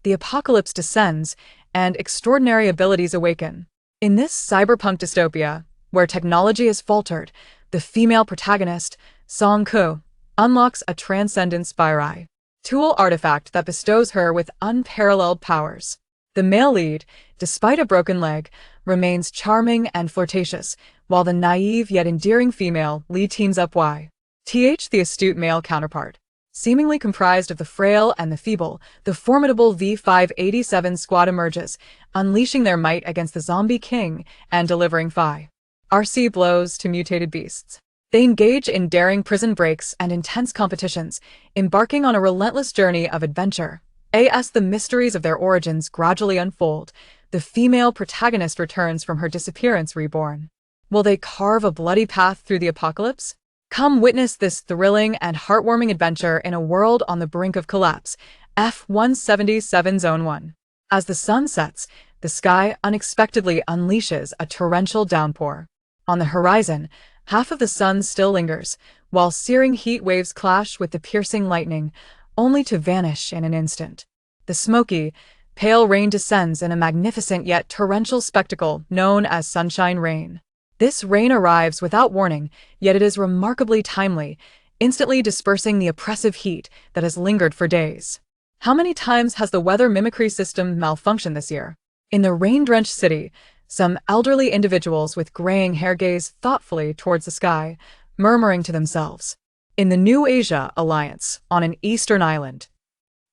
the apocalypse descends, and extraordinary abilities awaken. In this cyberpunk dystopia, where technology has faltered, the female protagonist, Song Ku, unlocks a transcendent spyrai tool artifact that bestows her with unparalleled powers. The male lead, despite a broken leg, remains charming and flirtatious, while the naive yet endearing female lead teams up the astute male counterpart. Seemingly comprised of the frail and the feeble, the formidable V587 squad emerges, unleashing their might against the zombie king and delivering RC blows to mutated beasts. They engage in daring prison breaks and intense competitions, embarking on a relentless journey of adventure. As the mysteries of their origins gradually unfold, the female protagonist returns from her disappearance reborn. Will they carve a bloody path through the apocalypse? Come witness this thrilling and heartwarming adventure in a world on the brink of collapse. F-177 Zone 1. As the sun sets, the sky unexpectedly unleashes a torrential downpour. On the horizon, half of the sun still lingers, while searing heat waves clash with the piercing lightning, only to vanish in an instant. The smoky, pale rain descends in a magnificent yet torrential spectacle known as sunshine rain. This rain arrives without warning, yet it is remarkably timely, instantly dispersing the oppressive heat that has lingered for days. How many times has the weather mimicry system malfunctioned this year? In the rain-drenched city, some elderly individuals with graying hair gaze thoughtfully towards the sky, murmuring to themselves. In the New Asia Alliance, on an eastern island,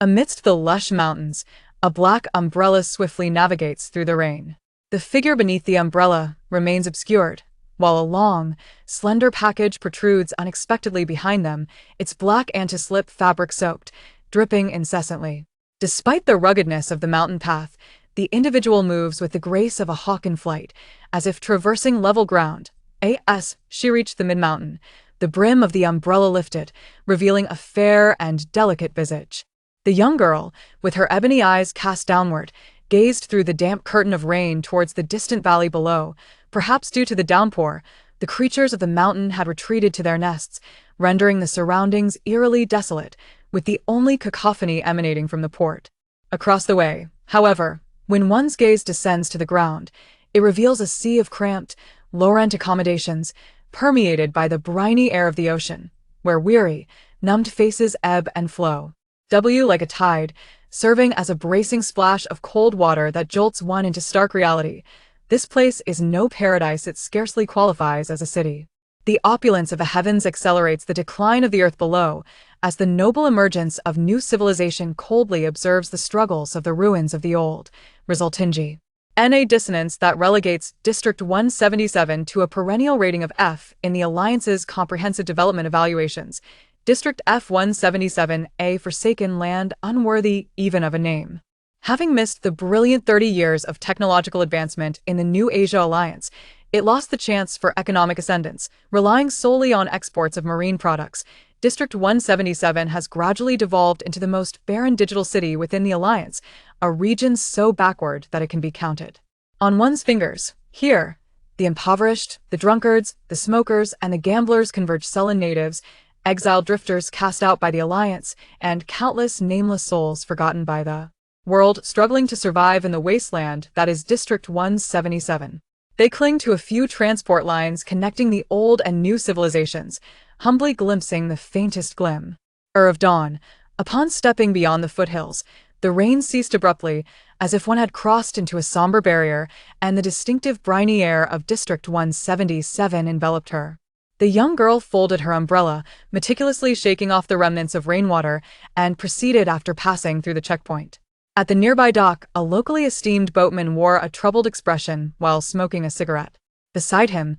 amidst the lush mountains, a black umbrella swiftly navigates through the rain. The figure beneath the umbrella remains obscured, while a long, slender package protrudes unexpectedly behind them, its black anti-slip fabric soaked, dripping incessantly. Despite the ruggedness of the mountain path, the individual moves with the grace of a hawk in flight, as if traversing level ground. As she reached the mid-mountain, the brim of the umbrella lifted, revealing a fair and delicate visage. The young girl, with her ebony eyes cast downward, gazed through the damp curtain of rain towards the distant valley below. Perhaps due to the downpour, the creatures of the mountain had retreated to their nests, rendering the surroundings eerily desolate, with the only cacophony emanating from the port. Across the way, however, when one's gaze descends to the ground, it reveals a sea of cramped, low-rent accommodations, permeated by the briny air of the ocean, where weary, numbed faces ebb and flow. Like a tide, serving as a bracing splash of cold water that jolts one into stark reality. This place is no paradise, it scarcely qualifies as a city. The opulence of the heavens accelerates the decline of the earth below, as the noble emergence of new civilization coldly observes the struggles of the ruins of the old, resulting in a dissonance that relegates District 177 to a perennial rating of F in the Alliance's comprehensive development evaluations. District F-177, a forsaken land unworthy even of a name. Having missed the brilliant 30 years of technological advancement in the New Asia Alliance, it lost the chance for economic ascendance, relying solely on exports of marine products. District 177 has gradually devolved into the most barren digital city within the Alliance, a region so backward that it can be counted on one's fingers. Here, the impoverished, the drunkards, the smokers, and the gamblers converge: sullen natives, exiled drifters cast out by the Alliance, and countless nameless souls forgotten by the world struggling to survive in the wasteland that is District 177. They cling to a few transport lines connecting the old and new civilizations, humbly glimpsing the faintest glimmer of dawn. Upon stepping beyond the foothills, the rain ceased abruptly, as if one had crossed into a somber barrier, and the distinctive briny air of District 177 enveloped her. The young girl folded her umbrella, meticulously shaking off the remnants of rainwater, and proceeded after passing through the checkpoint. At the nearby dock, a locally esteemed boatman wore a troubled expression while smoking a cigarette. Beside him,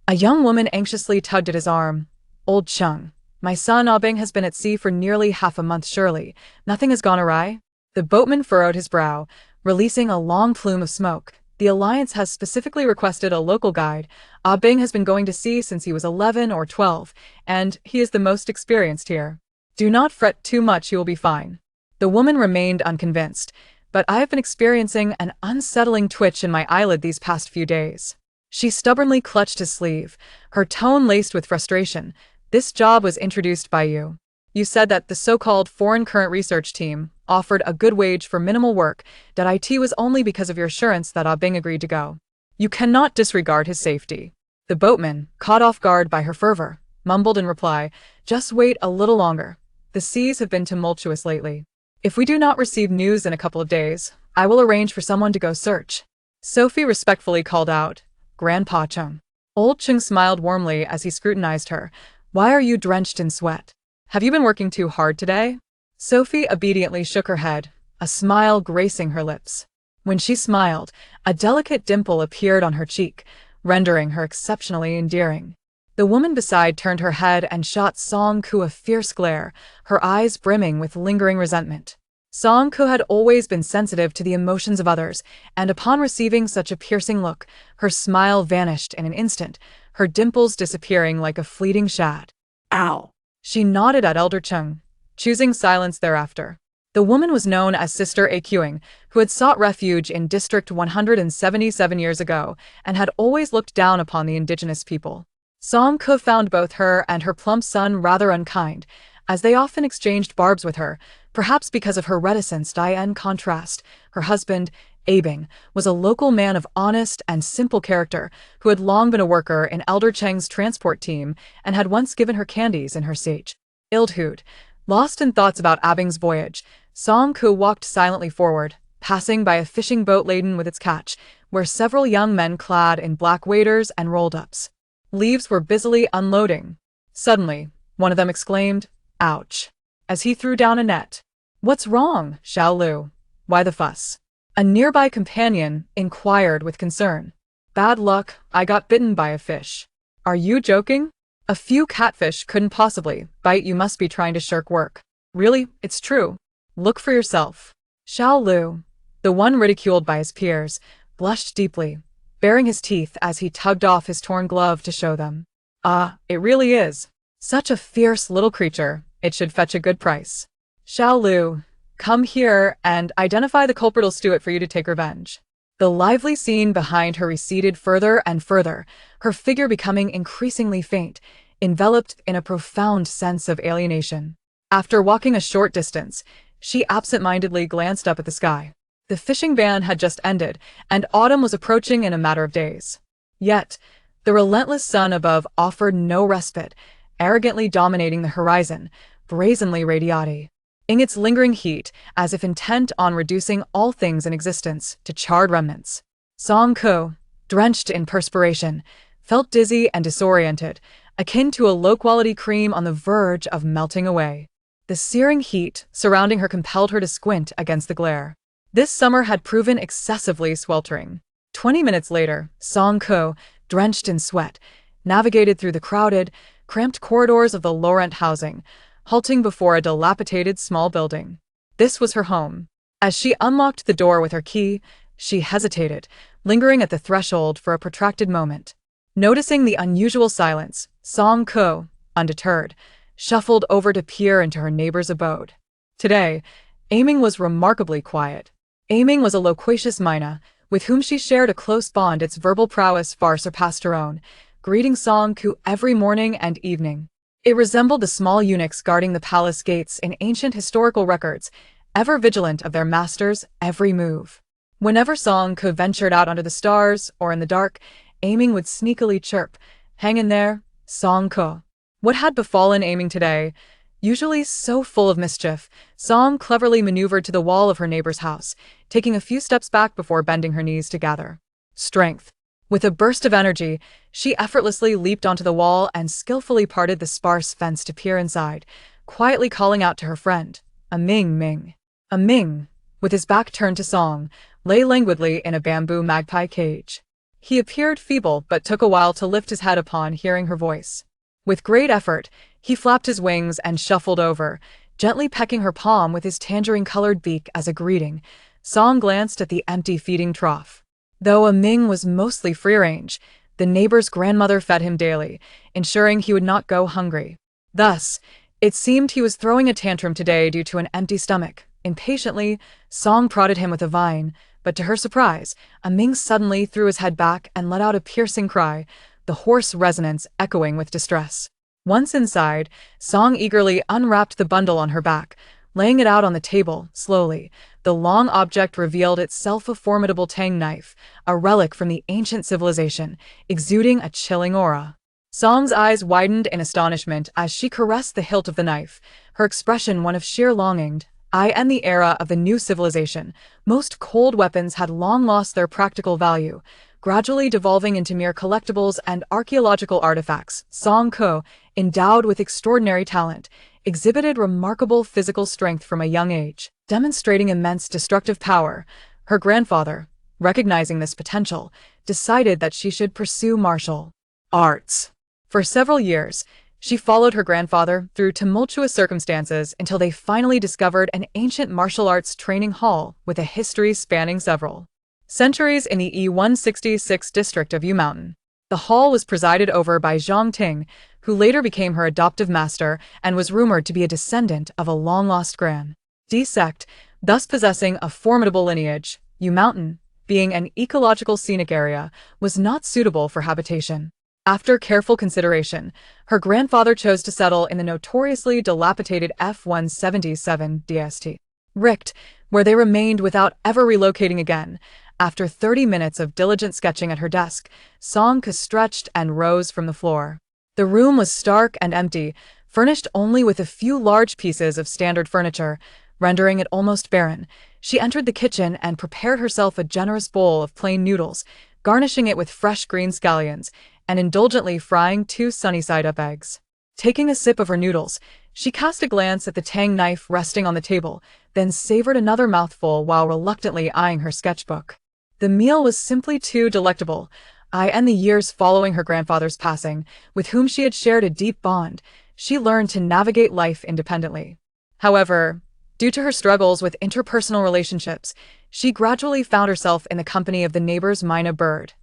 a young woman anxiously tugged at his arm. "Old Chung, my son Abing has been at sea for nearly half a month. Surely nothing has gone awry?" The boatman furrowed his brow, releasing a long plume of smoke. "The Alliance has specifically requested a local guide. Abing has been going to sea since he was 11 or 12, and he is the most experienced here. Do not fret too much, he will be fine." The woman remained unconvinced, "But I have been experiencing an unsettling twitch in my eyelid these past few days." She stubbornly clutched his sleeve, her tone laced with frustration. "This job was introduced by you. You said that the so-called foreign current research team offered a good wage for minimal work, that it was only because of your assurance that Ah Bing agreed to go. You cannot disregard his safety. The boatman, caught off guard by her fervor, mumbled in reply, just wait a little longer. The seas have been tumultuous lately. If we do not receive news in a couple of days, I will arrange for someone to go search. Sophie respectfully called out, Grandpa Chung. Old Chung smiled warmly as he scrutinized her. Why are you drenched in sweat? Have you been working too hard today? Sophie obediently shook her head, a smile gracing her lips. When she smiled, a delicate dimple appeared on her cheek, rendering her exceptionally endearing. The woman beside turned her head and shot Song Ku a fierce glare, her eyes brimming with lingering resentment. Song Ku had always been sensitive to the emotions of others, and upon receiving such a piercing look, her smile vanished in an instant, her dimples disappearing like a fleeting shad. Ow! She nodded at Elder Chung, choosing silence thereafter. The woman was known as Sister A. Quing, who had sought refuge in District 177 years ago, and had always looked down upon the indigenous people. Song Ku found both her and her plump son rather unkind, as they often exchanged barbs with her, perhaps because of her reticence. In contrast, her husband, Abing, was a local man of honest and simple character who had long been a worker in Elder Cheng's transport team and had once given her candies in her sage. Ildhood. Lost in thoughts about Abing's voyage, Song Ku walked silently forward, passing by a fishing boat laden with its catch, where several young men clad in black waders and rolled-ups leaves were busily unloading. Suddenly, one of them exclaimed, Ouch! As he threw down a net. What's wrong, Xiao Lu? Why the fuss? A nearby companion inquired with concern. Bad luck, I got bitten by a fish. Are you joking? A few catfish couldn't possibly bite. You must be trying to shirk work. Really, it's true. Look for yourself. Xiao Lu, the one ridiculed by his peers, blushed deeply, baring his teeth as he tugged off his torn glove to show them. Ah, it really is. Such a fierce little creature, it should fetch a good price. Xiao Lu, come here and identify the culprit. I'll stew it for you to take revenge. The lively scene behind her receded further and further, her figure becoming increasingly faint, enveloped in a profound sense of alienation. After walking a short distance, she absent-mindedly glanced up at the sky. The fishing ban had just ended, and autumn was approaching in a matter of days. Yet, the relentless sun above offered no respite, arrogantly dominating the horizon, brazenly radiating its lingering heat, as if intent on reducing all things in existence to charred remnants. Song Ku, drenched in perspiration, felt dizzy and disoriented, akin to a low-quality cream on the verge of melting away. The searing heat surrounding her compelled her to squint against the glare. This summer had proven excessively sweltering. 20 minutes later, Song Ku, drenched in sweat, navigated through the crowded, cramped corridors of the Laurent housing, halting before a dilapidated small building. This was her home. As she unlocked the door with her key, she hesitated, lingering at the threshold for a protracted moment. Noticing the unusual silence, Song Ku, undeterred, shuffled over to peer into her neighbor's abode. Today, Aiming was remarkably quiet. Aiming was a loquacious Mina, with whom she shared a close bond. Its verbal prowess far surpassed her own, greeting Song Ku every morning and evening. It resembled the small eunuchs guarding the palace gates in ancient historical records, ever vigilant of their master's every move. Whenever Song Ku ventured out under the stars or in the dark, Aiming would sneakily chirp, Hang in there, Song Ku. What had befallen Aiming today? Usually so full of mischief, Song cleverly maneuvered to the wall of her neighbor's house, taking a few steps back before bending her knees to gather strength. With a burst of energy, she effortlessly leaped onto the wall and skillfully parted the sparse fence to peer inside, quietly calling out to her friend, A Ming. A Ming, with his back turned to Song, lay languidly in a bamboo magpie cage. He appeared feeble but took a while to lift his head upon hearing her voice. With great effort, he flapped his wings and shuffled over, gently pecking her palm with his tangerine-colored beak as a greeting. Song glanced at the empty feeding trough. Though A Ming was mostly free-range, the neighbor's grandmother fed him daily, ensuring he would not go hungry. Thus, it seemed he was throwing a tantrum today due to an empty stomach. Impatiently, Song prodded him with a vine, but to her surprise, A Ming suddenly threw his head back and let out a piercing cry, the hoarse resonance echoing with distress. Once inside, Song eagerly unwrapped the bundle on her back, Laying it out on the table, slowly, the long object revealed itself a formidable tang knife, a relic from the ancient civilization, exuding a chilling aura. Song's eyes widened in astonishment as she caressed the hilt of the knife, her expression one of sheer longing. I and the era of the new civilization, most cold weapons had long lost their practical value, gradually devolving into mere collectibles and archaeological artifacts. Song Ko, endowed with extraordinary talent, exhibited remarkable physical strength from a young age, demonstrating immense destructive power. Her grandfather, recognizing this potential, decided that she should pursue martial arts. For several years, she followed her grandfather through tumultuous circumstances until they finally discovered an ancient martial arts training hall with a history spanning several centuries in the E166 district of Yu Mountain. The hall was presided over by Zhang Ting, who later became her adoptive master and was rumored to be a descendant of a long-lost Gran D sect, thus possessing a formidable lineage. Yu Mountain, being an ecological scenic area, was not suitable for habitation. After careful consideration, her grandfather chose to settle in the notoriously dilapidated F-177 DST Richt, where they remained without ever relocating again. After 30 minutes of diligent sketching at her desk, Song Ke stretched and rose from the floor. The room was stark and empty, furnished only with a few large pieces of standard furniture, rendering it almost barren. She entered the kitchen and prepared herself a generous bowl of plain noodles, garnishing it with fresh green scallions, and indulgently frying 2 sunny-side-up eggs. Taking a sip of her noodles, she cast a glance at the tang knife resting on the table, then savored another mouthful while reluctantly eyeing her sketchbook. The meal was simply too delectable. In the years following her grandfather's passing, with whom she had shared a deep bond, she learned to navigate life independently. However, due to her struggles with interpersonal relationships, she gradually found herself in the company of the neighbor's Mina bird.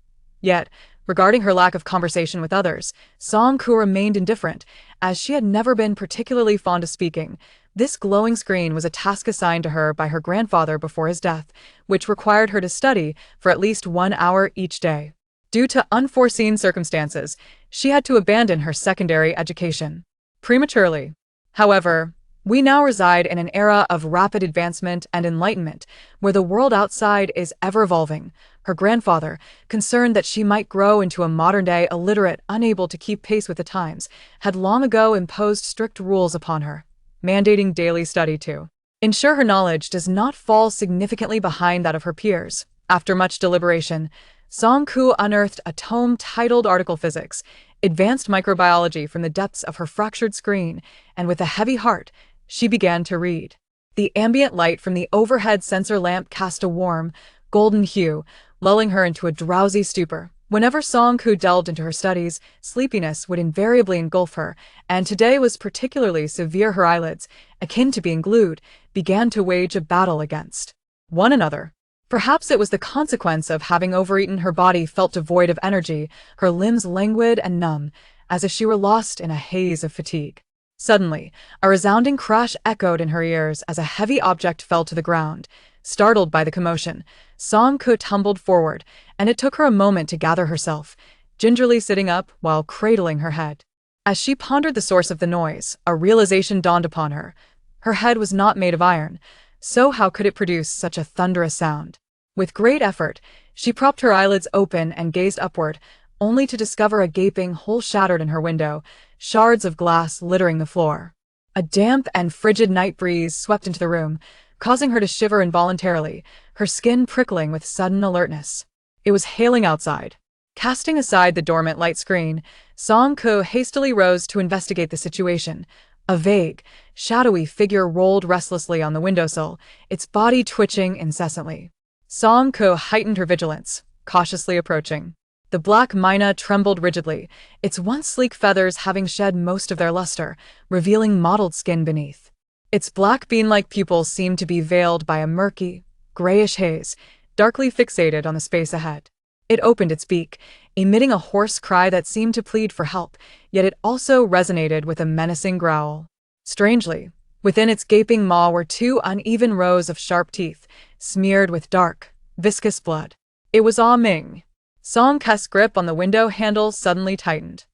Yet, regarding her lack of conversation with others, Song Ku remained indifferent, as she had never been particularly fond of speaking. This glowing screen was a task assigned to her by her grandfather before his death, which required her to study for at least 1 hour each day. Due to unforeseen circumstances, she had to abandon her secondary education prematurely. However, we now reside in an era of rapid advancement and enlightenment, where the world outside is ever-evolving. Her grandfather, concerned that she might grow into a modern-day illiterate unable to keep pace with the times, had long ago imposed strict rules upon her, mandating daily study to ensure her knowledge does not fall significantly behind that of her peers. After much deliberation, Song Ku unearthed a tome titled Article Physics, Advanced Microbiology from the depths of her fractured screen, and with a heavy heart, she began to read. The ambient light from the overhead sensor lamp cast a warm, golden hue, lulling her into a drowsy stupor. Whenever Song Ku delved into her studies, sleepiness would invariably engulf her, and today was particularly severe. Her eyelids, akin to being glued, began to wage a battle against one another. Perhaps it was the consequence of having overeaten. Her body felt devoid of energy, her limbs languid and numb, as if she were lost in a haze of fatigue. Suddenly, a resounding crash echoed in her ears as a heavy object fell to the ground. Startled by the commotion, Song Ku tumbled forward, and it took her a moment to gather herself, gingerly sitting up while cradling her head. As she pondered the source of the noise, a realization dawned upon her. Her head was not made of iron, so how could it produce such a thunderous sound? With great effort, she propped her eyelids open and gazed upward, only to discover a gaping hole shattered in her window, shards of glass littering the floor. A damp and frigid night breeze swept into the room, causing her to shiver involuntarily, her skin prickling with sudden alertness. It was hailing outside. Casting aside the dormant light screen, Song Ku hastily rose to investigate the situation. A vague, shadowy figure rolled restlessly on the windowsill, its body twitching incessantly. Song Ku heightened her vigilance, cautiously approaching. The black mina trembled rigidly, its once sleek feathers having shed most of their luster, revealing mottled skin beneath. Its black bean-like pupils seemed to be veiled by a murky, grayish haze, darkly fixated on the space ahead. It opened its beak, emitting a hoarse cry that seemed to plead for help, yet it also resonated with a menacing growl. Strangely, within its gaping maw were 2 uneven rows of sharp teeth, smeared with dark, viscous blood. It was Ah Ming. Song Ku's grip on the window handle suddenly tightened.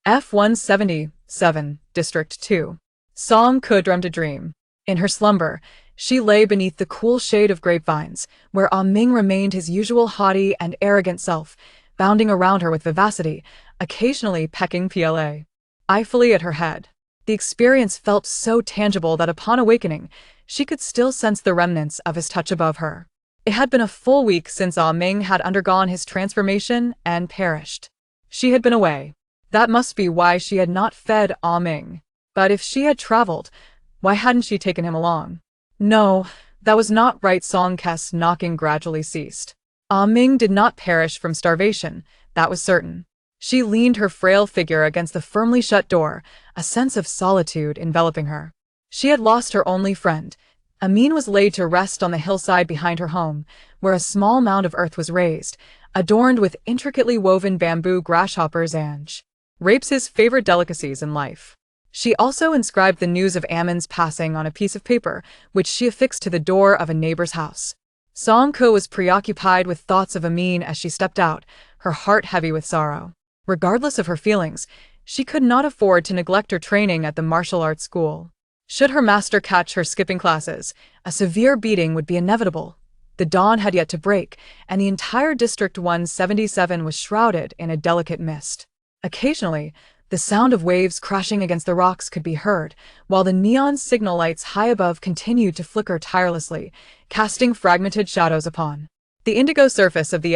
F-177, District 2. Song Ku dreamt a dream. In her slumber, she lay beneath the cool shade of grapevines, where Ah Ming remained his usual haughty and arrogant self, bounding around her with vivacity, occasionally pecking playfully at her head. The experience felt so tangible that upon awakening, she could still sense the remnants of his touch above her. It had been a full week since Ah Ming had undergone his transformation and perished. She had been away. That must be why she had not fed Ah Ming. But if she had traveled, why hadn't she taken him along? No, that was not right. Song Kes knocking gradually ceased. Ah Ming did not perish from starvation, that was certain. She leaned her frail figure against the firmly shut door, a sense of solitude enveloping her. She had lost her only friend. Amin was laid to rest on the hillside behind her home, where a small mound of earth was raised, adorned with intricately woven bamboo grasshoppers and rapes, his favorite delicacies in life. She also inscribed the news of Amin's passing on a piece of paper, which she affixed to the door of a neighbor's house. Song Ko was preoccupied with thoughts of Amin as she stepped out, her heart heavy with sorrow. Regardless of her feelings, she could not afford to neglect her training at the martial arts school. Should her master catch her skipping classes, a severe beating would be inevitable. The dawn had yet to break, and the entire District 177 was shrouded in a delicate mist. Occasionally, the sound of waves crashing against the rocks could be heard, while the neon signal lights high above continued to flicker tirelessly, casting fragmented shadows upon the indigo surface of the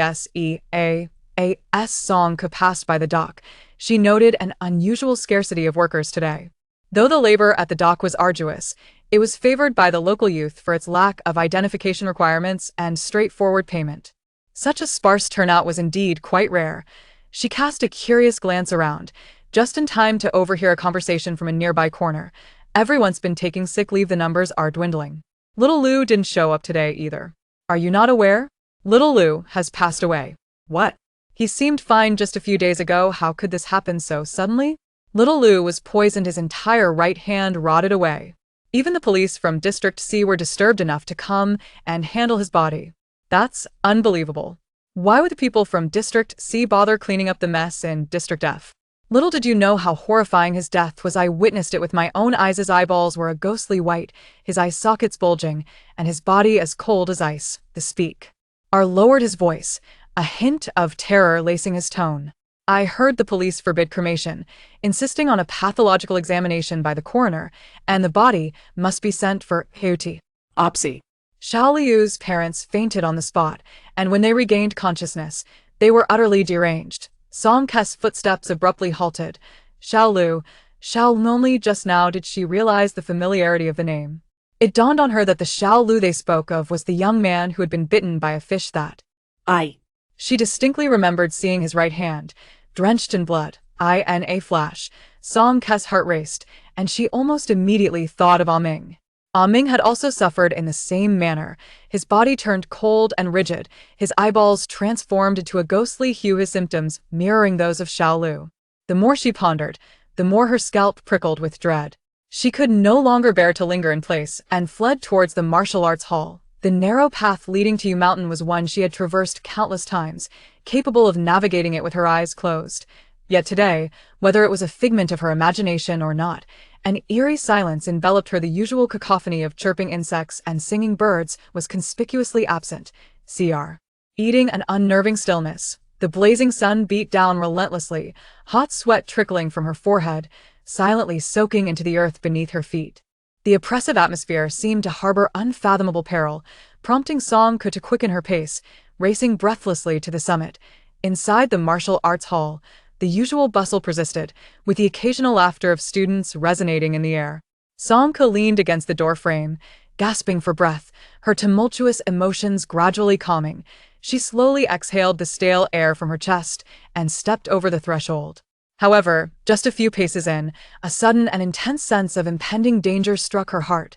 Song Ko passed by the dock. She noted an unusual scarcity of workers today. Though the labor at the dock was arduous, it was favored by the local youth for its lack of identification requirements and straightforward payment. Such a sparse turnout was indeed quite rare. She cast a curious glance around, just in time to overhear a conversation from a nearby corner. Everyone's been taking sick leave, the numbers are dwindling. Little Lou didn't show up today either. Are you not aware? Little Lou has passed away. What? He seemed fine just a few days ago. How could this happen so suddenly? Little Lou was poisoned, his entire right hand rotted away. Even the police from District C were disturbed enough to come and handle his body. That's unbelievable. Why would the people from District C bother cleaning up the mess in District F? Little did you know how horrifying his death was. I witnessed it with my own eyes. His eyeballs were a ghostly white, his eye sockets bulging, and his body as cold as ice. The speak lowered his voice, a hint of terror lacing his tone. I heard the police forbid cremation, insisting on a pathological examination by the coroner, and the body must be sent for autopsy. Xiao Liu's parents fainted on the spot, and when they regained consciousness, they were utterly deranged. Song Kes' footsteps abruptly halted. Xiao only just now did she realize the familiarity of the name. It dawned on her that the Xiao Lu they spoke of was the young man who had been bitten by a fish that she distinctly remembered seeing his right hand, drenched in blood. In a flash, Song Kes' heart raced, and she almost immediately thought of Ah Ming. Ah Ming had also suffered in the same manner. His body turned cold and rigid, his eyeballs transformed into a ghostly hue, his symptoms mirroring those of Xiao Lu. The more she pondered, the more her scalp prickled with dread. She could no longer bear to linger in place and fled towards the martial arts hall. The narrow path leading to Yu Mountain was one she had traversed countless times, capable of navigating it with her eyes closed. Yet today, whether it was a figment of her imagination or not, an eerie silence enveloped her. The usual cacophony of chirping insects and singing birds was conspicuously absent. Eating an unnerving stillness. The blazing sun beat down relentlessly, hot sweat trickling from her forehead, silently soaking into the earth beneath her feet. The oppressive atmosphere seemed to harbor unfathomable peril, prompting Song Ko to quicken her pace, racing breathlessly to the summit. Inside the martial arts hall, the usual bustle persisted, with the occasional laughter of students resonating in the air. Song Ko leaned against the doorframe, gasping for breath, her tumultuous emotions gradually calming. She slowly exhaled the stale air from her chest and stepped over the threshold. However, just a few paces in, a sudden and intense sense of impending danger struck her heart.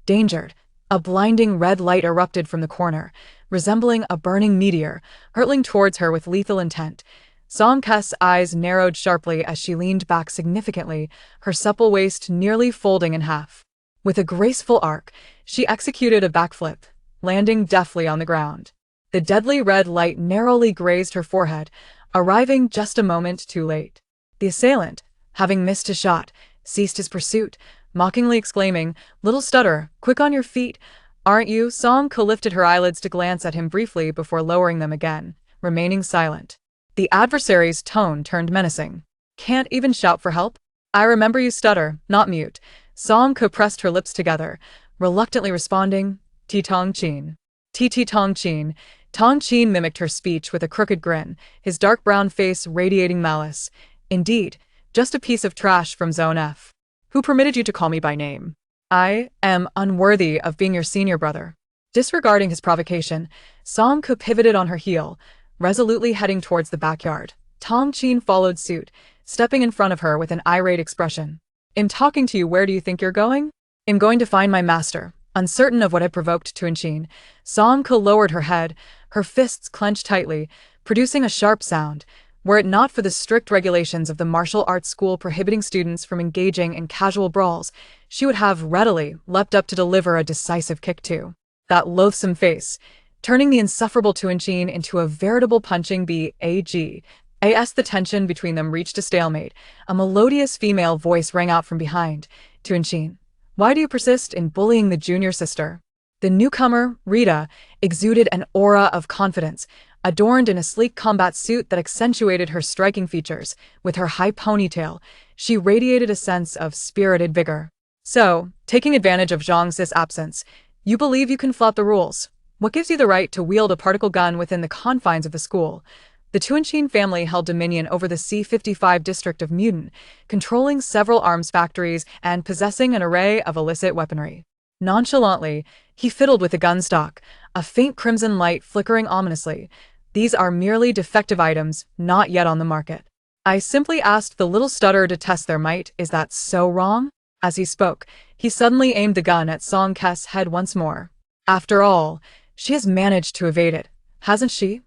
Danger! A blinding red light erupted from the corner, resembling a burning meteor, hurtling towards her with lethal intent. Song Kes' eyes narrowed sharply as she leaned back significantly, her supple waist nearly folding in half. With a graceful arc, she executed a backflip, landing deftly on the ground. The deadly red light narrowly grazed her forehead, arriving just a moment too late. The assailant, having missed his shot, ceased his pursuit, mockingly exclaiming, "Little stutter, quick on your feet, aren't you?" Song-ko lifted her eyelids to glance at him briefly before lowering them again, remaining silent. The adversary's tone turned menacing. "Can't even shout for help? I remember you stutter, not mute." Song-ko pressed her lips together, reluctantly responding, "Ti Tong Chin." Ti Tong Chin. Tong Chin mimicked her speech with a crooked grin, his dark brown face radiating malice. "Indeed, just a piece of trash from Zone F. Who permitted you to call me by name? I am unworthy of being your senior brother." Disregarding his provocation, Song-ko pivoted on her heel, resolutely heading towards the backyard. Tong Chin followed suit, stepping in front of her with an irate expression. "I'm talking to you, where do you think you're going?" "I'm going to find my master." Uncertain of what had provoked Tuan-Chin, Song-ko lowered her head, her fists clenched tightly, producing a sharp sound. Were it not for the strict regulations of the martial arts school prohibiting students from engaging in casual brawls, she would have readily leapt up to deliver a decisive kick to that loathsome face, turning the insufferable Tuan-Chin into a veritable punching bag. As the tension between them reached a stalemate, a melodious female voice rang out from behind. "Tuan-Chin, why do you persist in bullying the junior sister?" The newcomer, Rita, exuded an aura of confidence, adorned in a sleek combat suit that accentuated her striking features. With her high ponytail, she radiated a sense of spirited vigor. "So, taking advantage of Zhang Si's absence, you believe you can flout the rules. What gives you the right to wield a particle gun within the confines of the school?" The Tuan-Chin family held dominion over the C-55 district of Mutant, controlling several arms factories and possessing an array of illicit weaponry. Nonchalantly, he fiddled with the gun stock, a faint crimson light flickering ominously. "These are merely defective items, not yet on the market. I simply asked the little stutterer to test their might. Is that so wrong?" As he spoke, he suddenly aimed the gun at Song-Ke's head once more. "After all, she has managed to evade it, hasn't she?"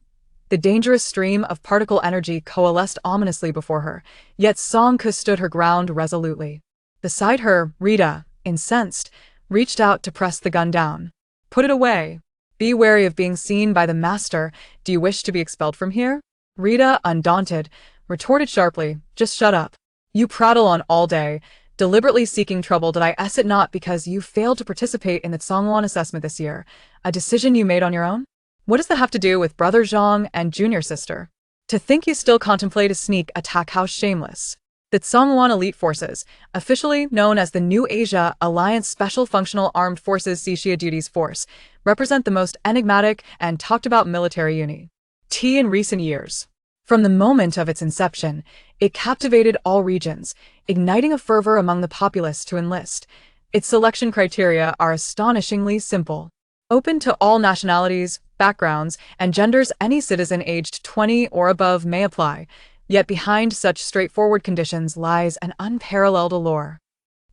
The dangerous stream of particle energy coalesced ominously before her, yet Song-Ke stood her ground resolutely. Beside her, Rita, incensed, reached out to press the gun down. "Put it away. Be wary of being seen by the master. Do you wish to be expelled from here?" Rita, undaunted, retorted sharply, "Just shut up. You prattle on all day, deliberately seeking trouble. Did I it not because you failed to participate in the Tsongwan assessment this year, a decision you made on your own? What does that have to do with Brother Zhang and junior sister? To think you still contemplate a sneak attack, how shameless." The Tsongwan Elite Forces, officially known as the New Asia Alliance Special Functional Armed Forces Xixia Duties Force, represent the most enigmatic and talked-about military unit in recent years. From the moment of its inception, it captivated all regions, igniting a fervor among the populace to enlist. Its selection criteria are astonishingly simple. Open to all nationalities, backgrounds, and genders. Any citizen aged 20 or above may apply. Yet behind such straightforward conditions lies an unparalleled allure.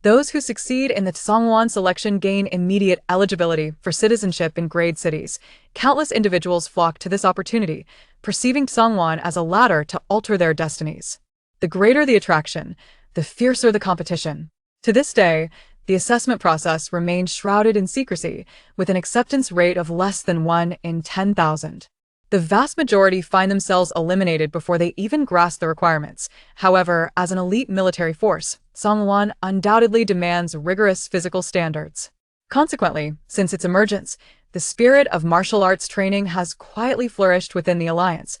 Those who succeed in the Tsongwan selection gain immediate eligibility for citizenship in great cities. Countless individuals flock to this opportunity, perceiving Tsongwan as a ladder to alter their destinies. The greater the attraction, the fiercer the competition. To this day, the assessment process remains shrouded in secrecy, with an acceptance rate of less than 1 in 10,000. The vast majority find themselves eliminated before they even grasp the requirements. However, as an elite military force, Tsongwan undoubtedly demands rigorous physical standards. Consequently, since its emergence, the spirit of martial arts training has quietly flourished within the alliance.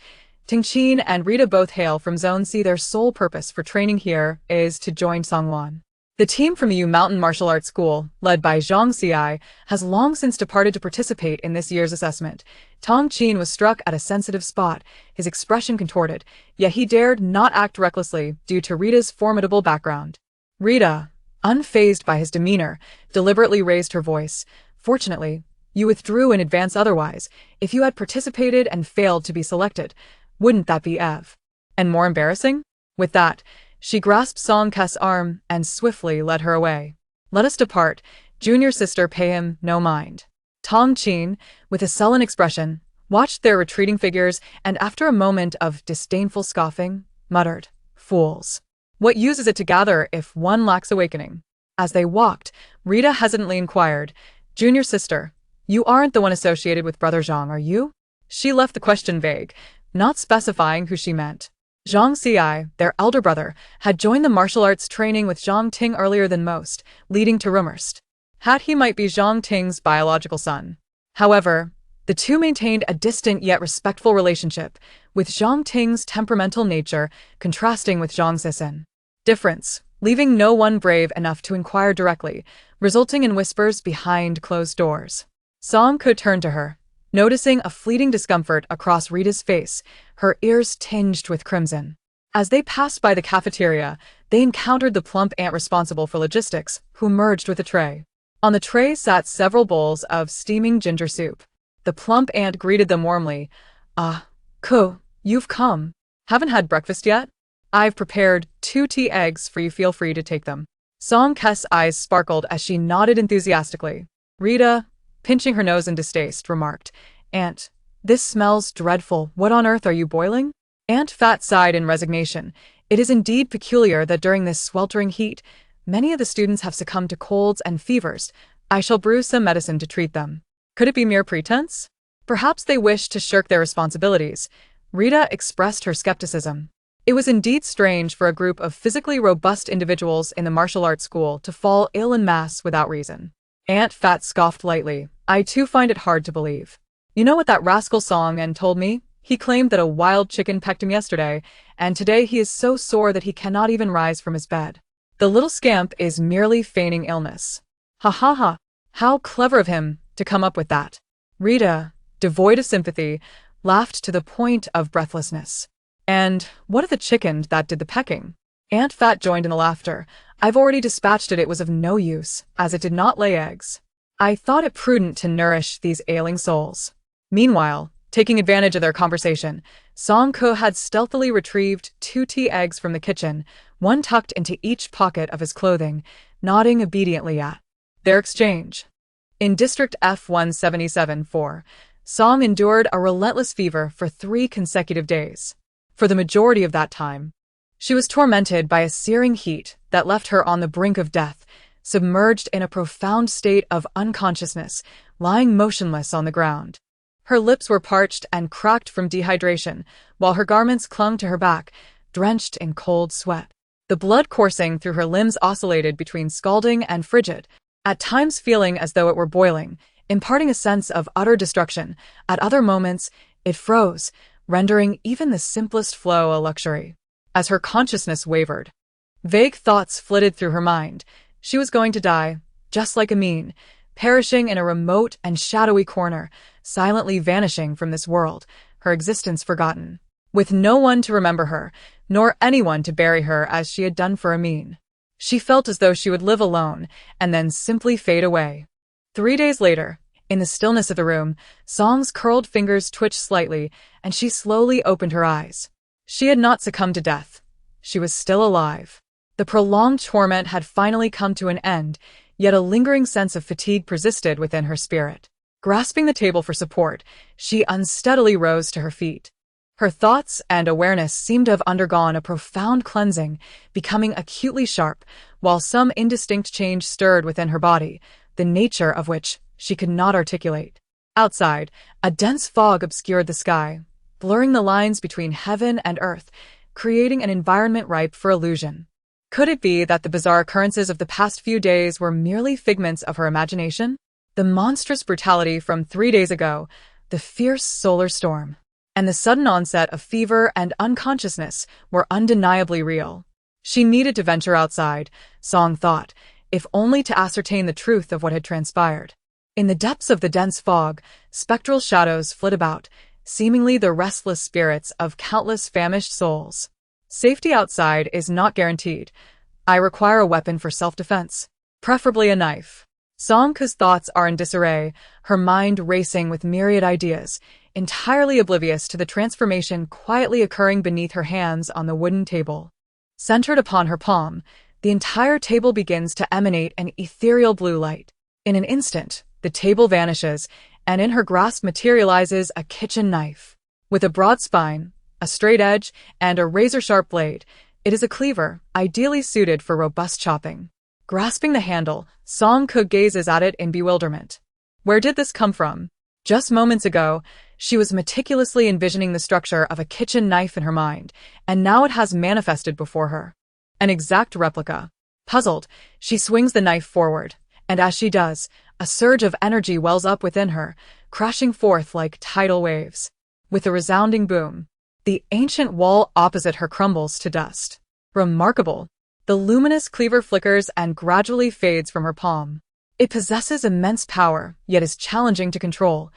Ting-Chin and Rita both hail from Zone C. Their sole purpose for training here is to join Tsongwan. The team from the Yu Mountain Martial Arts School, led by Zhang Xi, has long since departed to participate in this year's assessment. Tong-Chin was struck at a sensitive spot, his expression contorted, yet he dared not act recklessly due to Rita's formidable background. Rita, unfazed by his demeanor, deliberately raised her voice. "Fortunately, you withdrew in advance. Otherwise, if you had participated and failed to be selected, wouldn't that be and more embarrassing?" With that, she grasped Song-Ke's arm and swiftly led her away. "Let us depart. Junior sister, pay him no mind." Tong-Chin, with a sullen expression, watched their retreating figures and after a moment of disdainful scoffing, muttered, "Fools. What use is it to gather if one lacks awakening?" As they walked, Rita hesitantly inquired, "Junior sister, you aren't the one associated with Brother Zhang, are you?" She left the question vague, not specifying who she meant. Zhang Xi, their elder brother, had joined the martial arts training with Zhang Ting earlier than most, leading to rumors that he might be Zhang Ting's biological son. However, the two maintained a distant yet respectful relationship, with Zhang Ting's temperamental nature contrasting with Zhang Xixin's difference, leaving no one brave enough to inquire directly, resulting in whispers behind closed doors. Song Ke turned to her, noticing a fleeting discomfort across Rita's face, her ears tinged with crimson. As they passed by the cafeteria, they encountered the plump aunt responsible for logistics, who emerged with a tray. On the tray sat several bowls of steaming ginger soup. The plump aunt greeted them warmly. "Ah, Ko, you've come. Haven't had breakfast yet? I've prepared 2 tea eggs for you, feel free to take them." Song Ke's eyes sparkled as she nodded enthusiastically. Rita, pinching her nose in distaste, remarked, "Aunt, this smells dreadful. What on earth are you boiling?" Aunt Fat sighed in resignation. It is indeed peculiar that during this sweltering heat, many of the students have succumbed to colds and fevers. I shall brew some medicine to treat them. Could it be mere pretense? Perhaps they wish to shirk their responsibilities. Rita expressed her skepticism. It was indeed strange for a group of physically robust individuals in the martial arts school to fall ill en masse without reason. Aunt Fat scoffed lightly. "I too find it hard to believe. You know what that rascal Song En told me? He claimed that a wild chicken pecked him yesterday, and today he is so sore that he cannot even rise from his bed. The little scamp is merely feigning illness." Ha ha ha. How clever of him to come up with that. Rita, devoid of sympathy, laughed to the point of breathlessness. "And what of the chicken that did the pecking?" Aunt Fat joined in the laughter. "I've already dispatched it. It was of no use, as it did not lay eggs. I thought it prudent to nourish these ailing souls." Meanwhile, taking advantage of their conversation, Song Ke had stealthily retrieved 2 tea eggs from the kitchen, one tucked into each pocket of his clothing, nodding obediently at their exchange. In District F-177-4, Song endured a relentless fever for 3 consecutive days. For the majority of that time, she was tormented by a searing heat that left her on the brink of death, submerged in a profound state of unconsciousness, lying motionless on the ground. Her lips were parched and cracked from dehydration, while her garments clung to her back, drenched in cold sweat. The blood coursing through her limbs oscillated between scalding and frigid, at times feeling as though it were boiling, imparting a sense of utter destruction. At other moments, it froze, rendering even the simplest flow a luxury. As her consciousness wavered, vague thoughts flitted through her mind. She was going to die, just like Amin, perishing in a remote and shadowy corner, silently vanishing from this world, her existence forgotten, with no one to remember her, nor anyone to bury her as she had done for Amin. She felt as though she would live alone, and then simply fade away. 3 days later, in the stillness of the room, Song's curled fingers twitched slightly, and she slowly opened her eyes. She had not succumbed to death. She was still alive. The prolonged torment had finally come to an end, yet a lingering sense of fatigue persisted within her spirit. Grasping the table for support, she unsteadily rose to her feet. Her thoughts and awareness seemed to have undergone a profound cleansing, becoming acutely sharp, while some indistinct change stirred within her body, the nature of which she could not articulate. Outside, a dense fog obscured the sky, blurring the lines between heaven and earth, creating an environment ripe for illusion. Could it be that the bizarre occurrences of the past few days were merely figments of her imagination? The monstrous brutality from 3 days ago, the fierce solar storm, and the sudden onset of fever and unconsciousness were undeniably real. She needed to venture outside, Song thought, if only to ascertain the truth of what had transpired. In the depths of the dense fog, spectral shadows flit about, seemingly the restless spirits of countless famished souls. Safety outside is not guaranteed. I require a weapon for self-defense, preferably a knife. Song Ke's thoughts are in disarray, her mind racing with myriad ideas, entirely oblivious to the transformation quietly occurring beneath her hands on the wooden table. Centered upon her palm, the entire table begins to emanate an ethereal blue light. In an instant, the table vanishes, and in her grasp materializes a kitchen knife. With a broad spine, a straight edge, and a razor-sharp blade, it is a cleaver, ideally suited for robust chopping. Grasping the handle, Song Ke gazes at it in bewilderment. Where did this come from? Just moments ago, She was meticulously envisioning the structure of a kitchen knife in her mind, and now it has manifested before her. An exact replica. Puzzled, she swings the knife forward, and as she does, a surge of energy wells up within her, crashing forth like tidal waves. With a resounding boom, the ancient wall opposite her crumbles to dust. Remarkable. The luminous cleaver flickers and gradually fades from her palm. It possesses immense power, yet is challenging to control,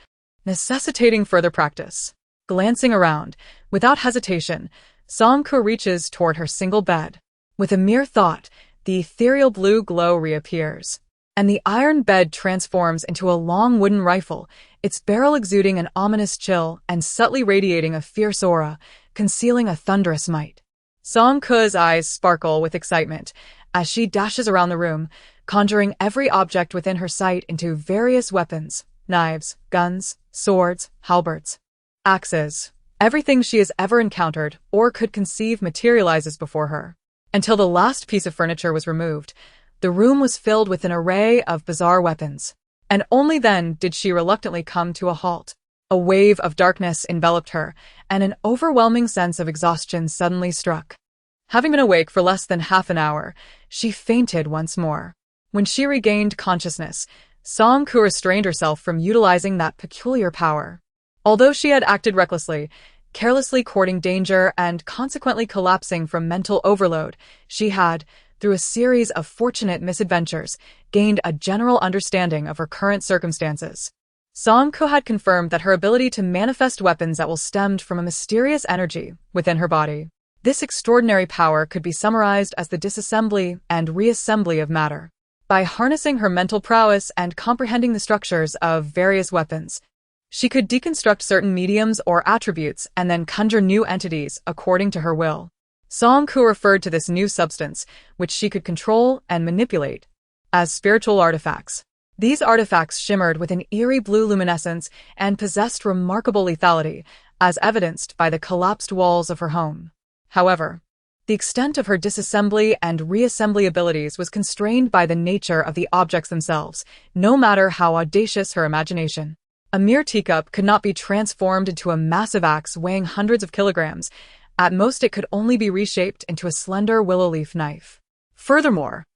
necessitating further practice. Glancing around, without hesitation, Song-ku reaches toward her single bed. With a mere thought, the ethereal blue glow reappears, and the iron bed transforms into a long wooden rifle, its barrel exuding an ominous chill and subtly radiating a fierce aura, concealing a thunderous might. Song-ku's eyes sparkle with excitement as she dashes around the room, conjuring every object within her sight into various weapons, knives, guns, swords, halberds, axes. Everything she has ever encountered or could conceive materializes before her. Until the last piece of furniture was removed, the room was filled with an array of bizarre weapons. And only then did she reluctantly come to a halt. A wave of darkness enveloped her, and an overwhelming sense of exhaustion suddenly struck. Having been awake for less than half an hour, she fainted once more. When she regained consciousness, Song-ku restrained herself from utilizing that peculiar power. Although she had acted recklessly, carelessly courting danger and consequently collapsing from mental overload, she had, through a series of fortunate misadventures, gained a general understanding of her current circumstances. Song-ku had confirmed that her ability to manifest weapons at will stemmed from a mysterious energy within her body. This extraordinary power could be summarized as the disassembly and reassembly of matter. By harnessing her mental prowess and comprehending the structures of various weapons, she could deconstruct certain mediums or attributes and then conjure new entities according to her will. Song-ku referred to this new substance, which she could control and manipulate, as spiritual artifacts. These artifacts shimmered with an eerie blue luminescence and possessed remarkable lethality, as evidenced by the collapsed walls of her home. However, the extent of her disassembly and reassembly abilities was constrained by the nature of the objects themselves, no matter how audacious her imagination. A mere teacup could not be transformed into a massive axe weighing hundreds of kilograms. At most, it could only be reshaped into a slender willow leaf knife. Furthermore,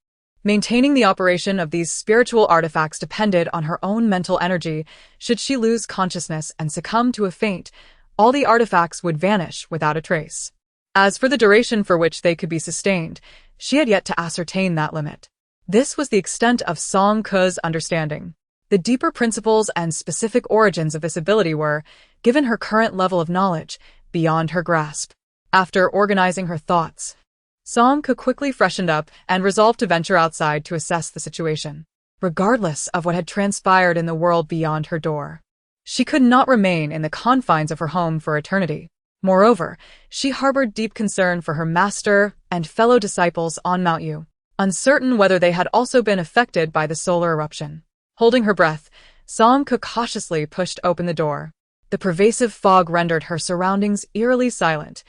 maintaining the operation of these spiritual artifacts depended on her own mental energy. Should she lose consciousness and succumb to a faint, all the artifacts would vanish without a trace. As for the duration for which they could be sustained, she had yet to ascertain that limit. This was the extent of Song-ku's understanding. The deeper principles and specific origins of this ability were, given her current level of knowledge, beyond her grasp. After organizing her thoughts, Song-ku quickly freshened up and resolved to venture outside to assess the situation. Regardless of what had transpired in the world beyond her door, she could not remain in the confines of her home for eternity. Moreover, she harbored deep concern for her master and fellow disciples on Mount Yu, uncertain whether they had also been affected by the solar eruption. Holding her breath, Song-ku cautiously pushed open the door. The pervasive fog rendered her surroundings eerily silent,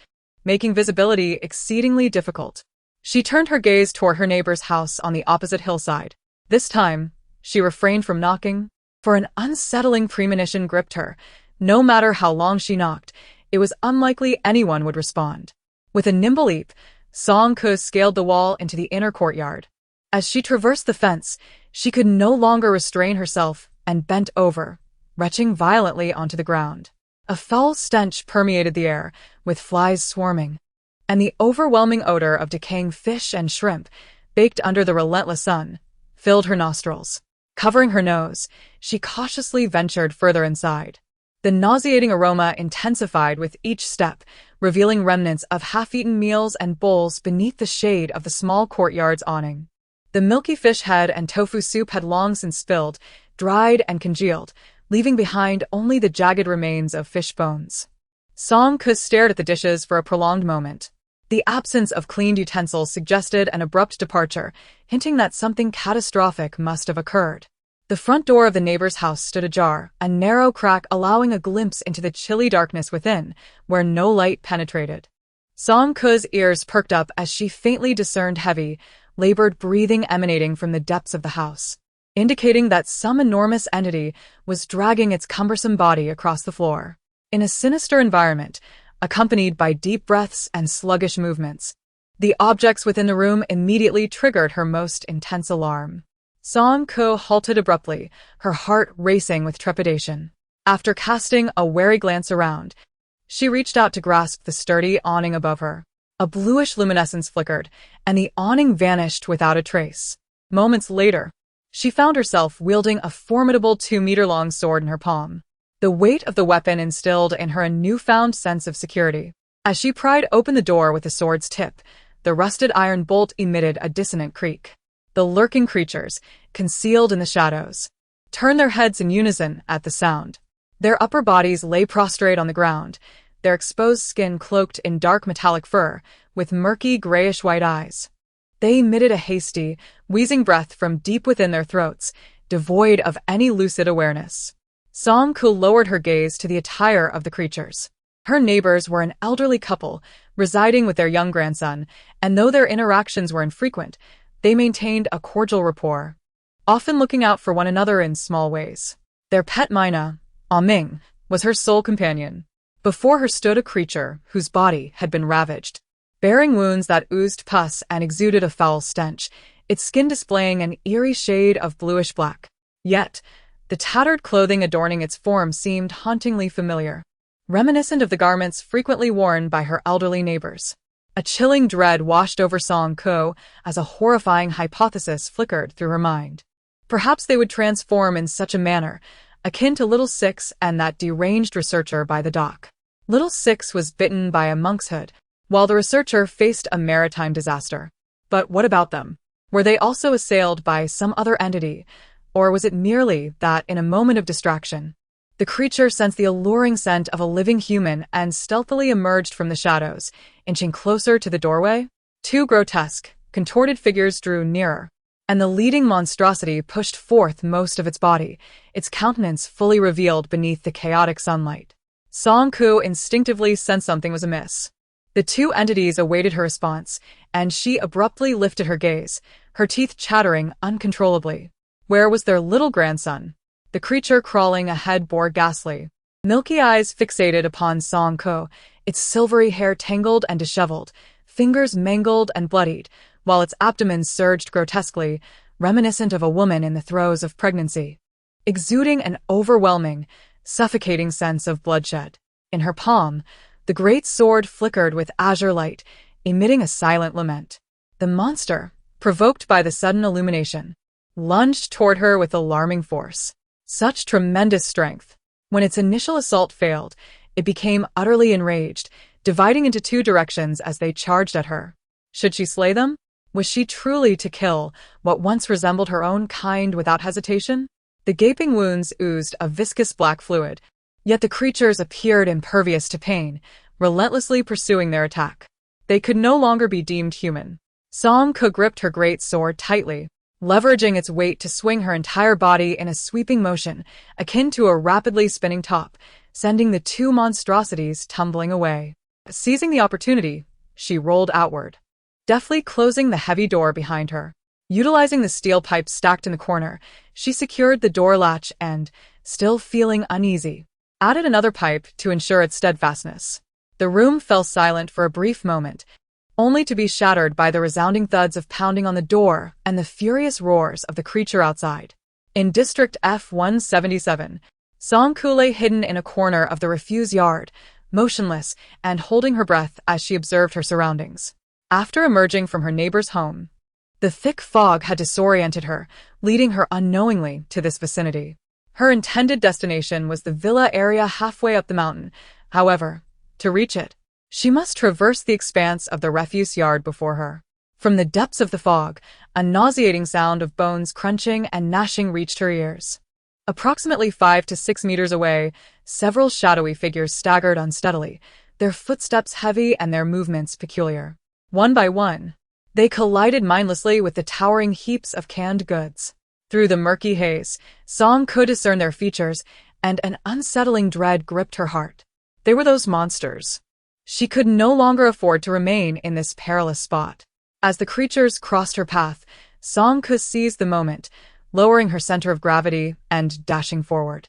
making visibility exceedingly difficult. She turned her gaze toward her neighbor's house on the opposite hillside. This time, she refrained from knocking, for an unsettling premonition gripped her. No matter how long she knocked, it was unlikely anyone would respond. With a nimble leap, Song-ku scaled the wall into the inner courtyard. As she traversed the fence, she could no longer restrain herself and bent over, retching violently onto the ground. A foul stench permeated the air, with flies swarming, and the overwhelming odor of decaying fish and shrimp, baked under the relentless sun, filled her nostrils. Covering her nose, she cautiously ventured further inside. The nauseating aroma intensified with each step, revealing remnants of half-eaten meals and bowls beneath the shade of the small courtyard's awning. The milky fish head and tofu soup had long since spilled, dried and congealed, leaving behind only the jagged remains of fish bones. Song-ku stared at the dishes for a prolonged moment. The absence of cleaned utensils suggested an abrupt departure, hinting that something catastrophic must have occurred. The front door of the neighbor's house stood ajar, a narrow crack allowing a glimpse into the chilly darkness within, where no light penetrated. Song-ku's ears perked up as she faintly discerned heavy, labored breathing emanating from the depths of the house, indicating that some enormous entity was dragging its cumbersome body across the floor. in a sinister environment, accompanied by deep breaths and sluggish movements. The objects within the room immediately triggered her most intense alarm. Song Ko halted abruptly, her heart racing with trepidation. After casting a wary glance around, she reached out to grasp the sturdy awning above her. A bluish luminescence flickered, and the awning vanished without a trace. Moments later, she found herself wielding a formidable 2-meter-long sword in her palm. The weight of the weapon instilled in her a newfound sense of security. As she pried open the door with the sword's tip, the rusted iron bolt emitted a dissonant creak. The lurking creatures, concealed in the shadows, turned their heads in unison at the sound. Their upper bodies lay prostrate on the ground, their exposed skin cloaked in dark metallic fur, with murky grayish-white eyes. They emitted a hasty, wheezing breath from deep within their throats, devoid of any lucid awareness. Song Ko lowered her gaze to the attire of the creatures. Her neighbors were an elderly couple, residing with their young grandson, and though their interactions were infrequent, they maintained a cordial rapport, often looking out for one another in small ways. Their pet Mina, Ming, was her sole companion. Before her stood a creature whose body had been ravaged, bearing wounds that oozed pus and exuded a foul stench, its skin displaying an eerie shade of bluish-black. Yet, the tattered clothing adorning its form seemed hauntingly familiar, reminiscent of the garments frequently worn by her elderly neighbors. A chilling dread washed over Song Ko as a horrifying hypothesis flickered through her mind. Perhaps they would transform in such a manner, akin to Little Six and that deranged researcher by the dock. Little Six was bitten by a monk's hood, while the researcher faced a maritime disaster. But what about them? Were they also assailed by some other entity, or was it merely that, in a moment of distraction, the creature sensed the alluring scent of a living human and stealthily emerged from the shadows, inching closer to the doorway? Two grotesque, contorted figures drew nearer, and the leading monstrosity pushed forth most of its body, its countenance fully revealed beneath the chaotic sunlight. Song Ko instinctively sensed something was amiss. The two entities awaited her response, and she abruptly lifted her gaze, her teeth chattering uncontrollably. Where was their little grandson? The creature crawling ahead bore ghastly, milky eyes fixated upon Song Ko, its silvery hair tangled and disheveled, fingers mangled and bloodied, while its abdomen surged grotesquely, reminiscent of a woman in the throes of pregnancy, exuding an overwhelming, suffocating sense of bloodshed. In her palm, the great sword flickered with azure light, emitting a silent lament. The monster, provoked by the sudden illumination, lunged toward her with alarming force. Such tremendous strength. When its initial assault failed, it became utterly enraged, dividing into two directions as they charged at her. Should she slay them? Was she truly to kill what once resembled her own kind without hesitation? The gaping wounds oozed a viscous black fluid, yet the creatures appeared impervious to pain, relentlessly pursuing their attack. They could no longer be deemed human. Song Ko gripped her great sword tightly, leveraging its weight to swing her entire body in a sweeping motion, akin to a rapidly spinning top, sending the two monstrosities tumbling away. Seizing the opportunity, she rolled outward, deftly closing the heavy door behind her. Utilizing the steel pipe stacked in the corner, she secured the door latch and, still feeling uneasy, added another pipe to ensure its steadfastness. The room fell silent for a brief moment, only to be shattered by the resounding thuds of pounding on the door and the furious roars of the creature outside. In District F-177, Song Ko lay hidden in a corner of the refuse yard, motionless and holding her breath as she observed her surroundings. After emerging from her neighbor's home, the thick fog had disoriented her, leading her unknowingly to this vicinity. Her intended destination was the villa area halfway up the mountain. However, to reach it, she must traverse the expanse of the refuse yard before her. From the depths of the fog, a nauseating sound of bones crunching and gnashing reached her ears. Approximately 5 to 6 meters away, several shadowy figures staggered unsteadily, their footsteps heavy and their movements peculiar. One by one, they collided mindlessly with the towering heaps of canned goods. Through the murky haze, Song could discern their features, and an unsettling dread gripped her heart. They were those monsters. She could no longer afford to remain in this perilous spot. As the creatures crossed her path, Song Ko seized the moment, lowering her center of gravity and dashing forward.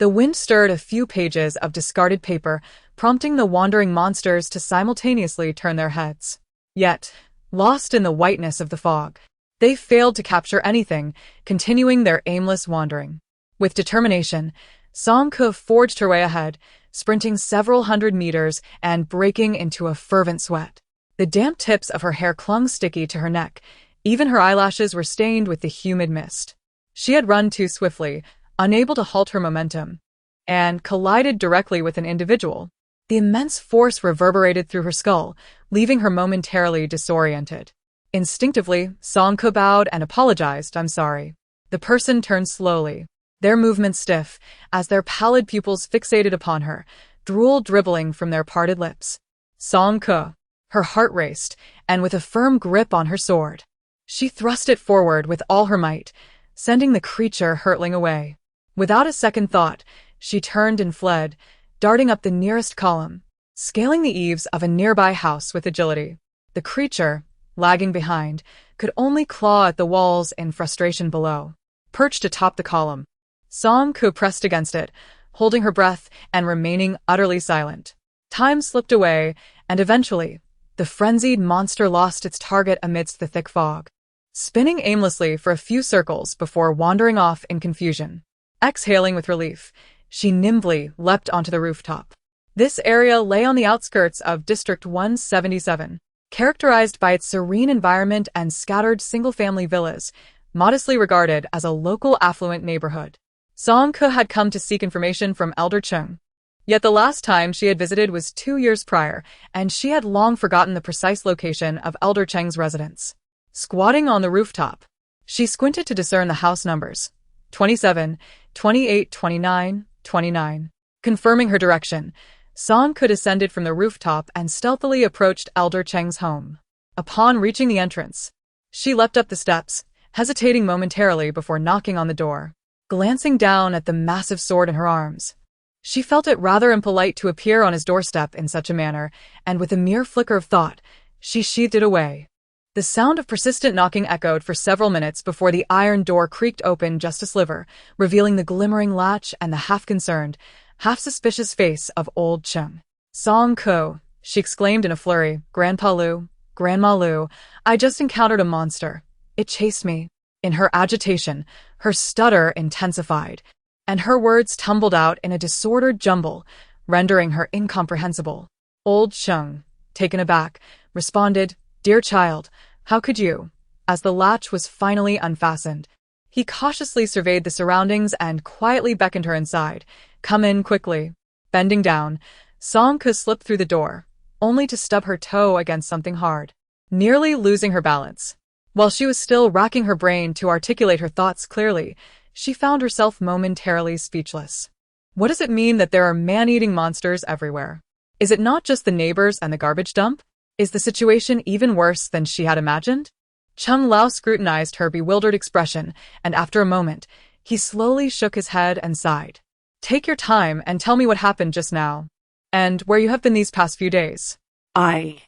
The wind stirred a few pages of discarded paper, prompting the wandering monsters to simultaneously turn their heads. Yet, lost in the whiteness of the fog, they failed to capture anything, continuing their aimless wandering. With determination, Song-Ku forged her way ahead, sprinting several hundred meters and breaking into a fervent sweat. The damp tips of her hair clung sticky to her neck. Even her eyelashes were stained with the humid mist. She had run too swiftly, unable to halt her momentum, and collided directly with an individual. The immense force reverberated through her skull, leaving her momentarily disoriented. Instinctively, Song-Ku bowed and apologized. "I'm sorry." The person turned slowly, their movements stiff, as their pallid pupils fixated upon her, drool dribbling from their parted lips. Song-Ku. Her heart raced, and with a firm grip on her sword, she thrust it forward with all her might, sending the creature hurtling away. Without a second thought, she turned and fled, darting up the nearest column, scaling the eaves of a nearby house with agility. The creature, lagging behind, could only claw at the walls in frustration below. Perched atop the column, Song-Ku pressed against it, holding her breath and remaining utterly silent. Time slipped away, and eventually, the frenzied monster lost its target amidst the thick fog, spinning aimlessly for a few circles before wandering off in confusion. Exhaling with relief, she nimbly leapt onto the rooftop. This area lay on the outskirts of District 177, characterized by its serene environment and scattered single-family villas, modestly regarded as a local affluent neighborhood. Song-Ku had come to seek information from Elder Chung. Yet the last time she had visited was 2 years prior, and she had long forgotten the precise location of Elder Cheng's residence. Squatting on the rooftop, she squinted to discern the house numbers: 27, 28, 29, 29. Confirming her direction, Song-Ku descended from the rooftop and stealthily approached Elder Cheng's home. Upon reaching the entrance, she leapt up the steps, hesitating momentarily before knocking on the door. Glancing down at the massive sword in her arms, she felt it rather impolite to appear on his doorstep in such a manner, and with a mere flicker of thought, she sheathed it away. The sound of persistent knocking echoed for several minutes before the iron door creaked open just a sliver, revealing the glimmering latch and the half-concerned, half-suspicious face of old Chung. "Song-Ku," she exclaimed in a flurry, "Grandpa Lu, Grandma Lu, I just encountered a monster. It chased me." In her agitation, her stutter intensified, and her words tumbled out in a disordered jumble, rendering her incomprehensible. Old Chung, taken aback, responded, "Dear child, how could you?" As the latch was finally unfastened, he cautiously surveyed the surroundings and quietly beckoned her inside. "Come in quickly." Bending down, Song-Ku slipped through the door, only to stub her toe against something hard, nearly losing her balance. While she was still racking her brain to articulate her thoughts clearly, she found herself momentarily speechless. What does it mean that there are man-eating monsters everywhere? Is it not just the neighbors and the garbage dump? Is the situation even worse than she had imagined? Chung Lao scrutinized her bewildered expression, and after a moment, he slowly shook his head and sighed. "Take your time and tell me what happened just now, and where you have been these past few days." I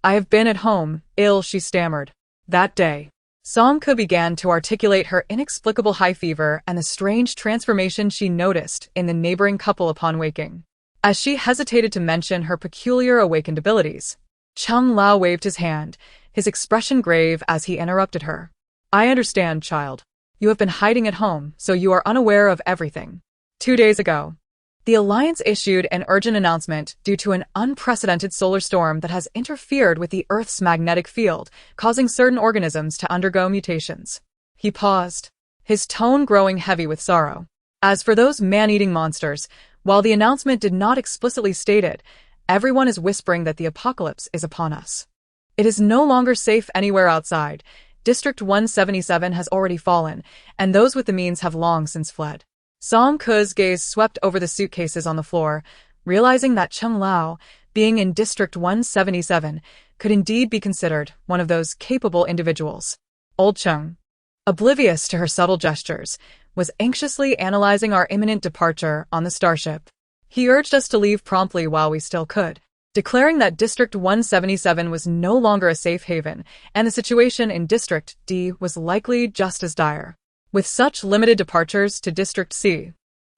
have been at home, ill," she stammered. That day, Song-Ku began to articulate her inexplicable high fever and the strange transformation she noticed in the neighboring couple upon waking. As she hesitated to mention her peculiar awakened abilities, Chung Lao waved his hand, his expression grave as he interrupted her. "I understand, child. You have been hiding at home, so you are unaware of everything. 2 days ago, the Alliance issued an urgent announcement due to an unprecedented solar storm that has interfered with the Earth's magnetic field, causing certain organisms to undergo mutations." He paused, his tone growing heavy with sorrow. "As for those man-eating monsters, while the announcement did not explicitly state it, everyone is whispering that the apocalypse is upon us. It is no longer safe anywhere outside. District 177 has already fallen, and those with the means have long since fled." Song-Ku's gaze swept over the suitcases on the floor, realizing that Chung Lao, being in District 177, could indeed be considered one of those capable individuals. Old Chung, oblivious to her subtle gestures, was anxiously analyzing our imminent departure on the starship. He urged us to leave promptly while we still could, declaring that District 177 was no longer a safe haven, and the situation in District D was likely just as dire. With such limited departures to District C,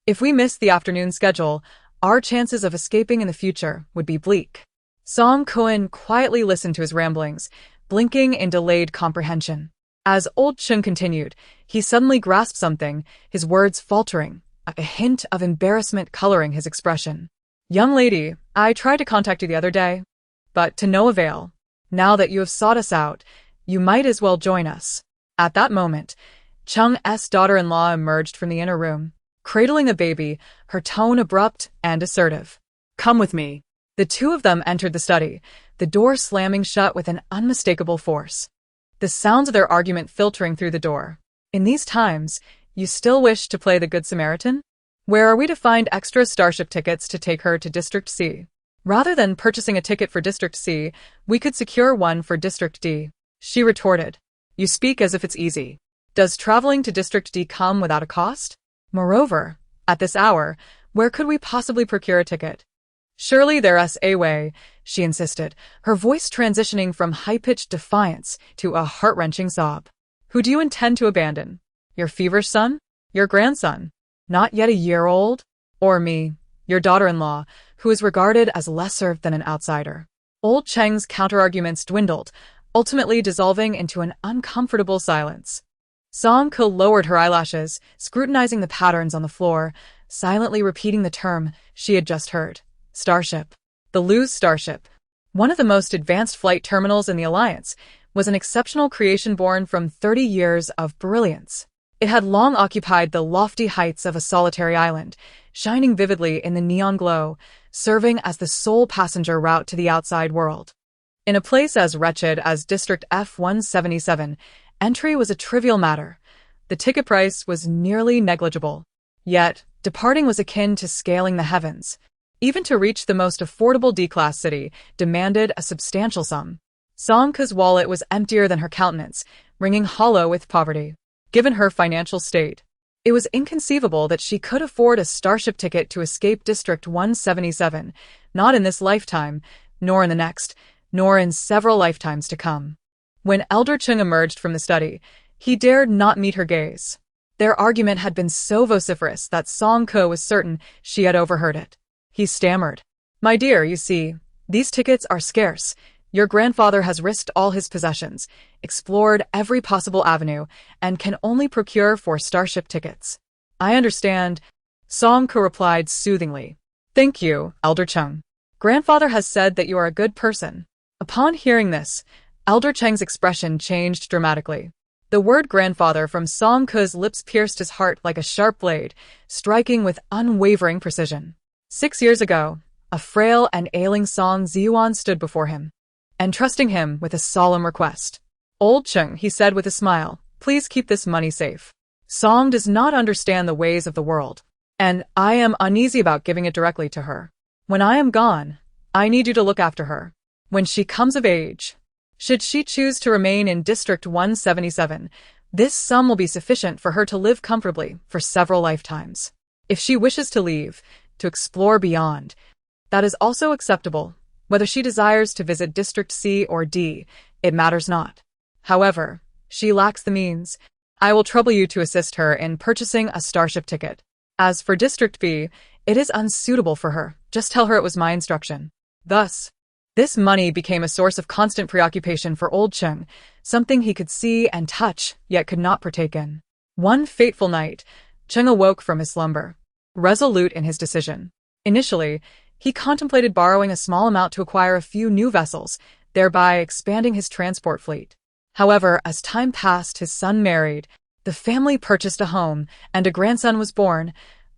If we missed the afternoon schedule, our chances of escaping in the future would be bleak. Song Koen quietly listened to his ramblings, blinking in delayed comprehension. As old Chung continued, he suddenly grasped something, his words faltering, a hint of embarrassment coloring his expression. Young lady, I tried to contact you the other day, but to no avail. Now that you have sought us out, you might as well join us. At that moment, Chung's daughter-in-law emerged from the inner room, cradling a baby, her tone abrupt and assertive. Come with me. The two of them entered the study, the door slamming shut with an unmistakable force. The sounds of their argument filtering through the door. In these times, you still wish to play the Good Samaritan? Where are we to find extra Starship tickets to take her to District C? Rather than purchasing a ticket for District C, we could secure one for District D. She retorted. You speak as if it's easy. Does traveling to District D come without a cost? Moreover, at this hour, where could we possibly procure a ticket? Surely there's a way, she insisted, her voice transitioning from high-pitched defiance to a heart-wrenching sob. Who do you intend to abandon? Your feverish son? Your grandson? Not yet a year old? Or me, your daughter-in-law, who is regarded as lesser than an outsider? Old Cheng's counterarguments dwindled, ultimately dissolving into an uncomfortable silence. Song Ko lowered her eyelashes, scrutinizing the patterns on the floor, silently repeating the term she had just heard. Starship. The Lease Starship, one of the most advanced flight terminals in the Alliance, was an exceptional creation born from 30 years of brilliance. It had long occupied the lofty heights of a solitary island, shining vividly in the neon glow, serving as the sole passenger route to the outside world. In a place as wretched as District F-177, entry was a trivial matter. The ticket price was nearly negligible. Yet, departing was akin to scaling the heavens. Even to reach the most affordable D-class city demanded a substantial sum. Song Ko's wallet was emptier than her countenance, ringing hollow with poverty. Given her financial state, it was inconceivable that she could afford a Starship ticket to escape District 177, not in this lifetime, nor in the next, nor in several lifetimes to come. When Elder Chung emerged from the study, he dared not meet her gaze. Their argument had been so vociferous that Song Ko was certain she had overheard it. He stammered. My dear, you see, these tickets are scarce. Your grandfather has risked all his possessions, explored every possible avenue, and can only procure 4 Starship tickets. I understand, Song Ko replied soothingly. Thank you, Elder Chung. Grandfather has said that you are a good person. Upon hearing this, Elder Cheng's expression changed dramatically. The word grandfather from Song Ko's lips pierced his heart like a sharp blade, striking with unwavering precision. 6 years ago, a frail and ailing Song Ziyuan stood before him, entrusting him with a solemn request. Old Chung, he said with a smile, please keep this money safe. Song does not understand the ways of the world, and I am uneasy about giving it directly to her. When I am gone, I need you to look after her. When she comes of age, should she choose to remain in District 177, this sum will be sufficient for her to live comfortably for several lifetimes. If she wishes to leave, to explore beyond, that is also acceptable. Whether she desires to visit District C or D, it matters not. However, she lacks the means. I will trouble you to assist her in purchasing a Starship ticket. As for District B, it is unsuitable for her. Just tell her it was my instruction. Thus, this money became a source of constant preoccupation for Old Chung, something he could see and touch, yet could not partake in. One fateful night, Chung awoke from his slumber, resolute in his decision. Initially, he contemplated borrowing a small amount to acquire a few new vessels, thereby expanding his transport fleet. However, as time passed, his son married, the family purchased a home, and a grandson was born.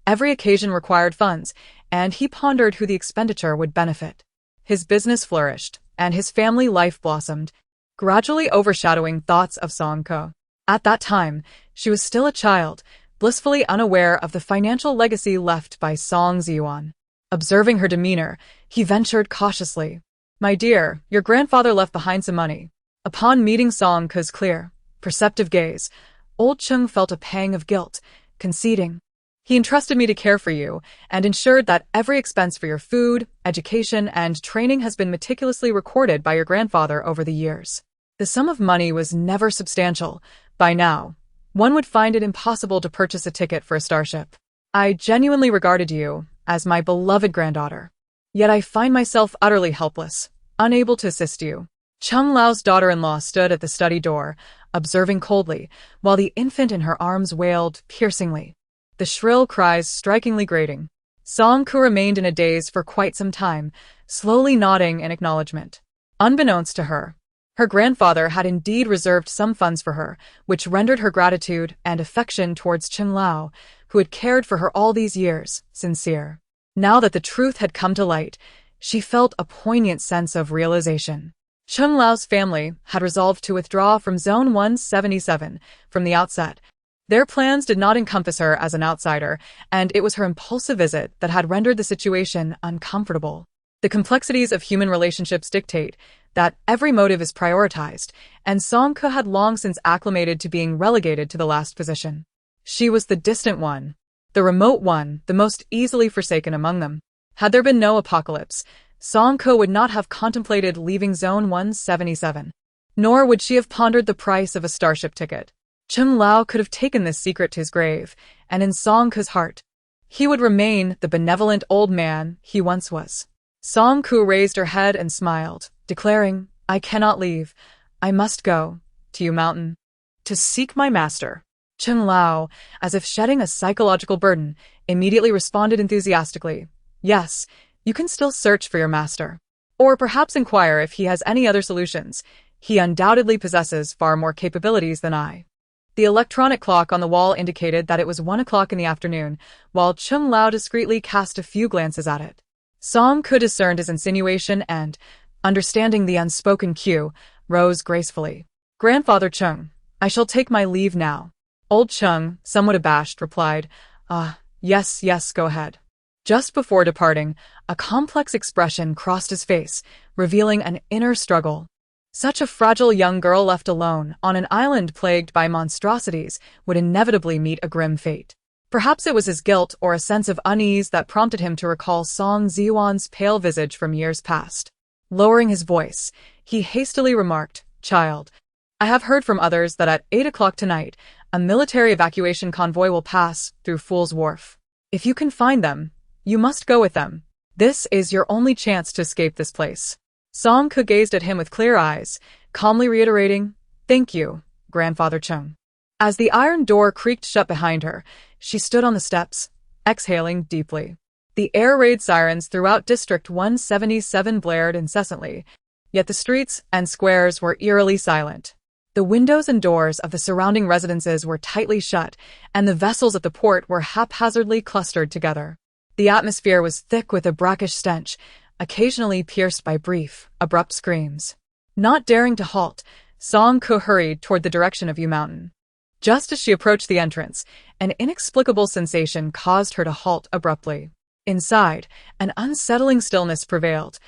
Every occasion required funds, and he pondered who the expenditure would benefit. His business flourished, and his family life blossomed, gradually overshadowing thoughts of Song Ko. At that time, she was still a child, blissfully unaware of the financial legacy left by Song Ziyuan. Observing her demeanor, he ventured cautiously. My dear, your grandfather left behind some money. Upon meeting Song Ko's clear, perceptive gaze, Old Chung felt a pang of guilt, conceding. He entrusted me to care for you and ensured that every expense for your food, education, and training has been meticulously recorded by your grandfather over the years. The sum of money was never substantial. By now, one would find it impossible to purchase a ticket for a Starship. I genuinely regarded you as my beloved granddaughter. Yet I find myself utterly helpless, unable to assist you. Chung Lao's daughter-in-law stood at the study door, observing coldly, while the infant in her arms wailed piercingly, the shrill cries strikingly grating. Song Ku remained in a daze for quite some time, slowly nodding in acknowledgement. Unbeknownst to her, her grandfather had indeed reserved some funds for her, which rendered her gratitude and affection towards Chung Lao, who had cared for her all these years, sincere. Now that the truth had come to light, she felt a poignant sense of realization. Chung Lao's family had resolved to withdraw from Zone 177 from the outset. Their plans did not encompass her as an outsider, and it was her impulsive visit that had rendered the situation uncomfortable. The complexities of human relationships dictate that every motive is prioritized, and Song Ke had long since acclimated to being relegated to the last position. She was the distant one, the remote one, the most easily forsaken among them. Had there been no apocalypse, Song Ke would not have contemplated leaving Zone 177. Nor would she have pondered the price of a starship ticket. Chung Lao could have taken this secret to his grave, and in Song Ke's heart, he would remain the benevolent old man he once was. Song Ke raised her head and smiled, declaring, I cannot leave. I must go. To you, mountain. To seek my master. Chung Lao, as if shedding a psychological burden, immediately responded enthusiastically, Yes, you can still search for your master. Or perhaps inquire if he has any other solutions. He undoubtedly possesses far more capabilities than I. The electronic clock on the wall indicated that it was 1 o'clock in the afternoon, while Chung Lao discreetly cast a few glances at it. Song Ke discerned his insinuation and, understanding the unspoken cue, rose gracefully. Grandfather Chung, I shall take my leave now. Old Chung, somewhat abashed, replied, yes, go ahead. Just before departing, a complex expression crossed his face, revealing an inner struggle. Such a fragile young girl left alone on an island plagued by monstrosities would inevitably meet a grim fate. Perhaps it was his guilt or a sense of unease that prompted him to recall Song Ziyuan's pale visage from years past. Lowering his voice, he hastily remarked, Child, I have heard from others that at 8 o'clock tonight, a military evacuation convoy will pass through Fool's Wharf. If you can find them, you must go with them. This is your only chance to escape this place. Song Ke gazed at him with clear eyes, calmly reiterating, Thank you, Grandfather Chung. As the iron door creaked shut behind her, she stood on the steps, exhaling deeply. The air raid sirens throughout District 177 blared incessantly, yet the streets and squares were eerily silent. The windows and doors of the surrounding residences were tightly shut, and the vessels at the port were haphazardly clustered together. The atmosphere was thick with a brackish stench, occasionally pierced by brief, abrupt screams. Not daring to halt, Song Ke hurried toward the direction of Yu Mountain. Just as she approached the entrance, an inexplicable sensation caused her to halt abruptly. Inside, an unsettling stillness prevailed.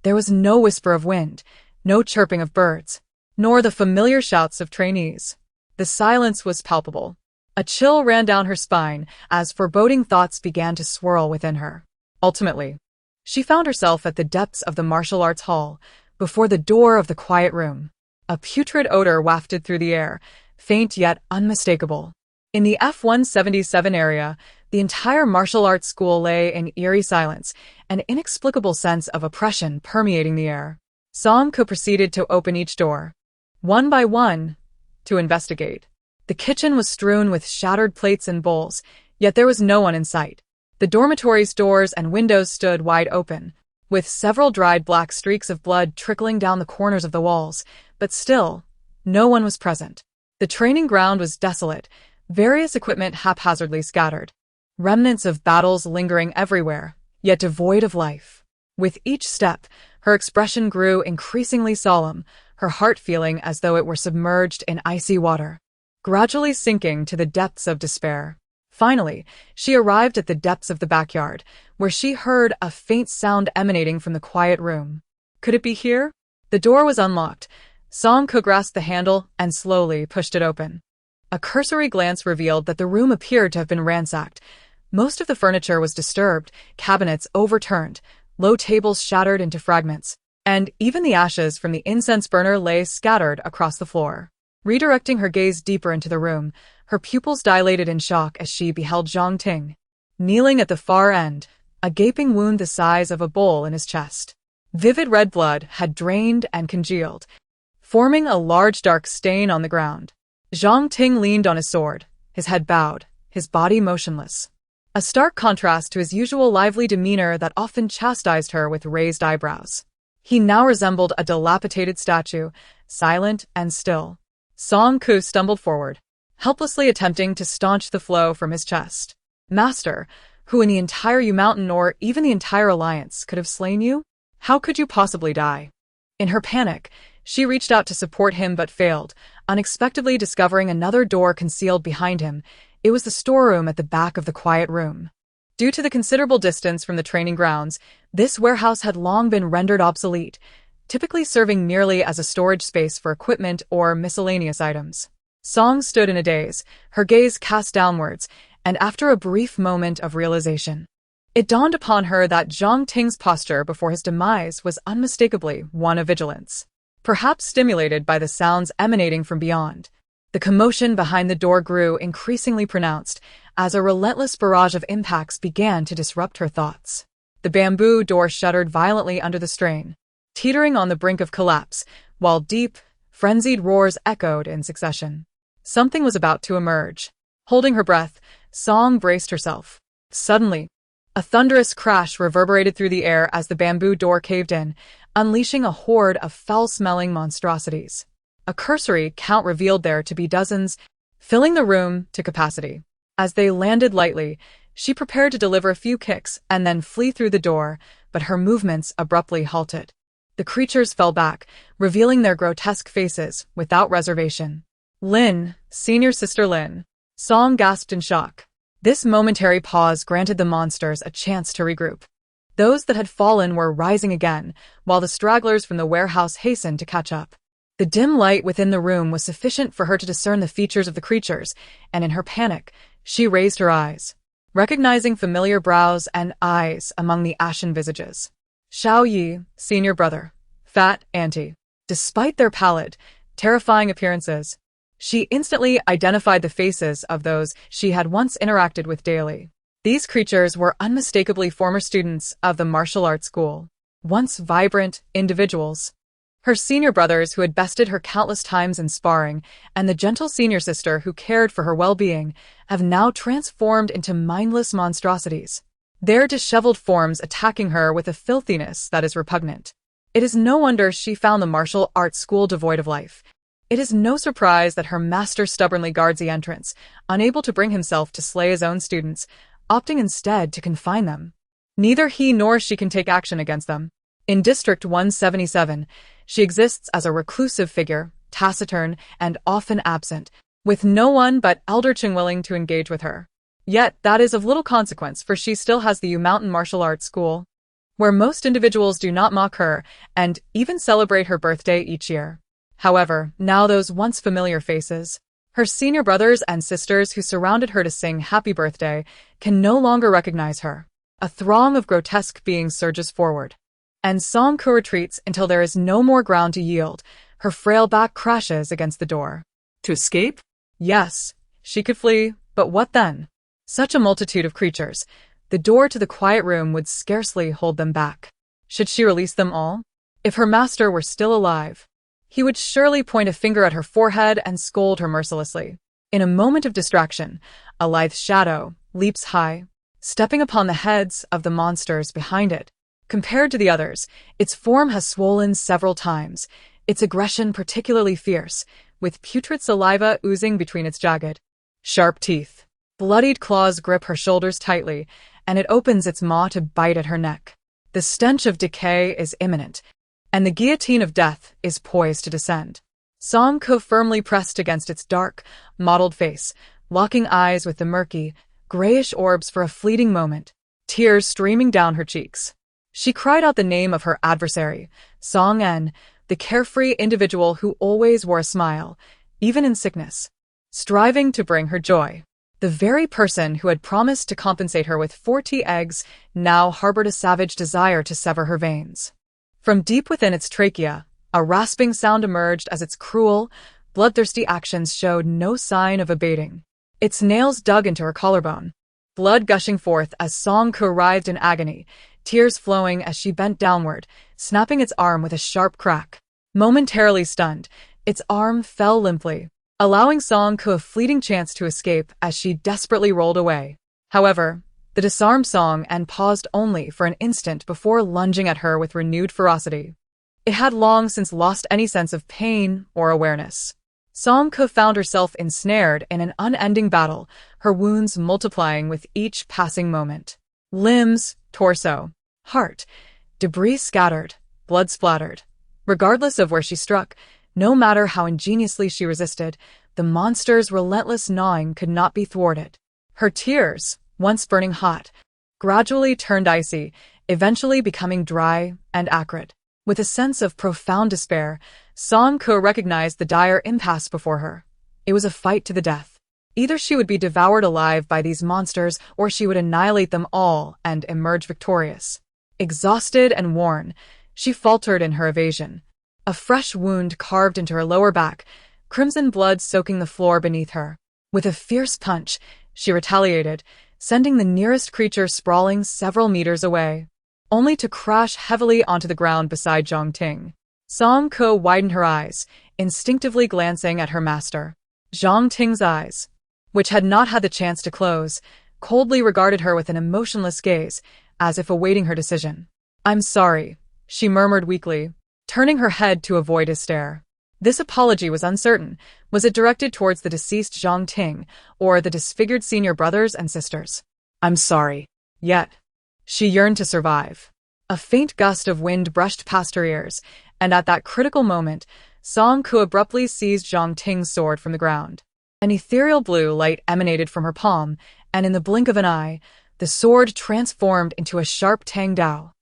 There was no whisper of wind, no chirping of birds, nor the familiar shouts of trainees. The silence was palpable. A chill ran down her spine as foreboding thoughts began to swirl within her. Ultimately, she found herself at the depths of the martial arts hall, before the door of the quiet room. A putrid odor wafted through the air, faint yet unmistakable. In the F-177 area, the entire martial arts school lay in eerie silence, an inexplicable sense of oppression permeating the air. Song Ke proceeded to open each door, one by one, to investigate. The kitchen was strewn with shattered plates and bowls, yet there was no one in sight. The dormitory's doors and windows stood wide open, with several dried black streaks of blood trickling down the corners of the walls, but still, no one was present. The training ground was desolate, various equipment haphazardly scattered, remnants of battles lingering everywhere, yet devoid of life. With each step, her expression grew increasingly solemn, her heart feeling as though it were submerged in icy water, gradually sinking to the depths of despair. Finally, she arrived at the depths of the backyard, where she heard a faint sound emanating from the quiet room. Could it be here? The door was unlocked. Song Ke grasped the handle and slowly pushed it open. A cursory glance revealed that the room appeared to have been ransacked. Most of the furniture was disturbed, cabinets overturned, low tables shattered into fragments, and even the ashes from the incense burner lay scattered across the floor. Redirecting her gaze deeper into the room, her pupils dilated in shock as she beheld Zhang Ting. kneeling at the far end, a gaping wound the size of a bowl in his chest. Vivid red blood had drained and congealed, forming a large dark stain on the ground. Zhang Ting leaned on his sword, his head bowed, his body motionless. A stark contrast to his usual lively demeanor that often chastised her with raised eyebrows. He now resembled a dilapidated statue, silent and still. Song Ku stumbled forward, helplessly attempting to staunch the flow from his chest. Master, who in the entire Yu Mountain or even the entire Alliance could have slain you? How could you possibly die? In her panic, she reached out to support him but failed, unexpectedly discovering another door concealed behind him. It was the storeroom at the back of the quiet room. Due to the considerable distance from the training grounds, this warehouse had long been rendered obsolete, typically serving merely as a storage space for equipment or miscellaneous items. Song stood in a daze, her gaze cast downwards, and after a brief moment of realization, it dawned upon her that Zhang Ting's posture before his demise was unmistakably one of vigilance. Perhaps stimulated by the sounds emanating from beyond, the commotion behind the door grew increasingly pronounced as a relentless barrage of impacts began to disrupt her thoughts. The bamboo door shuddered violently under the strain, teetering on the brink of collapse, while deep, frenzied roars echoed in succession. Something was about to emerge. Holding her breath, Song braced herself. Suddenly, a thunderous crash reverberated through the air as the bamboo door caved in, unleashing a horde of foul-smelling monstrosities. A cursory count revealed there to be dozens, filling the room to capacity. As they landed lightly, she prepared to deliver a few kicks and then flee through the door, but her movements abruptly halted. The creatures fell back, revealing their grotesque faces without reservation. Lin, senior sister Lin. Song gasped in shock. This momentary pause granted the monsters a chance to regroup. Those that had fallen were rising again, while the stragglers from the warehouse hastened to catch up. The dim light within the room was sufficient for her to discern the features of the creatures, and in her panic, she raised her eyes, recognizing familiar brows and eyes among the ashen visages. Xiao Yi, senior brother. Fat auntie. Despite their pallid, terrifying appearances, she instantly identified the faces of those she had once interacted with daily. These creatures were unmistakably former students of the martial arts school, once vibrant individuals. Her senior brothers who had bested her countless times in sparring, and the gentle senior sister who cared for her well-being, have now transformed into mindless monstrosities, their disheveled forms attacking her with a filthiness that is repugnant. It is no wonder she found the martial arts school devoid of life. It is no surprise that her master stubbornly guards the entrance, unable to bring himself to slay his own students, opting instead to confine them. Neither he nor she can take action against them. In District 177, she exists as a reclusive figure, taciturn and often absent, with no one but Elder Ching willing to engage with her. Yet that is of little consequence, for she still has the Yu Mountain Martial Arts School, where most individuals do not mock her and even celebrate her birthday each year. However, now those once familiar faces, her senior brothers and sisters who surrounded her to sing happy birthday, can no longer recognize her. A throng of grotesque beings surges forward, and Song Ku retreats until there is no more ground to yield. Her frail back crashes against the door. To escape? Yes, she could flee, but what then? Such a multitude of creatures, the door to the quiet room would scarcely hold them back. Should she release them all? If her master were still alive, he would surely point a finger at her forehead and scold her mercilessly. In a moment of distraction, a lithe shadow leaps high, stepping upon the heads of the monsters behind it. Compared to the others, its form has swollen several times, its aggression particularly fierce, with putrid saliva oozing between its jagged, sharp teeth. Bloodied claws grip her shoulders tightly, and it opens its maw to bite at her neck. The stench of decay is imminent, and the guillotine of death is poised to descend. Song Ku firmly pressed against its dark, mottled face, locking eyes with the murky, grayish orbs for a fleeting moment, tears streaming down her cheeks. She cried out the name of her adversary, Song En, the carefree individual who always wore a smile, even in sickness, striving to bring her joy. The very person who had promised to compensate her with 40 eggs now harbored a savage desire to sever her veins. From deep within its trachea, a rasping sound emerged as its cruel, bloodthirsty actions showed no sign of abating. Its nails dug into her collarbone, blood gushing forth as Song Ko writhed in agony, tears flowing as she bent downward, snapping its arm with a sharp crack. Momentarily stunned, its arm fell limply, allowing Song Ko a fleeting chance to escape as she desperately rolled away. However, the disarmed Song and paused only for an instant before lunging at her with renewed ferocity. It had long since lost any sense of pain or awareness. Song Ko found herself ensnared in an unending battle, her wounds multiplying with each passing moment. Limbs, torso, heart, debris scattered, blood splattered. Regardless of where she struck, no matter how ingeniously she resisted, the monster's relentless gnawing could not be thwarted. Her tears, once burning hot, gradually turned icy, eventually becoming dry and acrid. With a sense of profound despair, Song Ko recognized the dire impasse before her. It was a fight to the death. Either she would be devoured alive by these monsters, or she would annihilate them all and emerge victorious. Exhausted and worn, she faltered in her evasion. A fresh wound carved into her lower back, crimson blood soaking the floor beneath her. With a fierce punch, she retaliated, sending the nearest creature sprawling several meters away, only to crash heavily onto the ground beside Zhang Ting. Song Ko widened her eyes, instinctively glancing at her master. Zhang Ting's eyes, which had not had the chance to close, coldly regarded her with an emotionless gaze, as if awaiting her decision. "I'm sorry," she murmured weakly, turning her head to avoid his stare. This apology was uncertain. Was it directed towards the deceased Zhang Ting, or the disfigured senior brothers and sisters? "I'm sorry." Yet, she yearned to survive. A faint gust of wind brushed past her ears, and at that critical moment, Song Ko abruptly seized Zhang Ting's sword from the ground. An ethereal blue light emanated from her palm, and in the blink of an eye, the sword transformed into a sharp Tang Dao.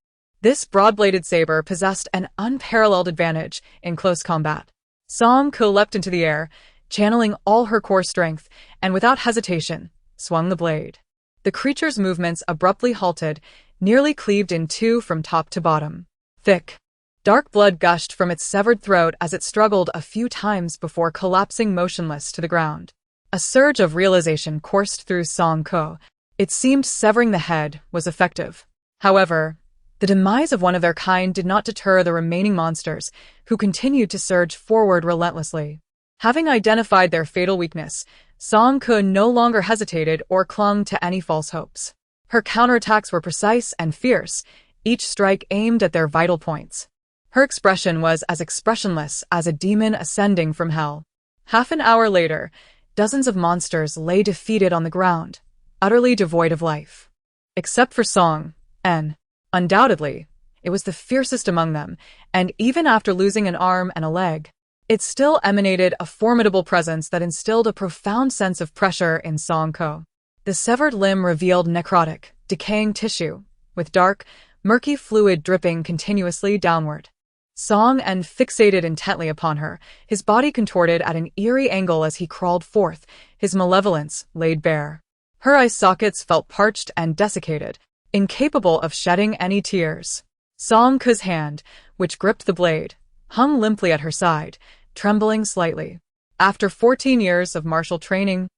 This broad-bladed saber possessed an unparalleled advantage in close combat. Song Ko leapt into the air, channeling all her core strength, and without hesitation, swung the blade. The creature's movements abruptly halted, nearly cleaved in two from top to bottom. Thick, dark blood gushed from its severed throat as it struggled a few times before collapsing motionless to the ground. A surge of realization coursed through Song Ko. It seemed severing the head was effective. However, the demise of one of their kind did not deter the remaining monsters, who continued to surge forward relentlessly. Having identified their fatal weakness, Song Ko no longer hesitated or clung to any false hopes. Her counterattacks were precise and fierce, each strike aimed at their vital points. Her expression was as expressionless as a demon ascending from hell. Half an hour later, dozens of monsters lay defeated on the ground, utterly devoid of life. Except for Song N. Undoubtedly, it was the fiercest among them, and even after losing an arm and a leg, it still emanated a formidable presence that instilled a profound sense of pressure in Song Ko. The severed limb revealed necrotic, decaying tissue, with dark, murky fluid dripping continuously downward. Song N fixated intently upon her, his body contorted at an eerie angle as he crawled forth, his malevolence laid bare. Her eye sockets felt parched and desiccated, incapable of shedding any tears. Song Ko's hand, which gripped the blade, hung limply at her side, trembling slightly. After 14 years of martial training,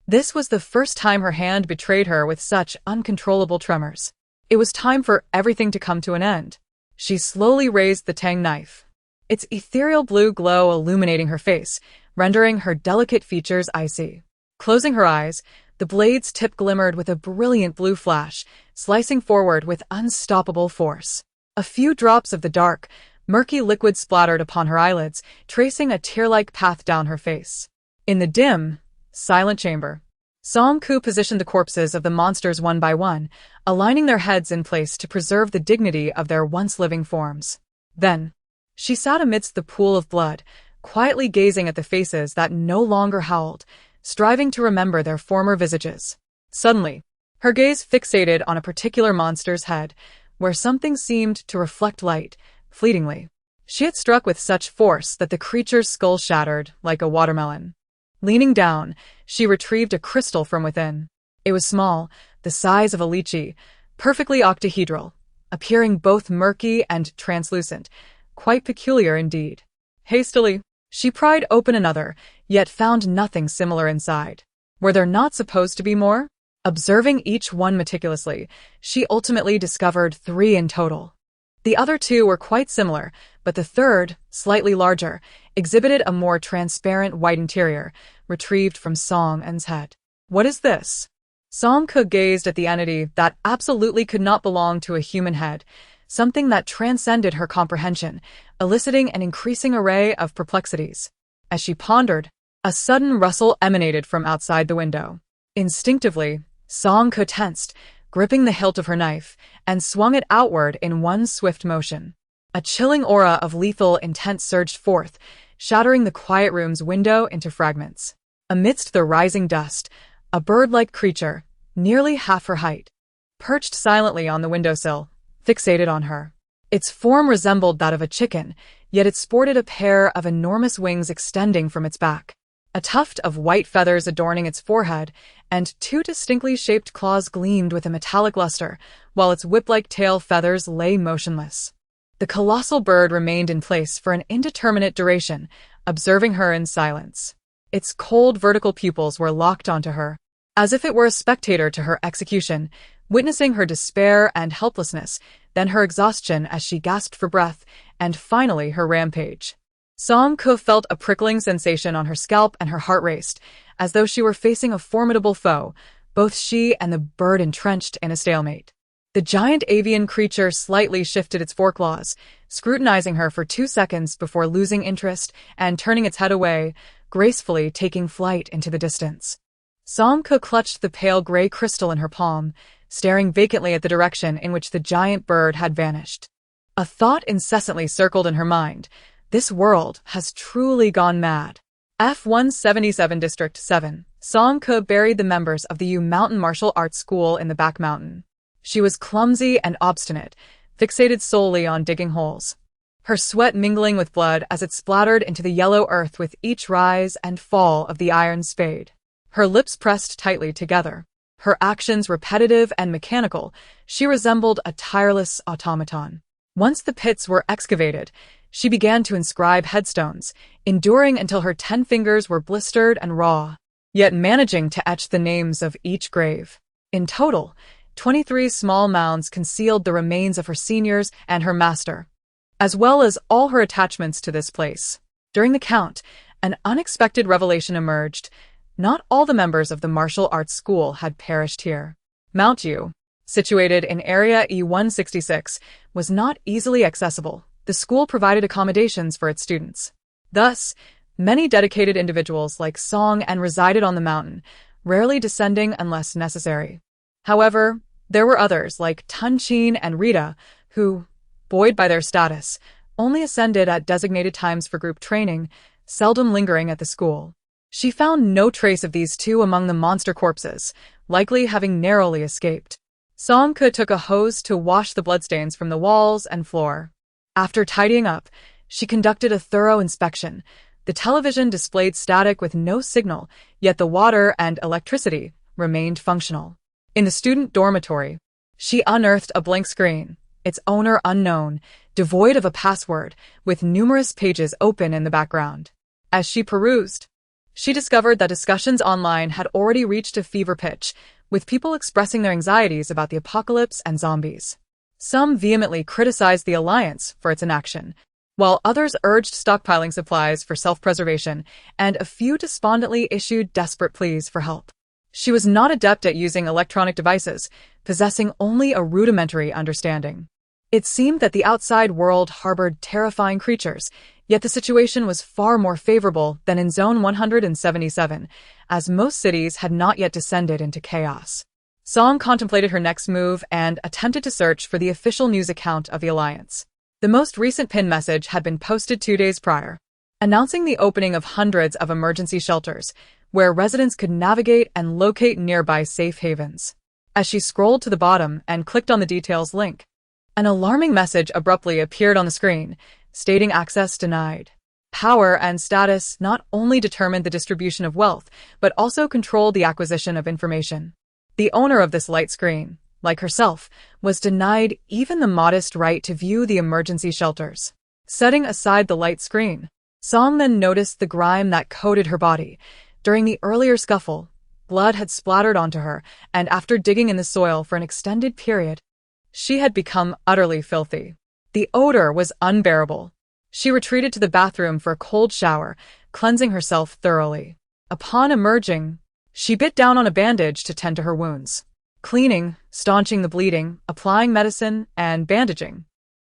this was the first time her hand betrayed her with such uncontrollable tremors. It was time for everything to come to an end. She slowly raised the Tang knife, its ethereal blue glow illuminating her face, rendering her delicate features icy. Closing her eyes, the blade's tip glimmered with a brilliant blue flash, slicing forward with unstoppable force. A few drops of the dark, murky liquid splattered upon her eyelids, tracing a tear-like path down her face. In the dim, silent chamber, Song Ko positioned the corpses of the monsters one by one, aligning their heads in place to preserve the dignity of their once-living forms. Then, she sat amidst the pool of blood, quietly gazing at the faces that no longer howled, striving to remember their former visages. Suddenly, her gaze fixated on a particular monster's head, where something seemed to reflect light, fleetingly. She had struck with such force that the creature's skull shattered like a watermelon. Leaning down, she retrieved a crystal from within. It was small, the size of a lychee, perfectly octahedral, appearing both murky and translucent, quite peculiar indeed. Hastily, she pried open another, yet found nothing similar inside. Were there not supposed to be more? Observing each one meticulously, she ultimately discovered 3 in total. The other 2 were quite similar, but the third, slightly larger, exhibited a more transparent white interior, retrieved from Song En's head. What is this? Song Ke gazed at the entity that absolutely could not belong to a human head, something that transcended her comprehension, eliciting an increasing array of perplexities. As she pondered, a sudden rustle emanated from outside the window. Instinctively, Song Ke tensed, gripping the hilt of her knife, and swung it outward in one swift motion. A chilling aura of lethal intent surged forth, shattering the quiet room's window into fragments. Amidst the rising dust, a bird-like creature, nearly half her height, perched silently on the windowsill, fixated on her. Its form resembled that of a chicken, yet it sported a pair of enormous wings extending from its back. A tuft of white feathers adorning its forehead, and 2 distinctly shaped claws gleamed with a metallic luster, while its whip-like tail feathers lay motionless. The colossal bird remained in place for an indeterminate duration, observing her in silence. Its cold vertical pupils were locked onto her, as if it were a spectator to her execution, witnessing her despair and helplessness, then her exhaustion as she gasped for breath, and finally her rampage. Song Ke felt a prickling sensation on her scalp and her heart raced, as though she were facing a formidable foe, both she and the bird entrenched in a stalemate. The giant avian creature slightly shifted its foreclaws, scrutinizing her for 2 seconds before losing interest and turning its head away, gracefully taking flight into the distance. Song Ke clutched the pale gray crystal in her palm, staring vacantly at the direction in which the giant bird had vanished. A thought incessantly circled in her mind. This world has truly gone mad. F-177 District 7. Song Ke buried the members of the U Mountain Martial Arts School in the back mountain. She was clumsy and obstinate, fixated solely on digging holes. Her sweat mingling with blood as it splattered into the yellow earth with each rise and fall of the iron spade. Her lips pressed tightly together. Her actions repetitive and mechanical, she resembled a tireless automaton. Once the pits were excavated, she began to inscribe headstones, enduring until her 10 fingers were blistered and raw, yet managing to etch the names of each grave. In total, 23 small mounds concealed the remains of her seniors and her master, as well as all her attachments to this place. During the count, an unexpected revelation emerged. Not all the members of the martial arts school had perished here. Mount U, situated in Area E-166, was not easily accessible. The school provided accommodations for its students. Thus, many dedicated individuals like Song En resided on the mountain, rarely descending unless necessary. However, there were others like Tun Chin and Rita, who, buoyed by their status, only ascended at designated times for group training, seldom lingering at the school. She found no trace of these 2 among the monster corpses, likely having narrowly escaped. Song Ke took a hose to wash the bloodstains from the walls and floor. After tidying up, she conducted a thorough inspection. The television displayed static with no signal, yet the water and electricity remained functional. In the student dormitory, she unearthed a blank screen, its owner unknown, devoid of a password, with numerous pages open in the background. As she perused, she discovered that discussions online had already reached a fever pitch, with people expressing their anxieties about the apocalypse and zombies. Some vehemently criticized the Alliance for its inaction, while others urged stockpiling supplies for self-preservation, and a few despondently issued desperate pleas for help. She was not adept at using electronic devices, possessing only a rudimentary understanding. It seemed that the outside world harbored terrifying creatures, yet the situation was far more favorable than in Zone 177, as most cities had not yet descended into chaos. Song contemplated her next move and attempted to search for the official news account of the Alliance. The most recent pin message had been posted 2 days prior, announcing the opening of hundreds of emergency shelters, where residents could navigate and locate nearby safe havens. As she scrolled to the bottom and clicked on the details link, an alarming message abruptly appeared on the screen, stating access denied. Power and status not only determined the distribution of wealth, but also controlled the acquisition of information. The owner of this light screen, like herself, was denied even the modest right to view the emergency shelters. Setting aside the light screen, Song then noticed the grime that coated her body. During the earlier scuffle, Blood had splattered onto her, and after digging in the soil for an extended period, she had become utterly filthy. The odor was unbearable. She retreated to the bathroom for a cold shower, cleansing herself thoroughly. Upon emerging, she bit down on a bandage to tend to her wounds, cleaning, staunching the bleeding, applying medicine, and bandaging.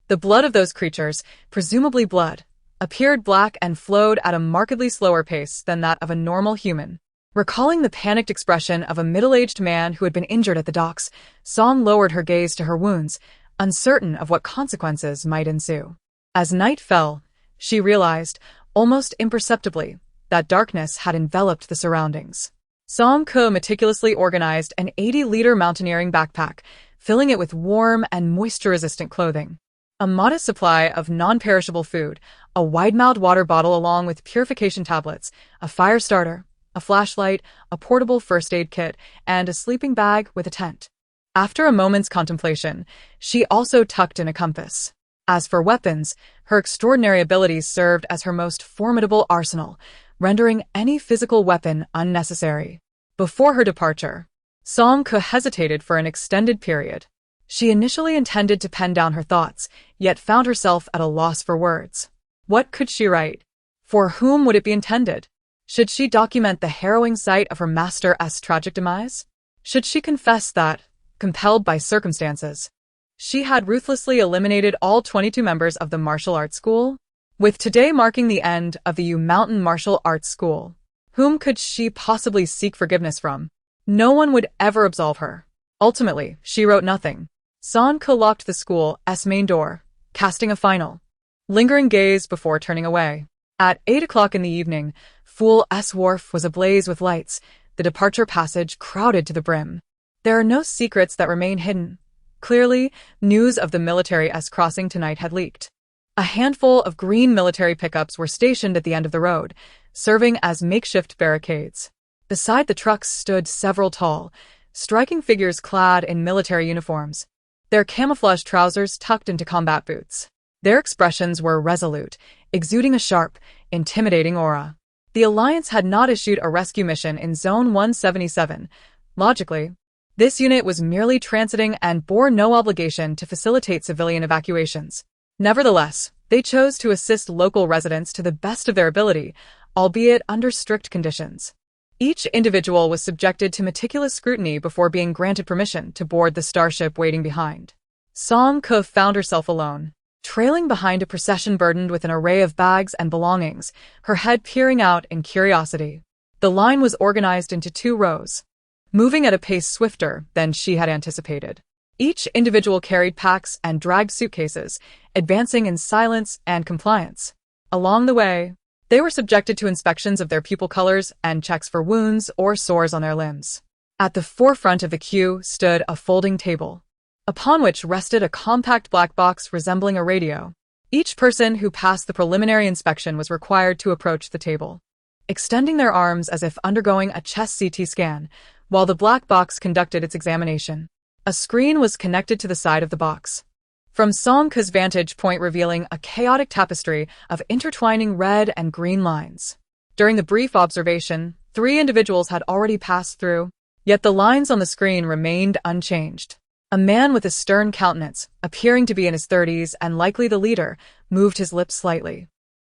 The blood of those creatures, presumably blood, appeared black and flowed at a markedly slower pace than that of a normal human. Recalling the panicked expression of a middle-aged man who had been injured at the docks, Song lowered her gaze to her wounds, uncertain of what consequences might ensue. As night fell, she realized, almost imperceptibly, that darkness had enveloped the surroundings. Song Ke meticulously organized an 80-liter mountaineering backpack, filling it with warm and moisture-resistant clothing. A modest supply of non-perishable food, a wide-mouthed water bottle along with purification tablets, a fire starter, a flashlight, a portable first aid kit, and a sleeping bag with a tent. After a moment's contemplation, she also tucked in a compass. As for weapons, her extraordinary abilities served as her most formidable arsenal, rendering any physical weapon unnecessary. Before her departure, Song Ke hesitated for an extended period. She initially intended to pen down her thoughts, yet found herself at a loss for words. What could she write? For whom would it be intended? Should she document the harrowing sight of her master's tragic demise? Should she confess that, compelled by circumstances, she had ruthlessly eliminated all 22 members of the martial arts school? With today marking the end of the U Mountain Martial Arts School, whom could she possibly seek forgiveness from? No one would ever absolve her. Ultimately, she wrote nothing. Song Ke locked the school's main door, casting a final, lingering gaze before turning away. At 8 o'clock in the evening, Fool's Wharf was ablaze with lights, the departure passage crowded to the brim. There are no secrets that remain hidden. Clearly, news of the military's crossing tonight had leaked. A handful of green military pickups were stationed at the end of the road, serving as makeshift barricades. Beside the trucks stood several tall, striking figures clad in military uniforms, their camouflage trousers tucked into combat boots. Their expressions were resolute, exuding a sharp, intimidating aura. The Alliance had not issued a rescue mission in Zone 177. Logically, this unit was merely transiting and bore no obligation to facilitate civilian evacuations. Nevertheless, they chose to assist local residents to the best of their ability, albeit under strict conditions. Each individual was subjected to meticulous scrutiny before being granted permission to board the starship waiting behind. Song Ke found herself alone, trailing behind a procession burdened with an array of bags and belongings, her head peering out in curiosity. The line was organized into 2 rows, moving at a pace swifter than she had anticipated. Each individual carried packs and dragged suitcases, advancing in silence and compliance. Along the way, they were subjected to inspections of their pupil colors and checks for wounds or sores on their limbs. At the forefront of the queue stood a folding table, upon which rested a compact black box resembling a radio. Each person who passed the preliminary inspection was required to approach the table, extending their arms as if undergoing a chest CT scan, while the black box conducted its examination. A screen was connected to the side of the box, from Song Ke's vantage point revealing a chaotic tapestry of intertwining red and green lines. During the brief observation, 3 individuals had already passed through, yet the lines on the screen remained unchanged. A man with a stern countenance, appearing to be in his 30s and likely the leader, moved his lips slightly.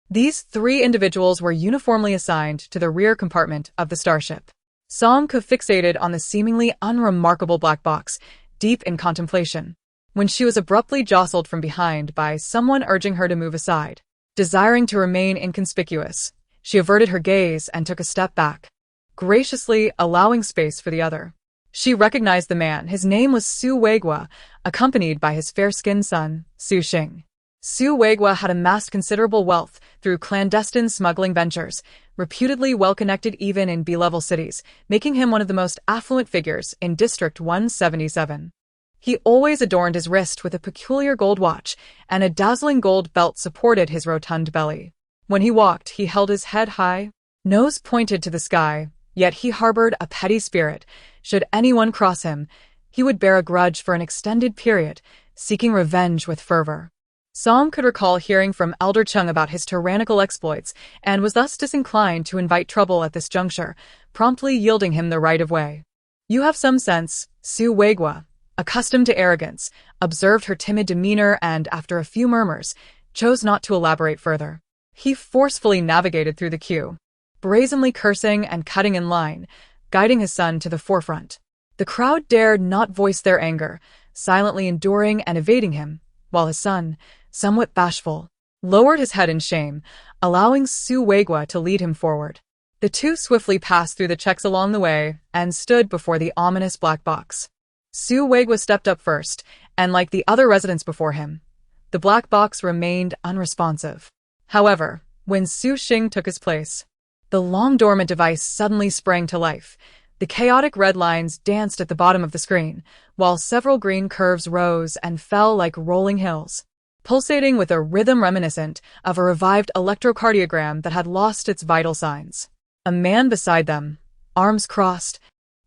These 3 individuals were uniformly assigned to the rear compartment of the starship. Song Ke fixated on the seemingly unremarkable black box, deep in contemplation, when she was abruptly jostled from behind by someone urging her to move aside. Desiring to remain inconspicuous, she averted her gaze and took a step back, graciously allowing space for the other. She recognized the man. His name was Su Weigua, accompanied by his fair-skinned son, Su Xing. Su Weigua had amassed considerable wealth through clandestine smuggling ventures, reputedly well-connected even in B-level cities, making him one of the most affluent figures in District 177. He always adorned his wrist with a peculiar gold watch, and a dazzling gold belt supported his rotund belly. When he walked, he held his head high, nose pointed to the sky, yet he harbored a petty spirit. Should anyone cross him, he would bear a grudge for an extended period, seeking revenge with fervor. Song could recall hearing from Elder Chung about his tyrannical exploits and was thus disinclined to invite trouble at this juncture, promptly yielding him the right of way. You have some sense, Su Weigua, accustomed to arrogance, observed her timid demeanor and, after a few murmurs, chose not to elaborate further. He forcefully navigated through the queue, brazenly cursing and cutting in line, guiding his son to the forefront. The crowd dared not voice their anger, silently enduring and evading him, while his son, somewhat bashful, lowered his head in shame, allowing Su Weigua to lead him forward. The two swiftly passed through the checks along the way and stood before the ominous black box. Su Weigua stepped up first, and like the other residents before him, the black box remained unresponsive. However, when Su Xing took his place, the long-dormant device suddenly sprang to life. The chaotic red lines danced at the bottom of the screen, while several green curves rose and fell like rolling hills, pulsating with a rhythm reminiscent of a revived electrocardiogram that had lost its vital signs. A man beside them, arms crossed,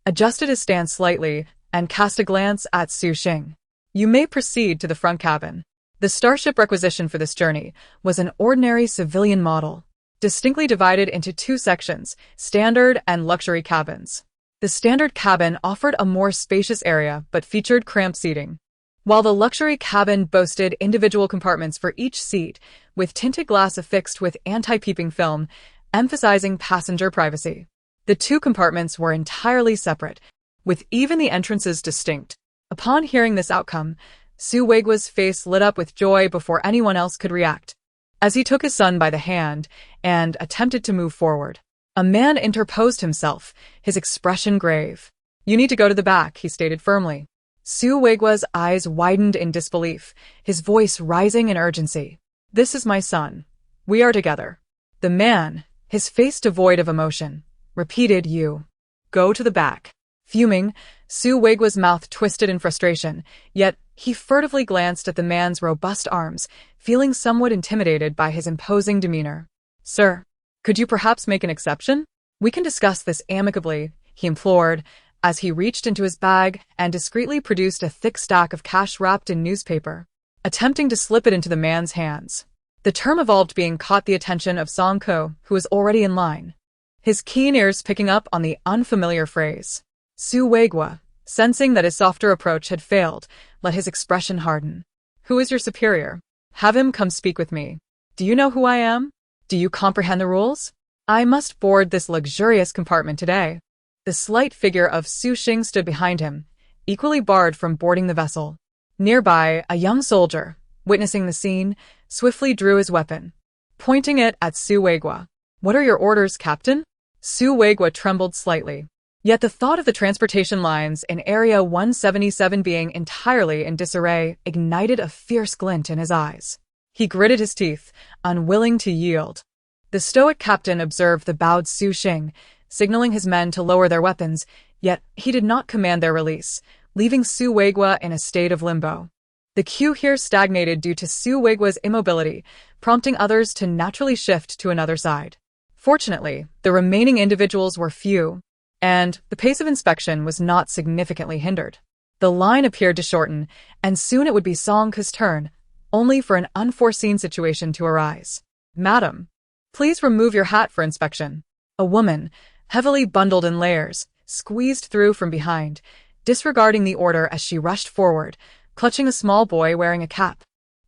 adjusted his stance slightly and cast a glance at Su Xing. You may proceed to the front cabin. The starship requisition for this journey was an ordinary civilian model, distinctly divided into two sections, standard and luxury cabins. The standard cabin offered a more spacious area but featured cramped seating, while the luxury cabin boasted individual compartments for each seat, with tinted glass affixed with anti-peeping film, emphasizing passenger privacy. The two compartments were entirely separate, with even the entrances distinct. Upon hearing this outcome, Su Weigua's face lit up with joy before anyone else could react. As he took his son by the hand and attempted to move forward, a man interposed himself, his expression grave. You need to go to the back, he stated firmly. Su Weigua's eyes widened in disbelief, his voice rising in urgency. This is my son. We are together. The man, his face devoid of emotion, repeated, You. Go to the back. Fuming, Su Weigua's mouth twisted in frustration, yet he furtively glanced at the man's robust arms, feeling somewhat intimidated by his imposing demeanor. Sir, could you perhaps make an exception? We can discuss this amicably, he implored, as he reached into his bag and discreetly produced a thick stack of cash wrapped in newspaper, attempting to slip it into the man's hands. The term evolved being caught the attention of Song Ko, who was already in line, his keen ears picking up on the unfamiliar phrase. Su Weigua, sensing that his softer approach had failed, let his expression harden. Who is your superior? Have him come speak with me. Do you know who I am? Do you comprehend the rules? I must board this luxurious compartment today. The slight figure of Su Xing stood behind him, equally barred from boarding the vessel. Nearby, a young soldier, witnessing the scene, swiftly drew his weapon, pointing it at Su Weigua. What are your orders, Captain? Su Weigua trembled slightly. Yet the thought of the transportation lines in Area 177 being entirely in disarray ignited a fierce glint in his eyes. He gritted his teeth, unwilling to yield. The stoic captain observed the bowed Su Xing, signaling his men to lower their weapons, yet he did not command their release, leaving Su Weigua in a state of limbo. The queue here stagnated due to Su Weigua's immobility, prompting others to naturally shift to another side. Fortunately, the remaining individuals were few, and the pace of inspection was not significantly hindered. The line appeared to shorten, and soon it would be Song Ko's turn, only for an unforeseen situation to arise. Madam, please remove your hat for inspection. A woman, heavily bundled in layers, squeezed through from behind, disregarding the order as she rushed forward, clutching a small boy wearing a cap,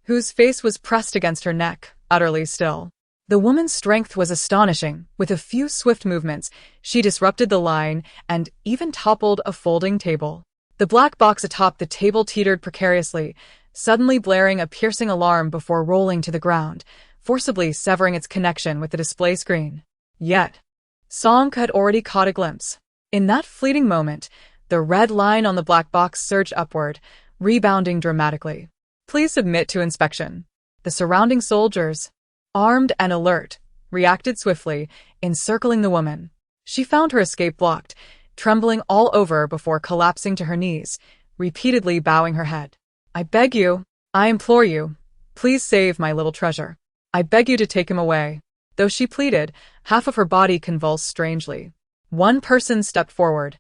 whose face was pressed against her neck, utterly still. The woman's strength was astonishing. With a few swift movements, she disrupted the line and even toppled a folding table. The black box atop the table teetered precariously, suddenly blaring a piercing alarm before rolling to the ground, forcibly severing its connection with the display screen. Yet, Song had already caught a glimpse. In that fleeting moment, the red line on the black box surged upward, rebounding dramatically. Please submit to inspection. The surrounding soldiers, armed and alert, reacted swiftly, encircling the woman. She found her escape blocked, trembling all over before collapsing to her knees, repeatedly bowing her head. I beg you, I implore you, please save my little treasure. I beg you to take him away. Though she pleaded, half of her body convulsed strangely. One person stepped forward,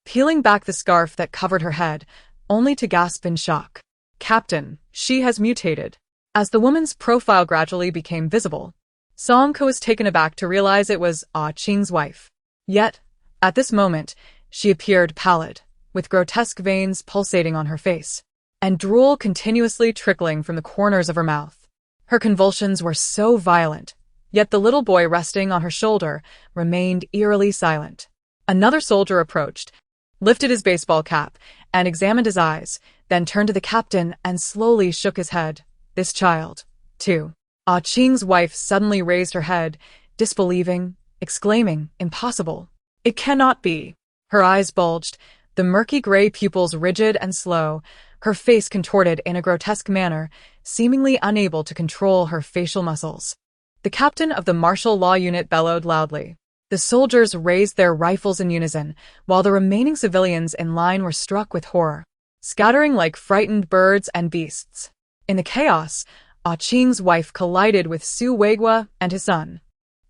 peeling back the scarf that covered her head, only to gasp in shock. Captain, she has mutated. As the woman's profile gradually became visible, Song Ko was taken aback to realize it was Ah Qing's wife. Yet, at this moment, she appeared pallid, with grotesque veins pulsating on her face, and drool continuously trickling from the corners of her mouth. Her convulsions were so violent, yet the little boy resting on her shoulder remained eerily silent. Another soldier approached, lifted his baseball cap, and examined his eyes, then turned to the captain and slowly shook his head. This child, too. Ah Qing's wife suddenly raised her head, disbelieving, exclaiming, "Impossible. It cannot be." Her eyes bulged, the murky gray pupils rigid and slow, her face contorted in a grotesque manner, seemingly unable to control her facial muscles. The captain of the martial law unit bellowed loudly. The soldiers raised their rifles in unison, while the remaining civilians in line were struck with horror, scattering like frightened birds and beasts. In the chaos, Ah Qing's wife collided with Su Weigua and his son,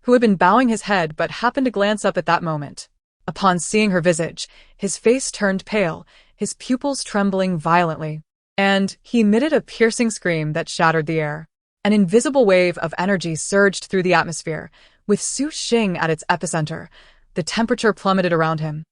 who had been bowing his head but happened to glance up at that moment. Upon seeing her visage, his face turned pale, his pupils trembling violently, and he emitted a piercing scream that shattered the air. An invisible wave of energy surged through the atmosphere, with Su Xing at its epicenter. The temperature plummeted around him,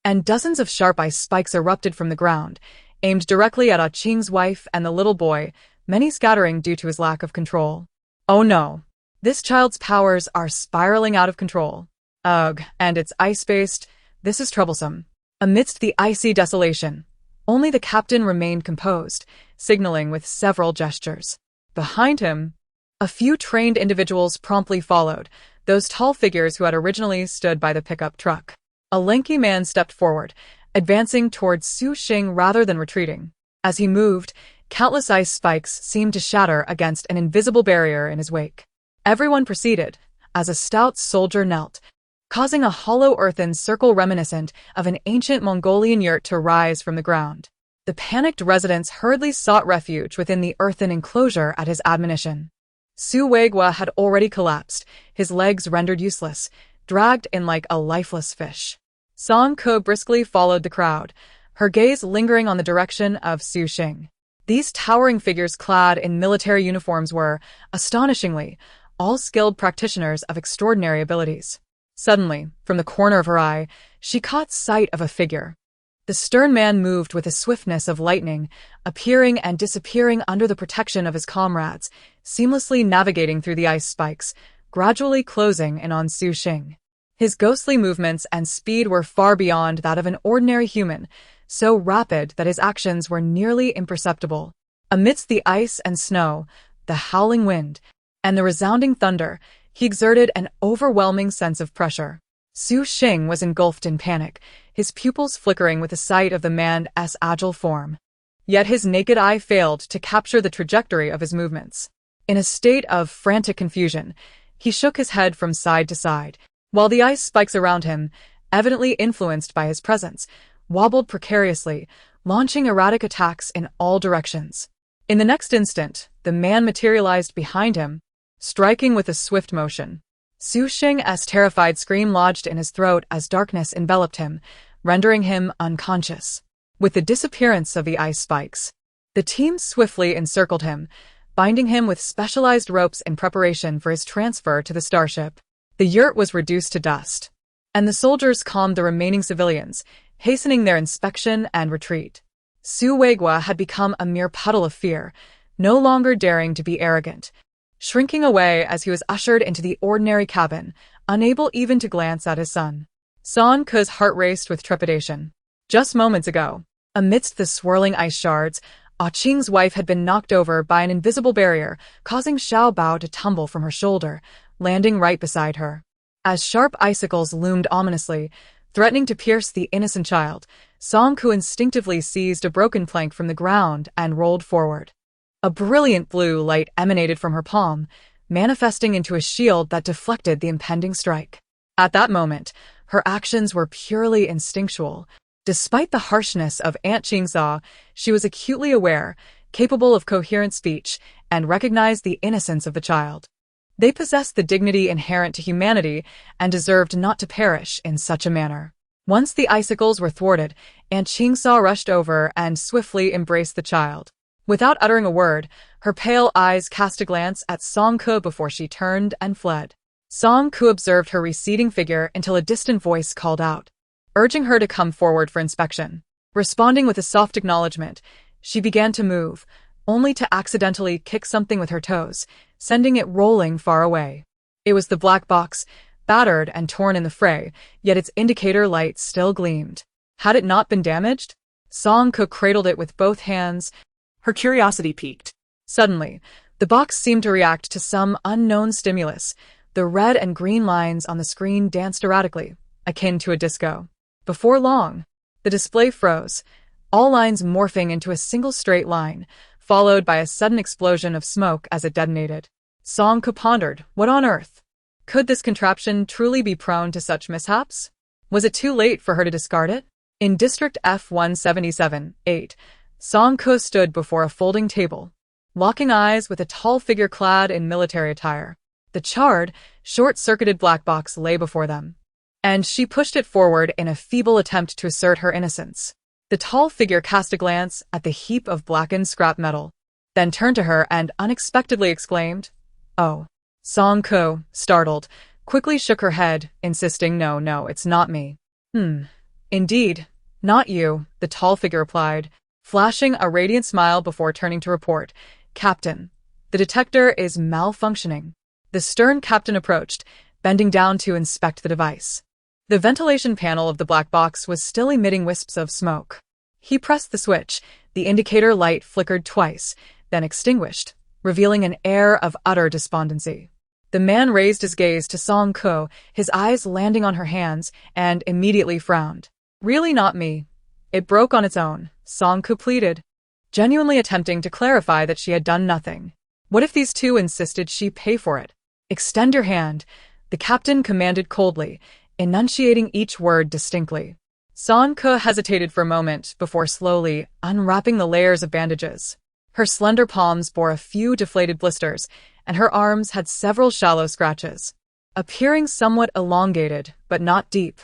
and dozens of sharp ice spikes erupted from the ground, aimed directly at Ah Qing's wife and the little boy, many scattering due to his lack of control. Oh no! This child's powers are spiraling out of control. Ugh, and it's ice-based. This is troublesome. Amidst the icy desolation, only the captain remained composed, signaling with several gestures. Behind him, a few trained individuals promptly followed, those tall figures who had originally stood by the pickup truck. A lanky man stepped forward, advancing towards Su Xing rather than retreating. As he moved, countless ice spikes seemed to shatter against an invisible barrier in his wake. Everyone proceeded, as a stout soldier knelt, causing a hollow earthen circle reminiscent of an ancient Mongolian yurt to rise from the ground. The panicked residents hurriedly sought refuge within the earthen enclosure at his admonition. Su Weigua had already collapsed, his legs rendered useless, dragged in like a lifeless fish. Song Ko briskly followed the crowd, her gaze lingering on the direction of Su Xing. These towering figures clad in military uniforms were, astonishingly, all skilled practitioners of extraordinary abilities. Suddenly, from the corner of her eye, she caught sight of a figure. The stern man moved with the swiftness of lightning, appearing and disappearing under the protection of his comrades, seamlessly navigating through the ice spikes, gradually closing in on Su Xing. His ghostly movements and speed were far beyond that of an ordinary human, so rapid that his actions were nearly imperceptible. Amidst the ice and snow, the howling wind, and the resounding thunder, he exerted an overwhelming sense of pressure. Su Xing was engulfed in panic, his pupils flickering with the sight of the man's agile form. Yet his naked eye failed to capture the trajectory of his movements. In a state of frantic confusion, he shook his head from side to side, while the ice spikes around him, evidently influenced by his presence, wobbled precariously, launching erratic attacks in all directions. In the next instant, the man materialized behind him, striking with a swift motion. Su Xing's terrified scream lodged in his throat as darkness enveloped him, rendering him unconscious. With the disappearance of the ice spikes, the team swiftly encircled him, binding him with specialized ropes in preparation for his transfer to the starship. The yurt was reduced to dust, and the soldiers calmed the remaining civilians, hastening their inspection and retreat. Su Weigua had become a mere puddle of fear, no longer daring to be arrogant, shrinking away as he was ushered into the ordinary cabin, unable even to glance at his son. Song Ko's heart raced with trepidation. Just moments ago, amidst the swirling ice shards, Ah Qing's wife had been knocked over by an invisible barrier, causing Xiao Bao to tumble from her shoulder, landing right beside her. As sharp icicles loomed ominously, threatening to pierce the innocent child, Song Ko instinctively seized a broken plank from the ground and rolled forward. A brilliant blue light emanated from her palm, manifesting into a shield that deflected the impending strike. At that moment, her actions were purely instinctual. Despite the harshness of Aunt Qingza, she was acutely aware, capable of coherent speech, and recognized the innocence of the child. They possessed the dignity inherent to humanity and deserved not to perish in such a manner. Once the icicles were thwarted, Aunt Qingza rushed over and swiftly embraced the child. Without uttering a word, Her pale eyes cast a glance at Song Ke before she turned and fled. Song Ke observed her receding figure until a distant voice called out, urging her to come forward for inspection. Responding with a soft acknowledgement, she began to move, only to accidentally kick something with her toes, sending it rolling far away. It was the black box, battered and torn in the fray, yet its indicator light still gleamed. Had it not been damaged? Song Ke cradled it with both hands. Her curiosity piqued. Suddenly, the box seemed to react to some unknown stimulus. The red and green lines on the screen danced erratically, akin to a disco. Before long, the display froze, all lines morphing into a single straight line, followed by a sudden explosion of smoke as it detonated. Song Ke pondered, what on earth? Could this contraption truly be prone to such mishaps? Was it too late for her to discard it? In District F-177-8, Song Ke stood before a folding table, locking eyes with a tall figure clad in military attire. The charred, short-circuited black box lay before them, and she pushed it forward in a feeble attempt to assert her innocence. The tall figure cast a glance at the heap of blackened scrap metal, then turned to her and unexpectedly exclaimed, "Oh." Song Ke, startled, quickly shook her head, insisting, No, it's not me." Indeed, not you," the tall figure replied, flashing a radiant smile before turning to report, "Captain, the detector is malfunctioning." The stern captain approached, bending down to inspect the device. The ventilation panel of the black box was still emitting wisps of smoke. He pressed the switch. The indicator light flickered twice, then extinguished, revealing an air of utter despondency. The man raised his gaze to Song Ke, his eyes landing on her hands, and immediately frowned. "Really not me. It broke on its own," Song Ke pleaded, genuinely attempting to clarify that she had done nothing. What if these two insisted she pay for it? "Extend your hand," the captain commanded coldly, enunciating each word distinctly. Song Ke hesitated for a moment before slowly unwrapping the layers of bandages. Her slender palms bore a few deflated blisters, and her arms had several shallow scratches, appearing somewhat elongated but not deep,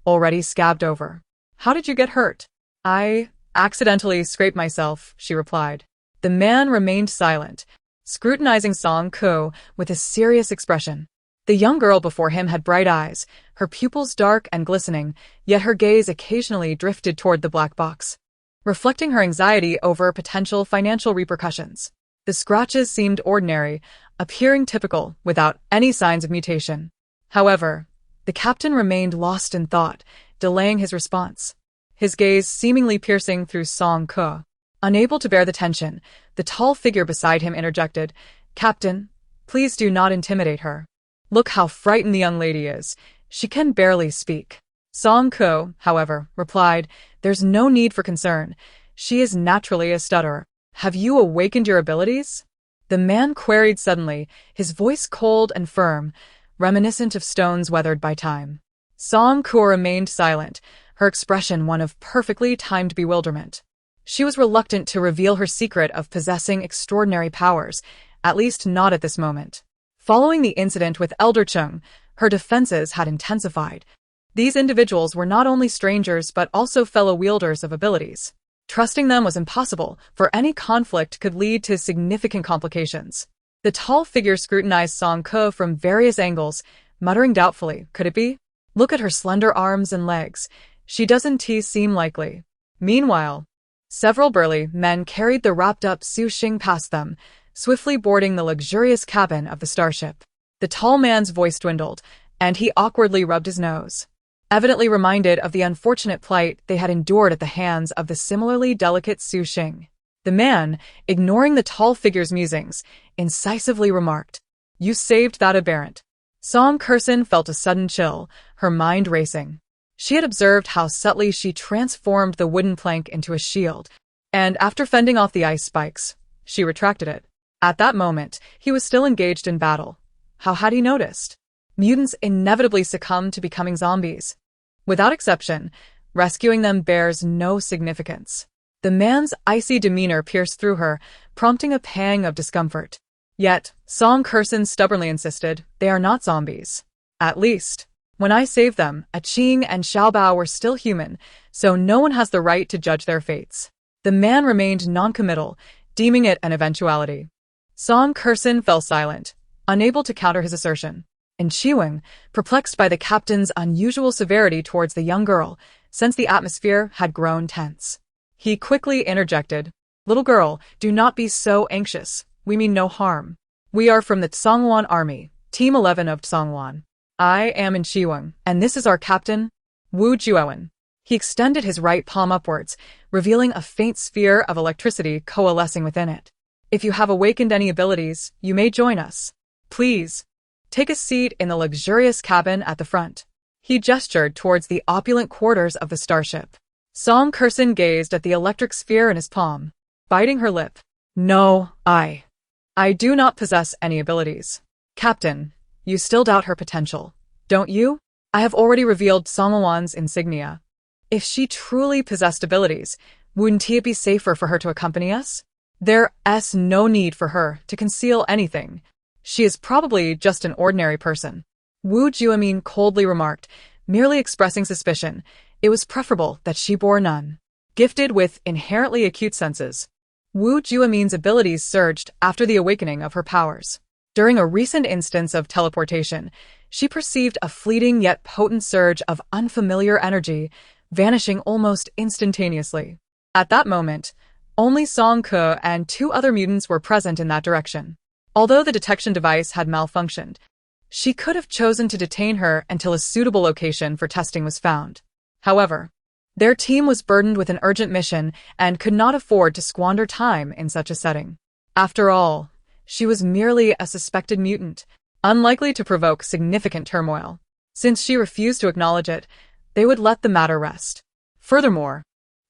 already scabbed over. "How did you get hurt?" "I accidentally scraped myself," she replied. The man remained silent, scrutinizing Song Ke with a serious expression. The young girl before him had bright eyes, her pupils dark and glistening, yet her gaze occasionally drifted toward the black box, reflecting her anxiety over potential financial repercussions. The scratches seemed ordinary, appearing typical, without any signs of mutation. However, the captain remained lost in thought, delaying his response, his gaze seemingly piercing through Song Ke. Unable to bear the tension, the tall figure beside him interjected, "Captain, please do not intimidate her. Look how frightened the young lady is. She can barely speak." Song Ke, however, replied, "There's no need for concern. She is naturally a stutterer. Have you awakened your abilities?" The man queried suddenly, his voice cold and firm, reminiscent of stones weathered by time. Song Ke remained silent, her expression one of perfectly timed bewilderment. She was reluctant to reveal her secret of possessing extraordinary powers, at least not at this moment. Following the incident with Elder Chung, her defenses had intensified. These individuals were not only strangers but also fellow wielders of abilities. Trusting them was impossible, for any conflict could lead to significant complications. The tall figure scrutinized Song Ke from various angles, muttering doubtfully, "Could it be? Look at her slender arms and legs. She doesn't seem likely." Meanwhile, several burly men carried the wrapped-up Su Xing past them, swiftly boarding the luxurious cabin of the starship. The tall man's voice dwindled, and he awkwardly rubbed his nose, evidently reminded of the unfortunate plight they had endured at the hands of the similarly delicate Su Xing. The man, ignoring the tall figure's musings, incisively remarked, "You saved that aberrant." Song Ke felt a sudden chill, her mind racing. She had observed how subtly she transformed the wooden plank into a shield, and after fending off the ice spikes, she retracted it. At that moment, he was still engaged in battle. How had he noticed? Mutants inevitably succumb to becoming zombies. Without exception, rescuing them bears no significance. The man's icy demeanor pierced through her, prompting a pang of discomfort. Yet, Song Ke stubbornly insisted, "They are not zombies. At least, when I saved them, Qing and Xiaobao were still human, so no one has the right to judge their fates." The man remained noncommittal, deeming it an eventuality. Song Kursin fell silent, unable to counter his assertion. And Chiwing, perplexed by the captain's unusual severity towards the young girl, since the atmosphere had grown tense. He quickly interjected, "Little girl, do not be so anxious. We mean no harm. We are from the Tsongwan Army, Team 11 of Tsongwan. I am in Chiwing, and this is our captain, Wu Juowen." He extended his right palm upwards, revealing a faint sphere of electricity coalescing within it. "If you have awakened any abilities, you may join us. Please, take a seat in the luxurious cabin at the front." He gestured towards the opulent quarters of the starship. Song Kursin gazed at the electric sphere in his palm, biting her lip. "No, I do not possess any abilities. Captain, you still doubt her potential, don't you? I have already revealed Songwan's insignia. If she truly possessed abilities, wouldn't it be safer for her to accompany us? There's no need for her to conceal anything. She is probably just an ordinary person." Wu Juamin coldly remarked, merely expressing suspicion. It was preferable that she bore none. Gifted with inherently acute senses, Wu Juamin's abilities surged after the awakening of her powers. During a recent instance of teleportation, she perceived a fleeting yet potent surge of unfamiliar energy, vanishing almost instantaneously. At that moment, only Song Ke and 2 other mutants were present in that direction. Although the detection device had malfunctioned, she could have chosen to detain her until a suitable location for testing was found. However, their team was burdened with an urgent mission and could not afford to squander time in such a setting. After all, she was merely a suspected mutant, unlikely to provoke significant turmoil. Since she refused to acknowledge it, they would let the matter rest. Furthermore,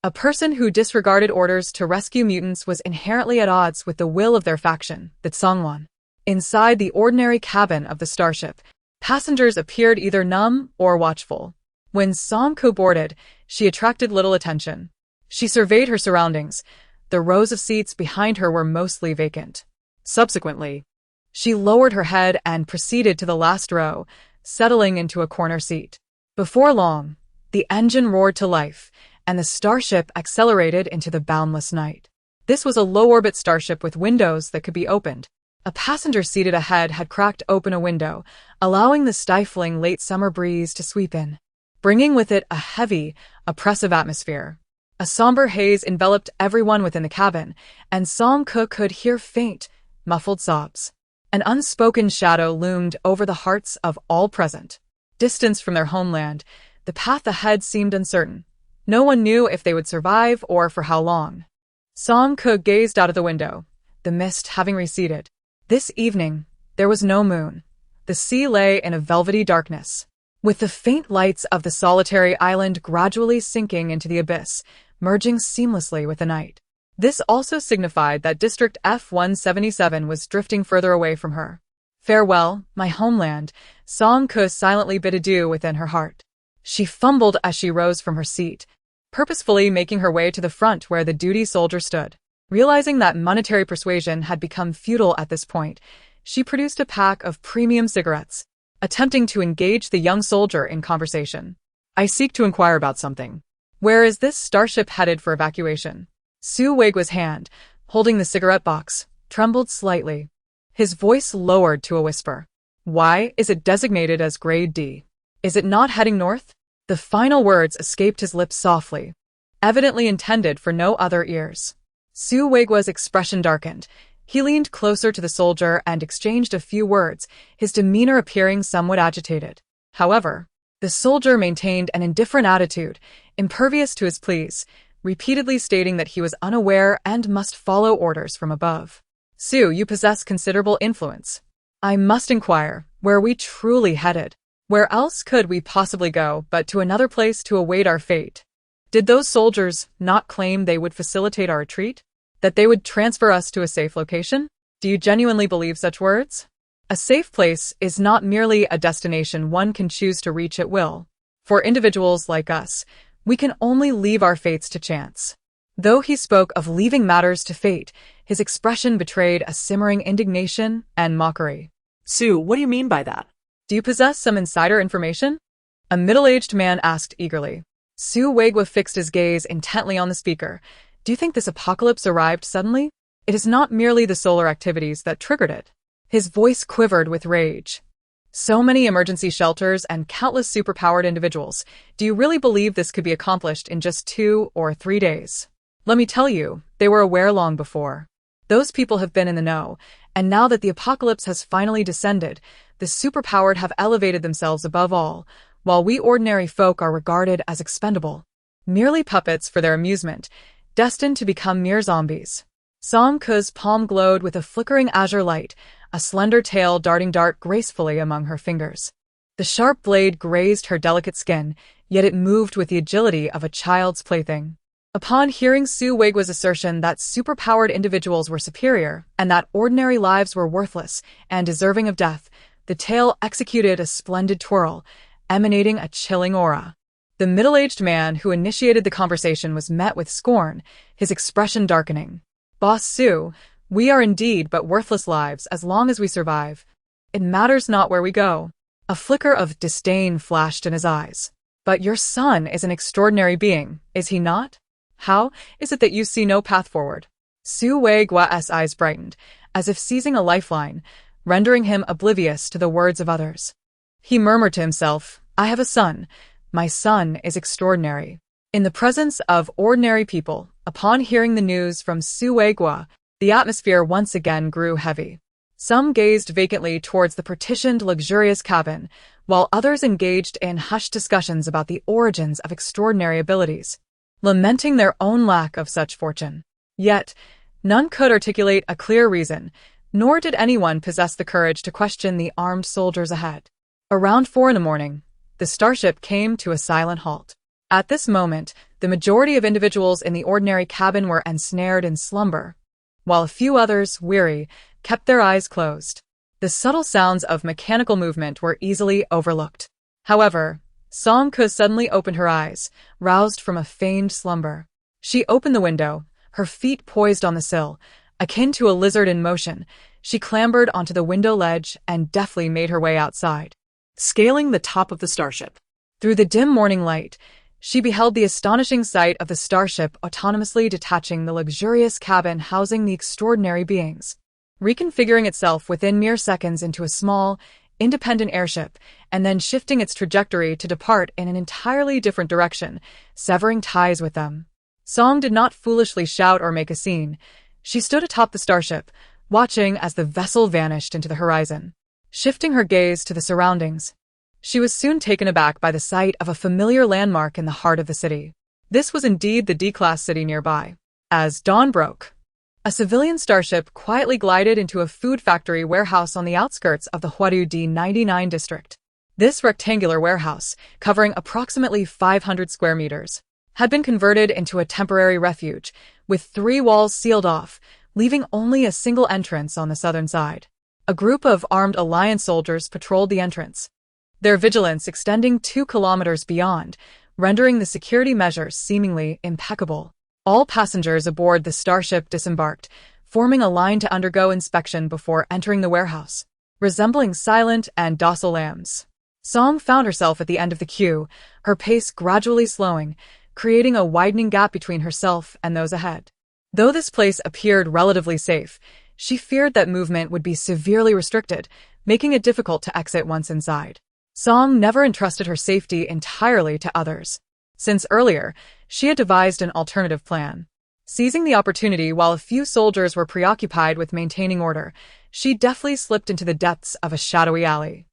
a person who disregarded orders to rescue mutants was inherently at odds with the will of their faction, the Tsongwan. Inside the ordinary cabin of the starship, passengers appeared either numb or watchful. When Song Ke boarded, she attracted little attention. She surveyed her surroundings. The rows of seats behind her were mostly vacant. Subsequently, she lowered her head and proceeded to the last row, settling into a corner seat. Before long, the engine roared to life, and the starship accelerated into the boundless night. This was a low-orbit starship with windows that could be opened. A passenger seated ahead had cracked open a window, allowing the stifling late summer breeze to sweep in, bringing with it a heavy, oppressive atmosphere. A somber haze enveloped everyone within the cabin, and Song Ke could hear faint, muffled sobs. An unspoken shadow loomed over the hearts of all present. Distanced from their homeland, the path ahead seemed uncertain. No one knew if they would survive or for how long. Song Ke gazed out of the window, the mist having receded. This evening, there was no moon. The sea lay in a velvety darkness, with the faint lights of the solitary island gradually sinking into the abyss, merging seamlessly with the night. This also signified that District F-177 was drifting further away from her. "Farewell, my homeland," Song Ke silently bid adieu within her heart. She fumbled as she rose from her seat, purposefully making her way to the front where the duty soldier stood. Realizing that monetary persuasion had become futile at this point, she produced a pack of premium cigarettes, attempting to engage the young soldier in conversation. "I seek to inquire about something. Where is this starship headed for evacuation?" Su Weigu's hand, holding the cigarette box, trembled slightly. His voice lowered to a whisper. "Why is it designated as Grade D? Is it not heading north?" The final words escaped his lips softly, evidently intended for no other ears. Su Weigu's expression darkened. He leaned closer to the soldier and exchanged a few words, his demeanor appearing somewhat agitated. However, the soldier maintained an indifferent attitude, impervious to his pleas, repeatedly stating that he was unaware and must follow orders from above. "Su, you possess considerable influence. I must inquire, where are we truly headed? Where else could we possibly go but to another place to await our fate? Did those soldiers not claim they would facilitate our retreat? That they would transfer us to a safe location? Do you genuinely believe such words? A safe place is not merely a destination one can choose to reach at will. For individuals like us, we can only leave our fates to chance." Though he spoke of leaving matters to fate, his expression betrayed a simmering indignation and mockery. "Su, what do you mean by that?" "Do you possess some insider information?" a middle-aged man asked eagerly. Su Weigua fixed his gaze intently on the speaker. "Do you think this apocalypse arrived suddenly? It is not merely the solar activities that triggered it. His voice quivered with rage. So many emergency shelters and countless superpowered individuals. Do you really believe this could be accomplished in just 2 or 3 days? Let me tell you, they were aware long before. Those people have been in the know, and now that the apocalypse has finally descended, the superpowered have elevated themselves above all, while we ordinary folk are regarded as expendable. Merely puppets for their amusement, destined to become mere zombies. Song Ku's palm glowed with a flickering azure light, a slender tail darting gracefully among her fingers. The sharp blade grazed her delicate skin, yet it moved with the agility of a child's plaything. Upon hearing Su Weigua's assertion that superpowered individuals were superior and that ordinary lives were worthless and deserving of death, the tail executed a splendid twirl, emanating a chilling aura. The middle-aged man who initiated the conversation was met with scorn, his expression darkening. Boss Su, we are indeed but worthless lives as long as we survive. It matters not where we go. A flicker of disdain flashed in his eyes. But your son is an extraordinary being, is he not? How is it that you see no path forward? Su Weigua's eyes brightened, as if seizing a lifeline, rendering him oblivious to the words of others. He murmured to himself, I have a son. My son is extraordinary. In the presence of ordinary people, upon hearing the news from Su Weigua, the atmosphere once again grew heavy. Some gazed vacantly towards the partitioned, luxurious cabin, while others engaged in hushed discussions about the origins of extraordinary abilities, lamenting their own lack of such fortune. Yet, none could articulate a clear reason, nor did anyone possess the courage to question the armed soldiers ahead. Around 4 a.m, the starship came to a silent halt. At this moment, the majority of individuals in the ordinary cabin were ensnared in slumber, while a few others, weary, kept their eyes closed. The subtle sounds of mechanical movement were easily overlooked. However, Song Ku suddenly opened her eyes, roused from a feigned slumber. She opened the window, her feet poised on the sill. Akin to a lizard in motion, she clambered onto the window ledge and deftly made her way outside. Scaling the top of the starship. Through the dim morning light, she beheld the astonishing sight of the starship autonomously detaching the luxurious cabin housing the extraordinary beings, reconfiguring itself within mere seconds into a small, independent airship, and then shifting its trajectory to depart in an entirely different direction, severing ties with them. Song did not foolishly shout or make a scene. She stood atop the starship, watching as the vessel vanished into the horizon. Shifting her gaze to the surroundings, she was soon taken aback by the sight of a familiar landmark in the heart of the city. This was indeed the D-class city nearby. As dawn broke, a civilian starship quietly glided into a food factory warehouse on the outskirts of the Huadu D99 district. This rectangular warehouse, covering approximately 500 square meters, had been converted into a temporary refuge, with 3 walls sealed off, leaving only a single entrance on the southern side. A group of armed Alliance soldiers patrolled the entrance, their vigilance extending 2 kilometers beyond, rendering the security measures seemingly impeccable. All passengers aboard the starship disembarked, forming a line to undergo inspection before entering the warehouse, resembling silent and docile lambs. Song found herself at the end of the queue, her pace gradually slowing, creating a widening gap between herself and those ahead. Though this place appeared relatively safe, she feared that movement would be severely restricted, making it difficult to exit once inside. Song never entrusted her safety entirely to others. Since earlier, she had devised an alternative plan. Seizing the opportunity while a few soldiers were preoccupied with maintaining order, she deftly slipped into the depths of a shadowy alley.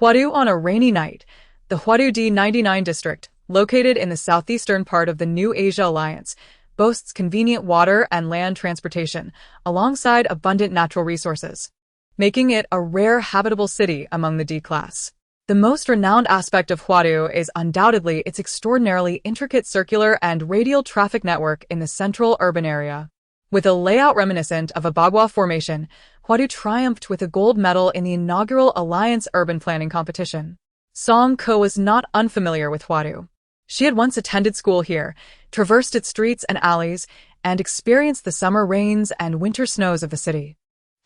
Huadu on a rainy night, the Huadu D99 district, located in the southeastern part of the New Asia Alliance, boasts convenient water and land transportation, alongside abundant natural resources, making it a rare habitable city among the D-class. The most renowned aspect of Huadu is undoubtedly its extraordinarily intricate circular and radial traffic network in the central urban area. With a layout reminiscent of a Bagua formation, Huadu triumphed with a gold medal in the inaugural Alliance Urban Planning Competition. Song Ko was not unfamiliar with Huadu. She had once attended school here, traversed its streets and alleys, and experienced the summer rains and winter snows of the city.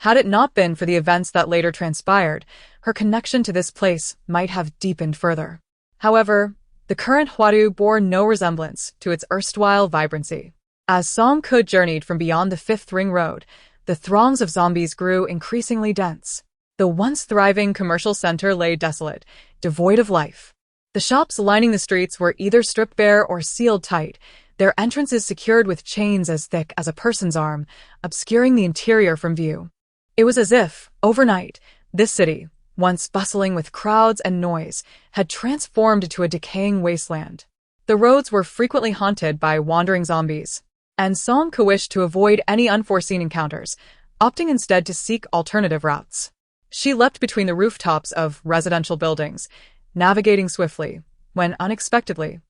Had it not been for the events that later transpired, her connection to this place might have deepened further. However, the current Huadu bore no resemblance to its erstwhile vibrancy. As Song Ko journeyed from beyond the Fifth Ring Road, The throngs of zombies grew increasingly dense. The once thriving commercial center lay desolate, devoid of life. The shops lining the streets were either stripped bare or sealed tight, their entrances secured with chains as thick as a person's arm, obscuring the interior from view. It was as if, overnight, this city, once bustling with crowds and noise, had transformed into a decaying wasteland. The roads were frequently haunted by wandering zombies, and Song-ku wished to avoid any unforeseen encounters, opting instead to seek alternative routes. She leapt between the rooftops of residential buildings, navigating swiftly, when unexpectedly,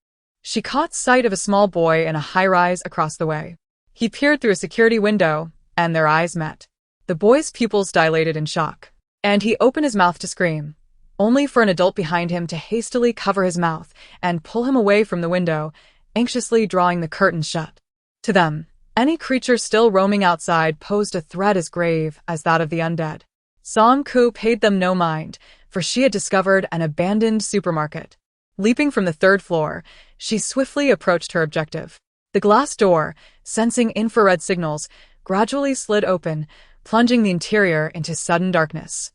she caught sight of a small boy in a high-rise across the way. He peered through a security window, and their eyes met. The boy's pupils dilated in shock, and he opened his mouth to scream, only for an adult behind him to hastily cover his mouth and pull him away from the window, anxiously drawing the curtains shut. To them, any creature still roaming outside posed a threat as grave as that of the undead. Song-ku paid them no mind, for she had discovered an abandoned supermarket. Leaping from the third floor, she swiftly approached her objective. The glass door, sensing infrared signals, gradually slid open, plunging the interior into sudden darkness.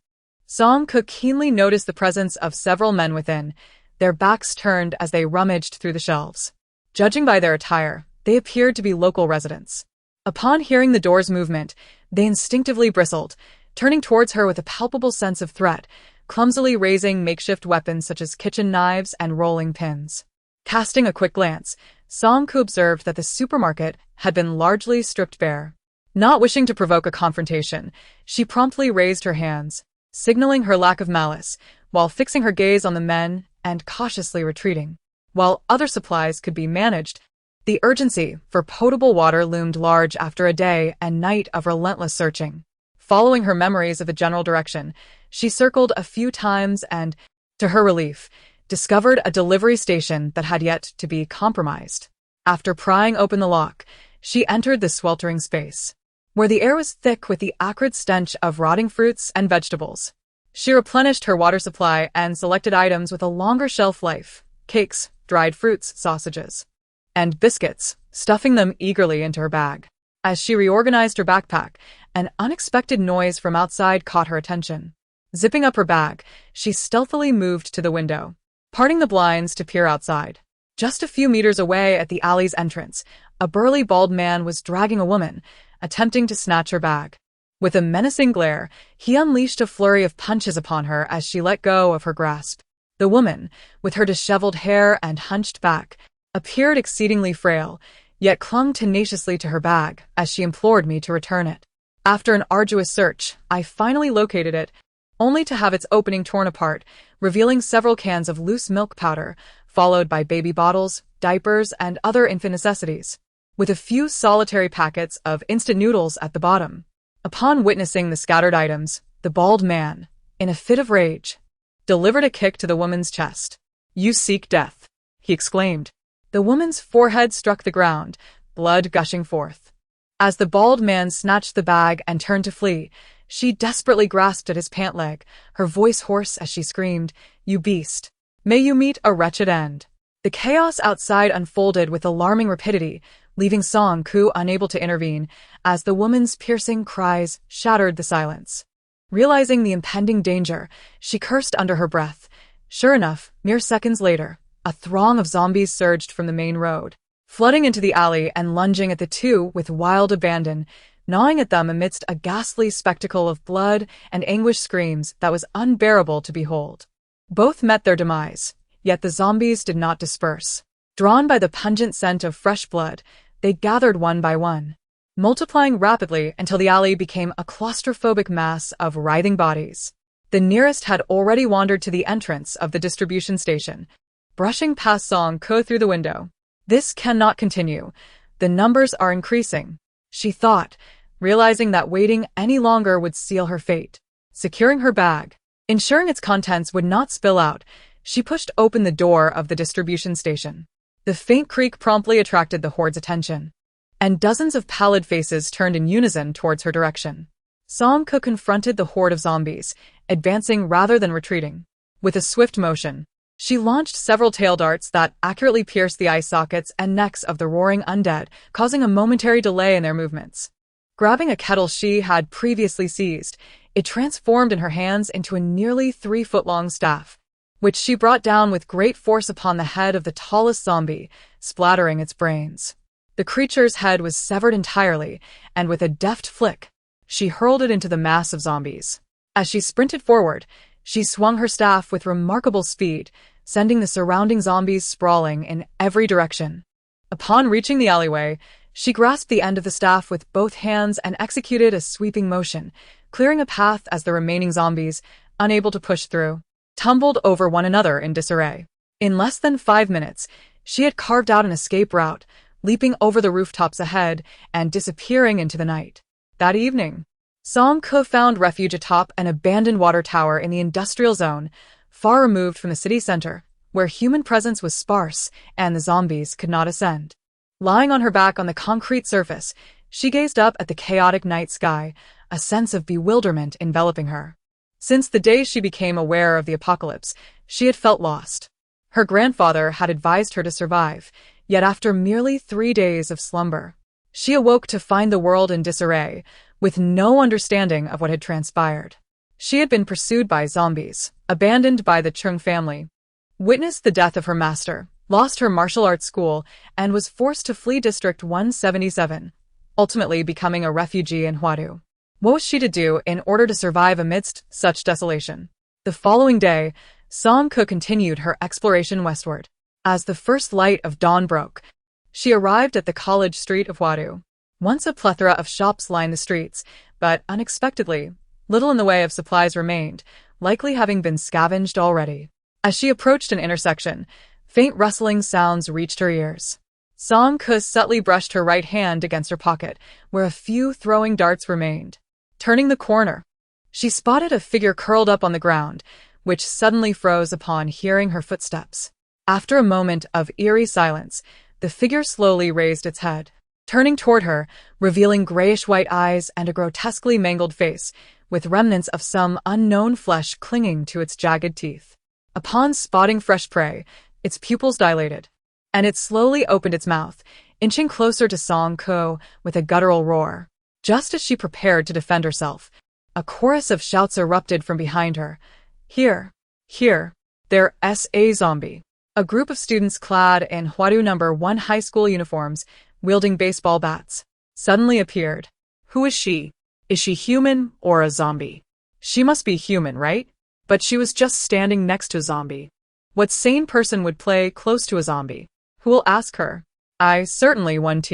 Song-ku keenly noticed the presence of several men within, their backs turned as they rummaged through the shelves. Judging by their attire, they appeared to be local residents. Upon hearing the door's movement, they instinctively bristled, turning towards her with a palpable sense of threat, clumsily raising makeshift weapons such as kitchen knives and rolling pins. Casting a quick glance, Song-ku observed that the supermarket had been largely stripped bare. Not wishing to provoke a confrontation, she promptly raised her hands, signaling her lack of malice, while fixing her gaze on the men and cautiously retreating. While other supplies could be managed, the urgency for potable water loomed large after a day and night of relentless searching. Following her memories of the general direction, she circled a few times and, to her relief, discovered a delivery station that had yet to be compromised. After prying open the lock, she entered the sweltering space, where the air was thick with the acrid stench of rotting fruits and vegetables. She replenished her water supply and selected items with a longer shelf life: cakes, dried fruits, sausages, and biscuits, stuffing them eagerly into her bag. As she reorganized her backpack, an unexpected noise from outside caught her attention. Zipping up her bag, she stealthily moved to the window, parting the blinds to peer outside. Just a few meters away at the alley's entrance, a burly bald man was dragging a woman, attempting to snatch her bag. With a menacing glare, he unleashed a flurry of punches upon her as she let go of her grasp. The woman, with her disheveled hair and hunched back, appeared exceedingly frail, yet clung tenaciously to her bag as she implored me to return it. After an arduous search, I finally located it, only to have its opening torn apart, revealing several cans of loose milk powder, followed by baby bottles, diapers, and other infant necessities, with a few solitary packets of instant noodles at the bottom. Upon witnessing the scattered items, the bald man, in a fit of rage, delivered a kick to the woman's chest. "You seek death," he exclaimed. The woman's forehead struck the ground, blood gushing forth. As the bald man snatched the bag and turned to flee, she desperately grasped at his pant leg, her voice hoarse as she screamed, "You beast! May you meet a wretched end." The chaos outside unfolded with alarming rapidity, leaving Song-ku unable to intervene, as the woman's piercing cries shattered the silence. Realizing the impending danger, she cursed under her breath. Sure enough, mere seconds later, a throng of zombies surged from the main road, flooding into the alley and lunging at the two with wild abandon, gnawing at them amidst a ghastly spectacle of blood and anguished screams that was unbearable to behold. Both met their demise, yet the zombies did not disperse. Drawn by the pungent scent of fresh blood, they gathered one by one, multiplying rapidly until the alley became a claustrophobic mass of writhing bodies. The nearest had already wandered to the entrance of the distribution station, brushing past Song-ku through the window. "This cannot continue. The numbers are increasing," she thought, realizing that waiting any longer would seal her fate. Securing her bag, ensuring its contents would not spill out, she pushed open the door of the distribution station. The faint creak promptly attracted the horde's attention, and dozens of pallid faces turned in unison towards her direction. Song-ku confronted the horde of zombies, advancing rather than retreating. With a swift motion, she launched several tail darts that accurately pierced the eye sockets and necks of the roaring undead, causing a momentary delay in their movements. Grabbing a kettle she had previously seized, it transformed in her hands into a nearly 3-foot-long staff, which she brought down with great force upon the head of the tallest zombie, splattering its brains. The creature's head was severed entirely, and with a deft flick, she hurled it into the mass of zombies. As she sprinted forward, she swung her staff with remarkable speed, sending the surrounding zombies sprawling in every direction. Upon reaching the alleyway, she grasped the end of the staff with both hands and executed a sweeping motion, clearing a path as the remaining zombies, unable to push through, tumbled over one another in disarray. In less than 5 minutes, she had carved out an escape route, leaping over the rooftops ahead and disappearing into the night. That evening, Song-ko found refuge atop an abandoned water tower in the industrial zone, far removed from the city center, where human presence was sparse and the zombies could not ascend. Lying on her back on the concrete surface, she gazed up at the chaotic night sky, a sense of bewilderment enveloping her. Since the day she became aware of the apocalypse, she had felt lost. Her grandfather had advised her to survive, yet after merely 3 days of slumber, she awoke to find the world in disarray, with no understanding of what had transpired. She had been pursued by zombies, abandoned by the Chung family, witnessed the death of her master, lost her martial arts school, and was forced to flee District 177, ultimately becoming a refugee in Huadu. What was she to do in order to survive amidst such desolation? The following day, Song-ko continued her exploration westward. As the first light of dawn broke, she arrived at the college street of Huadu. Once a plethora of shops lined the streets, but unexpectedly, little in the way of supplies remained, likely having been scavenged already. As she approached an intersection, faint rustling sounds reached her ears. Song-ko subtly brushed her right hand against her pocket, where a few throwing darts remained. Turning the corner, she spotted a figure curled up on the ground, which suddenly froze upon hearing her footsteps. After a moment of eerie silence, the figure slowly raised its head, turning toward her, revealing grayish-white eyes and a grotesquely mangled face, with remnants of some unknown flesh clinging to its jagged teeth. Upon spotting fresh prey, its pupils dilated, and it slowly opened its mouth, inching closer to Song-ko with a guttural roar. Just as she prepared to defend herself, a chorus of shouts erupted from behind her. Here, there's a zombie. A group of students clad in Huadu No. 1 high school uniforms, wielding baseball bats, suddenly appeared. Who is she? Is she human or a zombie? She must be human, right? But she was just standing next to a zombie. What sane person would play close to a zombie? Who will ask her? I certainly won't.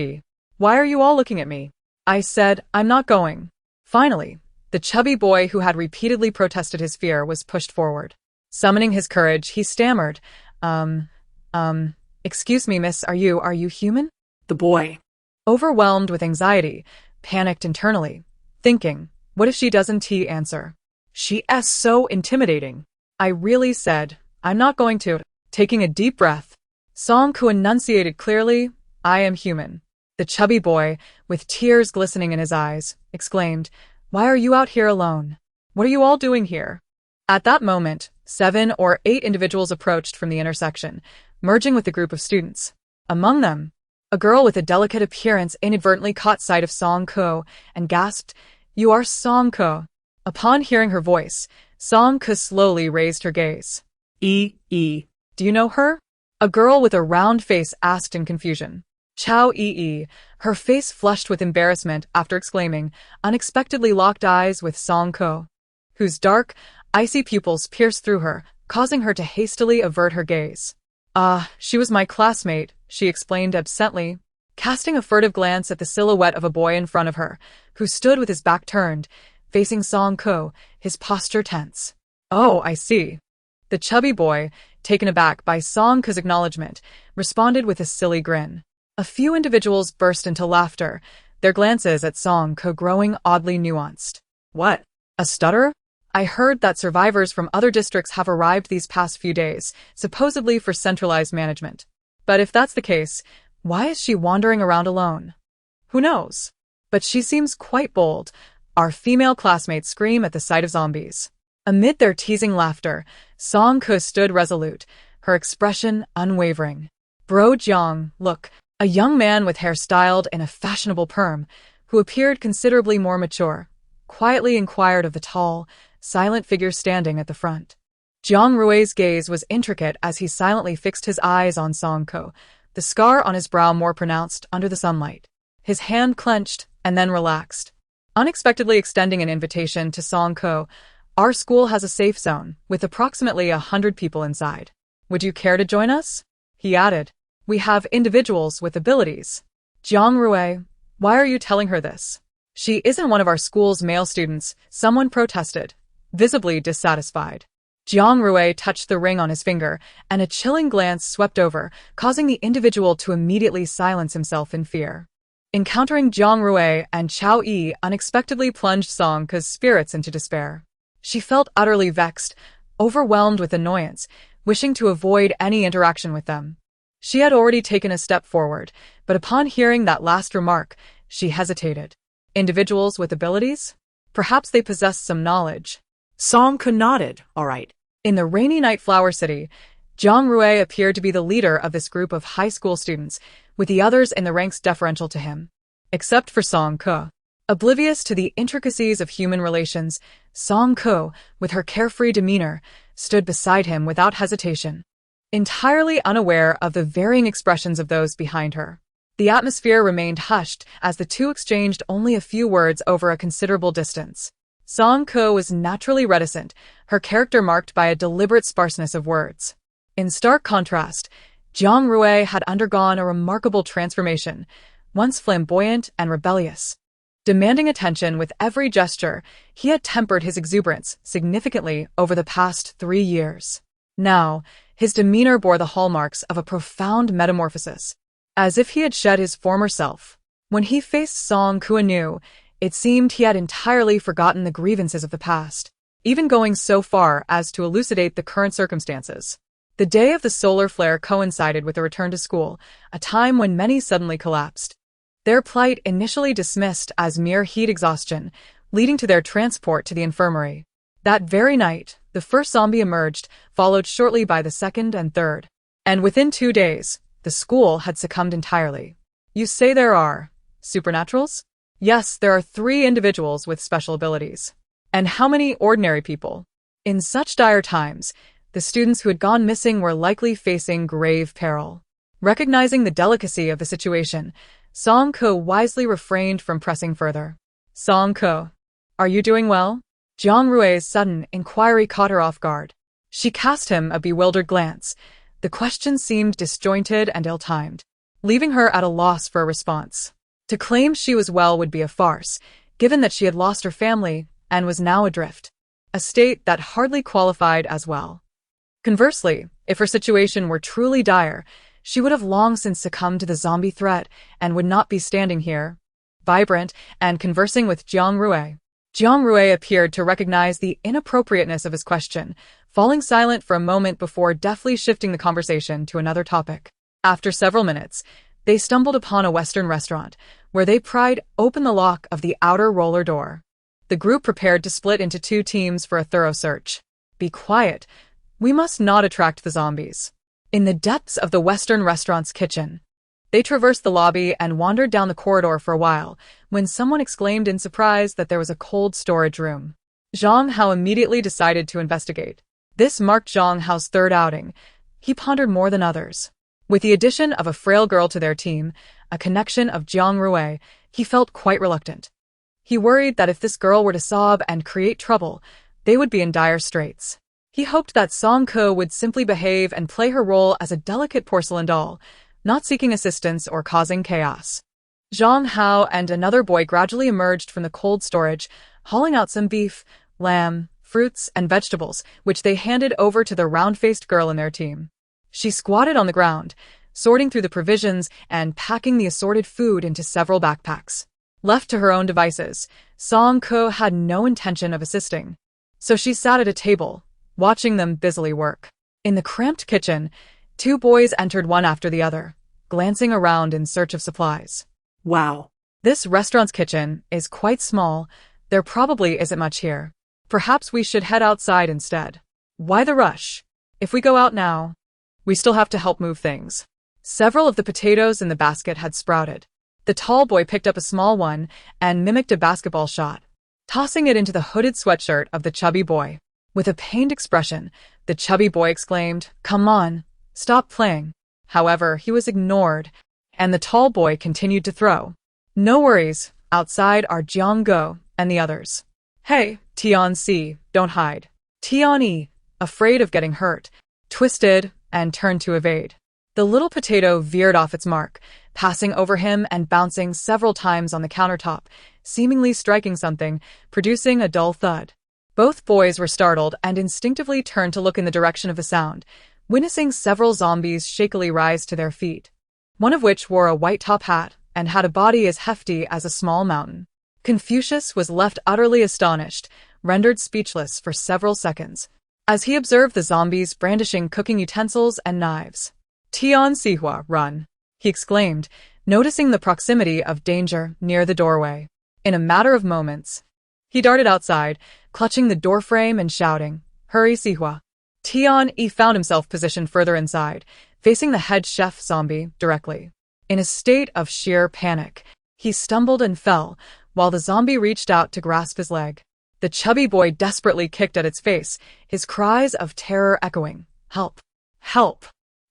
Why are you all looking at me? I said, I'm not going. Finally, the chubby boy who had repeatedly protested his fear was pushed forward. Summoning his courage, he stammered, excuse me, miss, are you human? The boy, overwhelmed with anxiety, panicked internally, thinking, what if she doesn't answer? She is so intimidating. I really said, I'm not going to. Taking a deep breath, Song-ko enunciated clearly, I am human. The chubby boy, with tears glistening in his eyes, exclaimed, why are you out here alone? What are you all doing here? At that moment, 7 or 8 individuals approached from the intersection, merging with the group of students. Among them, a girl with a delicate appearance inadvertently caught sight of Song-ko and gasped, you are Song-ko. Upon hearing her voice, Song-ko slowly raised her gaze. Do you know her? A girl with a round face asked in confusion. Chow Ee, her face flushed with embarrassment after exclaiming, unexpectedly locked eyes with Song-ko, whose dark, icy pupils pierced through her, causing her to hastily avert her gaze. She was my classmate, she explained absently, casting a furtive glance at the silhouette of a boy in front of her, who stood with his back turned, facing Song-ko, his posture tense. Oh, I see. The chubby boy, taken aback by Song-ko's acknowledgement, responded with a silly grin. A few individuals burst into laughter, their glances at Song-ko growing oddly nuanced. What? A stutterer? I heard that survivors from other districts have arrived these past few days, supposedly for centralized management. But if that's the case, why is she wandering around alone? Who knows? But she seems quite bold. Our female classmates scream at the sight of zombies. Amid their teasing laughter, Song-ko stood resolute, her expression unwavering. Bro Jiang, look, a young man with hair styled in a fashionable perm, who appeared considerably more mature, quietly inquired of the tall, silent figure standing at the front. Jiang Rui's gaze was intricate as he silently fixed his eyes on Song Ko, the scar on his brow more pronounced under the sunlight. His hand clenched and then relaxed, unexpectedly extending an invitation to Song Ko. Our school has a safe zone, with approximately 100 people inside. Would you care to join us? He added. We have individuals with abilities. Jiang Rui, why are you telling her this? She isn't one of our school's male students, someone protested, visibly dissatisfied. Jiang Rui touched the ring on his finger, and a chilling glance swept over, causing the individual to immediately silence himself in fear. Encountering Jiang Rui and Chao Yi unexpectedly plunged Song Ke's spirits into despair. She felt utterly vexed, overwhelmed with annoyance, wishing to avoid any interaction with them. She had already taken a step forward, but upon hearing that last remark, she hesitated. Individuals with abilities? Perhaps they possessed some knowledge. Song Ko nodded. All right. In the rainy night flower city, Jiang Rui appeared to be the leader of this group of high school students, with the others in the ranks deferential to him. Except for Song Ko. Oblivious to the intricacies of human relations, Song Ko, with her carefree demeanor, stood beside him without hesitation, entirely unaware of the varying expressions of those behind her. The atmosphere remained hushed as the two exchanged only a few words over a considerable distance. Song Ko was naturally reticent, her character marked by a deliberate sparseness of words. In stark contrast, Jiang Rui had undergone a remarkable transformation, once flamboyant and rebellious. Demanding attention with every gesture, he had tempered his exuberance significantly over the past 3 years. Now, his demeanor bore the hallmarks of a profound metamorphosis, as if he had shed his former self. When he faced Song Ko anew, it seemed he had entirely forgotten the grievances of the past, even going so far as to elucidate the current circumstances. The day of the solar flare coincided with the return to school, a time when many suddenly collapsed. Their plight initially dismissed as mere heat exhaustion, leading to their transport to the infirmary. That very night, the first zombie emerged, followed shortly by the second and third. And within 2 days, the school had succumbed entirely. You say there are supernaturals? Yes, there are 3 individuals with special abilities. And how many ordinary people? In such dire times, the students who had gone missing were likely facing grave peril. Recognizing the delicacy of the situation, Song Ko wisely refrained from pressing further. Song Ko, are you doing well? Jiang Rui's sudden inquiry caught her off guard. She cast him a bewildered glance. The question seemed disjointed and ill-timed, leaving her at a loss for a response. To claim she was well would be a farce, given that she had lost her family and was now adrift, a state that hardly qualified as well. Conversely, if her situation were truly dire, she would have long since succumbed to the zombie threat and would not be standing here, vibrant and conversing with Jiang Rui. Jiang Rui appeared to recognize the inappropriateness of his question, falling silent for a moment before deftly shifting the conversation to another topic. After several minutes, they stumbled upon a Western restaurant, where they pried open the lock of the outer roller door. The group prepared to split into 2 teams for a thorough search. Be quiet. We must not attract the zombies. In the depths of the Western restaurant's kitchen, they traversed the lobby and wandered down the corridor for a while, when someone exclaimed in surprise that there was a cold storage room. Zhang Hao immediately decided to investigate. This marked Zhang Hao's 3rd outing. He pondered more than others. With the addition of a frail girl to their team, a connection of Jiang Rui, he felt quite reluctant. He worried that if this girl were to sob and create trouble, they would be in dire straits. He hoped that Song Ko would simply behave and play her role as a delicate porcelain doll, not seeking assistance or causing chaos. Zhang Hao and another boy gradually emerged from the cold storage, hauling out some beef, lamb, fruits, and vegetables, which they handed over to the round-faced girl in their team. She squatted on the ground, sorting through the provisions and packing the assorted food into several backpacks. Left to her own devices, Song Ko had no intention of assisting, so she sat at a table, watching them busily work. In the cramped kitchen, 2 boys entered one after the other, glancing around in search of supplies. Wow. This restaurant's kitchen is quite small. There probably isn't much here. Perhaps we should head outside instead. Why the rush? If we go out now, we still have to help move things. Several of the potatoes in the basket had sprouted. The tall boy picked up a small one and mimicked a basketball shot, tossing it into the hooded sweatshirt of the chubby boy. With a pained expression, the chubby boy exclaimed, "Come on, stop playing." However, he was ignored, and the tall boy continued to throw. "No worries, outside are Jiang and the others." "Hey, Tian-si, don't hide." Tian-yi, afraid of getting hurt, twisted and turned to evade. The little potato veered off its mark, passing over him and bouncing several times on the countertop, seemingly striking something, producing a dull thud. Both boys were startled and instinctively turned to look in the direction of the sound, witnessing several zombies shakily rise to their feet, one of which wore a white top hat and had a body as hefty as a small mountain. Confucius was left utterly astonished, rendered speechless for several seconds, as he observed the zombies brandishing cooking utensils and knives. "Tian Sihua, run!" he exclaimed, noticing the proximity of danger near the doorway. In a matter of moments, he darted outside, clutching the doorframe and shouting, "Hurry, Sihua!" Tian-yi found himself positioned further inside, facing the head chef zombie directly. In a state of sheer panic, he stumbled and fell, while the zombie reached out to grasp his leg. The chubby boy desperately kicked at its face, his cries of terror echoing, "Help! Help!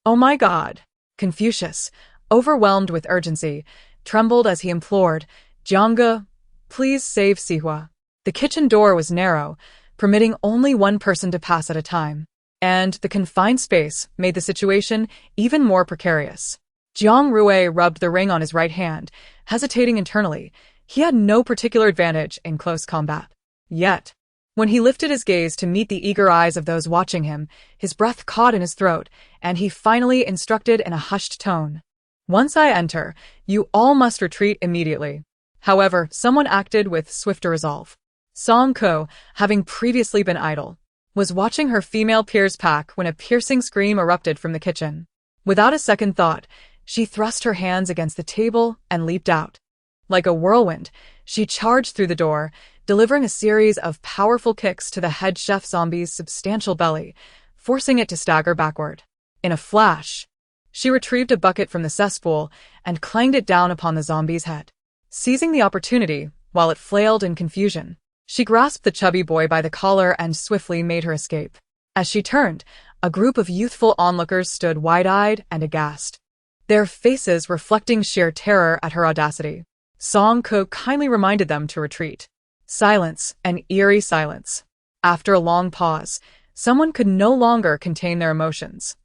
Oh my God!" Confucius, overwhelmed with urgency, trembled as he implored, "Jianga, please save Sihua." The kitchen door was narrow, permitting only one person to pass at a time, and the confined space made the situation even more precarious. Jiang Rui rubbed the ring on his right hand, hesitating internally. He had no particular advantage in close combat. Yet, when he lifted his gaze to meet the eager eyes of those watching him, his breath caught in his throat, and he finally instructed in a hushed tone, "Once I enter, you all must retreat immediately." However, someone acted with swifter resolve. Song Ko, having previously been idle, was watching her female peers pack when a piercing scream erupted from the kitchen. Without a second thought, she thrust her hands against the table and leaped out. Like a whirlwind, she charged through the door, delivering a series of powerful kicks to the head chef zombie's substantial belly, forcing it to stagger backward. In a flash, she retrieved a bucket from the cesspool and clanged it down upon the zombie's head. Seizing the opportunity, while it flailed in confusion, she grasped the chubby boy by the collar and swiftly made her escape. As she turned, a group of youthful onlookers stood wide-eyed and aghast, their faces reflecting sheer terror at her audacity. Song Ko kindly reminded them to retreat. Silence, an eerie silence. After a long pause, someone could no longer contain their emotions.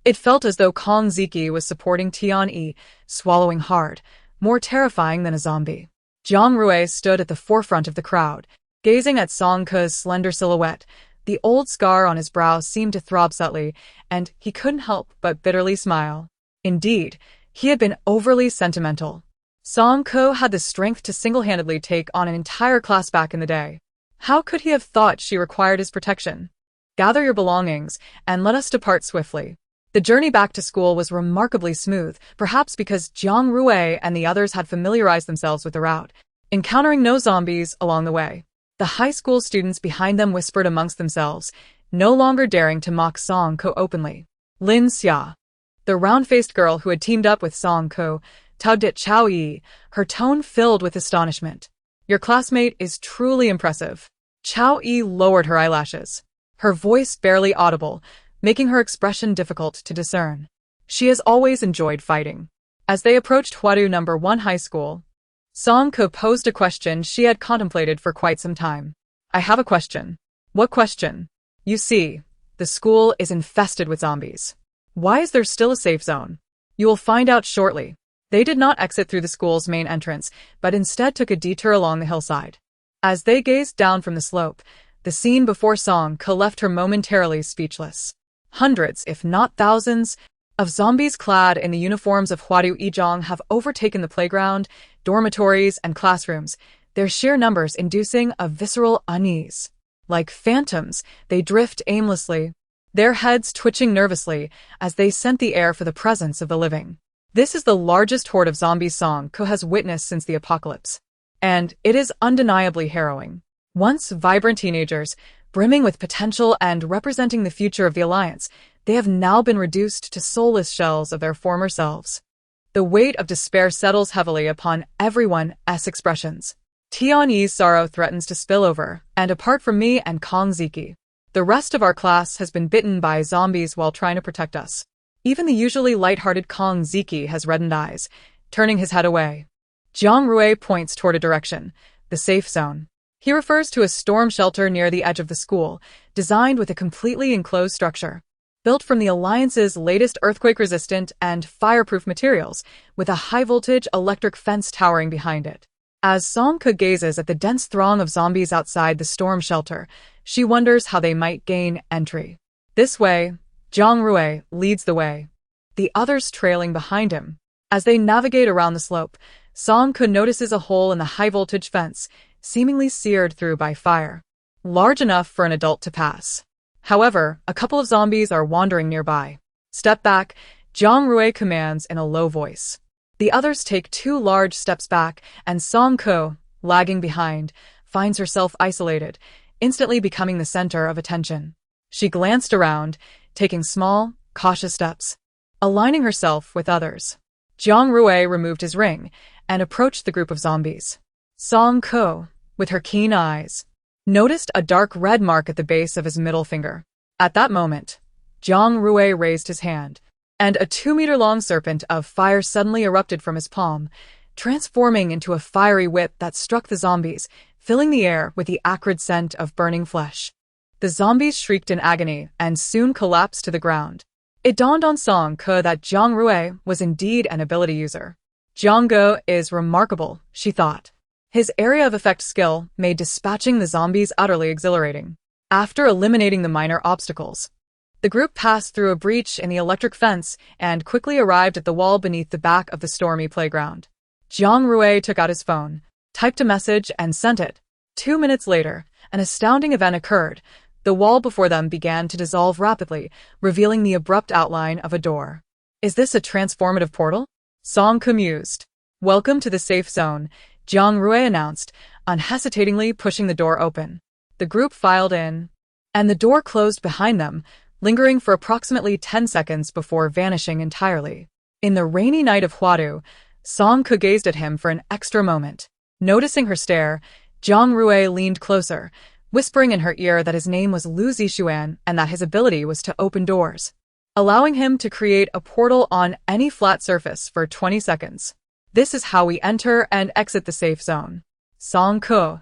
It felt as though Kong Ziki was supporting Tian-yi, swallowing hard, more terrifying than a zombie. Jiang Rui stood at the forefront of the crowd, gazing at Song Ko's slender silhouette. The old scar on his brow seemed to throb subtly, and he couldn't help but bitterly smile. Indeed, he had been overly sentimental. Song Ko had the strength to single-handedly take on an entire class back in the day. How could he have thought she required his protection? "Gather your belongings, and let us depart swiftly." The journey back to school was remarkably smooth, perhaps because Jiang Rui and the others had familiarized themselves with the route, encountering no zombies along the way. The high school students behind them whispered amongst themselves, no longer daring to mock Song Ko openly. Lin Xia, the round-faced girl who had teamed up with Song Ko, tugged at Chao Yi, her tone filled with astonishment. "Your classmate is truly impressive." Chao Yi lowered her eyelashes, her voice barely audible, making her expression difficult to discern. She has always enjoyed fighting. As they approached Huadu No. 1 High School, Song Ko posed a question she had contemplated for quite some time. "I have a question." "What question?" "You see, the school is infested with zombies. Why is there still a safe zone?" "You will find out shortly." They did not exit through the school's main entrance, but instead took a detour along the hillside. As they gazed down from the slope, the scene before Song Ko left her momentarily speechless. Hundreds, if not thousands, of zombies clad in the uniforms of Huadu Ijong have overtaken the playground, dormitories, and classrooms, their sheer numbers inducing a visceral unease. Like phantoms, they drift aimlessly, their heads twitching nervously as they scent the air for the presence of the living. This is the largest horde of zombies Song Ko has witnessed since the apocalypse, and it is undeniably harrowing. Once vibrant teenagers, brimming with potential and representing the future of the Alliance, they have now been reduced to soulless shells of their former selves. The weight of despair settles heavily upon everyone's expressions. Tianyi's sorrow threatens to spill over, and apart from me and Kong Ziki, the rest of our class has been bitten by zombies while trying to protect us. Even the usually light-hearted Kong Ziki has reddened eyes, turning his head away. Jiang Rui points toward a direction, the safe zone. He refers to a storm shelter near the edge of the school, designed with a completely enclosed structure. Built from the Alliance's latest earthquake-resistant and fireproof materials, with a high-voltage electric fence towering behind it. As Song Ke gazes at the dense throng of zombies outside the storm shelter, she wonders how they might gain entry. This way, Jiang Rui leads the way, the others trailing behind him. As they navigate around the slope, Song Ke notices a hole in the high-voltage fence, seemingly seared through by fire, large enough for an adult to pass. However, a couple of zombies are wandering nearby. Step back, Jiang Rui commands in a low voice. The others take 2 large steps back, and Song Ke, lagging behind, finds herself isolated, instantly becoming the center of attention. She glanced around, taking small, cautious steps, aligning herself with others. Jiang Rui removed his ring and approached the group of zombies. Song Ke, with her keen eyes, noticed a dark red mark at the base of his middle finger. At that moment, Jiang Rui raised his hand, and a 2-meter-long serpent of fire suddenly erupted from his palm, transforming into a fiery whip that struck the zombies, filling the air with the acrid scent of burning flesh. The zombies shrieked in agony and soon collapsed to the ground. It dawned on Song Ke that Jiang Rui was indeed an ability user. Jiang Ge is remarkable, she thought. His area of effect skill made dispatching the zombies utterly exhilarating. After eliminating the minor obstacles, the group passed through a breach in the electric fence and quickly arrived at the wall beneath the back of the stormy playground. Jiang Rui took out his phone, typed a message, and sent it. 2 minutes later, an astounding event occurred. The wall before them began to dissolve rapidly, revealing the abrupt outline of a door. Is this a transformative portal? Song Ke mused. Welcome to the safe zone, Jiang Rui announced, unhesitatingly pushing the door open. The group filed in, and the door closed behind them, lingering for approximately 10 seconds before vanishing entirely. In the rainy night of Huadu, Song Ke gazed at him for an extra moment. Noticing her stare, Jiang Rui leaned closer, whispering in her ear that his name was Lu Zixuan and that his ability was to open doors, allowing him to create a portal on any flat surface for 20 seconds. This is how we enter and exit the safe zone. Song Ke,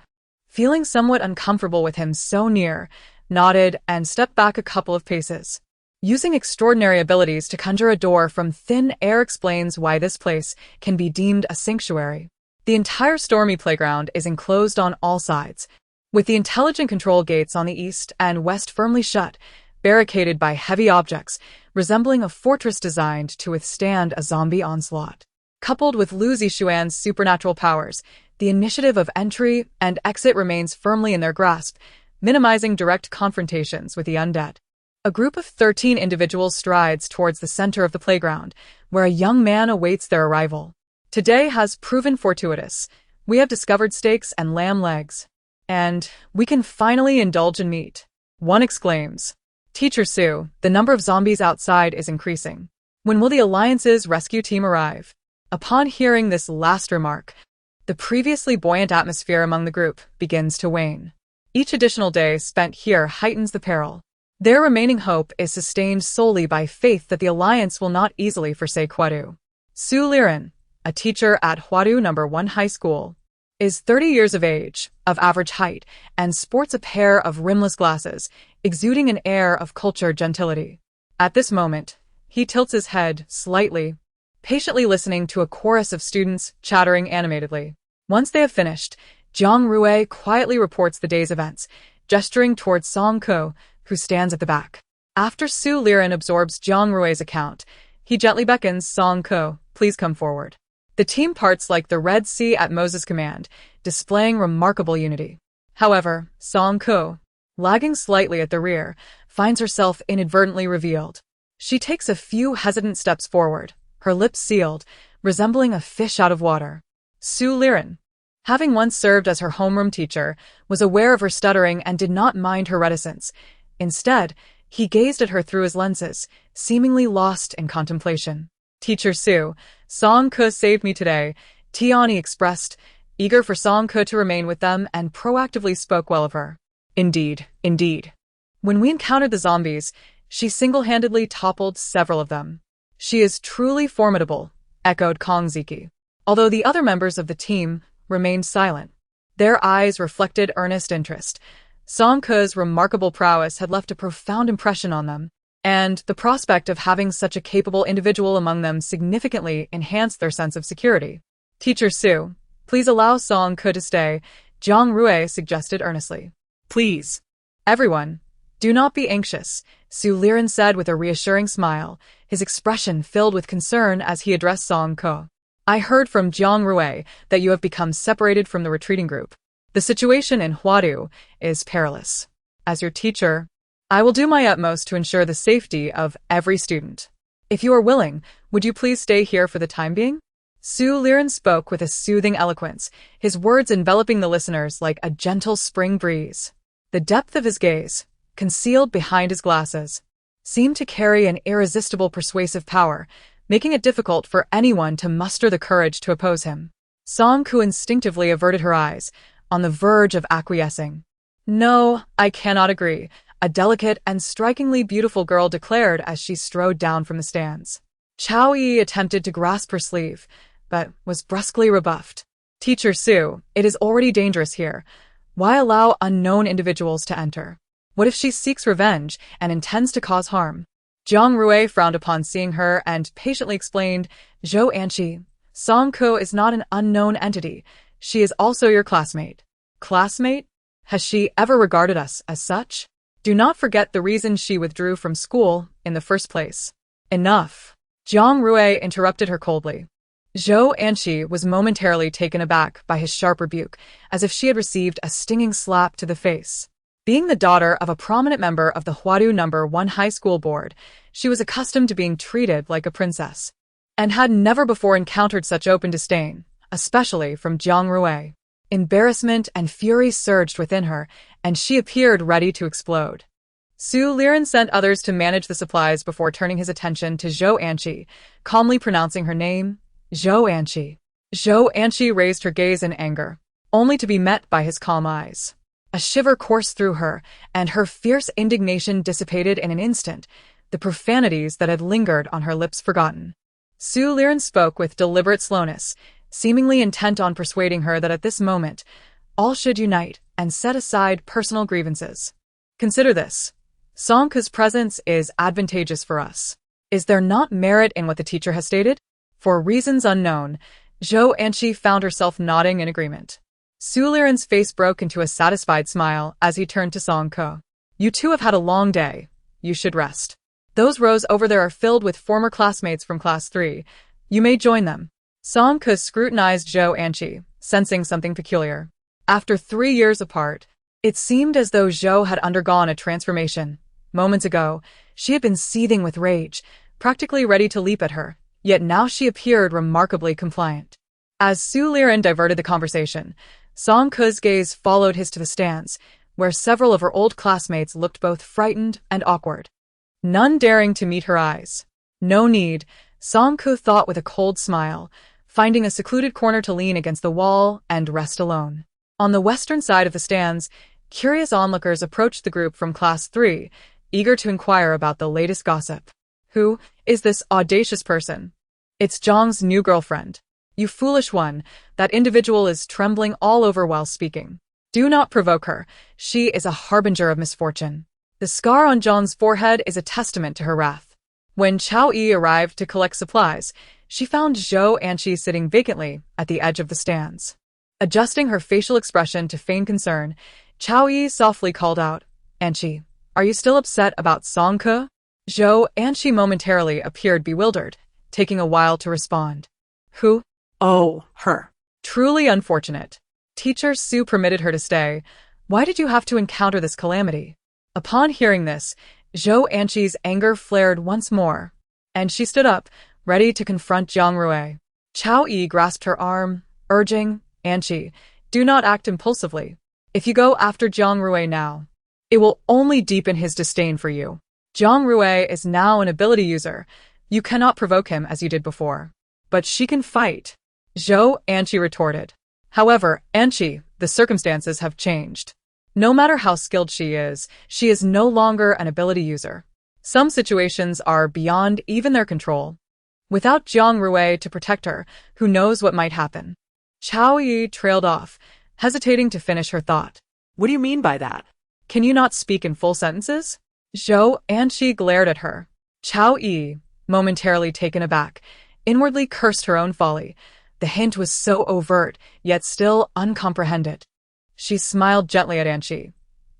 feeling somewhat uncomfortable with him so near, nodded and stepped back a couple of paces. Using extraordinary abilities to conjure a door from thin air explains why this place can be deemed a sanctuary. The entire stormy playground is enclosed on all sides, with the intelligent control gates on the east and west firmly shut, barricaded by heavy objects, resembling a fortress designed to withstand a zombie onslaught. Coupled with Lu Zixuan's supernatural powers, the initiative of entry and exit remains firmly in their grasp, minimizing direct confrontations with the undead. A group of 13 individuals strides towards the center of the playground, where a young man awaits their arrival. Today has proven fortuitous. We have discovered steaks and lamb legs. And we can finally indulge in meat. One exclaims. Teacher Sue, the number of zombies outside is increasing. When will the Alliance's rescue team arrive? Upon hearing this last remark, the previously buoyant atmosphere among the group begins to wane. Each additional day spent here heightens the peril. Their remaining hope is sustained solely by faith that the Alliance will not easily forsake Huadu. Su Liren, a teacher at Huadu No. 1 High School, is 30 years of age, of average height, and sports a pair of rimless glasses, exuding an air of cultured gentility. At this moment, he tilts his head slightly, patiently listening to a chorus of students chattering animatedly. Once they have finished, Jiang Rui quietly reports the day's events, gesturing towards Song Ke, who stands at the back. After Su Liren absorbs Jiang Rui's account, he gently beckons Song Ke, please come forward. The team parts like the Red Sea at Moses' command, displaying remarkable unity. However, Song Ke, lagging slightly at the rear, finds herself inadvertently revealed. She takes a few hesitant steps forward, her lips sealed, resembling a fish out of water. Su Liren, having once served as her homeroom teacher, was aware of her stuttering and did not mind her reticence. Instead, he gazed at her through his lenses, seemingly lost in contemplation. Teacher Su, Song Ke saved me today, Tiani expressed, eager for Song Ke to remain with them and proactively spoke well of her. Indeed, indeed. When we encountered the zombies, she single-handedly toppled several of them. She is truly formidable, echoed Kong Ziki. Although the other members of the team remained silent. Their eyes reflected earnest interest. Song Ke's remarkable prowess had left a profound impression on them, and the prospect of having such a capable individual among them significantly enhanced their sense of security. Teacher Su, please allow Song Ke to stay, Jiang Rui suggested earnestly. Please. Everyone, do not be anxious, Su Liren said with a reassuring smile, his expression filled with concern as he addressed Song Ke. I heard from Jiang Rui that you have become separated from the retreating group. The situation in Huadu is perilous. As your teacher, I will do my utmost to ensure the safety of every student. If you are willing, would you please stay here for the time being? Su Liren spoke with a soothing eloquence, his words enveloping the listeners like a gentle spring breeze. The depth of his gaze, concealed behind his glasses, seemed to carry an irresistible persuasive power, making it difficult for anyone to muster the courage to oppose him. Song Ke instinctively averted her eyes, on the verge of acquiescing. No, I cannot agree, a delicate and strikingly beautiful girl declared as she strode down from the stands. Chao Yi attempted to grasp her sleeve, but was brusquely rebuffed. Teacher Su, it is already dangerous here. Why allow unknown individuals to enter? What if she seeks revenge and intends to cause harm? Jiang Rui frowned upon seeing her and patiently explained, Zhou Anqi, Song Ke is not an unknown entity. She is also your classmate. Classmate? Has she ever regarded us as such? Do not forget the reason she withdrew from school in the first place. Enough. Jiang Rui interrupted her coldly. Zhou Anqi was momentarily taken aback by his sharp rebuke, as if she had received a stinging slap to the face. Being the daughter of a prominent member of the Huadu No. 1 high school board, she was accustomed to being treated like a princess, and had never before encountered such open disdain, especially from Jiang Rui. Embarrassment and fury surged within her, and she appeared ready to explode. Su Liren sent others to manage the supplies before turning his attention to Zhou Anqi, calmly pronouncing her name, Zhou Anqi. Zhou Anqi raised her gaze in anger, only to be met by his calm eyes. A shiver coursed through her, and her fierce indignation dissipated in an instant, the profanities that had lingered on her lips forgotten. Su Liren spoke with deliberate slowness, seemingly intent on persuading her that at this moment, all should unite and set aside personal grievances. Consider this. Song Ke's presence is advantageous for us. Is there not merit in what the teacher has stated? For reasons unknown, Zhou Anqi found herself nodding in agreement. Su Liren's face broke into a satisfied smile as he turned to Song Ke. You two have had a long day. You should rest. Those rows over there are filled with former classmates from Class 3. You may join them. Song Ke scrutinized Zhou Anqi, sensing something peculiar. After 3 years apart, it seemed as though Zhou had undergone a transformation. Moments ago, she had been seething with rage, practically ready to leap at her, yet now she appeared remarkably compliant. As Su Liren diverted the conversation, Song Ke's gaze followed his to the stands, where several of her old classmates looked both frightened and awkward, none daring to meet her eyes. No need, Song Ke thought with a cold smile, finding a secluded corner to lean against the wall and rest alone. On the western side of the stands, curious onlookers approached the group from Class 3, eager to inquire about the latest gossip. Who is this audacious person? It's Zhang's new girlfriend. You foolish one, that individual is trembling all over while speaking. Do not provoke her, she is a harbinger of misfortune. The scar on Zhang's forehead is a testament to her wrath. When Chao Yi arrived to collect supplies, she found Zhou Anqi sitting vacantly at the edge of the stands. Adjusting her facial expression to feign concern, Chao Yi softly called out, Anqi, are you still upset about Song Ke? Zhou Anqi momentarily appeared bewildered, taking a while to respond. Who? Oh, her. Truly unfortunate. Teacher Su permitted her to stay. Why did you have to encounter this calamity? Upon hearing this, Zhou Anqi's anger flared once more, and she stood up, ready to confront Jiang Rui. Chao Yi grasped her arm, urging, Anqi, do not act impulsively. If you go after Jiang Rui now, it will only deepen his disdain for you. Jiang Rui is now an ability user, You cannot provoke him as you did before. But she can fight. Zhou Anqi retorted. However, Anqi, the circumstances have changed. No matter how skilled she is no longer an ability user. Some situations are beyond even their control. Without Jiang Rui to protect her, who knows what might happen? Chao Yi trailed off, hesitating to finish her thought. What do you mean by that? Can you not speak in full sentences? Zhou Anqi glared at her. Chao Yi, momentarily taken aback, inwardly cursed her own folly. The hint was so overt, yet still uncomprehended. She smiled gently at Anqi.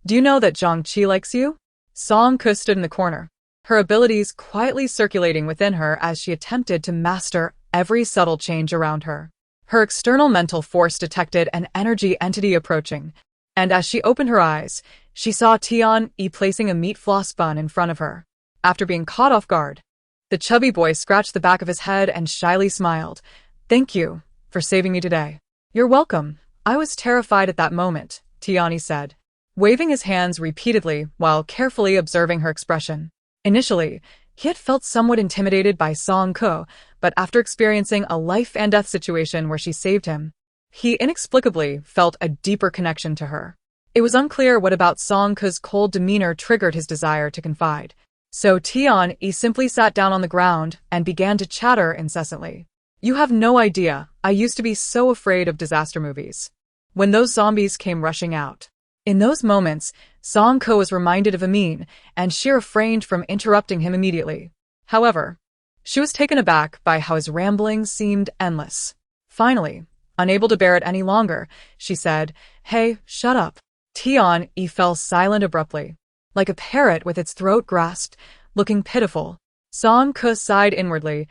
Do you know that Zhang Qi likes you? Song Ke stood in the corner, her abilities quietly circulating within her as she attempted to master every subtle change around her. Her external mental force detected an energy entity approaching, and as she opened her eyes, she saw Tian Yi placing a meat floss bun in front of her. After being caught off guard, the chubby boy scratched the back of his head and shyly smiled. Thank you for saving me today. You're welcome. I was terrified at that moment, Tian Yi said, waving his hands repeatedly while carefully observing her expression. Initially, he had felt somewhat intimidated by Song Ke, but after experiencing a life-and-death situation where she saved him, he inexplicably felt a deeper connection to her. It was unclear what about Song Ke's cold demeanor triggered his desire to confide. So Tian Yi simply sat down on the ground and began to chatter incessantly. You have no idea, I used to be so afraid of disaster movies. When those zombies came rushing out. In those moments, Song Ke was reminded of Amin, and she refrained from interrupting him immediately. However, she was taken aback by how his ramblings seemed endless. Finally, unable to bear it any longer, she said, Hey, shut up. Tian Yi fell silent abruptly, like a parrot with its throat grasped, looking pitiful. Song Ke sighed inwardly,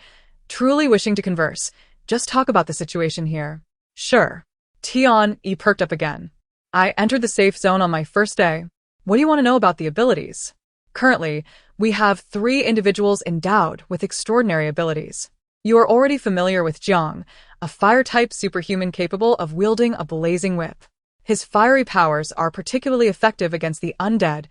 truly wishing to converse. Just talk about the situation here. Sure. Tian Yi perked up again. I entered the safe zone on my first day. What do you want to know about the abilities? Currently, we have 3 individuals endowed with extraordinary abilities. You are already familiar with Jiang, a fire-type superhuman capable of wielding a blazing whip. His fiery powers are particularly effective against the undead,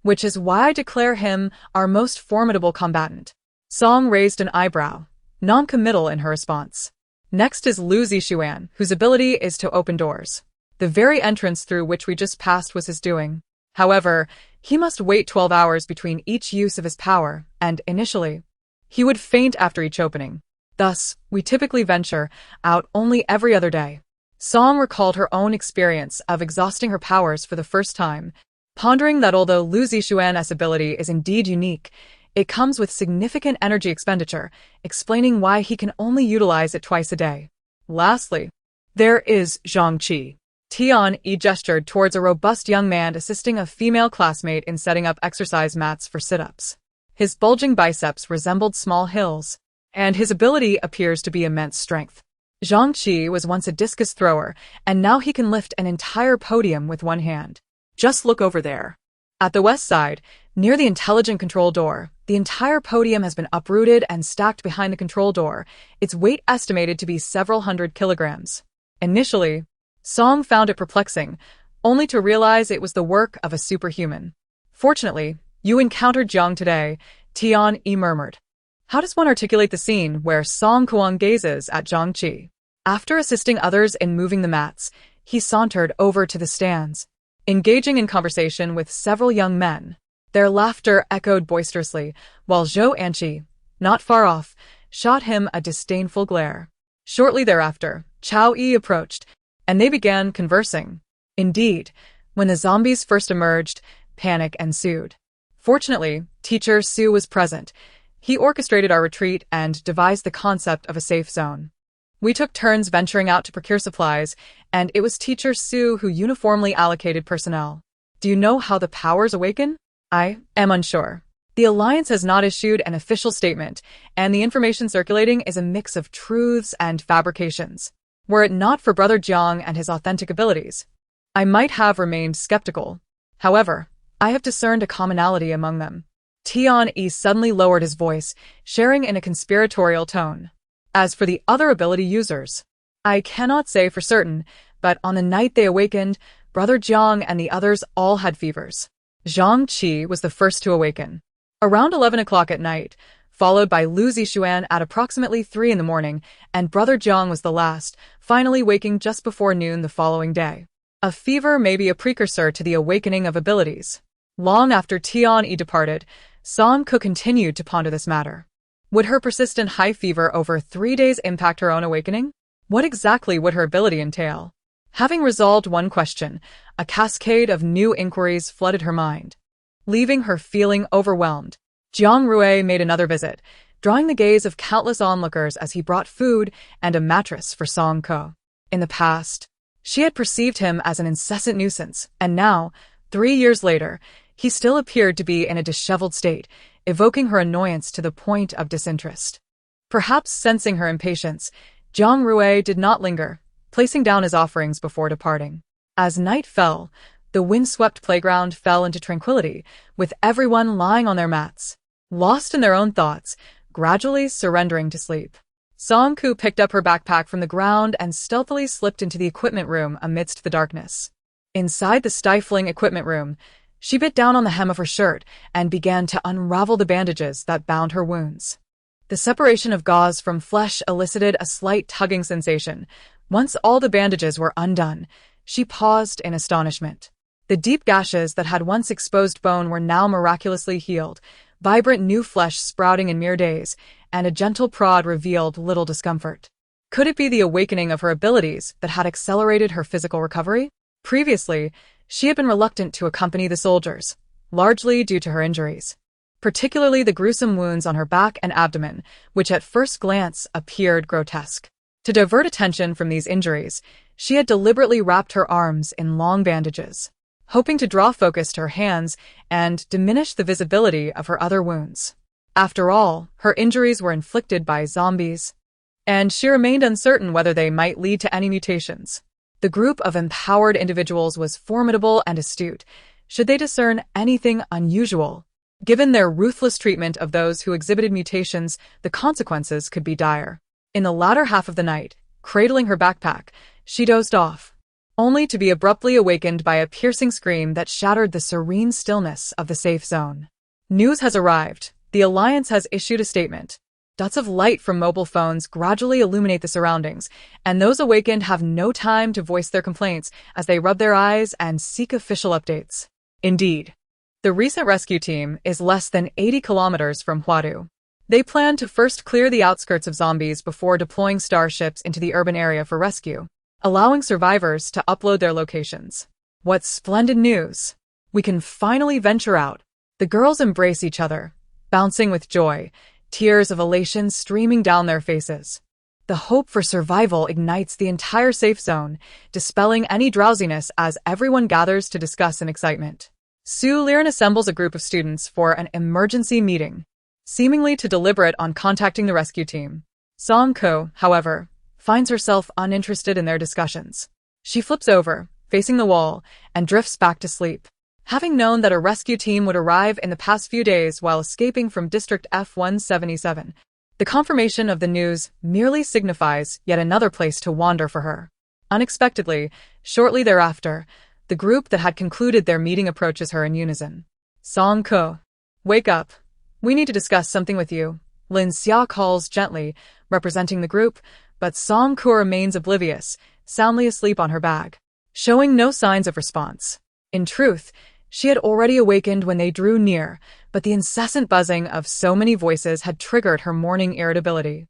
which is why I declare him our most formidable combatant. Song raised an eyebrow, non-committal in her response. Next is Lu Zixuan, whose ability is to open doors. The very entrance through which we just passed was his doing. However, he must wait 12 hours between each use of his power, and initially, he would faint after each opening. Thus, we typically venture out only every other day. Song recalled her own experience of exhausting her powers for the first time, pondering that although Lu Zixuan's ability is indeed unique, it comes with significant energy expenditure, explaining why he can only utilize it twice a day. Lastly, there is Zhang Qi. Tian Yi gestured towards a robust young man assisting a female classmate in setting up exercise mats for sit-ups. His bulging biceps resembled small hills, and his ability appears to be immense strength. Zhang Qi was once a discus thrower, and now he can lift an entire podium with one hand. Just look over there. At the west side, near the intelligent control door, the entire podium has been uprooted and stacked behind the control door, its weight estimated to be several hundred kilograms. Initially, Song found it perplexing, only to realize it was the work of a superhuman. Fortunately, you encountered Jiang today, Tian Yi murmured. How does one articulate the scene where Song Kuang gazes at Zhang Qi? After assisting others in moving the mats, he sauntered over to the stands, engaging in conversation with several young men. Their laughter echoed boisterously, while Zhou Anqi, not far off, shot him a disdainful glare. Shortly thereafter, Chao Yi approached, and they began conversing. Indeed, when the zombies first emerged, panic ensued. Fortunately, Teacher Su was present. He orchestrated our retreat and devised the concept of a safe zone. We took turns venturing out to procure supplies, and it was Teacher Su who uniformly allocated personnel. Do you know how the powers awaken? I am unsure. The Alliance has not issued an official statement, and the information circulating is a mix of truths and fabrications. Were it not for Brother Jiang and his authentic abilities, I might have remained skeptical. However, I have discerned a commonality among them. Tian Yi suddenly lowered his voice, sharing in a conspiratorial tone. As for the other ability users, I cannot say for certain, but on the night they awakened, Brother Jiang and the others all had fevers. Zhang Qi was the first to awaken. Around 11 o'clock at night, followed by Lu Zixuan at approximately 3 in the morning, and brother Jiang was the last, finally waking just before noon the following day. A fever may be a precursor to the awakening of abilities. Long after Tian-Yi departed, Song Ke continued to ponder this matter. Would her persistent high fever over 3 days impact her own awakening? What exactly would her ability entail? Having resolved one question, a cascade of new inquiries flooded her mind. Leaving her feeling overwhelmed, Jiang Rui made another visit, drawing the gaze of countless onlookers as he brought food and a mattress for Song Ke. In the past, she had perceived him as an incessant nuisance, and now, 3 years later, he still appeared to be in a disheveled state, evoking her annoyance to the point of disinterest. Perhaps sensing her impatience, Jiang Rui did not linger, placing down his offerings before departing. As night fell, the wind-swept playground fell into tranquility, with everyone lying on their mats, lost in their own thoughts, gradually surrendering to sleep. Song Ke picked up her backpack from the ground and stealthily slipped into the equipment room amidst the darkness. Inside the stifling equipment room, she bit down on the hem of her shirt and began to unravel the bandages that bound her wounds. The separation of gauze from flesh elicited a slight tugging sensation. Once all the bandages were undone, she paused in astonishment. The deep gashes that had once exposed bone were now miraculously healed, vibrant new flesh sprouting in mere days, and a gentle prod revealed little discomfort. Could it be the awakening of her abilities that had accelerated her physical recovery? Previously, she had been reluctant to accompany the soldiers, largely due to her injuries, particularly the gruesome wounds on her back and abdomen, which at first glance appeared grotesque. To divert attention from these injuries, she had deliberately wrapped her arms in long bandages, hoping to draw focus to her hands and diminish the visibility of her other wounds. After all, her injuries were inflicted by zombies, and she remained uncertain whether they might lead to any mutations. The group of empowered individuals was formidable and astute. Should they discern anything unusual? Given their ruthless treatment of those who exhibited mutations, the consequences could be dire. In the latter half of the night, cradling her backpack, she dozed off, only to be abruptly awakened by a piercing scream that shattered the serene stillness of the safe zone. News has arrived. The Alliance has issued a statement. Dots of light from mobile phones gradually illuminate the surroundings, and those awakened have no time to voice their complaints as they rub their eyes and seek official updates. Indeed, the recent rescue team is less than 80 kilometers from Huadu. They plan to first clear the outskirts of zombies before deploying starships into the urban area for rescue, allowing survivors to upload their locations. What splendid news! We can finally venture out. The girls embrace each other, bouncing with joy, tears of elation streaming down their faces. The hope for survival ignites the entire safe zone, dispelling any drowsiness as everyone gathers to discuss in excitement. Su Liren assembles a group of students for an emergency meeting, seemingly to deliberate on contacting the rescue team. Song Ke, however, finds herself uninterested in their discussions. She flips over, facing the wall, and drifts back to sleep. Having known that a rescue team would arrive in the past few days while escaping from District F-177, the confirmation of the news merely signifies yet another place to wander for her. Unexpectedly, shortly thereafter, the group that had concluded their meeting approaches her in unison. Song Ke, wake up. We need to discuss something with you, Lin Xia calls gently, representing the group, but Song Ke remains oblivious, soundly asleep on her bag, showing no signs of response. In truth, she had already awakened when they drew near, but the incessant buzzing of so many voices had triggered her morning irritability.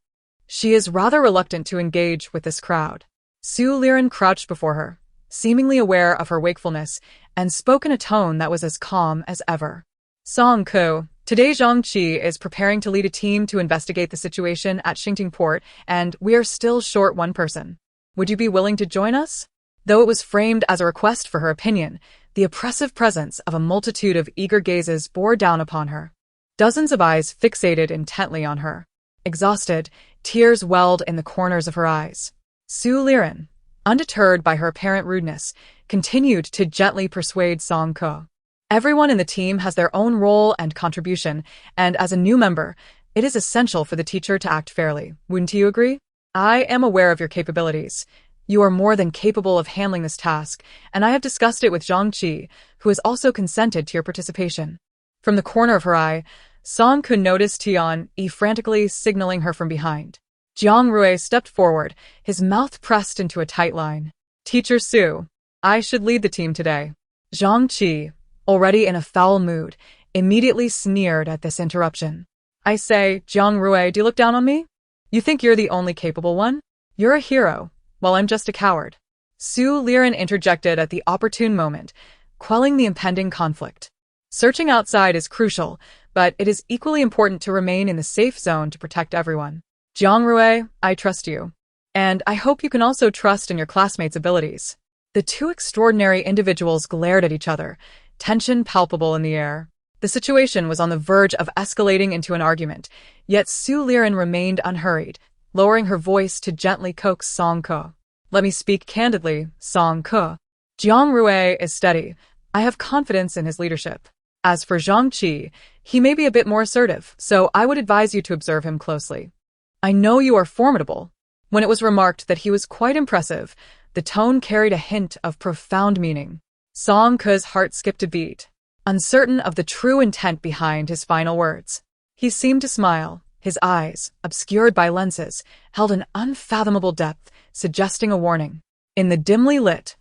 She is rather reluctant to engage with this crowd. Su Liren crouched before her, seemingly aware of her wakefulness, and spoke in a tone that was as calm as ever. Song Ke, today Zhang Qi is preparing to lead a team to investigate the situation at Xingting Port, and we are still short one person. Would you be willing to join us? Though it was framed as a request for her opinion, the oppressive presence of a multitude of eager gazes bore down upon her. Dozens of eyes fixated intently on her. Exhausted, tears welled in the corners of her eyes. Su Liren, undeterred by her apparent rudeness, continued to gently persuade Song Ke. Everyone in the team has their own role and contribution, and as a new member, it is essential for the teacher to act fairly. Wouldn't you agree? I am aware of your capabilities. You are more than capable of handling this task, and I have discussed it with Zhang Qi, who has also consented to your participation. From the corner of her eye, Song could notice Tian-yi frantically signaling her from behind. Jiang Rui stepped forward, his mouth pressed into a tight line. Teacher Su, I should lead the team today. Zhang Qi, already in a foul mood, immediately sneered at this interruption. I say, Jiang Rui, do you look down on me? You think you're the only capable one? You're a hero, while I'm just a coward. Su Liren interjected at the opportune moment, quelling the impending conflict. Searching outside is crucial, but it is equally important to remain in the safe zone to protect everyone. Jiang Rui, I trust you. And I hope you can also trust in your classmates' abilities. The two extraordinary individuals glared at each other, tension palpable in the air. The situation was on the verge of escalating into an argument, yet Su Liren remained unhurried, lowering her voice to gently coax Song Ke. Let me speak candidly, Song Ke. Jiang Rui is steady. I have confidence in his leadership. As for Zhang Qi, he may be a bit more assertive, so I would advise you to observe him closely. I know you are formidable. When it was remarked that he was quite impressive, the tone carried a hint of profound meaning. Song Ke's heart skipped a beat, uncertain of the true intent behind his final words. He seemed to smile. His eyes, obscured by lenses, held an unfathomable depth, suggesting a warning. In the dimly lit,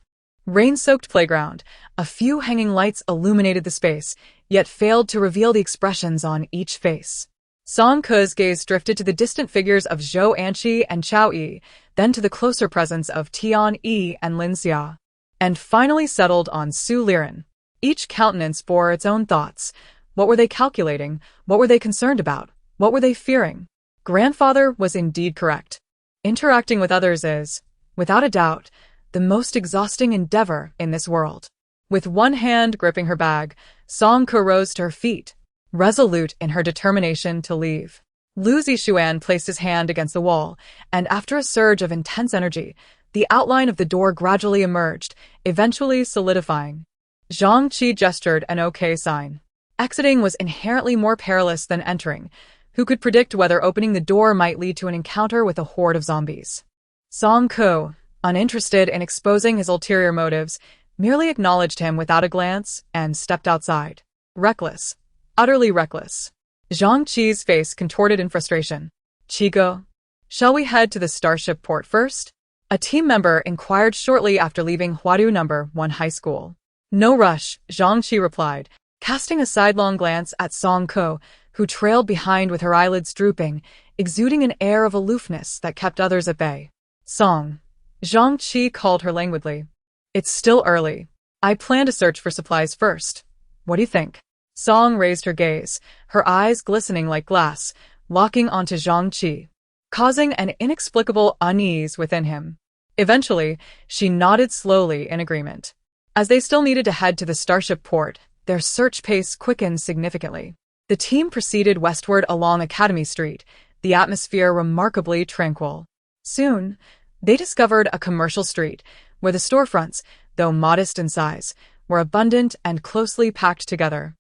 rain-soaked playground, a few hanging lights illuminated the space, yet failed to reveal the expressions on each face. Song Ke's gaze drifted to the distant figures of Zhou Anqi and Chao Yi, then to the closer presence of Tian-yi and Lin Xia, and finally settled on Su Liren. Each countenance bore its own thoughts. What were they calculating? What were they concerned about? What were they fearing? Grandfather was indeed correct. Interacting with others is, without a doubt, the most exhausting endeavor in this world. With one hand gripping her bag, Song Ke rose to her feet, resolute in her determination to leave. Lu Zixuan placed his hand against the wall, and after a surge of intense energy, the outline of the door gradually emerged, eventually solidifying. Zhang Qi gestured an okay sign. Exiting was inherently more perilous than entering. Who could predict whether opening the door might lead to an encounter with a horde of zombies? Song Ke, uninterested in exposing his ulterior motives, merely acknowledged him without a glance and stepped outside. Reckless. Utterly reckless. Zhang Qi's face contorted in frustration. Chigo, shall we head to the Starship port first? A team member inquired shortly after leaving Huadu No. 1 High School. No rush, Zhang Qi replied, casting a sidelong glance at Song Ke, who trailed behind with her eyelids drooping, exuding an air of aloofness that kept others at bay. Song. Zhang Qi called her languidly. It's still early. I plan to search for supplies first. What do you think? Song raised her gaze, her eyes glistening like glass, locking onto Zhang Qi, causing an inexplicable unease within him. Eventually, she nodded slowly in agreement. As they still needed to head to the Starship port, their search pace quickened significantly. The team proceeded westward along Academy Street, the atmosphere remarkably tranquil. Soon, they discovered a commercial street, where the storefronts, though modest in size, were abundant and closely packed together.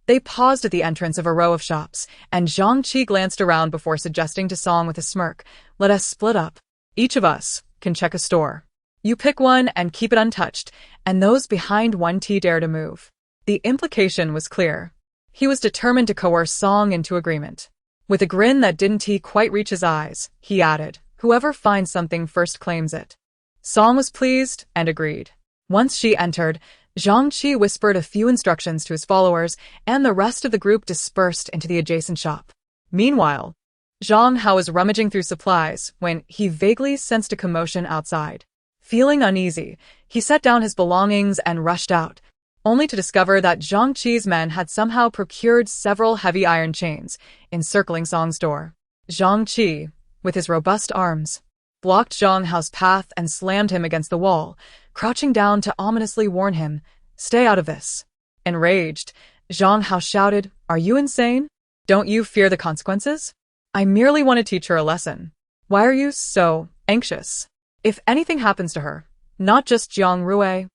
They paused at the entrance of a row of shops, and Zhang Qi glanced around before suggesting to Song with a smirk, let us split up. Each of us can check a store. You pick one and keep it untouched, and those behind one dare to move. The implication was clear. He was determined to coerce Song into agreement. With a grin that didn't quite reach his eyes, he added, whoever finds something first claims it. Song was pleased and agreed. Once she entered, Zhang Qi whispered a few instructions to his followers, and the rest of the group dispersed into the adjacent shop. Meanwhile, Zhang Hao was rummaging through supplies when he vaguely sensed a commotion outside. Feeling uneasy, he set down his belongings and rushed out, only to discover that Zhang Qi's men had somehow procured several heavy iron chains, encircling Song's door. Zhang Qi, with his robust arms, blocked Zhang Hao's path and slammed him against the wall, crouching down to ominously warn him, stay out of this. Enraged, Zhang Hao shouted, are you insane? Don't you fear the consequences? I merely want to teach her a lesson. Why are you so anxious? If anything happens to her, not just Jiang Rui,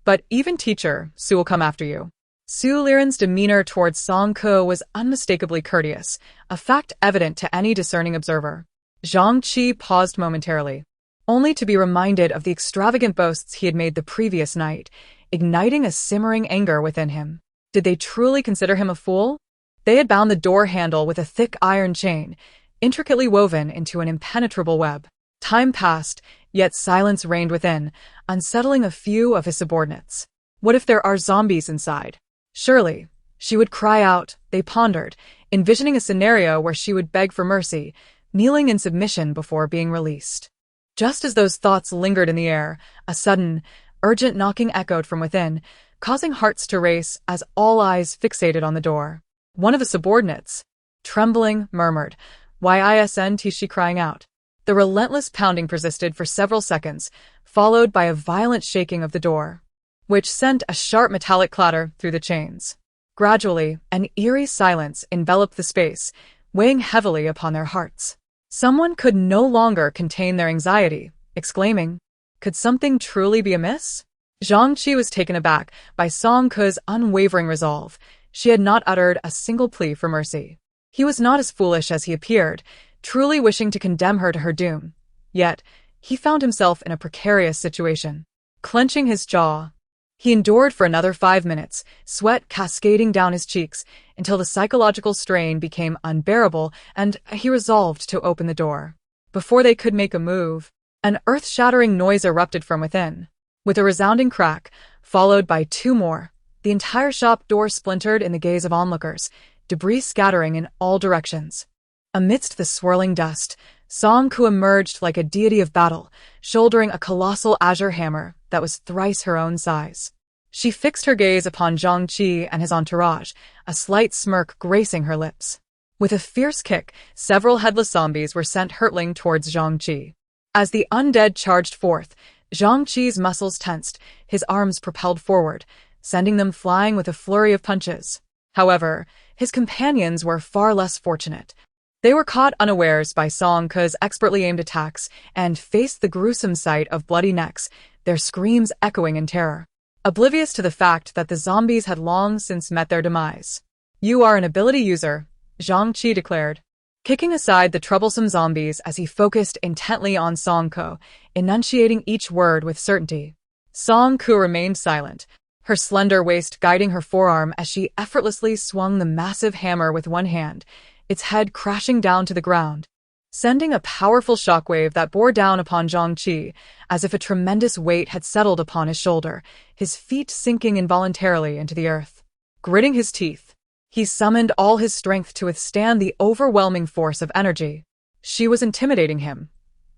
but even teacher, Su will come after you. Su Liren's demeanor towards Song Ke was unmistakably courteous, a fact evident to any discerning observer. Zhang Qi paused momentarily, only to be reminded of the extravagant boasts he had made the previous night, igniting a simmering anger within him. Did they truly consider him a fool? They had bound the door handle with a thick iron chain, intricately woven into an impenetrable web. Time passed, yet silence reigned within, unsettling a few of his subordinates. What if there are zombies inside? Surely, she would cry out, they pondered, envisioning a scenario where she would beg for mercy, kneeling in submission before being released. Just as those thoughts lingered in the air, a sudden, urgent knocking echoed from within, causing hearts to race as all eyes fixated on the door. One of the subordinates, trembling, murmured, "Why isn't she crying out?" The relentless pounding persisted for several seconds, followed by a violent shaking of the door, which sent a sharp metallic clatter through the chains. Gradually, an eerie silence enveloped the space, weighing heavily upon their hearts. Someone could no longer contain their anxiety, exclaiming, "Could something truly be amiss?" Zhang Qi was taken aback by Song Ke's unwavering resolve. She had not uttered a single plea for mercy. He was not as foolish as he appeared, truly wishing to condemn her to her doom. Yet, he found himself in a precarious situation. Clenching his jaw, he endured for another 5 minutes, sweat cascading down his cheeks, until the psychological strain became unbearable and he resolved to open the door. Before they could make a move, an earth-shattering noise erupted from within. With a resounding crack, followed by 2 more, the entire shop door splintered in the gaze of onlookers, debris scattering in all directions. Amidst the swirling dust, Song Ke emerged like a deity of battle, shouldering a colossal azure hammer that was thrice her own size. She fixed her gaze upon Zhang Qi and his entourage, a slight smirk gracing her lips. With a fierce kick, several headless zombies were sent hurtling towards Zhang Qi. As the undead charged forth, Zhang Qi's muscles tensed, his arms propelled forward, sending them flying with a flurry of punches. However, his companions were far less fortunate. They were caught unawares by Song Ke's expertly aimed attacks and faced the gruesome sight of bloody necks, their screams echoing in terror. Oblivious to the fact that the zombies had long since met their demise. "You are an ability user," Zhang Qi declared, kicking aside the troublesome zombies as he focused intently on Song Ke, enunciating each word with certainty. Song Ke remained silent, her slender waist guiding her forearm as she effortlessly swung the massive hammer with one hand, its head crashing down to the ground, sending a powerful shockwave that bore down upon Zhang Qi, as if a tremendous weight had settled upon his shoulder, his feet sinking involuntarily into the earth. Gritting his teeth, he summoned all his strength to withstand the overwhelming force of energy. She was intimidating him.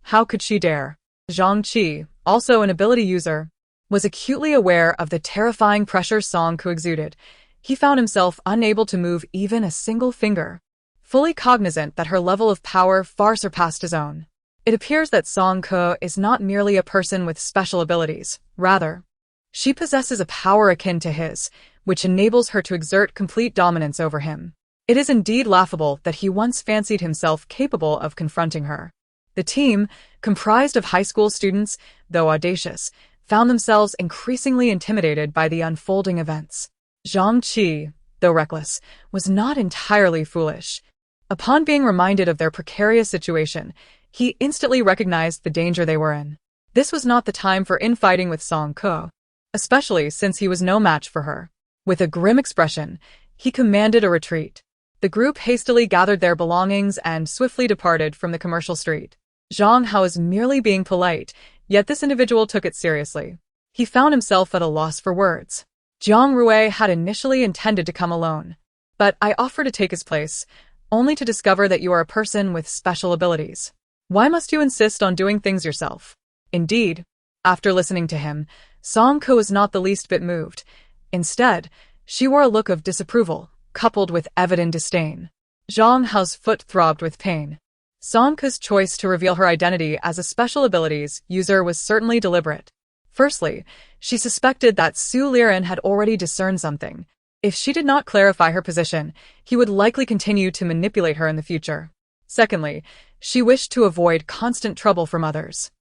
How could she dare? Zhang Qi, also an ability user, was acutely aware of the terrifying pressure Song Ke exuded. He found himself unable to move even a single finger, fully cognizant that her level of power far surpassed his own. It appears that Song Ke is not merely a person with special abilities, rather, she possesses a power akin to his, which enables her to exert complete dominance over him. It is indeed laughable that he once fancied himself capable of confronting her. The team, comprised of high school students, though audacious, found themselves increasingly intimidated by the unfolding events. Zhang Qi, though reckless, was not entirely foolish. Upon being reminded of their precarious situation, he instantly recognized the danger they were in. This was not the time for infighting with Song Ke, especially since he was no match for her. With a grim expression, he commanded a retreat. The group hastily gathered their belongings and swiftly departed from the commercial street. Zhang Hao was merely being polite, yet this individual took it seriously. He found himself at a loss for words. Jiang Rui had initially intended to come alone, but I offered to take his place, only to discover that you are a person with special abilities. Why must you insist on doing things yourself? Indeed, after listening to him, Song Ke was not the least bit moved. Instead, she wore a look of disapproval, coupled with evident disdain. Zhang Hao's foot throbbed with pain. Song Ke's choice to reveal her identity as a special abilities user was certainly deliberate. Firstly, she suspected that Su Liren had already discerned something. If she did not clarify her position, he would likely continue to manipulate her in the future. Secondly, she wished to avoid constant trouble from others.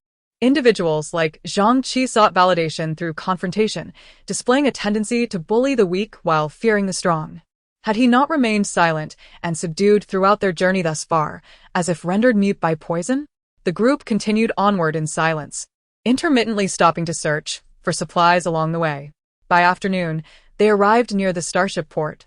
Individuals like Zhang Qi sought validation through confrontation, displaying a tendency to bully the weak while fearing the strong. Had he not remained silent and subdued throughout their journey thus far, as if rendered mute by poison? The group continued onward in silence, intermittently stopping to search for supplies along the way. By afternoon, they arrived near the starship port.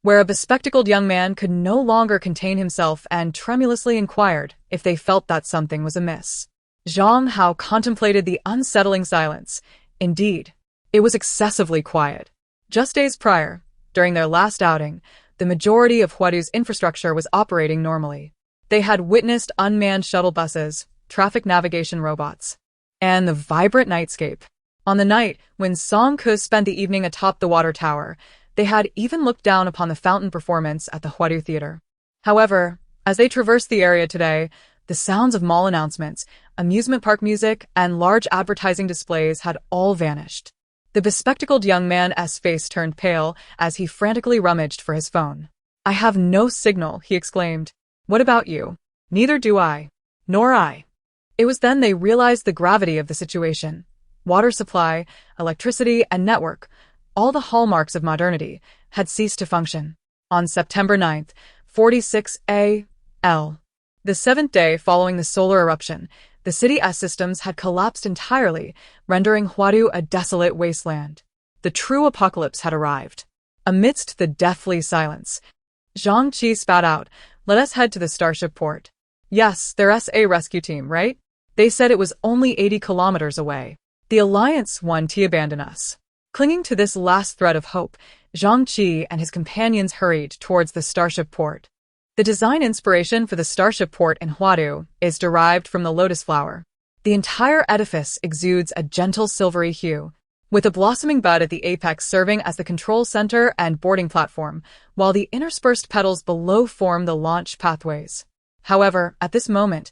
where a bespectacled young man could no longer contain himself and tremulously inquired if they felt that something was amiss. Zhang Hao contemplated the unsettling silence. Indeed, it was excessively quiet. Just days prior, during their last outing, the majority of Huadu's infrastructure was operating normally. They had witnessed unmanned shuttle buses, traffic navigation robots, and the vibrant nightscape. On the night when Song Ke spent the evening atop the water tower, they had even looked down upon the fountain performance at the Huadu Theater. However, as they traversed the area today, the sounds of mall announcements, amusement park music, and large advertising displays had all vanished. The bespectacled young man's face turned pale as he frantically rummaged for his phone. "I have no signal," he exclaimed. "What about you?" "Neither do I." "Nor I." It was then they realized the gravity of the situation. Water supply, electricity, and network, all the hallmarks of modernity, had ceased to function. On September 9th, 46 A.L., the 7th day following the solar eruption, the city's systems had collapsed entirely, rendering Huadu a desolate wasteland. The true apocalypse had arrived. Amidst the deathly silence, Zhang Qi spat out, "Let us head to the starship port." "Yes, there's a rescue team, right? They said it was only 80 kilometers away. The Alliance won't abandon us." Clinging to this last thread of hope, Zhang Qi and his companions hurried towards the starship port. The design inspiration for the starship port in Huadu is derived from the lotus flower. The entire edifice exudes a gentle silvery hue, with a blossoming bud at the apex serving as the control center and boarding platform, while the interspersed petals below form the launch pathways. However, at this moment,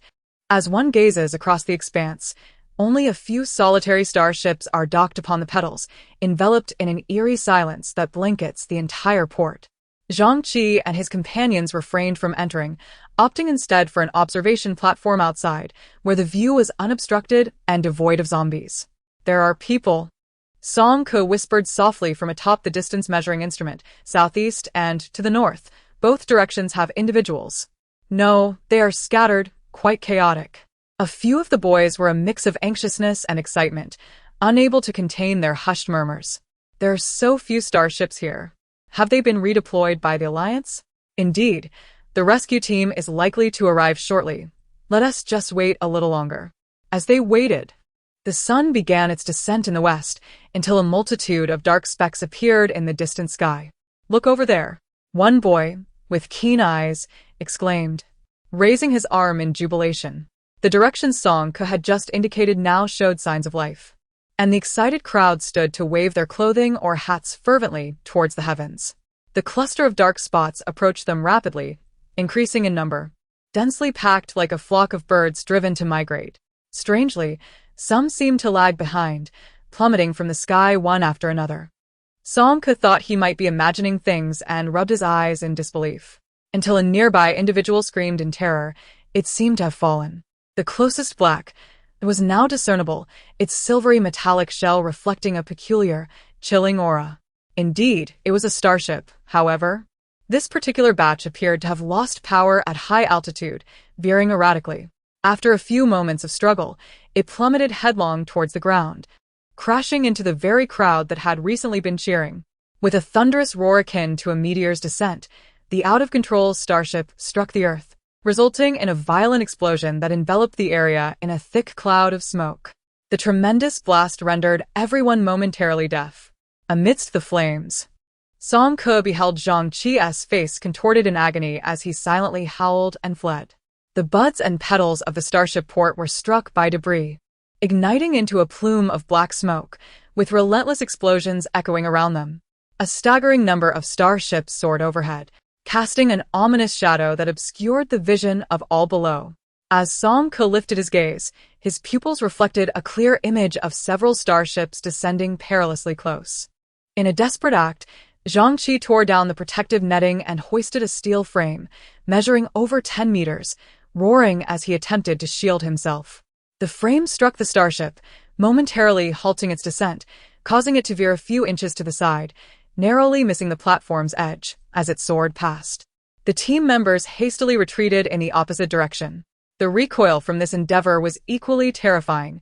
as one gazes across the expanse, only a few solitary starships are docked upon the petals, enveloped in an eerie silence that blankets the entire port. Zhang Qi and his companions refrained from entering, opting instead for an observation platform outside, where the view was unobstructed and devoid of zombies. "There are people," Song Ke whispered softly from atop the distance measuring instrument. "Southeast and to the north. Both directions have individuals." "No, they are scattered, quite chaotic." A few of the boys were a mix of anxiousness and excitement, unable to contain their hushed murmurs. "There are so few starships here. Have they been redeployed by the Alliance?" "Indeed, the rescue team is likely to arrive shortly. Let us just wait a little longer." As they waited, the sun began its descent in the west until a multitude of dark specks appeared in the distant sky. "Look over there," one boy, with keen eyes, exclaimed, raising his arm in jubilation. The direction Song Ke had just indicated now showed signs of life, and the excited crowd stood to wave their clothing or hats fervently towards the heavens. The cluster of dark spots approached them rapidly, increasing in number, densely packed like a flock of birds driven to migrate. Strangely, some seemed to lag behind, plummeting from the sky one after another. Song Ke thought he might be imagining things and rubbed his eyes in disbelief, until a nearby individual screamed in terror. It seemed to have fallen. The closest black was now discernible, its silvery metallic shell reflecting a peculiar, chilling aura. Indeed, it was a starship, however. This particular batch appeared to have lost power at high altitude, veering erratically. After a few moments of struggle, it plummeted headlong towards the ground, crashing into the very crowd that had recently been cheering. With a thunderous roar akin to a meteor's descent, the out-of-control starship struck the earth, resulting in a violent explosion that enveloped the area in a thick cloud of smoke. The tremendous blast rendered everyone momentarily deaf. Amidst the flames, Song Ke beheld Zhang Qi's face contorted in agony as he silently howled and fled. The buds and petals of the starship port were struck by debris, igniting into a plume of black smoke, with relentless explosions echoing around them. A staggering number of starships soared overhead, casting an ominous shadow that obscured the vision of all below. As Song Ke lifted his gaze, his pupils reflected a clear image of several starships descending perilously close. In a desperate act, Zhang Qi tore down the protective netting and hoisted a steel frame, measuring over 10 meters, roaring as he attempted to shield himself. The frame struck the starship, momentarily halting its descent, causing it to veer a few inches to the side, narrowly missing the platform's edge as it soared past. The team members hastily retreated in the opposite direction. The recoil from this endeavor was equally terrifying.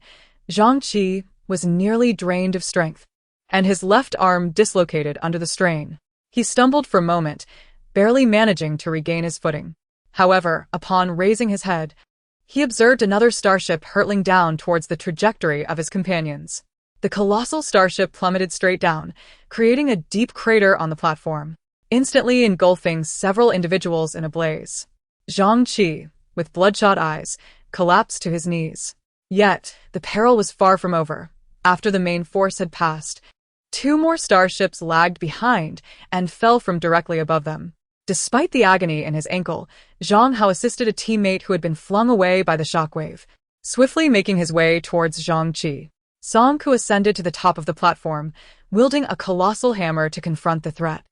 Zhang Qi was nearly drained of strength, and his left arm dislocated under the strain. He stumbled for a moment, barely managing to regain his footing. However, upon raising his head, he observed another starship hurtling down towards the trajectory of his companions. The colossal starship plummeted straight down, creating a deep crater on the platform, instantly engulfing several individuals in a blaze. Zhang Qi, with bloodshot eyes, collapsed to his knees. Yet, the peril was far from over. After the main force had passed, two more starships lagged behind and fell from directly above them. Despite the agony in his ankle, Zhang Hao assisted a teammate who had been flung away by the shockwave, swiftly making his way towards Zhang Qi. Song Ku ascended to the top of the platform, wielding a colossal hammer to confront the threat.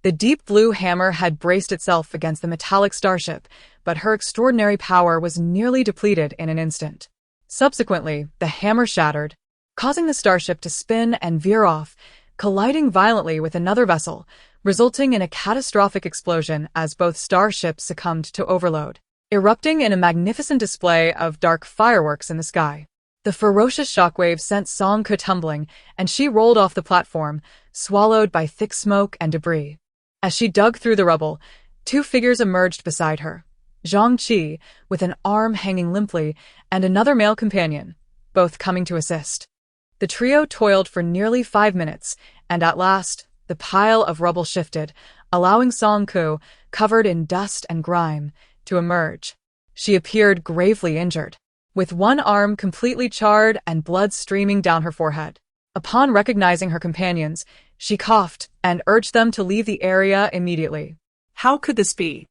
The deep blue hammer had braced itself against the metallic starship, but her extraordinary power was nearly depleted in an instant. Subsequently, the hammer shattered, causing the starship to spin and veer off, colliding violently with another vessel, resulting in a catastrophic explosion as both starships succumbed to overload, erupting in a magnificent display of dark fireworks in the sky. The ferocious shockwave sent Song Ke tumbling, and she rolled off the platform, swallowed by thick smoke and debris. As she dug through the rubble, two figures emerged beside her. Zhang Qi, with an arm hanging limply, and another male companion, both coming to assist. The trio toiled for nearly 5 minutes, and at last, the pile of rubble shifted, allowing Song Ku, covered in dust and grime, to emerge. She appeared gravely injured, with one arm completely charred and blood streaming down her forehead. Upon recognizing her companions, she coughed and urged them to leave the area immediately. How could this be?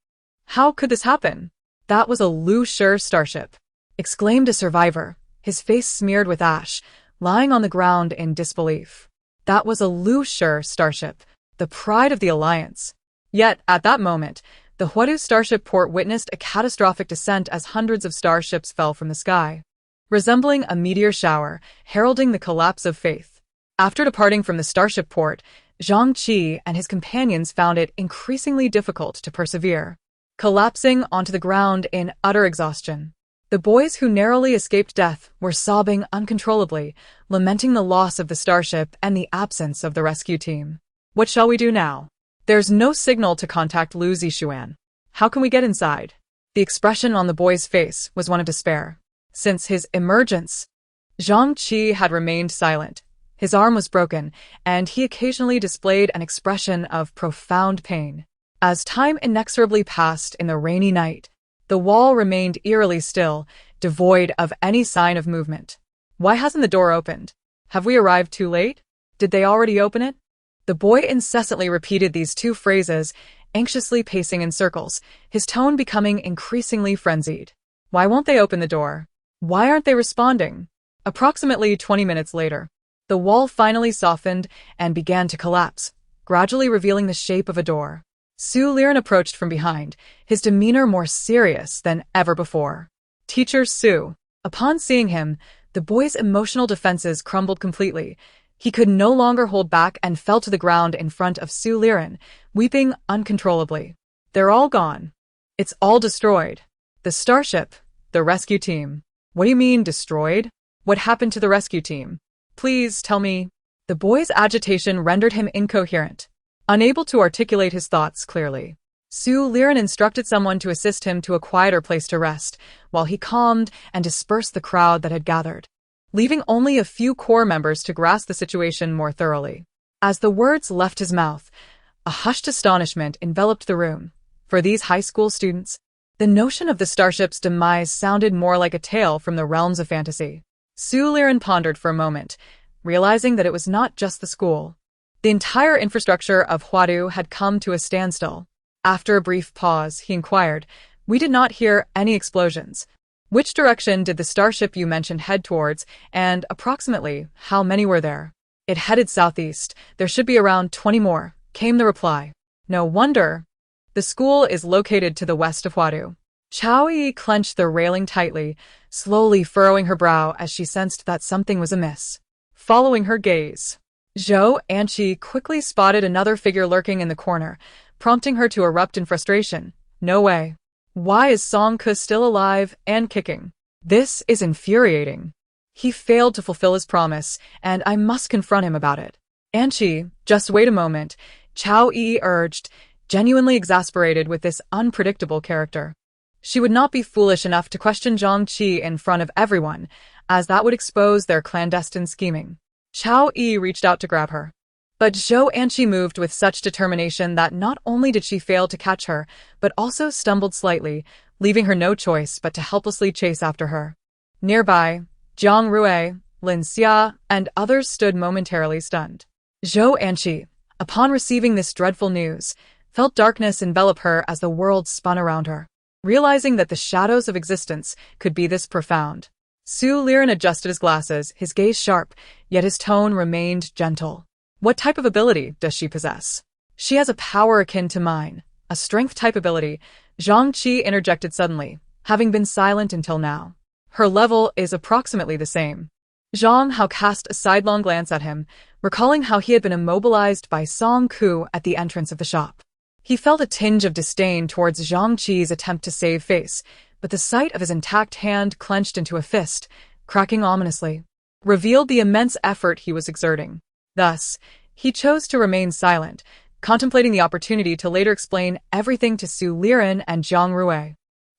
How could this happen? That was a Lu Shi starship, exclaimed a survivor, his face smeared with ash, lying on the ground in disbelief. That was a Lu Shi starship, the pride of the Alliance. Yet, at that moment, the Huadu starship port witnessed a catastrophic descent as hundreds of starships fell from the sky, resembling a meteor shower, heralding the collapse of faith. After departing from the starship port, Zhang Qi and his companions found it increasingly difficult to persevere, collapsing onto the ground in utter exhaustion. The boys who narrowly escaped death were sobbing uncontrollably, lamenting the loss of the starship and the absence of the rescue team. What shall we do now? There's no signal to contact Lu Zixuan. How can we get inside? The expression on the boy's face was one of despair. Since his emergence, Zhang Qi had remained silent. His arm was broken, and he occasionally displayed an expression of profound pain. As time inexorably passed in the rainy night, the wall remained eerily still, devoid of any sign of movement. Why hasn't the door opened? Have we arrived too late? Did they already open it? The boy incessantly repeated these two phrases, anxiously pacing in circles, his tone becoming increasingly frenzied. Why won't they open the door? Why aren't they responding? Approximately 20 minutes later, the wall finally softened and began to collapse, gradually revealing the shape of a door. Su Liren approached from behind, his demeanor more serious than ever before. Teacher Su. Upon seeing him, the boy's emotional defenses crumbled completely. He could no longer hold back and fell to the ground in front of Su Liren, weeping uncontrollably. They're all gone. It's all destroyed. The starship, the rescue team. What do you mean, destroyed? What happened to the rescue team? Please tell me. The boy's agitation rendered him incoherent, unable to articulate his thoughts clearly. Su Liren instructed someone to assist him to a quieter place to rest, while he calmed and dispersed the crowd that had gathered, leaving only a few core members to grasp the situation more thoroughly. As the words left his mouth, a hushed astonishment enveloped the room. For these high school students, the notion of the starship's demise sounded more like a tale from the realms of fantasy. Su Liren pondered for a moment, realizing that it was not just the school. The entire infrastructure of Huadu had come to a standstill. After a brief pause, he inquired, "We did not hear any explosions. Which direction did the starship you mentioned head towards, and approximately how many were there?" "It headed southeast. There should be around 20 more," came the reply. "No wonder. The school is located to the west of Huadu." Chao Yi clenched the railing tightly, slowly furrowing her brow as she sensed that something was amiss. Following her gaze, Zhou Anqi quickly spotted another figure lurking in the corner, prompting her to erupt in frustration. "No way. Why is Song Ke still alive and kicking? This is infuriating. He failed to fulfill his promise, and I must confront him about it." "Anqi, just wait a moment. Chao Yi urged, genuinely exasperated with this unpredictable character. She would not be foolish enough to question Zhang Qi in front of everyone, as that would expose their clandestine scheming. Chao Yi reached out to grab her. But Zhou Anqi moved with such determination that not only did she fail to catch her, but also stumbled slightly, leaving her no choice but to helplessly chase after her. Nearby, Jiang Rui, Lin Xia, and others stood momentarily stunned. Zhou Anqi, upon receiving this dreadful news, felt darkness envelop her as the world spun around her. Realizing that the shadows of existence could be this profound, Su Liren adjusted his glasses, his gaze sharp, yet his tone remained gentle. What type of ability does she possess? She has a power akin to mine, a strength-type ability, Zhang Qi interjected suddenly, having been silent until now. Her level is approximately the same. Zhang Hao cast a sidelong glance at him, recalling how he had been immobilized by Song Ku at the entrance of the shop. He felt a tinge of disdain towards Zhang Qi's attempt to save face, but the sight of his intact hand clenched into a fist, cracking ominously, revealed the immense effort he was exerting. Thus, he chose to remain silent, contemplating the opportunity to later explain everything to Su Liren and Jiang Rui.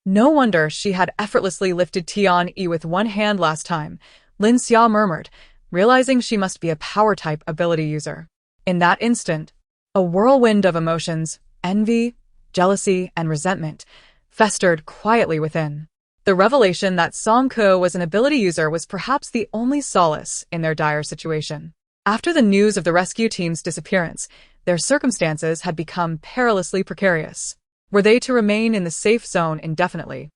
No wonder she had effortlessly lifted Tian Yi with one hand last time, Lin Xia murmured, realizing she must be a power-type ability user. In that instant, a whirlwind of emotions, envy, jealousy, and resentment, festered quietly within. The revelation that Song Ke was an ability user was perhaps the only solace in their dire situation. After the news of the rescue team's disappearance, their circumstances had become perilously precarious. Were they to remain in the safe zone indefinitely?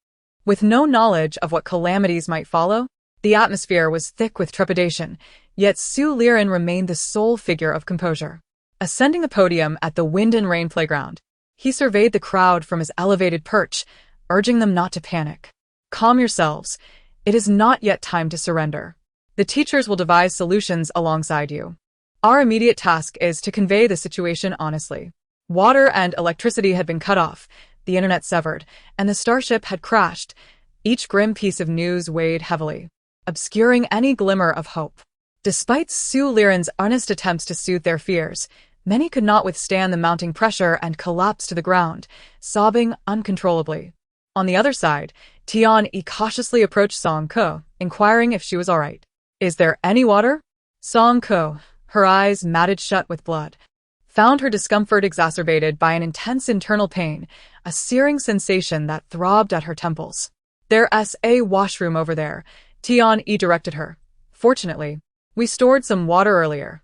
With no knowledge of what calamities might follow, the atmosphere was thick with trepidation, yet Su Liren remained the sole figure of composure. Ascending the podium at the Wind and Rain playground, he surveyed the crowd from his elevated perch, urging them not to panic. Calm yourselves. It is not yet time to surrender. The teachers will devise solutions alongside you. Our immediate task is to convey the situation honestly. Water and electricity had been cut off, the internet severed, and the starship had crashed. Each grim piece of news weighed heavily, obscuring any glimmer of hope. Despite Su Liren's earnest attempts to soothe their fears, many could not withstand the mounting pressure and collapsed to the ground, sobbing uncontrollably. On the other side, Tian Yi cautiously approached Song Ke, inquiring if she was all right. Is there any water? Song Ke, her eyes matted shut with blood, found her discomfort exacerbated by an intense internal pain, a searing sensation that throbbed at her temples. There's a washroom over there, Tian Yi directed her. Fortunately, we stored some water earlier.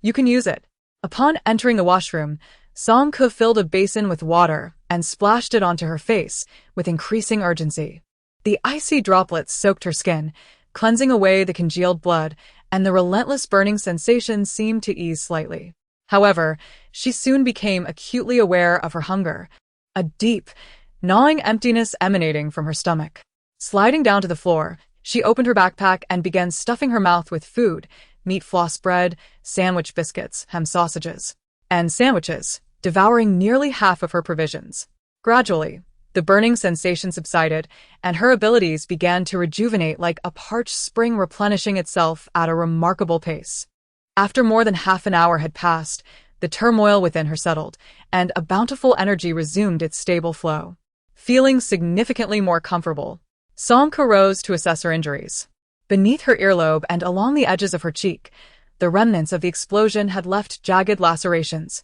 You can use it. Upon entering the washroom, Song Ke filled a basin with water and splashed it onto her face with increasing urgency. The icy droplets soaked her skin, cleansing away the congealed blood, and the relentless burning sensation seemed to ease slightly. However, she soon became acutely aware of her hunger, a deep, gnawing emptiness emanating from her stomach. Sliding down to the floor, she opened her backpack and began stuffing her mouth with food, meat floss bread, sandwich biscuits, ham sausages, and sandwiches, devouring nearly half of her provisions. Gradually, the burning sensation subsided, and her abilities began to rejuvenate like a parched spring replenishing itself at a remarkable pace. After more than half an hour had passed, the turmoil within her settled, and a bountiful energy resumed its stable flow. Feeling significantly more comfortable, Song Ke rose to assess her injuries. Beneath her earlobe and along the edges of her cheek, the remnants of the explosion had left jagged lacerations,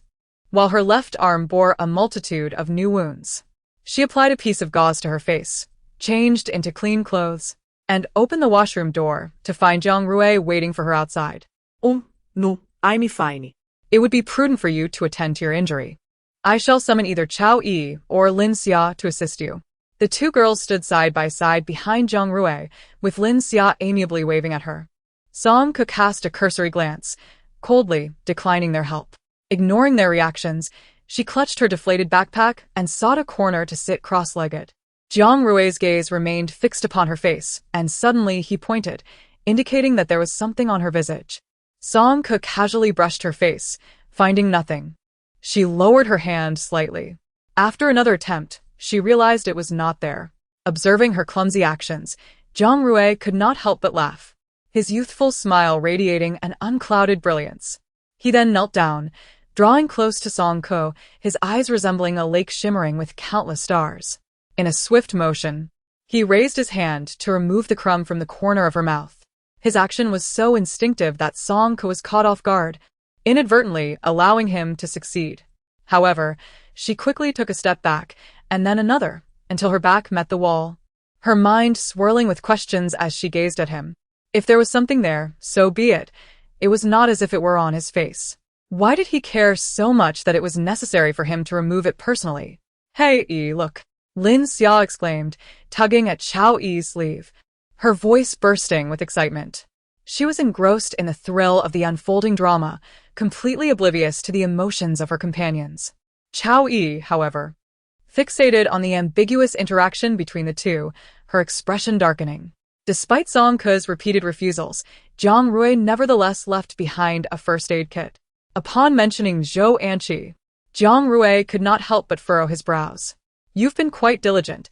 while her left arm bore a multitude of new wounds. She applied a piece of gauze to her face, changed into clean clothes, and opened the washroom door to find Jiang Rui waiting for her outside. Oh, no, I'm fine. It would be prudent for you to attend to your injury. I shall summon either Chao Yi or Lin Xia to assist you. The two girls stood side by side behind Jiang Rui, with Lin Xia amiably waving at her. Song Ke cast a cursory glance, coldly declining their help. Ignoring their reactions, she clutched her deflated backpack and sought a corner to sit cross-legged. Jiang Rui's gaze remained fixed upon her face, and suddenly he pointed, indicating that there was something on her visage. Song Ke casually brushed her face, finding nothing. She lowered her hand slightly. After another attempt, she realized it was not there. Observing her clumsy actions, Jiang Rui could not help but laugh, his youthful smile radiating an unclouded brilliance. He then knelt down, drawing close to Song Ko, his eyes resembling a lake shimmering with countless stars. In a swift motion, he raised his hand to remove the crumb from the corner of her mouth. His action was so instinctive that Song Ko was caught off guard, inadvertently allowing him to succeed. However, she quickly took a step back, and then another, until her back met the wall, her mind swirling with questions as she gazed at him. If there was something there, so be it. It was not as if it were on his face. Why did he care so much that it was necessary for him to remove it personally? Hey, look, Lin Xia exclaimed, tugging at Chao Yi's sleeve, her voice bursting with excitement. She was engrossed in the thrill of the unfolding drama, completely oblivious to the emotions of her companions. Chao Yi, however, fixated on the ambiguous interaction between the two, her expression darkening. Despite Song Ke's repeated refusals, Jiang Rui nevertheless left behind a first aid kit. Upon mentioning Zhou Anqi, Jiang Rui could not help but furrow his brows. You've been quite diligent.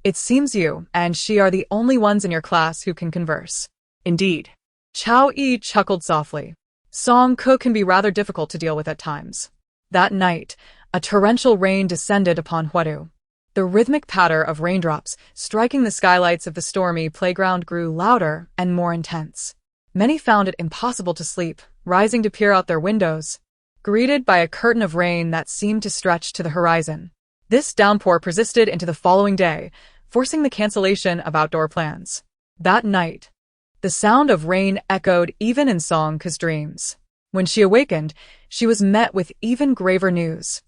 It seems you and she are the only ones in your class who can converse. Indeed. Chao Yi chuckled softly. Song Ke can be rather difficult to deal with at times. That night, a torrential rain descended upon Huadu. The rhythmic patter of raindrops striking the skylights of the stormy playground grew louder and more intense. Many found it impossible to sleep, rising to peer out their windows, greeted by a curtain of rain that seemed to stretch to the horizon. This downpour persisted into the following day, forcing the cancellation of outdoor plans. That night, the sound of rain echoed even in Song Ke's dreams. When she awakened, she was met with even graver news.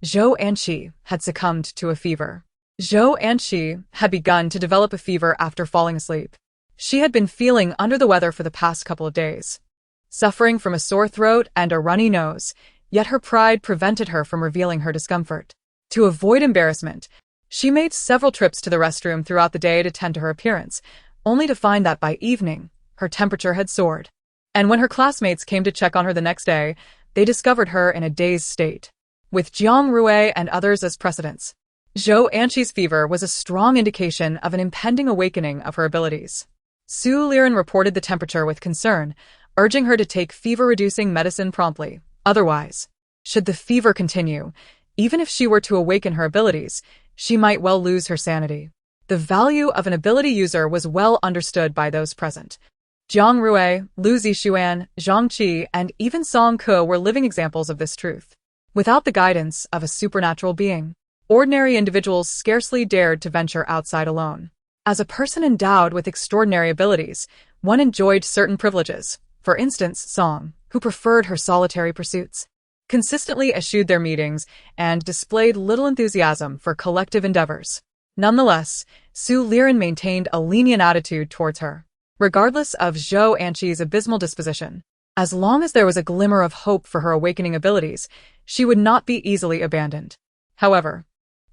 Zhou Anqi had succumbed to a fever. Zhou Anqi had begun to develop a fever after falling asleep. She had been feeling under the weather for the past couple of days, suffering from a sore throat and a runny nose, yet her pride prevented her from revealing her discomfort. To avoid embarrassment, she made several trips to the restroom throughout the day to tend to her appearance, only to find that by evening, her temperature had soared. And when her classmates came to check on her the next day, they discovered her in a dazed state. With Jiang Rui and others as precedents, Zhou Anqi's fever was a strong indication of an impending awakening of her abilities. Su Liren reported the temperature with concern, urging her to take fever-reducing medicine promptly. Otherwise, should the fever continue, even if she were to awaken her abilities, she might well lose her sanity. The value of an ability user was well understood by those present. Jiang Rui, Lu Zixuan, Zhang Qi, and even Song Ke were living examples of this truth. Without the guidance of a supernatural being, ordinary individuals scarcely dared to venture outside alone. As a person endowed with extraordinary abilities, one enjoyed certain privileges. For instance, Song, who preferred her solitary pursuits, consistently eschewed their meetings and displayed little enthusiasm for collective endeavors. Nonetheless, Su Liren maintained a lenient attitude towards her, regardless of Zhou Anqi's abysmal disposition. As long as there was a glimmer of hope for her awakening abilities, she would not be easily abandoned. However,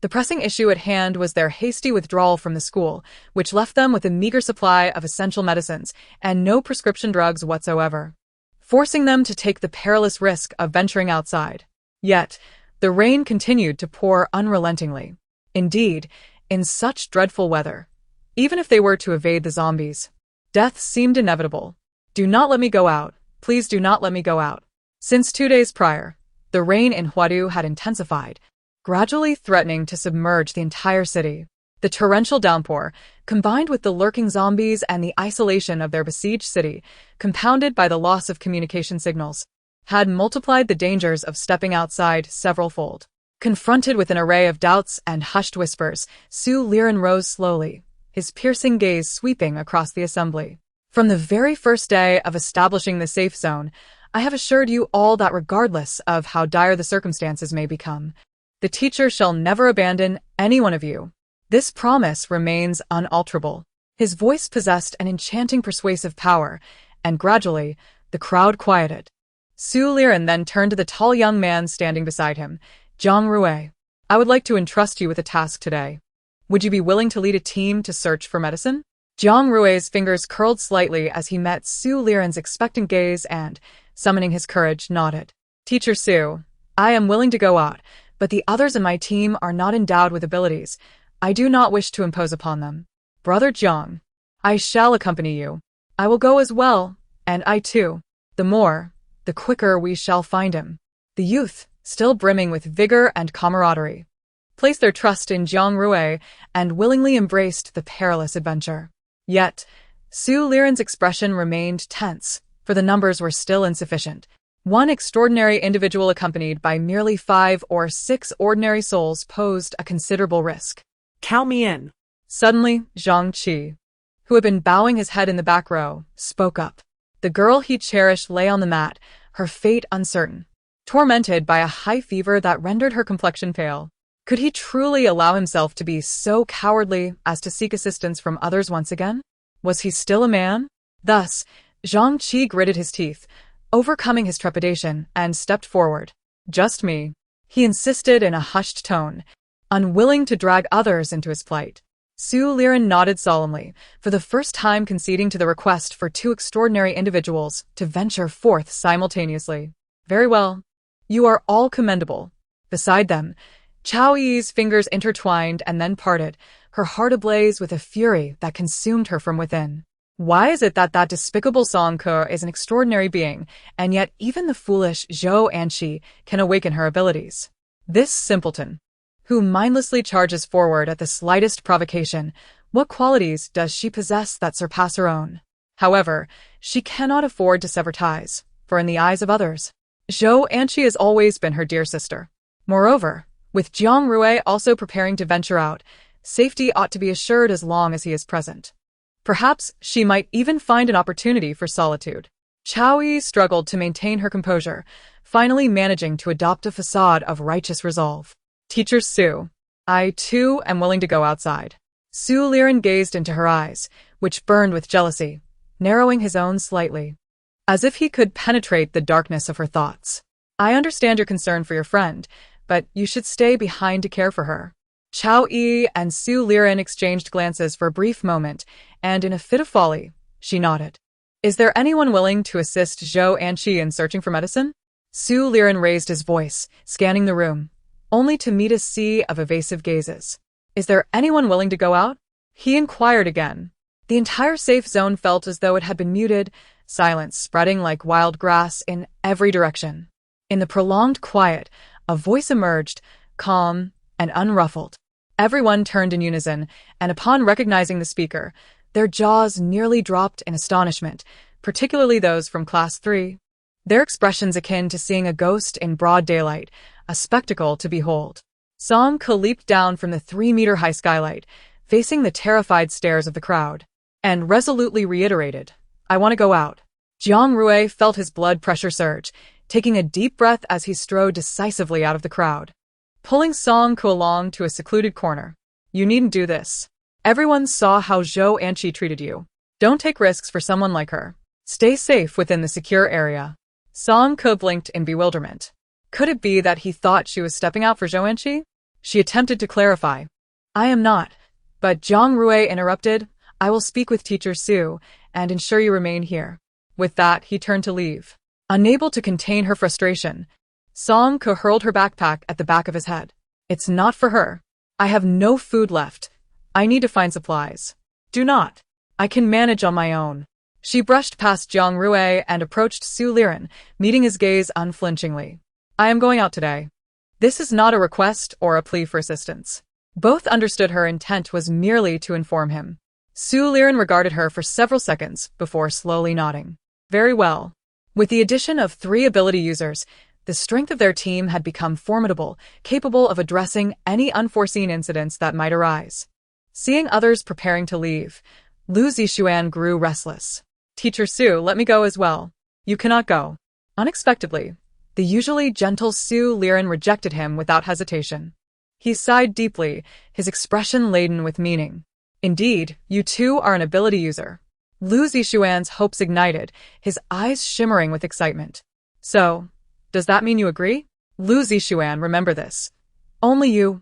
the pressing issue at hand was their hasty withdrawal from the school, which left them with a meager supply of essential medicines and no prescription drugs whatsoever, forcing them to take the perilous risk of venturing outside. Yet, the rain continued to pour unrelentingly. Indeed, in such dreadful weather, even if they were to evade the zombies, death seemed inevitable. Do not let me go out. Please do not let me go out. Since 2 days prior, the rain in Huadu had intensified, gradually threatening to submerge the entire city. The torrential downpour, combined with the lurking zombies and the isolation of their besieged city, compounded by the loss of communication signals, had multiplied the dangers of stepping outside several-fold. Confronted with an array of doubts and hushed whispers, Su Liren rose slowly, his piercing gaze sweeping across the assembly. From the very first day of establishing the safe zone, I have assured you all that regardless of how dire the circumstances may become, the teacher shall never abandon any one of you. This promise remains unalterable. His voice possessed an enchanting persuasive power, and gradually, the crowd quieted. Su Liren then turned to the tall young man standing beside him. Jiang Rui, I would like to entrust you with a task today. Would you be willing to lead a team to search for medicine? Jiang Rui's fingers curled slightly as he met Su Liren's expectant gaze and, summoning his courage, nodded. Teacher Su, I am willing to go out, but the others in my team are not endowed with abilities. I do not wish to impose upon them. Brother Jiang, I shall accompany you. I will go as well, and I too. The quicker we shall find him. The youth, still brimming with vigor and camaraderie, placed their trust in Jiang Rui and willingly embraced the perilous adventure. Yet, Su Liren's expression remained tense, for the numbers were still insufficient. One extraordinary individual accompanied by merely 5 or 6 ordinary souls posed a considerable risk. Count me in. Suddenly, Zhang Qi, who had been bowing his head in the back row, spoke up. The girl he cherished lay on the mat, her fate uncertain, tormented by a high fever that rendered her complexion pale. Could he truly allow himself to be so cowardly as to seek assistance from others once again? Was he still a man? Thus, Zhang Qi gritted his teeth, overcoming his trepidation, and stepped forward. Just me, he insisted in a hushed tone, unwilling to drag others into his plight. Su Liren nodded solemnly, for the first time conceding to the request for 2 extraordinary individuals to venture forth simultaneously. Very well. You are all commendable. Beside them, Chao Yi's fingers intertwined and then parted, her heart ablaze with a fury that consumed her from within. Why is it that despicable Song Ke is an extraordinary being, and yet even the foolish Zhou Anqi can awaken her abilities? This simpleton, who mindlessly charges forward at the slightest provocation, what qualities does she possess that surpass her own? However, she cannot afford to sever ties, for in the eyes of others, Zhou Anqi has always been her dear sister. Moreover, with Jiang Rui also preparing to venture out, safety ought to be assured as long as he is present. Perhaps she might even find an opportunity for solitude. Chao Yi struggled to maintain her composure, finally managing to adopt a facade of righteous resolve. Teacher Su, I too am willing to go outside. Su Liren gazed into her eyes, which burned with jealousy, narrowing his own slightly, as if he could penetrate the darkness of her thoughts. I understand your concern for your friend, but you should stay behind to care for her. Chao Yi and Su Liren exchanged glances for a brief moment, and in a fit of folly, she nodded. Is there anyone willing to assist Zhou Anqi in searching for medicine? Su Liren raised his voice, scanning the room, only to meet a sea of evasive gazes. Is there anyone willing to go out? He inquired again. The entire safe zone felt as though it had been muted, silence spreading like wild grass in every direction. In the prolonged quiet, a voice emerged, calm and unruffled. Everyone turned in unison, and upon recognizing the speaker, their jaws nearly dropped in astonishment, particularly those from Class 3. Their expressions akin to seeing a ghost in broad daylight, a spectacle to behold. Song Ke leaped down from the 3-meter-high skylight, facing the terrified stares of the crowd, and resolutely reiterated, I want to go out. Jiang Rui felt his blood pressure surge, taking a deep breath as he strode decisively out of the crowd, pulling Song Ke along to a secluded corner. You needn't do this. Everyone saw how Zhou Anqi treated you. Don't take risks for someone like her. Stay safe within the secure area. Song Ke blinked in bewilderment. Could it be that he thought she was stepping out for Zhou Anqi? She attempted to clarify. I am not. But Jiang Rui interrupted. I will speak with Teacher Su and ensure you remain here. With that, he turned to leave. Unable to contain her frustration, Song Ke hurled her backpack at the back of his head. It's not for her. I have no food left. I need to find supplies. Do not. I can manage on my own. She brushed past Jiang Rui and approached Su Liren, meeting his gaze unflinchingly. I am going out today. This is not a request or a plea for assistance. Both understood her intent was merely to inform him. Su Liren regarded her for several seconds before slowly nodding. Very well. With the addition of 3 ability users, the strength of their team had become formidable, capable of addressing any unforeseen incidents that might arise. Seeing others preparing to leave, Lu Zixuan grew restless. Teacher Su, let me go as well. You cannot go. Unexpectedly, the usually gentle Su Liren rejected him without hesitation. He sighed deeply, his expression laden with meaning. Indeed, you too are an ability user. Lu Zixuan's hopes ignited, his eyes shimmering with excitement. So, does that mean you agree? Lu Zixuan, remember this. Only you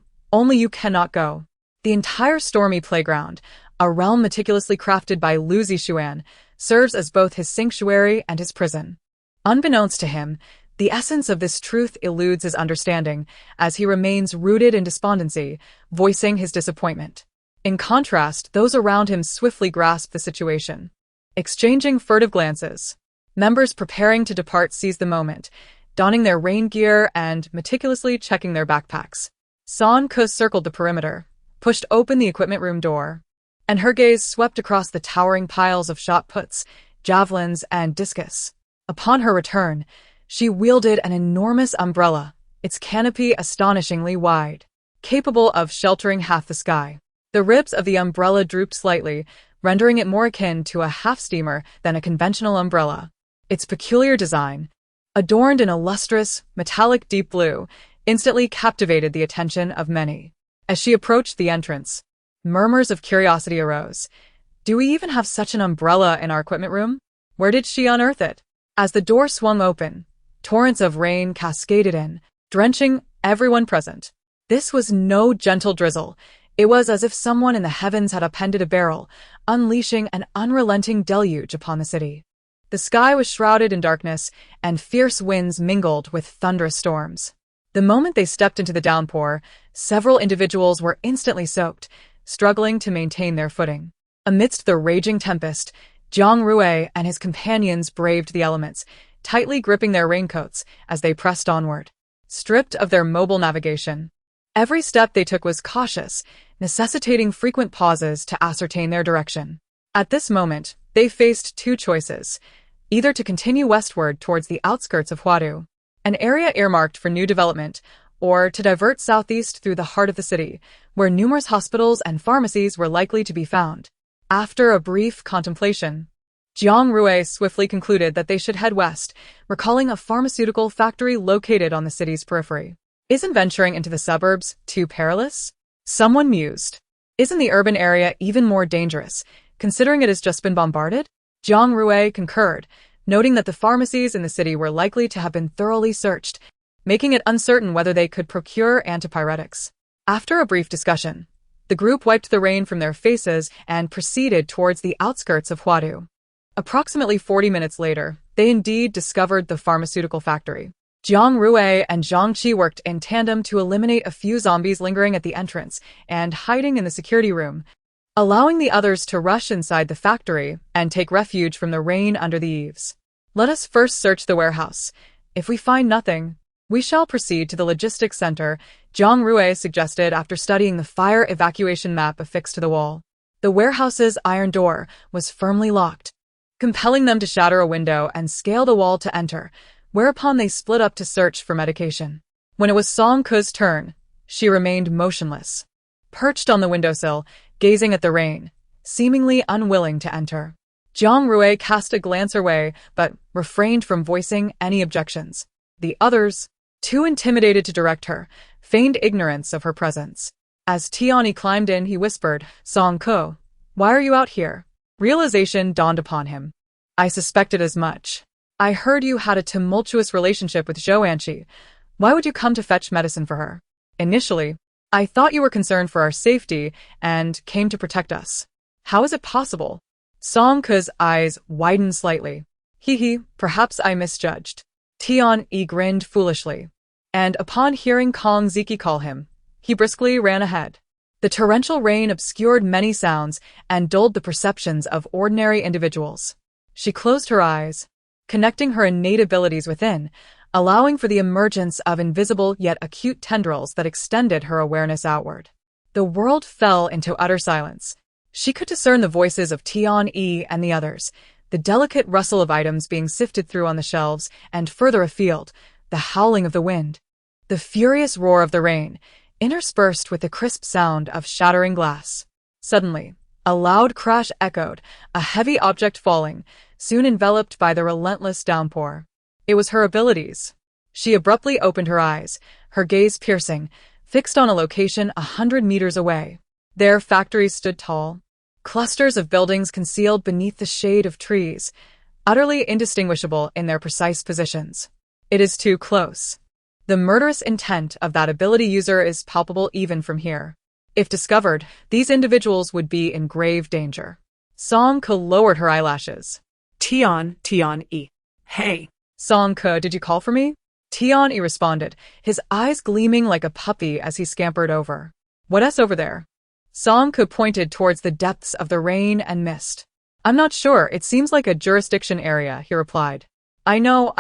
cannot go. The entire stormy playground, a realm meticulously crafted by Lu Zixuan, serves as both his sanctuary and his prison. Unbeknownst to him, the essence of this truth eludes his understanding, as he remains rooted in despondency, voicing his disappointment. In contrast, those around him swiftly grasp the situation. Exchanging furtive glances, members preparing to depart seize the moment, donning their rain gear and meticulously checking their backpacks. Song-ko circled the perimeter, pushed open the equipment room door, and her gaze swept across the towering piles of shot puts, javelins, and discus. Upon her return, she wielded an enormous umbrella, its canopy astonishingly wide, capable of sheltering half the sky. The ribs of the umbrella drooped slightly, rendering it more akin to a half-steamer than a conventional umbrella. Its peculiar design, adorned in a lustrous, metallic deep blue, instantly captivated the attention of many. As she approached the entrance, murmurs of curiosity arose. Do we even have such an umbrella in our equipment room? Where did she unearth it? As the door swung open, torrents of rain cascaded in, drenching everyone present. This was no gentle drizzle. It was as if someone in the heavens had upended a barrel, unleashing an unrelenting deluge upon the city. The sky was shrouded in darkness, and fierce winds mingled with thunderous storms. The moment they stepped into the downpour, several individuals were instantly soaked, struggling to maintain their footing. Amidst the raging tempest, Jiang Rui and his companions braved the elements, tightly gripping their raincoats as they pressed onward. Stripped of their mobile navigation, every step they took was cautious, necessitating frequent pauses to ascertain their direction. At this moment, they faced two choices: either to continue westward towards the outskirts of Huadu, an area earmarked for new development, or to divert southeast through the heart of the city, where numerous hospitals and pharmacies were likely to be found. After a brief contemplation, Jiang Rui swiftly concluded that they should head west, recalling a pharmaceutical factory located on the city's periphery. Isn't venturing into the suburbs too perilous? Someone mused. Isn't the urban area even more dangerous, considering it has just been bombarded? Jiang Rui concurred, noting that the pharmacies in the city were likely to have been thoroughly searched, making it uncertain whether they could procure antipyretics. After a brief discussion, the group wiped the rain from their faces and proceeded towards the outskirts of Huadu. Approximately 40 minutes later, they indeed discovered the pharmaceutical factory. Jiang Rui and Zhang Qi worked in tandem to eliminate a few zombies lingering at the entrance and hiding in the security room, allowing the others to rush inside the factory and take refuge from the rain under the eaves. Let us first search the warehouse. If we find nothing, we shall proceed to the logistics center, Jiang Rui suggested after studying the fire evacuation map affixed to the wall. The warehouse's iron door was firmly locked, compelling them to shatter a window and scale the wall to enter, whereupon they split up to search for medication. When it was Song-ko's turn, she remained motionless, perched on the windowsill, gazing at the rain, seemingly unwilling to enter. Jiang Rui cast a glance her way, but refrained from voicing any objections. The others, too intimidated to direct her, feigned ignorance of her presence. As Tiani climbed in, he whispered, "Song-ko, why are you out here?" Realization dawned upon him. "I suspected as much. I heard you had a tumultuous relationship with Zhou. Why would you come to fetch medicine for her? Initially, I thought you were concerned for our safety and came to protect us. How is it possible?" Song-ko's eyes widened slightly. Perhaps I misjudged." Tian-yi grinned foolishly, and upon hearing Kong Ziki call him, he briskly ran ahead. The torrential rain obscured many sounds and dulled the perceptions of ordinary individuals. She closed her eyes, connecting her innate abilities within, allowing for the emergence of invisible yet acute tendrils that extended her awareness outward. The world fell into utter silence. She could discern the voices of Tian-yi and the others, the delicate rustle of items being sifted through on the shelves, and further afield, the howling of the wind, the furious roar of the rain, interspersed with the crisp sound of shattering glass. Suddenly, a loud crash echoed, a heavy object falling, soon enveloped by the relentless downpour. It was her abilities. She abruptly opened her eyes, her gaze piercing, fixed on a location 100 meters away. Their factories stood tall, clusters of buildings concealed beneath the shade of trees, utterly indistinguishable in their precise positions. It is too close. The murderous intent of that ability user is palpable even from here. If discovered, these individuals would be in grave danger. Song-ko lowered her eyelashes. Tian-yi. Hey. Song-ko, did you call for me? Tian-yi responded, his eyes gleaming like a puppy as he scampered over. What's over there? Song-ko pointed towards the depths of the rain and mist. I'm not sure, it seems like a jurisdiction area, he replied. I know.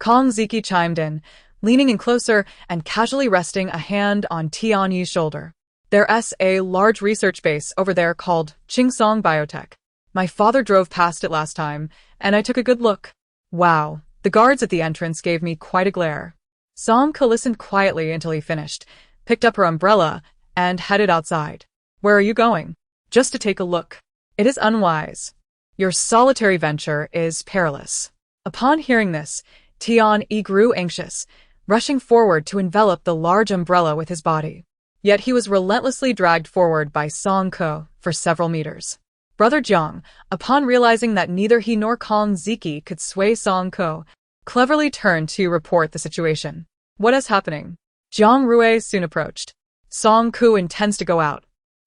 Kong Ziki chimed in, leaning in closer and casually resting a hand on Tianyi's shoulder. There's a large research base over there called Chingsong Biotech. My father drove past it last time, and I took a good look. Wow, the guards at the entrance gave me quite a glare. Song Ke listened quietly until he finished, picked up her umbrella, and headed outside. Where are you going? Just to take a look. It is unwise. Your solitary venture is perilous. Upon hearing this, Tianyi grew anxious, rushing forward to envelop the large umbrella with his body. Yet he was relentlessly dragged forward by Song Ke for several meters. Brother Jiang, upon realizing that neither he nor Kong Ziki could sway Song Ke, cleverly turned to report the situation. What is happening? Jiang Rui soon approached. Song Ke intends to go out.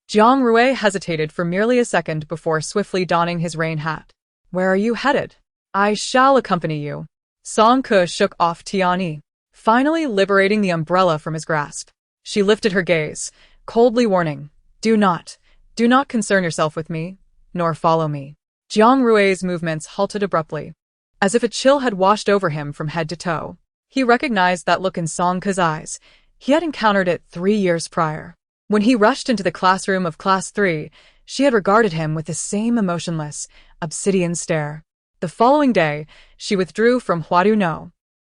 Jiang Rui hesitated for merely a second before swiftly donning his rain hat. Where are you headed? I shall accompany you. Song Ke shook off Tianyi, finally liberating the umbrella from his grasp. She lifted her gaze, coldly warning, Do not concern yourself with me, nor follow me. Jiang Rui's movements halted abruptly, as if a chill had washed over him from head to toe. He recognized that look in Song Ke's eyes. He had encountered it 3 years prior. When he rushed into the classroom of Class 3, she had regarded him with the same emotionless, obsidian stare. The following day, she withdrew from Huadu No.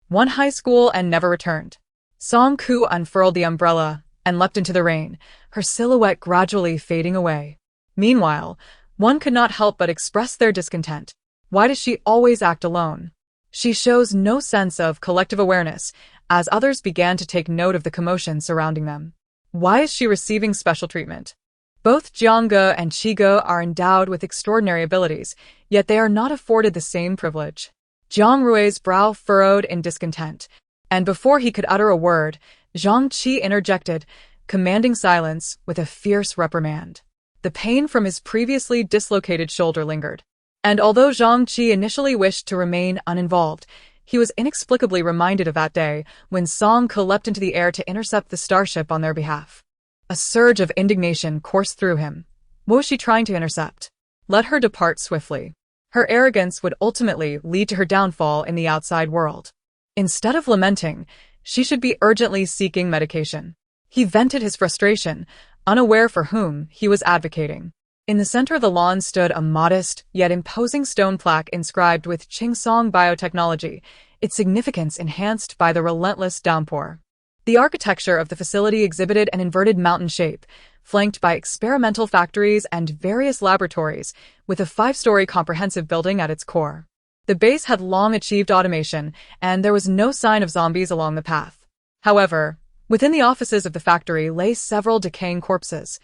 1 high school and never returned. Song Ke unfurled the umbrella and leapt into the rain, her silhouette gradually fading away. Meanwhile, one could not help but express their discontent. Why does she always act alone? She shows no sense of collective awareness, as others began to take note of the commotion surrounding them. Why is she receiving special treatment? Both Jiangge and Chigo are endowed with extraordinary abilities, yet they are not afforded the same privilege. Jiang Rui's brow furrowed in discontent, and before he could utter a word, Zhang Qi interjected, commanding silence with a fierce reprimand. The pain from his previously dislocated shoulder lingered, and although Zhang Qi initially wished to remain uninvolved, he was inexplicably reminded of that day when Song Ke leapt into the air to intercept the starship on their behalf. A surge of indignation coursed through him. What was she trying to intercept? Let her depart swiftly. Her arrogance would ultimately lead to her downfall in the outside world. Instead of lamenting, she should be urgently seeking medication. He vented his frustration, unaware for whom he was advocating. In the center of the lawn stood a modest, yet imposing stone plaque inscribed with Chingsong Biotechnology, its significance enhanced by the relentless downpour. The architecture of the facility exhibited an inverted mountain shape, flanked by experimental factories and various laboratories, with a 5-story comprehensive building at its core. The base had long achieved automation, and there was no sign of zombies along the path. However, within the offices of the factory lay several decaying corpses,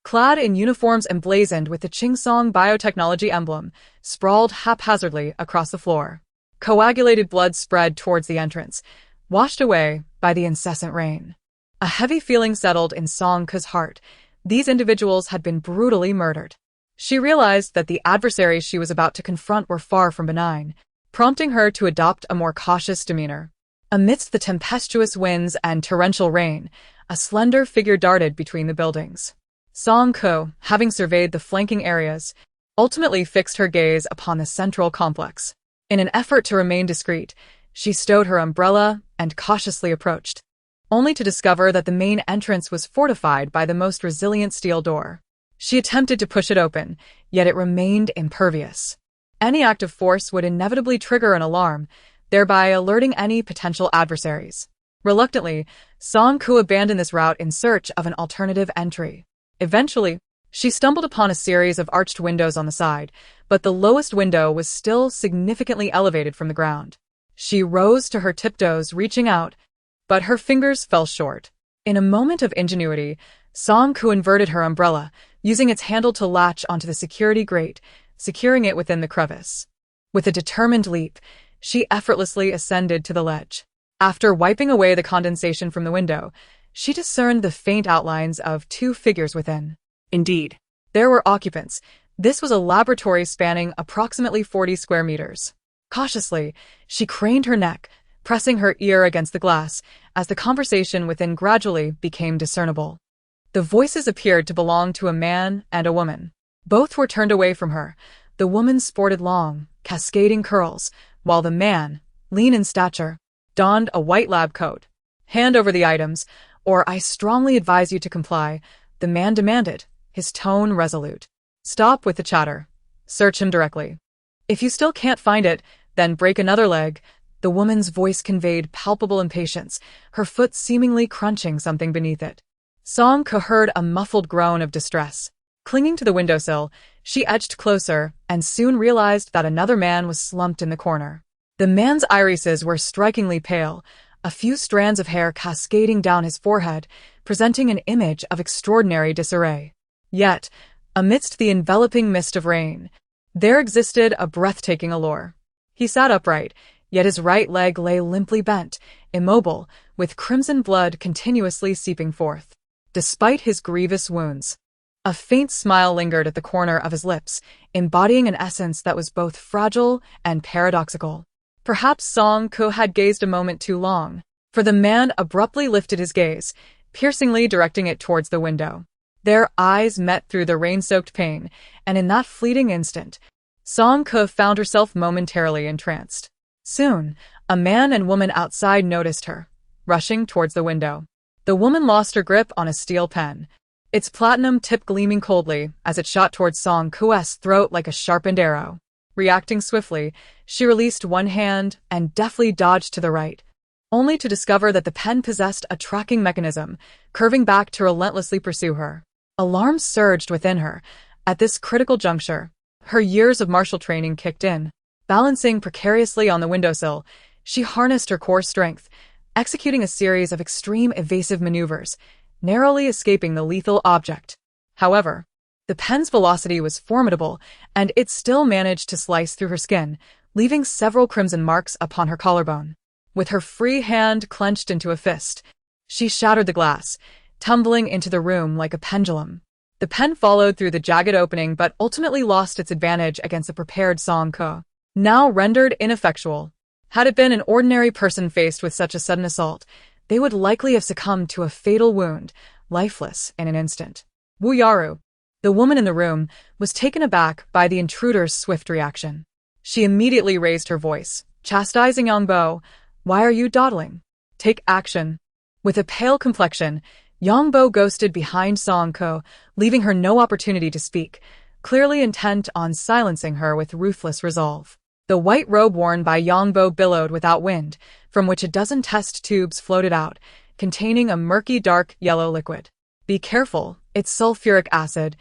clad in uniforms emblazoned with the Chingsong Biotechnology emblem, sprawled haphazardly across the floor. Coagulated blood spread towards the entrance, washed away by the incessant rain. A heavy feeling settled in Song Ke's heart. These individuals had been brutally murdered. She realized that the adversaries she was about to confront were far from benign, prompting her to adopt a more cautious demeanor. Amidst the tempestuous winds and torrential rain, a slender figure darted between the buildings. Song Ke, having surveyed the flanking areas, ultimately fixed her gaze upon the central complex. In an effort to remain discreet, she stowed her umbrella and cautiously approached, only to discover that the main entrance was fortified by the most resilient steel door. She attempted to push it open, yet it remained impervious. Any act of force would inevitably trigger an alarm, thereby alerting any potential adversaries. Reluctantly, Song Ke abandoned this route in search of an alternative entry. Eventually, she stumbled upon a series of arched windows on the side, but the lowest window was still significantly elevated from the ground. She rose to her tiptoes, reaching out, but her fingers fell short. In a moment of ingenuity, Song Ke inverted her umbrella, using its handle to latch onto the security grate, securing it within the crevice. With a determined leap, she effortlessly ascended to the ledge. After wiping away the condensation from the window, she discerned the faint outlines of 2 figures within. Indeed, there were occupants. This was a laboratory spanning approximately 40 square meters. Cautiously, she craned her neck, pressing her ear against the glass, as the conversation within gradually became discernible. The voices appeared to belong to a man and a woman. Both were turned away from her. The woman sported long, cascading curls, while the man, lean in stature, donned a white lab coat. "Hand over the items, or I strongly advise you to comply," the man demanded, his tone resolute. "Stop with the chatter. Search him directly. If you still can't find it, then break another leg." The woman's voice conveyed palpable impatience, her foot seemingly crunching something beneath it. Song Ke heard a muffled groan of distress. Clinging to the windowsill, she edged closer and soon realized that another man was slumped in the corner. The man's irises were strikingly pale, a few strands of hair cascading down his forehead, presenting an image of extraordinary disarray. Yet, amidst the enveloping mist of rain, there existed a breathtaking allure. He sat upright, yet his right leg lay limply bent, immobile, with crimson blood continuously seeping forth. Despite his grievous wounds, a faint smile lingered at the corner of his lips, embodying an essence that was both fragile and paradoxical. Perhaps Song Ke had gazed a moment too long, for the man abruptly lifted his gaze, piercingly directing it towards the window. Their eyes met through the rain-soaked pane, and in that fleeting instant, Song Ke found herself momentarily entranced. Soon, a man and woman outside noticed her, rushing towards the window. The woman lost her grip on a steel pen, its platinum tip gleaming coldly as it shot towards Song Ke's throat like a sharpened arrow. Reacting swiftly, she released one hand and deftly dodged to the right, only to discover that the pen possessed a tracking mechanism, curving back to relentlessly pursue her. Alarm surged within her. At this critical juncture, her years of martial training kicked in. Balancing precariously on the windowsill, she harnessed her core strength, executing a series of extreme evasive maneuvers, narrowly escaping the lethal object. However, the pen's velocity was formidable, and it still managed to slice through her skin, leaving several crimson marks upon her collarbone. With her free hand clenched into a fist, she shattered the glass, tumbling into the room like a pendulum. The pen followed through the jagged opening but ultimately lost its advantage against the prepared Song Ke, now rendered ineffectual. Had it been an ordinary person faced with such a sudden assault, they would likely have succumbed to a fatal wound, lifeless in an instant. Wu Yaru, the woman in the room, was taken aback by the intruder's swift reaction. She immediately raised her voice, chastising Yang Bo. "Why are you dawdling? Take action." With a pale complexion, Yang Bo ghosted behind Song Ke, leaving her no opportunity to speak, clearly intent on silencing her with ruthless resolve. The white robe worn by Yang Bo billowed without wind, from which a dozen test tubes floated out, containing a murky dark yellow liquid. "Be careful, it's sulfuric acid,"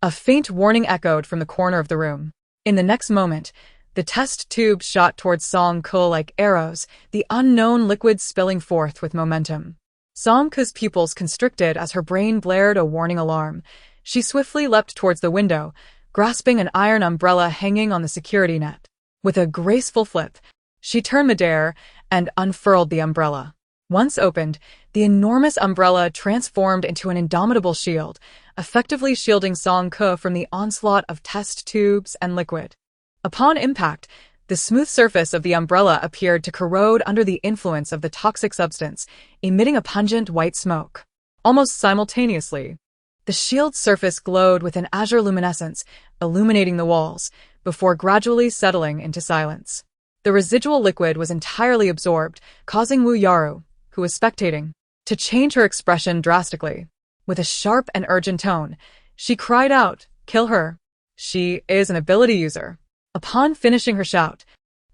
a faint warning echoed from the corner of the room. In the next moment, the test tubes shot towards Song Ke like arrows, the unknown liquid spilling forth with momentum. Song Ke's pupils constricted as her brain blared a warning alarm. She swiftly leapt towards the window, grasping an iron umbrella hanging on the security net. With a graceful flip, she turned midair and unfurled the umbrella. Once opened, the enormous umbrella transformed into an indomitable shield, effectively shielding Song Ke from the onslaught of test tubes and liquid. Upon impact, the smooth surface of the umbrella appeared to corrode under the influence of the toxic substance, emitting a pungent white smoke. Almost simultaneously, the shield's surface glowed with an azure luminescence, illuminating the walls, before gradually settling into silence. The residual liquid was entirely absorbed, causing Wu Yaru, who was spectating, to change her expression drastically. With a sharp and urgent tone, she cried out, "Kill her. She is an ability user." Upon finishing her shout,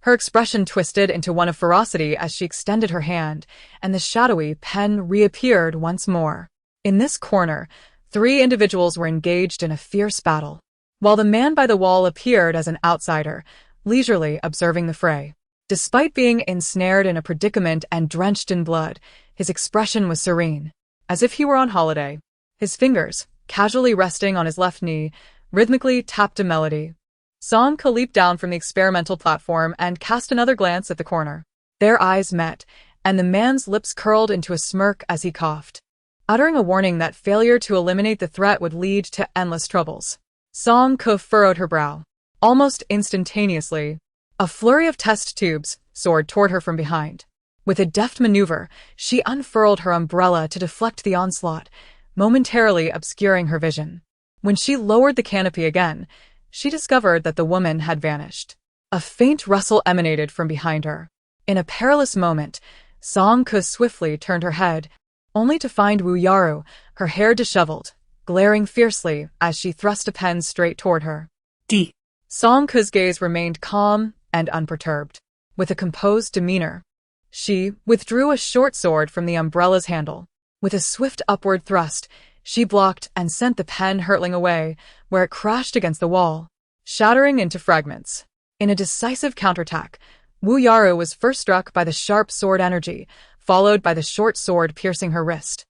her expression twisted into one of ferocity as she extended her hand, and the shadowy pen reappeared once more. In this corner, 3 individuals were engaged in a fierce battle, while the man by the wall appeared as an outsider, leisurely observing the fray. Despite being ensnared in a predicament and drenched in blood, his expression was serene, as if he were on holiday. His fingers, casually resting on his left knee, rhythmically tapped a melody. Song Ke leaped down from the experimental platform and cast another glance at the corner. Their eyes met, and the man's lips curled into a smirk as he coughed, uttering a warning that failure to eliminate the threat would lead to endless troubles. Song Ke furrowed her brow. Almost instantaneously, a flurry of test tubes soared toward her from behind. With a deft maneuver, she unfurled her umbrella to deflect the onslaught, momentarily obscuring her vision. When she lowered the canopy again, she discovered that the woman had vanished. A faint rustle emanated from behind her. In a perilous moment, Song-Ku swiftly turned her head, only to find Wu Yaru, her hair disheveled, glaring fiercely as she thrust a pen straight toward her. D. Song-Ku's gaze remained calm and unperturbed. With a composed demeanor, she withdrew a short sword from the umbrella's handle. With a swift upward thrust, she blocked and sent the pen hurtling away, where it crashed against the wall, shattering into fragments. In a decisive counterattack, Wu Yaru was first struck by the sharp sword energy, followed by the short sword piercing her wrist,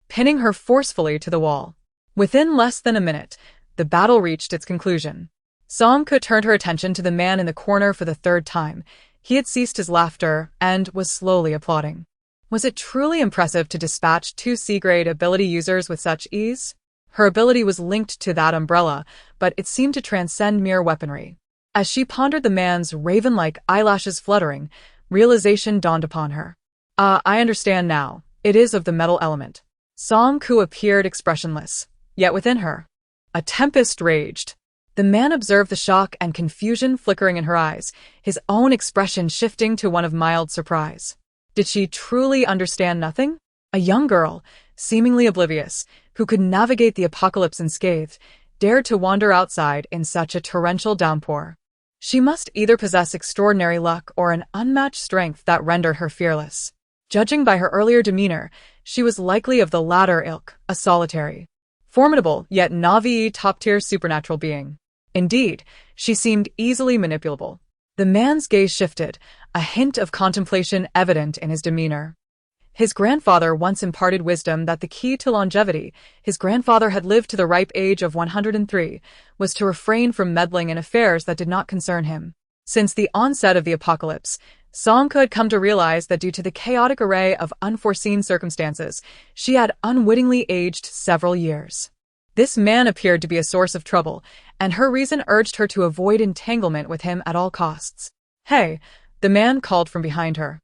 pinning her forcefully to the wall. Within less than a minute, the battle reached its conclusion. Song-Ku turned her attention to the man in the corner for the third time. He had ceased his laughter and was slowly applauding. Was it truly impressive to dispatch 2 C-grade ability users with such ease? Her ability was linked to that umbrella, but it seemed to transcend mere weaponry. As she pondered the man's raven-like eyelashes fluttering, realization dawned upon her. I understand now. It is of the metal element. Song-Ku appeared expressionless, yet within her, a tempest raged. The man observed the shock and confusion flickering in her eyes, his own expression shifting to one of mild surprise. Did she truly understand nothing? A young girl, seemingly oblivious, who could navigate the apocalypse unscathed, dared to wander outside in such a torrential downpour. She must either possess extraordinary luck or an unmatched strength that rendered her fearless. Judging by her earlier demeanor, she was likely of the latter ilk, a solitary, formidable yet Na'vi top-tier supernatural being. Indeed, she seemed easily manipulable. The man's gaze shifted, a hint of contemplation evident in his demeanor. His grandfather once imparted wisdom that the key to longevity, his grandfather had lived to the ripe age of 103, was to refrain from meddling in affairs that did not concern him. Since the onset of the apocalypse, Song-Ku had come to realize that due to the chaotic array of unforeseen circumstances, she had unwittingly aged several years. This man appeared to be a source of trouble, and her reason urged her to avoid entanglement with him at all costs. Hey, the man called from behind her.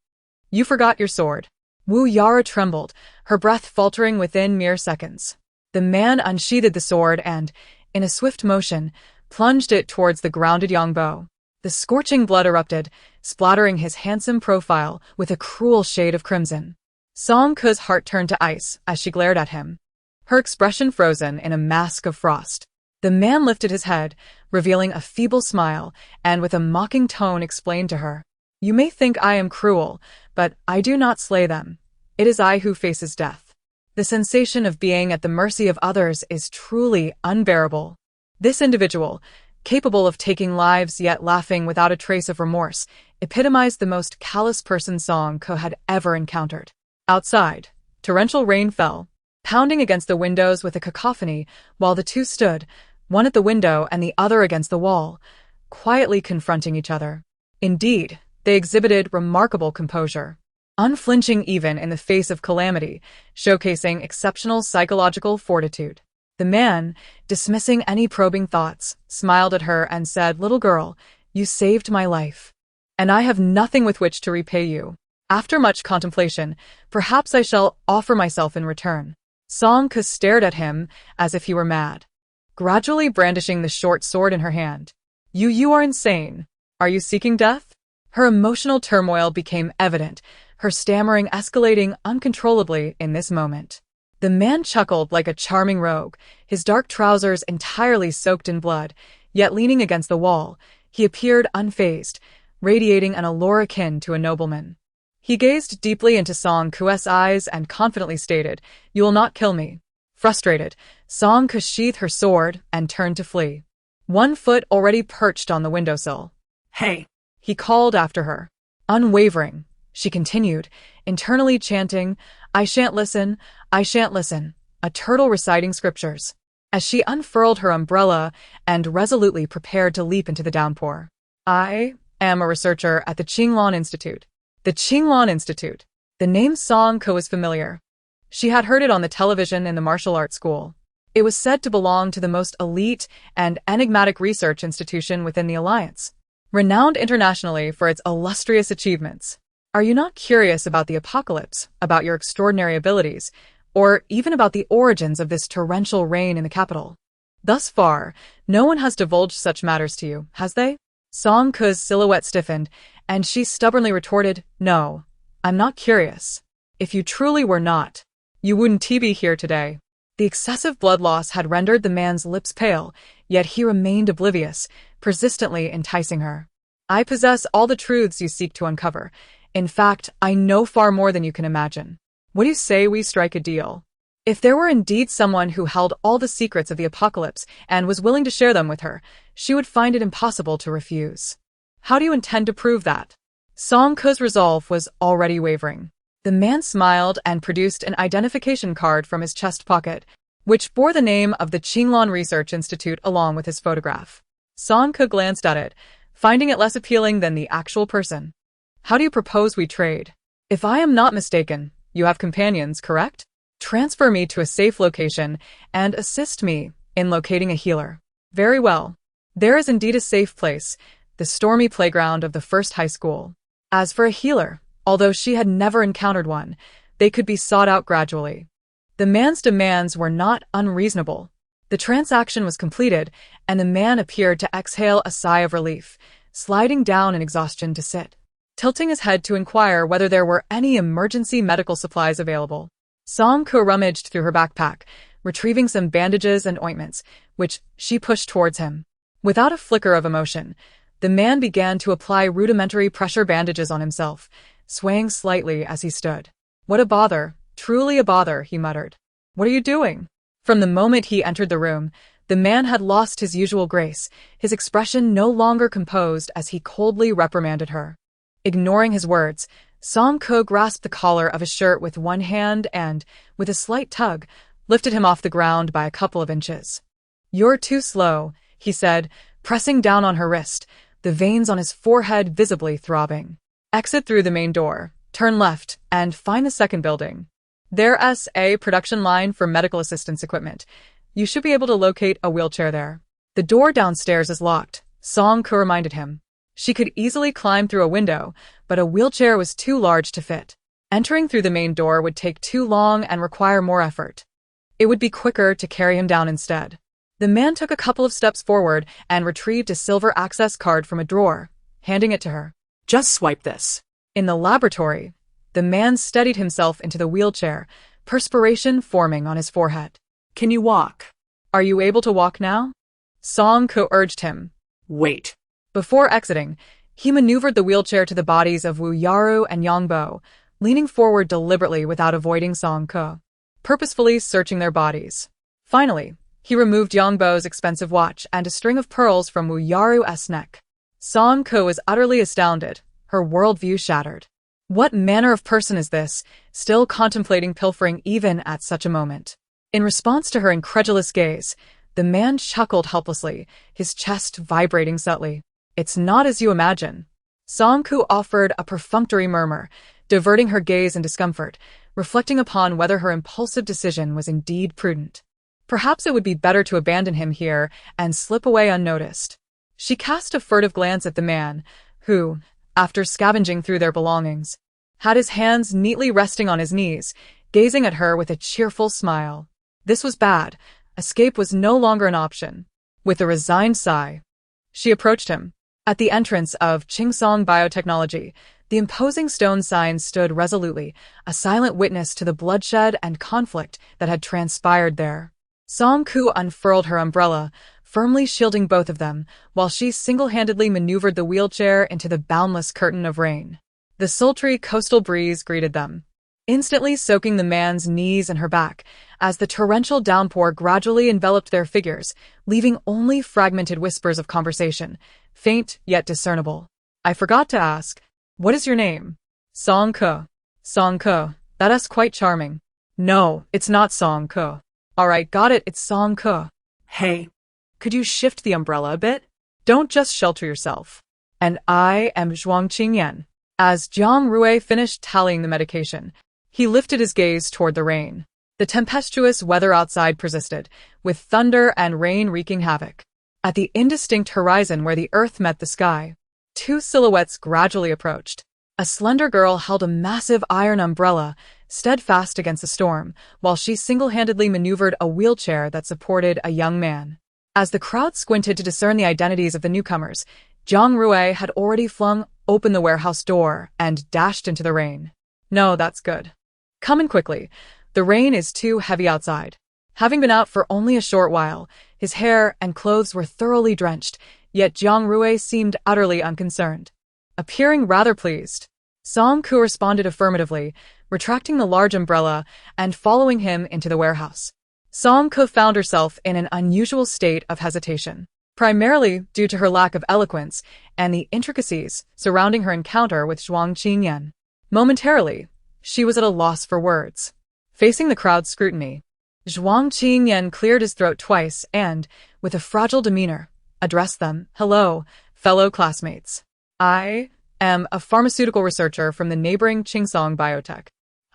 You forgot your sword. Wu Yaru trembled, her breath faltering within mere seconds. The man unsheathed the sword and, in a swift motion, plunged it towards the grounded Yangbo. The scorching blood erupted, splattering his handsome profile with a cruel shade of crimson. Song-Ku's heart turned to ice as she glared at him, her expression frozen in a mask of frost. The man lifted his head, revealing a feeble smile, and with a mocking tone explained to her, "You may think I am cruel, but I do not slay them. It is I who faces death. The sensation of being at the mercy of others is truly unbearable." This individual, capable of taking lives yet laughing without a trace of remorse, epitomized the most callous person Song-Ku had ever encountered. Outside, torrential rain fell, pounding against the windows with a cacophony, while the two stood, one at the window and the other against the wall, quietly confronting each other. Indeed, they exhibited remarkable composure, unflinching even in the face of calamity, showcasing exceptional psychological fortitude. The man, dismissing any probing thoughts, smiled at her and said, "Little girl, you saved my life, and I have nothing with which to repay you. After much contemplation, perhaps I shall offer myself in return." Song-Ku stared at him as if he were mad, gradually brandishing the short sword in her hand. You are insane. Are you seeking death?" Her emotional turmoil became evident, her stammering escalating uncontrollably in this moment. The man chuckled like a charming rogue, his dark trousers entirely soaked in blood, yet leaning against the wall, he appeared unfazed, radiating an allure akin to a nobleman. He gazed deeply into Song-Ku's eyes and confidently stated, "You will not kill me." Frustrated, Song-Ku sheathed her sword and turned to flee. One foot already perched on the windowsill. Hey! He called after her. Unwavering, she continued, internally chanting, I shan't listen, a turtle reciting scriptures, as she unfurled her umbrella and resolutely prepared to leap into the downpour. "I am a researcher at the Qinglong Institute." The Qinglong Institute. The name Song-Ku was familiar. She had heard it on the television in the martial arts school. It was said to belong to the most elite and enigmatic research institution within the Alliance, renowned internationally for its illustrious achievements. Are you not curious about the apocalypse, about your extraordinary abilities, or even about the origins of this torrential rain in the capital? Thus far, no one has divulged such matters to you, has they? Song-Ku's silhouette stiffened, and she stubbornly retorted, "No, I'm not curious. If you truly were not, you wouldn't be here today. The excessive blood loss had rendered the man's lips pale, yet he remained oblivious, persistently enticing her. I possess all the truths you seek to uncover. In fact, I know far more than you can imagine. What do you say we strike a deal? If there were indeed someone who held all the secrets of the apocalypse and was willing to share them with her, she would find it impossible to refuse. How do you intend to prove that? Song Ke's resolve was already wavering. The man smiled and produced an identification card from his chest pocket, which bore the name of the Qinglong Research Institute along with his photograph. Song Ke glanced at it, finding it less appealing than the actual person. How do you propose we trade? If I am not mistaken, you have companions, correct? Transfer me to a safe location and assist me in locating a healer. Very well. There is indeed a safe place, the stormy playground of the first high school. As for a healer, although she had never encountered one, they could be sought out gradually. The man's demands were not unreasonable. The transaction was completed, and the man appeared to exhale a sigh of relief, sliding down in exhaustion to sit, tilting his head to inquire whether there were any emergency medical supplies available. Song Ke rummaged through her backpack, retrieving some bandages and ointments, which she pushed towards him. Without a flicker of emotion, the man began to apply rudimentary pressure bandages on himself, swaying slightly as he stood. What a bother, truly a bother, he muttered. What are you doing? From the moment he entered the room, the man had lost his usual grace, his expression no longer composed as he coldly reprimanded her. Ignoring his words, Song Ke grasped the collar of his shirt with one hand and, with a slight tug, lifted him off the ground by a couple of inches. You're too slow, he said, pressing down on her wrist, the veins on his forehead visibly throbbing. Exit through the main door, turn left, and find the second building. There's a production line for medical assistance equipment. You should be able to locate a wheelchair there. The door downstairs is locked, Song Ke reminded him. She could easily climb through a window, but a wheelchair was too large to fit. Entering through the main door would take too long and require more effort. It would be quicker to carry him down instead. The man took a couple of steps forward and retrieved a silver access card from a drawer, handing it to her. Just swipe this. In the laboratory, the man steadied himself into the wheelchair, perspiration forming on his forehead. Can you walk? Are you able to walk now? Song Ke urged him. Wait. Before exiting, he maneuvered the wheelchair to the bodies of Wu Yaru and Yang Bo, leaning forward deliberately without avoiding Song Ke, purposefully searching their bodies. Finally, he removed Yang Bo's expensive watch and a string of pearls from Wu Yaru's neck. Song Ke was utterly astounded, her worldview shattered. What manner of person is this, still contemplating pilfering even at such a moment? In response to her incredulous gaze, the man chuckled helplessly, his chest vibrating subtly. It's not as you imagine. Song Ke offered a perfunctory murmur, diverting her gaze in discomfort, reflecting upon whether her impulsive decision was indeed prudent. Perhaps it would be better to abandon him here and slip away unnoticed. She cast a furtive glance at the man, who, after scavenging through their belongings, had his hands neatly resting on his knees, gazing at her with a cheerful smile. This was bad. Escape was no longer an option. With a resigned sigh, she approached him. At the entrance of Qingsong Biotechnology, the imposing stone sign stood resolutely, a silent witness to the bloodshed and conflict that had transpired there. Song Ke unfurled her umbrella, firmly shielding both of them, while she single-handedly maneuvered the wheelchair into the boundless curtain of rain. The sultry coastal breeze greeted them, instantly soaking the man's knees and her back, as the torrential downpour gradually enveloped their figures, leaving only fragmented whispers of conversation, faint yet discernible. I forgot to ask, what is your name? Song Ke. Song Ke, that's quite charming. No, it's not Song Ke. Alright, got it, it's Song Ke. Hey, could you shift the umbrella a bit? Don't just shelter yourself. And I am Zhuang Qingyan. As Jiang Rui finished tallying the medication, he lifted his gaze toward the rain. The tempestuous weather outside persisted, with thunder and rain wreaking havoc. At the indistinct horizon where the earth met the sky, two silhouettes gradually approached. A slender girl held a massive iron umbrella, steadfast against the storm, while she single-handedly maneuvered a wheelchair that supported a young man. As the crowd squinted to discern the identities of the newcomers, Jiang Rui had already flung open the warehouse door and dashed into the rain. No, that's good. Come in quickly. The rain is too heavy outside. Having been out for only a short while, his hair and clothes were thoroughly drenched, yet Jiang Rui seemed utterly unconcerned. Appearing rather pleased, Song Ku responded affirmatively, retracting the large umbrella and following him into the warehouse. Song Ku found herself in an unusual state of hesitation, primarily due to her lack of eloquence and the intricacies surrounding her encounter with Zhuang Qinyan. Momentarily, she was at a loss for words. Facing the crowd's scrutiny, Zhuang Qinyan cleared his throat twice and, with a fragile demeanor, addressed them. "Hello, fellow classmates. I am a pharmaceutical researcher from the neighboring Qingsong Biotech.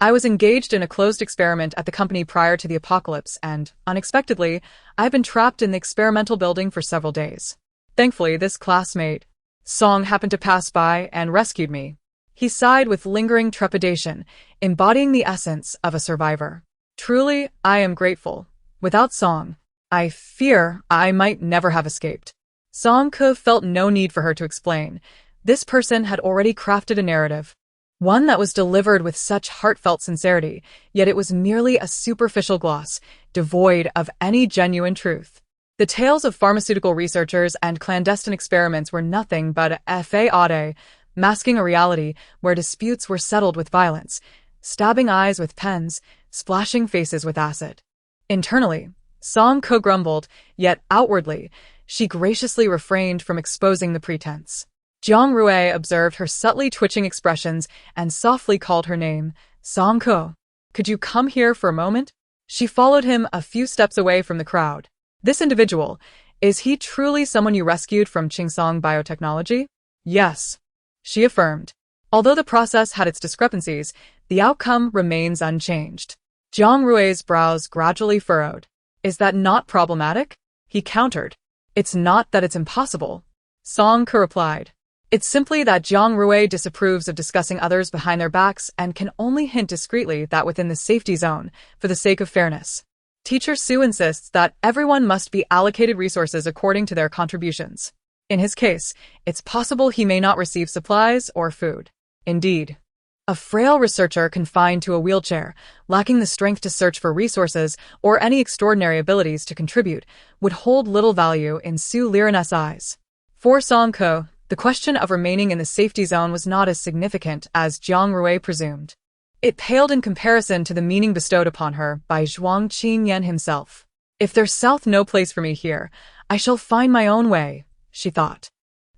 I was engaged in a closed experiment at the company prior to the apocalypse and, unexpectedly, I've been trapped in the experimental building for several days. Thankfully, this classmate, Song, happened to pass by and rescued me." He sighed with lingering trepidation, embodying the essence of a survivor. "Truly, I am grateful. Without Song, I fear I might never have escaped." Song Ke felt no need for her to explain. This person had already crafted a narrative, one that was delivered with such heartfelt sincerity, yet it was merely a superficial gloss, devoid of any genuine truth. The tales of pharmaceutical researchers and clandestine experiments were nothing but a fade, masking a reality where disputes were settled with violence, stabbing eyes with pens, splashing faces with acid. Internally, Song Ke grumbled, yet outwardly, she graciously refrained from exposing the pretense. Jiang Rui observed her subtly twitching expressions and softly called her name. "Song Ke, could you come here for a moment?" She followed him a few steps away from the crowd. "This individual, is he truly someone you rescued from Qingsong Biotechnology?" "Yes," she affirmed. Although the process had its discrepancies, the outcome remains unchanged. Jiang Rui's brows gradually furrowed. "Is that not problematic?" he countered. "It's not that it's impossible," Song Ke replied. "It's simply that Jiang Rui disapproves of discussing others behind their backs and can only hint discreetly that within the safety zone, for the sake of fairness. Teacher Su insists that everyone must be allocated resources according to their contributions. In his case, it's possible he may not receive supplies or food. Indeed, a frail researcher confined to a wheelchair, lacking the strength to search for resources or any extraordinary abilities to contribute, would hold little value in Su Liren's eyes." For Song Ke, the question of remaining in the safety zone was not as significant as Jiang Rui presumed. It paled in comparison to the meaning bestowed upon her by Zhuang Qinyan himself. "If there's no place for me here, I shall find my own way," she thought.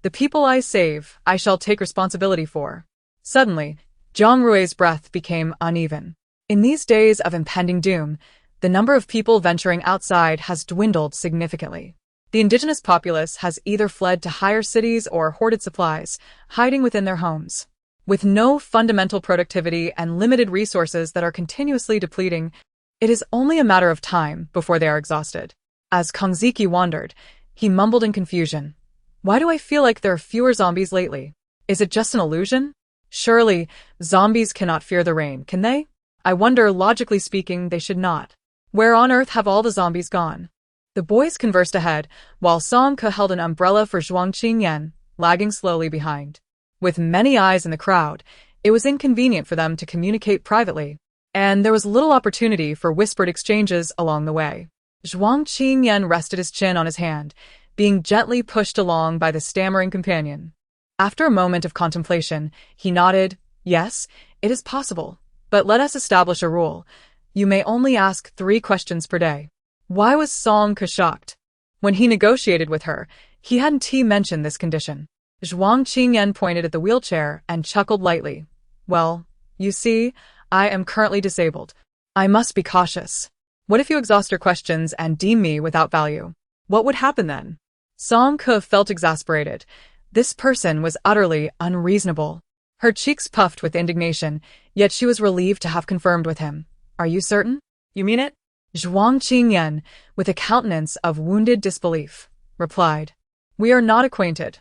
"The people I save, I shall take responsibility for." Suddenly, Jiang Rui's breath became uneven. In these days of impending doom, the number of people venturing outside has dwindled significantly. The indigenous populace has either fled to higher cities or hoarded supplies, hiding within their homes. With no fundamental productivity and limited resources that are continuously depleting, it is only a matter of time before they are exhausted. As Kongziki wandered, he mumbled in confusion. "Why do I feel like there are fewer zombies lately? Is it just an illusion? Surely, zombies cannot fear the rain, can they? I wonder, logically speaking, they should not. Where on earth have all the zombies gone?" The boys conversed ahead, while Song Ke held an umbrella for Zhuang Qinyan, lagging slowly behind. With many eyes in the crowd, it was inconvenient for them to communicate privately, and there was little opportunity for whispered exchanges along the way. Zhuang Qinyan rested his chin on his hand, being gently pushed along by the stammering companion. After a moment of contemplation, he nodded. "Yes, it is possible, but let us establish a rule. You may only ask 3 questions per day." Why was Song Ke shocked? When he negotiated with her, he hadn't mentioned this condition. Zhuang Qinyan pointed at the wheelchair and chuckled lightly. "Well, you see, I am currently disabled. I must be cautious. What if you exhaust your questions and deem me without value? What would happen then?" Song Ke felt exasperated. This person was utterly unreasonable. Her cheeks puffed with indignation, yet she was relieved to have confirmed with him. "Are you certain? You mean it?" Zhuang Qinyan, with a countenance of wounded disbelief, replied. "We are not acquainted.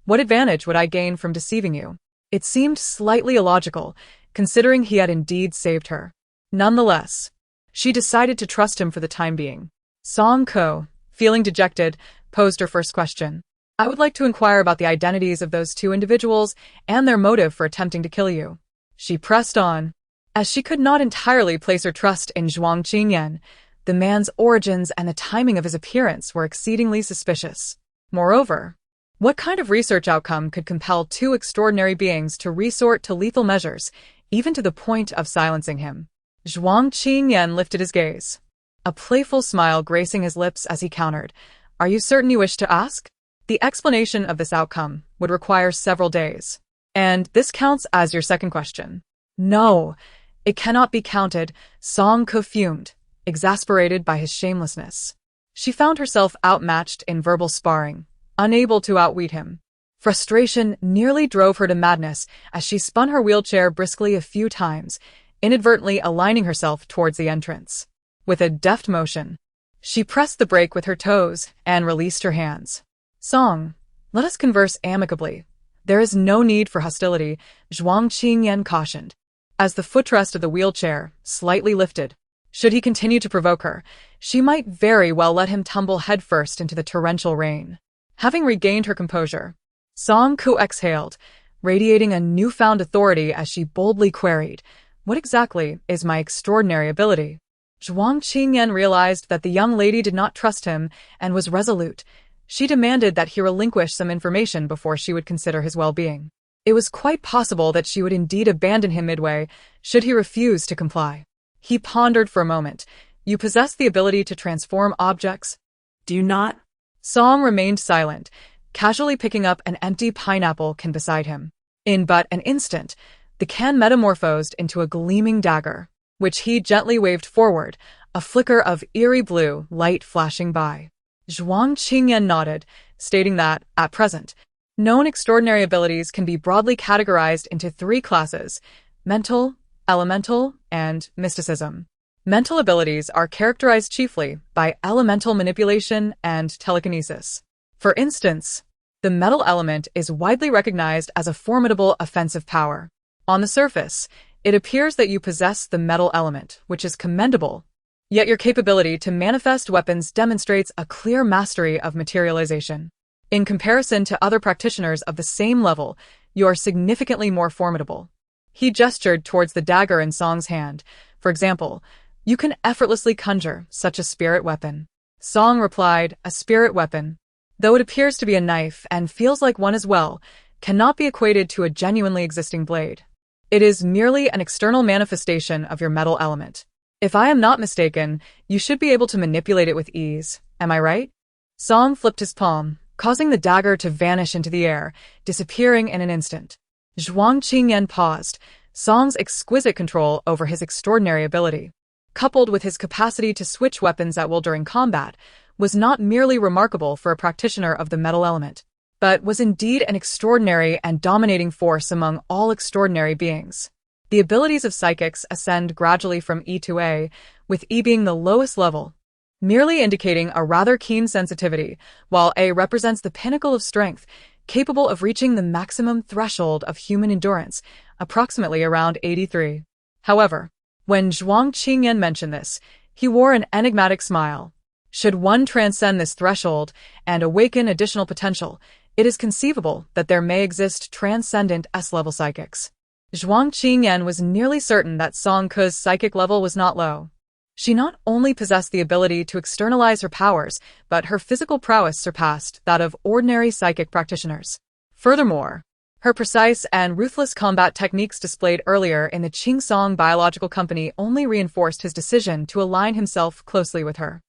What advantage would I gain from deceiving you?" It seemed slightly illogical, considering he had indeed saved her. Nonetheless, she decided to trust him for the time being. Song Ke, feeling dejected, posed her first question. "I would like to inquire about the identities of those 2 individuals and their motive for attempting to kill you." She pressed on. As she could not entirely place her trust in Zhuang Qingyan, the man's origins and the timing of his appearance were exceedingly suspicious. Moreover, what kind of research outcome could compel two extraordinary beings to resort to lethal measures, even to the point of silencing him? Zhuang Qingyan lifted his gaze, a playful smile gracing his lips as he countered, "Are you certain you wish to ask?" The explanation of this outcome would require several days. And this counts as your second question. No, it cannot be counted, Song Ke fumed, exasperated by his shamelessness. She found herself outmatched in verbal sparring, unable to outwit him. Frustration nearly drove her to madness as she spun her wheelchair briskly a few times, inadvertently aligning herself towards the entrance. With a deft motion, she pressed the brake with her toes and released her hands. "Song, let us converse amicably. There is no need for hostility," Zhuang Qingyan cautioned, as the footrest of the wheelchair slightly lifted. Should he continue to provoke her, she might very well let him tumble headfirst into the torrential rain. Having regained her composure, Song Ke exhaled, radiating a newfound authority as she boldly queried, "What exactly is my extraordinary ability?" Zhuang Qingyan realized that the young lady did not trust him and was resolute. She demanded that he relinquish some information before she would consider his well-being. It was quite possible that she would indeed abandon him midway, should he refuse to comply. He pondered for a moment. "You possess the ability to transform objects?" Do you not? Song remained silent, casually picking up an empty pineapple can beside him. In but an instant, the can metamorphosed into a gleaming dagger, which he gently waved forward, a flicker of eerie blue light flashing by. Zhuang Qingyan nodded, stating that, at present, known extraordinary abilities can be broadly categorized into three classes: mental, elemental, and mysticism. Mental abilities are characterized chiefly by elemental manipulation and telekinesis. For instance, the metal element is widely recognized as a formidable offensive power. On the surface, it appears that you possess the metal element, which is commendable, yet your capability to manifest weapons demonstrates a clear mastery of materialization. In comparison to other practitioners of the same level, you are significantly more formidable. He gestured towards the dagger in Song's hand. "For example, you can effortlessly conjure such a spirit weapon." Song replied, "A spirit weapon, though it appears to be a knife and feels like one as well, cannot be equated to a genuinely existing blade. It is merely an external manifestation of your metal element. If I am not mistaken, you should be able to manipulate it with ease. Am I right?" Song flipped his palm, causing the dagger to vanish into the air, disappearing in an instant. Zhuang Qingyan paused. Song's exquisite control over his extraordinary ability, coupled with his capacity to switch weapons at will during combat, was not merely remarkable for a practitioner of the metal element, but was indeed an extraordinary and dominating force among all extraordinary beings. The abilities of psychics ascend gradually from E to A, with E being the lowest level, merely indicating a rather keen sensitivity, while A represents the pinnacle of strength, capable of reaching the maximum threshold of human endurance, approximately around 83. However, when Zhuang Qingyan mentioned this, he wore an enigmatic smile. Should one transcend this threshold and awaken additional potential, it is conceivable that there may exist transcendent S-level psychics. Zhuang Qingyan was nearly certain that Song Ke's psychic level was not low. She not only possessed the ability to externalize her powers, but her physical prowess surpassed that of ordinary psychic practitioners. Furthermore, her precise and ruthless combat techniques displayed earlier in the Qingsong Biological Company only reinforced his decision to align himself closely with her.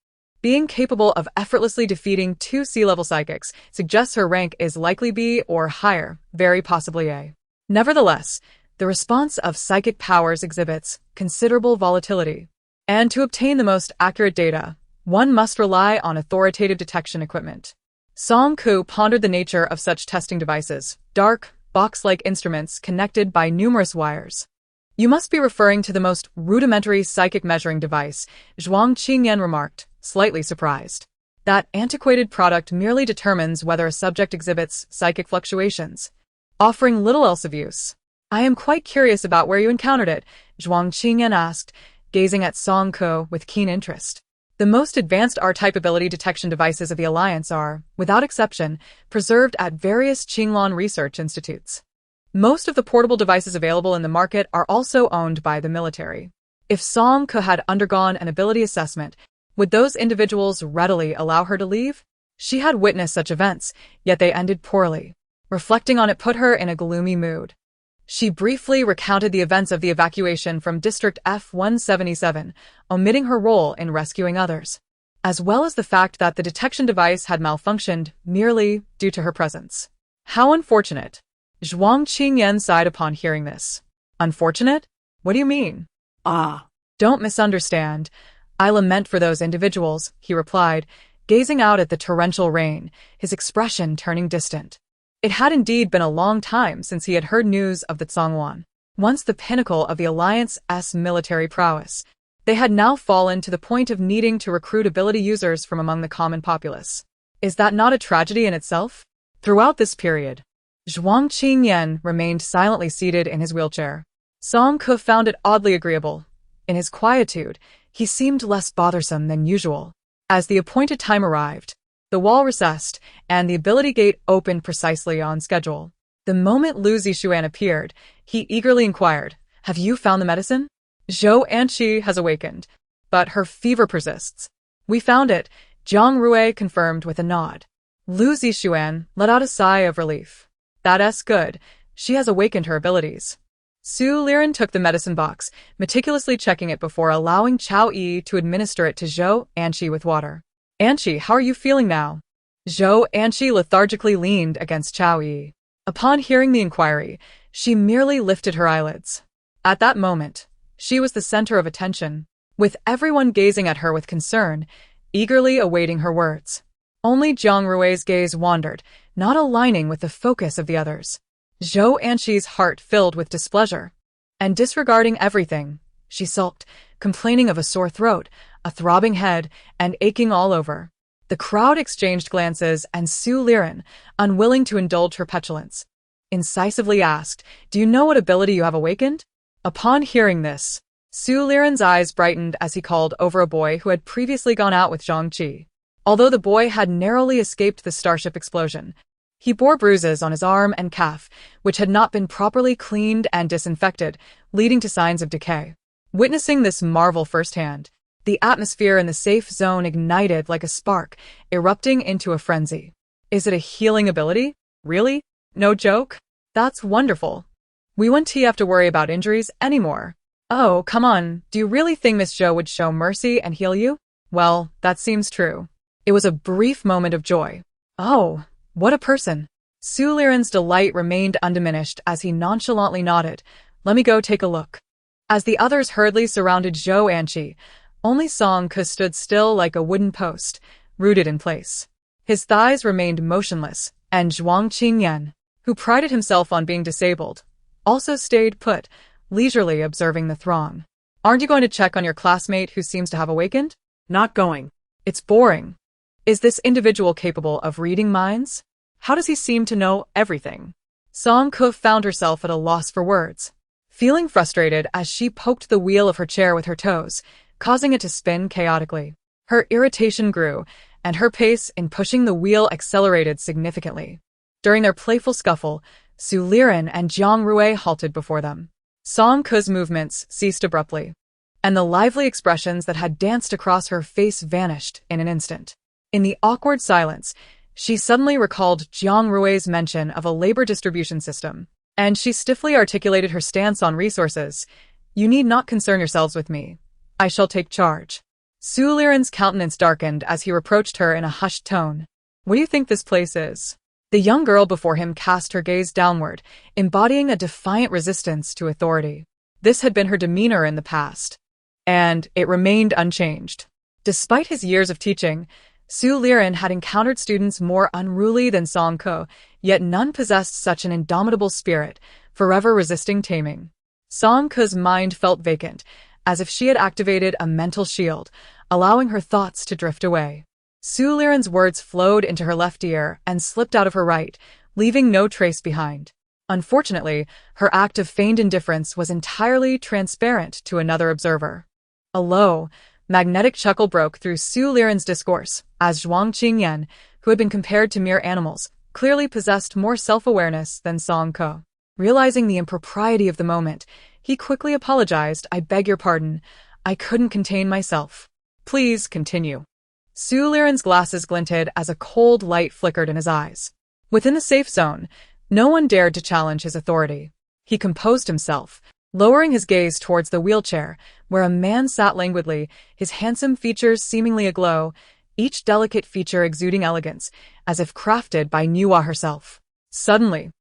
Being capable of effortlessly defeating two C-level psychics suggests her rank is likely B or higher, very possibly A. Nevertheless, the response of psychic powers exhibits considerable volatility. And to obtain the most accurate data, one must rely on authoritative detection equipment. Song Ke pondered the nature of such testing devices, dark, box-like instruments connected by numerous wires. "You must be referring to the most rudimentary psychic measuring device," Zhuang Qingyan remarked, slightly surprised. "That antiquated product merely determines whether a subject exhibits psychic fluctuations, offering little else of use." "I am quite curious about where you encountered it," Zhuang Qingyan asked, gazing at Song Ke with keen interest. "The most advanced R-type ability detection devices of the Alliance are, without exception, preserved at various Qinglong research institutes. Most of the portable devices available in the market are also owned by the military. If Song Ke had undergone an ability assessment, would those individuals readily allow her to leave? She had witnessed such events, yet they ended poorly. Reflecting on it put her in a gloomy mood. She briefly recounted the events of the evacuation from District F-177, omitting her role in rescuing others, as well as the fact that the detection device had malfunctioned merely due to her presence. How unfortunate. Zhuang Qingyan sighed upon hearing this. Unfortunate? What do you mean? Don't misunderstand. I lament for those individuals, he replied, gazing out at the torrential rain, his expression turning distant. It had indeed been a long time since he had heard news of the Zhongwan, once the pinnacle of the Alliance's military prowess. They had now fallen to the point of needing to recruit ability users from among the common populace. Is that not a tragedy in itself? Throughout this period, Zhuang Qingyan remained silently seated in his wheelchair. Song Ke found it oddly agreeable. In his quietude, he seemed less bothersome than usual. As the appointed time arrived, the wall recessed, and the ability gate opened precisely on schedule. The moment Lu Zixuan appeared, he eagerly inquired, "Have you found the medicine?" "Zhou Anqi has awakened, but her fever persists." "We found it," Jiang Rui confirmed with a nod. Lu Zixuan let out a sigh of relief. "That's good. She has awakened her abilities." Su Liren took the medicine box, meticulously checking it before allowing Chao Yi to administer it to Zhou Anqi with water. "Anqi, how are you feeling now?" Zhou Anqi lethargically leaned against Chao Yi. Upon hearing the inquiry, she merely lifted her eyelids. At that moment, she was the center of attention, with everyone gazing at her with concern, eagerly awaiting her words. Only Jiang Rui's gaze wandered, not aligning with the focus of the others. Zhou Anqi's heart filled with displeasure. And disregarding everything, she sulked, complaining of a sore throat, a throbbing head, and aching all over. The crowd exchanged glances, and Su Liren, unwilling to indulge her petulance, incisively asked, "Do you know what ability you have awakened?" Upon hearing this, Su Liren's eyes brightened as he called over a boy who had previously gone out with Zhang Qi. Although the boy had narrowly escaped the starship explosion, he bore bruises on his arm and calf, which had not been properly cleaned and disinfected, leading to signs of decay. Witnessing this marvel firsthand, the atmosphere in the safe zone ignited like a spark, erupting into a frenzy. "Is it a healing ability? Really? No joke? That's wonderful. We won't have to worry about injuries anymore." "Oh, come on, do you really think Miss Zhou would show mercy and heal you?" "Well, that seems true." It was a brief moment of joy. "Oh, what a person." Su Liren's delight remained undiminished as he nonchalantly nodded. "Let me go take a look." As the others hurriedly surrounded Zhou Anqi, only Song Ke stood still like a wooden post, rooted in place. His thighs remained motionless, and Zhuang Qingyan, who prided himself on being disabled, also stayed put, leisurely observing the throng. "Aren't you going to check on your classmate who seems to have awakened?" Not going. "It's boring. Is this individual capable of reading minds? How does he seem to know everything?" Song Ke found herself at a loss for words, feeling frustrated as she poked the wheel of her chair with her toes, causing it to spin chaotically. Her irritation grew, and her pace in pushing the wheel accelerated significantly. During their playful scuffle, Su Liren and Jiang Rui halted before them. Song Ke's movements ceased abruptly, and the lively expressions that had danced across her face vanished in an instant. In the awkward silence, she suddenly recalled Jiang Rui's mention of a labor distribution system, and she stiffly articulated her stance on resources. "You need not concern yourselves with me. I shall take charge." Su Liren's countenance darkened as he reproached her in a hushed tone. "What do you think this place is?" The young girl before him cast her gaze downward, embodying a defiant resistance to authority. This had been her demeanor in the past, and it remained unchanged. Despite his years of teaching, Su Liren had encountered students more unruly than Song Ke, yet none possessed such an indomitable spirit, forever resisting taming. Song Ke's mind felt vacant, as if she had activated a mental shield, allowing her thoughts to drift away. Su Liren's words flowed into her left ear and slipped out of her right, leaving no trace behind. Unfortunately, her act of feigned indifference was entirely transparent to another observer. A low, magnetic chuckle broke through Su Liren's discourse, as Zhuang Qingyan, who had been compared to mere animals, clearly possessed more self-awareness than Song Ke. Realizing the impropriety of the moment, he quickly apologized. "I beg your pardon. I couldn't contain myself." "Please continue." Su Liren's glasses glinted as a cold light flickered in his eyes. Within the safe zone, no one dared to challenge his authority. He composed himself, lowering his gaze towards the wheelchair, where a man sat languidly, his handsome features seemingly aglow, each delicate feature exuding elegance, as if crafted by Nuwa herself. Suddenly,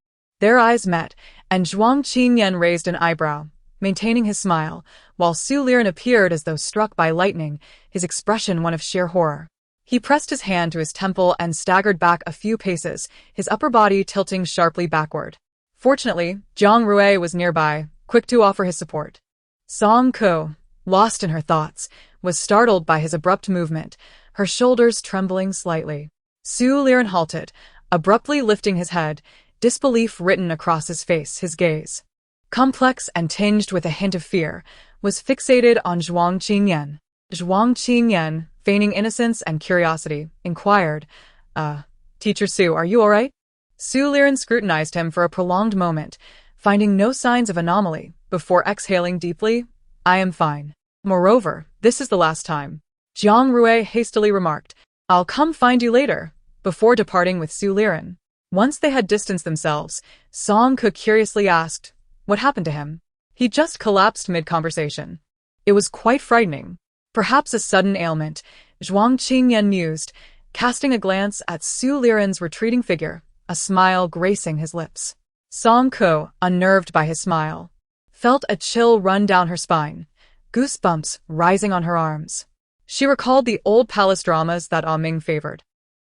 their eyes met, and Zhuang Qinyan raised an eyebrow, maintaining his smile, while Su Liren appeared as though struck by lightning, his expression one of sheer horror. He pressed his hand to his temple and staggered back a few paces, his upper body tilting sharply backward. Fortunately, Jiang Rui was nearby, quick to offer his support. Song Ko, lost in her thoughts, was startled by his abrupt movement, her shoulders trembling slightly. Su Liren halted, abruptly lifting his head, disbelief written across his face. His gaze, complex and tinged with a hint of fear, was fixated on Zhuang Qinyan. Zhuang Qinyan, feigning innocence and curiosity, inquired, Teacher Su, are you all right?" Su Liren scrutinized him for a prolonged moment, finding no signs of anomaly, before exhaling deeply, "I am fine. Moreover, this is the last time." Jiang Rui hastily remarked, "I'll come find you later," before departing with Su Liren. Once they had distanced themselves, Song Ke curiously asked, "What happened to him?" "He just collapsed mid-conversation. It was quite frightening." "Perhaps a sudden ailment," Zhuang Qinyan mused, casting a glance at Su Liren's retreating figure, a smile gracing his lips. Song Ke, unnerved by his smile, felt a chill run down her spine, goosebumps rising on her arms. She recalled the old palace dramas that Ah Ming favored.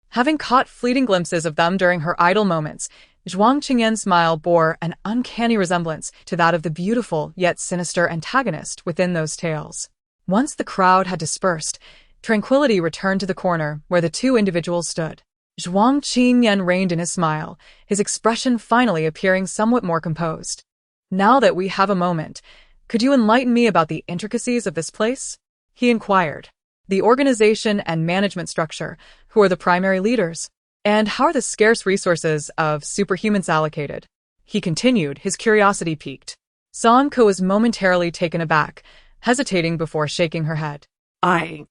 Having caught fleeting glimpses of them during her idle moments, Zhuang Qinyan's smile bore an uncanny resemblance to that of the beautiful yet sinister antagonist within those tales. Once the crowd had dispersed, tranquility returned to the corner where the two individuals stood. Zhuang Qinyan reined in his smile, his expression finally appearing somewhat more composed. "Now that we have a moment, could you enlighten me about the intricacies of this place?" he inquired. "The organization and management structure, who are the primary leaders? And how are the scarce resources of superhumans allocated?" he continued, his curiosity piqued. Song Ke was momentarily taken aback, hesitating before shaking her head. I'm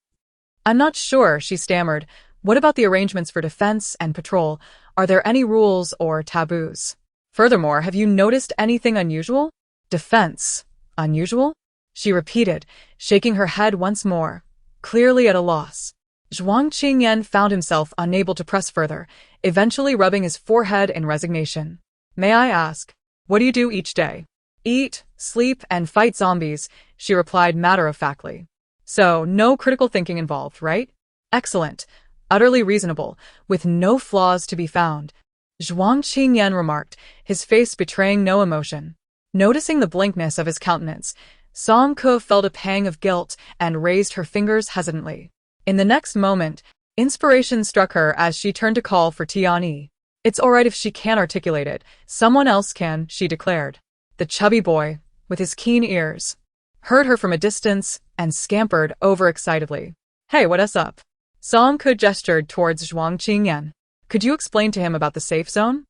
not sure," she stammered. "What about the arrangements for defense and patrol? Are there any rules or taboos? Furthermore, have you noticed anything unusual?" "Defense? Unusual?" she repeated, shaking her head once more, clearly at a loss. Zhuang Qinyan found himself unable to press further, eventually rubbing his forehead in resignation. "May I ask, what do you do each day?" "Eat, sleep, and fight zombies," she replied matter-of-factly. "So, no critical thinking involved, right?" "Excellent. Utterly reasonable, with no flaws to be found," Zhuang Qinyan remarked, his face betraying no emotion. Noticing the blankness of his countenance, Song Ke felt a pang of guilt and raised her fingers hesitantly. In the next moment, inspiration struck her as she turned to call for Tianyi. "It's all right if she can't articulate it. Someone else can," she declared. The chubby boy, with his keen ears, heard her from a distance and scampered overexcitedly. "Hey, what's up?" Song Ke gestured towards Zhuang Qinyan. "Could you explain to him about the safe zone?"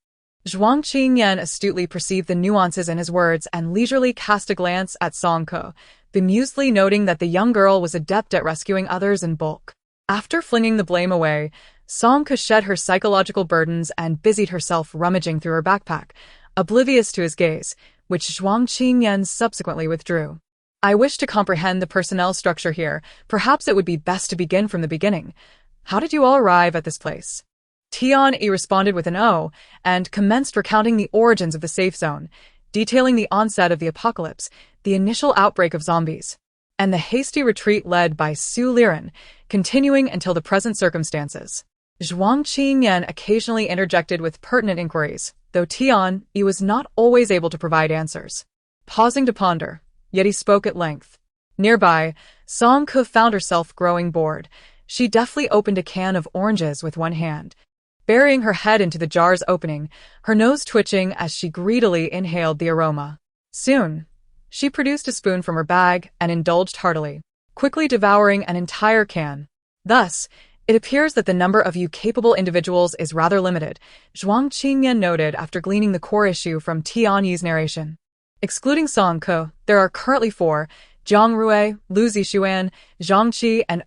Zhuang Qinyan astutely perceived the nuances in his words and leisurely cast a glance at Song Ke, bemusedly noting that the young girl was adept at rescuing others in bulk. After flinging the blame away, Song Ke shed her psychological burdens and busied herself rummaging through her backpack, oblivious to his gaze, which Zhuang Qinyan subsequently withdrew. "I wish to comprehend the personnel structure here. Perhaps it would be best to begin from the beginning. How did you all arrive at this place?" Tianyi responded with an "oh," and commenced recounting the origins of the safe zone, detailing the onset of the apocalypse, the initial outbreak of zombies, and the hasty retreat led by Su Liren, continuing until the present circumstances. Zhuang Qinyan occasionally interjected with pertinent inquiries, though Tianyi was not always able to provide answers. Pausing to ponder, yet he spoke at length. Nearby, Song Ke found herself growing bored. She deftly opened a can of oranges with one hand, burying her head into the jar's opening, her nose twitching as she greedily inhaled the aroma. Soon, she produced a spoon from her bag and indulged heartily, quickly devouring an entire can. Thus, It appears that the number of you capable individuals is rather limited, Zhuang Qingyan noted after gleaning the core issue from Tian Yi's narration. Excluding Song Ke, there are currently 4, Jiang Rui, Lu Zixuan, Zhang Qi, and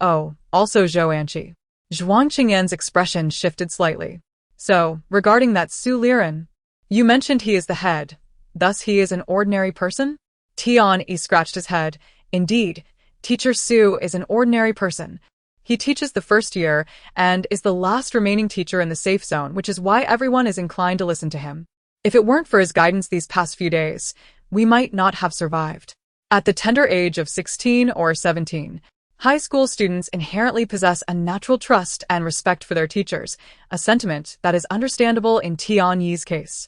also Zhou Anqi. Zhuang Qingyan's expression shifted slightly. So, regarding that Su Liren, you mentioned he is the head, thus he is an ordinary person? Tian Yi scratched his head. Indeed, Teacher Su is an ordinary person. He teaches the first year and is the last remaining teacher in the safe zone, which is why everyone is inclined to listen to him. If it weren't for his guidance these past few days, we might not have survived. At the tender age of 16 or 17, high school students inherently possess a natural trust and respect for their teachers, a sentiment that is understandable in Tian Yi's case.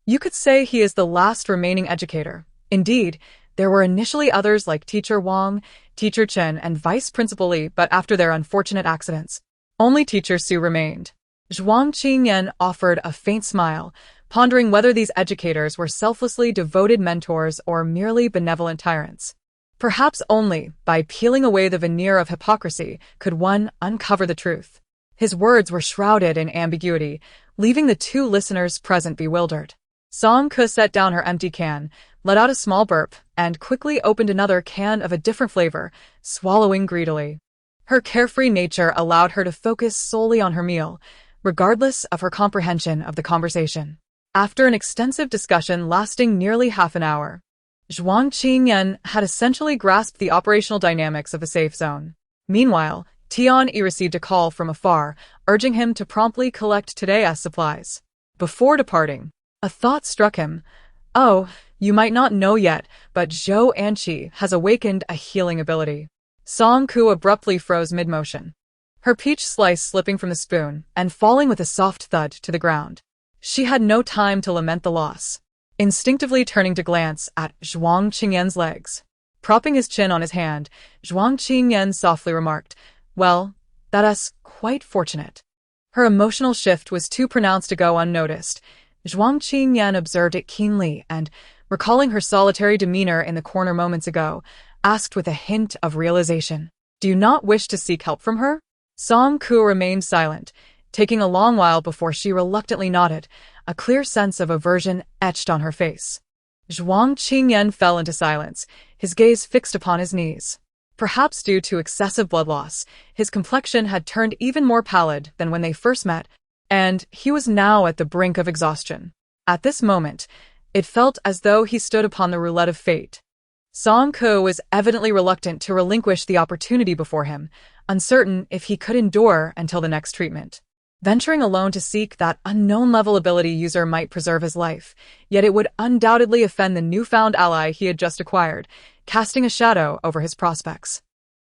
You could say he is the last remaining educator. Indeed, there were initially others like Teacher Wang, Teacher Chen, and Vice Principal Li, but after their unfortunate accidents, only Teacher Su remained. Zhuang Qingyan offered a faint smile, pondering whether these educators were selflessly devoted mentors or merely benevolent tyrants. Perhaps only by peeling away the veneer of hypocrisy could one uncover the truth. His words were shrouded in ambiguity, leaving the 2 listeners present bewildered. Song Ke set down her empty can, let out a small burp, and quickly opened another can of a different flavor, swallowing greedily. Her carefree nature allowed her to focus solely on her meal, regardless of her comprehension of the conversation. After an extensive discussion lasting nearly half an hour, Zhuang Qingyan had essentially grasped the operational dynamics of a safe zone. Meanwhile, Tian Yi received a call from afar, urging him to promptly collect today's supplies. Before departing, a thought struck him. Oh, you might not know yet, but Zhou Anqi has awakened a healing ability. Song Ke abruptly froze mid-motion, her peach slice slipping from the spoon and falling with a soft thud to the ground. She had no time to lament the loss. Instinctively turning to glance at Zhuang Qingyan's legs. Propping his chin on his hand, Zhuang Qingyan softly remarked, "Well, that's quite fortunate." Her emotional shift was too pronounced to go unnoticed. Zhuang Qingyan observed it keenly and, recalling her solitary demeanor in the corner moments ago, asked with a hint of realization, "Do you not wish to seek help from her?" Song Ke remained silent, taking a long while before she reluctantly nodded, a clear sense of aversion etched on her face. Zhuang Qingyan fell into silence, his gaze fixed upon his knees. Perhaps due to excessive blood loss, his complexion had turned even more pallid than when they first met, and he was now at the brink of exhaustion. At this moment, it felt as though he stood upon the roulette of fate. Song Ke was evidently reluctant to relinquish the opportunity before him, uncertain if he could endure until the next treatment. Venturing alone to seek that unknown-level ability user might preserve his life, yet it would undoubtedly offend the newfound ally he had just acquired, casting a shadow over his prospects.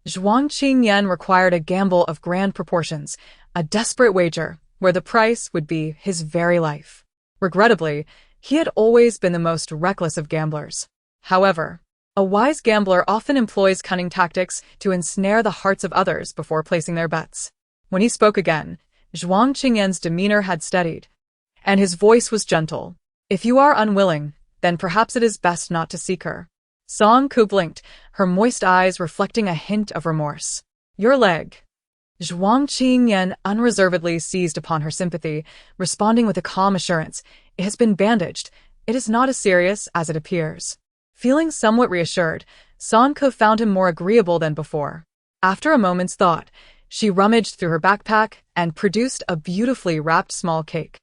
Zhuang Qingyan required a gamble of grand proportions, a desperate wager, where the price would be his very life. Regrettably, he had always been the most reckless of gamblers. However, a wise gambler often employs cunning tactics to ensnare the hearts of others before placing their bets. When he spoke again, Zhuang Qingyan's demeanor had steadied, and his voice was gentle. "If you are unwilling, then perhaps it is best not to seek her." Song Ke blinked, her moist eyes reflecting a hint of remorse. "Your leg." Zhuang Qingyan unreservedly seized upon her sympathy, responding with a calm assurance. "It has been bandaged. It is not as serious as it appears." Feeling somewhat reassured, Song Ke found him more agreeable than before. After a moment's thought, she rummaged through her backpack and produced a beautifully wrapped small cake.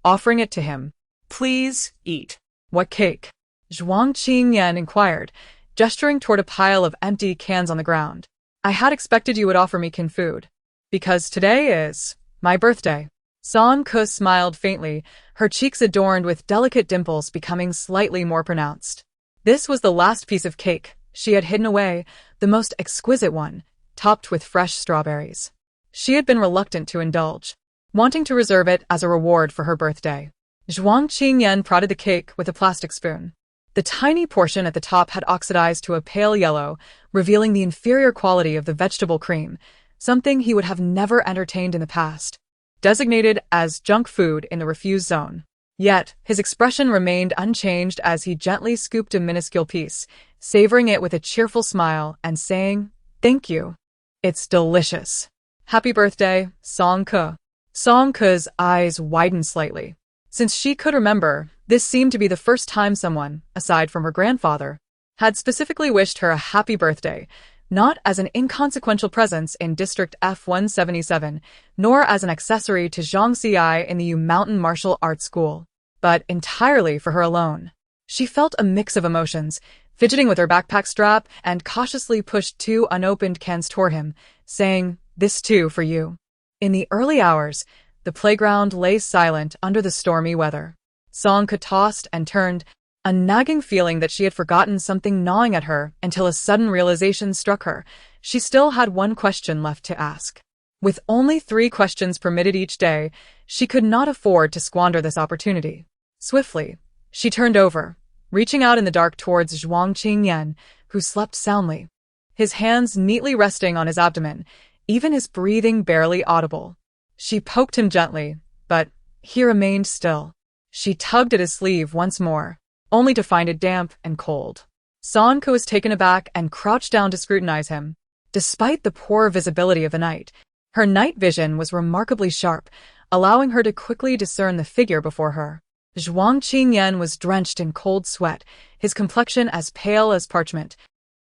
Offering it to him, "Please eat." "What cake?" Zhuang Qingyan inquired, gesturing toward a pile of empty cans on the ground. "I had expected you would offer me canned food. Because today is my birthday." Song Ke smiled faintly, her cheeks adorned with delicate dimples becoming slightly more pronounced. This was the last piece of cake she had hidden away, the most exquisite one, topped with fresh strawberries. She had been reluctant to indulge, wanting to reserve it as a reward for her birthday. Zhuang Qingyan prodded the cake with a plastic spoon. The tiny portion at the top had oxidized to a pale yellow, revealing the inferior quality of the vegetable cream, something he would have never entertained in the past. Designated as junk food in the refuse zone. Yet, his expression remained unchanged as he gently scooped a minuscule piece, savoring it with a cheerful smile and saying, "Thank you. It's delicious." Happy birthday, Song Ke. Song Ke's eyes widened slightly. Since she could remember, this seemed to be the first time someone, aside from her grandfather, had specifically wished her a happy birthday, not as an inconsequential presence in District F-177, nor as an accessory to Zhang Xi in the U Mountain Martial Arts School, but entirely for her alone. She felt a mix of emotions, fidgeting with her backpack strap, and cautiously pushed 2 unopened cans toward him, saying, "This too for you." In the early hours, the playground lay silent under the stormy weather. Song Ke tossed and turned, a nagging feeling that she had forgotten something gnawing at her until a sudden realization struck her. She still had one question left to ask. With only 3 questions permitted each day, she could not afford to squander this opportunity. Swiftly, she turned over, reaching out in the dark towards Zhuang Qingyan, who slept soundly, his hands neatly resting on his abdomen, even his breathing barely audible. She poked him gently, but he remained still. She tugged at his sleeve once more, only to find it damp and cold. Song Ke was taken aback and crouched down to scrutinize him. Despite the poor visibility of the night, her night vision was remarkably sharp, allowing her to quickly discern the figure before her. Zhuang Qingyan was drenched in cold sweat, his complexion as pale as parchment,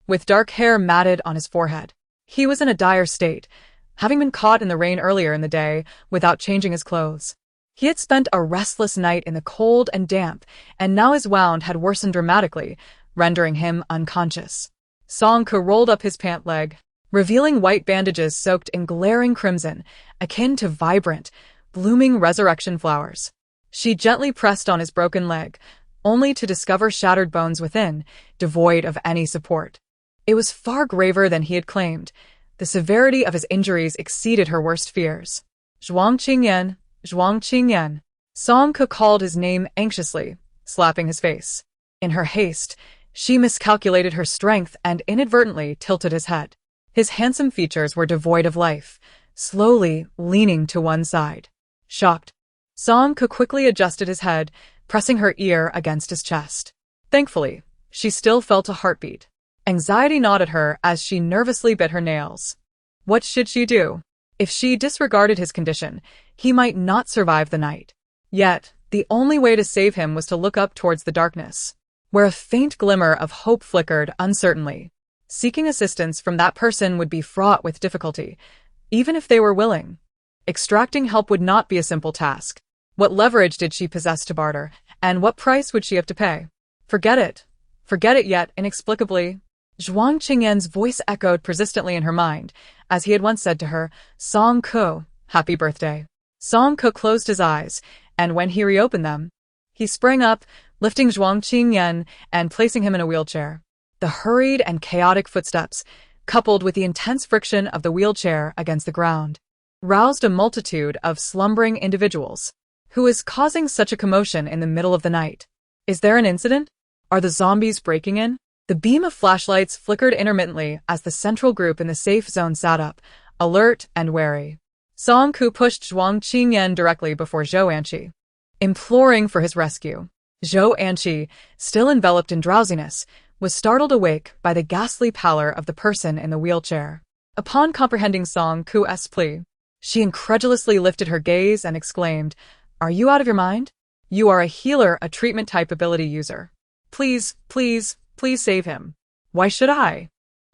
with dark hair matted on his forehead. He was in a dire state, having been caught in the rain earlier in the day without changing his clothes. He had spent a restless night in the cold and damp, and now his wound had worsened dramatically, rendering him unconscious. Song Ke rolled up his pant leg, revealing white bandages soaked in glaring crimson, akin to vibrant, blooming resurrection flowers. She gently pressed on his broken leg, only to discover shattered bones within, devoid of any support. It was far graver than he had claimed. The severity of his injuries exceeded her worst fears. Zhuang Qingyan, Zhuang Qingyan. Song Ke called his name anxiously, slapping his face. In her haste, she miscalculated her strength and inadvertently tilted his head. His handsome features were devoid of life, slowly leaning to one side. Shocked, Song Ke quickly adjusted his head, pressing her ear against his chest. Thankfully, she still felt a heartbeat. Anxiety gnawed at her as she nervously bit her nails. What should she do? If she disregarded his condition, he might not survive the night. Yet, the only way to save him was to look up towards the darkness, where a faint glimmer of hope flickered uncertainly. Seeking assistance from that person would be fraught with difficulty, even if they were willing. Extracting help would not be a simple task. What leverage did she possess to barter, and what price would she have to pay? Forget it. Forget it yet, inexplicably. Zhuang Qingyan's voice echoed persistently in her mind, as he had once said to her, "Song Ke, happy birthday." Song Ke closed his eyes, and when he reopened them, he sprang up, lifting Zhuang Qingyan and placing him in a wheelchair. The hurried and chaotic footsteps, coupled with the intense friction of the wheelchair against the ground, roused a multitude of slumbering individuals. Who is causing such a commotion in the middle of the night? Is there an incident? Are the zombies breaking in? The beam of flashlights flickered intermittently as the central group in the safe zone sat up, alert and wary. Song Ke pushed Zhuang Qingyan directly before Zhou Anqi, imploring for his rescue. Zhou Anqi, still enveloped in drowsiness, was startled awake by the ghastly pallor of the person in the wheelchair. Upon comprehending Song Ke's plea, she incredulously lifted her gaze and exclaimed, "Are you out of your mind? You are a healer, a treatment-type ability user. Please, please, please save him." "Why should I?"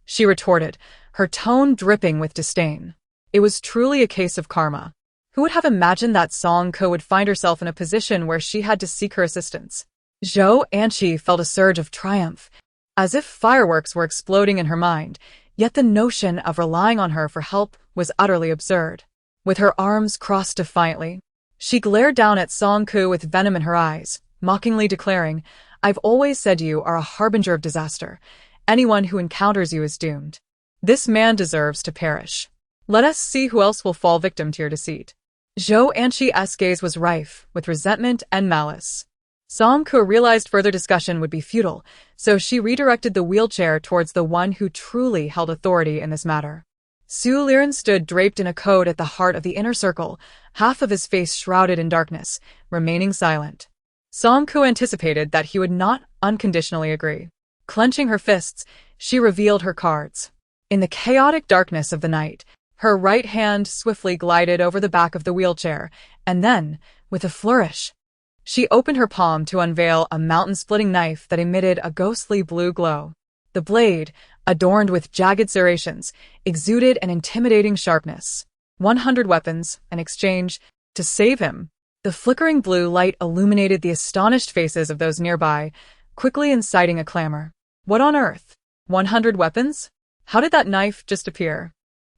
she retorted, her tone dripping with disdain. It was truly a case of karma. Who would have imagined that Song Ke would find herself in a position where she had to seek her assistance? Zhou Anqi felt a surge of triumph, as if fireworks were exploding in her mind, yet the notion of relying on her for help was utterly absurd. With her arms crossed defiantly, she glared down at Song Ke with venom in her eyes, mockingly declaring, "I've always said you are a harbinger of disaster. Anyone who encounters you is doomed. This man deserves to perish. Let us see who else will fall victim to your deceit." Zhou Anqi's gaze was rife with resentment and malice. Song Ke realized further discussion would be futile, so she redirected the wheelchair towards the one who truly held authority in this matter. Su Liren stood draped in a coat at the heart of the inner circle, half of his face shrouded in darkness, remaining silent. Song Ke anticipated that he would not unconditionally agree. Clenching her fists, she revealed her cards. In the chaotic darkness of the night, Her right hand swiftly glided over the back of the wheelchair, and then, with a flourish, she opened her palm to unveil a mountain-splitting knife that emitted a ghostly blue glow. The blade, adorned with jagged serrations, exuded an intimidating sharpness. 100 weapons, in exchange, to save him. The flickering blue light illuminated the astonished faces of those nearby, quickly inciting a clamor. What on earth? 100 weapons? How did that knife just appear?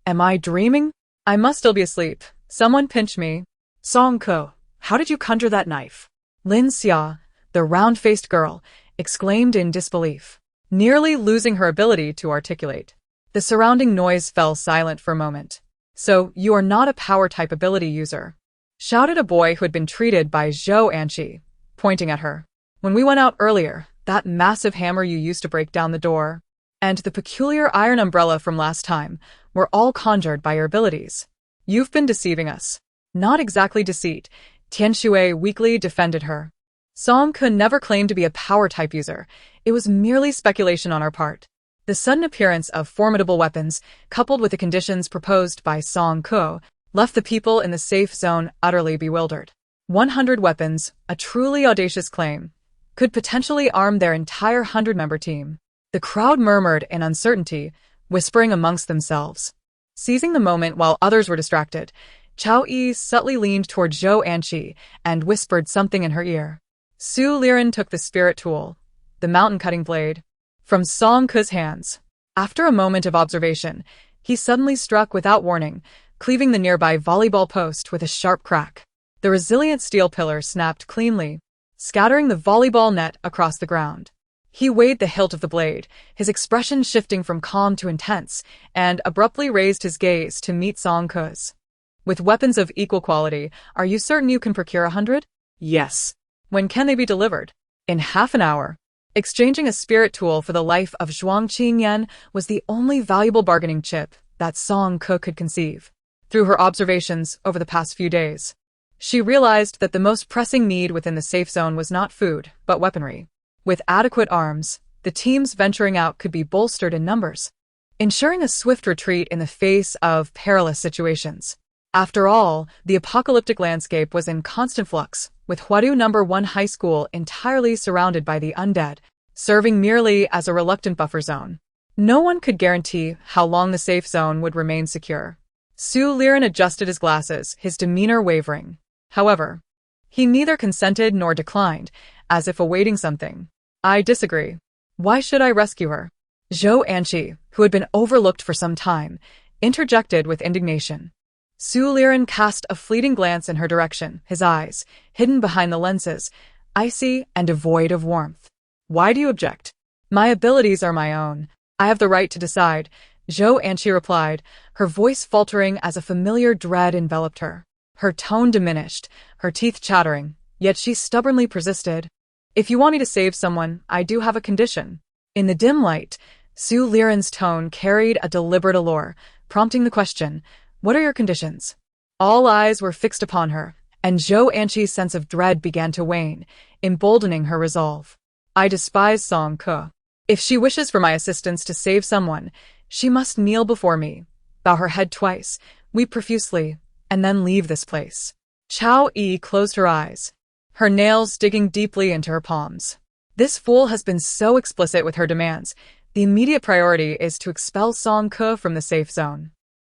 Am I dreaming? I must still be asleep. Someone pinch me. Song Ko, how did you conjure that knife? Lin Xia, the round-faced girl, exclaimed in disbelief, nearly losing her ability to articulate. The surrounding noise fell silent for a moment. So, you are not a power-type ability user, shouted a boy who had been treated by Zhou Anqi, pointing at her. When we went out earlier, that massive hammer you used to break down the door, and the peculiar iron umbrella from last time, were all conjured by your abilities. You've been deceiving us. Not exactly deceit, Tian Shui weakly defended her. Song Ke never claimed to be a power-type user. It was merely speculation on our part. The sudden appearance of formidable weapons, coupled with the conditions proposed by Song Ke, left the people in the safe zone utterly bewildered. 100 weapons, a truly audacious claim, could potentially arm their entire 100-member team. The crowd murmured in uncertainty, whispering amongst themselves. Seizing the moment while others were distracted, Chao Yi subtly leaned toward Zhou Anqi and whispered something in her ear. Su Liren took the spirit tool, the mountain-cutting blade, from Song Ke's hands. After a moment of observation, he suddenly struck without warning, cleaving the nearby volleyball post with a sharp crack. The resilient steel pillar snapped cleanly, scattering the volleyball net across the ground. He weighed the hilt of the blade, his expression shifting from calm to intense, and abruptly raised his gaze to meet Song Ke's. With weapons of equal quality, are you certain you can procure 100? Yes. When can they be delivered? In half an hour. Exchanging a spirit tool for the life of Zhuang Qingyan was the only valuable bargaining chip that Song Ke could conceive. Through her observations over the past few days, she realized that the most pressing need within the safe zone was not food, but weaponry. With adequate arms, the teams venturing out could be bolstered in numbers, ensuring a swift retreat in the face of perilous situations. After all, the apocalyptic landscape was in constant flux, with Huadu No. 1 High School entirely surrounded by the undead, serving merely as a reluctant buffer zone. No one could guarantee how long the safe zone would remain secure. Su Liren adjusted his glasses, his demeanor wavering. However, he neither consented nor declined, as if awaiting something. I disagree. Why should I rescue her? Zhou Anqi, who had been overlooked for some time, interjected with indignation. Su Liren cast a fleeting glance in her direction, his eyes, hidden behind the lenses, icy and devoid of warmth. Why do you object? My abilities are my own. I have the right to decide, Zhou Anqi replied, her voice faltering as a familiar dread enveloped her. Her tone diminished, her teeth chattering, yet she stubbornly persisted. If you want me to save someone, I do have a condition. In the dim light, Su Liren's tone carried a deliberate allure, prompting the question, what are your conditions? All eyes were fixed upon her, and Zhou Anqi's sense of dread began to wane, emboldening her resolve. I despise Song Ke. If she wishes for my assistance to save someone, she must kneel before me, bow her head twice, weep profusely, and then leave this place. Chao Yi closed her eyes, her nails digging deeply into her palms. This fool has been so explicit with her demands. The immediate priority is to expel Song Ke from the safe zone.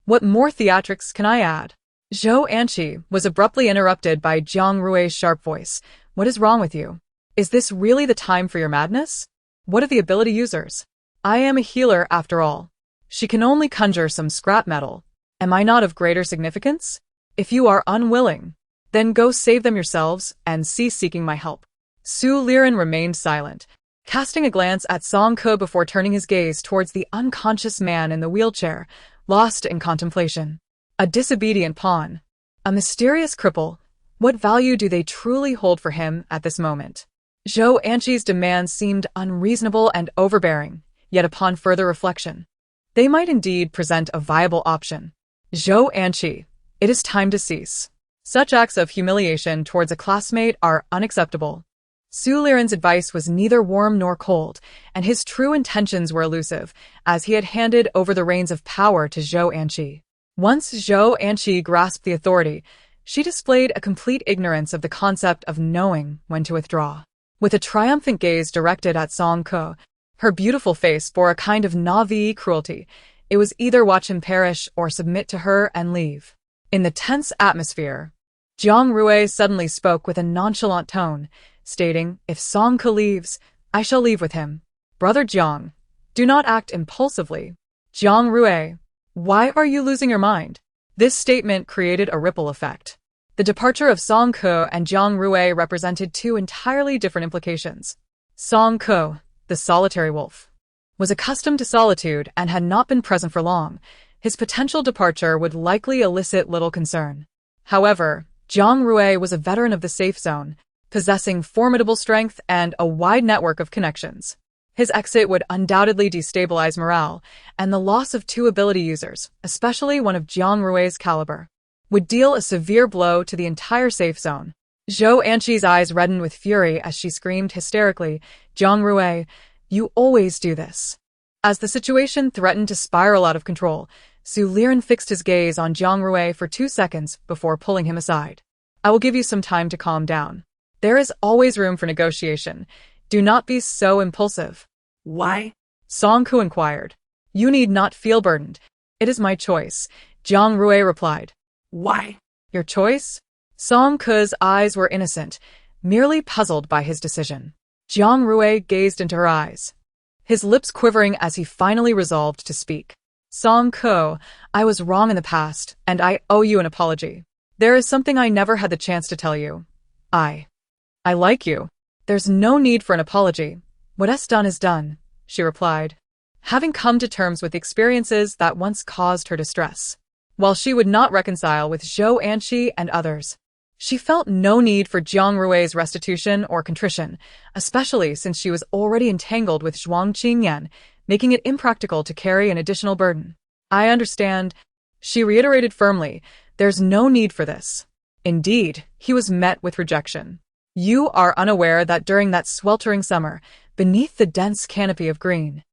What more theatrics can I add? Zhou Anqi was abruptly interrupted by Jiang Rui's sharp voice. What is wrong with you? Is this really the time for your madness? What of the ability users? I am a healer after all. She can only conjure some scrap metal. Am I not of greater significance? If you are unwilling, then go save them yourselves and cease seeking my help. Su Liren remained silent, casting a glance at Song Ke before turning his gaze towards the unconscious man in the wheelchair, lost in contemplation. A disobedient pawn. A mysterious cripple. What value do they truly hold for him at this moment? Zhou Anqi's demands seemed unreasonable and overbearing, yet upon further reflection, they might indeed present a viable option. Zhou Anqi, it is time to cease. Such acts of humiliation towards a classmate are unacceptable. Su Liren's advice was neither warm nor cold, and his true intentions were elusive, as he had handed over the reins of power to Zhou Anqi. Once Zhou Anqi grasped the authority, she displayed a complete ignorance of the concept of knowing when to withdraw. With a triumphant gaze directed at Song Ke, her beautiful face bore a kind of naive cruelty. It was either watch him perish or submit to her and leave. In the tense atmosphere, Jiang Rui suddenly spoke with a nonchalant tone, stating, "If Song Ke leaves, I shall leave with him. Brother Jiang, do not act impulsively." Jiang Rui, why are you losing your mind? This statement created a ripple effect. The departure of Song Ke and Jiang Rui represented two entirely different implications. Song Ke, the solitary wolf, was accustomed to solitude and had not been present for long. His potential departure would likely elicit little concern. However, Jiang Rui was a veteran of the safe zone, possessing formidable strength and a wide network of connections. His exit would undoubtedly destabilize morale, and the loss of two ability users, especially one of Jiang Rui's caliber, would deal a severe blow to the entire safe zone. Zhou Anqi's eyes reddened with fury as she screamed hysterically, "Jiang Rui, you always do this." As the situation threatened to spiral out of control, Su Liren fixed his gaze on Jiang Rui for 2 seconds before pulling him aside. "I will give you some time to calm down. There is always room for negotiation. Do not be so impulsive." Why? Song Ke inquired. "You need not feel burdened. It is my choice," Jiang Rui replied. Why? "Your choice?" Song Ke's eyes were innocent, merely puzzled by his decision. Jiang Rui gazed into her eyes, his lips quivering as he finally resolved to speak. "Song Ke, I was wrong in the past, and I owe you an apology. There is something I never had the chance to tell you. I like you." "There's no need for an apology. What's done is done," she replied, having come to terms with the experiences that once caused her distress. While she would not reconcile with Zhou Anqi and others, she felt no need for Jiang Rui's restitution or contrition, especially since she was already entangled with Zhuang Qingyan, making it impractical to carry an additional burden. "I understand," she reiterated firmly. "There's no need for this." Indeed, he was met with rejection. "You are unaware that during that sweltering summer, beneath the dense canopy of green,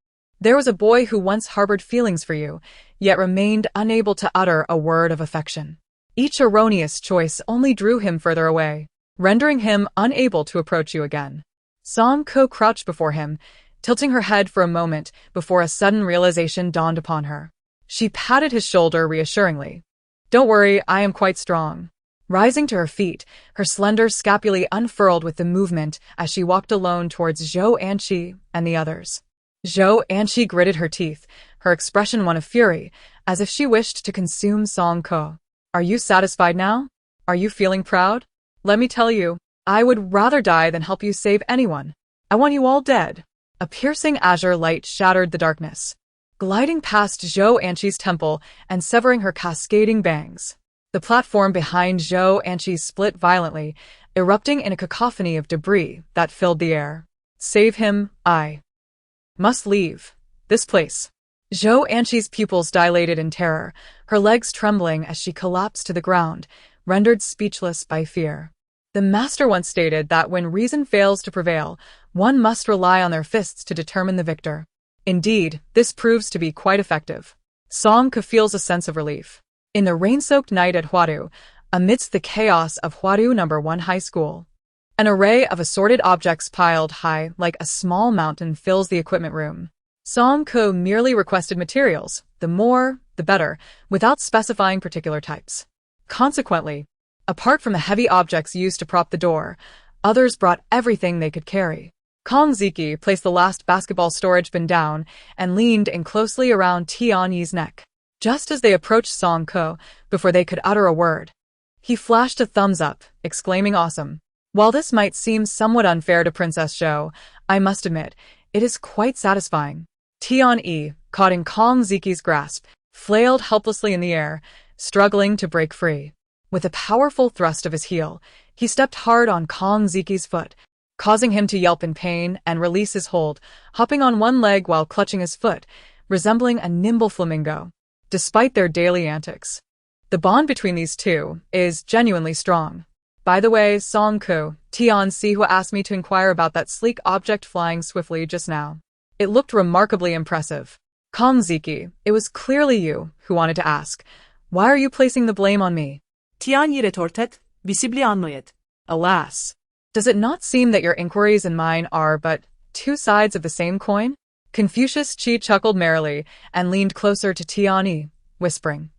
there was a boy who once harbored feelings for you, yet remained unable to utter a word of affection. Each erroneous choice only drew him further away, rendering him unable to approach you again." Song Ke crouched before him, tilting her head for a moment before a sudden realization dawned upon her. She patted his shoulder reassuringly. "Don't worry, I am quite strong." Rising to her feet, her slender scapulae unfurled with the movement as she walked alone towards Zhou Anqi and the others. Zhou Anqi gritted her teeth, her expression one of fury, as if she wished to consume Song Ke. "Are you satisfied now? Are you feeling proud? Let me tell you, I would rather die than help you save anyone. I want you all dead." A piercing azure light shattered the darkness, gliding past Zhou Anqi's temple and severing her cascading bangs. The platform behind Zhou Anqi split violently, erupting in a cacophony of debris that filled the air. "Save him, I must leave this place." Zhou Anqi's pupils dilated in terror, her legs trembling as she collapsed to the ground, rendered speechless by fear. The master once stated that when reason fails to prevail, one must rely on their fists to determine the victor. Indeed, this proves to be quite effective. Song Ke feels a sense of relief. In the rain-soaked night at Huadu, amidst the chaos of Huadu No. 1 High School, an array of assorted objects piled high like a small mountain fills the equipment room. Song Ke merely requested materials, the more, the better, without specifying particular types. Consequently, apart from the heavy objects used to prop the door, others brought everything they could carry. Kong Ziki placed the last basketball storage bin down and leaned in closely around Tian Yi's neck. Just as they approached Song Ke, before they could utter a word, he flashed a thumbs up, exclaiming awesome. While this might seem somewhat unfair to Princess Zhou, I must admit, it is quite satisfying. Tian Yi, caught in Kong Ziki's grasp, flailed helplessly in the air, struggling to break free. With a powerful thrust of his heel, he stepped hard on Kong Ziki's foot, causing him to yelp in pain and release his hold, hopping on one leg while clutching his foot, resembling a nimble flamingo. Despite their daily antics, the bond between these two is genuinely strong. "By the way, Song Ke, Tian Sihu asked me to inquire about that sleek object flying swiftly just now. It looked remarkably impressive." "Kong Ziki, it was clearly you who wanted to ask. Why are you placing the blame on me? Tian yi retorted, visibly annoyed. Alas, does it not seem that your inquiries and mine are but two sides of the same coin? Confucius Chi chuckled merrily and leaned closer to Tian, whispering,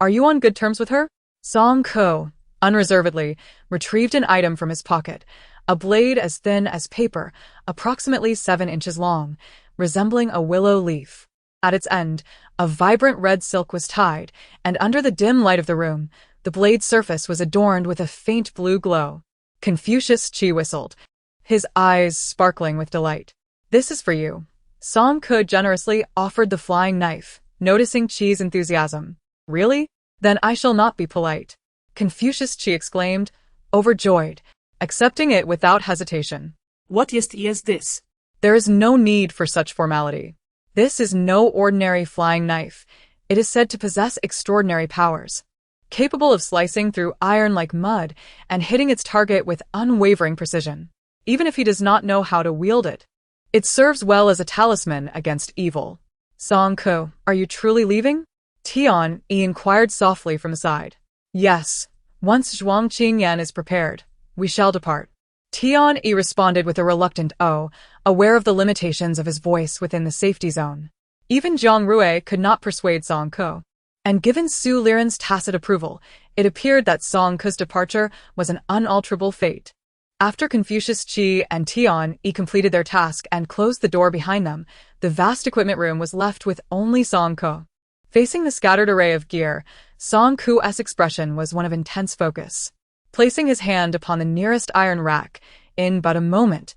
Are you on good terms with her? Song Ko, unreservedly, retrieved an item from his pocket, a blade as thin as paper, approximately 7 inches long, resembling a willow leaf. At its end, a vibrant red silk was tied, and under the dim light of the room, the blade's surface was adorned with a faint blue glow. Confucius Chi whistled, his eyes sparkling with delight. This is for you. Song Ko generously offered the flying knife, noticing Chi's enthusiasm. Really? Then I shall not be polite. Confucius Chi exclaimed, overjoyed, accepting it without hesitation. What is this? There is no need for such formality. This is no ordinary flying knife. It is said to possess extraordinary powers, capable of slicing through iron like mud and hitting its target with unwavering precision, even if he does not know how to wield it. It serves well as a talisman against evil. Song Ko, are you truly leaving? Tian inquired softly from the side. Yes, once Zhuang Qingyan is prepared, we shall depart. Tian responded with a reluctant "oh," aware of the limitations of his voice within the safety zone. Even Zhang Rui could not persuade Song Ko. And given Su Liren's tacit approval, it appeared that Song Ko's departure was an unalterable fate. After Confucius Chi and Tian completed their task and closed the door behind them, the vast equipment room was left with only Song Ko. Facing the scattered array of gear, Song Ko's expression was one of intense focus. Placing his hand upon the nearest iron rack, in but a moment,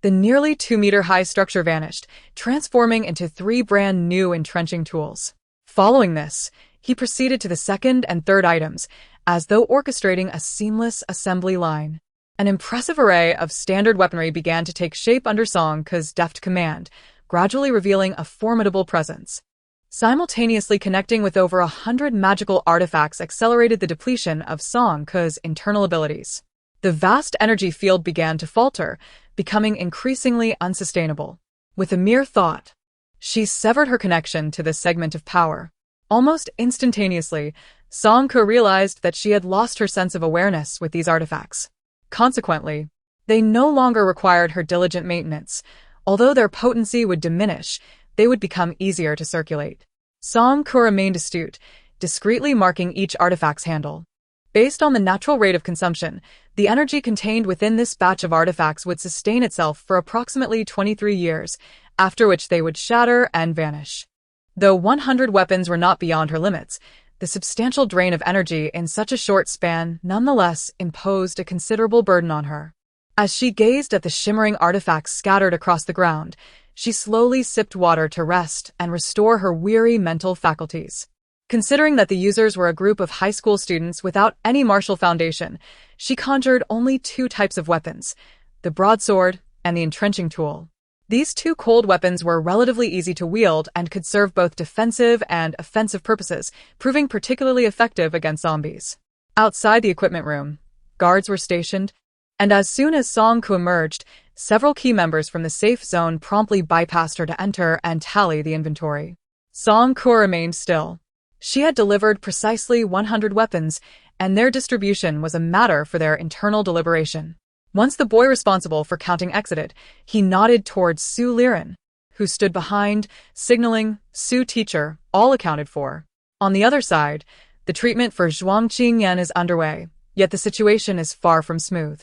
the nearly 2-meter-high structure vanished, transforming into 3 brand new entrenching tools. Following this, he proceeded to the second and third items, as though orchestrating a seamless assembly line. An impressive array of standard weaponry began to take shape under Song Ko's deft command, gradually revealing a formidable presence. Simultaneously connecting with over 100 magical artifacts accelerated the depletion of Song Ko's internal abilities. The vast energy field began to falter, becoming increasingly unsustainable. With a mere thought, she severed her connection to this segment of power. Almost instantaneously, Song Ko realized that she had lost her sense of awareness with these artifacts. Consequently, they no longer required her diligent maintenance. Although their potency would diminish, they would become easier to circulate. Song Ko remained astute, discreetly marking each artifact's handle. Based on the natural rate of consumption, the energy contained within this batch of artifacts would sustain itself for approximately 23 years, after which they would shatter and vanish. Though 100 weapons were not beyond her limits, the substantial drain of energy in such a short span nonetheless imposed a considerable burden on her. As she gazed at the shimmering artifacts scattered across the ground, she slowly sipped water to rest and restore her weary mental faculties. Considering that the users were a group of high school students without any martial foundation, she conjured only 2 types of weapons, the broadsword and the entrenching tool. These 2 cold weapons were relatively easy to wield and could serve both defensive and offensive purposes, proving particularly effective against zombies. Outside the equipment room, guards were stationed, and as soon as Song Ko emerged, several key members from the safe zone promptly bypassed her to enter and tally the inventory. Song Ko remained still. She had delivered precisely 100 weapons, and their distribution was a matter for their internal deliberation. Once the boy responsible for counting exited, he nodded towards Su Liren, who stood behind, signaling, Su teacher, all accounted for. On the other side, the treatment for Zhuang Qingyan is underway, yet the situation is far from smooth.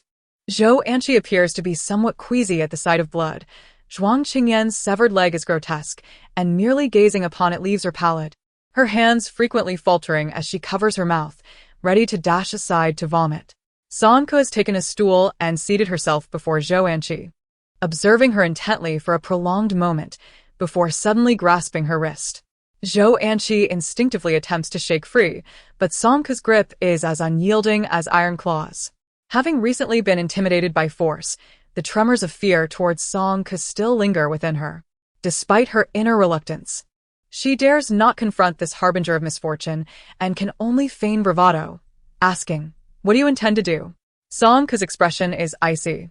Zhou Anqi appears to be somewhat queasy at the sight of blood. Zhuang Qingyan's severed leg is grotesque, and merely gazing upon it leaves her pallid, her hands frequently faltering as she covers her mouth, ready to dash aside to vomit. Song Ko has taken a stool and seated herself before Zhou Anqi, observing her intently for a prolonged moment before suddenly grasping her wrist. Zhou Anqi instinctively attempts to shake free, but Song Ko's grip is as unyielding as iron claws. Having recently been intimidated by force, the tremors of fear towards Song Ko still linger within her. Despite her inner reluctance, she dares not confront this harbinger of misfortune and can only feign bravado, asking, "What do you intend to do?" Song Ko's expression is icy,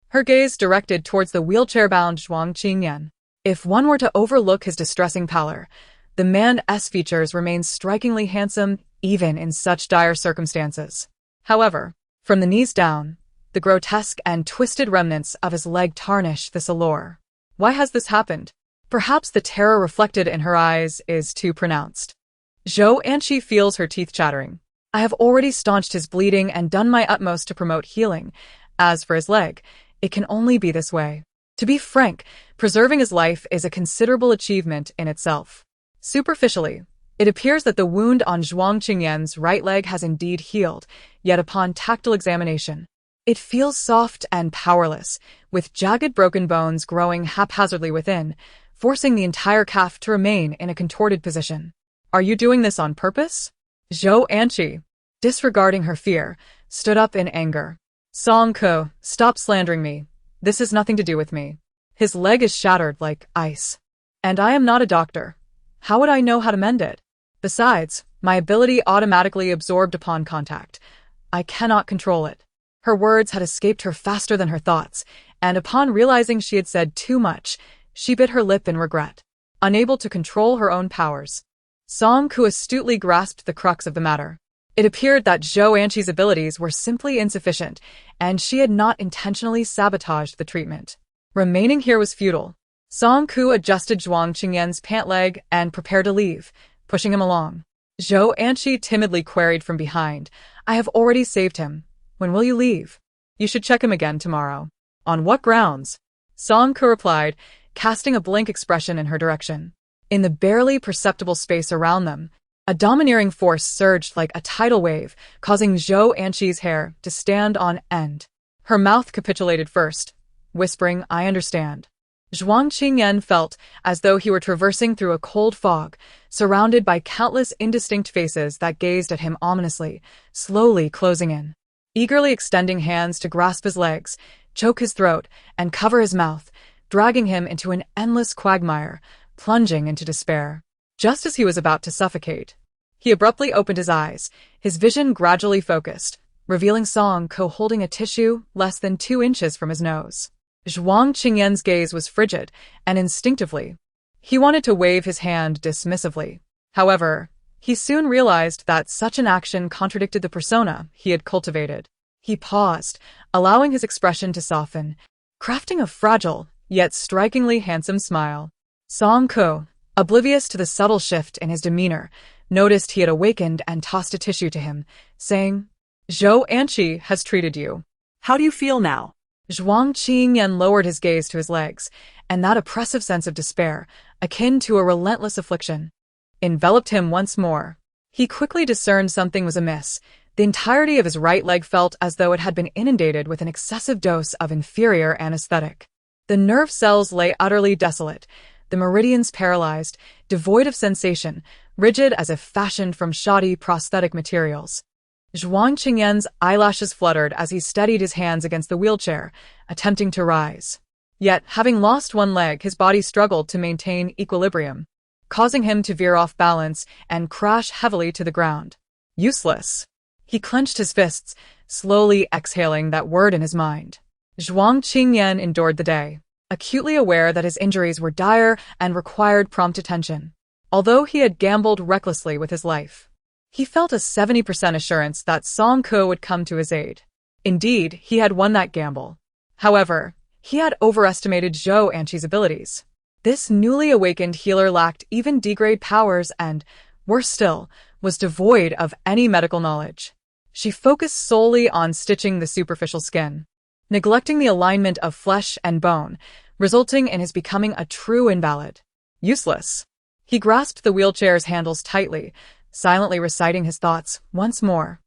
her gaze directed towards the wheelchair-bound Zhuang Qingyan. If one were to overlook his distressing pallor, the man's features remain strikingly handsome even in such dire circumstances. However, from the knees down, the grotesque and twisted remnants of his leg tarnish this allure. Why has this happened? Perhaps the terror reflected in her eyes is too pronounced. Zhou Anqi feels her teeth chattering. I have already staunched his bleeding and done my utmost to promote healing. As for his leg, it can only be this way. To be frank, preserving his life is a considerable achievement in itself. Superficially, it appears that the wound on Zhuang Qingyan's right leg has indeed healed, yet upon tactile examination, it feels soft and powerless, with jagged broken bones growing haphazardly within, forcing the entire calf to remain in a contorted position. Are you doing this on purpose? Zhou Anqi, disregarding her fear, stood up in anger. Song Ko, stop slandering me. This has nothing to do with me. His leg is shattered like ice. And I am not a doctor. How would I know how to mend it? Besides, my ability automatically absorbed upon contact. I cannot control it. Her words had escaped her faster than her thoughts, and upon realizing she had said too much, she bit her lip in regret, unable to control her own powers. Song Ku astutely grasped the crux of the matter. It appeared that Zhou Anqi's abilities were simply insufficient, and she had not intentionally sabotaged the treatment. Remaining here was futile. Song Ku adjusted Zhuang Qingyan's pant leg and prepared to leave, pushing him along. Zhou Anqi timidly queried from behind, I have already saved him. When will you leave? You should check him again tomorrow. On what grounds? Song Ku replied, casting a blank expression in her direction. In the barely perceptible space around them, a domineering force surged like a tidal wave, causing Zhou Anqi's hair to stand on end. Her mouth capitulated first, whispering, I understand. Zhuang Qingyan felt as though he were traversing through a cold fog, surrounded by countless indistinct faces that gazed at him ominously, slowly closing in. Eagerly extending hands to grasp his legs, choke his throat, and cover his mouth, dragging him into an endless quagmire, plunging into despair. Just as he was about to suffocate, he abruptly opened his eyes, his vision gradually focused, revealing Song Ko holding a tissue less than 2 inches from his nose. Zhuang Qingyan's gaze was frigid, and instinctively, he wanted to wave his hand dismissively. However, he soon realized that such an action contradicted the persona he had cultivated. He paused, allowing his expression to soften, crafting a fragile, yet strikingly handsome smile. Song Ko, oblivious to the subtle shift in his demeanor, noticed he had awakened and tossed a tissue to him, saying, Zhou Anqi has treated you. How do you feel now? Zhuang Qingyan lowered his gaze to his legs, and that oppressive sense of despair, akin to a relentless affliction, enveloped him once more. He quickly discerned something was amiss. The entirety of his right leg felt as though it had been inundated with an excessive dose of inferior anesthetic. The nerve cells lay utterly desolate, the meridians paralyzed, devoid of sensation, rigid as if fashioned from shoddy prosthetic materials. Zhuang Qingyan's eyelashes fluttered as he steadied his hands against the wheelchair, attempting to rise. Yet, having lost one leg, his body struggled to maintain equilibrium, causing him to veer off balance and crash heavily to the ground. Useless. He clenched his fists, slowly exhaling that word in his mind. Zhuang Qingyan endured the day, acutely aware that his injuries were dire and required prompt attention. Although he had gambled recklessly with his life, he felt a 70% assurance that Song Ko would come to his aid. Indeed, he had won that gamble. However, he had overestimated Zhou Anqi's abilities. This newly awakened healer lacked even degrade powers and, worse still, was devoid of any medical knowledge. She focused solely on stitching the superficial skin, neglecting the alignment of flesh and bone, resulting in his becoming a true invalid. Useless. He grasped the wheelchair's handles tightly, silently reciting his thoughts once more,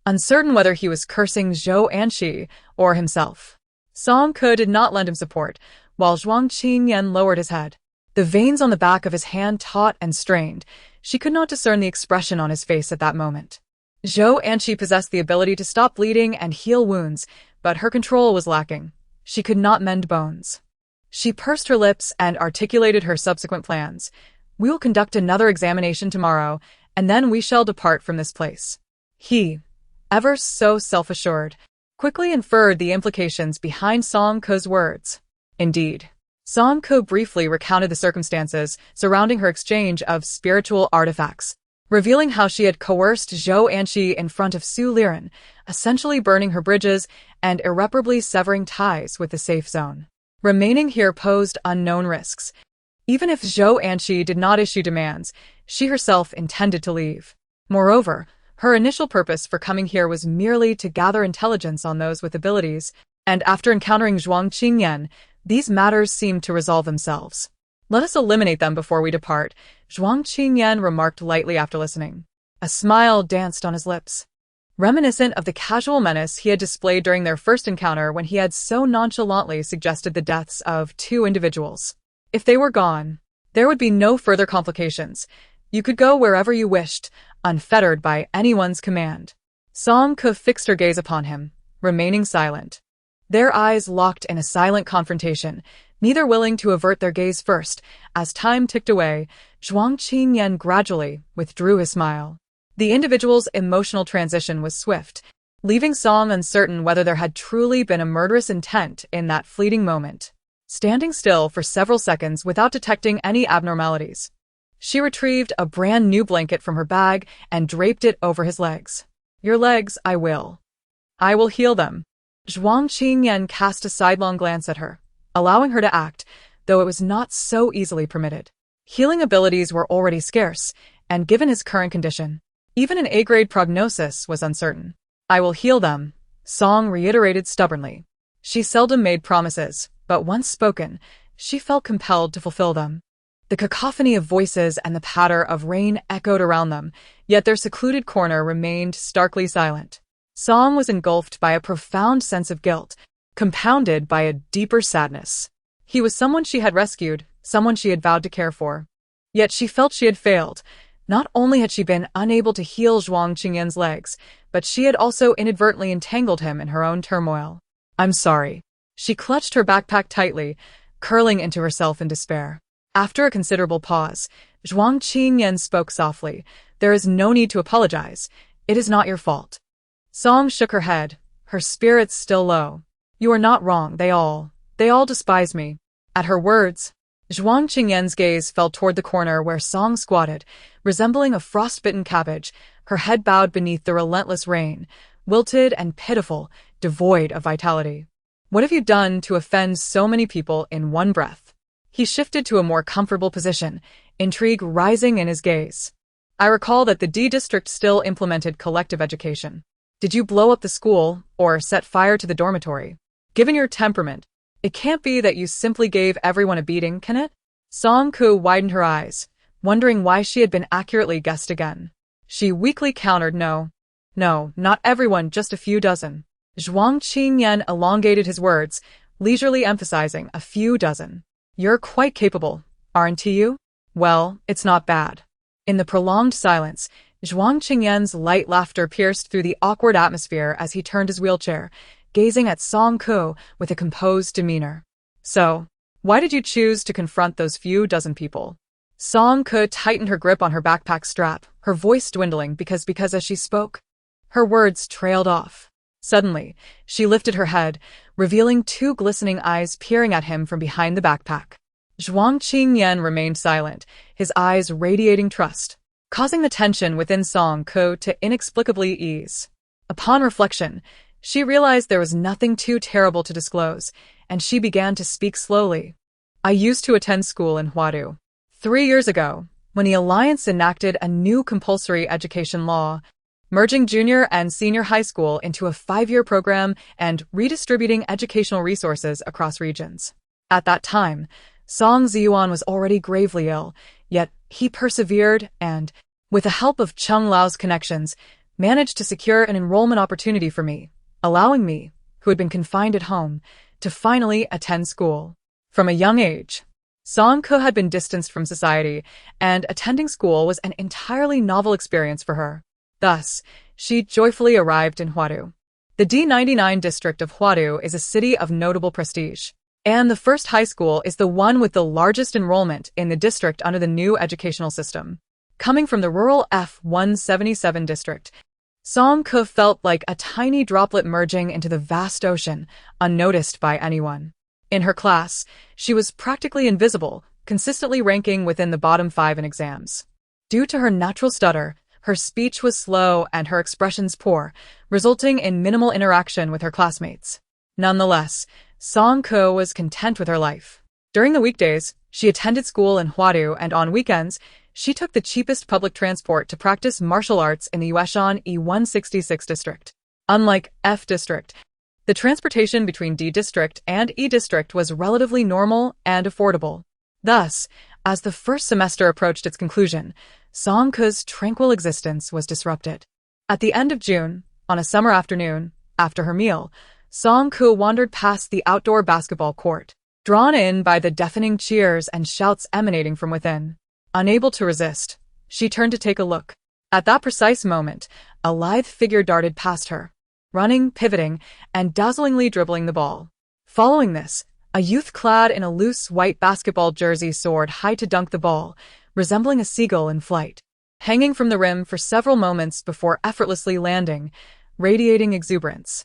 uncertain whether he was cursing Zhou Anqi or himself. Song Ko did not lend him support, while Zhuang Qingyan lowered his head. The veins on the back of his hand taut and strained. She could not discern the expression on his face at that moment. Zhou Anqi possessed the ability to stop bleeding and heal wounds, but her control was lacking. She could not mend bones. She pursed her lips and articulated her subsequent plans. We will conduct another examination tomorrow, and then we shall depart from this place. He, ever so self-assured, quickly inferred the implications behind Song Ko's words. Indeed, Song Ko briefly recounted the circumstances surrounding her exchange of spiritual artifacts, revealing how she had coerced Zhou Anqi in front of Su Liren, essentially burning her bridges and irreparably severing ties with the safe zone. Remaining here posed unknown risks. Even if Zhou Anqi did not issue demands, she herself intended to leave. Moreover, her initial purpose for coming here was merely to gather intelligence on those with abilities, and after encountering Zhuang Qingyan, these matters seemed to resolve themselves. Let us eliminate them before we depart, Zhuang Qingyan remarked lightly after listening. A smile danced on his lips, reminiscent of the casual menace he had displayed during their first encounter when he had so nonchalantly suggested the deaths of 2 individuals. If they were gone, there would be no further complications. You could go wherever you wished, unfettered by anyone's command. Song Ke fixed her gaze upon him, remaining silent. Their eyes locked in a silent confrontation, neither willing to avert their gaze first. As time ticked away, Zhuang Qingyan gradually withdrew his smile. The individual's emotional transition was swift, leaving Song uncertain whether there had truly been a murderous intent in that fleeting moment. Standing still for several seconds without detecting any abnormalities, she retrieved a brand new blanket from her bag and draped it over his legs. Your legs, I will heal them. Zhuang Qingyan cast a sidelong glance at her, allowing her to act, though it was not so easily permitted. Healing abilities were already scarce, and given his current condition, even an A-grade prognosis was uncertain. I will heal them, Song reiterated stubbornly. She seldom made promises, but once spoken, she felt compelled to fulfill them. The cacophony of voices and the patter of rain echoed around them, yet their secluded corner remained starkly silent. Song was engulfed by a profound sense of guilt, compounded by a deeper sadness. He was someone she had rescued, someone she had vowed to care for. Yet she felt she had failed. Not only had she been unable to heal Zhuang Qingyan's legs, but she had also inadvertently entangled him in her own turmoil. I'm sorry. She clutched her backpack tightly, curling into herself in despair. After a considerable pause, Zhuang Qingyan spoke softly. There is no need to apologize. It is not your fault. Song shook her head, her spirits still low. You are not wrong. They all despise me. At her words, Zhuang Qingyan's gaze fell toward the corner where Song squatted, resembling a frostbitten cabbage, her head bowed beneath the relentless rain, wilted and pitiful, devoid of vitality. What have you done to offend so many people in one breath? He shifted to a more comfortable position, intrigue rising in his gaze. I recall that the D district still implemented collective education. Did you blow up the school or set fire to the dormitory? Given your temperament, it can't be that you simply gave everyone a beating, can it? Song Ke widened her eyes, wondering why she had been accurately guessed again. She weakly countered, No, not everyone, just a few dozen. Zhuang Qingyan elongated his words, leisurely emphasizing a few dozen. You're quite capable, aren't you? Well, it's not bad. In the prolonged silence, Zhuang Qingyan's light laughter pierced through the awkward atmosphere as he turned his wheelchair, gazing at Song Ke with a composed demeanor. So, why did you choose to confront those few dozen people? Song Ke tightened her grip on her backpack strap, her voice dwindling because as she spoke, her words trailed off. Suddenly, she lifted her head, revealing 2 glistening eyes peering at him from behind the backpack. Zhuang Qingyan remained silent, his eyes radiating trust, causing the tension within Song Ke to inexplicably ease. Upon reflection, she realized there was nothing too terrible to disclose, and she began to speak slowly. I used to attend school in Huadu. 3 years ago, when the Alliance enacted a new compulsory education law, merging junior and senior high school into a 5-year program and redistributing educational resources across regions. At that time, Song Ziyuan was already gravely ill, yet he persevered and, with the help of Chung Lao's connections, managed to secure an enrollment opportunity for me, allowing me, who had been confined at home, to finally attend school. From a young age, Song Ke had been distanced from society, and attending school was an entirely novel experience for her. Thus, she joyfully arrived in Huadu. The D99 district of Huadu is a city of notable prestige, and the first high school is the one with the largest enrollment in the district under the new educational system. Coming from the rural F177 district, Song Ke felt like a tiny droplet merging into the vast ocean, unnoticed by anyone. In her class, she was practically invisible, consistently ranking within the bottom 5 in exams. Due to her natural stutter, her speech was slow and her expressions poor, resulting in minimal interaction with her classmates. Nonetheless, Song-ko was content with her life. During the weekdays, she attended school in Hwadu, and on weekends, she took the cheapest public transport to practice martial arts in the Ueshan E166 district. Unlike F district, the transportation between D district and E district was relatively normal and affordable. Thus, as the first semester approached its conclusion, Song-ko's tranquil existence was disrupted. At the end of June, on a summer afternoon, after her meal, Song-ko wandered past the outdoor basketball court, drawn in by the deafening cheers and shouts emanating from within. Unable to resist, she turned to take a look. At that precise moment, a lithe figure darted past her, running, pivoting, and dazzlingly dribbling the ball. Following this, a youth clad in a loose white basketball jersey soared high to dunk the ball, resembling a seagull in flight, hanging from the rim for several moments before effortlessly landing, radiating exuberance.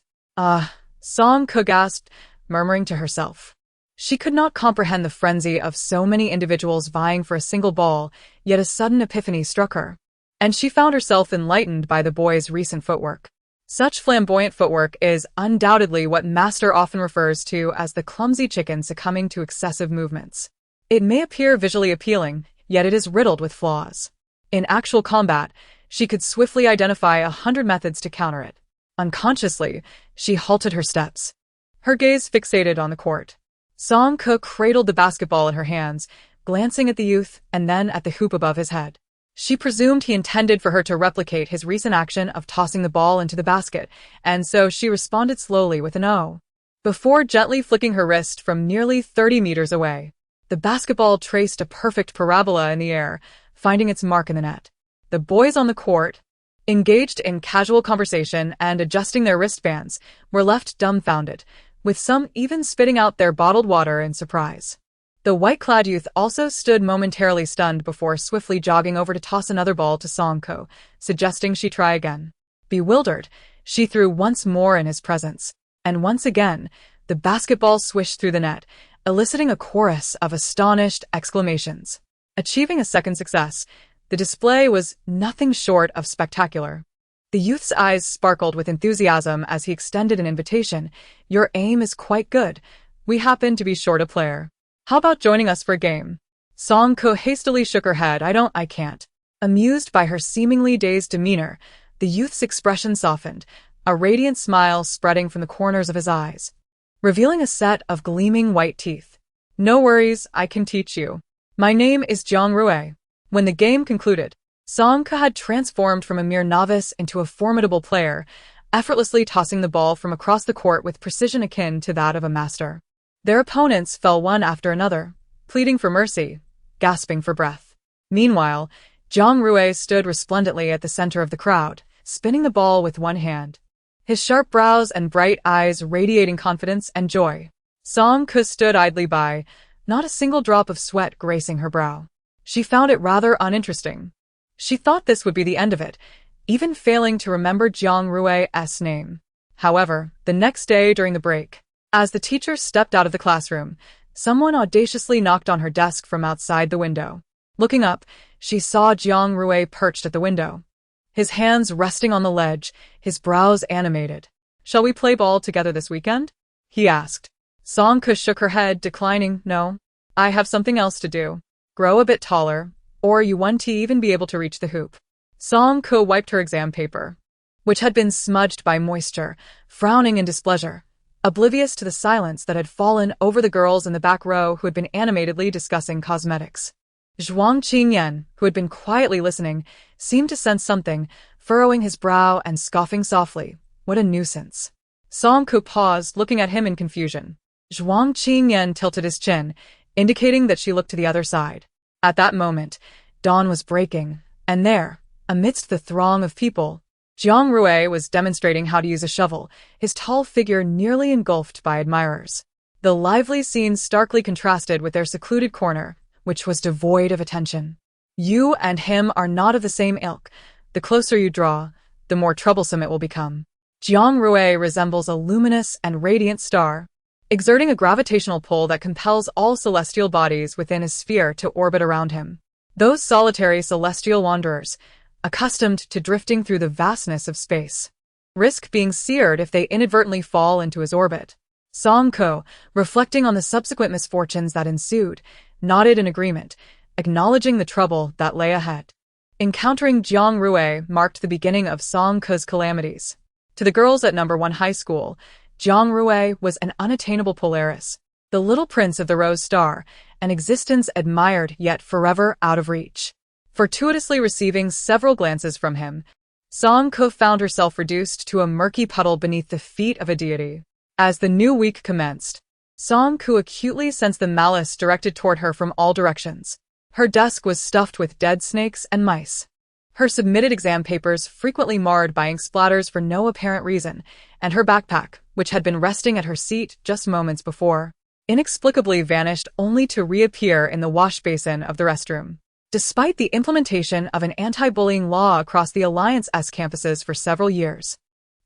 Song-ko gasped, murmuring to herself. She could not comprehend the frenzy of so many individuals vying for a single ball, yet a sudden epiphany struck her, and she found herself enlightened by the boy's recent footwork. Such flamboyant footwork is undoubtedly what Master often refers to as the clumsy chicken succumbing to excessive movements. It may appear visually appealing, yet it is riddled with flaws. In actual combat, she could swiftly identify 100 methods to counter it. Unconsciously, she halted her steps, her gaze fixated on the court. Song-ko cradled the basketball in her hands, glancing at the youth and then at the hoop above his head. She presumed he intended for her to replicate his recent action of tossing the ball into the basket, and so she responded slowly with an "oh," before gently flicking her wrist from nearly 30 meters away. The basketball traced a perfect parabola in the air, finding its mark in the net. The boys on the court, engaged in casual conversation and adjusting their wristbands, were left dumbfounded, with some even spitting out their bottled water in surprise. The white-clad youth also stood momentarily stunned before swiftly jogging over to toss another ball to Song-ko, suggesting she try again. Bewildered, she threw once more in his presence, and once again, the basketball swished through the net, eliciting a chorus of astonished exclamations. Achieving a second success, the display was nothing short of spectacular. The youth's eyes sparkled with enthusiasm as he extended an invitation. "Your aim is quite good. We happen to be short a player. How about joining us for a game?" Song-ko hastily shook her head. I can't." Amused by her seemingly dazed demeanor, the youth's expression softened, a radiant smile spreading from the corners of his eyes, revealing a set of gleaming white teeth. "No worries, I can teach you. My name is Jiang Rue." When the game concluded, Song-ko had transformed from a mere novice into a formidable player, effortlessly tossing the ball from across the court with precision akin to that of a master. Their opponents fell one after another, pleading for mercy, gasping for breath. Meanwhile, Jiang Rue stood resplendently at the center of the crowd, spinning the ball with one hand, his sharp brows and bright eyes radiating confidence and joy. Song-ko stood idly by, not a single drop of sweat gracing her brow. She found it rather uninteresting. She thought this would be the end of it, even failing to remember Jiang Rue's name. However, the next day during the break, as the teacher stepped out of the classroom, someone audaciously knocked on her desk from outside the window. Looking up, she saw Jiang Rue perched at the window, his hands resting on the ledge, his brows animated. "Shall we play ball together this weekend?" he asked. Song-ko shook her head, declining. "No, I have something else to do. Grow a bit taller, or you won't even be able to reach the hoop." Song-ko wiped her exam paper, which had been smudged by moisture, frowning in displeasure, oblivious to the silence that had fallen over the girls in the back row who had been animatedly discussing cosmetics. Zhuang Qingyan, who had been quietly listening, seemed to sense something, furrowing his brow and scoffing softly. "What a nuisance." Song-ko paused, looking at him in confusion. Zhuang Qingyan tilted his chin, indicating that she looked to the other side. At that moment, dawn was breaking, and there, amidst the throng of people, Jiang Rue was demonstrating how to use a shovel, his tall figure nearly engulfed by admirers. The lively scene starkly contrasted with their secluded corner, which was devoid of attention. "You and him are not of the same ilk. The closer you draw, the more troublesome it will become." Jiang Rue resembles a luminous and radiant star, exerting a gravitational pull that compels all celestial bodies within his sphere to orbit around him. Those solitary celestial wanderers, accustomed to drifting through the vastness of space, risk being seared if they inadvertently fall into his orbit. Song Ko, reflecting on the subsequent misfortunes that ensued, nodded in agreement, acknowledging the trouble that lay ahead. Encountering Jiang Rui marked the beginning of Song Ko's calamities. To the girls at number 1 high school, Jiang Rui was an unattainable Polaris, the little prince of the Rose Star, an existence admired yet forever out of reach. Fortuitously receiving several glances from him, Song Ko found herself reduced to a murky puddle beneath the feet of a deity. As the new week commenced, Song Ko acutely sensed the malice directed toward her from all directions. Her desk was stuffed with dead snakes and mice. Her submitted exam papers frequently marred by ink splatters for no apparent reason, and her backpack, which had been resting at her seat just moments before, inexplicably vanished only to reappear in the wash basin of the restroom. Despite the implementation of an anti-bullying law across the Alliance-S campuses for several years,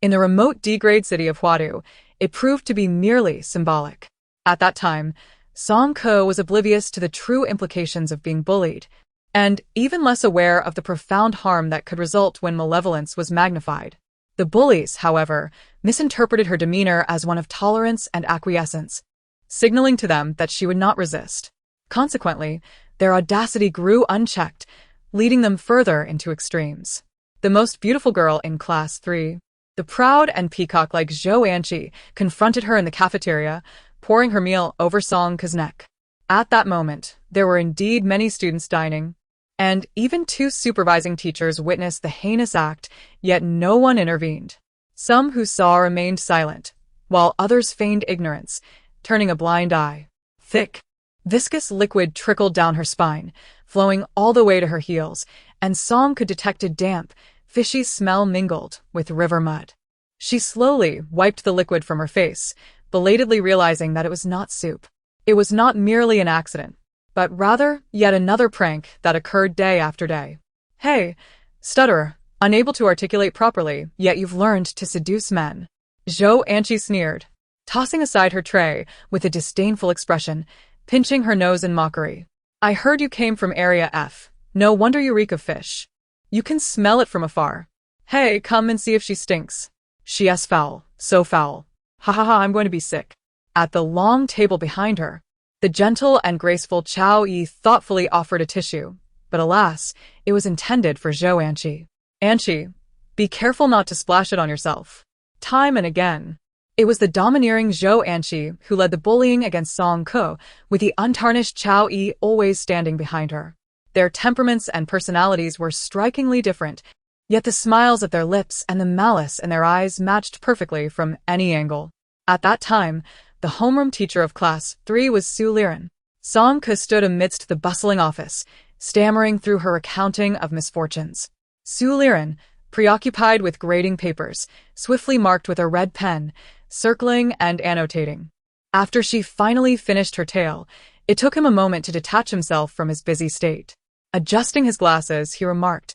in the remote D-grade city of Huadu, it proved to be merely symbolic. At that time, Song Ko was oblivious to the true implications of being bullied, and even less aware of the profound harm that could result when malevolence was magnified. The bullies, however, misinterpreted her demeanor as one of tolerance and acquiescence, signaling to them that she would not resist. Consequently, their audacity grew unchecked, leading them further into extremes. The most beautiful girl in Class 3, the proud and peacock-like Zhou Anqi, confronted her in the cafeteria, pouring her meal over Song Ko's neck. At that moment, there were indeed many students dining, and even 2 supervising teachers witnessed the heinous act, yet no one intervened. Some who saw remained silent, while others feigned ignorance, turning a blind eye. Thick, viscous liquid trickled down her spine, flowing all the way to her heels, and Song could detect a damp, fishy smell mingled with river mud. She slowly wiped the liquid from her face, belatedly realizing that it was not soup. It was not merely an accident, but rather yet another prank that occurred day after day. Hey, stutterer, unable to articulate properly, yet you've learned to seduce men. Zhou Anqi sneered, tossing aside her tray with a disdainful expression, pinching her nose in mockery. I heard you came from Area F. No wonder you reek of fish. You can smell it from afar. Hey, come and see if she stinks. She is foul, so foul. Ha ha ha, I'm going to be sick. At the long table behind her, the gentle and graceful Chao Yi thoughtfully offered a tissue, but alas, it was intended for Zhou Anqi. Anqi, be careful not to splash it on yourself. Time and again. It was the domineering Zhou Anqi who led the bullying against Song Ko, with the untarnished Chao Yi always standing behind her. Their temperaments and personalities were strikingly different, yet the smiles at their lips and the malice in their eyes matched perfectly from any angle. At that time, the homeroom teacher of Class 3 was Su Liren. Song Ko stood amidst the bustling office, stammering through her recounting of misfortunes. Su Liren, preoccupied with grading papers, swiftly marked with a red pen, circling and annotating. After she finally finished her tale, it took him a moment to detach himself from his busy state. Adjusting his glasses, he remarked,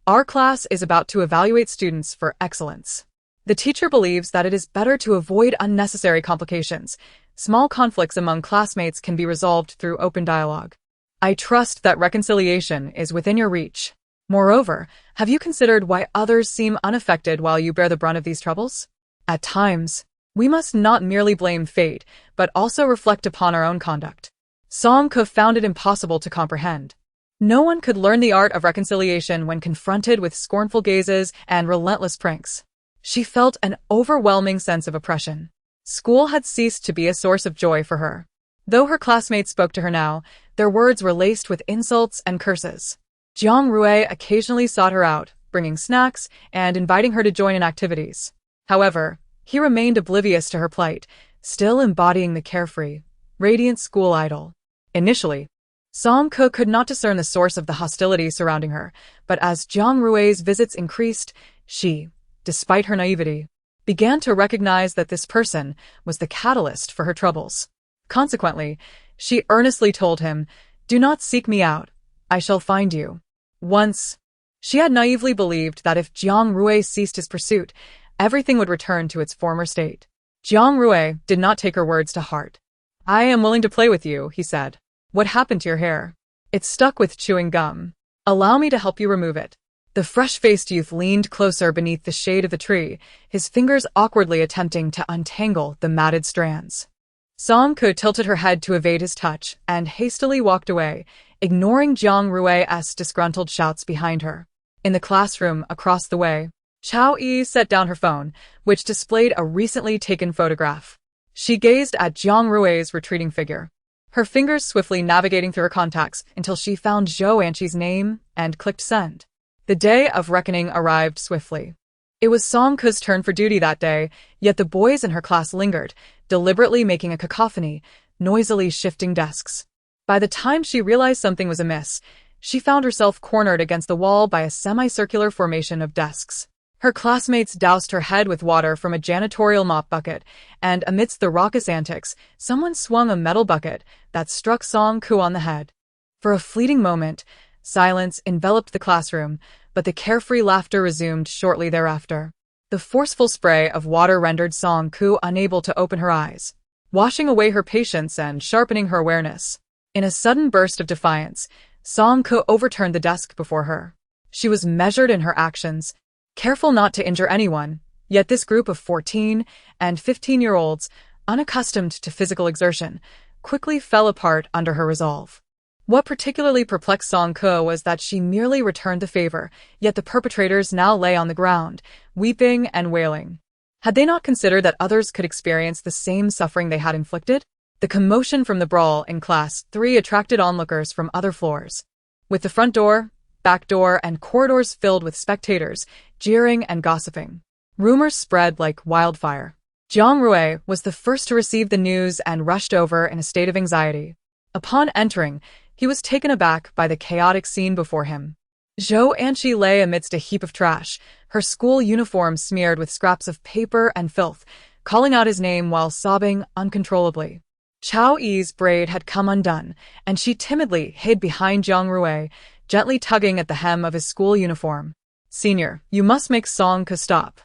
"Our class is about to evaluate students for excellence. The teacher believes that it is better to avoid unnecessary complications. Small conflicts among classmates can be resolved through open dialogue. I trust that reconciliation is within your reach. Moreover, have you considered why others seem unaffected while you bear the brunt of these troubles? At times, we must not merely blame fate, but also reflect upon our own conduct." Song Ko found it impossible to comprehend. No one could learn the art of reconciliation when confronted with scornful gazes and relentless pranks. She felt an overwhelming sense of oppression. School had ceased to be a source of joy for her. Though her classmates spoke to her now, their words were laced with insults and curses. Jiang Rui occasionally sought her out, bringing snacks and inviting her to join in activities. However, he remained oblivious to her plight, still embodying the carefree, radiant school idol. Initially, Song Ko could not discern the source of the hostility surrounding her, but as Jiang Rui's visits increased, she, despite her naivety, began to recognize that this person was the catalyst for her troubles. Consequently, she earnestly told him, "Do not seek me out. I shall find you." Once, she had naively believed that if Jiang Rui ceased his pursuit, everything would return to its former state. Jiang Rui did not take her words to heart. "I am willing to play with you," he said. "What happened to your hair?" It's stuck with chewing gum. Allow me to help you remove it. The fresh-faced youth leaned closer beneath the shade of the tree, his fingers awkwardly attempting to untangle the matted strands. Song-ku tilted her head to evade his touch and hastily walked away, ignoring Jiang Rui's disgruntled shouts behind her. In the classroom across the way, Chao Yi set down her phone, which displayed a recently taken photograph. She gazed at Jiang Rui's retreating figure, her fingers swiftly navigating through her contacts until she found Zhou Anqi's name and clicked send. The day of reckoning arrived swiftly. It was Song-ku's turn for duty that day, yet the boys in her class lingered, deliberately making a cacophony, noisily shifting desks. By the time she realized something was amiss, she found herself cornered against the wall by a semicircular formation of desks. Her classmates doused her head with water from a janitorial mop bucket, and amidst the raucous antics, someone swung a metal bucket that struck Song-ku on the head. For a fleeting moment, silence enveloped the classroom, but the carefree laughter resumed shortly thereafter. The forceful spray of water rendered Song-ku unable to open her eyes, washing away her patience and sharpening her awareness. In a sudden burst of defiance, Song-ku overturned the desk before her. She was measured in her actions, careful not to injure anyone, yet this group of 14 and 15-year-olds, unaccustomed to physical exertion, quickly fell apart under her resolve. What particularly perplexed Song-ku was that she merely returned the favor, yet the perpetrators now lay on the ground, weeping and wailing. Had they not considered that others could experience the same suffering they had inflicted? The commotion from the brawl in Class 3 attracted onlookers from other floors. With the front door, back door, and corridors filled with spectators, jeering and gossiping, rumors spread like wildfire. Jiang Rui was the first to receive the news and rushed over in a state of anxiety. Upon entering, he was taken aback by the chaotic scene before him. Zhou Anqi lay amidst a heap of trash, her school uniform smeared with scraps of paper and filth, calling out his name while sobbing uncontrollably. Chao Yi's braid had come undone, and she timidly hid behind Jiang Rui, gently tugging at the hem of his school uniform. "Senior, you must make Song-ku stop.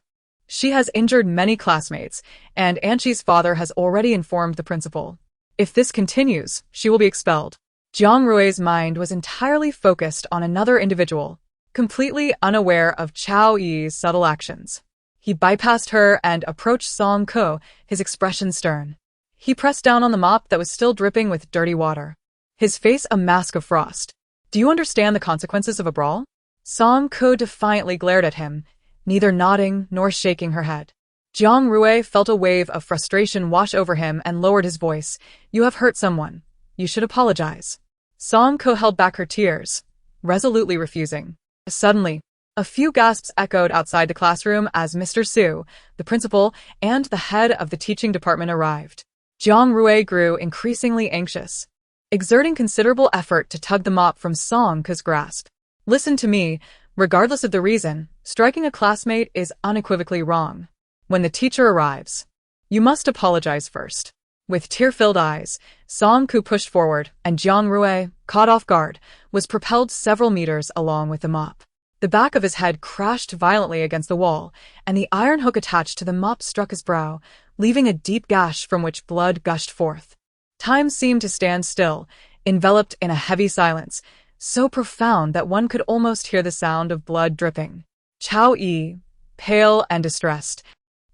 She has injured many classmates, and Anqi's father has already informed the principal. If this continues, she will be expelled." Jiang Rui's mind was entirely focused on another individual, completely unaware of Chao Yi's subtle actions. He bypassed her and approached Song-ku, his expression stern. He pressed down on the mop that was still dripping with dirty water, his face a mask of frost. "Do you understand the consequences of a brawl?" Song-ku defiantly glared at him, neither nodding nor shaking her head. Jiang Rui felt a wave of frustration wash over him and lowered his voice. "You have hurt someone. You should apologize." Song-ku held back her tears, resolutely refusing. Suddenly, a few gasps echoed outside the classroom as Mr. Su, the principal, and the head of the teaching department arrived. Jiang Rui grew increasingly anxious, exerting considerable effort to tug the mop from Song-ku's grasp. "Listen to me, regardless of the reason, striking a classmate is unequivocally wrong. When the teacher arrives, you must apologize first." With tear-filled eyes, Song-ku pushed forward, and Jiang Rui, caught off guard, was propelled several meters along with the mop. The back of his head crashed violently against the wall, and the iron hook attached to the mop struck his brow, leaving a deep gash from which blood gushed forth. Time seemed to stand still, enveloped in a heavy silence, so profound that one could almost hear the sound of blood dripping. Chao Yi, pale and distressed,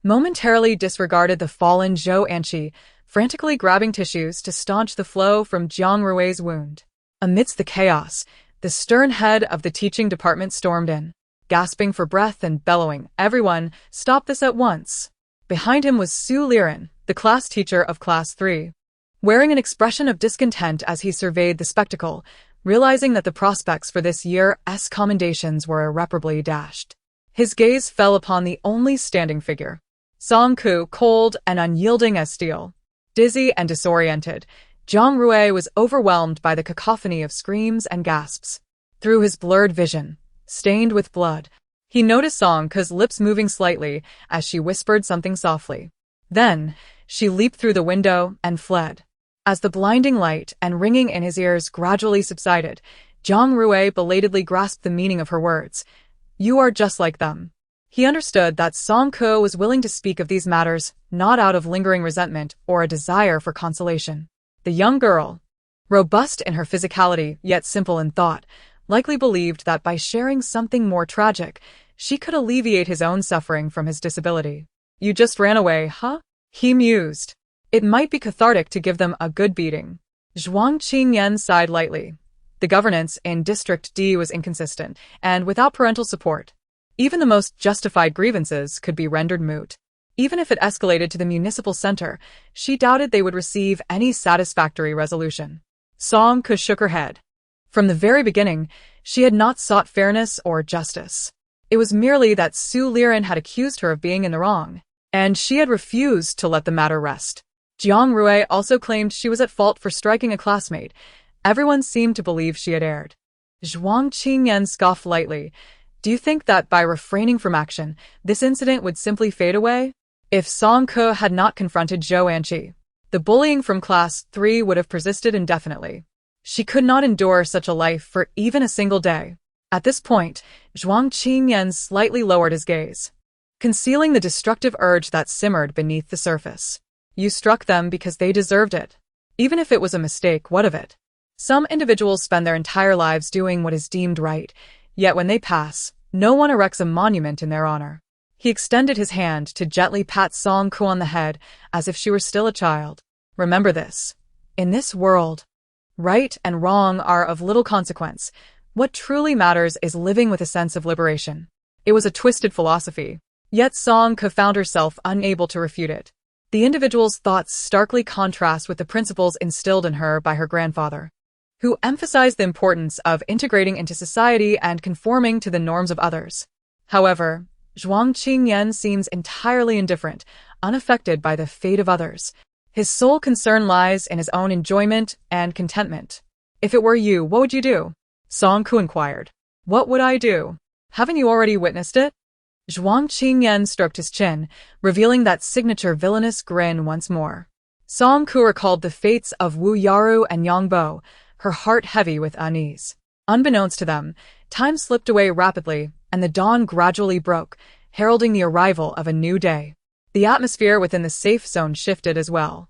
momentarily disregarded the fallen Zhou Anqi, frantically grabbing tissues to staunch the flow from Jiang Rui's wound. Amidst the chaos, the stern head of the teaching department stormed in, gasping for breath and bellowing, "Everyone, stop this at once." Behind him was Su Liren, the class teacher of Class 3, wearing an expression of discontent as he surveyed the spectacle, realizing that the prospects for this year's commendations were irreparably dashed. His gaze fell upon the only standing figure, Song-ku, cold and unyielding as steel. Dizzy and disoriented, Jiang Rui was overwhelmed by the cacophony of screams and gasps. Through his blurred vision, stained with blood, he noticed Song-ku's lips moving slightly as she whispered something softly. Then, she leaped through the window and fled. As the blinding light and ringing in his ears gradually subsided, Jiang Rui belatedly grasped the meaning of her words. "You are just like them." He understood that Song-ku was willing to speak of these matters not out of lingering resentment or a desire for consolation. The young girl, Robust in her physicality, yet simple in thought, likely believed that by sharing something more tragic, she could alleviate his own suffering from his disability. You just ran away, huh? He mused. It might be cathartic to give them a good beating. Zhuang Qingyan sighed lightly. The governance in District D was inconsistent, and without parental support, even the most justified grievances could be rendered moot. Even if it escalated to the municipal center, she doubted they would receive any satisfactory resolution. Song Ke shook her head. From the very beginning, she had not sought fairness or justice. It was merely that Su Liren had accused her of being in the wrong, and she had refused to let the matter rest. Jiang Rui also claimed she was at fault for striking a classmate. Everyone seemed to believe she had erred. Zhuang Qingyan scoffed lightly. Do you think that by refraining from action, this incident would simply fade away? If Song Ke had not confronted Zhou Anqi, the bullying from Class 3 would have persisted indefinitely. She could not endure such a life for even a single day. At this point, Zhuang Qingyan slightly lowered his gaze, concealing the destructive urge that simmered beneath the surface. You struck them because they deserved it. Even if it was a mistake, what of it? Some individuals spend their entire lives doing what is deemed right, yet when they pass, no one erects a monument in their honor. He extended his hand to gently pat Song Ke on the head, as if she were still a child. Remember this. In this world, right and wrong are of little consequence. What truly matters is living with a sense of liberation. It was a twisted philosophy, yet Song Ke found herself unable to refute it. The individual's thoughts starkly contrast with the principles instilled in her by her grandfather, who emphasized the importance of integrating into society and conforming to the norms of others. However, Zhuang Qingyan seems entirely indifferent, unaffected by the fate of others. His sole concern lies in his own enjoyment and contentment. If it were you, what would you do? Song Ke inquired. What would I do? Haven't you already witnessed it? Zhuang Qingyan stroked his chin, revealing that signature villainous grin once more. Song Ke recalled the fates of Wu Yaru and Yang Bo, her heart heavy with unease. Unbeknownst to them, time slipped away rapidly, and the dawn gradually broke, heralding the arrival of a new day. The atmosphere within the safe zone shifted as well.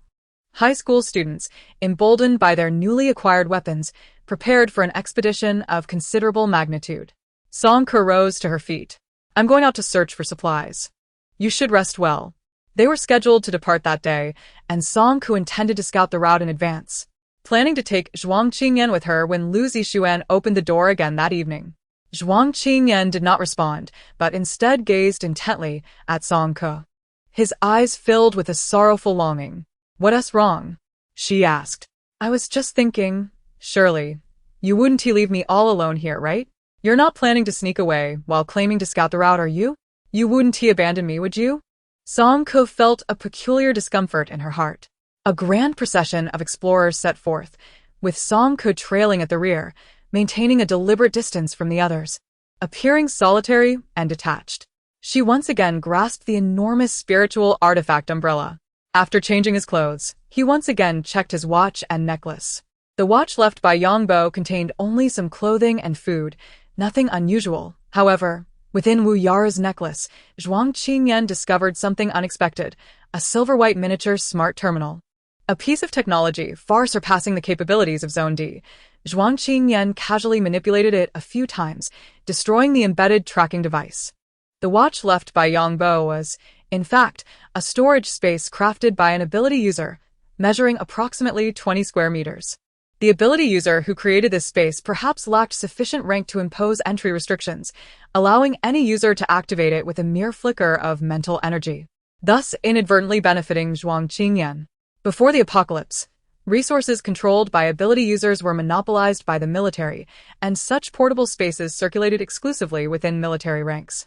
High school students, emboldened by their newly acquired weapons, prepared for an expedition of considerable magnitude. Song Ke rose to her feet. I'm going out to search for supplies. You should rest well. They were scheduled to depart that day, and Song Ke intended to scout the route in advance, planning to take Zhuang Qingyan with her when Lu Zixuan opened the door again that evening. Zhuang Qingyan did not respond, but instead gazed intently at Song Ke. His eyes filled with a sorrowful longing. What's wrong? She asked. I was just thinking, surely, you wouldn't leave me all alone here, right? You're not planning to sneak away while claiming to scout the route, are you? You wouldn't abandon me, would you? Song Ke felt a peculiar discomfort in her heart. A grand procession of explorers set forth, with Song Ke trailing at the rear, maintaining a deliberate distance from the others, appearing solitary and detached. She once again grasped the enormous spiritual artifact umbrella. After changing his clothes, he once again checked his watch and necklace. The watch left by Yang Bo contained only some clothing and food, nothing unusual. However, within Wu Yara's necklace, Zhuang Qingyan discovered something unexpected, a silver-white miniature smart terminal. A piece of technology far surpassing the capabilities of Zone D. Zhuang Qingyan casually manipulated it a few times, destroying the embedded tracking device. The watch left by Yang Bo was, in fact, a storage space crafted by an ability user, measuring approximately 20 square meters. The ability user who created this space perhaps lacked sufficient rank to impose entry restrictions, allowing any user to activate it with a mere flicker of mental energy, thus inadvertently benefiting Zhuang Qingyan. Before the apocalypse, resources controlled by ability users were monopolized by the military, and such portable spaces circulated exclusively within military ranks.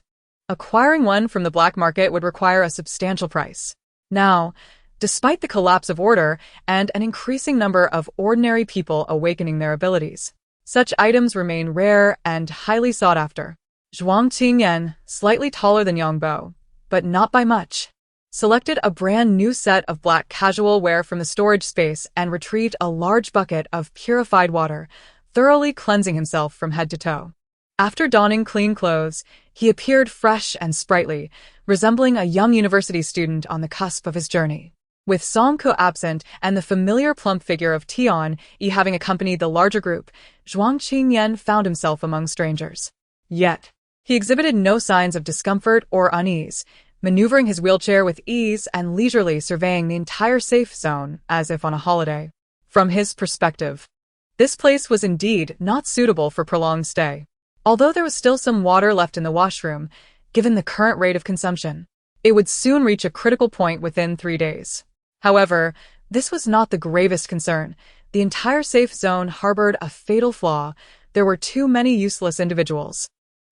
Acquiring one from the black market would require a substantial price. Now, despite the collapse of order and an increasing number of ordinary people awakening their abilities, such items remain rare and highly sought after. Zhuang Qingyan, slightly taller than Yang Bo, but not by much, selected a brand new set of black casual wear from the storage space and retrieved a large bucket of purified water, thoroughly cleansing himself from head to toe. After donning clean clothes, he appeared fresh and sprightly, resembling a young university student on the cusp of his journey. With Song Ko absent and the familiar plump figure of Tian Yi having accompanied the larger group, Zhuang Qingyan found himself among strangers. Yet, he exhibited no signs of discomfort or unease, maneuvering his wheelchair with ease and leisurely surveying the entire safe zone as if on a holiday. From his perspective, this place was indeed not suitable for prolonged stay. Although there was still some water left in the washroom, given the current rate of consumption, it would soon reach a critical point within 3 days. However, this was not the gravest concern. The entire safe zone harbored a fatal flaw. There were too many useless individuals.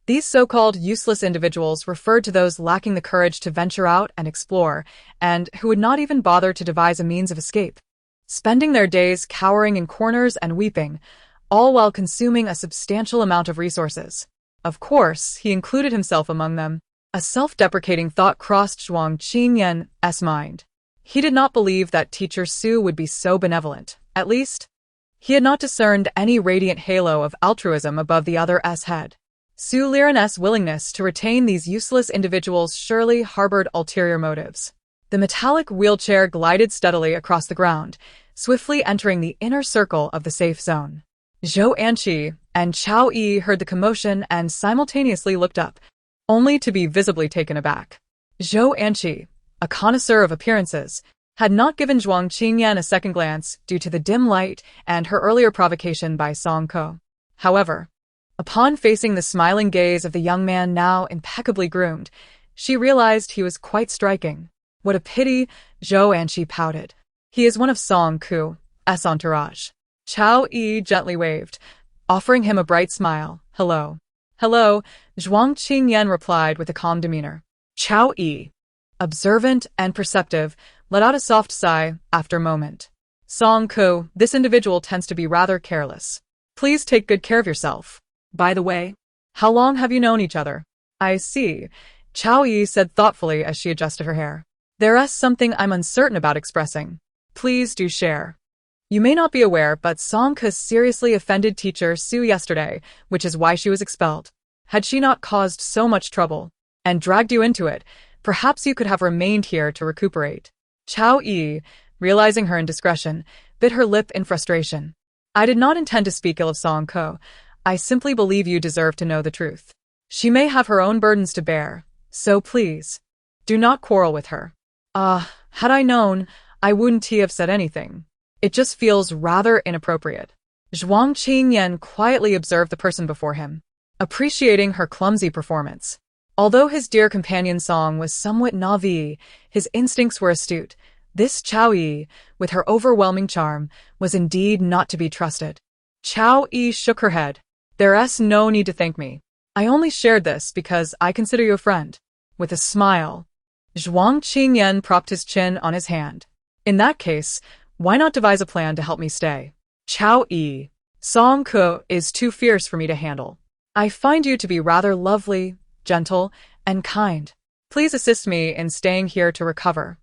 These so-called useless individuals referred to those lacking the courage to venture out and explore, and who would not even bother to devise a means of escape, spending their days cowering in corners and weeping, all while consuming a substantial amount of resources. Of course, he included himself among them. A self-deprecating thought crossed Zhuang Qingyan's mind. He did not believe that Teacher Su would be so benevolent. At least, he had not discerned any radiant halo of altruism above the other's head. Su Liren's willingness to retain these useless individuals surely harbored ulterior motives. The metallic wheelchair glided steadily across the ground, swiftly entering the inner circle of the safe zone. Zhou Anqi and Chao Yi heard the commotion and simultaneously looked up, only to be visibly taken aback. Zhou Anqi, a connoisseur of appearances, had not given Zhuang Qingyan a second glance due to the dim light and her earlier provocation by Song Ko. However, upon facing the smiling gaze of the young man now impeccably groomed, she realized he was quite striking. What a pity, Zhou Anqi pouted. He is one of Song Ko's entourage. Chao Yi gently waved, offering him a bright smile. Hello. Hello, Zhuang Qingyan replied with a calm demeanor. Chao Yi, observant and perceptive, let out a soft sigh after a moment. Song Ko, this individual tends to be rather careless. Please take good care of yourself. By the way, how long have you known each other? I see, Chao Yi said thoughtfully as she adjusted her hair. There's something I'm uncertain about expressing. Please do share. You may not be aware, but Song Ko seriously offended Teacher Su yesterday, which is why she was expelled. Had she not caused so much trouble and dragged you into it, perhaps you could have remained here to recuperate. Chao Yi, realizing her indiscretion, bit her lip in frustration. I did not intend to speak ill of Song Ko. I simply believe you deserve to know the truth. She may have her own burdens to bear, so please, do not quarrel with her. Had I known, I wouldn't have said anything. It just feels rather inappropriate. Zhuang Qingyan quietly observed the person before him, appreciating her clumsy performance. Although his dear companion's song was somewhat naive, his instincts were astute. This Chao Yi, with her overwhelming charm, was indeed not to be trusted. Chao Yi shook her head. There's no need to thank me. I only shared this because I consider you a friend. With a smile, Zhuang Qingyan propped his chin on his hand. In that case, why not devise a plan to help me stay? Chao Yi, Song Ko is too fierce for me to handle. I find you to be rather lovely, gentle, and kind. Please assist me in staying here to recover,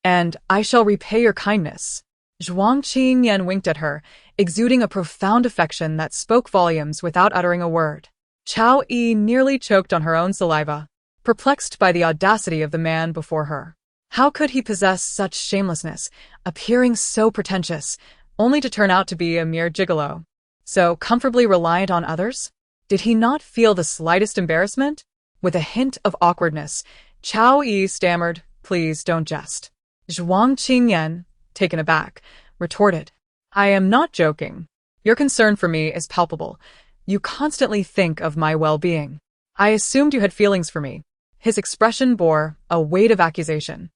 and I shall repay your kindness. Zhuang Qingyan winked at her, exuding a profound affection that spoke volumes without uttering a word. Chao Yi nearly choked on her own saliva, perplexed by the audacity of the man before her. How could he possess such shamelessness, appearing so pretentious, only to turn out to be a mere gigolo? So comfortably reliant on others? Did he not feel the slightest embarrassment? With a hint of awkwardness, Chao Yi stammered, Please don't jest. Zhuang Qingyan, taken aback, retorted, I am not joking. Your concern for me is palpable. You constantly think of my well-being. I assumed you had feelings for me. His expression bore a weight of accusation.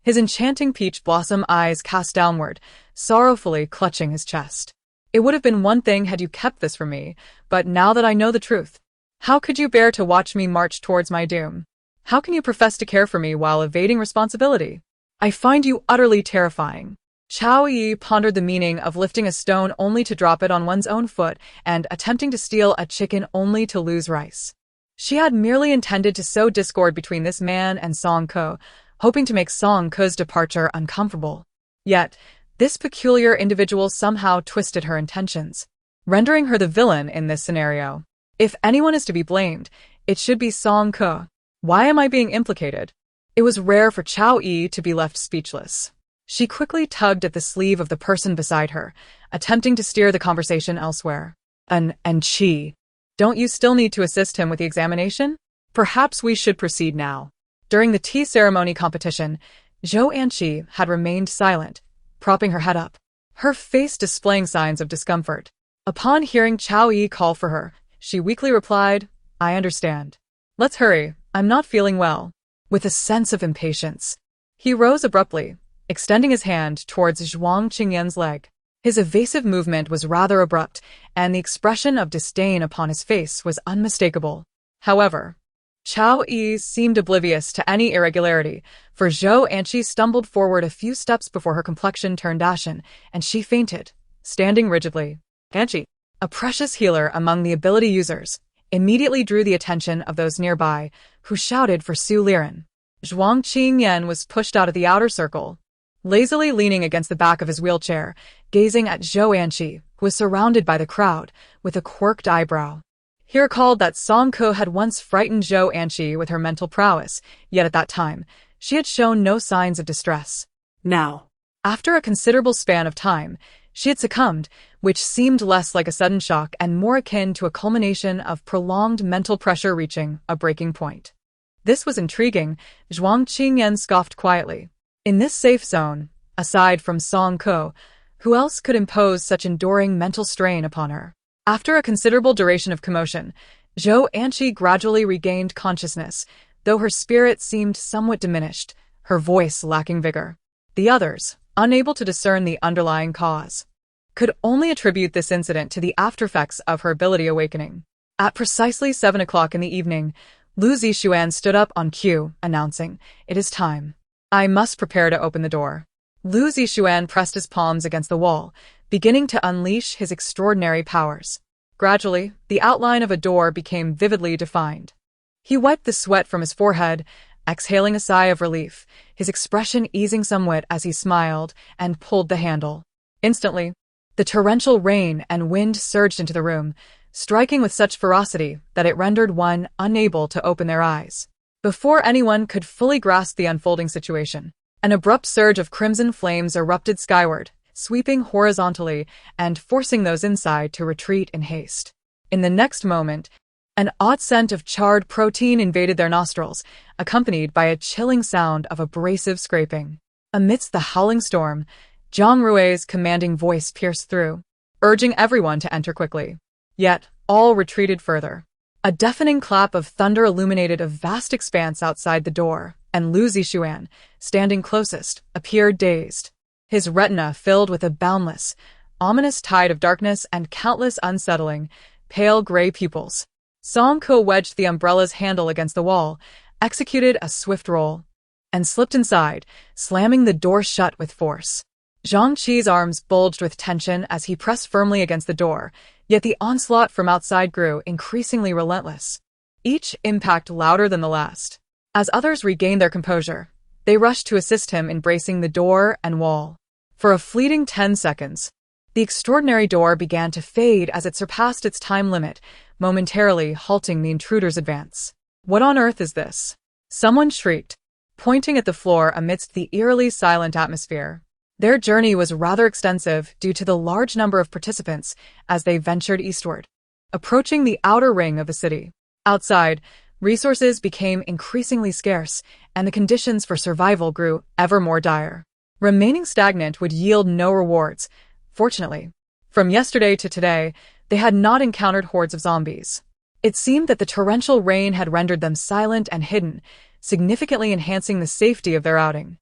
His enchanting peach blossom eyes cast downward, sorrowfully clutching his chest. It would have been one thing had you kept this from me, but now that I know the truth, how could you bear to watch me march towards my doom? How can you profess to care for me while evading responsibility? I find you utterly terrifying. Chao Yi pondered the meaning of lifting a stone only to drop it on one's own foot and attempting to steal a chicken only to lose rice. She had merely intended to sow discord between this man and Song Ko, hoping to make Song Ko's departure uncomfortable. Yet, this peculiar individual somehow twisted her intentions, rendering her the villain in this scenario. If anyone is to be blamed, it should be Song Ko. Why am I being implicated? It was rare for Chao Yi to be left speechless. She quickly tugged at the sleeve of the person beside her, attempting to steer the conversation elsewhere. And Chi, don't you still need to assist him with the examination? Perhaps we should proceed now. During the tea ceremony competition, Zhou Anqi had remained silent, propping her head up, her face displaying signs of discomfort. Upon hearing Chao Yi call for her, she weakly replied, I understand. Let's hurry, I'm not feeling well. With a sense of impatience, he rose abruptly, extending his hand towards Zhuang Qingyan's leg. His evasive movement was rather abrupt, and the expression of disdain upon his face was unmistakable. However, Chao Yi seemed oblivious to any irregularity, for Zhou Anqi stumbled forward a few steps before her complexion turned ashen, and she fainted, standing rigidly. Anqi, a precious healer among the ability users, immediately drew the attention of those nearby, who shouted for Su Liren. Zhuang Qingyan was pushed out of the outer circle, lazily leaning against the back of his wheelchair, gazing at Zhou Anqi, who was surrounded by the crowd, with a quirked eyebrow. He recalled that Song Ke had once frightened Zhou Anqi with her mental prowess, yet at that time, she had shown no signs of distress. Now, After a considerable span of time, she had succumbed, which seemed less like a sudden shock and more akin to a culmination of prolonged mental pressure reaching a breaking point. This was intriguing, Zhuang Qingyan scoffed quietly. In this safe zone, aside from Song Ke, who else could impose such enduring mental strain upon her? After a considerable duration of commotion, Zhou Anqi gradually regained consciousness, though her spirit seemed somewhat diminished, her voice lacking vigor. The others, unable to discern the underlying cause, could only attribute this incident to the aftereffects of her ability awakening. At precisely 7 o'clock in the evening, Lu Zixuan stood up on cue, announcing, "It is time. I must prepare to open the door." Lu Zixuan pressed his palms against the wall, beginning to unleash his extraordinary powers. Gradually, the outline of a door became vividly defined. He wiped the sweat from his forehead, exhaling a sigh of relief, his expression easing somewhat as he smiled and pulled the handle. Instantly, the torrential rain and wind surged into the room, striking with such ferocity that it rendered one unable to open their eyes. Before anyone could fully grasp the unfolding situation, an abrupt surge of crimson flames erupted skyward, sweeping horizontally and forcing those inside to retreat in haste. In the next moment, an odd scent of charred protein invaded their nostrils, accompanied by a chilling sound of abrasive scraping. Amidst the howling storm, Zhang Rui's commanding voice pierced through, urging everyone to enter quickly. Yet, all retreated further. A deafening clap of thunder illuminated a vast expanse outside the door, and Lu Zixuan, standing closest, appeared dazed. His retina filled with a boundless, ominous tide of darkness and countless unsettling, pale gray pupils. Song Ke wedged the umbrella's handle against the wall, executed a swift roll, and slipped inside, slamming the door shut with force. Zhang Qi's arms bulged with tension as he pressed firmly against the door, yet the onslaught from outside grew increasingly relentless, each impact louder than the last. As others regained their composure, they rushed to assist him in bracing the door and wall. For a fleeting 10 seconds, the extraordinary door began to fade as it surpassed its time limit, momentarily halting the intruder's advance. "What on earth is this?" someone shrieked, pointing at the floor amidst the eerily silent atmosphere. Their journey was rather extensive due to the large number of participants as they ventured eastward, approaching the outer ring of the city. Outside, resources became increasingly scarce, and the conditions for survival grew ever more dire. Remaining stagnant would yield no rewards. Fortunately, from yesterday to today, they had not encountered hordes of zombies. It seemed that the torrential rain had rendered them silent and hidden, significantly enhancing the safety of their outing.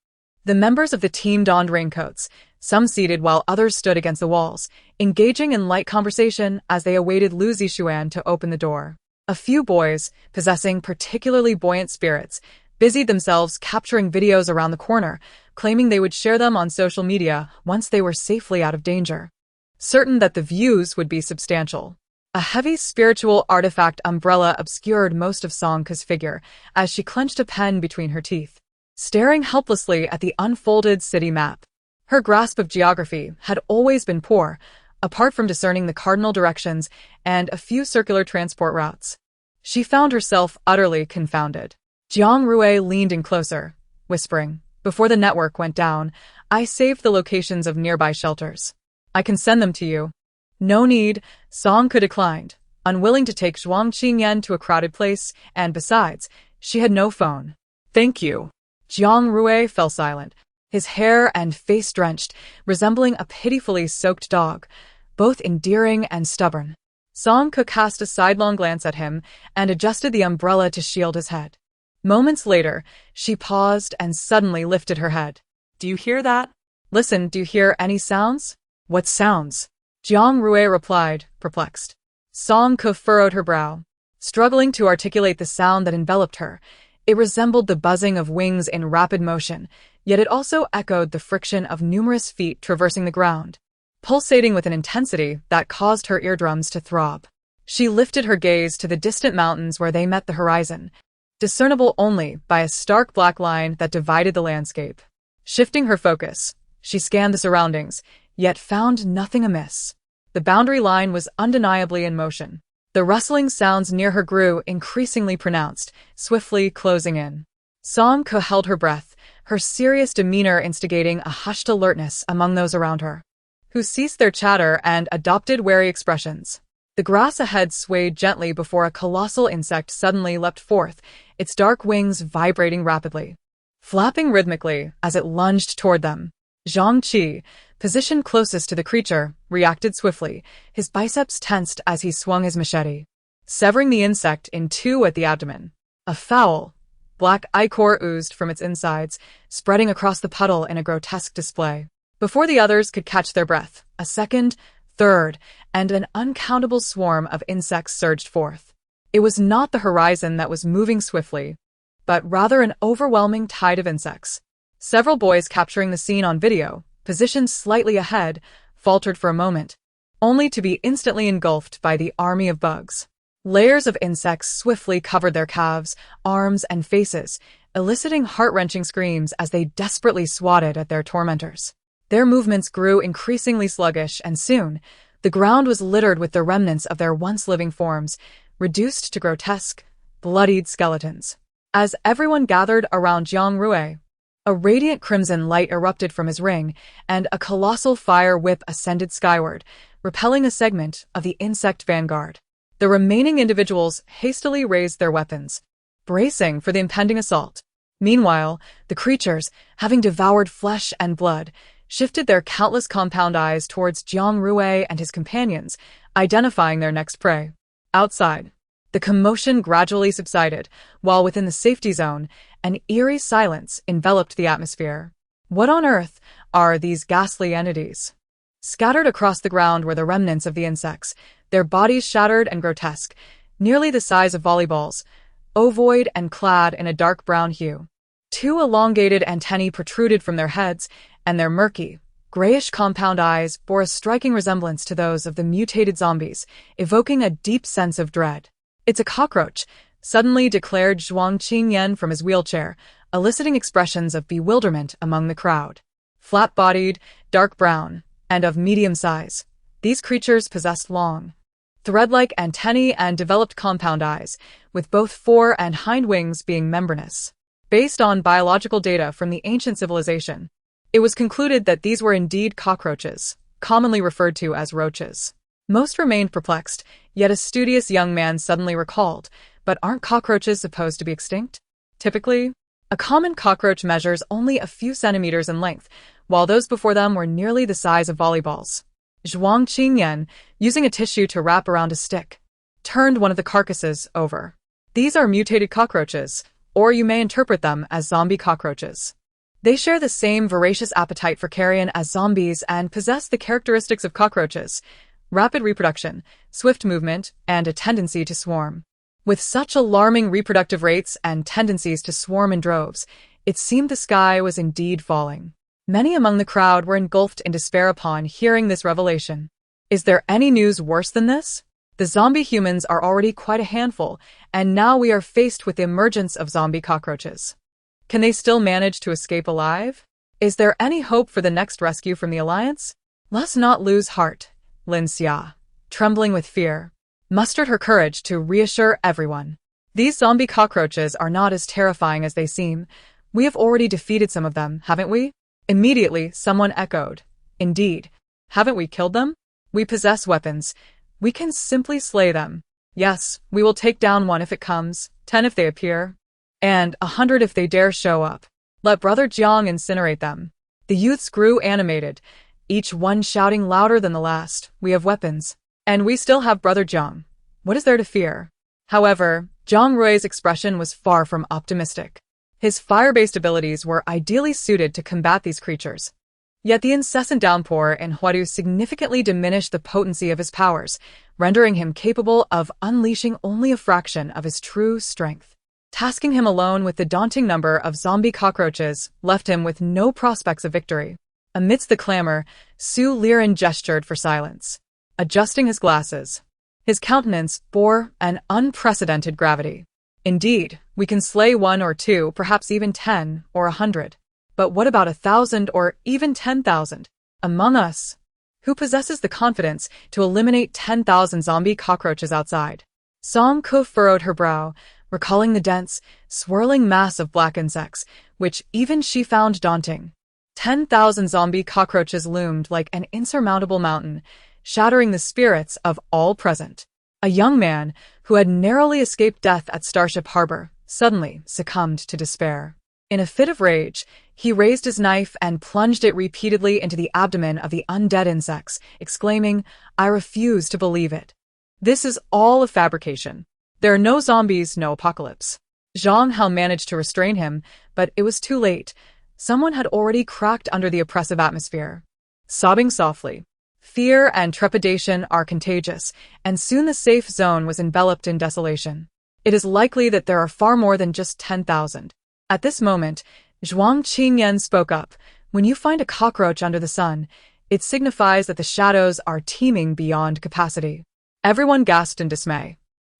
The members of the team donned raincoats, some seated while others stood against the walls, engaging in light conversation as they awaited Lu Zixuan to open the door. A few boys, possessing particularly buoyant spirits, busied themselves capturing videos around the corner, claiming they would share them on social media once they were safely out of danger, certain that the views would be substantial. A heavy spiritual artifact umbrella obscured most of Song Ke's figure as she clenched a pen between her teeth, staring helplessly at the unfolded city map. Her grasp of geography had always been poor, apart from discerning the cardinal directions and a few circular transport routes. She found herself utterly confounded. Jiang Rui leaned in closer, whispering, Before the network went down, I saved the locations of nearby shelters. I can send them to you. No need, Song Ke declined, unwilling to take Zhuang Qingyan to a crowded place, and besides, she had no phone. Thank you. Jiang Rui fell silent, his hair and face drenched, resembling a pitifully soaked dog, both endearing and stubborn. Song Ke cast a sidelong glance at him and adjusted the umbrella to shield his head. Moments later, she paused and suddenly lifted her head. Do you hear that? Listen, do you hear any sounds? What sounds? Jiang Rui replied, perplexed. Song Ke furrowed her brow, struggling to articulate the sound that enveloped her. It resembled the buzzing of wings in rapid motion, yet it also echoed the friction of numerous feet traversing the ground, pulsating with an intensity that caused her eardrums to throb. She lifted her gaze to the distant mountains where they met the horizon, discernible only by a stark black line that divided the landscape. Shifting her focus, she scanned the surroundings, yet found nothing amiss. The boundary line was undeniably in motion. The rustling sounds near her grew increasingly pronounced, swiftly closing in. Song Ke held her breath, her serious demeanor instigating a hushed alertness among those around her, who ceased their chatter and adopted wary expressions. The grass ahead swayed gently before a colossal insect suddenly leapt forth, its dark wings vibrating rapidly, flapping rhythmically as it lunged toward them. Zhang Qi, positioned closest to the creature, reacted swiftly, his biceps tensed as he swung his machete, severing the insect in two at the abdomen. A foul, black ichor oozed from its insides, spreading across the puddle in a grotesque display. Before the others could catch their breath, a second, third, and an uncountable swarm of insects surged forth. It was not the horizon that was moving swiftly, but rather an overwhelming tide of insects. Several boys capturing the scene on video, positioned slightly ahead, faltered for a moment, only to be instantly engulfed by the army of bugs. Layers of insects swiftly covered their calves, arms, and faces, eliciting heart-wrenching screams as they desperately swatted at their tormentors. Their movements grew increasingly sluggish, and soon, the ground was littered with the remnants of their once living forms, reduced to grotesque, bloodied skeletons. As everyone gathered around Jiang Rui, a radiant crimson light erupted from his ring, and a colossal fire whip ascended skyward, repelling a segment of the insect vanguard. The remaining individuals hastily raised their weapons, bracing for the impending assault. Meanwhile, the creatures, having devoured flesh and blood, shifted their countless compound eyes towards Jiang Rui and his companions, identifying their next prey. Outside, the commotion gradually subsided, while within the safety zone, an eerie silence enveloped the atmosphere. What on earth are these ghastly entities? Scattered across the ground were the remnants of the insects, their bodies shattered and grotesque, nearly the size of volleyballs, ovoid and clad in a dark brown hue. Two elongated antennae protruded from their heads, and their murky, grayish compound eyes bore a striking resemblance to those of the mutated zombies, evoking a deep sense of dread. "It's a cockroach," suddenly declared Zhuang Qingyan from his wheelchair, eliciting expressions of bewilderment among the crowd. Flat-bodied, dark brown, and of medium size, these creatures possessed long, thread-like antennae and developed compound eyes, with both fore and hind wings being membranous. Based on biological data from the ancient civilization, it was concluded that these were indeed cockroaches, commonly referred to as roaches. Most remained perplexed, yet a studious young man suddenly recalled, but aren't cockroaches supposed to be extinct? Typically, a common cockroach measures only a few centimeters in length, while those before them were nearly the size of volleyballs. Zhuang Qingyan, using a tissue to wrap around a stick, turned one of the carcasses over. "These are mutated cockroaches, or you may interpret them as zombie cockroaches. They share the same voracious appetite for carrion as zombies and possess the characteristics of cockroaches: rapid reproduction, swift movement, and a tendency to swarm." With such alarming reproductive rates and tendencies to swarm in droves, it seemed the sky was indeed falling. Many among the crowd were engulfed in despair upon hearing this revelation. Is there any news worse than this? The zombie humans are already quite a handful, and now we are faced with the emergence of zombie cockroaches. Can they still manage to escape alive? Is there any hope for the next rescue from the Alliance? Let's not lose heart, Lin Xia, trembling with fear, mustered her courage to reassure everyone. These zombie cockroaches are not as terrifying as they seem. We have already defeated some of them, haven't we? Immediately, someone echoed. Indeed. Haven't we killed them? We possess weapons. We can simply slay them. Yes, we will take down one if it comes, 10 if they appear, and 100 if they dare show up. Let Brother Jiang incinerate them. The youths grew animated, each one shouting louder than the last, we have weapons. And we still have Brother Jiang. What is there to fear? However, Jiang Rui's expression was far from optimistic. His fire-based abilities were ideally suited to combat these creatures. Yet the incessant downpour in Huadu significantly diminished the potency of his powers, rendering him capable of unleashing only a fraction of his true strength. Tasking him alone with the daunting number of zombie cockroaches left him with no prospects of victory. Amidst the clamor, Su Liren gestured for silence. Adjusting his glasses, his countenance bore an unprecedented gravity. Indeed, we can slay 1 or 2, perhaps even 10 or 100. But what about 1,000 or even 10,000? Among us, who possesses the confidence to eliminate 10,000 zombie cockroaches outside? Song Ko furrowed her brow, recalling the dense, swirling mass of black insects, which even she found daunting. 10,000 zombie cockroaches loomed like an insurmountable mountain, shattering the spirits of all present. A young man, who had narrowly escaped death at Starship Harbor, suddenly succumbed to despair. In a fit of rage, he raised his knife and plunged it repeatedly into the abdomen of the undead insects, exclaiming, I refuse to believe it. This is all a fabrication. There are no zombies, no apocalypse. Zhang Hao managed to restrain him, but it was too late. Someone had already cracked under the oppressive atmosphere. Sobbing softly, fear and trepidation are contagious, and soon the safe zone was enveloped in desolation. It is likely that there are far more than just 10,000. At this moment, Zhuang Qingyan spoke up. When you find a cockroach under the sun, it signifies that the shadows are teeming beyond capacity. Everyone gasped in dismay.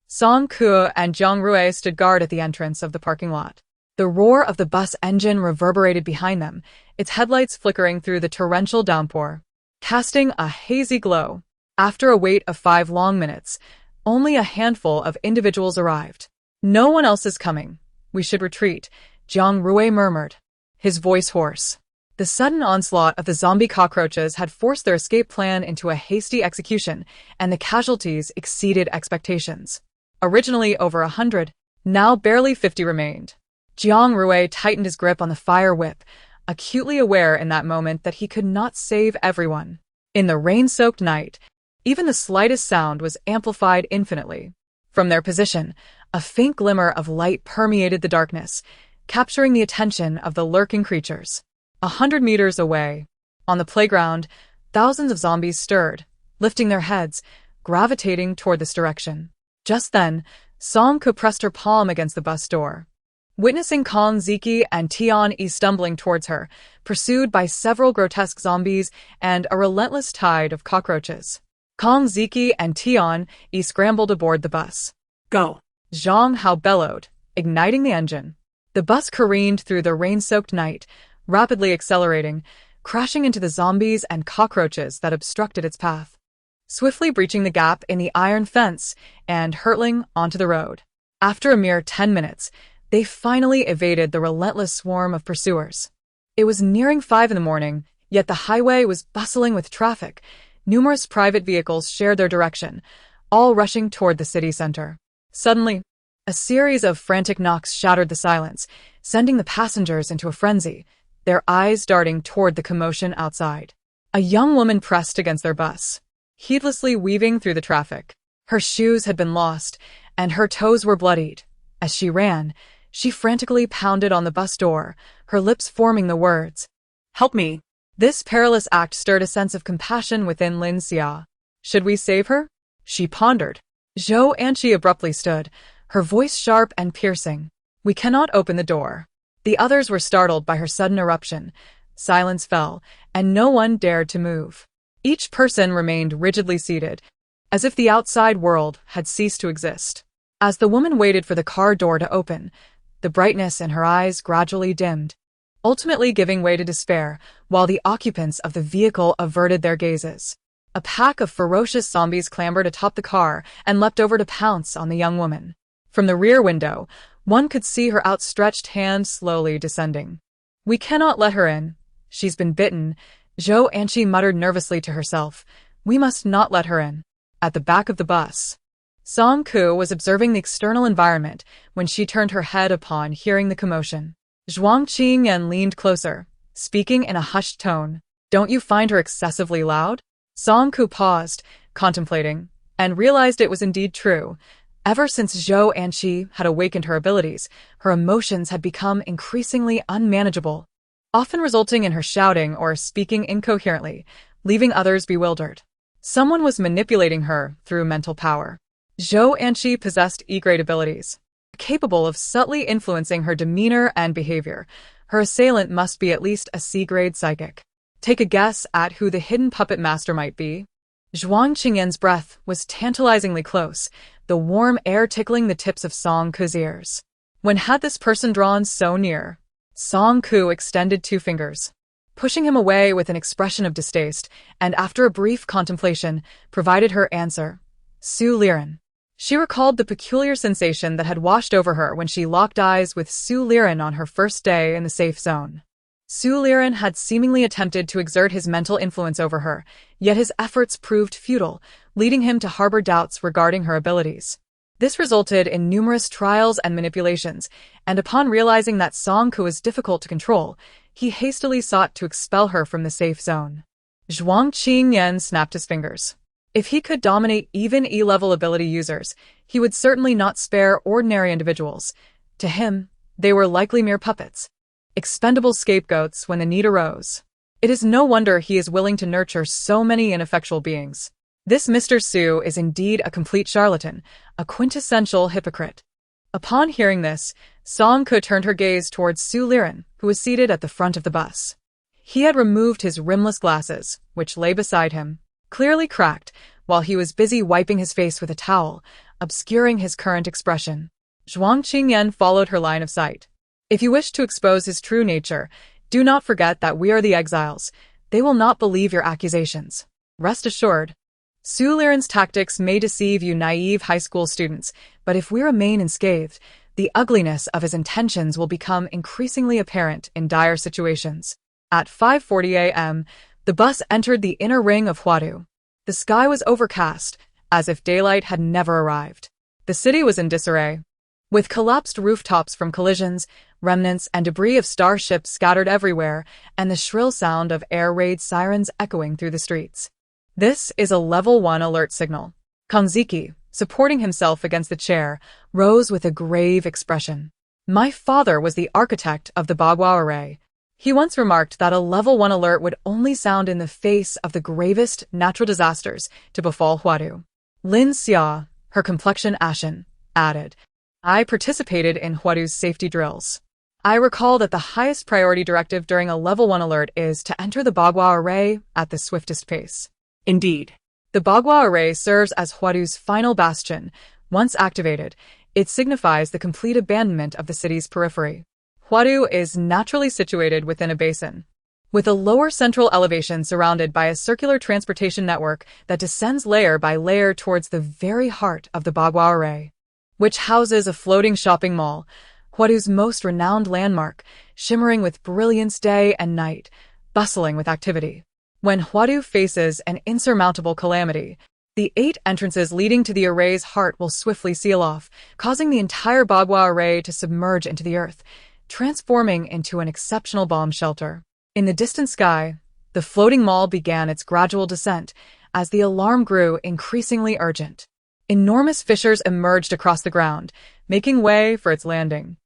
Song Kuo and Jiang Rui stood guard at the entrance of the parking lot. The roar of the bus engine reverberated behind them, its headlights flickering through the torrential downpour, casting a hazy glow. After a wait of 5 long minutes, only a handful of individuals arrived. No one else is coming. We should retreat, Jiang Rui murmured, his voice hoarse. The sudden onslaught of the zombie cockroaches had forced their escape plan into a hasty execution, and the casualties exceeded expectations. Originally over 100, now barely 50 remained. Jiang Rui tightened his grip on the fire whip, acutely aware in that moment that he could not save everyone. In the rain-soaked night, even the slightest sound was amplified infinitely. From their position, a faint glimmer of light permeated the darkness, capturing the attention of the lurking creatures. 100 meters away, on the playground, thousands of zombies stirred, lifting their heads, gravitating toward this direction. Just then, Song Ko pressed her palm against the bus door. Witnessing Kong Ziki and Tian Yi stumbling towards her, pursued by several grotesque zombies and a relentless tide of cockroaches, Kong Ziki and Tian Yi scrambled aboard the bus. Go! Zhang Hao bellowed, igniting the engine. The bus careened through the rain-soaked night, rapidly accelerating, crashing into the zombies and cockroaches that obstructed its path, swiftly breaching the gap in the iron fence and hurtling onto the road. After a mere 10 minutes, they finally evaded the relentless swarm of pursuers. It was nearing 5 in the morning, yet the highway was bustling with traffic. Numerous private vehicles shared their direction, all rushing toward the city center. Suddenly, a series of frantic knocks shattered the silence, sending the passengers into a frenzy, their eyes darting toward the commotion outside. A young woman pressed against their bus, heedlessly weaving through the traffic. Her shoes had been lost, and her toes were bloodied. As she ran, she frantically pounded on the bus door, her lips forming the words, "Help me." This perilous act stirred a sense of compassion within Lin Xia. Should we save her? She pondered. Zhou Anqi abruptly stood, her voice sharp and piercing. We cannot open the door. The others were startled by her sudden eruption. Silence fell, and no one dared to move. Each person remained rigidly seated, as if the outside world had ceased to exist. As the woman waited for the car door to open, the brightness in her eyes gradually dimmed, ultimately giving way to despair, while the occupants of the vehicle averted their gazes. A pack of ferocious zombies clambered atop the car and leapt over to pounce on the young woman. From the rear window, One could see her outstretched hand slowly descending. "We cannot let her in. She's been bitten," Zhou Anqi muttered nervously to herself. "We must not let her in." At the back of the bus, Song Ku was observing the external environment when she turned her head upon hearing the commotion. Zhuang Qingyan leaned closer, speaking in a hushed tone. "Don't you find her excessively loud?" Song Ku paused, contemplating, and realized it was indeed true. Ever since Zhou Anqi had awakened her abilities, her emotions had become increasingly unmanageable, often resulting in her shouting or speaking incoherently, leaving others bewildered. Someone was manipulating her through mental power. Zhou Anqi possessed E-grade abilities, capable of subtly influencing her demeanor and behavior. Her assailant must be at least a C-grade psychic. Take a guess at who the hidden puppet master might be? Zhuang Qingyan's breath was tantalizingly close, the warm air tickling the tips of Song Ku's ears. When had this person drawn so near? Song Ku extended 2 fingers, pushing him away with an expression of distaste, and after a brief contemplation, provided her answer. Su Liren. She recalled the peculiar sensation that had washed over her when she locked eyes with Su Liren on her first day in the safe zone. Su Liren had seemingly attempted to exert his mental influence over her, yet his efforts proved futile, leading him to harbor doubts regarding her abilities. This resulted in numerous trials and manipulations, and upon realizing that Song Ku was difficult to control, he hastily sought to expel her from the safe zone. Zhuang Qingyan snapped his fingers. If he could dominate even E-level ability users, he would certainly not spare ordinary individuals. To him, they were likely mere puppets, expendable scapegoats when the need arose. It is no wonder he is willing to nurture so many ineffectual beings. This Mr. Su is indeed a complete charlatan, a quintessential hypocrite. Upon hearing this, Song Ku turned her gaze towards Su Liren, who was seated at the front of the bus. He had removed his rimless glasses, which lay beside him, clearly cracked, while he was busy wiping his face with a towel, obscuring his current expression. Zhuang Qingyan followed her line of sight. "If you wish to expose his true nature, do not forget that we are the exiles. They will not believe your accusations. Rest assured. Su Liren's tactics may deceive you naive high school students, but if we remain unscathed, the ugliness of his intentions will become increasingly apparent in dire situations." At 5:40 a.m., the bus entered the inner ring of Huadu. The sky was overcast, as if daylight had never arrived. The city was in disarray, with collapsed rooftops from collisions, remnants and debris of starships scattered everywhere, and the shrill sound of air raid sirens echoing through the streets. "This is a level 1 alert signal." Kanziki, supporting himself against the chair, rose with a grave expression. "My father was the architect of the Bagua Array. He once remarked that a level 1 alert would only sound in the face of the gravest natural disasters to befall Huadu." Lin Xia, her complexion ashen, added, "I participated in Huadu's safety drills. I recall that the highest priority directive during a level 1 alert is to enter the Bagua Array at the swiftest pace." Indeed. The Bagua Array serves as Huadu's final bastion. Once activated, it signifies the complete abandonment of the city's periphery. Huadu is naturally situated within a basin, with a lower central elevation surrounded by a circular transportation network that descends layer by layer towards the very heart of the Bagua Array, which houses a floating shopping mall, Huadu's most renowned landmark, shimmering with brilliance day and night, bustling with activity. When Huadu faces an insurmountable calamity, the 8 entrances leading to the array's heart will swiftly seal off, causing the entire Bagua Array to submerge into the earth, transforming into an exceptional bomb shelter. In the distant sky, the floating mall began its gradual descent as the alarm grew increasingly urgent. Enormous fissures emerged across the ground, making way for its landing.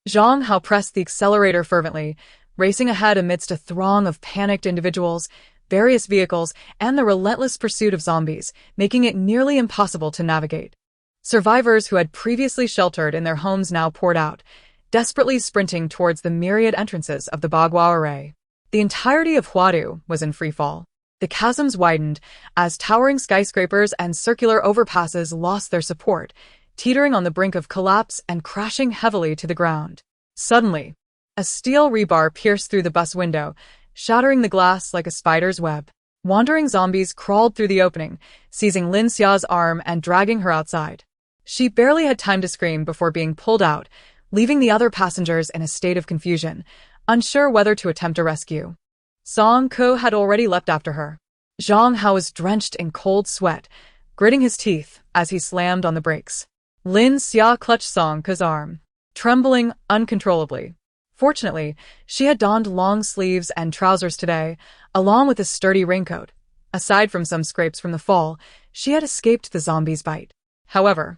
Zhang Hao pressed the accelerator fervently, racing ahead amidst a throng of panicked individuals, various vehicles, and the relentless pursuit of zombies, making it nearly impossible to navigate. Survivors who had previously sheltered in their homes now poured out, desperately sprinting towards the myriad entrances of the Bagua Array. The entirety of Huadu was in freefall. The chasms widened as towering skyscrapers and circular overpasses lost their support, teetering on the brink of collapse and crashing heavily to the ground. Suddenly, a steel rebar pierced through the bus window, shattering the glass like a spider's web. Wandering zombies crawled through the opening, seizing Lin Xia's arm and dragging her outside. She barely had time to scream before being pulled out, leaving the other passengers in a state of confusion, unsure whether to attempt a rescue. Song Ko had already leapt after her. Zhang Hao was drenched in cold sweat, gritting his teeth as he slammed on the brakes. Lin Xia clutched Song Ko's arm, trembling uncontrollably. Fortunately, she had donned long sleeves and trousers today, along with a sturdy raincoat. Aside from some scrapes from the fall, she had escaped the zombie's bite. However,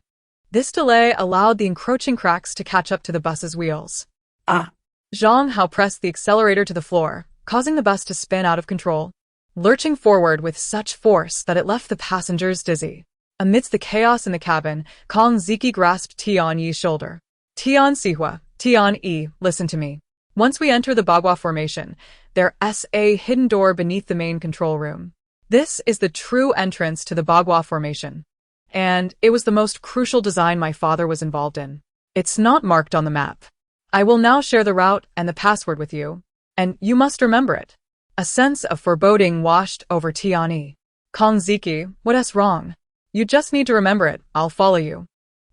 this delay allowed the encroaching cracks to catch up to the bus's wheels. Ah! Zhang Hao pressed the accelerator to the floor, causing the bus to spin out of control, lurching forward with such force that it left the passengers dizzy. Amidst the chaos in the cabin, Kong Ziki grasped Tian Yi's shoulder. Tian Sihua, Tian Yi, listen to me. Once we enter the Bagua formation, there's a hidden door beneath the main control room. This is the true entrance to the Bagua formation. And it was the most crucial design my father was involved in. It's not marked on the map. I will now share the route and the password with you, and you must remember it. A sense of foreboding washed over Tian Yi. Kong Ziki, what's wrong? You just need to remember it, I'll follow you.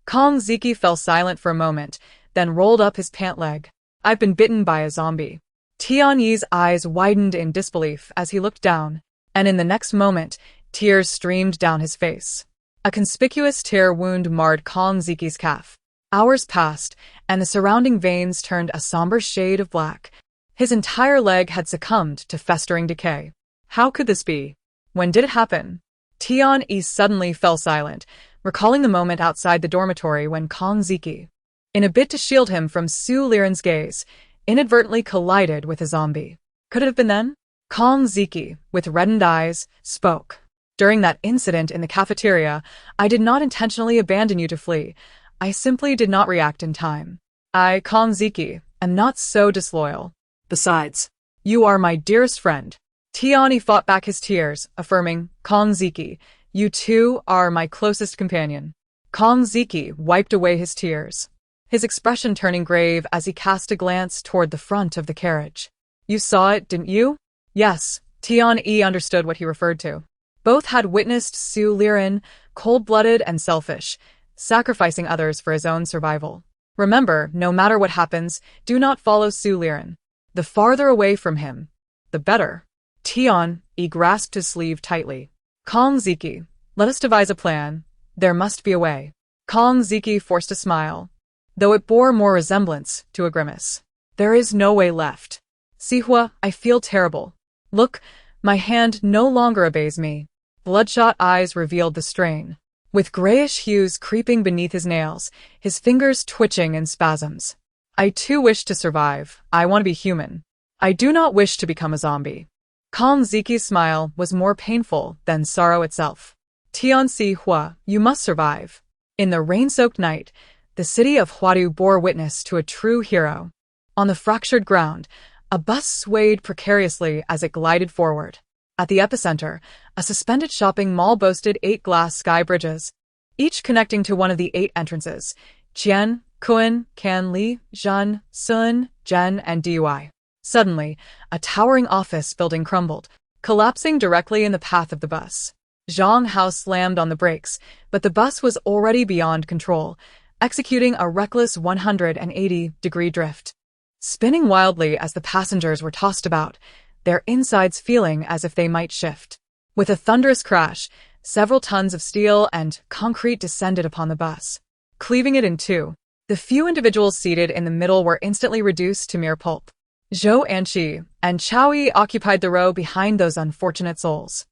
Kong Ziki fell silent for a moment, then rolled up his pant leg. I've been bitten by a zombie. Tian Yi's eyes widened in disbelief as he looked down, and in the next moment, tears streamed down his face. A conspicuous tear wound marred Kong Ziki's calf. Hours passed, and the surrounding veins turned a somber shade of black. His entire leg had succumbed to festering decay. How could this be? When did it happen? Tian Yi suddenly fell silent, recalling the moment outside the dormitory when Kong Ziki, in a bid to shield him from Su Liren's gaze, inadvertently collided with a zombie. Could it have been then? Kong Ziki, with reddened eyes, spoke. During that incident in the cafeteria, I did not intentionally abandon you to flee. I simply did not react in time. I, Kong Ziki, am not so disloyal. Besides, You are my dearest friend. Tian Yi fought back his tears, affirming, Kong Ziki, you too are my closest companion. Kong Ziki wiped away his tears, his expression turning grave as he cast a glance toward the front of the carriage. You saw it, didn't you? Yes, Tian Yi understood what he referred to. Both had witnessed Su Liren, cold-blooded and selfish, sacrificing others for his own survival. Remember, no matter what happens, do not follow Su Liren. The farther away from him, the better. Tian Yi grasped his sleeve tightly. Kong Ziki, let us devise a plan. There must be a way. Kong Ziki forced a smile, though it bore more resemblance to a grimace. There is no way left. Sihua, I feel terrible. Look, my hand no longer obeys me. Bloodshot eyes revealed the strain. With grayish hues creeping beneath his nails, his fingers twitching in spasms. I too wish to survive. I want to be human. I do not wish to become a zombie. Kong Ziki's smile was more painful than sorrow itself. Tian Sihua, you must survive. In the rain-soaked night, the city of Huadu bore witness to a true hero. On the fractured ground, a bus swayed precariously as it glided forward. At the epicenter, a suspended shopping mall boasted 8 glass sky bridges, each connecting to one of the 8 entrances: Qian, Kun, Kan Li, Zhan, Sun, Zhen, and Dui. Suddenly, a towering office building crumbled, collapsing directly in the path of the bus. Zhang Hao slammed on the brakes, but the bus was already beyond control, executing a reckless 180-degree drift. Spinning wildly as the passengers were tossed about, their insides feeling as if they might shift. With a thunderous crash, several tons of steel and concrete descended upon the bus, cleaving it in two. The few individuals seated in the middle were instantly reduced to mere pulp. Zhou Anqi and Chao Yi occupied the row behind those unfortunate souls.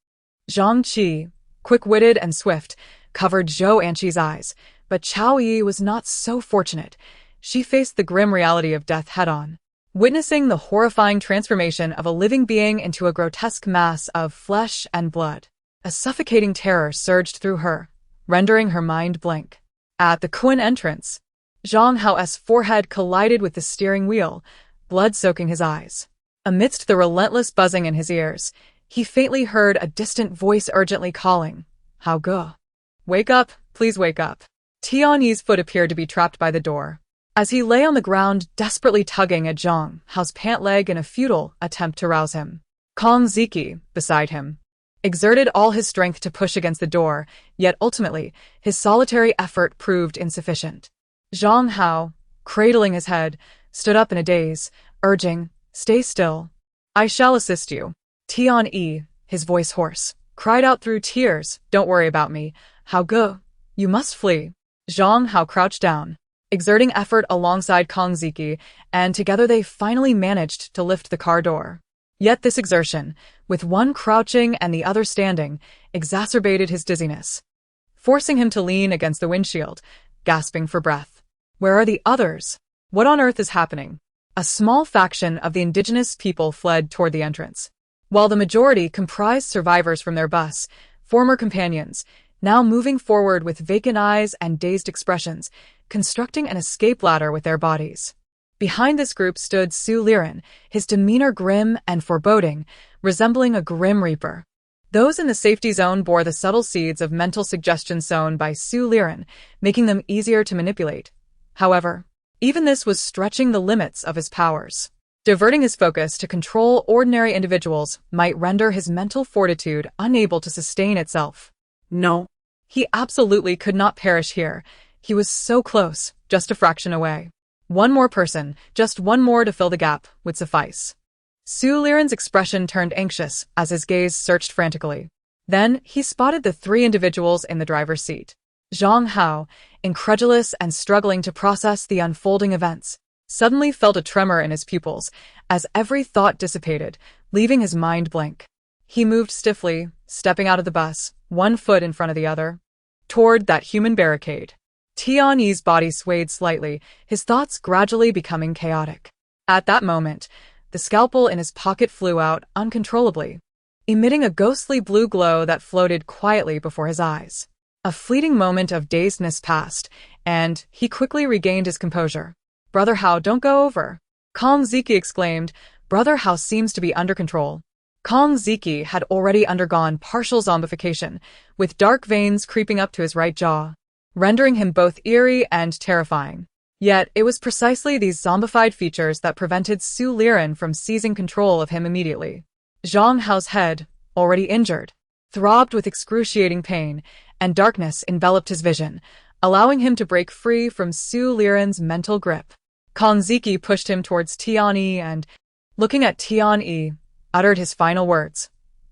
Zhang Qi, quick-witted and swift, covered Zhou Anqi's eyes, but Chao Yi was not so fortunate. She faced the grim reality of death head-on, witnessing the horrifying transformation of a living being into a grotesque mass of flesh and blood. A suffocating terror surged through her, rendering her mind blank. At the Kun entrance, Zhang Hao's forehead collided with the steering wheel, blood soaking his eyes. Amidst the relentless buzzing in his ears, he faintly heard a distant voice urgently calling, Hao Ge. Wake up, please wake up. Tian Yi's foot appeared to be trapped by the door, as he lay on the ground desperately tugging at Zhang Hao's pant leg in a futile attempt to rouse him. Kong Ziki, beside him, exerted all his strength to push against the door, yet ultimately, his solitary effort proved insufficient. Zhang Hao, cradling his head, stood up in a daze, urging, "Stay still. I shall assist you." Tian-yi, his voice hoarse, cried out through tears, "Don't worry about me. How go? You must flee." Zhang Hao crouched down, exerting effort alongside Kong Ziki, and together they finally managed to lift the car door. Yet this exertion, with one crouching and the other standing, exacerbated his dizziness, forcing him to lean against the windshield, gasping for breath. Where are the others? What on earth is happening? A small faction of the indigenous people fled toward the entrance, while the majority comprised survivors from their bus, former companions, now moving forward with vacant eyes and dazed expressions, constructing an escape ladder with their bodies. Behind this group stood Su Liren, his demeanor grim and foreboding, resembling a grim reaper. Those in the safety zone bore the subtle seeds of mental suggestion sown by Su Liren, making them easier to manipulate. However, even this was stretching the limits of his powers. Diverting his focus to control ordinary individuals might render his mental fortitude unable to sustain itself. No. He absolutely could not perish here. He was so close, just a fraction away. One more person, just one more to fill the gap, would suffice. Su Liren's expression turned anxious as his gaze searched frantically. Then he spotted the three individuals in the driver's seat. Zhang Hao, incredulous and struggling to process the unfolding events, suddenly felt a tremor in his pupils as every thought dissipated, leaving his mind blank. He moved stiffly, stepping out of the bus, one foot in front of the other, toward that human barricade. Tian-yi's body swayed slightly, his thoughts gradually becoming chaotic. At that moment, the scalpel in his pocket flew out uncontrollably, emitting a ghostly blue glow that floated quietly before his eyes. A fleeting moment of dazedness passed, and he quickly regained his composure. "Brother Hao, don't go over!" Kong Ziki exclaimed. "Brother Hao seems to be under control." Kong Ziki had already undergone partial zombification, with dark veins creeping up to his right jaw, rendering him both eerie and terrifying. Yet it was precisely these zombified features that prevented Su Liren from seizing control of him immediately. Zhang Hao's head, already injured, throbbed with excruciating pain, and darkness enveloped his vision, allowing him to break free from Su Liren's mental grip. Kong Ziki pushed him towards Tian-yi and, looking at Tian-yi, uttered his final words.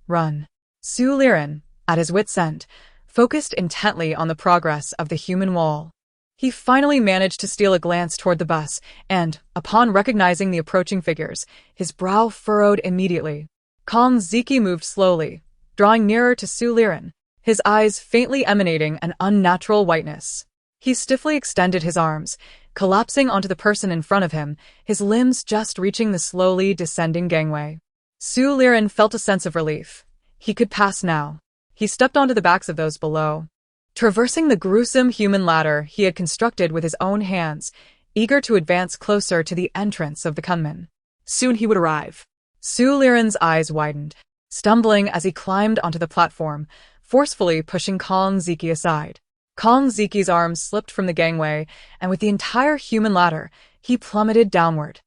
"Run." Su Liren, at his wit's end, focused intently on the progress of the human wall. He finally managed to steal a glance toward the bus, and, upon recognizing the approaching figures, his brow furrowed immediately. Kong Ziki moved slowly, drawing nearer to Su Liren, his eyes faintly emanating an unnatural whiteness. He stiffly extended his arms, collapsing onto the person in front of him, his limbs just reaching the slowly descending gangway. Su Liren felt a sense of relief. He could pass now. He stepped onto the backs of those below, traversing the gruesome human ladder he had constructed with his own hands, eager to advance closer to the entrance of the gunman. Soon he would arrive. Su Liren's eyes widened, stumbling as he climbed onto the platform, forcefully pushing Kong Ziki aside. Kong Ziki's arms slipped from the gangway, and with the entire human ladder, he plummeted downward.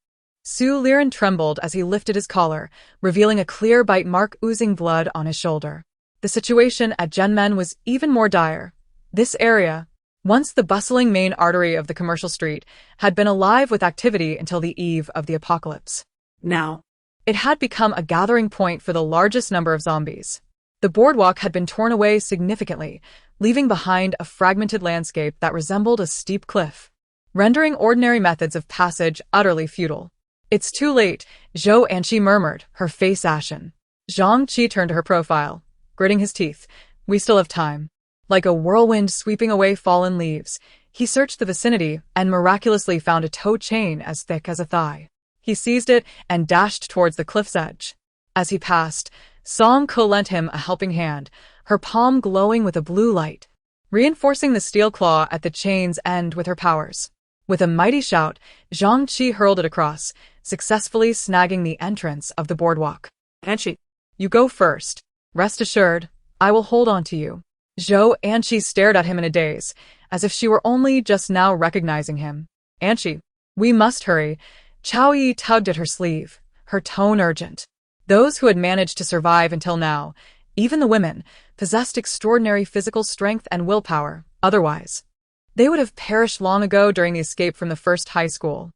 Su Liren trembled as he lifted his collar, revealing a clear bite mark oozing blood on his shoulder. The situation at Zhenmen was even more dire. This area, once the bustling main artery of the commercial street, had been alive with activity until the eve of the apocalypse. Now, it had become a gathering point for the largest number of zombies. The boardwalk had been torn away significantly, leaving behind a fragmented landscape that resembled a steep cliff, rendering ordinary methods of passage utterly futile. "It's too late," Zhou Anqi murmured, her face ashen. Zhang Qi turned to her profile, gritting his teeth. "We still have time." Like a whirlwind sweeping away fallen leaves, he searched the vicinity and miraculously found a toe chain as thick as a thigh. He seized it and dashed towards the cliff's edge. As he passed, Song Ke lent him a helping hand, her palm glowing with a blue light, reinforcing the steel claw at the chain's end with her powers. With a mighty shout, Zhang Qi hurled it across, successfully snagging the entrance of the boardwalk. Anqi, "You go first. Rest assured, I will hold on to you." Zhou Anqi stared at him in a daze, as if she were only just now recognizing him. "Anqi, we must hurry." Chao Yi tugged at her sleeve, her tone urgent. Those who had managed to survive until now, even the women, possessed extraordinary physical strength and willpower. Otherwise, They would have perished long ago during the escape from the first high school.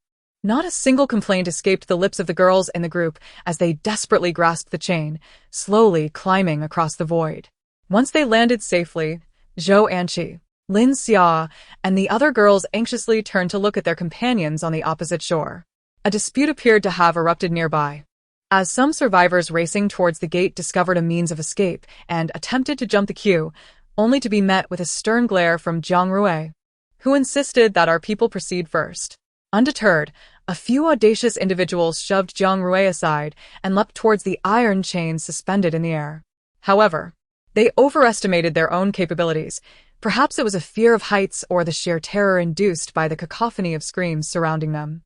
Not a single complaint escaped the lips of the girls in the group as they desperately grasped the chain, slowly climbing across the void. Once they landed safely, Zhou Anqi, Lin Xia, and the other girls anxiously turned to look at their companions on the opposite shore. A dispute appeared to have erupted nearby. As some survivors racing towards the gate discovered a means of escape and attempted to jump the queue, only to be met with a stern glare from Jiang Rui, who insisted that our people proceed first. Undeterred, a few audacious individuals shoved Jiang Rui aside and leapt towards the iron chains suspended in the air. However, they overestimated their own capabilities. Perhaps it was a fear of heights or the sheer terror induced by the cacophony of screams surrounding them.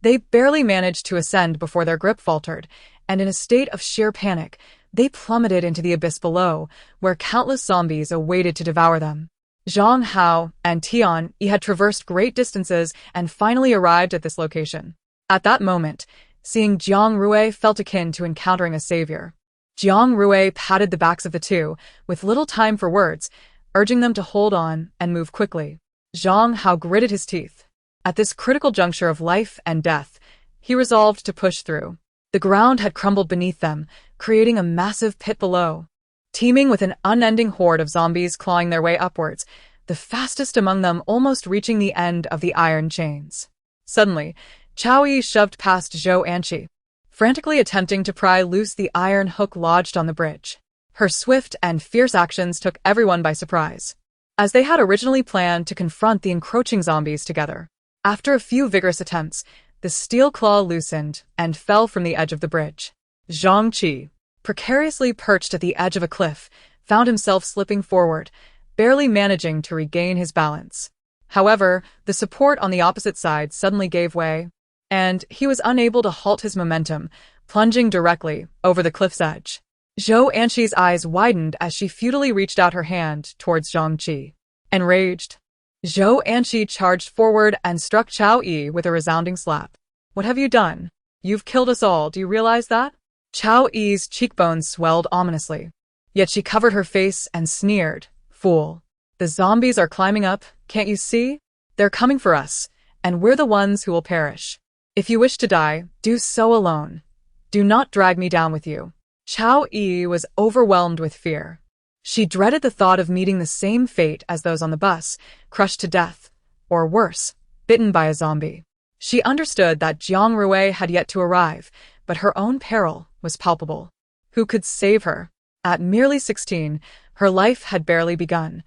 They barely managed to ascend before their grip faltered, and in a state of sheer panic, they plummeted into the abyss below, where countless zombies awaited to devour them. Zhang Hao and Tian Yi had traversed great distances and finally arrived at this location. At that moment, seeing Jiang Rui felt akin to encountering a savior. Jiang Rui patted the backs of the two, with little time for words, urging them to hold on and move quickly. Zhang Hao gritted his teeth. At this critical juncture of life and death, he resolved to push through. The ground had crumbled beneath them, creating a massive pit below, teeming with an unending horde of zombies clawing their way upwards, the fastest among them almost reaching the end of the iron chains. Suddenly, Chao Yi shoved past Zhou Anqi, frantically attempting to pry loose the iron hook lodged on the bridge. Her swift and fierce actions took everyone by surprise, as they had originally planned to confront the encroaching zombies together. After a few vigorous attempts, the steel claw loosened and fell from the edge of the bridge. Zhang Qi, precariously perched at the edge of a cliff, found himself slipping forward, barely managing to regain his balance. However, the support on the opposite side suddenly gave way, and he was unable to halt his momentum, plunging directly over the cliff's edge. Zhou Anqi's eyes widened as she futilely reached out her hand towards Zhang Qi. Enraged, Zhou Anqi charged forward and struck Chao Yi with a resounding slap. "What have you done? You've killed us all, do you realize that?" Chao Yi's cheekbones swelled ominously. Yet she covered her face and sneered, "Fool. The zombies are climbing up, can't you see? They're coming for us, and we're the ones who will perish. If you wish to die, do so alone. Do not drag me down with you." Chao Yi was overwhelmed with fear. She dreaded the thought of meeting the same fate as those on the bus, crushed to death, or worse, bitten by a zombie. She understood that Jiang Rui had yet to arrive, but her own peril was palpable. Who could save her? At merely 16, her life had barely begun,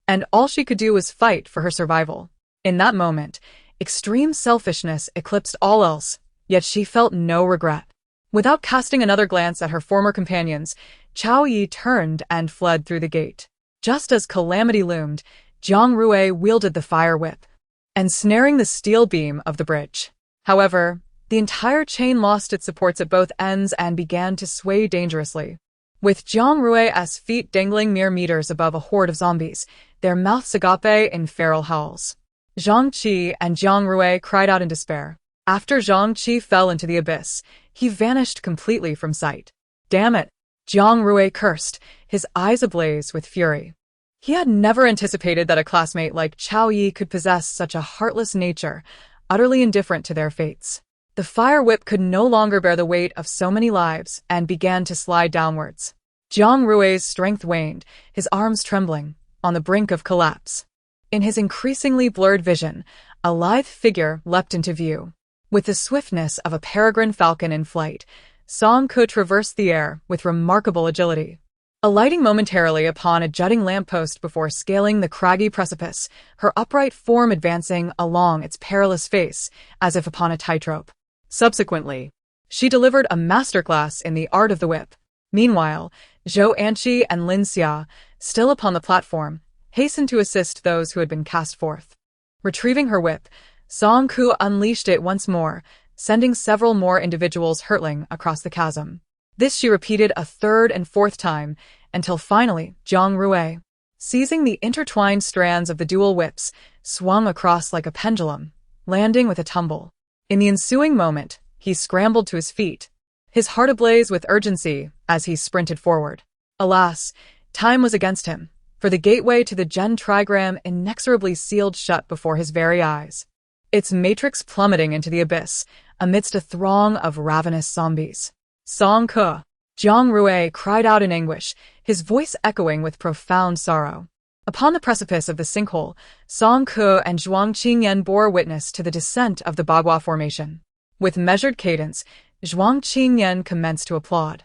and all she could do was fight for her survival. In that moment, extreme selfishness eclipsed all else, yet she felt no regret. Without casting another glance at her former companions, Chao Yi turned and fled through the gate. Just as calamity loomed, Jiang Rui wielded the fire whip, ensnaring the steel beam of the bridge. However, the entire chain lost its supports at both ends and began to sway dangerously. With Jiang Rui's feet dangling mere meters above a horde of zombies, their mouths agape in feral howls. Zhang Qi and Jiang Rui cried out in despair. After Zhang Qi fell into the abyss, he vanished completely from sight. "Damn it!" Jiang Rui cursed, his eyes ablaze with fury. He had never anticipated that a classmate like Chao Yi could possess such a heartless nature, utterly indifferent to their fates. The fire whip could no longer bear the weight of so many lives and began to slide downwards. Jiang Rui's strength waned, his arms trembling, on the brink of collapse. In his increasingly blurred vision, a lithe figure leapt into view. With the swiftness of a peregrine falcon in flight, Song could traverse the air with remarkable agility. Alighting momentarily upon a jutting lamppost before scaling the craggy precipice, her upright form advancing along its perilous face, as if upon a tightrope. Subsequently, she delivered a masterclass in the art of the whip. Meanwhile, Zhou Anqi and Lin Xia, still upon the platform, hastened to assist those who had been cast forth. Retrieving her whip, Song Ku unleashed it once more, sending several more individuals hurtling across the chasm. This she repeated a third and fourth time, until finally Jiang Rui, seizing the intertwined strands of the dual whips, swung across like a pendulum, landing with a tumble. In the ensuing moment, he scrambled to his feet, his heart ablaze with urgency as he sprinted forward. Alas, time was against him. for the gateway to the Gen trigram inexorably sealed shut before his very eyes, its matrix plummeting into the abyss amidst a throng of ravenous zombies. Song Ke, Jiang Rui cried out in anguish, his voice echoing with profound sorrow. Upon the precipice of the sinkhole, Song Ke and Zhuang Qingyan bore witness to the descent of the Bagua formation. With measured cadence, Zhuang Qingyan commenced to applaud,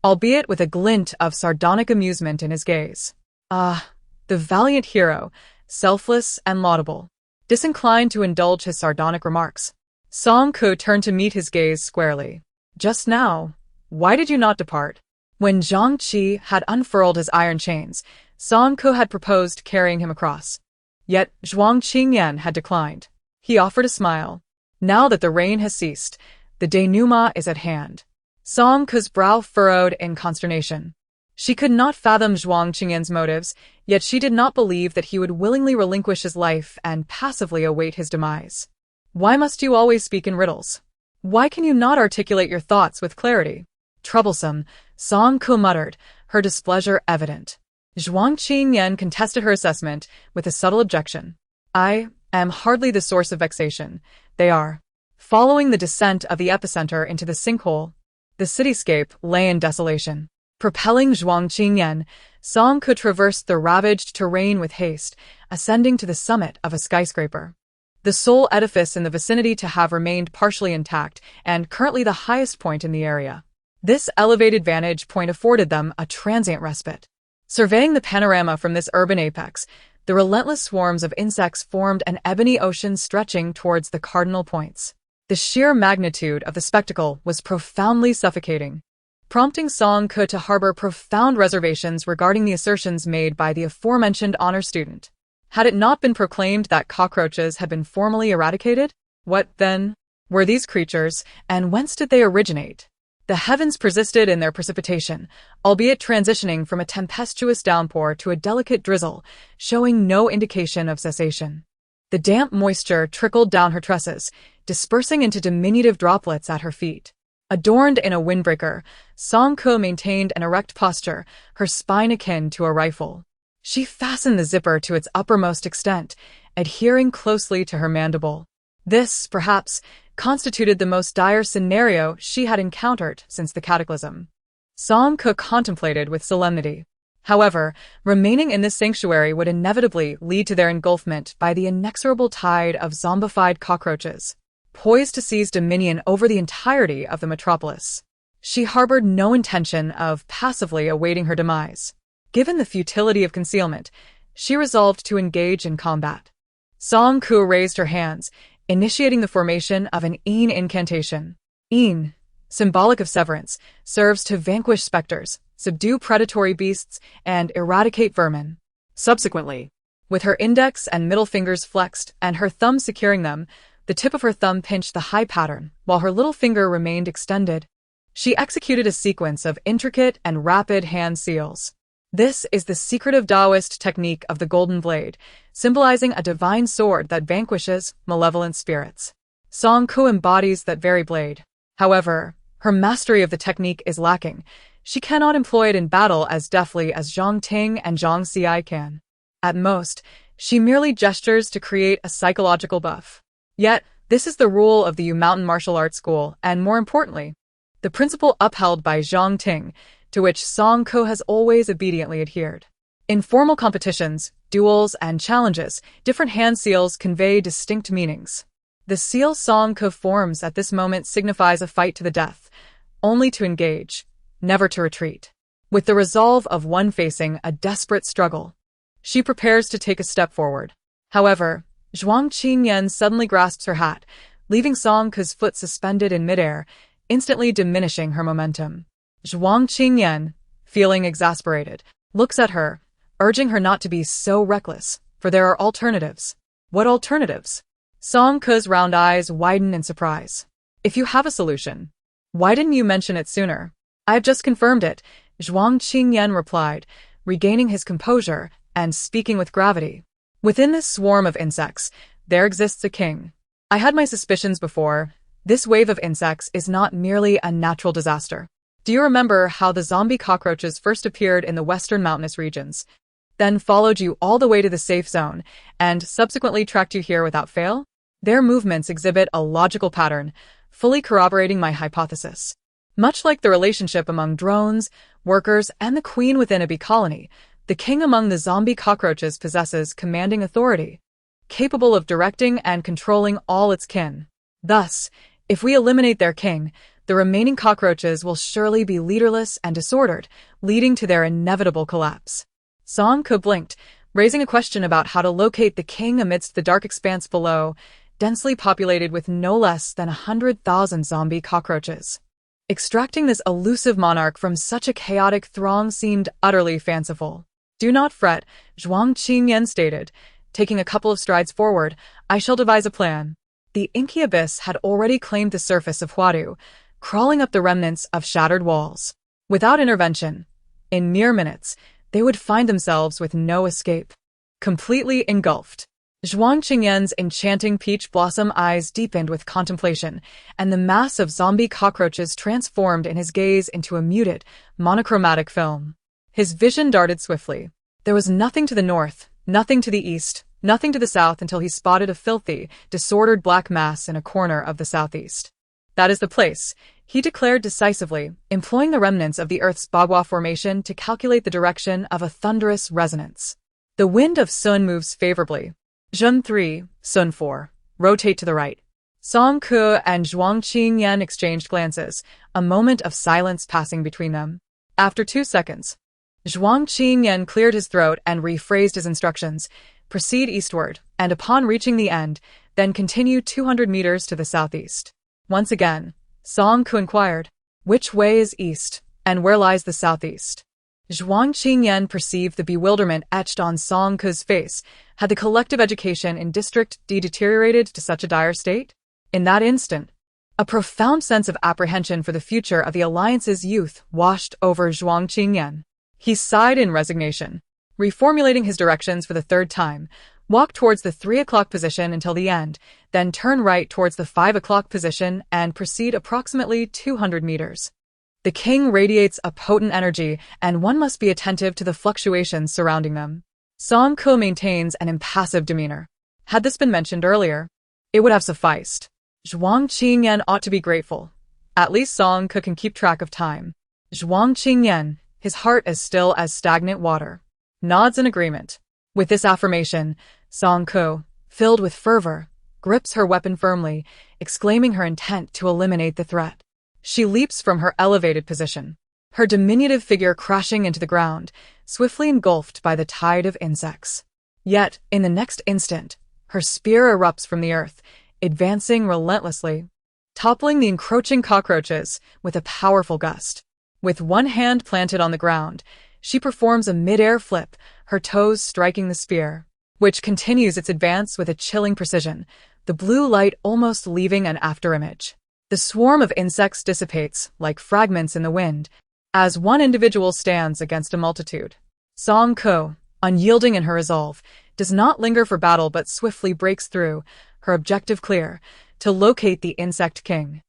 albeit with a glint of sardonic amusement in his gaze. Ah, the valiant hero, selfless and laudable. Disinclined to indulge his sardonic remarks, Song Ke turned to meet his gaze squarely. Just now, why did you not depart? When Zhang Qi had unfurled his iron chains, Song Ke had proposed carrying him across. Yet Zhuang Qingyan had declined. He offered a smile. Now that the rain has ceased, the denouement is at hand. Song Ke's brow furrowed in consternation. She could not fathom Zhuang Qingyan's motives, yet she did not believe that he would willingly relinquish his life and passively await his demise. Why must you always speak in riddles? Why can you not articulate your thoughts with clarity? Troublesome, Song Ke muttered, her displeasure evident. Zhuang Qingyan contested her assessment with a subtle objection. I am hardly the source of vexation. They are. Following the descent of the epicenter into the sinkhole, the cityscape lay in desolation. Propelling Zhuang Qingyan, Song Ke traversed the ravaged terrain with haste, ascending to the summit of a skyscraper. The sole edifice in the vicinity to have remained partially intact and currently the highest point in the area. This elevated vantage point afforded them a transient respite. Surveying the panorama from this urban apex, the relentless swarms of insects formed an ebony ocean stretching towards the cardinal points. The sheer magnitude of the spectacle was profoundly suffocating, prompting Song Ke to harbor profound reservations regarding the assertions made by the aforementioned honor student. Had it not been proclaimed that cockroaches had been formally eradicated? What, then, were these creatures, and whence did they originate? The heavens persisted in their precipitation, albeit transitioning from a tempestuous downpour to a delicate drizzle, showing no indication of cessation. The damp moisture trickled down her tresses, dispersing into diminutive droplets at her feet. Adorned in a windbreaker, Song Ke maintained an erect posture, her spine akin to a rifle. She fastened the zipper to its uppermost extent, adhering closely to her mandible. This, perhaps, constituted the most dire scenario she had encountered since the cataclysm. Song Ke contemplated with solemnity. However, remaining in this sanctuary would inevitably lead to their engulfment by the inexorable tide of zombified cockroaches, poised to seize dominion over the entirety of the metropolis. She harbored no intention of passively awaiting her demise. Given the futility of concealment, she resolved to engage in combat. Song Ke raised her hands, initiating the formation of an Een incantation. Een, symbolic of severance, serves to vanquish specters, subdue predatory beasts, and eradicate vermin. Subsequently, with her index and middle fingers flexed and her thumb securing them, the tip of her thumb pinched the high pattern, while her little finger remained extended. She executed a sequence of intricate and rapid hand seals. This is the secretive Taoist technique of the golden blade, symbolizing a divine sword that vanquishes malevolent spirits. Song Ke embodies that very blade. However, her mastery of the technique is lacking. She cannot employ it in battle as deftly as Zhang Ting and Zhang Xi can. At most, she merely gestures to create a psychological buff. Yet, this is the rule of the Yu Mountain Martial Arts School, and more importantly, the principle upheld by Zhang Ting, to which Song Ke has always obediently adhered. In formal competitions, duels, and challenges, different hand seals convey distinct meanings. The seal Song Ke forms at this moment signifies a fight to the death, only to engage, never to retreat. With the resolve of one facing a desperate struggle, she prepares to take a step forward. However, Zhuang Qingyan suddenly grasps her hat, leaving Song Ke's foot suspended in midair, instantly diminishing her momentum. Zhuang Qingyan, feeling exasperated, looks at her, urging her not to be so reckless, for there are alternatives. What alternatives? Song Ke's round eyes widen in surprise. If you have a solution, why didn't you mention it sooner? I have just confirmed it, Zhuang Qingyan replied, regaining his composure and speaking with gravity. Within this swarm of insects, there exists a king. I had my suspicions before. This wave of insects is not merely a natural disaster. Do you remember how the zombie cockroaches first appeared in the western mountainous regions? then followed you all the way to the safe zone, and subsequently tracked you here without fail? Their movements exhibit a logical pattern, fully corroborating my hypothesis. Much like the relationship among drones, workers, and the queen within a bee colony, the king among the zombie cockroaches possesses commanding authority, capable of directing and controlling all its kin. Thus, if we eliminate their king, the remaining cockroaches will surely be leaderless and disordered, leading to their inevitable collapse. Song Ke blinked, raising a question about how to locate the king amidst the dark expanse below, densely populated with no less than 100,000 zombie cockroaches. Extracting this elusive monarch from such a chaotic throng seemed utterly fanciful. "Do not fret," Zhuang Qingyan stated. Taking a couple of strides forward, "I shall devise a plan." The inky abyss had already claimed the surface of Huadu, crawling up the remnants of shattered walls. Without intervention, in mere minutes, they would find themselves with no escape. Completely engulfed. Zhuang Qingyan's enchanting peach blossom eyes deepened with contemplation, and the mass of zombie cockroaches transformed in his gaze into a muted, monochromatic film. His vision darted swiftly. There was nothing to the north, nothing to the east, nothing to the south until he spotted a filthy, disordered black mass in a corner of the southeast. "That is the place," he declared decisively, employing the remnants of the Earth's Bagua formation to calculate the direction of a thunderous resonance. "The wind of Sun moves favorably. Zhen 3, Sun 4. Rotate to the right." Song Ke and Zhuang Qingyan exchanged glances, a moment of silence passing between them. After 2 seconds, Zhuang Qingyan cleared his throat and rephrased his instructions. "Proceed eastward, and upon reaching the end, then continue 200 meters to the southeast." Once again, Song Ke inquired, "Which way is east, and where lies the southeast?" Zhuang Qingyan perceived the bewilderment etched on Song Ke's face. Had the collective education in District D deteriorated to such a dire state? In that instant, a profound sense of apprehension for the future of the Alliance's youth washed over Zhuang Qingyan. He sighed in resignation. Reformulating his directions for the third time, walk towards the 3 o'clock position until the end, then turn right towards the 5 o'clock position and proceed approximately 200 meters. The king radiates a potent energy, and one must be attentive to the fluctuations surrounding them. Song Ke maintains an impassive demeanor. Had this been mentioned earlier, it would have sufficed. Zhuang Qingyan ought to be grateful. At least Song Ke can keep track of time. Zhuang Qingyan, his heart as still as stagnant water, nods in agreement. With this affirmation, Song Ke, filled with fervor, grips her weapon firmly, exclaiming her intent to eliminate the threat. She leaps from her elevated position, her diminutive figure crashing into the ground, swiftly engulfed by the tide of insects. Yet, in the next instant, her spear erupts from the earth, advancing relentlessly, toppling the encroaching cockroaches with a powerful gust. With one hand planted on the ground, she performs a mid-air flip, her toes striking the spear, which continues its advance with a chilling precision, the blue light almost leaving an afterimage. The swarm of insects dissipates, like fragments in the wind, as one individual stands against a multitude. Song Ke, unyielding in her resolve, does not linger for battle but swiftly breaks through, her objective clear, to locate the insect king.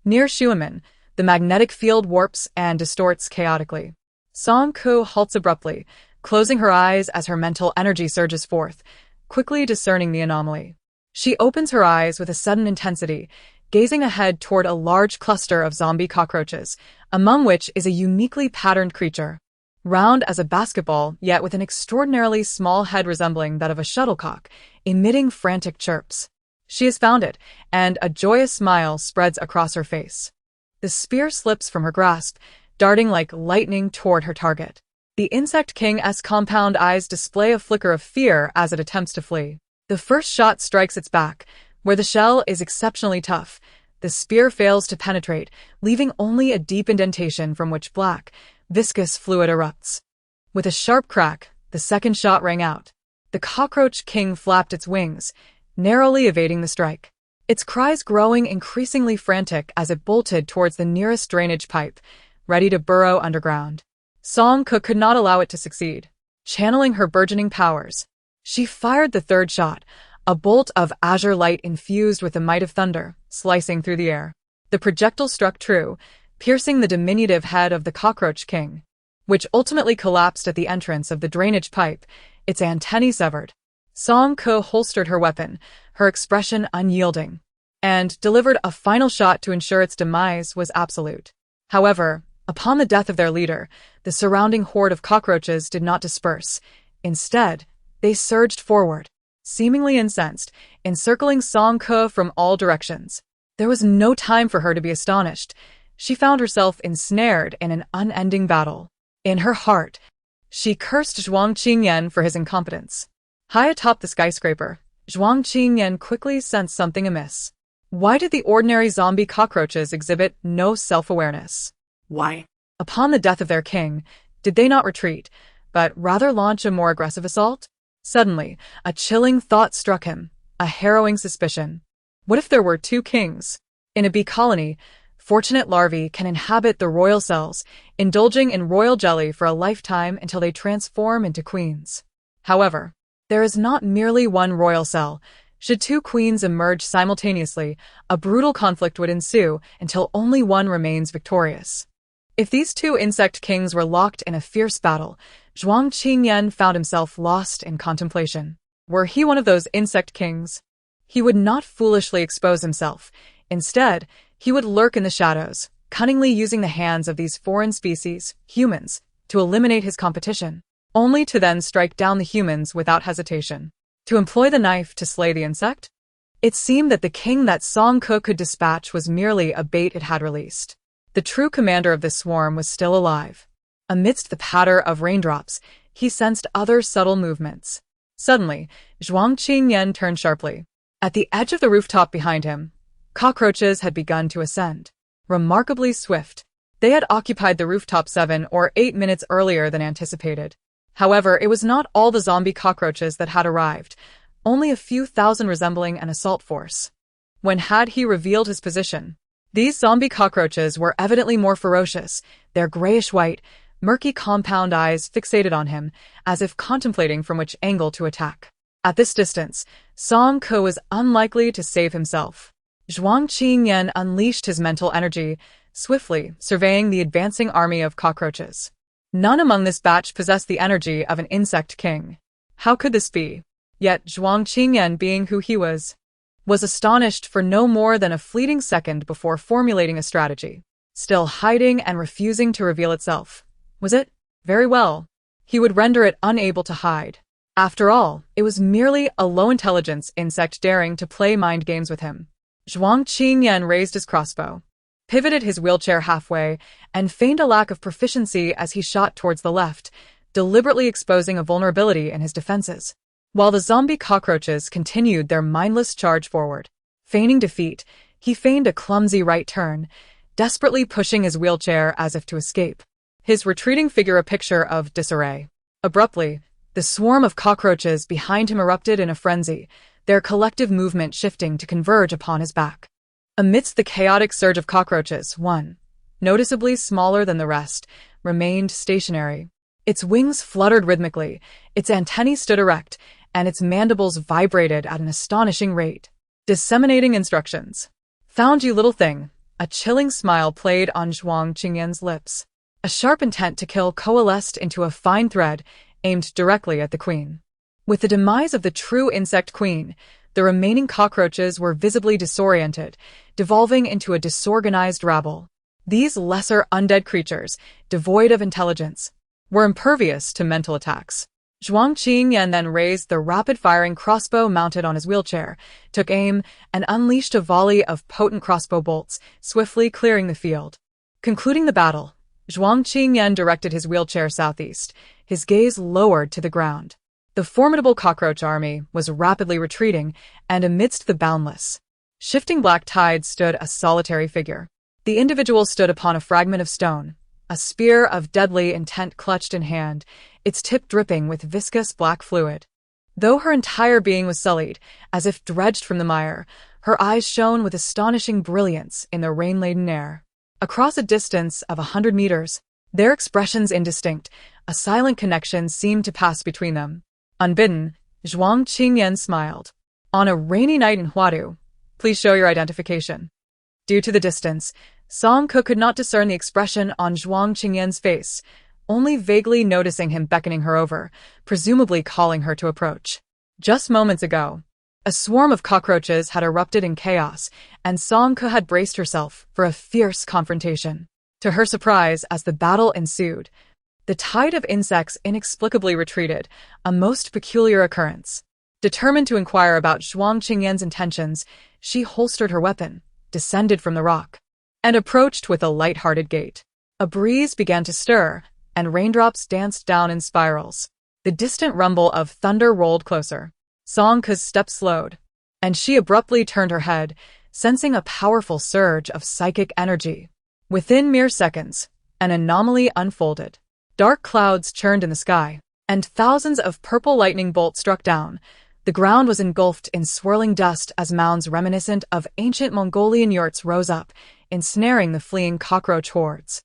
Near Shuamen, the magnetic field warps and distorts chaotically. Song Ke halts abruptly, closing her eyes as her mental energy surges forth, quickly discerning the anomaly. She opens her eyes with a sudden intensity, gazing ahead toward a large cluster of zombie cockroaches, among which is a uniquely patterned creature. Round as a basketball, yet with an extraordinarily small head resembling that of a shuttlecock, emitting frantic chirps. She has found it, and a joyous smile spreads across her face. The spear slips from her grasp, darting like lightning toward her target. The Insect King's compound eyes display a flicker of fear as it attempts to flee. The first shot strikes its back, where the shell is exceptionally tough. The spear fails to penetrate, leaving only a deep indentation from which black, viscous fluid erupts. With a sharp crack, the second shot rang out. The cockroach king flapped its wings, narrowly evading the strike. Its cries growing increasingly frantic as it bolted towards the nearest drainage pipe, ready to burrow underground. Song Ke could not allow it to succeed. Channeling her burgeoning powers, she fired the third shot, a bolt of azure light infused with the might of thunder, slicing through the air. The projectile struck true, piercing the diminutive head of the cockroach king. which ultimately collapsed at the entrance of the drainage pipe, its antennae severed. Song Ko holstered her weapon, her expression unyielding, and delivered a final shot to ensure its demise was absolute. However, upon the death of their leader, the surrounding horde of cockroaches did not disperse. Instead, they surged forward, seemingly incensed, encircling Song Ko from all directions. There was no time for her to be astonished. She found herself ensnared in an unending battle. In her heart, she cursed Zhuang Qingyan for his incompetence. High atop the skyscraper, Zhuang Qingyan quickly sensed something amiss. Why did the ordinary zombie cockroaches exhibit no self-awareness? Why? Upon the death of their king, did they not retreat, but rather launch a more aggressive assault? Suddenly, a chilling thought struck him, a harrowing suspicion. What if there were two kings? In a bee colony, fortunate larvae can inhabit the royal cells, indulging in royal jelly for a lifetime until they transform into queens. However, there is not merely one royal cell. Should two queens emerge simultaneously, a brutal conflict would ensue until only one remains victorious. If these two insect kings were locked in a fierce battle, Zhuang Qingyan found himself lost in contemplation. Were he one of those insect kings? He would not foolishly expose himself. Instead, he would lurk in the shadows, cunningly using the hands of these foreign species, humans, to eliminate his competition, only to then strike down the humans without hesitation. To employ the knife to slay the insect? It seemed that the king that Song Ko could dispatch was merely a bait it had released. The true commander of this swarm was still alive. Amidst the patter of raindrops, he sensed other subtle movements. Suddenly, Zhuang Qingyan turned sharply. At the edge of the rooftop behind him, cockroaches had begun to ascend. Remarkably swift, they had occupied the rooftop 7 or 8 minutes earlier than anticipated. However, it was not all the zombie cockroaches that had arrived, only a few thousand resembling an assault force. When had he revealed his position? These zombie cockroaches were evidently more ferocious, their grayish-white, murky compound eyes fixated on him, as if contemplating from which angle to attack. At this distance, Song Ko was unlikely to save himself. Zhuang Qingyan unleashed his mental energy, swiftly surveying the advancing army of cockroaches. None among this batch possessed the energy of an insect king. How could this be? Yet Zhuang Qingyan, being who he was astonished for no more than a fleeting second before formulating a strategy. Still hiding and refusing to reveal itself. Was it? Very well. He would render it unable to hide. After all, it was merely a low-intelligence insect daring to play mind games with him. Zhuang Qingyan raised his crossbow, pivoted his wheelchair halfway, and feigned a lack of proficiency as he shot towards the left, deliberately exposing a vulnerability in his defenses. While the zombie cockroaches continued their mindless charge forward. Feigning defeat, he feigned a clumsy right turn, desperately pushing his wheelchair as if to escape. His retreating figure a picture of disarray. Abruptly, the swarm of cockroaches behind him erupted in a frenzy, their collective movement shifting to converge upon his back. Amidst the chaotic surge of cockroaches, one, noticeably smaller than the rest, remained stationary. Its wings fluttered rhythmically, its antennae stood erect, and its mandibles vibrated at an astonishing rate. Disseminating instructions. Found you, little thing. A chilling smile played on Zhuang Qingyan's lips. A sharp intent to kill coalesced into a fine thread, aimed directly at the queen. With the demise of the true insect queen, the remaining cockroaches were visibly disoriented, devolving into a disorganized rabble. These lesser undead creatures, devoid of intelligence, were impervious to mental attacks. Zhuang Qingyan then raised the rapid-firing crossbow mounted on his wheelchair, took aim, and unleashed a volley of potent crossbow bolts, swiftly clearing the field. Concluding the battle, Zhuang Qingyan directed his wheelchair southeast, his gaze lowered to the ground. The formidable cockroach army was rapidly retreating, and amidst the boundless, shifting black tide stood a solitary figure. The individual stood upon a fragment of stone, a spear of deadly intent clutched in hand, its tip dripping with viscous black fluid. Though her entire being was sullied, as if dredged from the mire, her eyes shone with astonishing brilliance in the rain-laden air. Across a distance of 100 meters, their expressions indistinct, a silent connection seemed to pass between them. Unbidden, Zhuang Qingyan smiled. On a rainy night in Huadu, please show your identification. Due to the distance, Song Ko could not discern the expression on Zhuang Qingyan's face, only vaguely noticing him beckoning her over, presumably calling her to approach. Just moments ago, a swarm of cockroaches had erupted in chaos, and Song Ke had braced herself for a fierce confrontation. To her surprise, as the battle ensued, the tide of insects inexplicably retreated, a most peculiar occurrence. Determined to inquire about Zhuang Qingyan's intentions, she holstered her weapon, descended from the rock, and approached with a light-hearted gait. A breeze began to stir, and raindrops danced down in spirals. The distant rumble of thunder rolled closer. Song Ke's step slowed, and she abruptly turned her head, sensing a powerful surge of psychic energy. Within mere seconds, an anomaly unfolded. Dark clouds churned in the sky, and thousands of purple lightning bolts struck down. The ground was engulfed in swirling dust as mounds reminiscent of ancient Mongolian yurts rose up, ensnaring the fleeing cockroach hordes.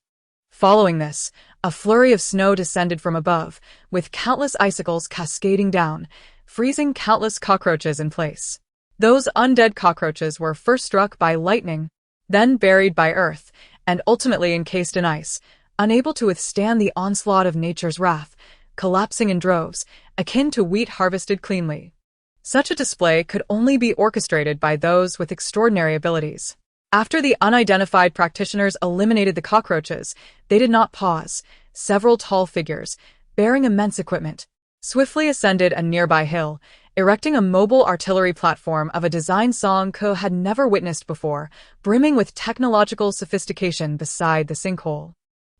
Following this, a flurry of snow descended from above, with countless icicles cascading down, freezing countless cockroaches in place. Those undead cockroaches were first struck by lightning, then buried by earth, and ultimately encased in ice, unable to withstand the onslaught of nature's wrath, collapsing in droves, akin to wheat harvested cleanly. Such a display could only be orchestrated by those with extraordinary abilities. After the unidentified practitioners eliminated the cockroaches, they did not pause. Several tall figures, bearing immense equipment, swiftly ascended a nearby hill, erecting a mobile artillery platform of a design Song Ke had never witnessed before, brimming with technological sophistication beside the sinkhole.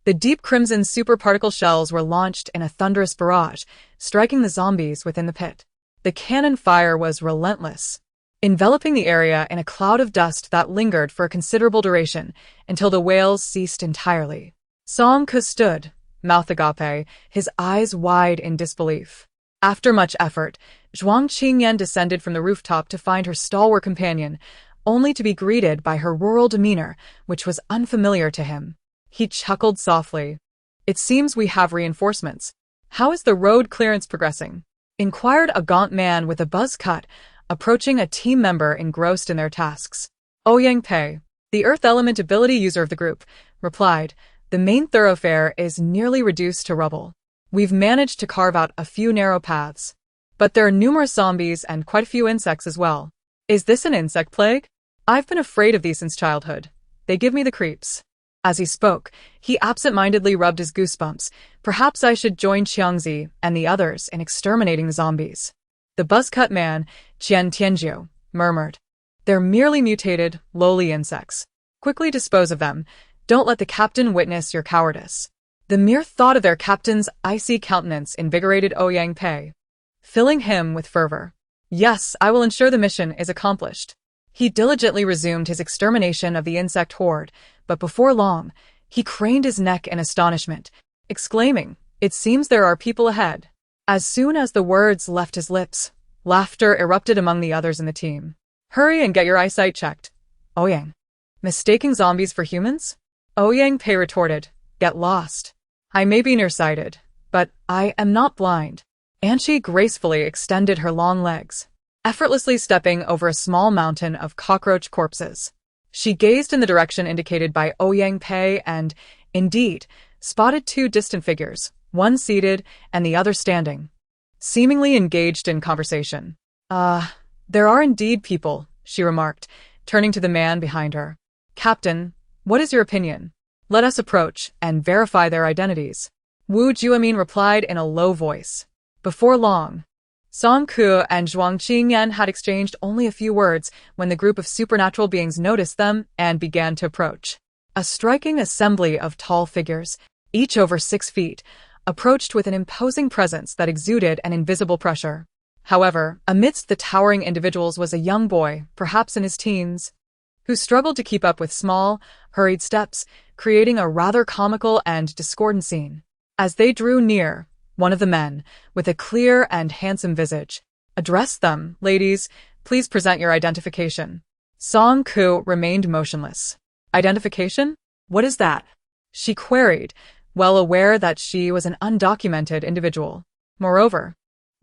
The deep crimson superparticle shells were launched in a thunderous barrage, striking the zombies within the pit. The cannon fire was relentless, enveloping the area in a cloud of dust that lingered for a considerable duration until the wails ceased entirely. Song Ke stood, mouth agape, his eyes wide in disbelief. After much effort, Zhuang Qingyan descended from the rooftop to find her stalwart companion, only to be greeted by her rural demeanor, which was unfamiliar to him. He chuckled softly. "It seems we have reinforcements. How is the road clearance progressing?" inquired a gaunt man with a buzz cut, approaching a team member engrossed in their tasks. Ouyang Pei, the Earth Element ability user of the group, replied, "The main thoroughfare is nearly reduced to rubble. We've managed to carve out a few narrow paths, but there are numerous zombies and quite a few insects as well. Is this an insect plague? I've been afraid of these since childhood. They give me the creeps." As he spoke, he absent-mindedly rubbed his goosebumps. Perhaps I should join Xiangzi and the others in exterminating the zombies. The buzz-cut man, Qian Tianjiu, murmured, "They're merely mutated, lowly insects. Quickly dispose of them. Don't let the captain witness your cowardice." The mere thought of their captain's icy countenance invigorated Ouyang Pei, filling him with fervor. "Yes, I will ensure the mission is accomplished." He diligently resumed his extermination of the insect horde, but before long, he craned his neck in astonishment, exclaiming, "It seems there are people ahead." As soon as the words left his lips, laughter erupted among the others in the team. "Hurry and get your eyesight checked, Ouyang. Mistaking zombies for humans?" Ouyang Pei retorted, "Get lost. I may be nearsighted, but I am not blind." And she gracefully extended her long legs, effortlessly stepping over a small mountain of cockroach corpses. She gazed in the direction indicated by Ouyang Pei and, indeed, spotted two distant figures, one seated and the other standing, seemingly engaged in conversation. There are indeed people," she remarked, turning to the man behind her. "Captain, what is your opinion? Let us approach and verify their identities." Wu Juemin replied in a low voice. Before long, Song Ke and Zhuang Qingyan had exchanged only a few words when the group of supernatural beings noticed them and began to approach. A striking assembly of tall figures, each over 6 feet, approached with an imposing presence that exuded an invisible pressure. However, amidst the towering individuals was a young boy, perhaps in his teens, who struggled to keep up with small, hurried steps, creating a rather comical and discordant scene. As they drew near, one of the men, with a clear and handsome visage, addressed them, "Ladies, please present your identification." Song Ke remained motionless. "Identification? What is that?" she queried, well aware that she was an undocumented individual. Moreover,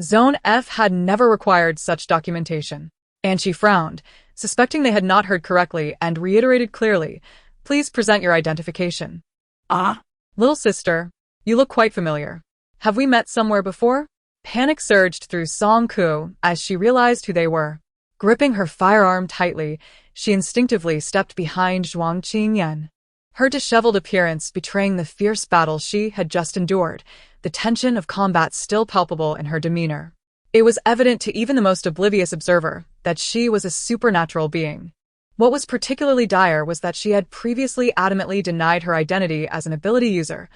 Zone F had never required such documentation. And she frowned, suspecting they had not heard correctly, and reiterated clearly, "Please present your identification." Ah, "Little sister, You look quite familiar. Have we met somewhere before? Panic surged through Song Ku as she realized who they were. Gripping her firearm tightly, she instinctively stepped behind Zhuang Qingyan. Her disheveled appearance betraying the fierce battle she had just endured, the tension of combat still palpable in her demeanor. It was evident to even the most oblivious observer that she was a supernatural being. What was particularly dire was that she had previously adamantly denied her identity as an ability user.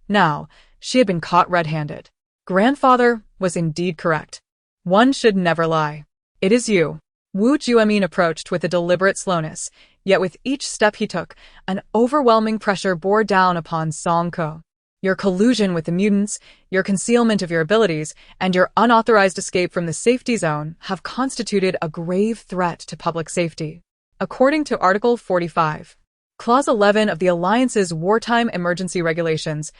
Now, she had been caught red-handed. Grandfather was indeed correct. One should never lie. It is you. Wu Juemin approached with a deliberate slowness, yet with each step he took, an overwhelming pressure bore down upon Song Ko. Your collusion with the mutants, your concealment of your abilities, and your unauthorized escape from the safety zone have constituted a grave threat to public safety. According to Article 45, Clause 11 of the Alliance's Wartime Emergency Regulations,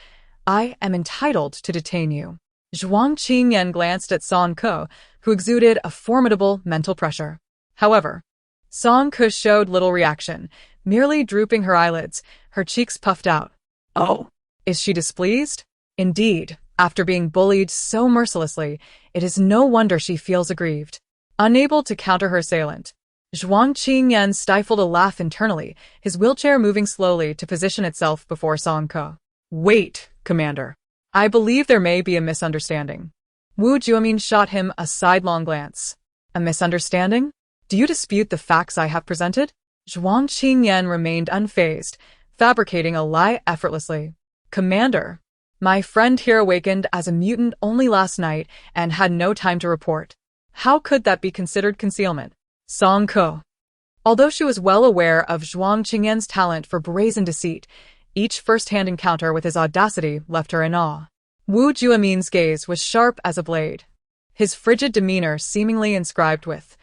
I am entitled to detain you. Zhuang Qingyan glanced at Song Ko, who exuded a formidable mental pressure. However, Song Ko showed little reaction, merely drooping her eyelids, her cheeks puffed out. Oh. Is she displeased? Indeed, after being bullied so mercilessly, it is no wonder she feels aggrieved. Unable to counter her assailant, Zhuang Qingyan stifled a laugh internally, his wheelchair moving slowly to position itself before Song Ko. Wait, Commander. I believe there may be a misunderstanding. Wu Juemin shot him a sidelong glance. A misunderstanding? Do you dispute the facts I have presented? Zhuang Qingyan remained unfazed, fabricating a lie effortlessly. Commander, my friend here awakened as a mutant only last night and had no time to report. How could that be considered concealment? Song Ko. Although she was well aware of Zhuang Qingyan's talent for brazen deceit, each first-hand encounter with his audacity left her in awe. Wu Juemin's gaze was sharp as a blade, his frigid demeanor seemingly inscribed with,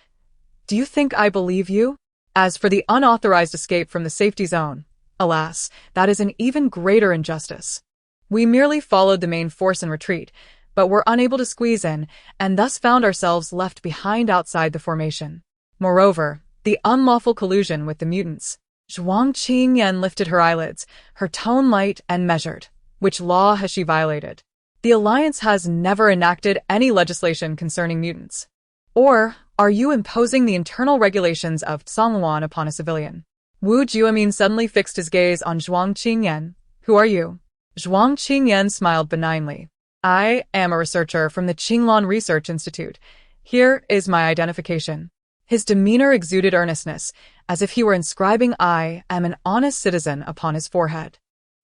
"Do you think I believe you?" As for the unauthorized escape from the safety zone, alas, that is an even greater injustice. We merely followed the main force in retreat, but were unable to squeeze in, and thus found ourselves left behind outside the formation. Moreover, the unlawful collusion with the mutants. Zhuang Qingyan lifted her eyelids, her tone light and measured. Which law has she violated? The Alliance has never enacted any legislation concerning mutants. Or are you imposing the internal regulations of Songluan upon a civilian? Wu Juemin suddenly fixed his gaze on Zhuang Qingyan. Who are you? Zhuang Qingyan smiled benignly. I am a researcher from the Qinglan Research Institute. Here is my identification. His demeanor exuded earnestness, as if he were inscribing I am an honest citizen upon his forehead.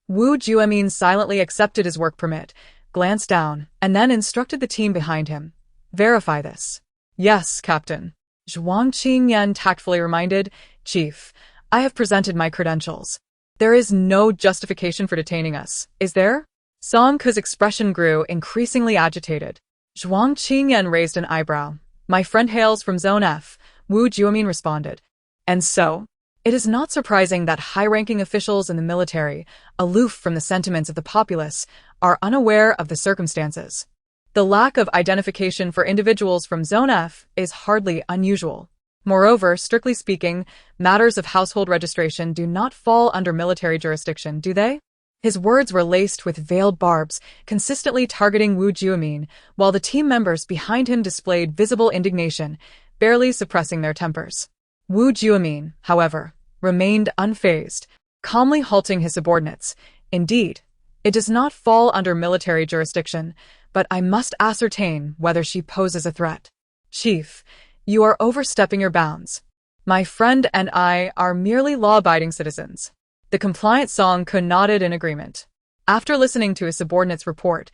Wu Juemin silently accepted his work permit, glanced down, and then instructed the team behind him. Verify this. Yes, Captain. Zhuang Qingyan tactfully reminded, Chief, I have presented my credentials. There is no justification for detaining us, is there? Song Ku's expression grew increasingly agitated. Zhuang Qingyan raised an eyebrow. My friend hails from Zone F, Wu Juemin responded. And so? It is not surprising that high-ranking officials in the military, aloof from the sentiments of the populace, are unaware of the circumstances. The lack of identification for individuals from Zone F is hardly unusual. Moreover, strictly speaking, matters of household registration do not fall under military jurisdiction, do they? His words were laced with veiled barbs, consistently targeting Wu Juemin, while the team members behind him displayed visible indignation, barely suppressing their tempers. Wu Juemin, however, remained unfazed, calmly halting his subordinates. Indeed, it does not fall under military jurisdiction, but I must ascertain whether she poses a threat. Chief, you are overstepping your bounds. My friend and I are merely law-abiding citizens. The compliant Song Ku nodded in agreement. After listening to his subordinate's report,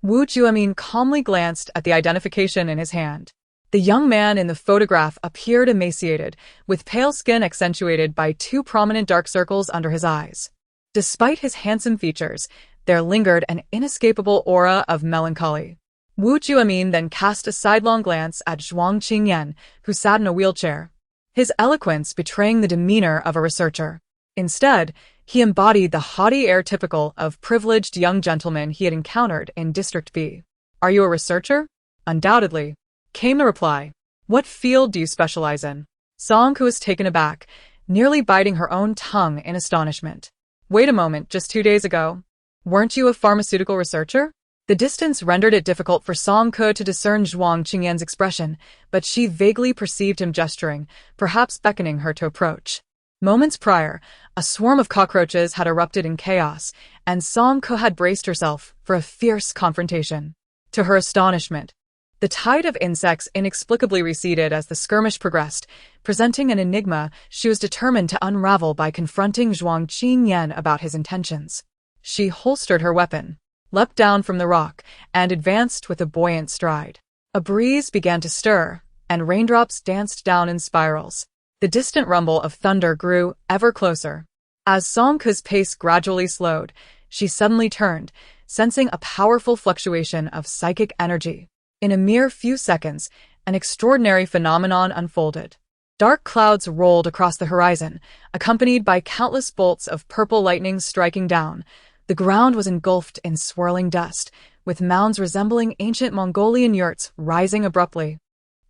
Wu Juemin calmly glanced at the identification in his hand. The young man in the photograph appeared emaciated, with pale skin accentuated by two prominent dark circles under his eyes. Despite his handsome features, there lingered an inescapable aura of melancholy. Wu Juemin then cast a sidelong glance at Zhuang Qingyan, who sat in a wheelchair, his eloquence betraying the demeanor of a researcher. Instead, he embodied the haughty air typical of privileged young gentlemen he had encountered in District B. Are you a researcher? Undoubtedly, came the reply. What field do you specialize in? Song Ku was taken aback, nearly biting her own tongue in astonishment. Wait a moment, just 2 days ago, Weren't you a pharmaceutical researcher? The distance rendered it difficult for Song Ke to discern Zhuang Qingyan's expression, but she vaguely perceived him gesturing, perhaps beckoning her to approach. Moments prior, a swarm of cockroaches had erupted in chaos, and Song Ke had braced herself for a fierce confrontation. To her astonishment, the tide of insects inexplicably receded as the skirmish progressed, presenting an enigma she was determined to unravel by confronting Zhuang Qingyan about his intentions. She holstered her weapon, leapt down from the rock, and advanced with a buoyant stride. A breeze began to stir, and raindrops danced down in spirals. The distant rumble of thunder grew ever closer. As Song Ke's pace gradually slowed, she suddenly turned, sensing a powerful fluctuation of psychic energy. In a mere few seconds, an extraordinary phenomenon unfolded. Dark clouds rolled across the horizon, accompanied by countless bolts of purple lightning striking down. The ground was engulfed in swirling dust, with mounds resembling ancient Mongolian yurts rising abruptly,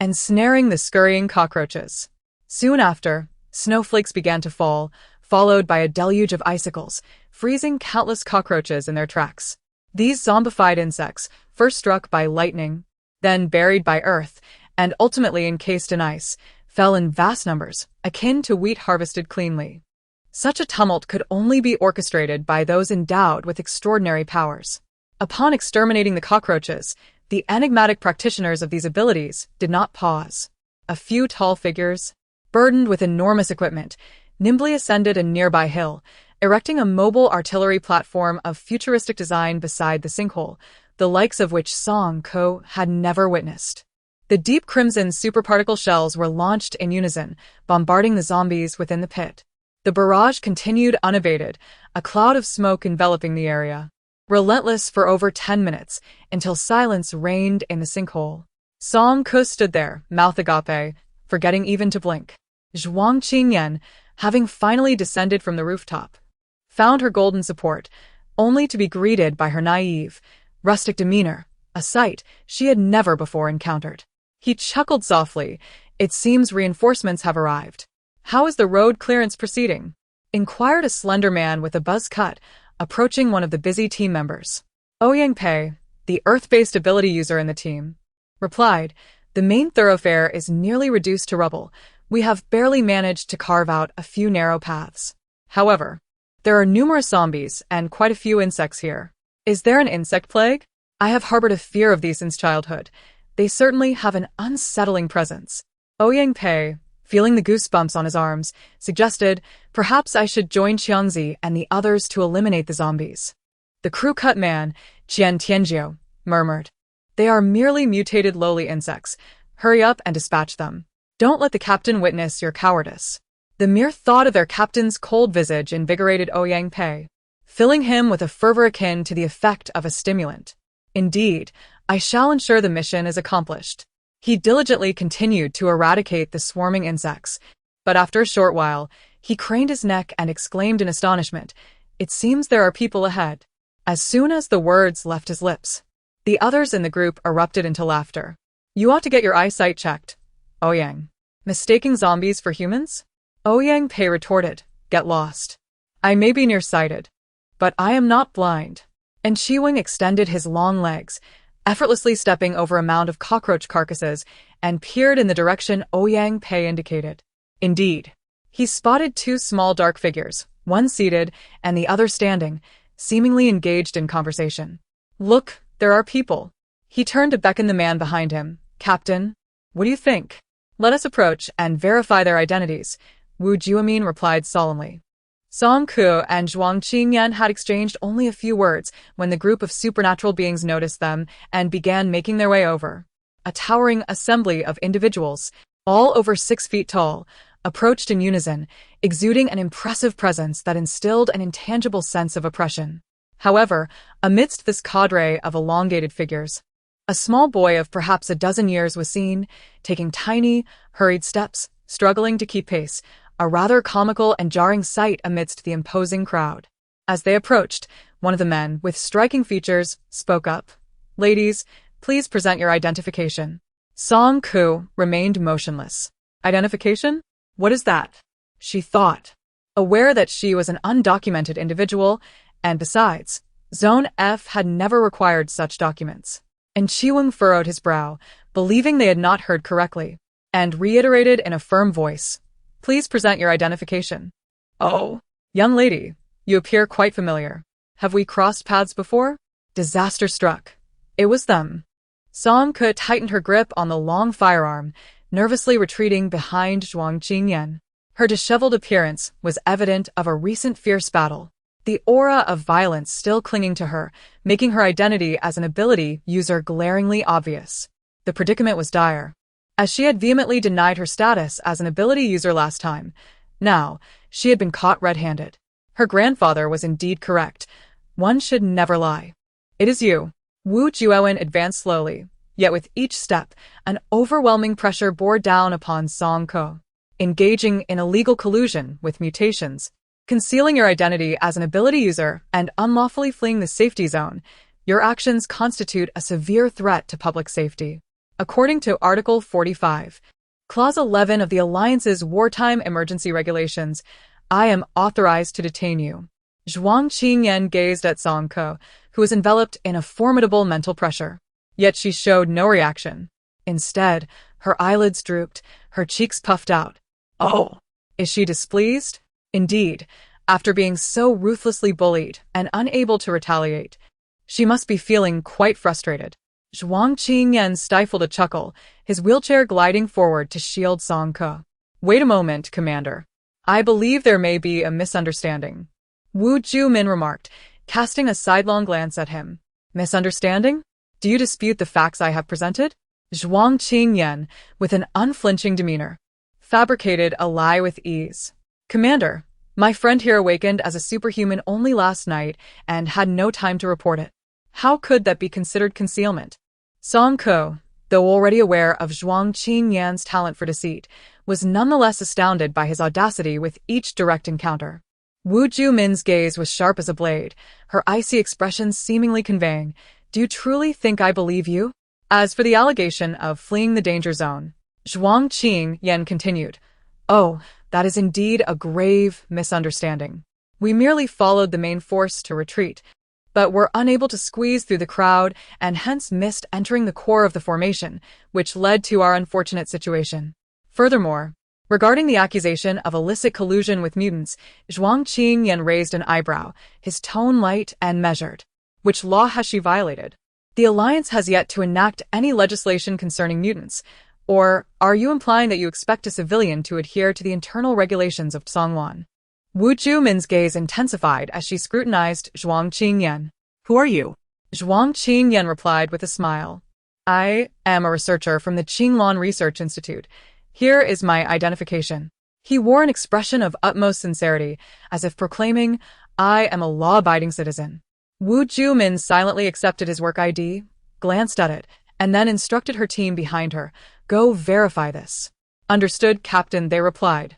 ensnaring the scurrying cockroaches. Soon after, snowflakes began to fall, followed by a deluge of icicles, freezing countless cockroaches in their tracks. These zombified insects, first struck by lightning, then buried by earth, and ultimately encased in ice, fell in vast numbers, akin to wheat harvested cleanly. Such a tumult could only be orchestrated by those endowed with extraordinary powers. Upon exterminating the cockroaches, the enigmatic practitioners of these abilities did not pause. A few tall figures, burdened with enormous equipment, nimbly ascended a nearby hill, erecting a mobile artillery platform of futuristic design beside the sinkhole, the likes of which Song Ke had never witnessed. The deep crimson superparticle shells were launched in unison, bombarding the zombies within the pit. The barrage continued unabated, a cloud of smoke enveloping the area, relentless for over 10 minutes, until silence reigned in the sinkhole. Song Ke stood there, mouth agape, forgetting even to blink. Zhuang Qingyan, having finally descended from the rooftop, found her golden support, only to be greeted by her naive, rustic demeanor, a sight she had never before encountered. He chuckled softly. "It seems reinforcements have arrived. How is the road clearance proceeding?" inquired a slender man with a buzz cut, approaching one of the busy team members. Ouyang Pei, the Earth-based ability user in the team, replied, "The main thoroughfare is nearly reduced to rubble. We have barely managed to carve out a few narrow paths. However, there are numerous zombies and quite a few insects here. Is there an insect plague? I have harbored a fear of these since childhood. They certainly have an unsettling presence." Ouyang Pei, feeling the goosebumps on his arms, suggested, "Perhaps I should join Qiangzi and the others to eliminate the zombies." The crew-cut man, Qian Tianjiu, murmured, "They are merely mutated lowly insects. Hurry up and dispatch them. Don't let the captain witness your cowardice." The mere thought of their captain's cold visage invigorated Ouyang Pei, filling him with a fervor akin to the effect of a stimulant. "Indeed, I shall ensure the mission is accomplished." He diligently continued to eradicate the swarming insects, but after a short while, he craned his neck and exclaimed in astonishment, "It seems there are people ahead." As soon as the words left his lips, the others in the group erupted into laughter. "You ought to get your eyesight checked, Ouyang. Mistaking zombies for humans?" Ouyang Pei retorted, "Get lost. I may be nearsighted, but I am not blind." And Shiwing extended his long legs, effortlessly stepping over a mound of cockroach carcasses, and peered in the direction Ouyang Pei indicated. Indeed, he spotted two small dark figures, one seated and the other standing, seemingly engaged in conversation. "Look, there are people." He turned to beckon the man behind him. "Captain, what do you think? Let us approach and verify their identities," Wu Jiamin replied solemnly. Song Ke and Zhuang Qingyan had exchanged only a few words when the group of supernatural beings noticed them and began making their way over. A towering assembly of individuals, all over 6 feet tall, approached in unison, exuding an impressive presence that instilled an intangible sense of oppression. However, amidst this cadre of elongated figures, a small boy of perhaps a dozen years was seen, taking tiny, hurried steps, struggling to keep pace, a rather comical and jarring sight amidst the imposing crowd. As they approached, one of the men, with striking features, spoke up. "Ladies, please present your identification." Song Ke remained motionless. "Identification? What is that?" she thought, aware that she was an undocumented individual, and besides, Zone F had never required such documents. And Chiwung furrowed his brow, believing they had not heard correctly, and reiterated in a firm voice, "Please present your identification." "Oh, young lady, you appear quite familiar. Have we crossed paths before?" Disaster struck. It was them. Song Ke tightened her grip on the long firearm, nervously retreating behind Zhuang Qingyan. Her disheveled appearance was evident of a recent fierce battle, the aura of violence still clinging to her, making her identity as an ability user glaringly obvious. The predicament was dire. As she had vehemently denied her status as an ability user last time, now she had been caught red-handed. Her grandfather was indeed correct. One should never lie. "It is you." Wu Juowen advanced slowly, yet with each step, an overwhelming pressure bore down upon Song Ke. Engaging in illegal collusion with mutations, concealing your identity as an ability user, and unlawfully fleeing the safety zone, your actions constitute a severe threat to public safety. According to Article 45, Clause 11 of the Alliance's Wartime Emergency Regulations, I am authorized to detain you. Zhuang Qingyan gazed at Song Ke, who was enveloped in a formidable mental pressure. Yet she showed no reaction. Instead, her eyelids drooped, her cheeks puffed out. Oh, is she displeased? Indeed, after being so ruthlessly bullied and unable to retaliate, she must be feeling quite frustrated. Zhuang Qingyan stifled a chuckle, his wheelchair gliding forward to shield Song Ke. "Wait a moment, Commander. I believe there may be a misunderstanding," Wu Jumin remarked, casting a sidelong glance at him. "Misunderstanding? Do you dispute the facts I have presented?" Zhuang Qingyan, with an unflinching demeanor, fabricated a lie with ease. "Commander, my friend here awakened as a superhuman only last night and had no time to report it. How could that be considered concealment?" Song Ke, though already aware of Zhuang Qingyan's talent for deceit, was nonetheless astounded by his audacity with each direct encounter. Wu Jumin's gaze was sharp as a blade, her icy expression seemingly conveying, "Do you truly think I believe you?" As for the allegation of fleeing the danger zone, Zhuang Qingyan continued, "Oh, that is indeed a grave misunderstanding. We merely followed the main force to retreat, but were unable to squeeze through the crowd and hence missed entering the core of the formation, which led to our unfortunate situation. Furthermore, regarding the accusation of illicit collusion with mutants, Zhuang Qingyan raised an eyebrow, his tone light and measured. Which law has she violated? The Alliance has yet to enact any legislation concerning mutants. Or are you implying that you expect a civilian to adhere to the internal regulations of Tsongwan?" Wu Jumin's gaze intensified as she scrutinized Zhuang Qingyan. Who are you? Zhuang Qingyan replied with a smile. "I am a researcher from the Qinglan Research Institute. Here is my identification." He wore an expression of utmost sincerity, as if proclaiming, "I am a law-abiding citizen." Wu Jumin silently accepted his work ID, glanced at it, and then instructed her team behind her, "Go verify this." "Understood, Captain," they replied.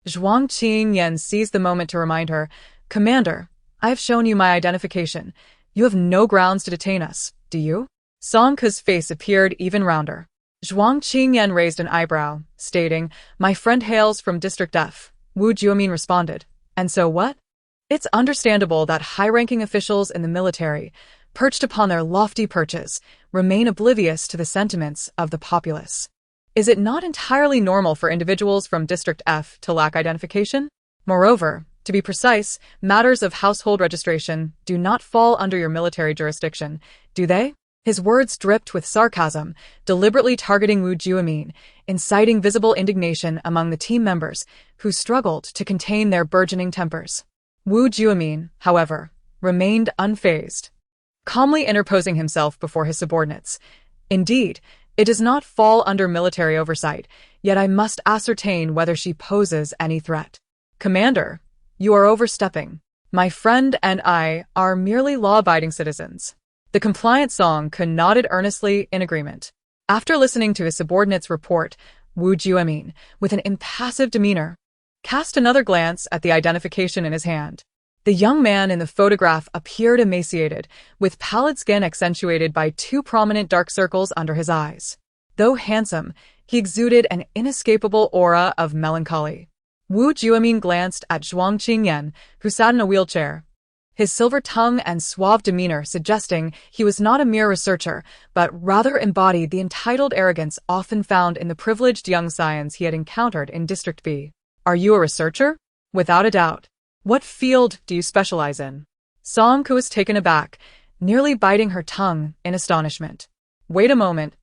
Zhuang Qingyan seized the moment to remind her, "Commander, I have shown you my identification. You have no grounds to detain us, do you?" Song Ke's face appeared even rounder. Zhuang Qingyan raised an eyebrow, stating, "My friend hails from District F." Wu Juomin responded, "And so what?" It's understandable that high-ranking officials in the military, perched upon their lofty perches, remain oblivious to the sentiments of the populace. Is it not entirely normal for individuals from District F to lack identification? Moreover, to be precise, matters of household registration do not fall under your military jurisdiction, do they? His words dripped with sarcasm, deliberately targeting Wu Juomin, inciting visible indignation among the team members, who struggled to contain their burgeoning tempers. Wu Juomin, however, remained unfazed, calmly interposing himself before his subordinates. "Indeed, it does not fall under military oversight, yet I must ascertain whether she poses any threat." "Commander, you are overstepping. My friend and I are merely law-abiding citizens." The compliant Song Ke nodded earnestly in agreement. After listening to his subordinate's report, Wu Juomin, with an impassive demeanor, cast another glance at the identification in his hand. The young man in the photograph appeared emaciated, with pallid skin accentuated by two prominent dark circles under his eyes. Though handsome, he exuded an inescapable aura of melancholy. Wu Juomin glanced at Zhuang Qingyan, who sat in a wheelchair, his silver tongue and suave demeanor suggesting he was not a mere researcher, but rather embodied the entitled arrogance often found in the privileged young scions he had encountered in District B. Are you a researcher? Without a doubt. What field do you specialize in? Song-ku was taken aback, nearly biting her tongue in astonishment. Wait a moment.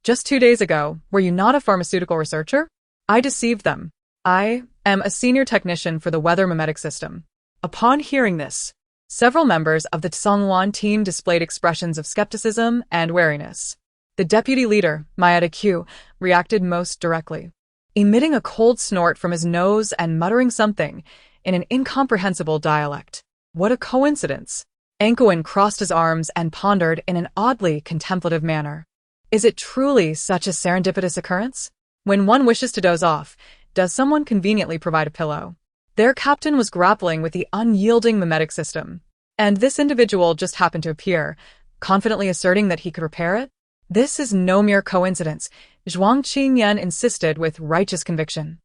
Just 2 days ago, were you not a pharmaceutical researcher? I deceived them. I am a senior technician for the weather mimetic system. Upon hearing this, several members of the Tsongwan team displayed expressions of skepticism and wariness. The deputy leader, Maeda Q, reacted most directly, emitting a cold snort from his nose and muttering something in an incomprehensible dialect. What a coincidence! Ankoin crossed his arms and pondered in an oddly contemplative manner. Is it truly such a serendipitous occurrence? When one wishes to doze off, does someone conveniently provide a pillow? Their captain was grappling with the unyielding mimetic system, and this individual just happened to appear, confidently asserting that he could repair it? This is no mere coincidence, Zhuang Qingyan insisted with righteous conviction.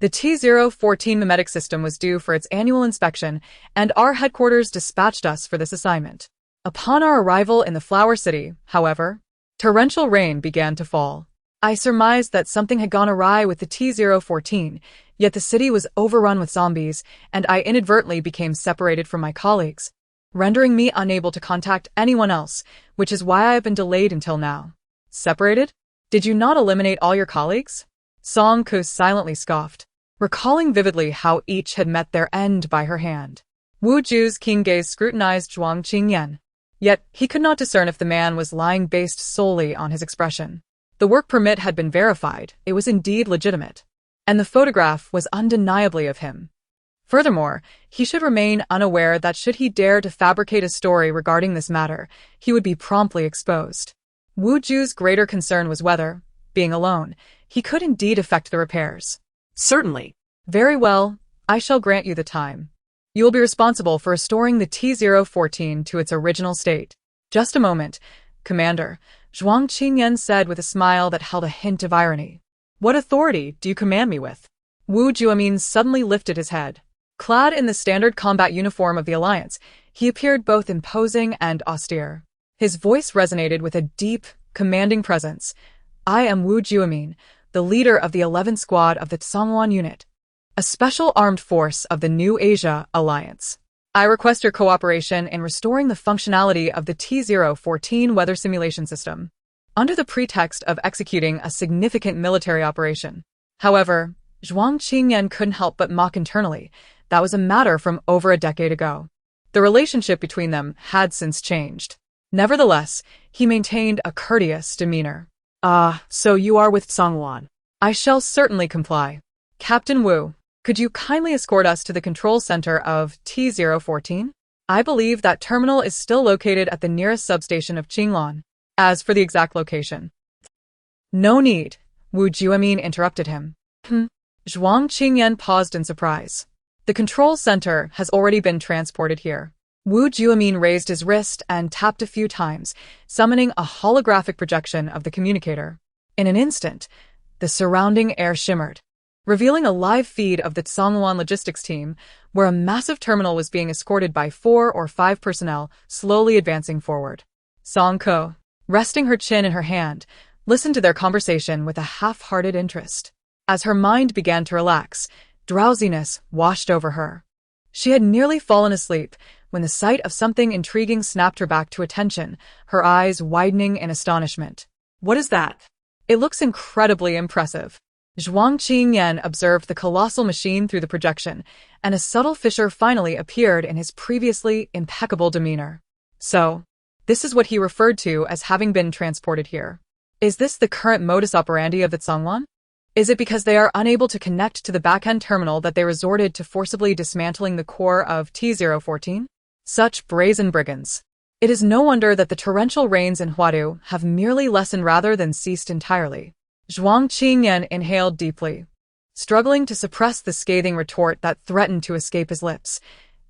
The T014 mimetic system was due for its annual inspection, and our headquarters dispatched us for this assignment. Upon our arrival in the Flower City, however, torrential rain began to fall. I surmised that something had gone awry with the T014, yet the city was overrun with zombies, and I inadvertently became separated from my colleagues, rendering me unable to contact anyone else, which is why I have been delayed until now. Separated? Did you not eliminate all your colleagues? Song-ku silently scoffed, recalling vividly how each had met their end by her hand. Wu Ju's keen gaze scrutinized Zhuang Qingyan, yet he could not discern if the man was lying based solely on his expression. The work permit had been verified, it was indeed legitimate, and the photograph was undeniably of him. Furthermore, he should remain unaware that should he dare to fabricate a story regarding this matter, he would be promptly exposed. Wu Ju's greater concern was whether, being alone, he could indeed effect the repairs. Certainly. Very well, I shall grant you the time. You will be responsible for restoring the T014 to its original state. Just a moment, Commander, Zhuang Qingyan said with a smile that held a hint of irony. What authority do you command me with? Wu Juamin suddenly lifted his head. Clad in the standard combat uniform of the Alliance, he appeared both imposing and austere. His voice resonated with a deep, commanding presence. I am Wu Juamin, the leader of the 11th Squad of the Tsongwan Unit, a special armed force of the New Asia Alliance. I request your cooperation in restoring the functionality of the T014 weather simulation system, under the pretext of executing a significant military operation. However, Zhuang Qingyan couldn't help but mock internally. That was a matter from over a decade ago. The relationship between them had since changed. Nevertheless, he maintained a courteous demeanor. So you are with Tsongwan. I shall certainly comply. Captain Wu, could you kindly escort us to the control center of T014? I believe that terminal is still located at the nearest substation of Qinglan. As for the exact location. No need, Wu Juamin interrupted him. Zhuang Qingyan paused in surprise. The control center has already been transported here. Wu Juamin raised his wrist and tapped a few times, summoning a holographic projection of the communicator. In an instant, the surrounding air shimmered, revealing a live feed of the Tsongwan logistics team, where a massive terminal was being escorted by 4 or 5 personnel, slowly advancing forward. Song-ko, resting her chin in her hand, listened to their conversation with a half-hearted interest. As her mind began to relax, drowsiness washed over her. She had nearly fallen asleep when the sight of something intriguing snapped her back to attention, her eyes widening in astonishment. What is that? It looks incredibly impressive. Zhuang Qingyan observed the colossal machine through the projection, and a subtle fissure finally appeared in his previously impeccable demeanor. So, this is what he referred to as having been transported here. Is this the current modus operandi of the Tsongwan? Is it because they are unable to connect to the back-end terminal that they resorted to forcibly dismantling the core of T014? Such brazen brigands. It is no wonder that the torrential rains in Huadu have merely lessened rather than ceased entirely. Zhuang Qingyan inhaled deeply, struggling to suppress the scathing retort that threatened to escape his lips.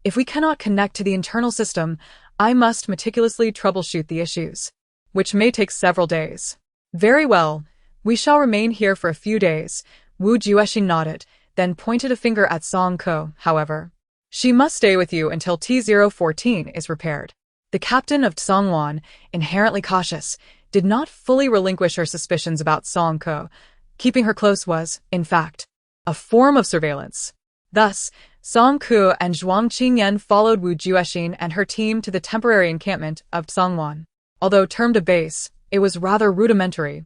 If we cannot connect to the internal system, I must meticulously troubleshoot the issues, which may take several days. Very well. We shall remain here for a few days. Wu Jueshi nodded, then pointed a finger at Song-ko, however. She must stay with you until T-014 is repaired. The captain of Songwon, inherently cautious, did not fully relinquish her suspicions about Song Ko. Keeping her close was, in fact, a form of surveillance. Thus, Song Ko and Zhuang Qingyan followed Wu Juexin and her team to the temporary encampment of Songwon. Although termed a base, it was rather rudimentary.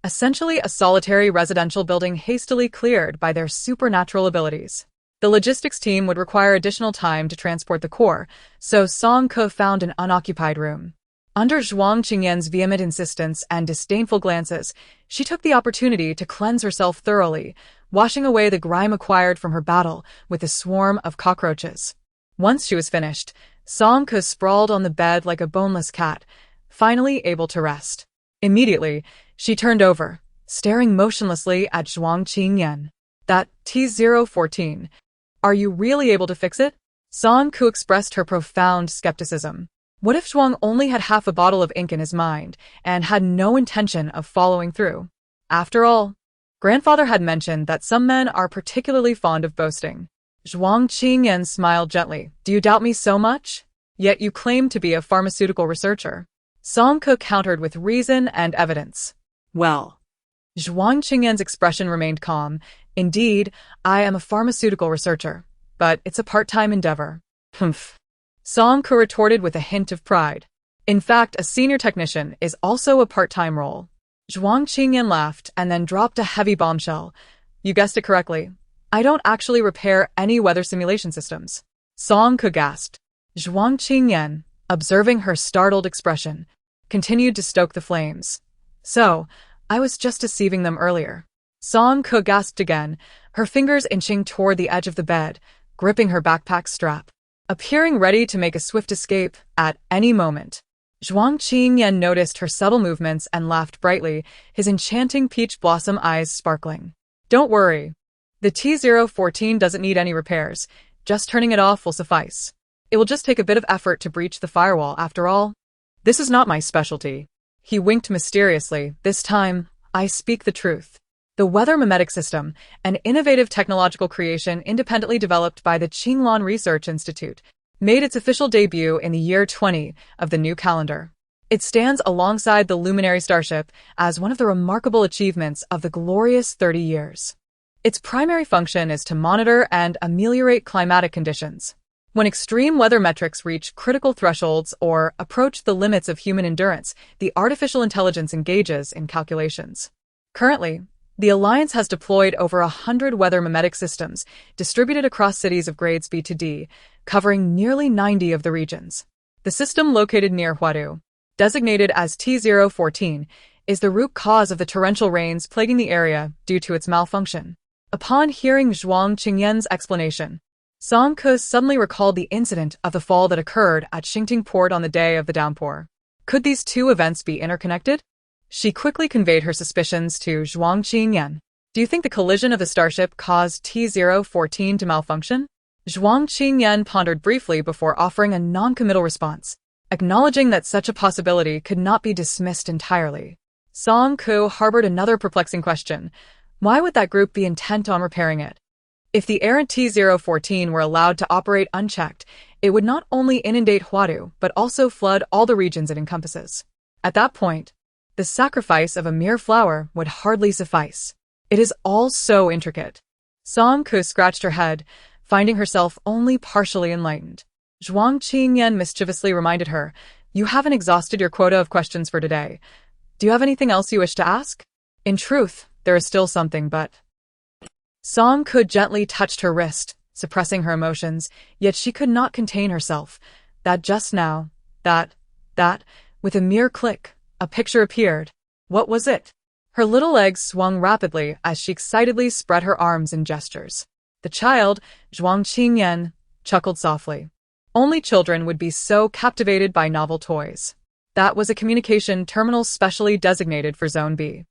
Essentially a solitary residential building hastily cleared by their supernatural abilities. The logistics team would require additional time to transport the core, so Song Ko found an unoccupied room. Under Zhuang Qingyan's vehement insistence and disdainful glances, she took the opportunity to cleanse herself thoroughly, washing away the grime acquired from her battle with a swarm of cockroaches. Once she was finished, Song Ko sprawled on the bed like a boneless cat, finally able to rest. Immediately, she turned over, staring motionlessly at Zhuang Qingyan. That T-014. Are you really able to fix it? Song Ko expressed her profound skepticism. What if Zhuang only had half a bottle of ink in his mind and had no intention of following through? After all, grandfather had mentioned that some men are particularly fond of boasting. Zhuang Qingyan smiled gently. Do you doubt me so much? Yet you claim to be a pharmaceutical researcher. Song Ko countered with reason and evidence. Well, Zhuang Qingyan's expression remained calm. Indeed, I am a pharmaceutical researcher, but it's a part-time endeavor. Humph. Song Ko retorted with a hint of pride. In fact, a senior technician is also a part-time role. Zhuang Qingyan laughed and then dropped a heavy bombshell. You guessed it correctly. I don't actually repair any weather simulation systems. Song Ko gasped. Zhuang Qingyan, observing her startled expression, continued to stoke the flames. So, I was just deceiving them earlier. Song Ko gasped again, her fingers inching toward the edge of the bed, gripping her backpack strap, appearing ready to make a swift escape at any moment. Zhuang Qingyan noticed her subtle movements and laughed brightly, his enchanting peach blossom eyes sparkling. Don't worry. The T-014 doesn't need any repairs. Just turning it off will suffice. It will just take a bit of effort to breach the firewall, after all. this is not my specialty. He winked mysteriously. This time, I speak the truth. The weather mimetic system, an innovative technological creation independently developed by the Qinglan Research Institute, made its official debut in the year 20 of the new calendar. It stands alongside the Luminary Starship as one of the remarkable achievements of the glorious 30 years. Its primary function is to monitor and ameliorate climatic conditions. When extreme weather metrics reach critical thresholds or approach the limits of human endurance, the artificial intelligence engages in calculations. Currently, the Alliance has deployed over 100 weather mimetic systems distributed across cities of grades B to D, covering nearly 90 of the regions. The system located near Huadu, designated as T014, is the root cause of the torrential rains plaguing the area due to its malfunction. Upon hearing Zhuang Qingyan's explanation, Song Ke suddenly recalled the incident of the fall that occurred at Xingting Port on the day of the downpour. Could these two events be interconnected? She quickly conveyed her suspicions to Zhuang Qingyan. Do you think the collision of the starship caused T014 to malfunction? Zhuang Qingyan pondered briefly before offering a non-committal response, acknowledging that such a possibility could not be dismissed entirely. Song Ke harbored another perplexing question. Why would that group be intent on repairing it? If the errant T014 were allowed to operate unchecked, it would not only inundate Huadu, but also flood all the regions it encompasses. At that point, the sacrifice of a mere flower would hardly suffice. It is all so intricate. Song Ke scratched her head, finding herself only partially enlightened. Zhuang Qingyan mischievously reminded her, "You haven't exhausted your quota of questions for today. Do you have anything else you wish to ask?" In truth, there is still something, but... Song Ke gently touched her wrist, suppressing her emotions, yet she could not contain herself. That just now, with a mere click, a picture appeared. What was it? Her little legs swung rapidly as she excitedly spread her arms in gestures. The child, Zhuang Qingyan, chuckled softly. Only children would be so captivated by novel toys. That was a communication terminal specially designated for Zone B.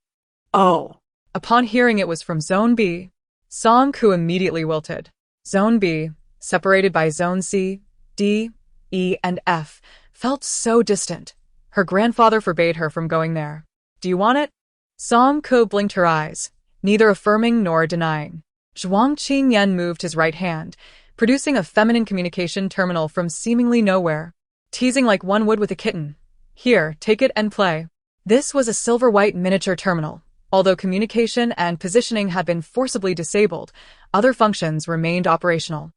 Oh. Upon hearing it was from Zone B, Song Ke immediately wilted. Zone B, separated by Zone C, D, E, and F, felt so distant. Her grandfather forbade her from going there. Do you want it? Song Ke blinked her eyes, neither affirming nor denying. Zhuang Qingyan moved his right hand, producing a feminine communication terminal from seemingly nowhere. Teasing like one would with a kitten. Here, take it and play. This was a silver-white miniature terminal. Although communication and positioning had been forcibly disabled, other functions remained operational.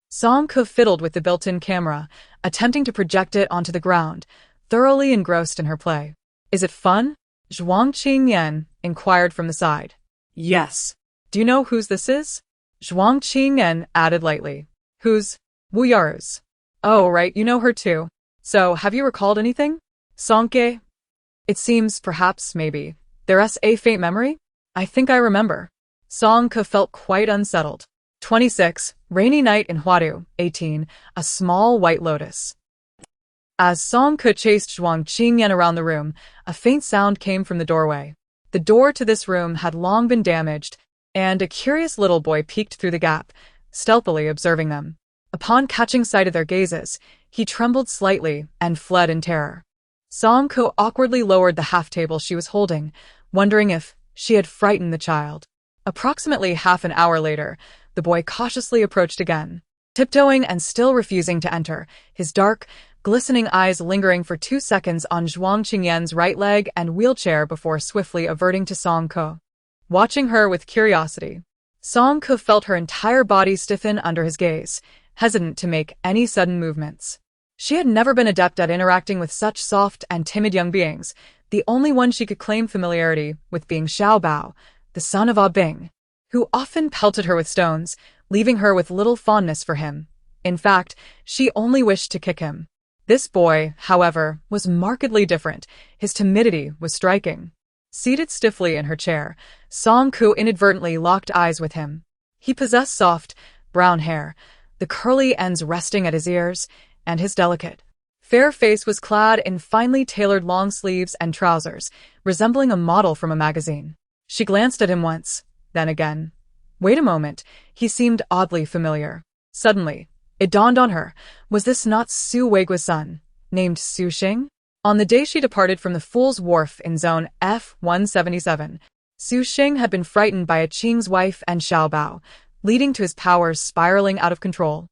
Song-Ko fiddled with the built-in camera, attempting to project it onto the ground, thoroughly engrossed in her play. Is it fun? Zhuang Qingyan inquired from the side. Yes. Do you know whose this is? Zhuang Qingyan added lightly. Who's? Wu Yaru's. Oh, right, you know her too. So, have you recalled anything? Song-Ke? It seems, perhaps, maybe. There's a faint memory? I think I remember. Song-Ke felt quite unsettled. 26. Rainy night in Huadu. 18. A small white lotus. As Song-Ke chased Zhuang Qingyan around the room, a faint sound came from the doorway. The door to this room had long been damaged, and a curious little boy peeked through the gap, stealthily observing them. Upon catching sight of their gazes, he trembled slightly and fled in terror. Song-Ke awkwardly lowered the half-table she was holding, wondering if she had frightened the child. Approximately half an hour later, the boy cautiously approached again, tiptoeing and still refusing to enter, his dark, glistening eyes lingering for 2 seconds on Zhuang Qingyan's right leg and wheelchair before swiftly averting to Song-Ke. Watching her with curiosity, Song-Ke felt her entire body stiffen under his gaze, hesitant to make any sudden movements. She had never been adept at interacting with such soft and timid young beings, the only one she could claim familiarity with being Xiao Bao, the son of Ah Bing, who often pelted her with stones, leaving her with little fondness for him. In fact, she only wished to kick him. This boy, however, was markedly different. His timidity was striking. Seated stiffly in her chair, Song-Ke inadvertently locked eyes with him. He possessed soft, brown hair, the curly ends resting at his ears, and his delicate, fair face was clad in finely tailored long sleeves and trousers, resembling a model from a magazine. She glanced at him once, then again. Wait a moment, he seemed oddly familiar. Suddenly, it dawned on her, was this not Su Weigua's son, named Su Xing? On the day she departed from the Fool's Wharf in Zone F-177, Su Xing had been frightened by a Qing's wife and Xiao Bao, leading to his powers spiraling out of control,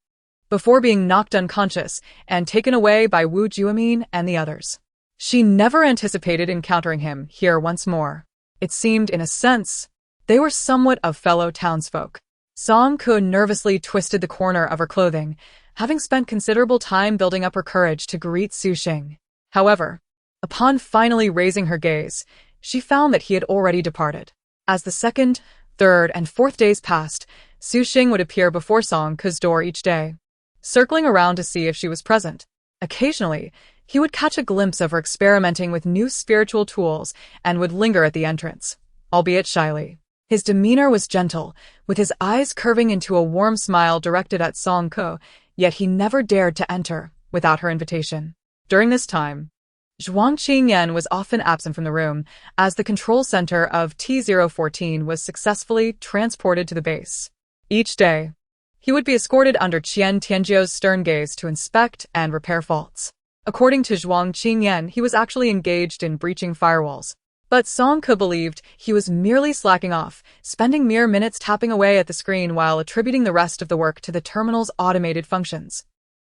before being knocked unconscious and taken away by Wu Juemin and the others. She never anticipated encountering him here once more. It seemed, in a sense, they were somewhat of fellow townsfolk. Song-Ke nervously twisted the corner of her clothing, having spent considerable time building up her courage to greet Su Xing. However, upon finally raising her gaze, she found that he had already departed. As the 2nd, 3rd, and 4th days passed, Su Xing would appear before Song-Ke's door each day, circling around to see if she was present. Occasionally, he would catch a glimpse of her experimenting with new spiritual tools and would linger at the entrance, albeit shyly. His demeanor was gentle, with his eyes curving into a warm smile directed at Song-Ke, yet he never dared to enter without her invitation. During this time, Zhuang Qingyan was often absent from the room, as the control center of T-014 was successfully transported to the base. Each day, he would be escorted under Qian Tianjiu's stern gaze to inspect and repair faults. According to Zhuang Qingyan, he was actually engaged in breaching firewalls. But Song-Ke believed he was merely slacking off, spending mere minutes tapping away at the screen while attributing the rest of the work to the terminal's automated functions.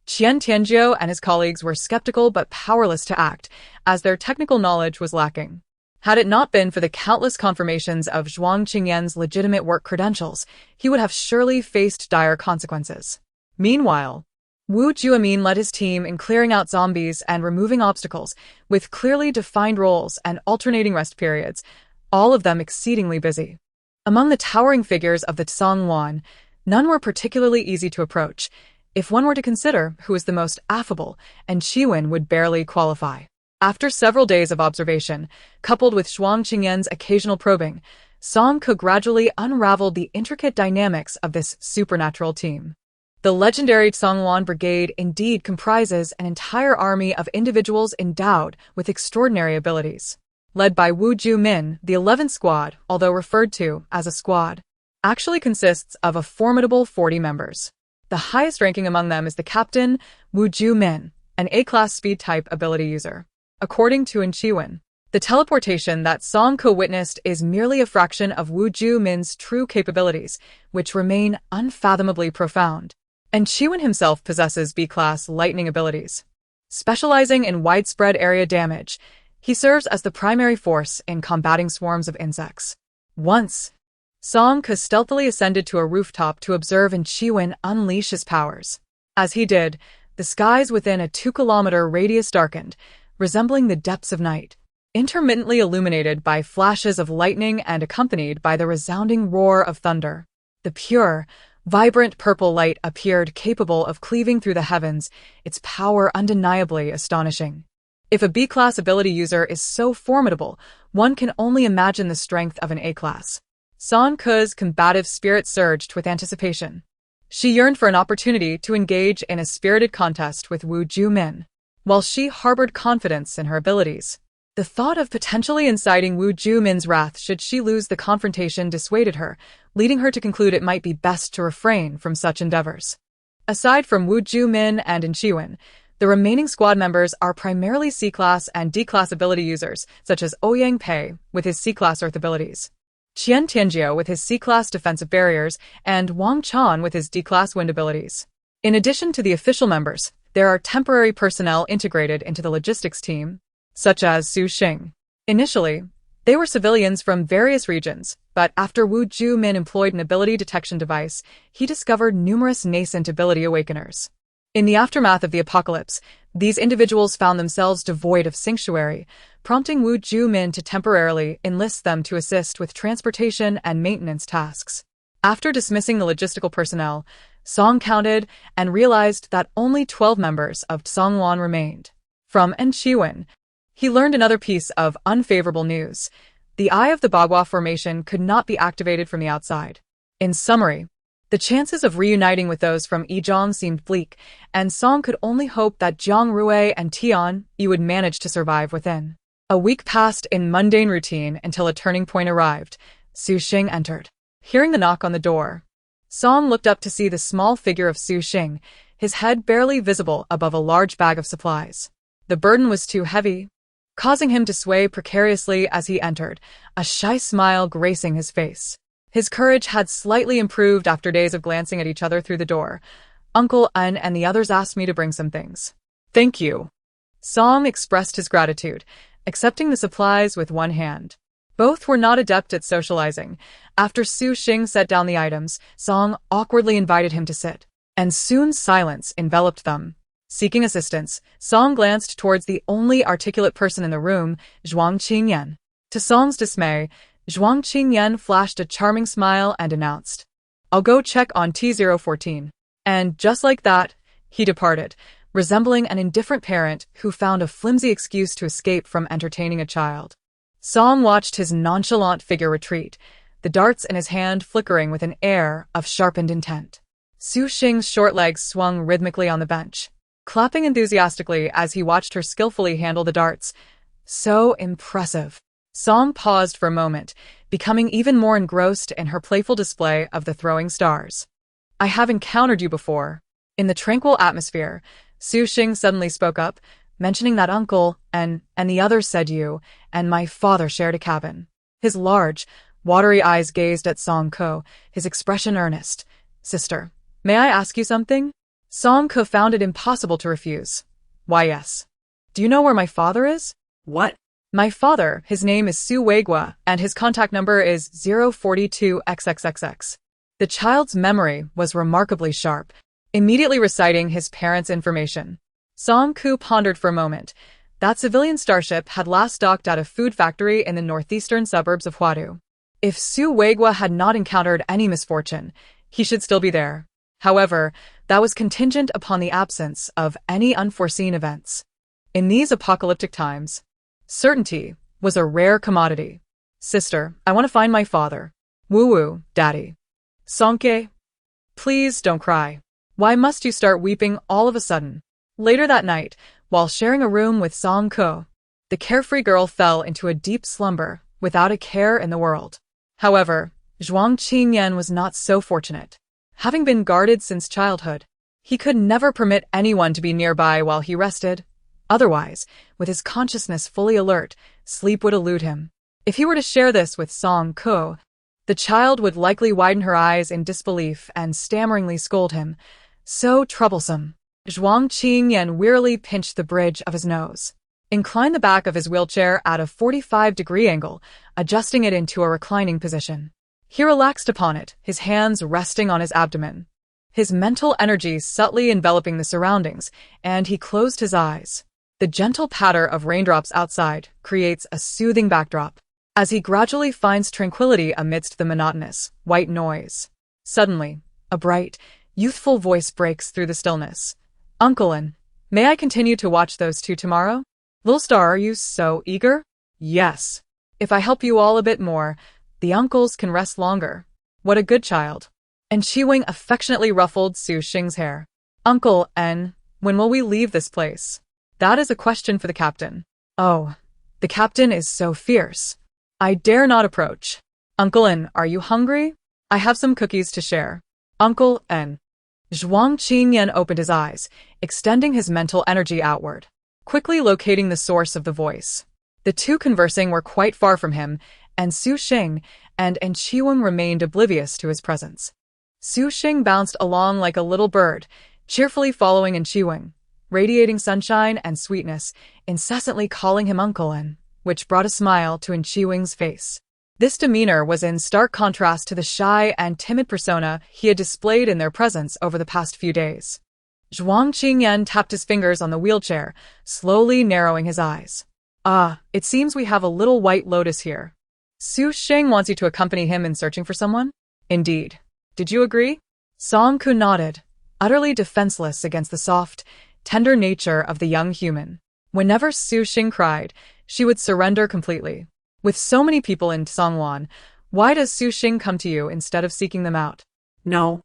Qian Tianjiu and his colleagues were skeptical but powerless to act, as their technical knowledge was lacking. Had it not been for the countless confirmations of Zhuang Qingyan's legitimate work credentials, he would have surely faced dire consequences. Meanwhile, Wu Juemin led his team in clearing out zombies and removing obstacles, with clearly defined roles and alternating rest periods, all of them exceedingly busy. Among the towering figures of the Tsangwan, none were particularly easy to approach. If one were to consider who was the most affable, and Qiwen would barely qualify. After several days of observation, coupled with Zhuang Qingyan's occasional probing, Song-Ke gradually unraveled the intricate dynamics of this supernatural team. The legendary Tsangwan Brigade indeed comprises an entire army of individuals endowed with extraordinary abilities. Led by Wu Juemin, the 11th Squad, although referred to as a squad, actually consists of a formidable 40 members. The highest ranking among them is the captain, Wu Juemin, an A-class speed-type ability user. According to Qiwen, the teleportation that Song-Ke witnessed is merely a fraction of Wu Juemin's true capabilities, which remain unfathomably profound. And Chiwen himself possesses B-class lightning abilities. Specializing in widespread area damage, he serves as the primary force in combating swarms of insects. Once, Song Ke stealthily ascended to a rooftop to observe and Chiwen unleash his powers. As he did, the skies within a 2-kilometer radius darkened, resembling the depths of night, intermittently illuminated by flashes of lightning and accompanied by the resounding roar of thunder. The pure, vibrant purple light appeared capable of cleaving through the heavens, its power undeniably astonishing. If a B-class ability user is so formidable, one can only imagine the strength of an A-class. Song Ke's combative spirit surged with anticipation. She yearned for an opportunity to engage in a spirited contest with Wu Ju-min. While she harbored confidence in her abilities, the thought of potentially inciting Wu Ju-min's wrath should she lose the confrontation dissuaded her, leading her to conclude it might be best to refrain from such endeavors. Aside from Wu Ju-min and In Chiwen, the remaining squad members are primarily C-class and D-class ability users, such as Ouyang Pei with his C-class earth abilities, Qian Tianjiu with his C-class defensive barriers, and Wang Chan with his D-class wind abilities. In addition to the official members, there are temporary personnel integrated into the logistics team, such as Su Xing. Initially, they were civilians from various regions, but after Wu Ju-min employed an ability detection device, he discovered numerous nascent ability awakeners. In the aftermath of the apocalypse, these individuals found themselves devoid of sanctuary, prompting Wu Ju-min to temporarily enlist them to assist with transportation and maintenance tasks. After dismissing the logistical personnel, Song counted and realized that only 12 members of Songwan remained. From In Chiwen, he learned another piece of unfavorable news. The Eye of the Bagua Formation could not be activated from the outside. In summary, the chances of reuniting with those from Yizhong seemed bleak, and Song could only hope that Jiang Rui and Tian Yi would manage to survive within. A week passed in mundane routine until a turning point arrived. Su Xing entered. Hearing the knock on the door, Song looked up to see the small figure of Su Xing, his head barely visible above a large bag of supplies. The burden was too heavy, causing him to sway precariously as he entered, a shy smile gracing his face. His courage had slightly improved after days of glancing at each other through the door. Uncle Un and the others asked me to bring some things. Thank you. Song expressed his gratitude, accepting the supplies with one hand. Both were not adept at socializing. After Su Xing set down the items, Song awkwardly invited him to sit, and soon silence enveloped them. Seeking assistance, Song glanced towards the only articulate person in the room, Zhuang Qingyan. To Song's dismay, Zhuang Qingyan flashed a charming smile and announced, "I'll go check on T014. And just like that, he departed, resembling an indifferent parent who found a flimsy excuse to escape from entertaining a child. Song watched his nonchalant figure retreat, the darts in his hand flickering with an air of sharpened intent. Su Xing's short legs swung rhythmically on the bench, clapping enthusiastically as he watched her skillfully handle the darts. So impressive. Song paused for a moment, becoming even more engrossed in her playful display of the throwing stars. I have encountered you before. In the tranquil atmosphere, Su Xing suddenly spoke up, mentioning that uncle and the others said you and my father shared a cabin. His large, watery eyes gazed at Song Ke, his expression earnest. Sister, may I ask you something? Song Ke found it impossible to refuse. Why, yes. Do you know where my father is? What? My father, his name is Su Weigua, and his contact number is 042XXXX. The child's memory was remarkably sharp, immediately reciting his parents' information. Song Ke pondered for a moment. That civilian starship had last docked at a food factory in the northeastern suburbs of Huadu. If Su Weigua had not encountered any misfortune, he should still be there. However, that was contingent upon the absence of any unforeseen events. In these apocalyptic times, certainty was a rare commodity. Sister, I want to find my father. Woo-woo, Daddy. Songke, please don't cry. Why must you start weeping all of a sudden? Later that night, while sharing a room with Song Ke, the carefree girl fell into a deep slumber without a care in the world. However, Zhuang Qingyan was not so fortunate. Having been guarded since childhood, he could never permit anyone to be nearby while he rested. Otherwise, with his consciousness fully alert, sleep would elude him. If he were to share this with Song Ke, the child would likely widen her eyes in disbelief and stammeringly scold him. So troublesome. Zhuang Qingyan wearily pinched the bridge of his nose. Inclined the back of his wheelchair at a 45-degree angle, adjusting it into a reclining position. He relaxed upon it, his hands resting on his abdomen. His mental energy subtly enveloping the surroundings, and he closed his eyes. The gentle patter of raindrops outside creates a soothing backdrop, as he gradually finds tranquility amidst the monotonous, white noise. Suddenly, a bright, youthful voice breaks through the stillness. Uncle An, may I continue to watch those two tomorrow? Little star, are you so eager? Yes. If I help you all a bit more, the uncles can rest longer. What a good child. And Chiwing affectionately ruffled Su Xing's hair. Uncle N, when will we leave this place? That is a question for the captain. Oh, the captain is so fierce. I dare not approach. Uncle N, are you hungry? I have some cookies to share. Uncle N. Zhuang Qingyan opened his eyes, extending his mental energy outward, quickly locating the source of the voice. The two conversing were quite far from him, and Su Xing and Chiwing remained oblivious to his presence. Su Xing bounced along like a little bird, cheerfully following Chiwing, radiating sunshine and sweetness, incessantly calling him Uncle An, which brought a smile to Chiwing's face. This demeanor was in stark contrast to the shy and timid persona he had displayed in their presence over the past few days. Zhuang Qingyan tapped his fingers on the wheelchair, slowly narrowing his eyes. Ah, it seems we have a little white lotus here. Su Xing wants you to accompany him in searching for someone? Indeed. Did you agree? Song Ku nodded, utterly defenseless against the soft, tender nature of the young human. Whenever Su Xing cried, she would surrender completely. With so many people in Songwan, why does Su Xing come to you instead of seeking them out? No.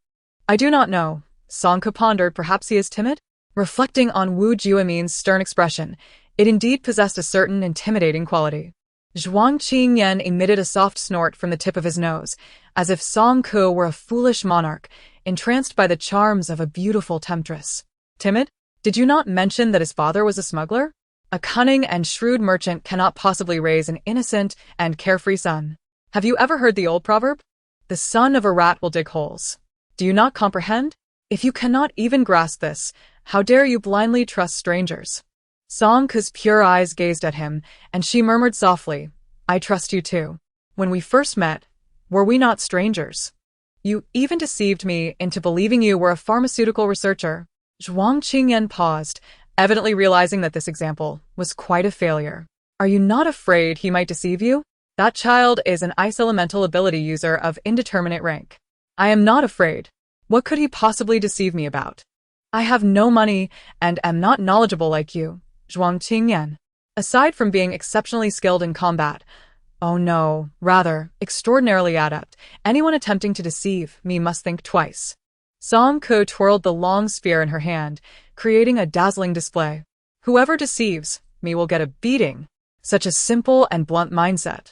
I do not know. Song Ku pondered, perhaps he is timid? Reflecting on Wu Juemin's stern expression, it indeed possessed a certain intimidating quality. Zhuang Qingyan emitted a soft snort from the tip of his nose, as if Song Ku were a foolish monarch, entranced by the charms of a beautiful temptress. Timid? Did you not mention that his father was a smuggler? A cunning and shrewd merchant cannot possibly raise an innocent and carefree son. Have you ever heard the old proverb? The son of a rat will dig holes. Do you not comprehend? If you cannot even grasp this, how dare you blindly trust strangers? Song Ku's pure eyes gazed at him, and she murmured softly, I trust you too. When we first met, were we not strangers? You even deceived me into believing you were a pharmaceutical researcher. Zhuang Qingyan paused, evidently realizing that this example was quite a failure. Are you not afraid he might deceive you? That child is an ice elemental ability user of indeterminate rank. I am not afraid. What could he possibly deceive me about? I have no money and am not knowledgeable like you, Zhuang Qingyan. Aside from being exceptionally skilled in combat, oh no, rather, extraordinarily adept, anyone attempting to deceive me must think twice. Song Ku twirled the long spear in her hand, creating a dazzling display. Whoever deceives me will get a beating. Such a simple and blunt mindset.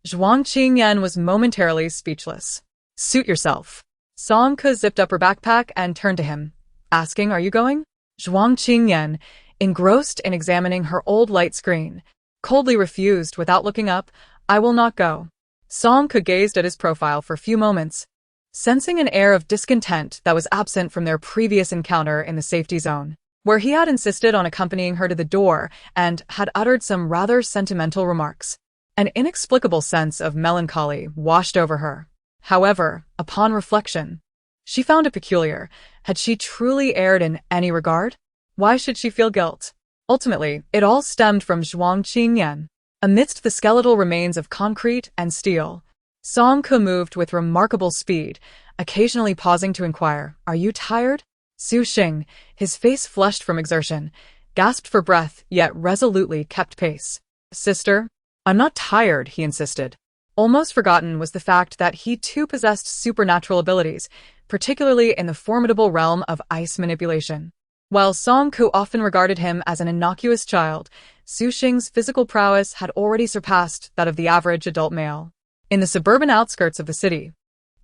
Zhuang Qingyan was momentarily speechless. Suit yourself. Song Ku zipped up her backpack and turned to him, asking, are you going? Zhuang Qingyan, engrossed in examining her old light screen, coldly refused without looking up, I will not go. Song Ku gazed at his profile for a few moments, sensing an air of discontent that was absent from their previous encounter in the safety zone, where he had insisted on accompanying her to the door and had uttered some rather sentimental remarks. An inexplicable sense of melancholy washed over her. However, upon reflection, she found it peculiar. Had she truly erred in any regard? Why should she feel guilt? Ultimately, it all stemmed from Zhuang Qingyan. Amidst the skeletal remains of concrete and steel, Song Ku moved with remarkable speed, occasionally pausing to inquire, are you tired? Su Xing, his face flushed from exertion, gasped for breath yet resolutely kept pace. Sister, I'm not tired, he insisted. Almost forgotten was the fact that he too possessed supernatural abilities, particularly in the formidable realm of ice manipulation. While Song Ku often regarded him as an innocuous child, Su Xing's physical prowess had already surpassed that of the average adult male. In the suburban outskirts of the city,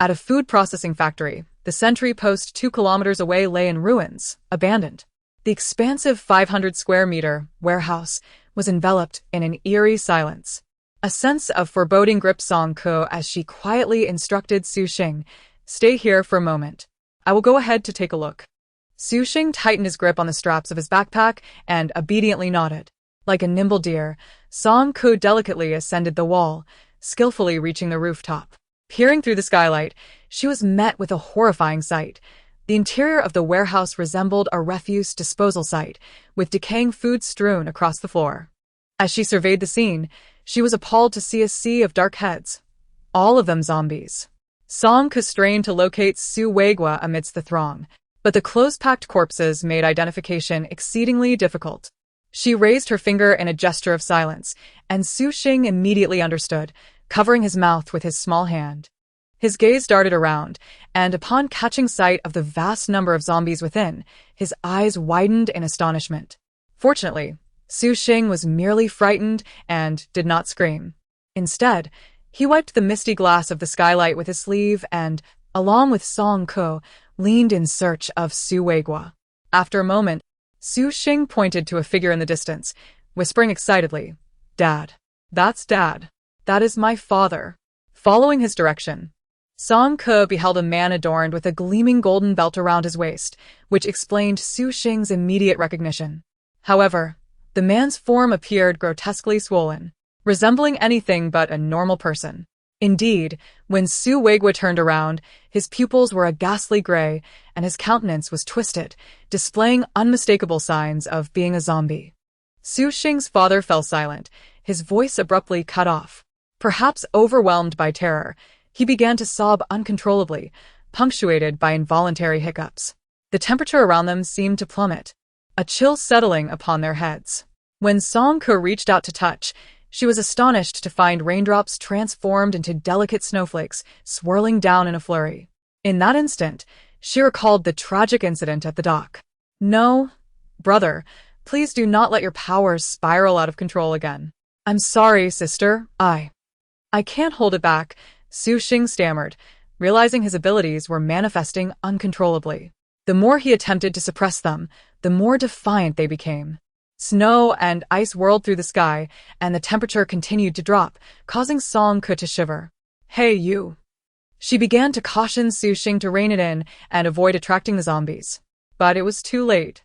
at a food processing factory, the sentry post 2 kilometers away lay in ruins, abandoned. The expansive 500-square-meter warehouse was enveloped in an eerie silence. A sense of foreboding gripped Song Ku as she quietly instructed Su Xing, stay here for a moment. I will go ahead to take a look. Su Xing tightened his grip on the straps of his backpack and obediently nodded. Like a nimble deer, Song Ku delicately ascended the wall, skillfully reaching the rooftop. Peering through the skylight, she was met with a horrifying sight. The interior of the warehouse resembled a refuse disposal site, with decaying food strewn across the floor. As she surveyed the scene, she was appalled to see a sea of dark heads, all of them zombies. Song Ku strained to locate Su Weigua amidst the throng, but the close-packed corpses made identification exceedingly difficult. She raised her finger in a gesture of silence, and Su Xing immediately understood, covering his mouth with his small hand. His gaze darted around, and upon catching sight of the vast number of zombies within, his eyes widened in astonishment. Fortunately, Su Xing was merely frightened and did not scream. Instead, he wiped the misty glass of the skylight with his sleeve and, along with Song Ku, leaned in search of Su Weigua. After a moment, Su Xing pointed to a figure in the distance, whispering excitedly, "Dad. That's Dad. That is my father." Following his direction, Song Ku beheld a man adorned with a gleaming golden belt around his waist, which explained Su Xing's immediate recognition. However, the man's form appeared grotesquely swollen, resembling anything but a normal person. Indeed, when Su Weigua turned around, his pupils were a ghastly gray, and his countenance was twisted, displaying unmistakable signs of being a zombie. Su Xing's father fell silent, his voice abruptly cut off. Perhaps overwhelmed by terror, he began to sob uncontrollably, punctuated by involuntary hiccups. The temperature around them seemed to plummet, a chill settling upon their heads. When Song Ku reached out to touch, she was astonished to find raindrops transformed into delicate snowflakes, swirling down in a flurry. In that instant, she recalled the tragic incident at the dock. "No, brother, please do not let your powers spiral out of control again." "I'm sorry, sister, I can't hold it back," Su Xing stammered, realizing his abilities were manifesting uncontrollably. The more he attempted to suppress them, the more defiant they became. Snow and ice whirled through the sky, and the temperature continued to drop, causing Song Ku to shiver. "Hey, you." She began to caution Su Xing to rein it in and avoid attracting the zombies. But it was too late.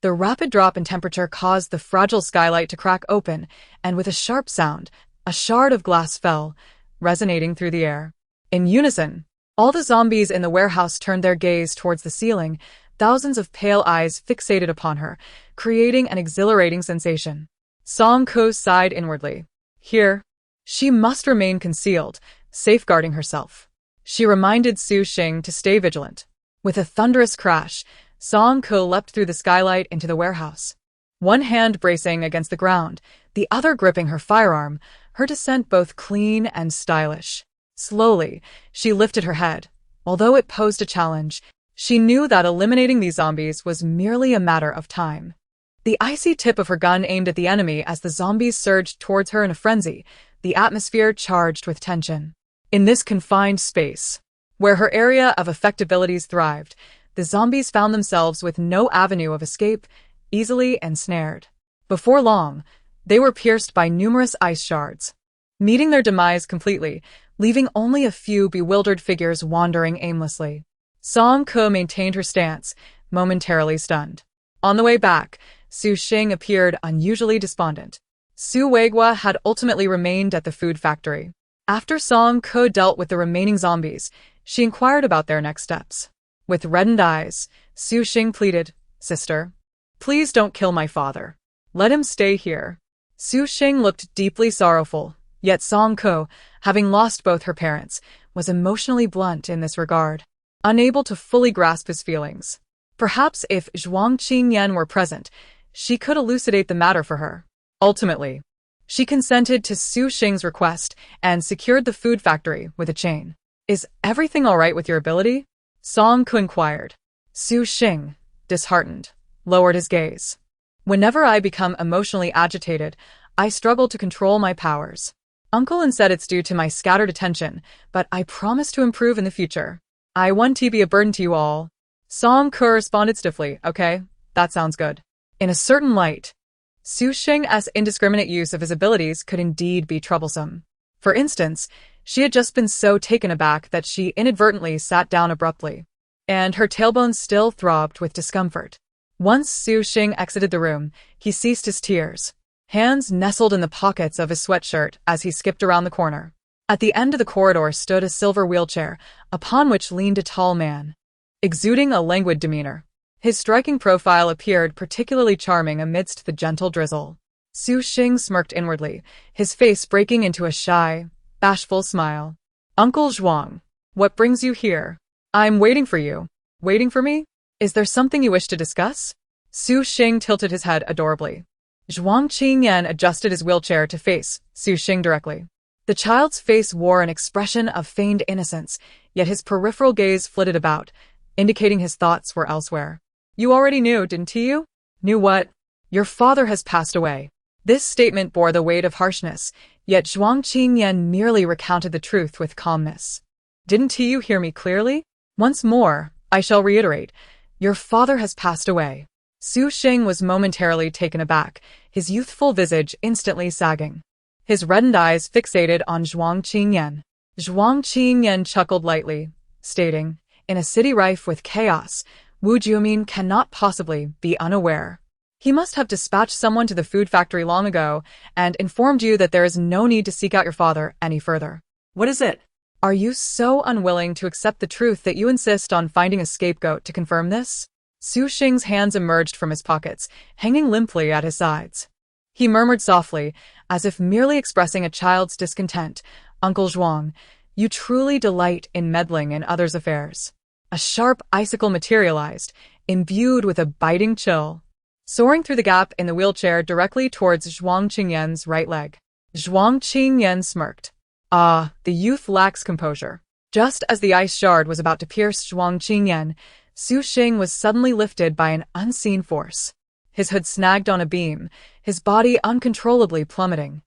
The rapid drop in temperature caused the fragile skylight to crack open, and with a sharp sound, a shard of glass fell, resonating through the air. In unison, all the zombies in the warehouse turned their gaze towards the ceiling, thousands of pale eyes fixated upon her, creating an exhilarating sensation. Song Ku sighed inwardly. Here, she must remain concealed, safeguarding herself. She reminded Su Xing to stay vigilant. With a thunderous crash, Song Ku leapt through the skylight into the warehouse. One hand bracing against the ground, the other gripping her firearm, her descent both clean and stylish. Slowly, she lifted her head. Although it posed a challenge, she knew that eliminating these zombies was merely a matter of time. The icy tip of her gun aimed at the enemy as the zombies surged towards her in a frenzy, the atmosphere charged with tension. In this confined space, where her area of effect abilities thrived, the zombies found themselves with no avenue of escape, easily ensnared. Before long, they were pierced by numerous ice shards, meeting their demise completely, leaving only a few bewildered figures wandering aimlessly. Song Ku maintained her stance, momentarily stunned. On the way back, Su Xing appeared unusually despondent. Su Weigua had ultimately remained at the food factory. After Song Ku dealt with the remaining zombies, she inquired about their next steps. With reddened eyes, Su Xing pleaded, "Sister, please don't kill my father. Let him stay here." Su Xing looked deeply sorrowful, yet Song Ku, having lost both her parents, was emotionally blunt in this regard, unable to fully grasp his feelings. Perhaps if Zhuang Qingyan were present, she could elucidate the matter for her. Ultimately, she consented to Su Xing's request and secured the food factory with a chain. "Is everything all right with your ability?" Song Ku inquired. Su Xing, disheartened, lowered his gaze. "Whenever I become emotionally agitated, I struggle to control my powers. Uncle said it's due to my scattered attention, but I promise to improve in the future. I want to be a burden to you all." Song Ku responded stiffly, "Okay, that sounds good." In a certain light, Su Xing's indiscriminate use of his abilities could indeed be troublesome. For instance, she had just been so taken aback that she inadvertently sat down abruptly. and her tailbone still throbbed with discomfort. Once Su Xing exited the room, he ceased his tears. Hands nestled in the pockets of his sweatshirt as he skipped around the corner. At the end of the corridor stood a silver wheelchair, upon which leaned a tall man, exuding a languid demeanor. His striking profile appeared particularly charming amidst the gentle drizzle. Su Xing smirked inwardly, his face breaking into a shy, bashful smile. "Uncle Zhuang, what brings you here?" "I'm waiting for you." "Waiting for me? Is there something you wish to discuss?" Su Xing tilted his head adorably. Zhuang Qingyan adjusted his wheelchair to face Su Xing directly. The child's face wore an expression of feigned innocence, yet his peripheral gaze flitted about, indicating his thoughts were elsewhere. "You already knew, didn't you?" "Knew what?" "Your father has passed away." This statement bore the weight of harshness, yet Zhuang Qingyan merely recounted the truth with calmness. "Didn't you hear me clearly? Once more, I shall reiterate, your father has passed away." Su Xing was momentarily taken aback, his youthful visage instantly sagging. His reddened eyes fixated on Zhuang Qingyan. Zhuang Qingyan chuckled lightly, stating, "In a city rife with chaos, Wu Jiumin cannot possibly be unaware. He must have dispatched someone to the food factory long ago and informed you that there is no need to seek out your father any further." What is it? "Are you so unwilling to accept the truth that you insist on finding a scapegoat to confirm this?" Su Xing's hands emerged from his pockets, hanging limply at his sides. He murmured softly, as if merely expressing a child's discontent, "Uncle Zhuang, you truly delight in meddling in others' affairs." A sharp icicle materialized, imbued with a biting chill, soaring through the gap in the wheelchair directly towards Zhuang Qingyan's right leg. Zhuang Qingyan smirked. Ah, the youth lacks composure. Just as the ice shard was about to pierce Zhuang Qingyan, Su Xing was suddenly lifted by an unseen force. His hood snagged on a beam, his body uncontrollably plummeting,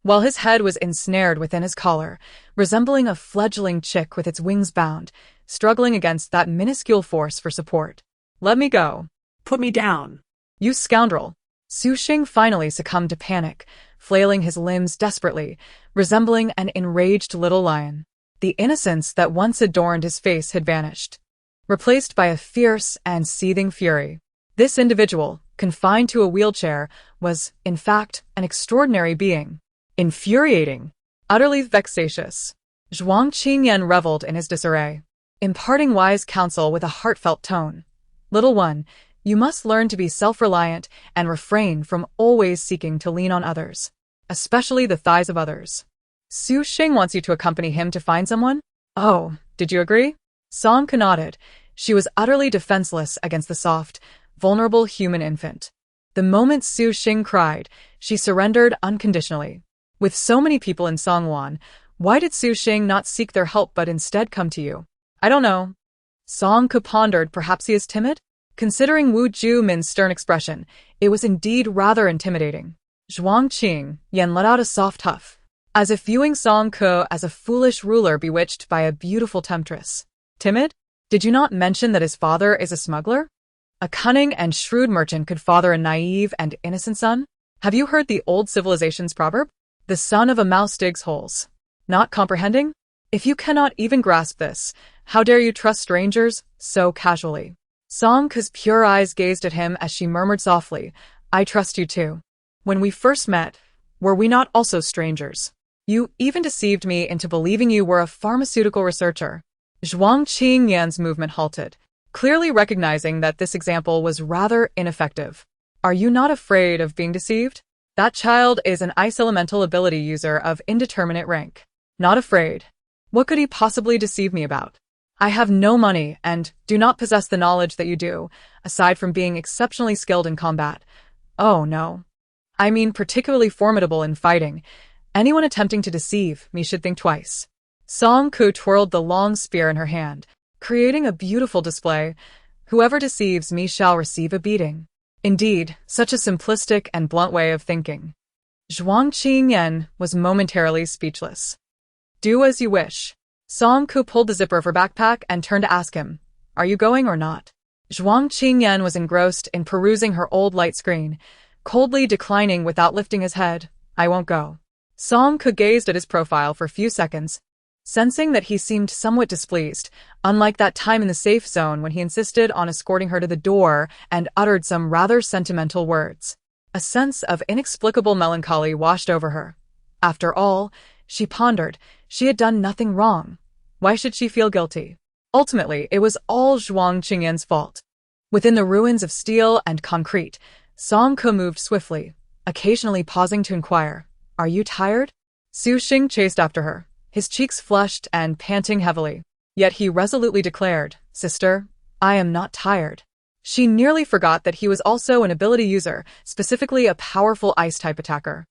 while his head was ensnared within his collar, resembling a fledgling chick with its wings bound, struggling against that minuscule force for support. "Let me go." Put me down. "You scoundrel." Su Xing finally succumbed to panic, flailing his limbs desperately, resembling an enraged little lion. The innocence that once adorned his face had vanished, replaced by a fierce and seething fury. This individual, confined to a wheelchair, was, in fact, an extraordinary being. Infuriating. Utterly vexatious. Zhuang Qingyan reveled in his disarray, imparting wise counsel with a heartfelt tone. "Little one, you must learn to be self-reliant and refrain from always seeking to lean on others, especially the thighs of others." "Su Xing wants you to accompany him to find someone?" "Oh, did you agree?" Song nodded. She was utterly defenseless against the soft, vulnerable human infant. The moment Su Xing cried, she surrendered unconditionally. With so many people in Songwan, why did Su Xing not seek their help but instead come to you? "I don't know." Song pondered. Perhaps he is timid? Considering Wu Jiumin's stern expression, it was indeed rather intimidating. Zhuang Qingyan let out a soft huff, as if viewing Song Ke as a foolish ruler bewitched by a beautiful temptress. "Timid? Did you not mention that his father is a smuggler? A cunning and shrewd merchant could father a naive and innocent son? Have you heard the old civilization's proverb? The son of a mouse digs holes. Not comprehending? If you cannot even grasp this, how dare you trust strangers so casually?" Song Ke's pure eyes gazed at him as she murmured softly, "I trust you too. When we first met, were we not also strangers? You even deceived me into believing you were a pharmaceutical researcher." Zhuang Qingyan's movement halted, clearly recognizing that this example was rather ineffective. "Are you not afraid of being deceived? That child is an ice elemental ability user of indeterminate rank." "Not afraid. What could he possibly deceive me about? I have no money and do not possess the knowledge that you do, aside from being exceptionally skilled in combat. Oh no. I mean particularly formidable in fighting. Anyone attempting to deceive me should think twice." Song Ke twirled the long spear in her hand, creating a beautiful display. "Whoever deceives me shall receive a beating." Indeed, such a simplistic and blunt way of thinking. Zhuang Qingyan was momentarily speechless. "Do as you wish." Song Ke pulled the zipper of her backpack and turned to ask him, "Are you going or not?" Zhuang Qingyan was engrossed in perusing her old light screen, coldly declining without lifting his head. "I won't go." Song Ke gazed at his profile for a few seconds, Sensing that he seemed somewhat displeased, unlike that time in the safe zone when he insisted on escorting her to the door and uttered some rather sentimental words. A sense of inexplicable melancholy washed over her. After all, she pondered, she had done nothing wrong. Why should she feel guilty? Ultimately, it was all Zhuang Qingyan's fault. Within the ruins of steel and concrete, Song Ke moved swiftly, occasionally pausing to inquire, "Are you tired?" Su Xing chased after her, his cheeks flushed and panting heavily. Yet he resolutely declared, "Sister, I am not tired." She nearly forgot that he was also an ability user, specifically a powerful ice-type attacker.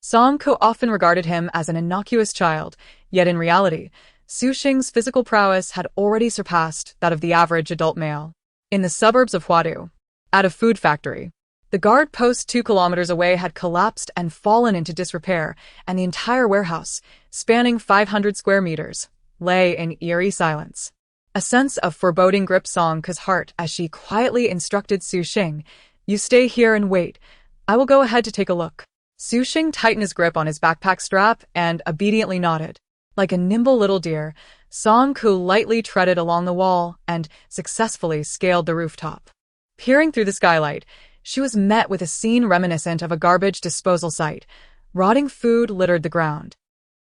Song Ke often regarded him as an innocuous child, yet in reality, Su Xing's physical prowess had already surpassed that of the average adult male. In the suburbs of Huadu, at a food factory, the guard post 2 kilometers away had collapsed and fallen into disrepair, and the entire warehouse, spanning 500 square meters, lay in eerie silence. A sense of foreboding gripped Song Ke's heart as she quietly instructed Su Xing, "You stay here and wait. I will go ahead to take a look." Su Xing tightened his grip on his backpack strap and obediently nodded. Like a nimble little deer, Song Ke lightly treaded along the wall and successfully scaled the rooftop. Peering through the skylight, she was met with a scene reminiscent of a garbage disposal site. Rotting food littered the ground,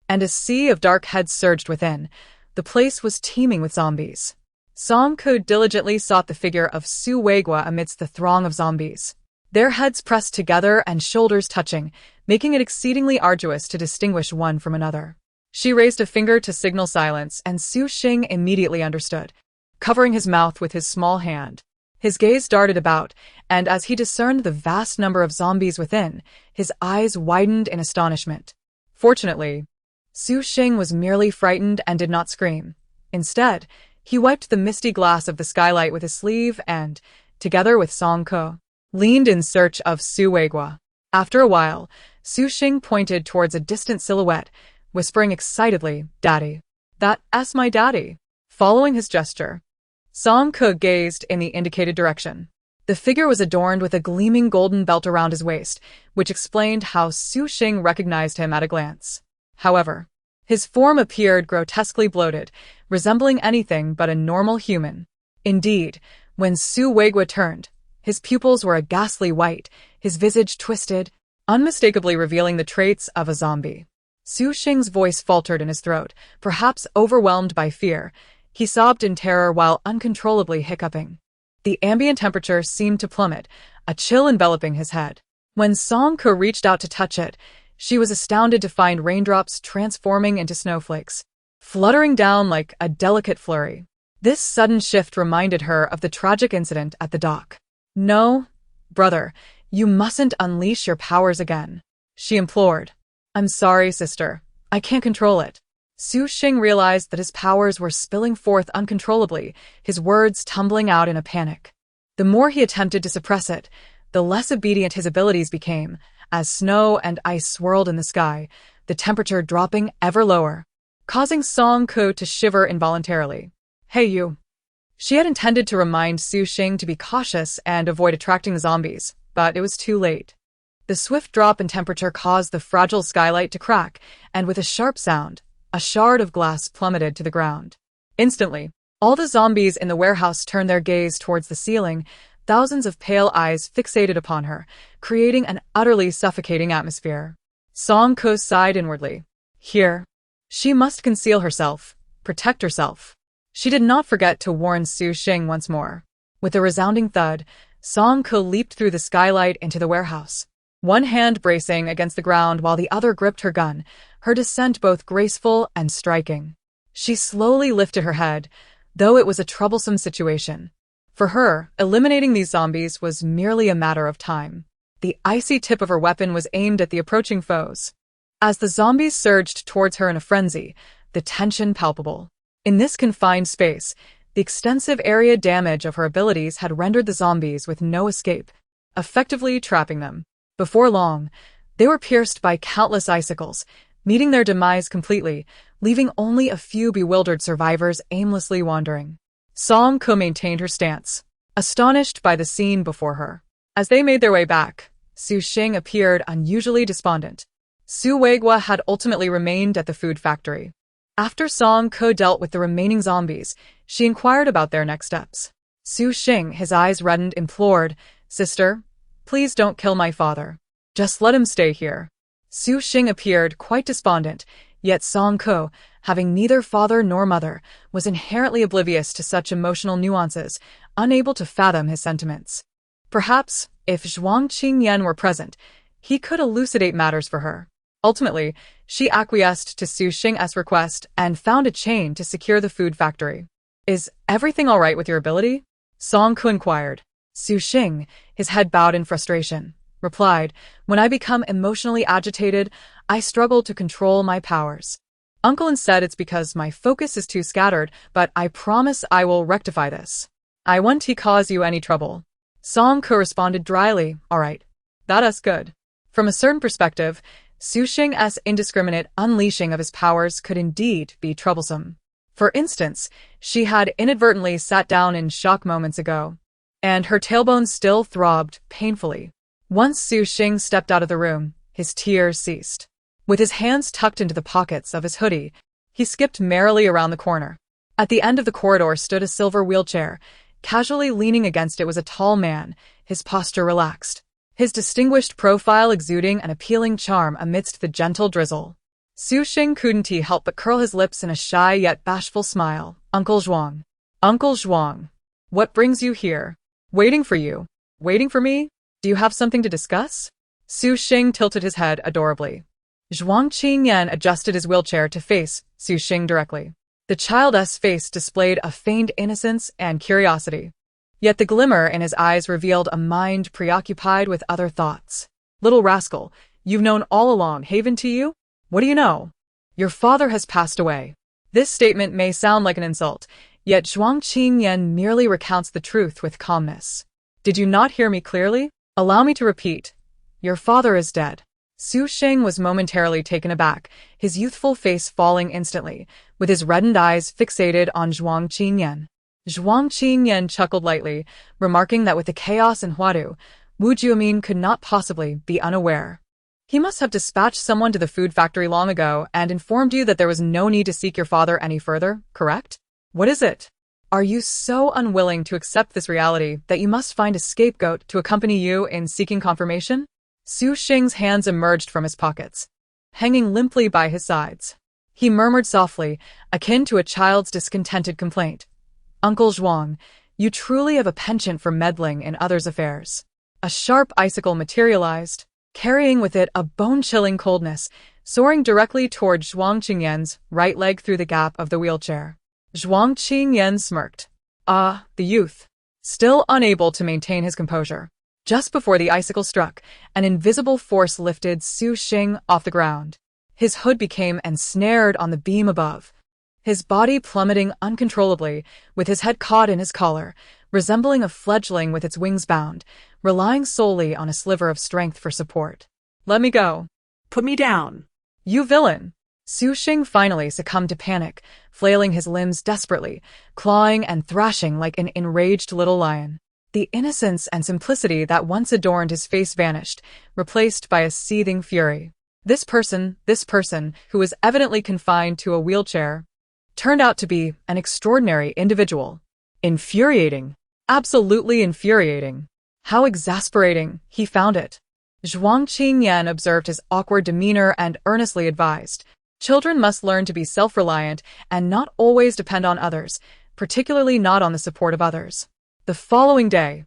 and a sea of dark heads surged within. The place was teeming with zombies. Song Ke diligently sought the figure of Su Weigua amidst the throng of zombies. Their heads pressed together and shoulders touching, making it exceedingly arduous to distinguish one from another. She raised a finger to signal silence, and Su Xing immediately understood, covering his mouth with his small hand. His gaze darted about, and as he discerned the vast number of zombies within, his eyes widened in astonishment. Fortunately, Su Xing was merely frightened and did not scream. Instead, he wiped the misty glass of the skylight with his sleeve and, together with Song Ke, leaned in search of Su Weigua. After a while, Su Xing pointed towards a distant silhouette, whispering excitedly, "Daddy. That's my daddy." Following his gesture, Song Ke gazed in the indicated direction. The figure was adorned with a gleaming golden belt around his waist, which explained how Su Xing recognized him at a glance. However, his form appeared grotesquely bloated, resembling anything but a normal human. Indeed, when Su Weigua turned, his pupils were a ghastly white, his visage twisted, unmistakably revealing the traits of a zombie. Su Xing's voice faltered in his throat, perhaps overwhelmed by fear. He sobbed in terror while uncontrollably hiccuping. The ambient temperature seemed to plummet, a chill enveloping his head. When Song Ke reached out to touch it, she was astounded to find raindrops transforming into snowflakes, fluttering down like a delicate flurry. This sudden shift reminded her of the tragic incident at the dock. "No, brother, you mustn't unleash your powers again," she implored. "I'm sorry, sister. I can't control it." Su Xing realized that his powers were spilling forth uncontrollably, his words tumbling out in a panic. The more he attempted to suppress it, the less obedient his abilities became, as snow and ice swirled in the sky, the temperature dropping ever lower, causing Song Ke to shiver involuntarily. "Hey you." She had intended to remind Su Xing to be cautious and avoid attracting the zombies, but it was too late. The swift drop in temperature caused the fragile skylight to crack, and with a sharp sound, a shard of glass plummeted to the ground. Instantly, all the zombies in the warehouse turned their gaze towards the ceiling, thousands of pale eyes fixated upon her, creating an utterly suffocating atmosphere. Song Ke sighed inwardly. Here, she must conceal herself, protect herself. She did not forget to warn Su Xing once more. With a resounding thud, Song Ke leaped through the skylight into the warehouse, one hand bracing against the ground while the other gripped her gun, her descent both graceful and striking. She slowly lifted her head, though it was a troublesome situation. For her, eliminating these zombies was merely a matter of time. The icy tip of her weapon was aimed at the approaching foes. As the zombies surged towards her in a frenzy, the tension palpable. In this confined space, the extensive area damage of her abilities had rendered the zombies with no escape, effectively trapping them. Before long, they were pierced by countless icicles, meeting their demise completely, leaving only a few bewildered survivors aimlessly wandering. Song Ke maintained her stance, astonished by the scene before her. As they made their way back, Su Xing appeared unusually despondent. Su Weigua had ultimately remained at the food factory. After Song Ko dealt with the remaining zombies, she inquired about their next steps. Su Xing, his eyes reddened, implored, "Sister, please don't kill my father. Just let him stay here." Su Xing appeared quite despondent, yet Song Ko, having neither father nor mother, was inherently oblivious to such emotional nuances, unable to fathom his sentiments. Perhaps, if Zhuang Qingyan were present, he could elucidate matters for her. Ultimately, she acquiesced to Su Xing's request and found a chain to secure the food factory. "Is everything all right with your ability?" Song Ko inquired. Su Xing, his head bowed in frustration, replied, "When I become emotionally agitated, I struggle to control my powers. Uncle said it's because my focus is too scattered, but I promise I will rectify this. I won't cause you any trouble." Song Ko responded dryly, "All right. That's good." From a certain perspective, Su Xing's indiscriminate unleashing of his powers could indeed be troublesome. For instance, she had inadvertently sat down in shock moments ago, and her tailbone still throbbed painfully. Once Su Xing stepped out of the room, his tears ceased. With his hands tucked into the pockets of his hoodie, he skipped merrily around the corner. At the end of the corridor stood a silver wheelchair. Casually leaning against it was a tall man, his posture relaxed, his distinguished profile exuding an appealing charm amidst the gentle drizzle. Su Xing couldn't help but curl his lips in a shy yet bashful smile. "Uncle Zhuang. Uncle Zhuang. What brings you here?" "Waiting for you." "Waiting for me? Do you have something to discuss?" Su Xing tilted his head adorably. Zhuang Qingyan adjusted his wheelchair to face Su Xing directly. The child's face displayed a feigned innocence and curiosity. Yet the glimmer in his eyes revealed a mind preoccupied with other thoughts. "Little rascal, you've known all along, haven't you? What do you know? Your father has passed away." This statement may sound like an insult, yet Zhuang Qingyan merely recounts the truth with calmness. "Did you not hear me clearly? Allow me to repeat. Your father is dead." Su Xing was momentarily taken aback, his youthful face falling instantly, with his reddened eyes fixated on Zhuang Qingyan. Zhuang Qingyan chuckled lightly, remarking that with the chaos in Huadu, Wu Jiamin could not possibly be unaware. "He must have dispatched someone to the food factory long ago and informed you that there was no need to seek your father any further, correct? What is it? Are you so unwilling to accept this reality that you must find a scapegoat to accompany you in seeking confirmation?" Su Xing's hands emerged from his pockets, hanging limply by his sides. He murmured softly, akin to a child's discontented complaint, "Uncle Zhuang, you truly have a penchant for meddling in others' affairs." A sharp icicle materialized, carrying with it a bone-chilling coldness, soaring directly toward Zhuang Qingyan's right leg through the gap of the wheelchair. Zhuang Qingyan smirked. The youth, still unable to maintain his composure. Just before the icicle struck, an invisible force lifted Su Xing off the ground. His hood became ensnared on the beam above, his body plummeting uncontrollably, with his head caught in his collar, resembling a fledgling with its wings bound, relying solely on a sliver of strength for support. "Let me go." Put me down. "You villain!" Su Xing finally succumbed to panic, flailing his limbs desperately, clawing and thrashing like an enraged little lion. The innocence and simplicity that once adorned his face vanished, replaced by a seething fury. This person, who was evidently confined to a wheelchair, turned out to be an extraordinary individual. Infuriating. Absolutely infuriating. How exasperating he found it. Zhuang Qingyan observed his awkward demeanor and earnestly advised, "Children must learn to be self-reliant and not always depend on others, particularly not on the support of others." The following day,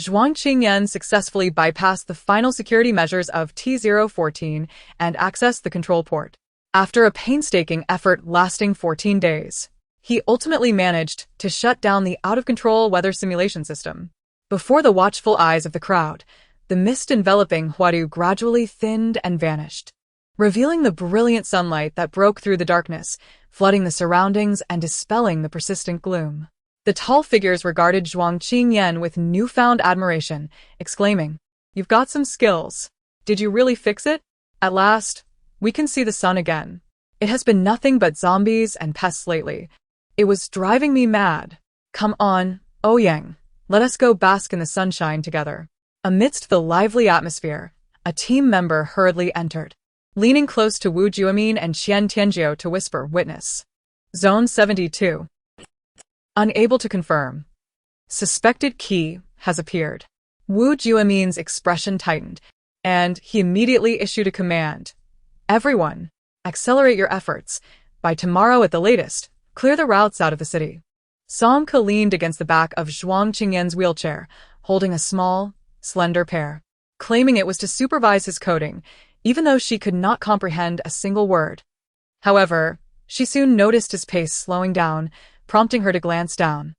Zhuang Qingyan successfully bypassed the final security measures of T014 and accessed the control port. After a painstaking effort lasting 14 days, he ultimately managed to shut down the out-of-control weather simulation system. Before the watchful eyes of the crowd, the mist enveloping Huadu gradually thinned and vanished, revealing the brilliant sunlight that broke through the darkness, flooding the surroundings and dispelling the persistent gloom. The tall figures regarded Zhuang Qingyan with newfound admiration, exclaiming, "You've got some skills. Did you really fix it? At last, we can see the sun again. It has been nothing but zombies and pests lately. It was driving me mad. Come on, Ouyang, let us go bask in the sunshine together." Amidst the lively atmosphere, a team member hurriedly entered, leaning close to Wu Juemin and Qian Tianjiu to whisper, "Witness." Zone 72. Unable to confirm. Suspected key has appeared. Wu Juemin's expression tightened, and he immediately issued a command. Everyone, accelerate your efforts. By tomorrow at the latest, clear the routes out of the city. Song Ke leaned against the back of Zhuang Qingyan's wheelchair, holding a small, slender pear, claiming it was to supervise his coding, even though she could not comprehend a single word. However, she soon noticed his pace slowing down, prompting her to glance down.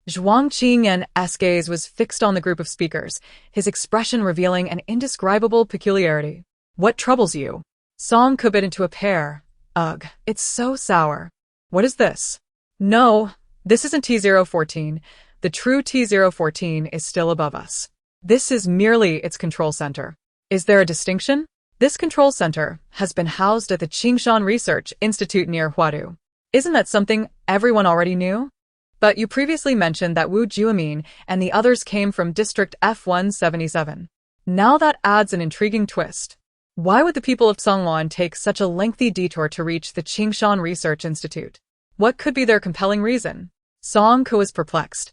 Zhuang Qingyan's gaze was fixed on the group of speakers, his expression revealing an indescribable peculiarity. What troubles you? Song Ke bit into a pear. Ugh, it's so sour. What is this? No, this isn't T014. The true T014 is still above us. This is merely its control center. Is there a distinction? This control center has been housed at the Qingshan Research Institute near Huadu. Isn't that something everyone already knew? But you previously mentioned that Wu Juemin and the others came from District F177. Now that adds an intriguing twist. Why would the people of Songwan take such a lengthy detour to reach the Qingshan Research Institute? What could be their compelling reason? Song Ke was perplexed.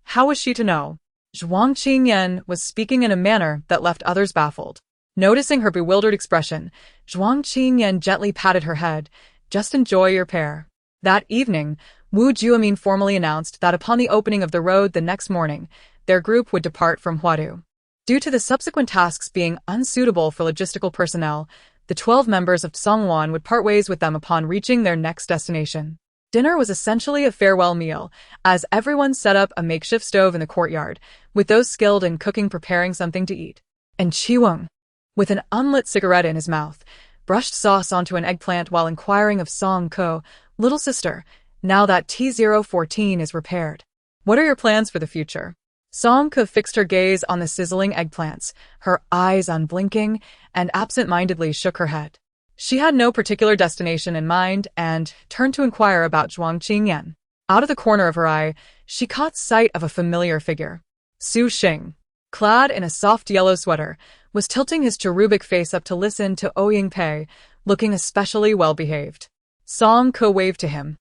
How was she to know? Zhuang Qingyan was speaking in a manner that left others baffled. Noticing her bewildered expression, Zhuang Qingyan gently patted her head. Just enjoy your pear. That evening, Wu Juemin formally announced that upon the opening of the road the next morning, their group would depart from Huadu. Due to the subsequent tasks being unsuitable for logistical personnel, the 12 members of Songwan would part ways with them upon reaching their next destination. Dinner was essentially a farewell meal, as everyone set up a makeshift stove in the courtyard, with those skilled in cooking preparing something to eat. And Chiweng, with an unlit cigarette in his mouth, brushed sauce onto an eggplant while inquiring of Song Ke, "Little sister, now that T014 is repaired, what are your plans for the future?" Song Ke fixed her gaze on the sizzling eggplants, her eyes unblinking, and absent-mindedly shook her head. She had no particular destination in mind and turned to inquire about Zhuang Qingyan. Out of the corner of her eye, she caught sight of a familiar figure. Su Xing, clad in a soft yellow sweater, was tilting his cherubic face up to listen to Ouying Pei, looking especially well-behaved. Song Ke waved to him,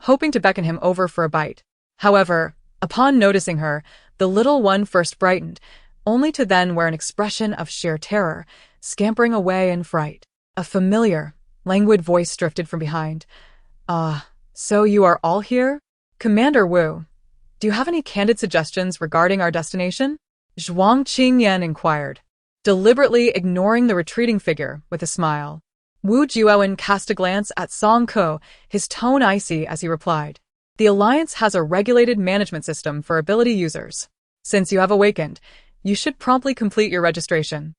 hoping to beckon him over for a bite. However, upon noticing her, the little one first brightened, only to then wear an expression of sheer terror, scampering away in fright. A familiar, languid voice drifted from behind. So you are all here? Commander Wu, do you have any candid suggestions regarding our destination? Zhuang Qingyan inquired, deliberately ignoring the retreating figure with a smile. Wu Juemin cast a glance at Song Ke, his tone icy as he replied. The Alliance has a regulated management system for ability users. Since you have awakened, you should promptly complete your registration.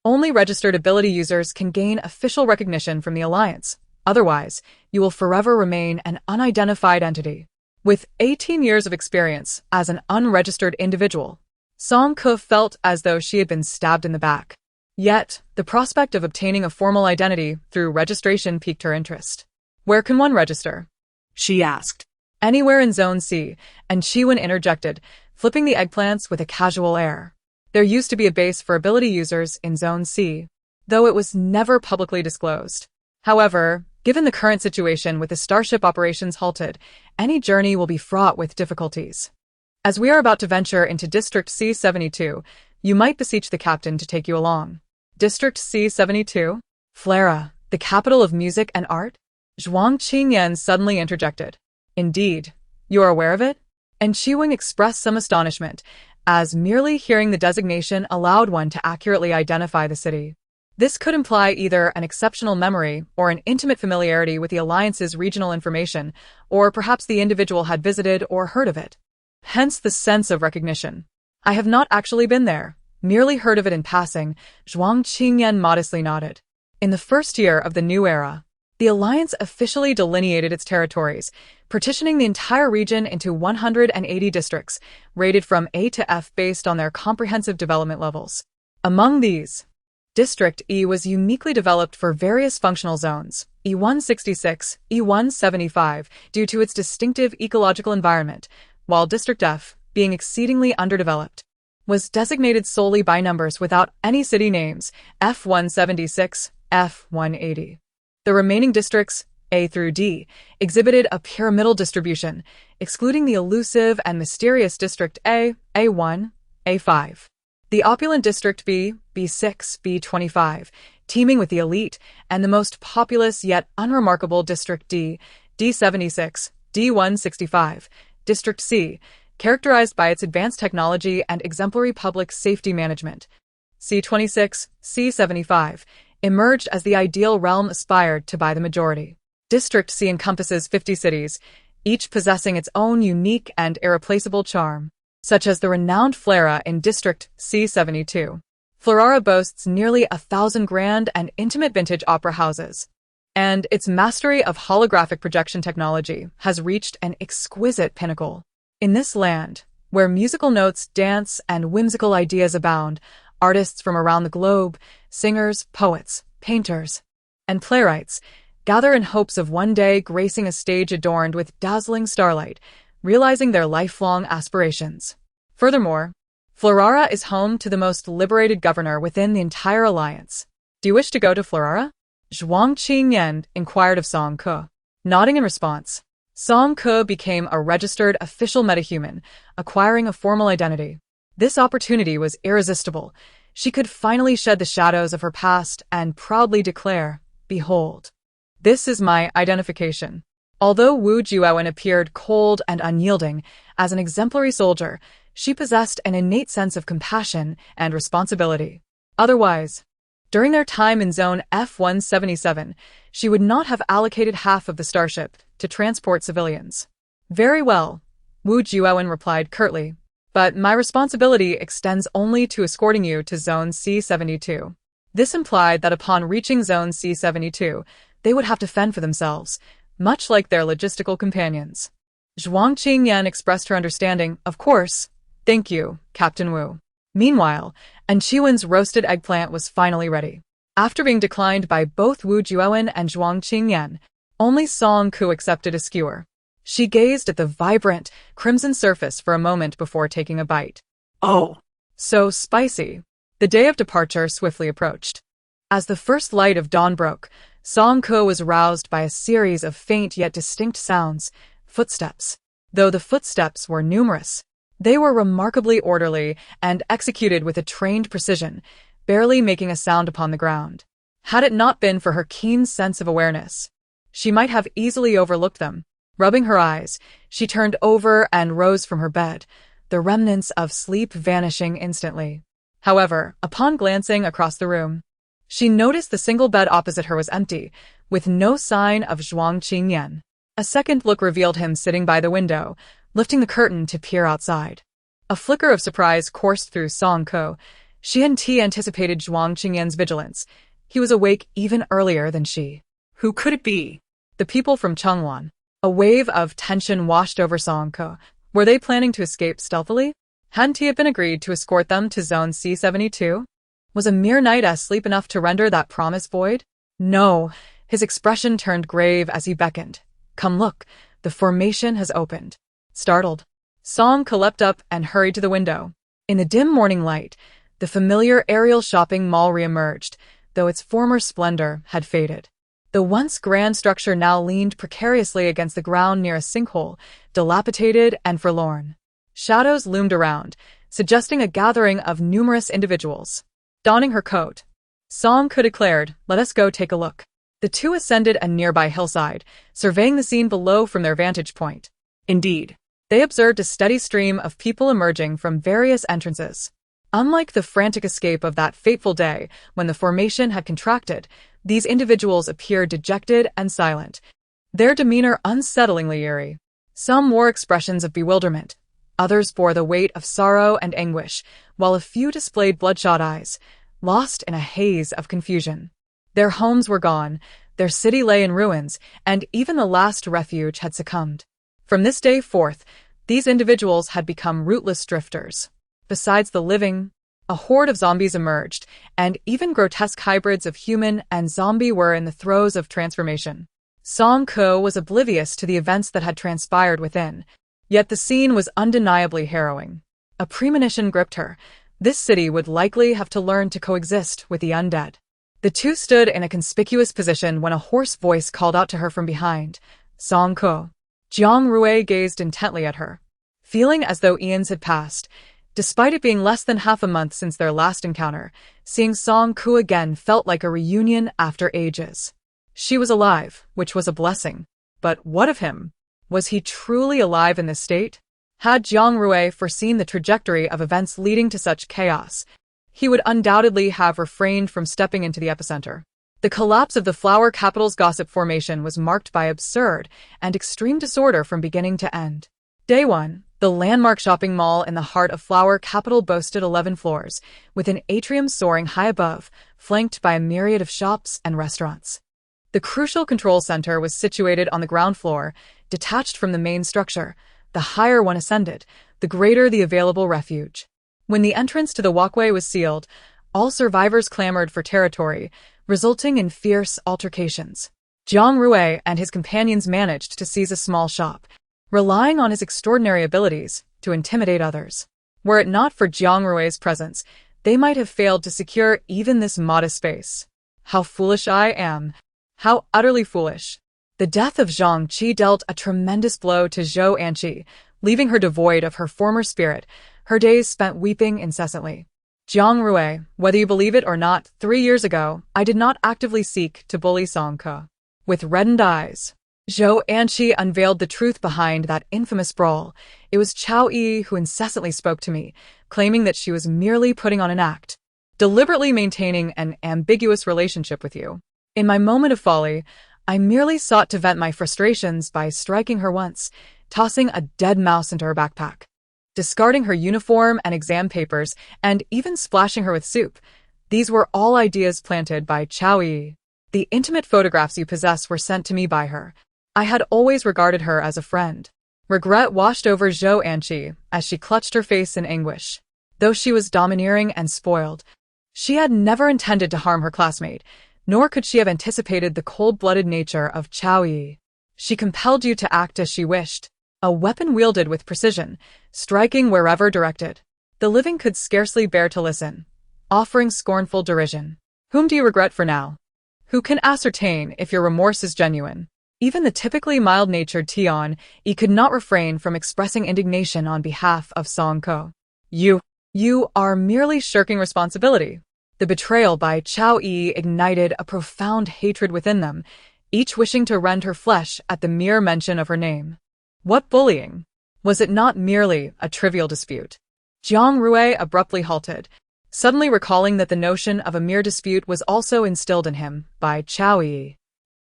Only registered ability users can gain official recognition from the Alliance. Otherwise, you will forever remain an unidentified entity. With 18 years of experience as an unregistered individual, Song Ke felt as though she had been stabbed in the back. Yet, the prospect of obtaining a formal identity through registration piqued her interest. Where can one register? She asked. Anywhere in Zone C, and Chiwen interjected, flipping the eggplants with a casual air. There used to be a base for ability users in Zone C, though it was never publicly disclosed. However, given the current situation with the Starship operations halted, any journey will be fraught with difficulties. As we are about to venture into District C-72, you might beseech the captain to take you along. District C-72? Flera, the capital of music and art? Zhuang Qingyan suddenly interjected. Indeed, you are aware of it? And Chiweng expressed some astonishment, as merely hearing the designation allowed one to accurately identify the city. This could imply either an exceptional memory or an intimate familiarity with the Alliance's regional information, or perhaps the individual had visited or heard of it. Hence the sense of recognition. I have not actually been there, merely heard of it in passing, Zhuang Qingyan modestly nodded. In the first year of the new era, the Alliance officially delineated its territories, partitioning the entire region into 180 districts, rated from A to F based on their comprehensive development levels. Among these, District E was uniquely developed for various functional zones, E166, E175, due to its distinctive ecological environment, while District F, being exceedingly underdeveloped, was designated solely by numbers without any city names, F176, F180. The remaining districts, A through D, exhibited a pyramidal distribution, excluding the elusive and mysterious District A, A1, A5. The opulent District B, B6, B25, teeming with the elite, and the most populous yet unremarkable District D, D76, D165, District C, characterized by its advanced technology and exemplary public safety management. C26, C75, emerged as the ideal realm aspired to by the majority. District C encompasses 50 cities, each possessing its own unique and irreplaceable charm, such as the renowned Flora in District C72. Florara boasts nearly 1,000 grand and intimate vintage opera houses, and its mastery of holographic projection technology has reached an exquisite pinnacle. In this land, where musical notes dance and whimsical ideas abound, artists from around the globe, singers, poets, painters, and playwrights gather in hopes of one day gracing a stage adorned with dazzling starlight, realizing their lifelong aspirations. Furthermore, Florara is home to the most liberated governor within the entire alliance. Do you wish to go to Florara? Zhuang Qingyan inquired of Song Ke. Nodding in response, Song Ke became a registered official metahuman, acquiring a formal identity. This opportunity was irresistible. She could finally shed the shadows of her past and proudly declare, "Behold, this is my identification." Although Wu Juowen appeared cold and unyielding, as an exemplary soldier, she possessed an innate sense of compassion and responsibility. Otherwise, during their time in Zone F-177, she would not have allocated half of the starship to transport civilians. "Very well," Wu Juowen replied curtly, "but my responsibility extends only to escorting you to Zone C-72. This implied that upon reaching Zone C-72, they would have to fend for themselves, much like their logistical companions. Zhuang Qingyan expressed her understanding. "Of course. Thank you, Captain Wu." Meanwhile, Anqiwen's roasted eggplant was finally ready. After being declined by both Wu Juowen and Zhuang Qingyan, only Song Ke accepted a skewer. She gazed at the vibrant, crimson surface for a moment before taking a bite. Oh, So spicy. The day of departure swiftly approached. As the first light of dawn broke, Song Ke was roused by a series of faint yet distinct sounds, footsteps. Though the footsteps were numerous, they were remarkably orderly and executed with a trained precision, barely making a sound upon the ground. Had it not been for her keen sense of awareness, she might have easily overlooked them. Rubbing her eyes, she turned over and rose from her bed, the remnants of sleep vanishing instantly. However, upon glancing across the room, she noticed the single bed opposite her was empty, with no sign of Zhuang Qingyan. A second look revealed him sitting by the window, lifting the curtain to peer outside. A flicker of surprise coursed through Song Ke. She hadn't anticipated Zhuang Qingyan's vigilance. He was awake even earlier than she. who could it be? The people from Chengwan. A wave of tension washed over Song Ke. Were they planning to escape stealthily? Hadn't he been agreed to escort them to Zone C-72? Was a mere night sleep enough to render that promise void? No. His expression turned grave as he beckoned. "Come look, the formation has opened." Startled, Song Ke leapt up and hurried to the window. In the dim morning light, the familiar aerial shopping mall re-emerged, though its former splendor had faded. The once grand structure now leaned precariously against the ground near a sinkhole, dilapidated and forlorn. Shadows loomed around, suggesting a gathering of numerous individuals. Donning her coat, Song Ke declared, "Let us go take a look." The two ascended a nearby hillside, surveying the scene below from their vantage point. Indeed. They observed a steady stream of people emerging from various entrances. Unlike the frantic escape of that fateful day when the formation had contracted, these individuals appeared dejected and silent, their demeanor unsettlingly eerie. Some wore expressions of bewilderment, others bore the weight of sorrow and anguish, while a few displayed bloodshot eyes, lost in a haze of confusion. Their homes were gone, their city lay in ruins, and even the last refuge had succumbed. From this day forth, these individuals had become rootless drifters. Besides the living, a horde of zombies emerged, and even grotesque hybrids of human and zombie were in the throes of transformation. Song Ke was oblivious to the events that had transpired within, yet the scene was undeniably harrowing. A premonition gripped her. This city would likely have to learn to coexist with the undead. The two stood in a conspicuous position when a hoarse voice called out to her from behind, Song Ko. Jiang Rui gazed intently at her, feeling as though eons had passed. Despite it being less than half a month since their last encounter, seeing Song Ku again felt like a reunion after ages. She was alive, which was a blessing. But what of him? Was he truly alive in this state? Had Jiang Rui foreseen the trajectory of events leading to such chaos, he would undoubtedly have refrained from stepping into the epicenter. The collapse of the flower capital's gossip formation was marked by absurd and extreme disorder from beginning to end. Day 1, the landmark shopping mall in the heart of Flower Capital boasted 11 floors, with an atrium soaring high above, flanked by a myriad of shops and restaurants. The crucial control center was situated on the ground floor, detached from the main structure. The higher one ascended, the greater the available refuge. When the entrance to the walkway was sealed, all survivors clamored for territory, resulting in fierce altercations. Jiang Rui and his companions managed to seize a small shop, relying on his extraordinary abilities to intimidate others. Were it not for Jiang Rui's presence, they might have failed to secure even this modest space. How foolish I am. How utterly foolish. The death of Zhang Qi dealt a tremendous blow to Zhou Anqi, leaving her devoid of her former spirit, her days spent weeping incessantly. Jiang Rui, whether you believe it or not, 3 years ago, I did not actively seek to bully Song Ke. With reddened eyes, Zhou Anqi unveiled the truth behind that infamous brawl. It was Chao Yi who incessantly spoke to me, claiming that she was merely putting on an act, deliberately maintaining an ambiguous relationship with you. In my moment of folly, I merely sought to vent my frustrations by striking her once, tossing a dead mouse into her backpack, discarding her uniform and exam papers, and even splashing her with soup. These were all ideas planted by Chao Yi. The intimate photographs you possess were sent to me by her. I had always regarded her as a friend. Regret washed over Zhou Anqi as she clutched her face in anguish. Though she was domineering and spoiled, she had never intended to harm her classmate, nor could she have anticipated the cold-blooded nature of Chao Yi. She compelled you to act as she wished, a weapon wielded with precision, striking wherever directed. The living could scarcely bear to listen, offering scornful derision. Whom do you regret for now? Who can ascertain if your remorse is genuine? Even the typically mild-natured Tian Yi could not refrain from expressing indignation on behalf of Song Ke. You are merely shirking responsibility. The betrayal by Chao Yi ignited a profound hatred within them, each wishing to rend her flesh at the mere mention of her name. What bullying? Was it not merely a trivial dispute? Jiang Rui abruptly halted, suddenly recalling that the notion of a mere dispute was also instilled in him by Chao Yi.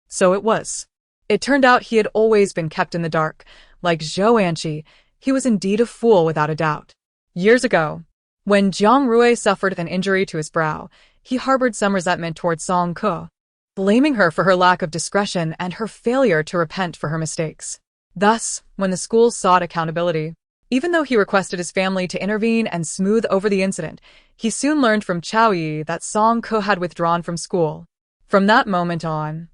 So it was. It turned out he had always been kept in the dark. Like Zhou Anqi, he was indeed a fool without a doubt. Years ago, when Jiang Rui suffered an injury to his brow, he harbored some resentment toward Song Ke, blaming her for her lack of discretion and her failure to repent for her mistakes. Thus, when the school sought accountability, even though he requested his family to intervene and smooth over the incident, he soon learned from Chao Yi that Song Ke had withdrawn from school. From that moment on,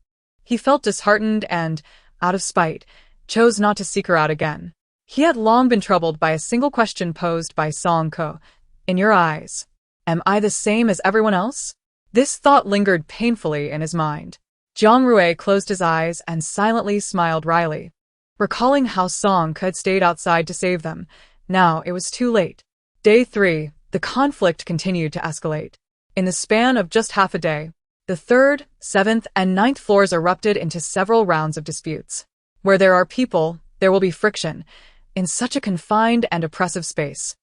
he felt disheartened and, out of spite, chose not to seek her out again. He had long been troubled by a single question posed by Song Ke. In your eyes, am I the same as everyone else? This thought lingered painfully in his mind. Jiang Rui closed his eyes and silently smiled wryly, recalling how Song Ke had stayed outside to save them. Now it was too late. Day 3, the conflict continued to escalate. In the span of just half a day, the 3rd, 7th, and 9th floors erupted into several rounds of disputes. Where there are people, there will be friction. In such a confined and oppressive space,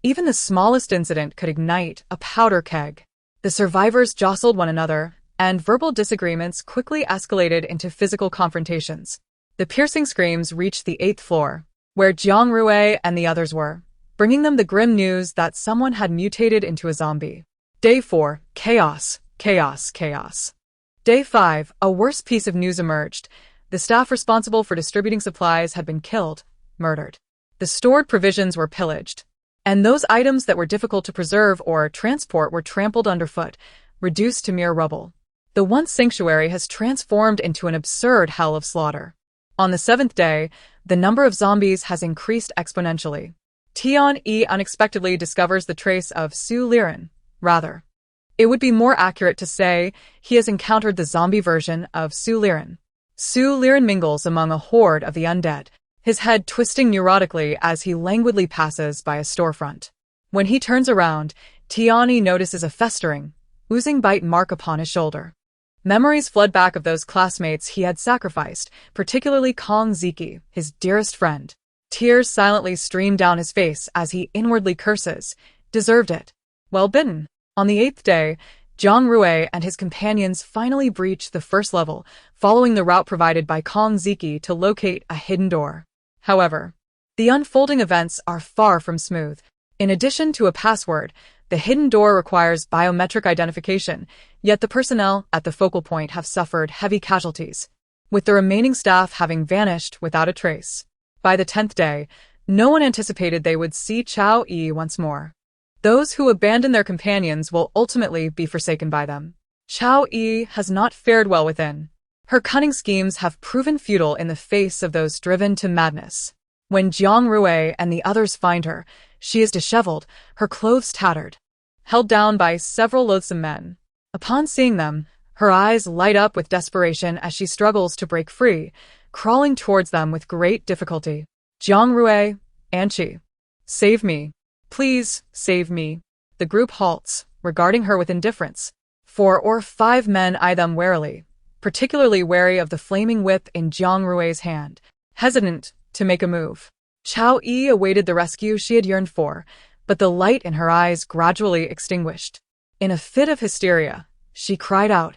even the smallest incident could ignite a powder keg. The survivors jostled one another, and verbal disagreements quickly escalated into physical confrontations. The piercing screams reached the 8th floor, where Jiang Rui and the others were, bringing them the grim news that someone had mutated into a zombie. Day 4, chaos, chaos, chaos. Day 5, a worse piece of news emerged. The staff responsible for distributing supplies had been killed, murdered. The stored provisions were pillaged, and those items that were difficult to preserve or transport were trampled underfoot, reduced to mere rubble. The once sanctuary has transformed into an absurd hell of slaughter. On the 7th day, the number of zombies has increased exponentially. Tian Yi unexpectedly discovers the trace of Su Liren, rather. It would be more accurate to say he has encountered the zombie version of Su Liren. Su Liren mingles among a horde of the undead, his head twisting neurotically as he languidly passes by a storefront. When he turns around, Tiani notices a festering, oozing bite mark upon his shoulder. Memories flood back of those classmates he had sacrificed, particularly Kong Ziki, his dearest friend. Tears silently stream down his face as he inwardly curses. Deserved it. Well bitten. On the 8th day, Zhang Rui and his companions finally breach the first level, following the route provided by Kong Ziki to locate a hidden door. However, the unfolding events are far from smooth. In addition to a password, the hidden door requires biometric identification, yet the personnel at the focal point have suffered heavy casualties, with the remaining staff having vanished without a trace. By the 10th day, no one anticipated they would see Chao Yi once more. Those who abandon their companions will ultimately be forsaken by them. Chao Yi has not fared well within. Her cunning schemes have proven futile in the face of those driven to madness. When Zhang Rui and the others find her, she is disheveled, her clothes tattered, held down by several loathsome men. Upon seeing them, her eyes light up with desperation as she struggles to break free, crawling towards them with great difficulty. Zhang Rui, Anqi, save me. Please, save me. The group halts, regarding her with indifference. 4 or 5 men eye them warily, particularly wary of the flaming whip in Zhang Rui's hand, hesitant to make a move. Chao Yi awaited the rescue she had yearned for, but the light in her eyes gradually extinguished. In a fit of hysteria, she cried out,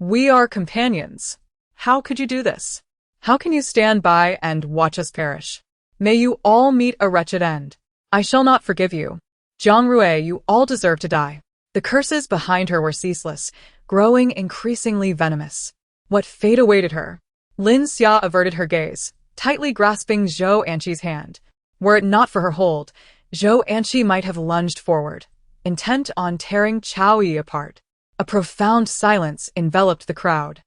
"We are companions. How could you do this? How can you stand by and watch us perish? May you all meet a wretched end. I shall not forgive you. Zhang Rui, you all deserve to die." The curses behind her were ceaseless, growing increasingly venomous. What fate awaited her? Lin Xia averted her gaze, tightly grasping Zhou Anqi's hand. Were it not for her hold, Zhou Anqi might have lunged forward, intent on tearing Chao Yi apart. A profound silence enveloped the crowd.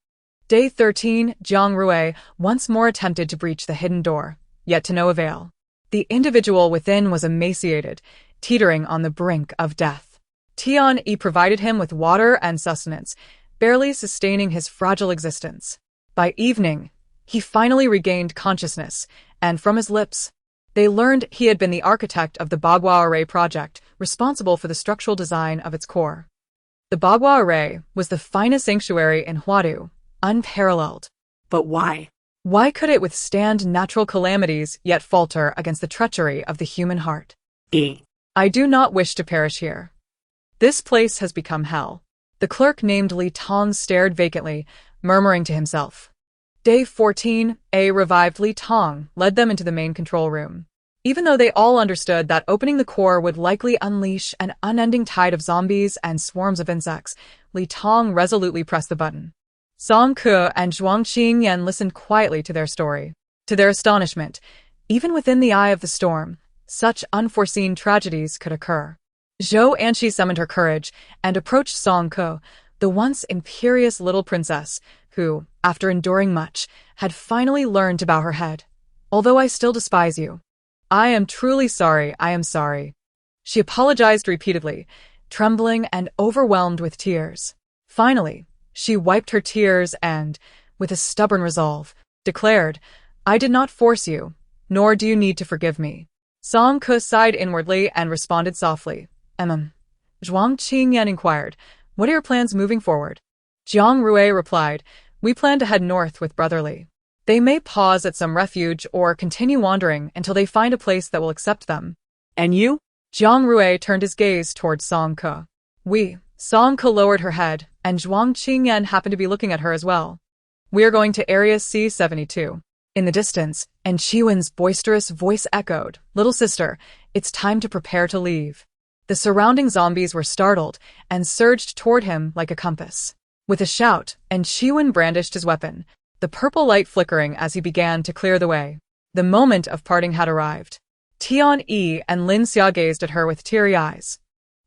Day 13, Zhang Rui once more attempted to breach the hidden door, yet to no avail. The individual within was emaciated, teetering on the brink of death. Tian provided him with water and sustenance, barely sustaining his fragile existence. By evening, he finally regained consciousness, and from his lips, they learned he had been the architect of the Bagua Array project, responsible for the structural design of its core. The Bagua Array was the finest sanctuary in Huadu, unparalleled. But why? Why could it withstand natural calamities yet falter against the treachery of the human heart? I do not wish to perish here. This place has become hell. The clerk named Li Tong stared vacantly, murmuring to himself. Day 14, a revived Li Tong led them into the main control room. Even though they all understood that opening the core would likely unleash an unending tide of zombies and swarms of insects, Li Tong resolutely pressed the button. Song Ke and Zhuang Qingyan listened quietly to their story. To their astonishment, even within the eye of the storm, such unforeseen tragedies could occur. Zhou Anqi summoned her courage and approached Song Ke, the once imperious little princess, who, after enduring much, had finally learned to bow her head. Although I still despise you, I am truly sorry, I am sorry. She apologized repeatedly, trembling and overwhelmed with tears. Finally, she wiped her tears and, with a stubborn resolve, declared, I did not force you, nor do you need to forgive me. Song Ke sighed inwardly and responded softly. Zhuang Qingyan inquired, what are your plans moving forward? Zhang Rui replied, we plan to head north with Brotherly. They may pause at some refuge or continue wandering until they find a place that will accept them. And you? Zhang Rui turned his gaze towards Song Ke. Song Ke lowered her head, and Zhuang Qingyan happened to be looking at her as well. We are going to Area C-72. In the distance, and Chiwen's boisterous voice echoed, Little sister, it's time to prepare to leave. The surrounding zombies were startled and surged toward him like a compass. With a shout, and Chiwen brandished his weapon, the purple light flickering as he began to clear the way. The moment of parting had arrived. Tian and Lin Xia gazed at her with teary eyes.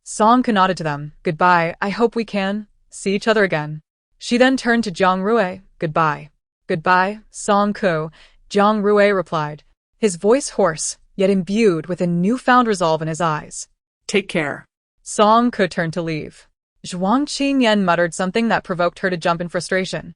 Song Ke nodded to them. Goodbye, I hope we can see each other again. She then turned to Zhang Rui. Goodbye. Goodbye, Song Ke, Zhang Rui replied, his voice hoarse, yet imbued with a newfound resolve in his eyes. Take care. Song Ke turned to leave. Zhuang Qingyan muttered something that provoked her to jump in frustration,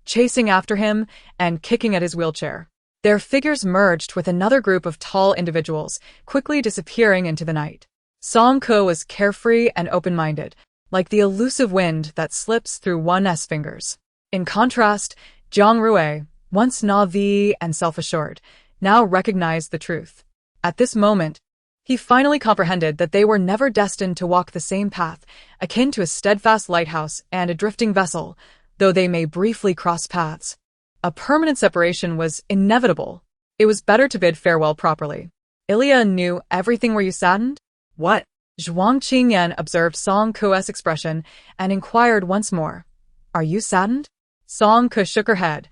chasing after him and kicking at his wheelchair. Their figures merged with another group of tall individuals, quickly disappearing into the night. Song Ke was carefree and open-minded, like the elusive wind that slips through one's fingers. In contrast, Jiang Rui, once naive and self-assured, now recognized the truth. At this moment, he finally comprehended that they were never destined to walk the same path, akin to a steadfast lighthouse and a drifting vessel, though they may briefly cross paths. A permanent separation was inevitable. It was better to bid farewell properly. Ilya knew everything. Were you saddened? What? Zhuang Qingyan observed Song Ke's expression and inquired once more. Are you saddened? Song Ke shook her head.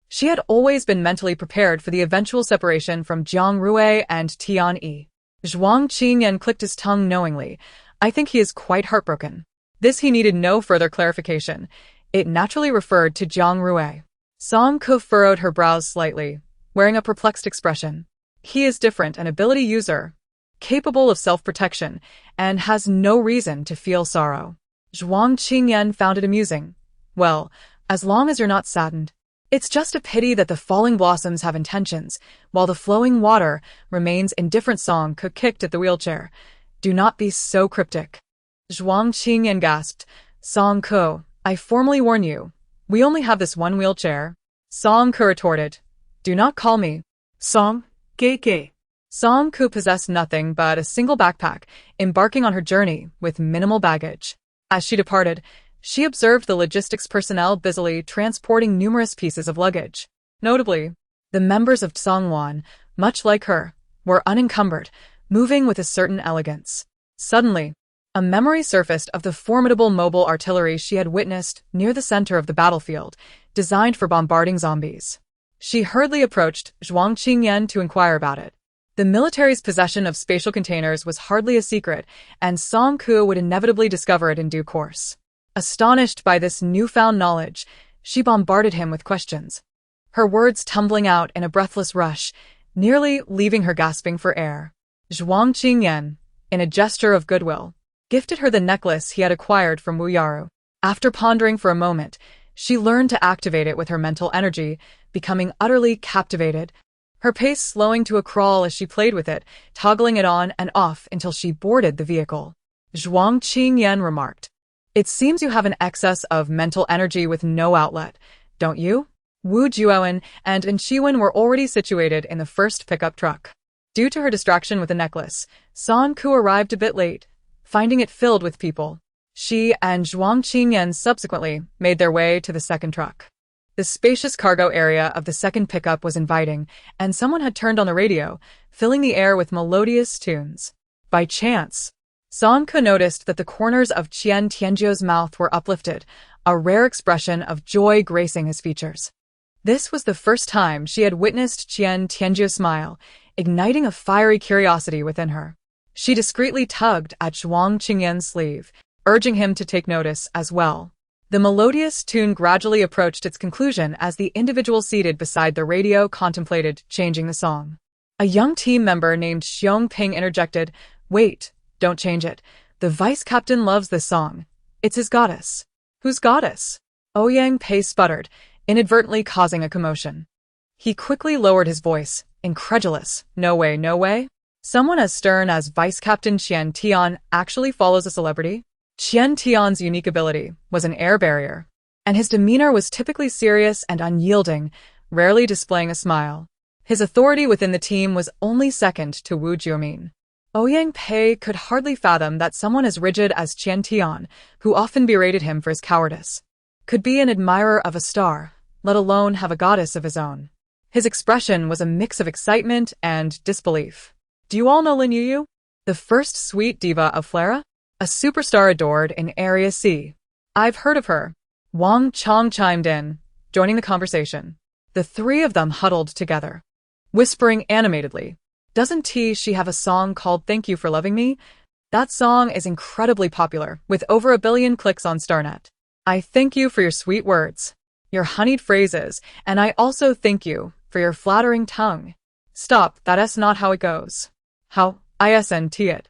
She had always been mentally prepared for the eventual separation from Jiang Rui and Tian Yi. Zhuang Qingyan clicked his tongue knowingly. I think he is quite heartbroken. This he needed no further clarification. It naturally referred to Jiang Rui. Song Ke furrowed her brows slightly, wearing a perplexed expression. He is different, an ability user, capable of self-protection, and has no reason to feel sorrow. Zhuang Qingyan found it amusing. Well, as long as you're not saddened. It's just a pity that the falling blossoms have intentions, while the flowing water remains indifferent. Song Ke kicked at the wheelchair. Do not be so cryptic. Zhuang Qingyan gasped. Song Ke, I formally warn you. We only have this one wheelchair. Song Ke retorted. Do not call me Song Ke. Song Ke possessed nothing but a single backpack, embarking on her journey with minimal baggage. As she departed, she observed the logistics personnel busily transporting numerous pieces of luggage. Notably, the members of Tsongwan, much like her, were unencumbered, moving with a certain elegance. Suddenly, a memory surfaced of the formidable mobile artillery she had witnessed near the center of the battlefield, designed for bombarding zombies. She hurriedly approached Zhuang Qingyan to inquire about it. The military's possession of spatial containers was hardly a secret, and Song Ke would inevitably discover it in due course. Astonished by this newfound knowledge, she bombarded him with questions, her words tumbling out in a breathless rush, nearly leaving her gasping for air. Zhuang Qingyan, in a gesture of goodwill, gifted her the necklace he had acquired from Wu Yaru. After pondering for a moment, she learned to activate it with her mental energy, becoming utterly captivated, her pace slowing to a crawl as she played with it, toggling it on and off until she boarded the vehicle. Zhuang Qingyan remarked, It seems you have an excess of mental energy with no outlet, don't you? Wu Juowen and An Shiwen were already situated in the first pickup truck. Due to her distraction with the necklace, Song Ke arrived a bit late, finding it filled with people. She and Zhuang Qingyan subsequently made their way to the second truck. The spacious cargo area of the second pickup was inviting, and someone had turned on the radio, filling the air with melodious tunes. By chance, Song Ke noticed that the corners of Qian Tianjiu's mouth were uplifted, a rare expression of joy gracing his features. This was the first time she had witnessed Qian Tianjiu smile, igniting a fiery curiosity within her. She discreetly tugged at Zhuang Qingyan's sleeve, urging him to take notice as well. The melodious tune gradually approached its conclusion as the individual seated beside the radio contemplated changing the song. A young team member named Xiong Ping interjected, Wait, don't change it. The vice captain loves this song. It's his goddess. Whose goddess? Ouyang Pei sputtered, inadvertently causing a commotion. He quickly lowered his voice, incredulous. No way, no way. Someone as stern as Vice Captain Qian Tian actually follows a celebrity? Qian Tian's unique ability was an air barrier, and his demeanor was typically serious and unyielding, rarely displaying a smile. His authority within the team was only second to Wu Jiumin. Ouyang Pei could hardly fathom that someone as rigid as Qian Tian, who often berated him for his cowardice, could be an admirer of a star, let alone have a goddess of his own. His expression was a mix of excitement and disbelief. Do you all know Lin Yuyu? The first sweet diva of Flera? A superstar adored in Area C. I've heard of her. Wang Chong chimed in, joining the conversation. The three of them huddled together, whispering animatedly. Doesn't she have a song called Thank You for Loving Me? That song is incredibly popular, with over 1 billion clicks on Starnet. I thank you for your sweet words, your honeyed phrases, and I also thank you for your flattering tongue. Stop, that's not how it goes. How? Isn't it?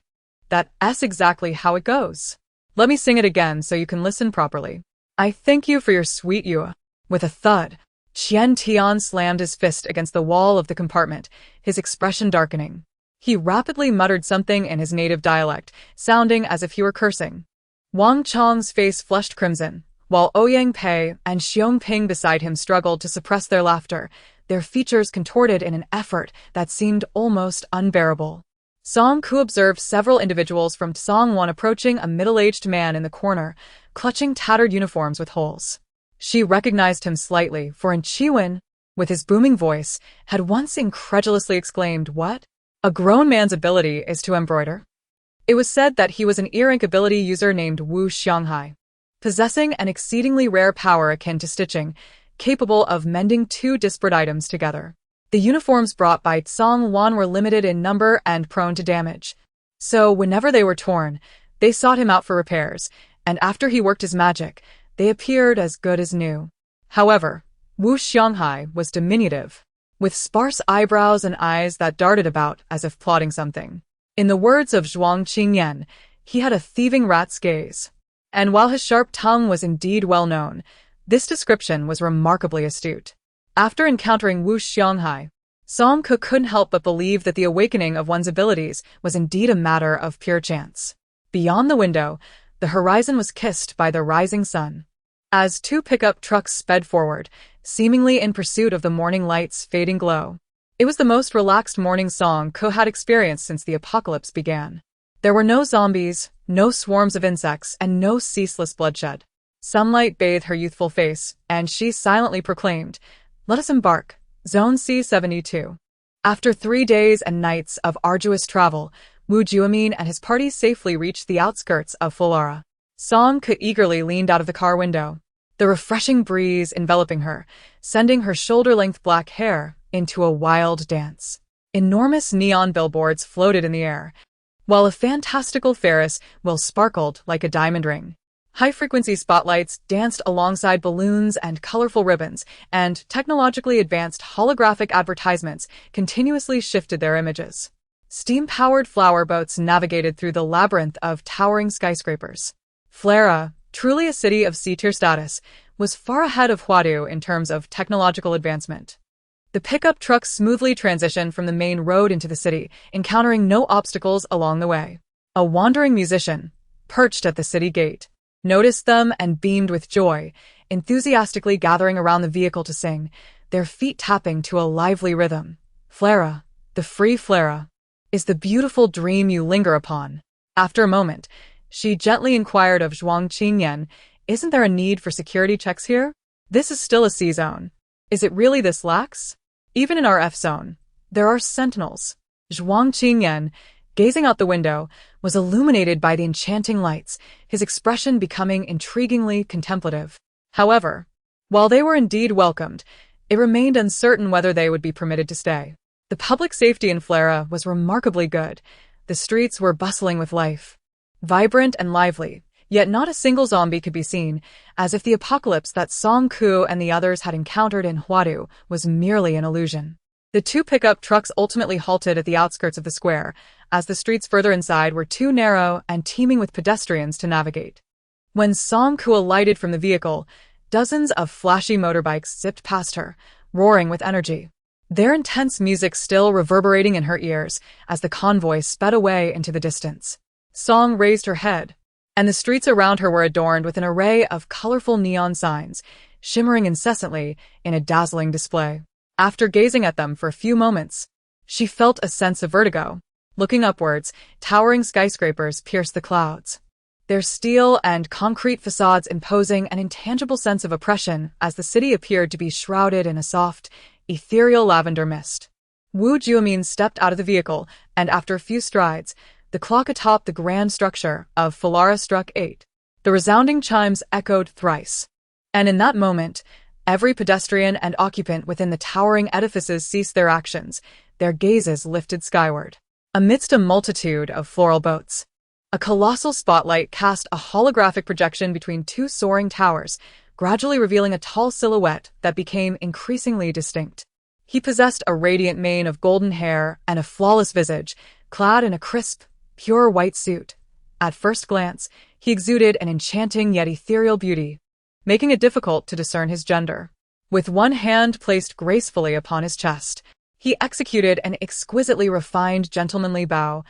That's exactly how it goes. Let me sing it again so you can listen properly. I thank you for your sweet Yua. With a thud, Qian Tian slammed his fist against the wall of the compartment, his expression darkening. He rapidly muttered something in his native dialect, sounding as if he were cursing. Wang Chong's face flushed crimson, while Ouyang Pei and Xiong Ping beside him struggled to suppress their laughter, their features contorted in an effort that seemed almost unbearable. Song Ku observed several individuals from Songwon approaching a middle-aged man in the corner, clutching tattered uniforms with holes. She recognized him slightly, for in Chiwen, with his booming voice, had once incredulously exclaimed, "What? A grown man's ability is to embroider?" It was said that he was an E-rank ability user named Wu Xianghai, possessing an exceedingly rare power akin to stitching, capable of mending two disparate items together. The uniforms brought by Tsong Wan were limited in number and prone to damage. So, whenever they were torn, they sought him out for repairs, and after he worked his magic, they appeared as good as new. However, Wu Xianghai was diminutive, with sparse eyebrows and eyes that darted about as if plotting something. In the words of Zhuang Qingyan, he had a thieving rat's gaze. And while his sharp tongue was indeed well known, this description was remarkably astute. After encountering Wu Xianghai, Song Ke couldn't help but believe that the awakening of one's abilities was indeed a matter of pure chance. Beyond the window, the horizon was kissed by the rising sun. As two pickup trucks sped forward, seemingly in pursuit of the morning light's fading glow. It was the most relaxed morning Song Ke had experienced since the apocalypse began. There were no zombies, no swarms of insects, and no ceaseless bloodshed. Sunlight bathed her youthful face, and she silently proclaimed, "Let us embark, Zone C-72." After 3 days and nights of arduous travel, Wu Juemin and his party safely reached the outskirts of Fulara. Song Ke eagerly leaned out of the car window, the refreshing breeze enveloping her, sending her shoulder-length black hair into a wild dance. Enormous neon billboards floated in the air, while a fantastical Ferris wheel sparkled like a diamond ring. High-frequency spotlights danced alongside balloons and colorful ribbons, and technologically advanced holographic advertisements continuously shifted their images. Steam-powered flower boats navigated through the labyrinth of towering skyscrapers. Flera, truly a city of C-tier status, was far ahead of Huadu in terms of technological advancement. The pickup trucks smoothly transitioned from the main road into the city, encountering no obstacles along the way. A wandering musician, perched at the city gate, noticed them and beamed with joy, enthusiastically gathering around the vehicle to sing, their feet tapping to a lively rhythm. Flera, the free Flera, is the beautiful dream you linger upon. After a moment, she gently inquired of Zhuang Qingyan, "Isn't there a need for security checks here? This is still a C-zone. Is it really this lax? Even in our F-zone, there are sentinels." Zhuang Qingyan, gazing out the window, was illuminated by the enchanting lights, his expression becoming intriguingly contemplative. However, while they were indeed welcomed, it remained uncertain whether they would be permitted to stay. The public safety in Flera was remarkably good. The streets were bustling with life, vibrant and lively, yet not a single zombie could be seen, as if the apocalypse that Song Ku and the others had encountered in Huadu was merely an illusion. The two pickup trucks ultimately halted at the outskirts of the square, as the streets further inside were too narrow and teeming with pedestrians to navigate. When Song Ku alighted from the vehicle, dozens of flashy motorbikes zipped past her, roaring with energy, their intense music still reverberating in her ears as the convoy sped away into the distance. Song raised her head, and the streets around her were adorned with an array of colorful neon signs, shimmering incessantly in a dazzling display. After gazing at them for a few moments, she felt a sense of vertigo. Looking upwards, towering skyscrapers pierced the clouds, their steel and concrete facades imposing an intangible sense of oppression as the city appeared to be shrouded in a soft, ethereal lavender mist. Wu Juemin stepped out of the vehicle, and after a few strides, the clock atop the grand structure of Fulara struck 8. The resounding chimes echoed thrice. And in that moment, every pedestrian and occupant within the towering edifices ceased their actions, their gazes lifted skyward. Amidst a multitude of floral boats, a colossal spotlight cast a holographic projection between two soaring towers, gradually revealing a tall silhouette that became increasingly distinct. He possessed a radiant mane of golden hair and a flawless visage, clad in a crisp, pure white suit. At first glance, He exuded an enchanting yet ethereal beauty, making it difficult to discern his gender. With one hand placed gracefully upon his chest, he executed an exquisitely refined gentlemanly bow.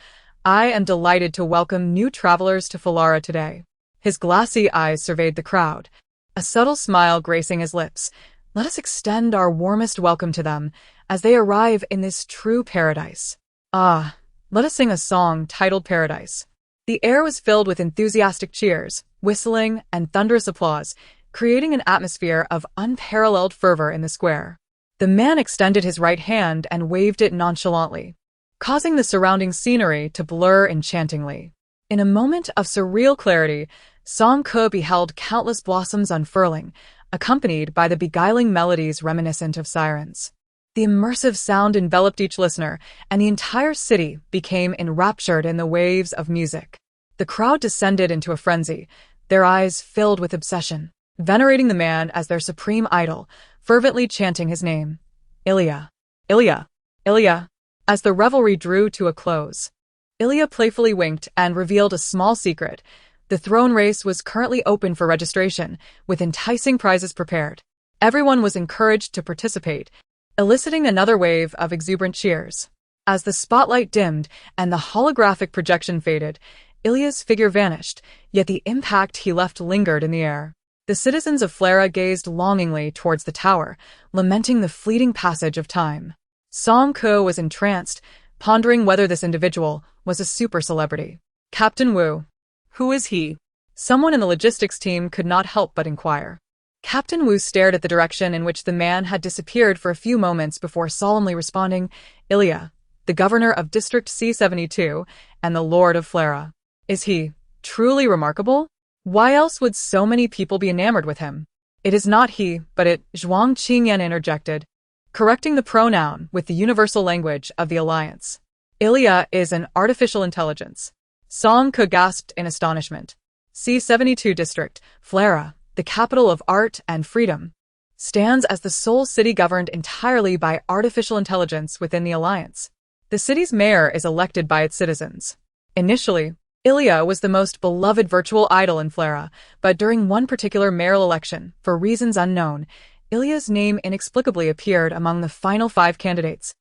"I am delighted to welcome new travelers to Falara today." His glassy eyes surveyed the crowd, a subtle smile gracing his lips. "Let us extend our warmest welcome to them as they arrive in this true paradise. Ah, let us sing a song titled Paradise." The air was filled with enthusiastic cheers, whistling, and thunderous applause, creating an atmosphere of unparalleled fervor in the square. The man extended his right hand and waved it nonchalantly, causing the surrounding scenery to blur enchantingly. In a moment of surreal clarity, Song Ke beheld countless blossoms unfurling, accompanied by the beguiling melodies reminiscent of sirens. The immersive sound enveloped each listener, and the entire city became enraptured in the waves of music. The crowd descended into a frenzy, their eyes filled with obsession, venerating the man as their supreme idol, fervently chanting his name. Ilya, Ilya, Ilya. As the revelry drew to a close, Ilya playfully winked and revealed a small secret. The throne race was currently open for registration, with enticing prizes prepared. Everyone was encouraged to participate, eliciting another wave of exuberant cheers. As the spotlight dimmed and the holographic projection faded, Ilya's figure vanished, yet the impact he left lingered in the air. The citizens of Flara gazed longingly towards the tower, lamenting the fleeting passage of time. Song Ke was entranced, pondering whether this individual was a super celebrity. Captain Wu. Who is he? Someone in the logistics team could not help but inquire. Captain Wu stared at the direction in which the man had disappeared for a few moments before solemnly responding, "Ilya, the governor of District C-72 and the Lord of Flara. Is he truly remarkable? Why else would so many people be enamored with him?" "It is not he, but it," Zhuang Qingyan interjected, correcting the pronoun with the universal language of the Alliance. "Ilya is an artificial intelligence." Song Ke gasped in astonishment. C-72 District, Flara, the capital of art and freedom, stands as the sole city governed entirely by artificial intelligence within the Alliance. The city's mayor is elected by its citizens. Initially, Ilya was the most beloved virtual idol in Flara, but during one particular mayoral election, for reasons unknown, Ilya's name inexplicably appeared among the final 5 candidates,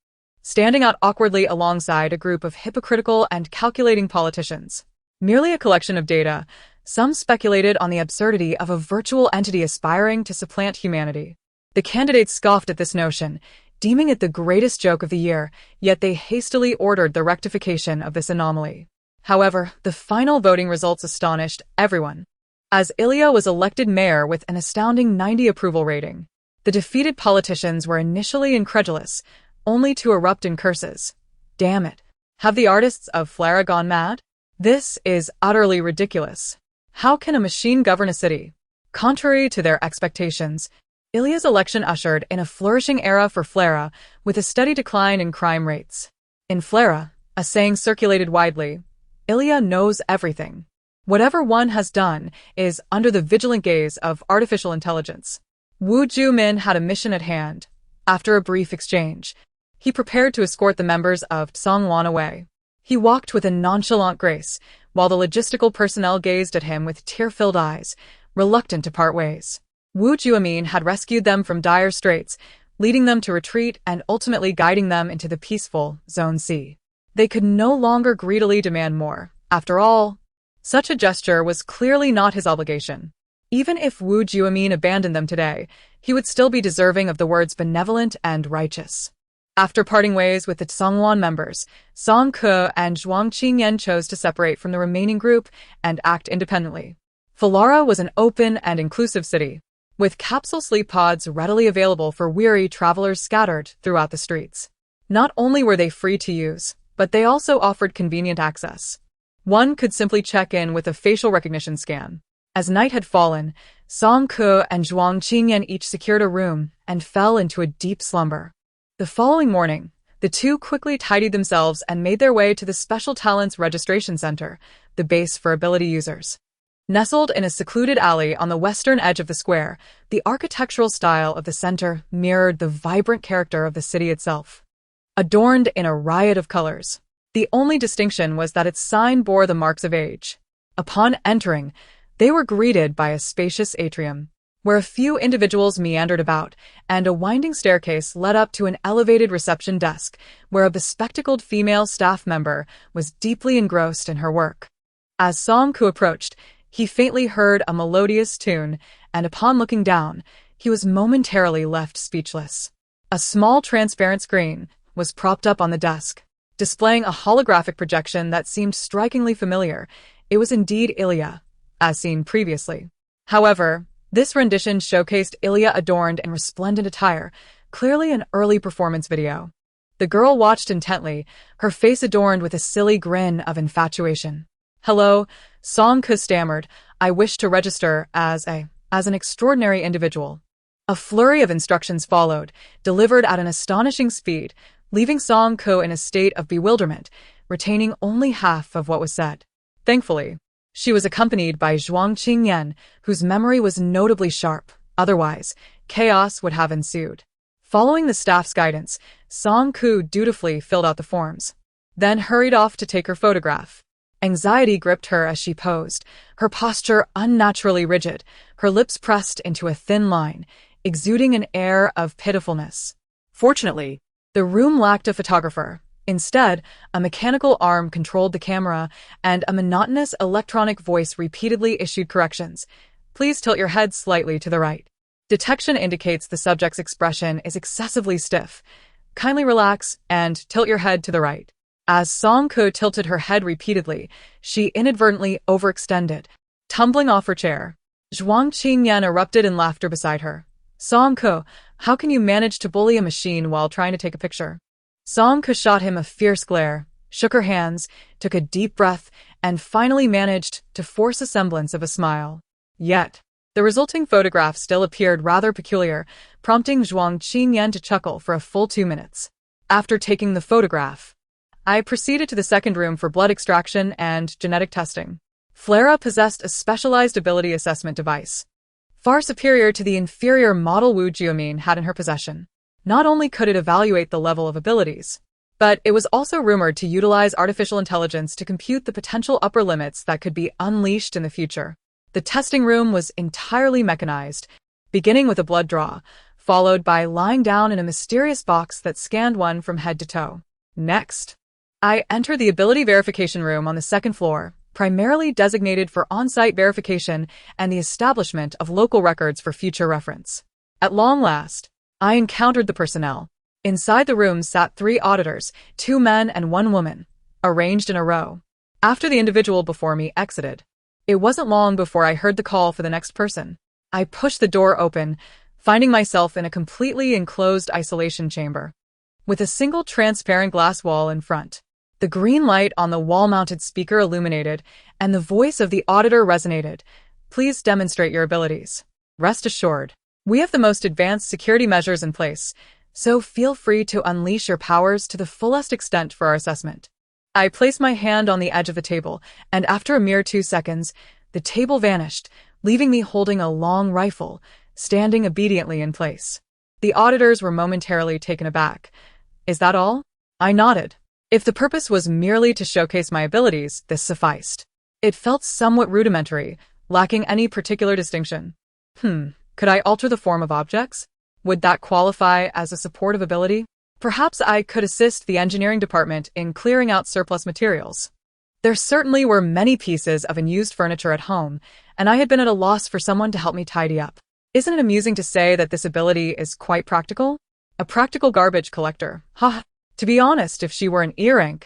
standing out awkwardly alongside a group of hypocritical and calculating politicians. Merely a collection of data, some speculated on the absurdity of a virtual entity aspiring to supplant humanity. The candidates scoffed at this notion, deeming it the greatest joke of the year, yet they hastily ordered the rectification of this anomaly. However, the final voting results astonished everyone, as Ilya was elected mayor with an astounding 90 approval rating. The defeated politicians were initially incredulous, only to erupt in curses. "Damn it. Have the artists of Flara gone mad? This is utterly ridiculous. How can a machine govern a city?" Contrary to their expectations, Ilya's election ushered in a flourishing era for Flara, with a steady decline in crime rates. In Flara, a saying circulated widely, "Ilya knows everything. Whatever one has done is under the vigilant gaze of artificial intelligence." Wu Jumin had a mission at hand. After a brief exchange, he prepared to escort the members of Tsongwan away. He walked with a nonchalant grace, while the logistical personnel gazed at him with tear-filled eyes, reluctant to part ways. Wu Jumin had rescued them from dire straits, leading them to retreat and ultimately guiding them into the peaceful Zone C. They could no longer greedily demand more. After all, such a gesture was clearly not his obligation. Even if Wu Jumin abandoned them today, he would still be deserving of the words benevolent and righteous. After parting ways with the Tsongwan members, Song Ke and Zhuang Qingyan chose to separate from the remaining group and act independently. Falara was an open and inclusive city, with capsule sleep pods readily available for weary travelers scattered throughout the streets. Not only were they free to use, but they also offered convenient access. One could simply check in with a facial recognition scan. As night had fallen, Song Ke and Zhuang Qingyan each secured a room and fell into a deep slumber. The following morning, the two quickly tidied themselves and made their way to the Special Talents Registration Center, the base for ability users. Nestled in a secluded alley on the western edge of the square, the architectural style of the center mirrored the vibrant character of the city itself. Adorned in a riot of colors, the only distinction was that its sign bore the marks of age. Upon entering, they were greeted by a spacious atrium, where a few individuals meandered about, and a winding staircase led up to an elevated reception desk, where a bespectacled female staff member was deeply engrossed in her work. As Song-ku approached, he faintly heard a melodious tune, and upon looking down, he was momentarily left speechless. A small transparent screen was propped up on the desk, displaying a holographic projection that seemed strikingly familiar. It was indeed Ilya, as seen previously. However, this rendition showcased Ilya adorned in resplendent attire, clearly an early performance video. The girl watched intently, her face adorned with a silly grin of infatuation. "Hello," Song-ku stammered. "I wish to register as an extraordinary individual." A flurry of instructions followed, delivered at an astonishing speed, leaving Song-ku in a state of bewilderment, retaining only half of what was said. Thankfully, she was accompanied by Zhuang Qingyan, whose memory was notably sharp. Otherwise, chaos would have ensued. Following the staff's guidance, Song-ku dutifully filled out the forms, then hurried off to take her photograph. Anxiety gripped her as she posed, her posture unnaturally rigid, her lips pressed into a thin line, exuding an air of pitifulness. Fortunately, the room lacked a photographer. Instead, a mechanical arm controlled the camera, and a monotonous electronic voice repeatedly issued corrections. "Please tilt your head slightly to the right." Detection indicates the subject's expression is excessively stiff. "Kindly relax and tilt your head to the right." As Song-ku tilted her head repeatedly, she inadvertently overextended, tumbling off her chair. Zhuang Qingyan erupted in laughter beside her. "Song-ku, how can you manage to bully a machine while trying to take a picture?" Song-ku shot him a fierce glare, shook her hands, took a deep breath, and finally managed to force a semblance of a smile. Yet, the resulting photograph still appeared rather peculiar, prompting Zhuang Qingyan to chuckle for a full 2 minutes. After taking the photograph, I proceeded to the second room for blood extraction and genetic testing. Flera possessed a specialized ability assessment device, far superior to the inferior model Wu Jiumin had in her possession. Not only could it evaluate the level of abilities, but it was also rumored to utilize artificial intelligence to compute the potential upper limits that could be unleashed in the future. The testing room was entirely mechanized, beginning with a blood draw, followed by lying down in a mysterious box that scanned one from head to toe. Next, I entered the ability verification room on the second floor, primarily designated for on-site verification and the establishment of local records for future reference. At long last, I encountered the personnel. Inside the room sat 3 auditors, 2 men and 1 woman, arranged in a row. After the individual before me exited, it wasn't long before I heard the call for the next person. I pushed the door open, finding myself in a completely enclosed isolation chamber, with a single transparent glass wall in front. The green light on the wall-mounted speaker illuminated, and the voice of the auditor resonated. "Please demonstrate your abilities. Rest assured, we have the most advanced security measures in place, so feel free to unleash your powers to the fullest extent for our assessment." I placed my hand on the edge of the table, and after a mere 2 seconds, the table vanished, leaving me holding a long rifle, standing obediently in place. The auditors were momentarily taken aback. "Is that all?" I nodded. If the purpose was merely to showcase my abilities, this sufficed. It felt somewhat rudimentary, lacking any particular distinction. Could I alter the form of objects? Would that qualify as a supportive ability? Perhaps I could assist the engineering department in clearing out surplus materials. There certainly were many pieces of unused furniture at home, and I had been at a loss for someone to help me tidy up. Isn't it amusing to say that this ability is quite practical? A practical garbage collector. Ha! To be honest, if she were an E-rank,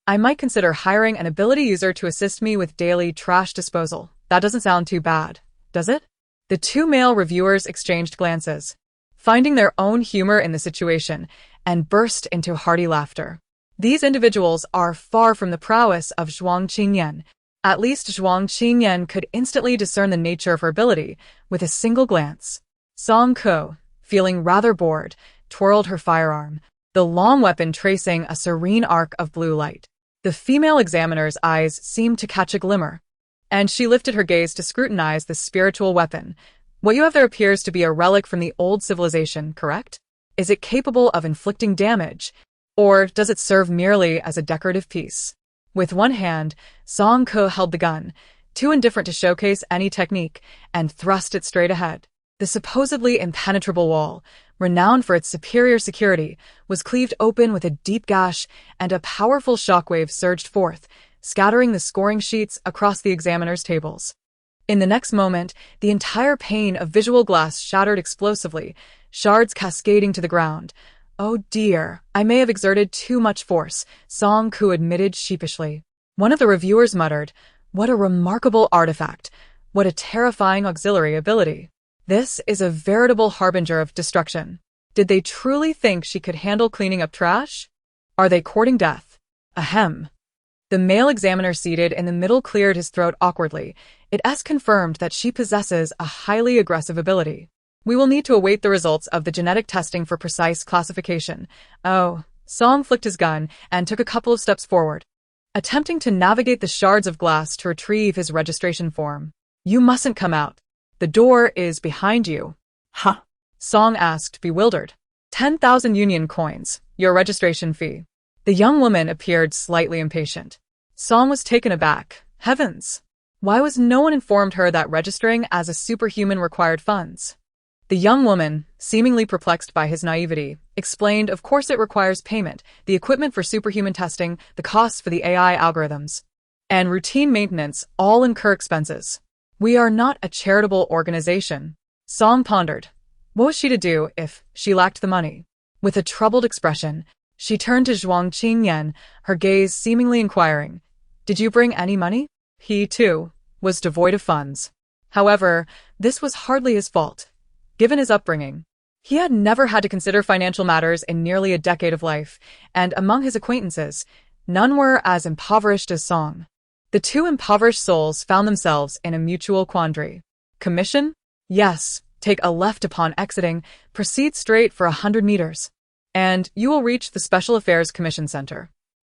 I might consider hiring an ability user to assist me with daily trash disposal. That doesn't sound too bad, does it? The 2 male reviewers exchanged glances, finding their own humor in the situation, and burst into hearty laughter. These individuals are far from the prowess of Zhuang Qingyan. At least Zhuang Qingyan could instantly discern the nature of her ability with a single glance. Song-ku, feeling rather bored, twirled her firearm, the long weapon tracing a serene arc of blue light. The female examiner's eyes seemed to catch a glimmer, and she lifted her gaze to scrutinize the spiritual weapon. "What you have there appears to be a relic from the old civilization, correct? Is it capable of inflicting damage, or does it serve merely as a decorative piece?" With one hand, Song-ku held the gun, too indifferent to showcase any technique, and thrust it straight ahead. The supposedly impenetrable wall, renowned for its superior security, was cleaved open with a deep gash, and a powerful shockwave surged forth, scattering the scoring sheets across the examiner's tables. In the next moment, the entire pane of visual glass shattered explosively, shards cascading to the ground. "Oh dear, I may have exerted too much force," Song Ku admitted sheepishly. One of the reviewers muttered, "What a remarkable artifact! What a terrifying auxiliary ability! This is a veritable harbinger of destruction. Did they truly think she could handle cleaning up trash? Are they courting death?" Ahem. The male examiner seated in the middle cleared his throat awkwardly. It is confirmed that she possesses a highly aggressive ability. We will need to await the results of the genetic testing for precise classification. Oh, Song flicked his gun and took a couple of steps forward, attempting to navigate the shards of glass to retrieve his registration form. "You mustn't come out. The door is behind you." Huh? Song asked, bewildered. 10,000 union coins, your registration fee." The young woman appeared slightly impatient. Song was taken aback. Heavens! Why was no one informed her that registering as a superhuman required funds? The young woman, seemingly perplexed by his naivety, explained, "Of course it requires payment, the equipment for superhuman testing, the costs for the AI algorithms, and routine maintenance all incur expenses. We are not a charitable organization." Song pondered. What was she to do if she lacked the money? With a troubled expression, she turned to Zhuang Qingyan, her gaze seemingly inquiring. "Did you bring any money?" He, too, was devoid of funds. However, this was hardly his fault. Given his upbringing, he had never had to consider financial matters in nearly a decade of life, and among his acquaintances, none were as impoverished as Song. The two impoverished souls found themselves in a mutual quandary. Commission? Yes, take a left upon exiting, proceed straight for 100 meters, and you will reach the Special Affairs Commission Center.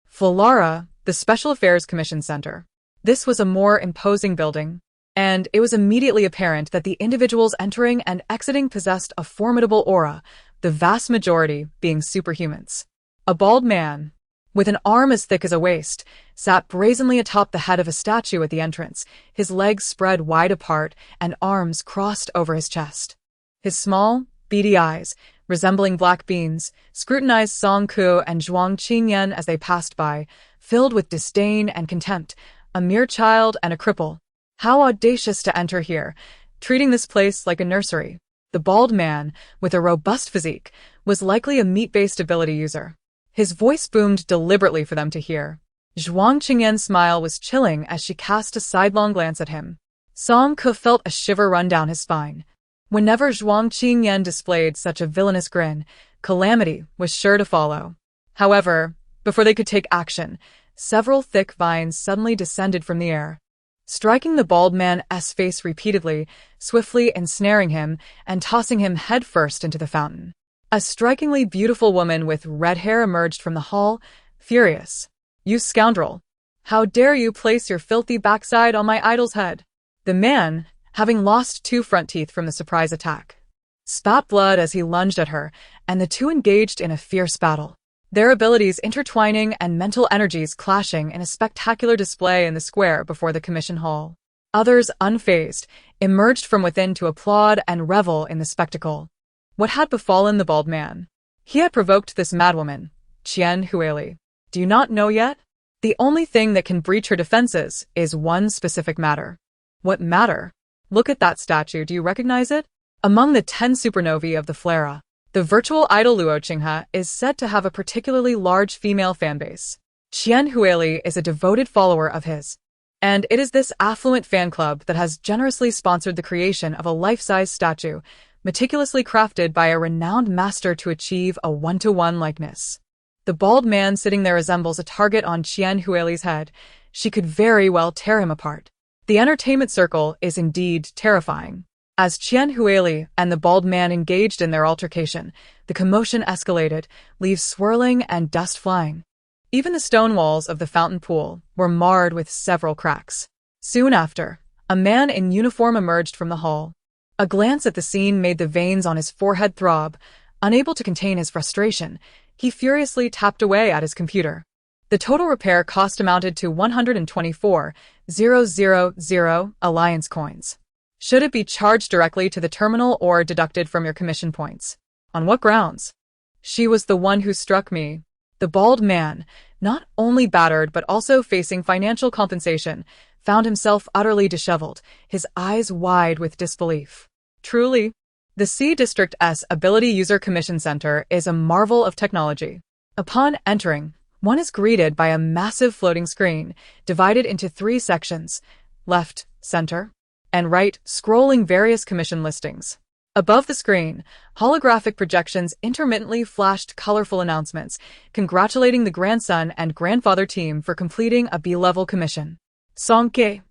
Flirt, the Special Affairs Commission Center. This was a more imposing building, and it was immediately apparent that the individuals entering and exiting possessed a formidable aura, the vast majority being superhumans. A bald man, with an arm as thick as a waist, sat brazenly atop the head of a statue at the entrance, his legs spread wide apart and arms crossed over his chest. His small, beady eyes, resembling black beans, scrutinized Song Ku and Zhuang Qingyan as they passed by, filled with disdain and contempt. A mere child and a cripple. How audacious to enter here, treating this place like a nursery. The bald man, with a robust physique, was likely a meat-based ability user. His voice boomed deliberately for them to hear. Zhuang Qingyan's smile was chilling as she cast a sidelong glance at him. Song Ku felt a shiver run down his spine. Whenever Zhuang Qingyan displayed such a villainous grin, calamity was sure to follow. However, before they could take action, several thick vines suddenly descended from the air, striking the bald man's face repeatedly, swiftly ensnaring him and tossing him headfirst into the fountain. A strikingly beautiful woman with red hair emerged from the hall, furious. "You scoundrel! How dare you place your filthy backside on my idol's head?" The man, having lost 2 front teeth from the surprise attack, spat blood as he lunged at her, and the two engaged in a fierce battle, their abilities intertwining and mental energies clashing in a spectacular display in the square before the commission hall. Others, unfazed, emerged from within to applaud and revel in the spectacle. What had befallen the bald man? He had provoked this madwoman, Qian Huili. Do you not know yet? The only thing that can breach her defenses is one specific matter. What matter? Look at that statue, do you recognize it? Among the 10 supernovae of the Flera, the virtual idol Luo Qinghe is said to have a particularly large female fanbase. Qian Huili is a devoted follower of his, and it is this affluent fan club that has generously sponsored the creation of a life-size statue, meticulously crafted by a renowned master to achieve a one-to-one likeness. The bald man sitting there resembles a target on Qian Huili's head. She could very well tear him apart. The entertainment circle is indeed terrifying. As Qian Huili and the bald man engaged in their altercation, the commotion escalated, leaves swirling and dust flying. Even the stone walls of the fountain pool were marred with several cracks. Soon after, a man in uniform emerged from the hall. A glance at the scene made the veins on his forehead throb. Unable to contain his frustration, he furiously tapped away at his computer. The total repair cost amounted to 124,000 alliance coins. Should it be charged directly to the terminal or deducted from your commission points? On what grounds? She was the one who struck me. The bald man, not only battered but also facing financial compensation, found himself utterly disheveled, his eyes wide with disbelief. Truly, the C District's Ability User Commission Center is a marvel of technology. Upon entering, one is greeted by a massive floating screen, divided into 3 sections, left, center, and right, scrolling various commission listings. Above the screen, holographic projections intermittently flashed colorful announcements, congratulating the grandson and grandfather team for completing a B-level commission. Songke.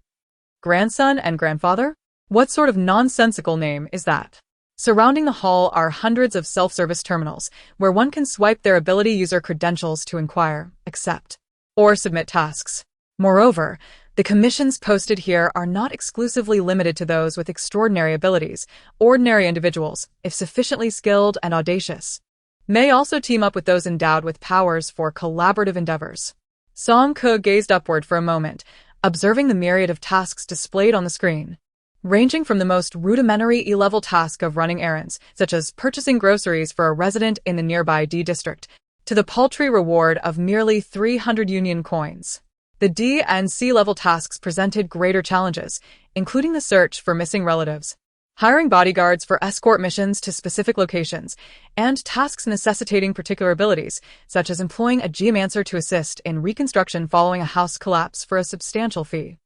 Grandson and grandfather? What sort of nonsensical name is that? Surrounding the hall are hundreds of self-service terminals, where one can swipe their ability user credentials to inquire, accept, or submit tasks. Moreover, the commissions posted here are not exclusively limited to those with extraordinary abilities. Ordinary individuals, if sufficiently skilled and audacious, may also team up with those endowed with powers for collaborative endeavors. Song Ke gazed upward for a moment, observing the myriad of tasks displayed on the screen, ranging from the most rudimentary E-level task of running errands, such as purchasing groceries for a resident in the nearby D district, to the paltry reward of merely 300 union coins. The D and C-level tasks presented greater challenges, including the search for missing relatives, hiring bodyguards for escort missions to specific locations, and tasks necessitating particular abilities, such as employing a geomancer to assist in reconstruction following a house collapse for a substantial fee.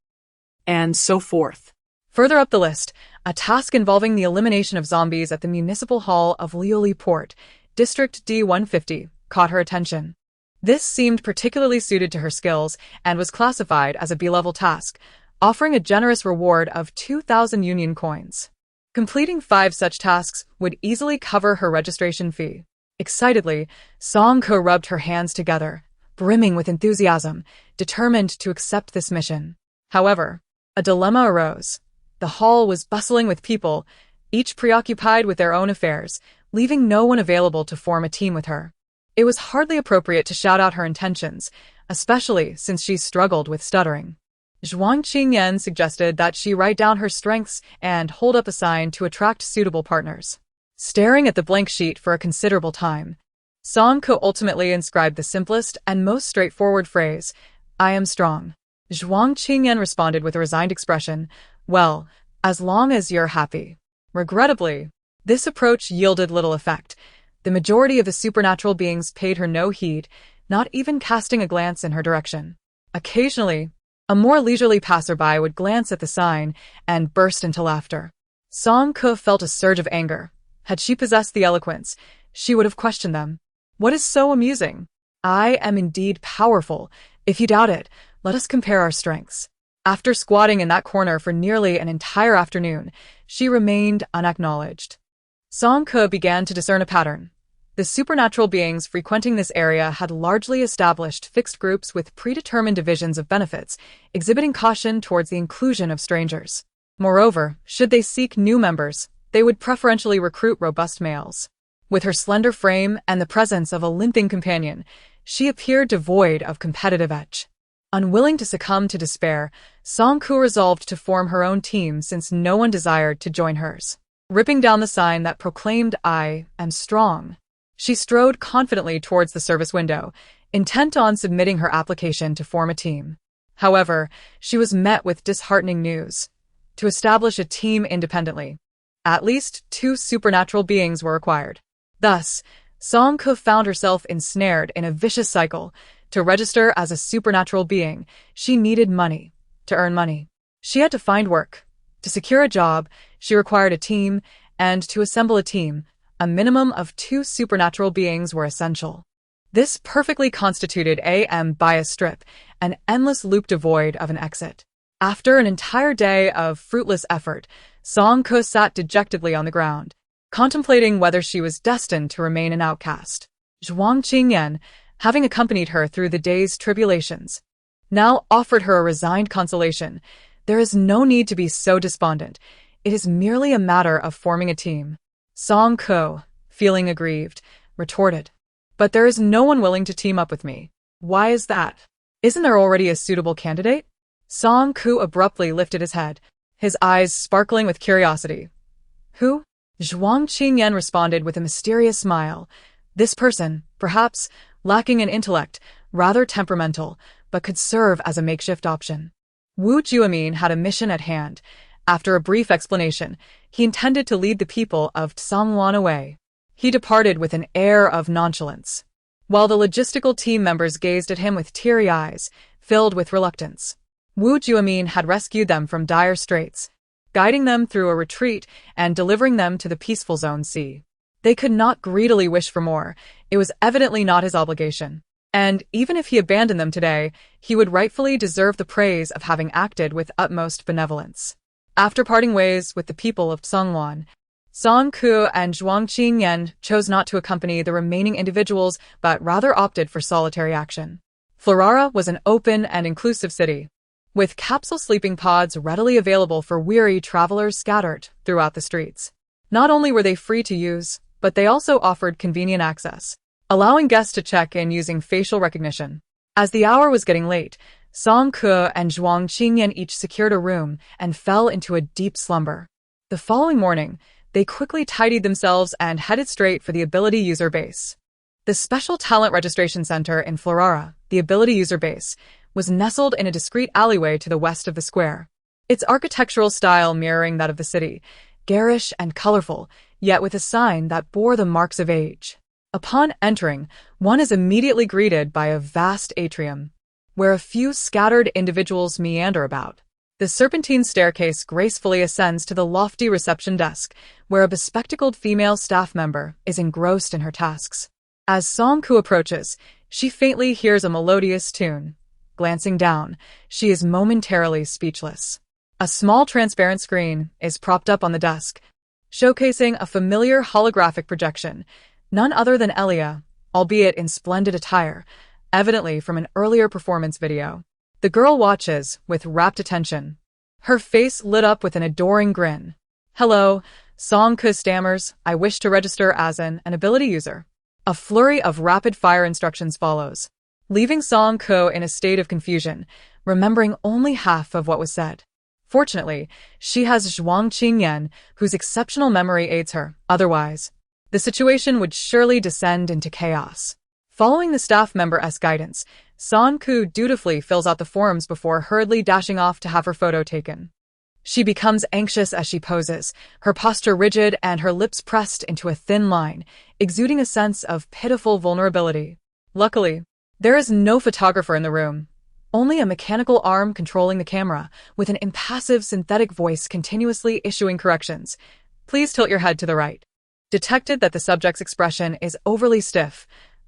And so forth. Further up the list, a task involving the elimination of zombies at the Municipal Hall of Lioli Port, District D150, caught her attention. This seemed particularly suited to her skills and was classified as a B-level task, offering a generous reward of 2,000 union coins. Completing 5 such tasks would easily cover her registration fee. Excitedly, Song Ke rubbed her hands together, brimming with enthusiasm, determined to accept this mission. However, a dilemma arose. The hall was bustling with people, each preoccupied with their own affairs, leaving no one available to form a team with her. It was hardly appropriate to shout out her intentions, especially since she struggled with stuttering. Zhuang Qingyan suggested that she write down her strengths and hold up a sign to attract suitable partners. Staring at the blank sheet for a considerable time, Song Ke ultimately inscribed the simplest and most straightforward phrase, "I am strong." Zhuang Qingyan responded with a resigned expression, "Well, as long as you're happy." Regrettably, this approach yielded little effect. The majority of the supernatural beings paid her no heed, not even casting a glance in her direction. Occasionally, a more leisurely passerby would glance at the sign and burst into laughter. Song Ke felt a surge of anger. Had she possessed the eloquence, she would have questioned them. What is so amusing? I am indeed powerful. If you doubt it, let us compare our strengths. After squatting in that corner for nearly an entire afternoon, she remained unacknowledged. Song Ke began to discern a pattern. The supernatural beings frequenting this area had largely established fixed groups with predetermined divisions of benefits, exhibiting caution towards the inclusion of strangers. Moreover, should they seek new members, they would preferentially recruit robust males. With her slender frame and the presence of a limping companion, she appeared devoid of competitive edge. Unwilling to succumb to despair, Song Ke resolved to form her own team since no one desired to join hers. Ripping down the sign that proclaimed "I am strong," she strode confidently towards the service window, intent on submitting her application to form a team. However, she was met with disheartening news. To establish a team independently, at least 2 supernatural beings were required. Thus, Song Ke found herself ensnared in a vicious cycle. To register as a supernatural being, she needed money. To earn money, she had to find work. To secure a job, she required a team, and to assemble a team, a minimum of 2 supernatural beings were essential. This perfectly constituted a bias strip, an endless loop devoid of an exit. After an entire day of fruitless effort, Song Ke sat dejectedly on the ground, contemplating whether she was destined to remain an outcast. Zhuang Qingyan, having accompanied her through the day's tribulations, now offered her a resigned consolation. There is no need to be so despondent. It is merely a matter of forming a team. Song Ke, feeling aggrieved, retorted, "But there is no one willing to team up with me." Why is that? Isn't there already a suitable candidate? Song Ku abruptly lifted his head, his eyes sparkling with curiosity. Who? Zhuang Qingyan responded with a mysterious smile. This person, perhaps, lacking in intellect, rather temperamental, but could serve as a makeshift option. Wu Juemin had a mission at hand. After a brief explanation, he intended to lead the people of Tsangwan away. He departed with an air of nonchalance, while the logistical team members gazed at him with teary eyes, filled with reluctance. Wu Juemin had rescued them from dire straits, guiding them through a retreat and delivering them to the peaceful Zone C. They could not greedily wish for more. It was evidently not his obligation. And even if he abandoned them today, he would rightfully deserve the praise of having acted with utmost benevolence. After parting ways with the people of Tsangwan, Song Ku and Zhuang Qingyan chose not to accompany the remaining individuals but rather opted for solitary action. Florara was an open and inclusive city, with capsule sleeping pods readily available for weary travelers scattered throughout the streets. Not only were they free to use, but they also offered convenient access, allowing guests to check in using facial recognition. As the hour was getting late, Song Ku and Zhuang Qingyan each secured a room and fell into a deep slumber. The following morning, they quickly tidied themselves and headed straight for the Ability User Base. The Special Talent Registration Center in Florara, the Ability User Base, was nestled in a discreet alleyway to the west of the square. Its architectural style mirroring that of the city, garish and colorful, yet with a sign that bore the marks of age. Upon entering, one is immediately greeted by a vast atrium, where a few scattered individuals meander about. The serpentine staircase gracefully ascends to the lofty reception desk, where a bespectacled female staff member is engrossed in her tasks. As Song Ku approaches, she faintly hears a melodious tune. Glancing down, she is momentarily speechless. A small transparent screen is propped up on the desk, showcasing a familiar holographic projection, none other than Elia, albeit in splendid attire, evidently from an earlier performance video. The girl watches with rapt attention, her face lit up with an adoring grin. Hello, Song Ku stammers, I wish to register as an ability user. A flurry of rapid-fire instructions follows, leaving Song Ku in a state of confusion, remembering only half of what was said. Fortunately, she has Zhuang Qingyan, whose exceptional memory aids her. Otherwise, the situation would surely descend into chaos. Following the staff member's guidance, Song Ku dutifully fills out the forms before hurriedly dashing off to have her photo taken. She becomes anxious as she poses, her posture rigid and her lips pressed into a thin line, exuding a sense of pitiful vulnerability. Luckily, there is no photographer in the room, only a mechanical arm controlling the camera, with an impassive synthetic voice continuously issuing corrections. Please tilt your head to the right. Detected that the subject's expression is overly stiff.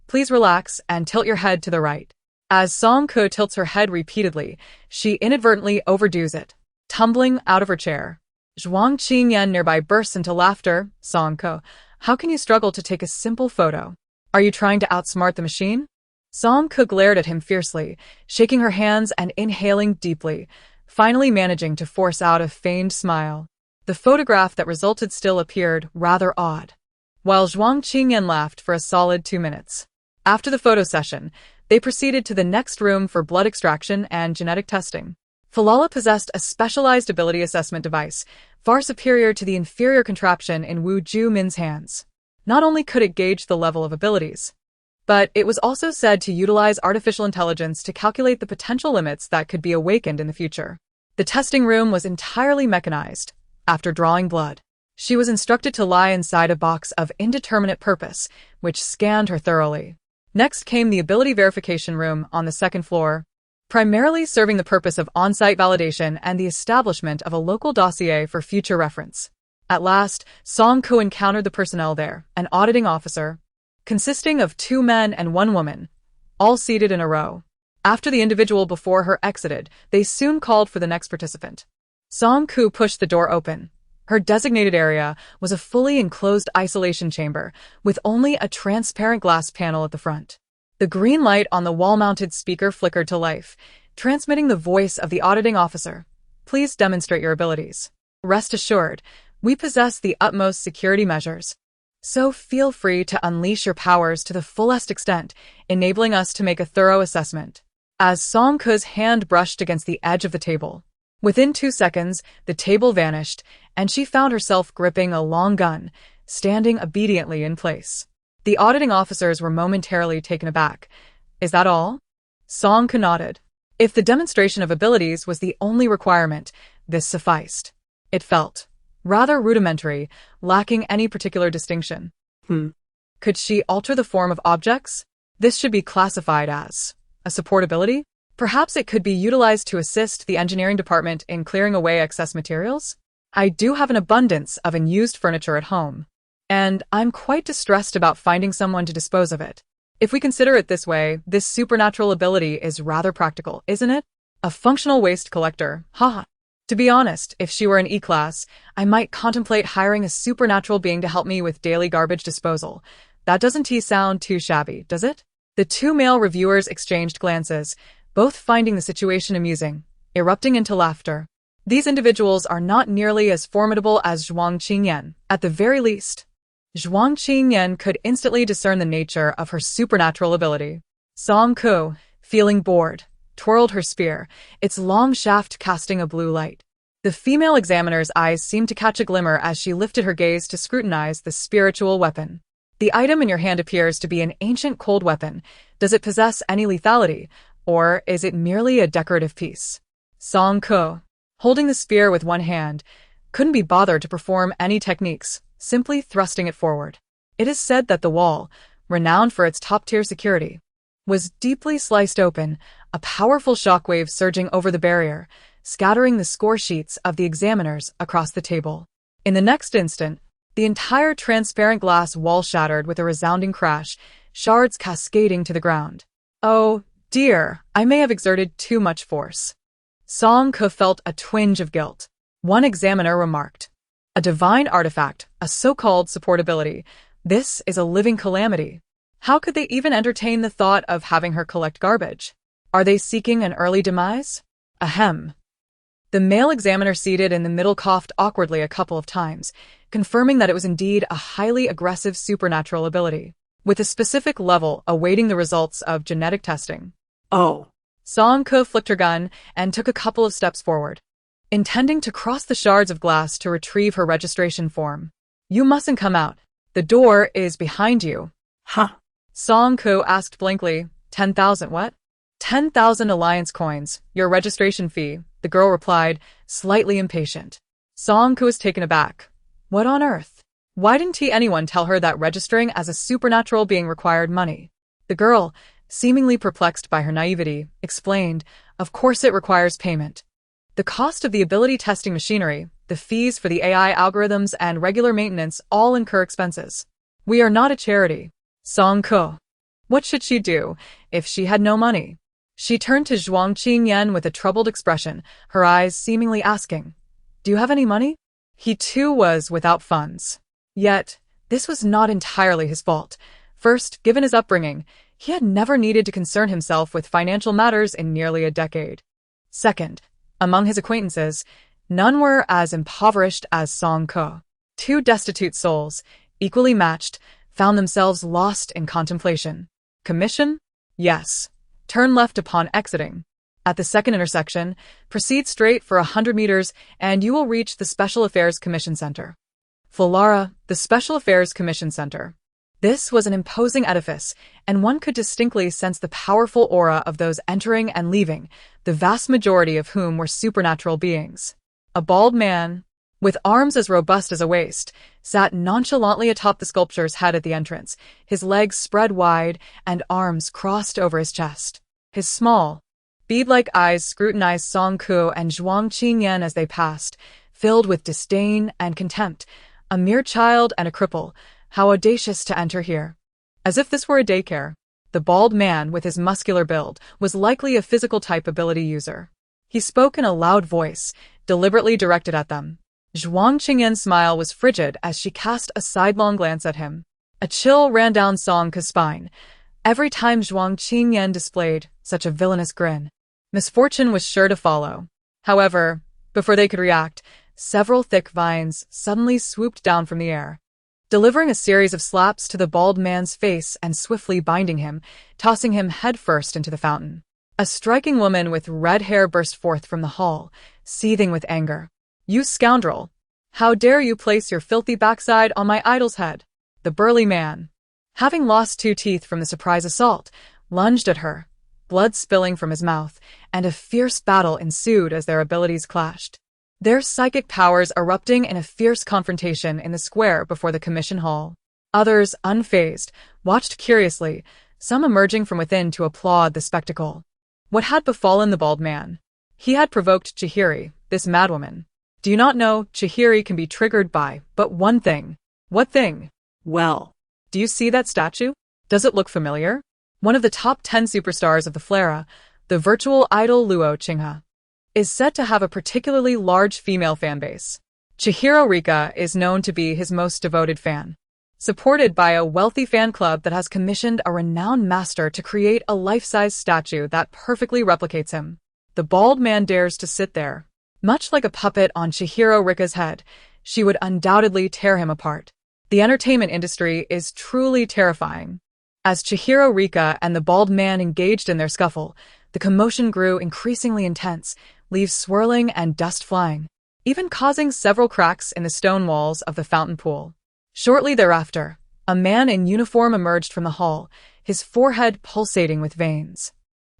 Please relax and tilt your head to the right. As Song Ku tilts her head repeatedly, she inadvertently overdoes it, tumbling out of her chair. Zhuang Qingyan nearby bursts into laughter. Song Ku, how can you struggle to take a simple photo? Are you trying to outsmart the machine? Song Ku glared at him fiercely, shaking her hands and inhaling deeply, finally managing to force out a feigned smile. The photograph that resulted still appeared rather odd, while Zhuang Qingyan laughed for a solid 2 minutes. After the photo session, they proceeded to the next room for blood extraction and genetic testing. Falala possessed a specialized ability assessment device, far superior to the inferior contraption in Wu Juemin's hands. Not only could it gauge the level of abilities, but it was also said to utilize artificial intelligence to calculate the potential limits that could be awakened in the future. The testing room was entirely mechanized. After drawing blood, she was instructed to lie inside a box of indeterminate purpose, which scanned her thoroughly. Next came the ability verification room on the second floor, primarily serving the purpose of on-site validation and the establishment of a local dossier for future reference. At last, Song Ku encountered the personnel there, an auditing officer, consisting of 2 men and 1 woman, all seated in a row. After the individual before her exited, they soon called for the next participant. Song Ku pushed the door open. Her designated area was a fully enclosed isolation chamber, with only a transparent glass panel at the front. The green light on the wall-mounted speaker flickered to life, transmitting the voice of the auditing officer. Please demonstrate your abilities. Rest assured, we possess the utmost security measures. So feel free to unleash your powers to the fullest extent, enabling us to make a thorough assessment. As Song Ke's hand brushed against the edge of the table. Within 2 seconds, the table vanished, and she found herself gripping a long gun, standing obediently in place. The auditing officers were momentarily taken aback. Is that all? Song Ke nodded. If the demonstration of abilities was the only requirement, this sufficed. It felt rather rudimentary, lacking any particular distinction. Could she alter the form of objects? This should be classified as a support ability? Perhaps it could be utilized to assist the engineering department in clearing away excess materials? I do have an abundance of unused furniture at home, and I'm quite distressed about finding someone to dispose of it. If we consider it this way, this supernatural ability is rather practical, isn't it? A functional waste collector, haha. To be honest, if she were an E-class, I might contemplate hiring a supernatural being to help me with daily garbage disposal. That doesn't sound too shabby, does it? The two male reviewers exchanged glances, both finding the situation amusing, erupting into laughter. These individuals are not nearly as formidable as Zhuang Qingyan, at the very least. Zhuang Qingyan could instantly discern the nature of her supernatural ability. Song Ke, feeling bored, twirled her spear, its long shaft casting a blue light. The female examiner's eyes seemed to catch a glimmer as she lifted her gaze to scrutinize the spiritual weapon. The item in your hand appears to be an ancient cold weapon. Does it possess any lethality, or is it merely a decorative piece? Song Ke, holding the spear with one hand, couldn't be bothered to perform any techniques, simply thrusting it forward. It is said that the wall, renowned for its top-tier security, was deeply sliced open, a powerful shockwave surging over the barrier, scattering the score sheets of the examiners across the table. In the next instant, the entire transparent glass wall shattered with a resounding crash, shards cascading to the ground. Oh, dear, I may have exerted too much force. Song Ke felt a twinge of guilt. One examiner remarked, a divine artifact, a so-called support ability. This is a living calamity. How could they even entertain the thought of having her collect garbage? Are they seeking an early demise? Ahem. The male examiner seated in the middle coughed awkwardly a couple of times, confirming that it was indeed a highly aggressive supernatural ability, with a specific level awaiting the results of genetic testing. Oh. Song Ke flicked her gun and took a couple of steps forward, intending to cross the shards of glass to retrieve her registration form. You mustn't come out. The door is behind you. Huh. Song Ke asked blankly, 10,000 what? 10,000 alliance coins, your registration fee, the girl replied, slightly impatient. Song Ke was taken aback. What on earth? Why didn't anyone tell her that registering as a supernatural being required money? The girl, seemingly perplexed by her naivety, explained, of course it requires payment. The cost of the ability testing machinery, the fees for the AI algorithms and regular maintenance all incur expenses. We are not a charity. Song Ke. What should she do if she had no money? She turned to Zhuang Qingyan with a troubled expression, her eyes seemingly asking, do you have any money? He too was without funds. Yet, this was not entirely his fault. First, given his upbringing, he had never needed to concern himself with financial matters in nearly a decade. Second, among his acquaintances, none were as impoverished as Song Ke. Two destitute souls, equally matched, found themselves lost in contemplation. Commission? Yes. Turn left upon exiting. At the second intersection, proceed straight for 100 meters and you will reach the Special Affairs Commission Center. Fulara, the Special Affairs Commission Center. This was an imposing edifice, and one could distinctly sense the powerful aura of those entering and leaving, the vast majority of whom were supernatural beings. A bald man, with arms as robust as a waist, sat nonchalantly atop the sculpture's head at the entrance, his legs spread wide and arms crossed over his chest. His small, bead-like eyes scrutinized Song Ke and Zhuang Qingyan as they passed, filled with disdain and contempt. A mere child and a cripple, how audacious to enter here. As if this were a daycare. The bald man, with his muscular build, was likely a physical type ability user. He spoke in a loud voice, deliberately directed at them. Zhuang Qingyan's smile was frigid as she cast a sidelong glance at him. A chill ran down Song Ke's spine. Every time Zhuang Qingyan displayed such a villainous grin, misfortune was sure to follow. However, before they could react, several thick vines suddenly swooped down from the air. delivering a series of slaps to the bald man's face and swiftly binding him, tossing him headfirst into the fountain. A striking woman with red hair burst forth from the hall, seething with anger. "You scoundrel! How dare you place your filthy backside on my idol's head?" The burly man, having lost 2 teeth from the surprise assault, lunged at her, blood spilling from his mouth, and a fierce battle ensued as their abilities clashed. Their psychic powers erupting in a fierce confrontation in the square before the commission hall. Others, unfazed, watched curiously, some emerging from within to applaud the spectacle. What had befallen the bald man? He had provoked Chihiri, this madwoman. Do you not know Chihiri can be triggered by but one thing? What thing? Well, Do you see that statue? Does it look familiar? One of the top 10 superstars of the Flera, the virtual idol Luo Qinghe, is said to have a particularly large female fan base. Chihiro Rika is known to be his most devoted fan, supported by a wealthy fan club that has commissioned a renowned master to create a life-size statue that perfectly replicates him. The bald man dares to sit there. Much like a puppet on Chihiro Rika's head, she would undoubtedly tear him apart. The entertainment industry is truly terrifying. As Chihiro Rika and the bald man engaged in their scuffle, the commotion grew increasingly intense, leaves swirling and dust flying, even causing several cracks in the stone walls of the fountain pool. Shortly thereafter, a man in uniform emerged from the hall, his forehead pulsating with veins.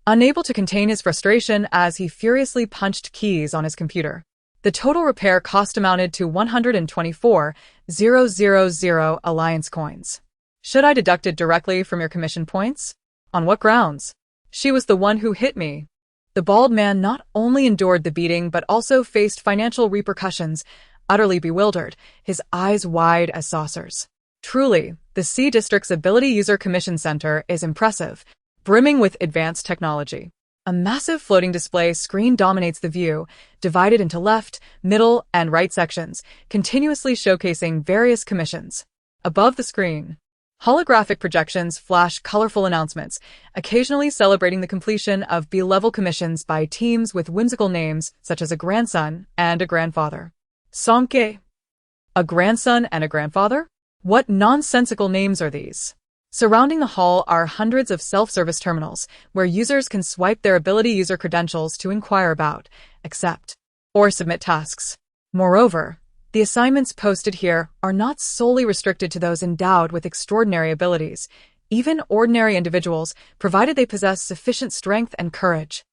Unable to contain his frustration as he furiously punched keys on his computer. The total repair cost amounted to 124,000 alliance coins. Should I deduct it directly from your commission points? On what grounds? She was the one who hit me. The bald man not only endured the beating but also faced financial repercussions, utterly bewildered, his eyes wide as saucers. Truly, the C District's Ability User Commission Center is impressive, brimming with advanced technology. A massive floating display screen dominates the view, divided into left, middle, and right sections, continuously showcasing various commissions. Above the screen, holographic projections flash colorful announcements, occasionally celebrating the completion of B-level commissions by teams with whimsical names such as a grandson and a grandfather. Sonke. A grandson and a grandfather? What nonsensical names are these? Surrounding the hall are hundreds of self-service terminals, where users can swipe their ability user credentials to inquire about, accept, or submit tasks. Moreover, the assignments posted here are not solely restricted to those endowed with extraordinary abilities. Even ordinary individuals, provided they possess sufficient strength and courage,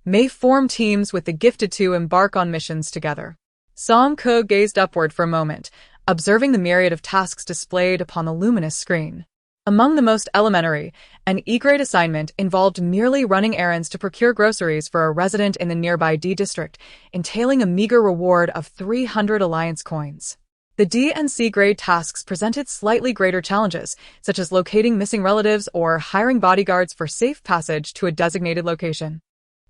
may form teams with the gifted to embark on missions together. Song Ko gazed upward for a moment, observing the myriad of tasks displayed upon the luminous screen. Among the most elementary, an E-grade assignment involved merely running errands to procure groceries for a resident in the nearby D district, entailing a meager reward of 300 alliance coins. The D and C grade tasks presented slightly greater challenges, such as locating missing relatives or hiring bodyguards for safe passage to a designated location.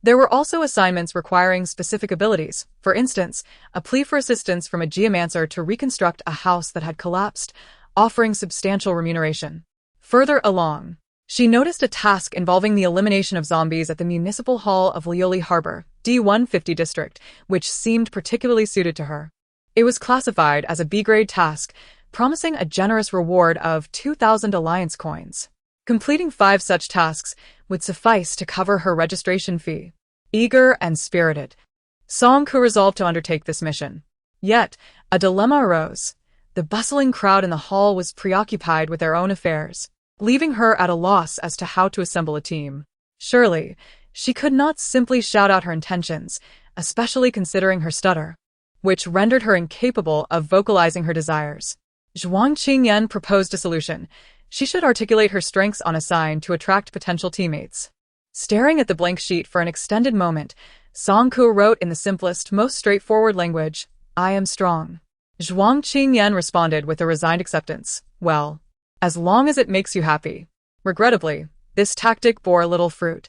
There were also assignments requiring specific abilities, for instance, a plea for assistance from a geomancer to reconstruct a house that had collapsed, offering substantial remuneration. Further along, she noticed a task involving the elimination of zombies at the Municipal Hall of Lioli Harbor, D150 district, which seemed particularly suited to her. It was classified as a B-grade task, promising a generous reward of 2,000 alliance coins. Completing 5 such tasks would suffice to cover her registration fee. Eager and spirited, Song Ku resolved to undertake this mission. Yet, a dilemma arose. The bustling crowd in the hall was preoccupied with their own affairs, leaving her at a loss as to how to assemble a team. Surely, she could not simply shout out her intentions, especially considering her stutter, which rendered her incapable of vocalizing her desires. Zhuang Qingyan proposed a solution. She should articulate her strengths on a sign to attract potential teammates. Staring at the blank sheet for an extended moment, Song Ku wrote in the simplest, most straightforward language, "I am strong." Zhuang Qingyan responded with a resigned acceptance. Well, as long as it makes you happy. Regrettably, this tactic bore little fruit.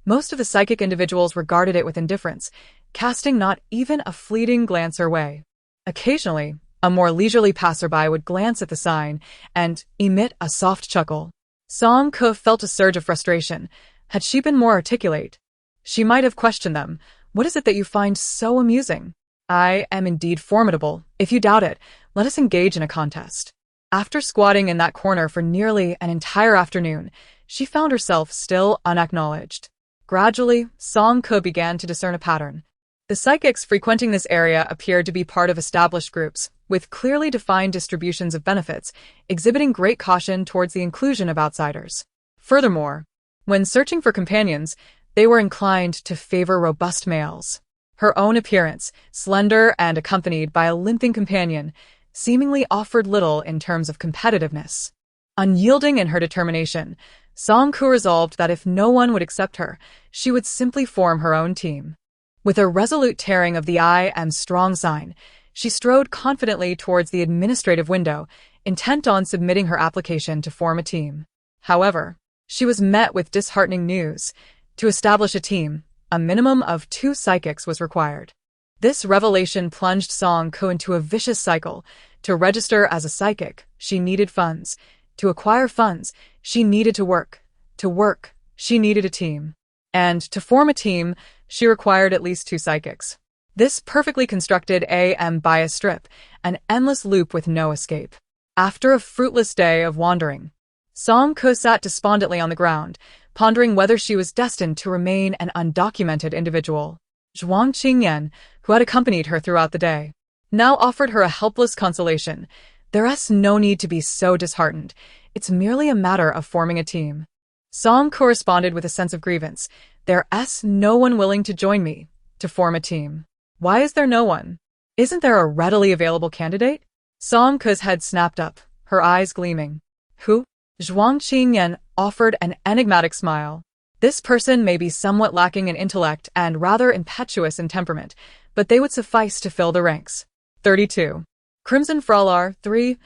Most of the psychic individuals regarded it with indifference, casting not even a fleeting glance her way. Occasionally, a more leisurely passerby would glance at the sign and emit a soft chuckle. Song Ke felt a surge of frustration. Had she been more articulate, she might have questioned them. What is it that you find so amusing? I am indeed formidable. If you doubt it, let us engage in a contest. After squatting in that corner for nearly an entire afternoon, she found herself still unacknowledged. Gradually, Song-ko began to discern a pattern. The psychics frequenting this area appeared to be part of established groups, with clearly defined distributions of benefits, exhibiting great caution towards the inclusion of outsiders. Furthermore, when searching for companions, they were inclined to favor robust males. Her own appearance, slender and accompanied by a limping companion, seemingly offered little in terms of competitiveness. Unyielding in her determination, Song-ko resolved that if no one would accept her, she would simply form her own team. With a resolute tearing of the I am strong sign, she strode confidently towards the administrative window, intent on submitting her application to form a team. However, she was met with disheartening news. To establish a team, a minimum of 2 psychics was required. This revelation plunged Song-ko into a vicious cycle. To register as a psychic, she needed funds. To acquire funds, she needed to work. To work, she needed a team. And to form a team, she required at least 2 psychics. This perfectly constructed AM bias strip, an endless loop with no escape. After a fruitless day of wandering, Song-ko sat despondently on the ground, pondering whether she was destined to remain an undocumented individual. Zhuang Qingyan, who had accompanied her throughout the day, now offered her a helpless consolation. There's no need to be so disheartened. It's merely a matter of forming a team. Song corresponded with a sense of grievance. There's no one willing to join me to form a team. Why is there no one? Isn't there a readily available candidate? Song-ko's head snapped up, her eyes gleaming. Who? Zhuang Qingyan offered an enigmatic smile. This person may be somewhat lacking in intellect and rather impetuous in temperament, but they would suffice to fill the ranks. 32. Crimson Fralar 3.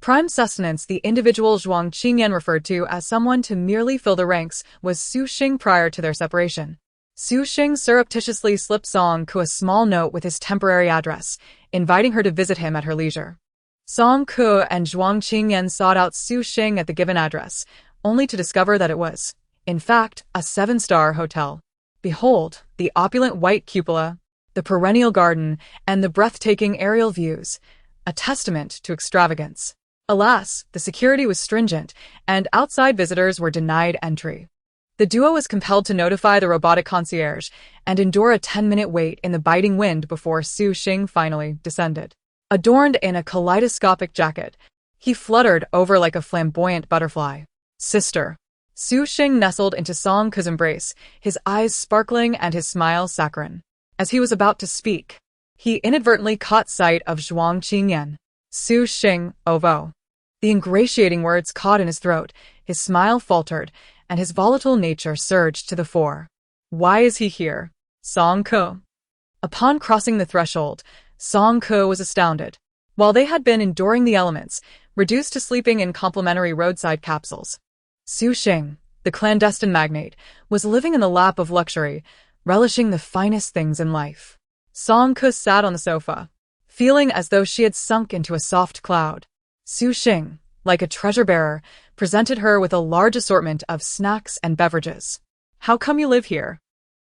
Prime sustenance. The individual Zhuang Qingyan referred to as someone to merely fill the ranks was Su Xing prior to their separation. Su Xing surreptitiously slipped Song-ko a small note with his temporary address, inviting her to visit him at her leisure. Song-ko and Zhuang Qingyan sought out Su Xing at the given address, only to discover that it was, in fact, a 7-star hotel. Behold, the opulent white cupola, the perennial garden, and the breathtaking aerial views, a testament to extravagance. Alas, the security was stringent, and outside visitors were denied entry. The duo was compelled to notify the robotic concierge and endure a 10-minute wait in the biting wind before Su Xing finally descended. Adorned in a kaleidoscopic jacket, he fluttered over like a flamboyant butterfly. Sister. Su Xing nestled into Song-ko's embrace, his eyes sparkling and his smile saccharine. As he was about to speak, he inadvertently caught sight of Zhuang Qingyan. Su Xing, ovo. The ingratiating words caught in his throat, his smile faltered, and his volatile nature surged to the fore. Why is he here? Song-ko. Upon crossing the threshold, Song-ko was astounded. While they had been enduring the elements, reduced to sleeping in complimentary roadside capsules, Su Xing, the clandestine magnate, was living in the lap of luxury, relishing the finest things in life. Song-ko sat on the sofa, feeling as though she had sunk into a soft cloud. Su Xing, like a treasure-bearer, presented her with a large assortment of snacks and beverages. How come you live here?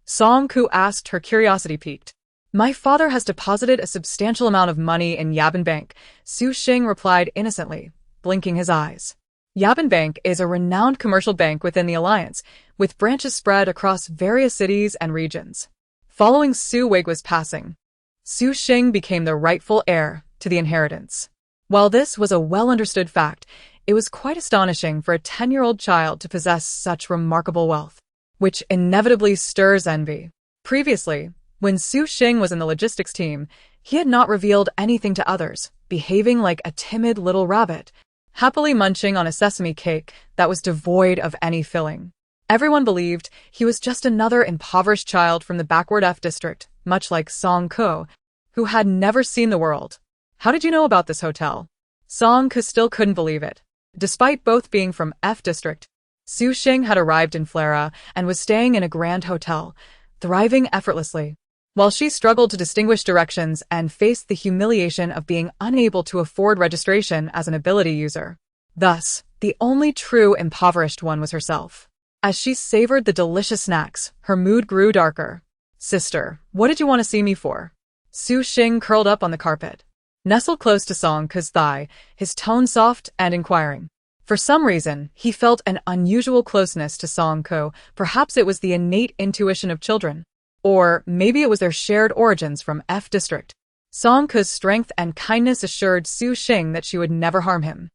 Song-ko asked, her curiosity piqued. My father has deposited a substantial amount of money in Yabin Bank, Su Xing replied innocently, blinking his eyes. Yabin Bank is a renowned commercial bank within the alliance, with branches spread across various cities and regions. Following Su Weigua's passing, Su Xing became the rightful heir to the inheritance. While this was a well-understood fact, it was quite astonishing for a 10-year-old child to possess such remarkable wealth, which inevitably stirs envy. Previously, when Su Xing was in the logistics team, he had not revealed anything to others, behaving like a timid little rabbit, happily munching on a sesame cake that was devoid of any filling. Everyone believed he was just another impoverished child from the backward F district, much like Song-ko, who had never seen the world. How did you know about this hotel? Song-ko still couldn't believe it. Despite both being from F district, Su Xing had arrived in Flera and was staying in a grand hotel, thriving effortlessly. While she struggled to distinguish directions and faced the humiliation of being unable to afford registration as an ability user. Thus, the only true impoverished one was herself. As she savored the delicious snacks, her mood grew darker. Sister, what did you want to see me for? Su Xing curled up on the carpet. nestled close to Song Ke's thigh, his tone soft and inquiring. For some reason, he felt an unusual closeness to Song Ke. Perhaps it was the innate intuition of children. Or maybe it was their shared origins from F District. Song Ke's strength and kindness assured Su Xing that she would never harm him.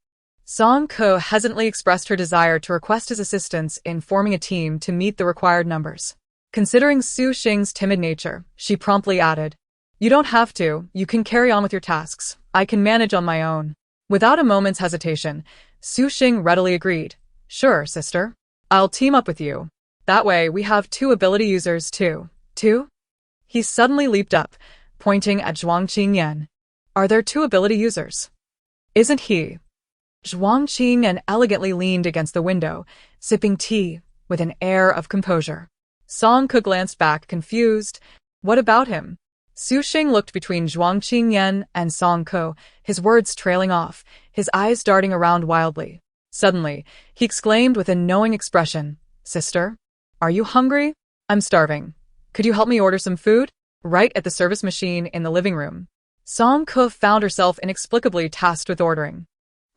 Song Ke hesitantly expressed her desire to request his assistance in forming a team to meet the required numbers. Considering Su Xing's timid nature, she promptly added, "You don't have to, you can carry on with your tasks. I can manage on my own." Without a moment's hesitation, Su Xing readily agreed. "Sure, sister. I'll team up with you. That way we have 2 ability users too." "Two?" He suddenly leaped up, pointing at Zhuang Qingyan. "Are there 2 ability users? Isn't he?" Zhuang Qingyan elegantly leaned against the window, sipping tea, with an air of composure. Song Ke glanced back, confused. What about him? Su Xing looked between Zhuang Qingyan and Song Ke, his words trailing off, his eyes darting around wildly. Suddenly, he exclaimed with a knowing expression, "Sister, are you hungry? I'm starving. Could you help me order some food?" Right at the service machine in the living room, Song Ke found herself inexplicably tasked with ordering.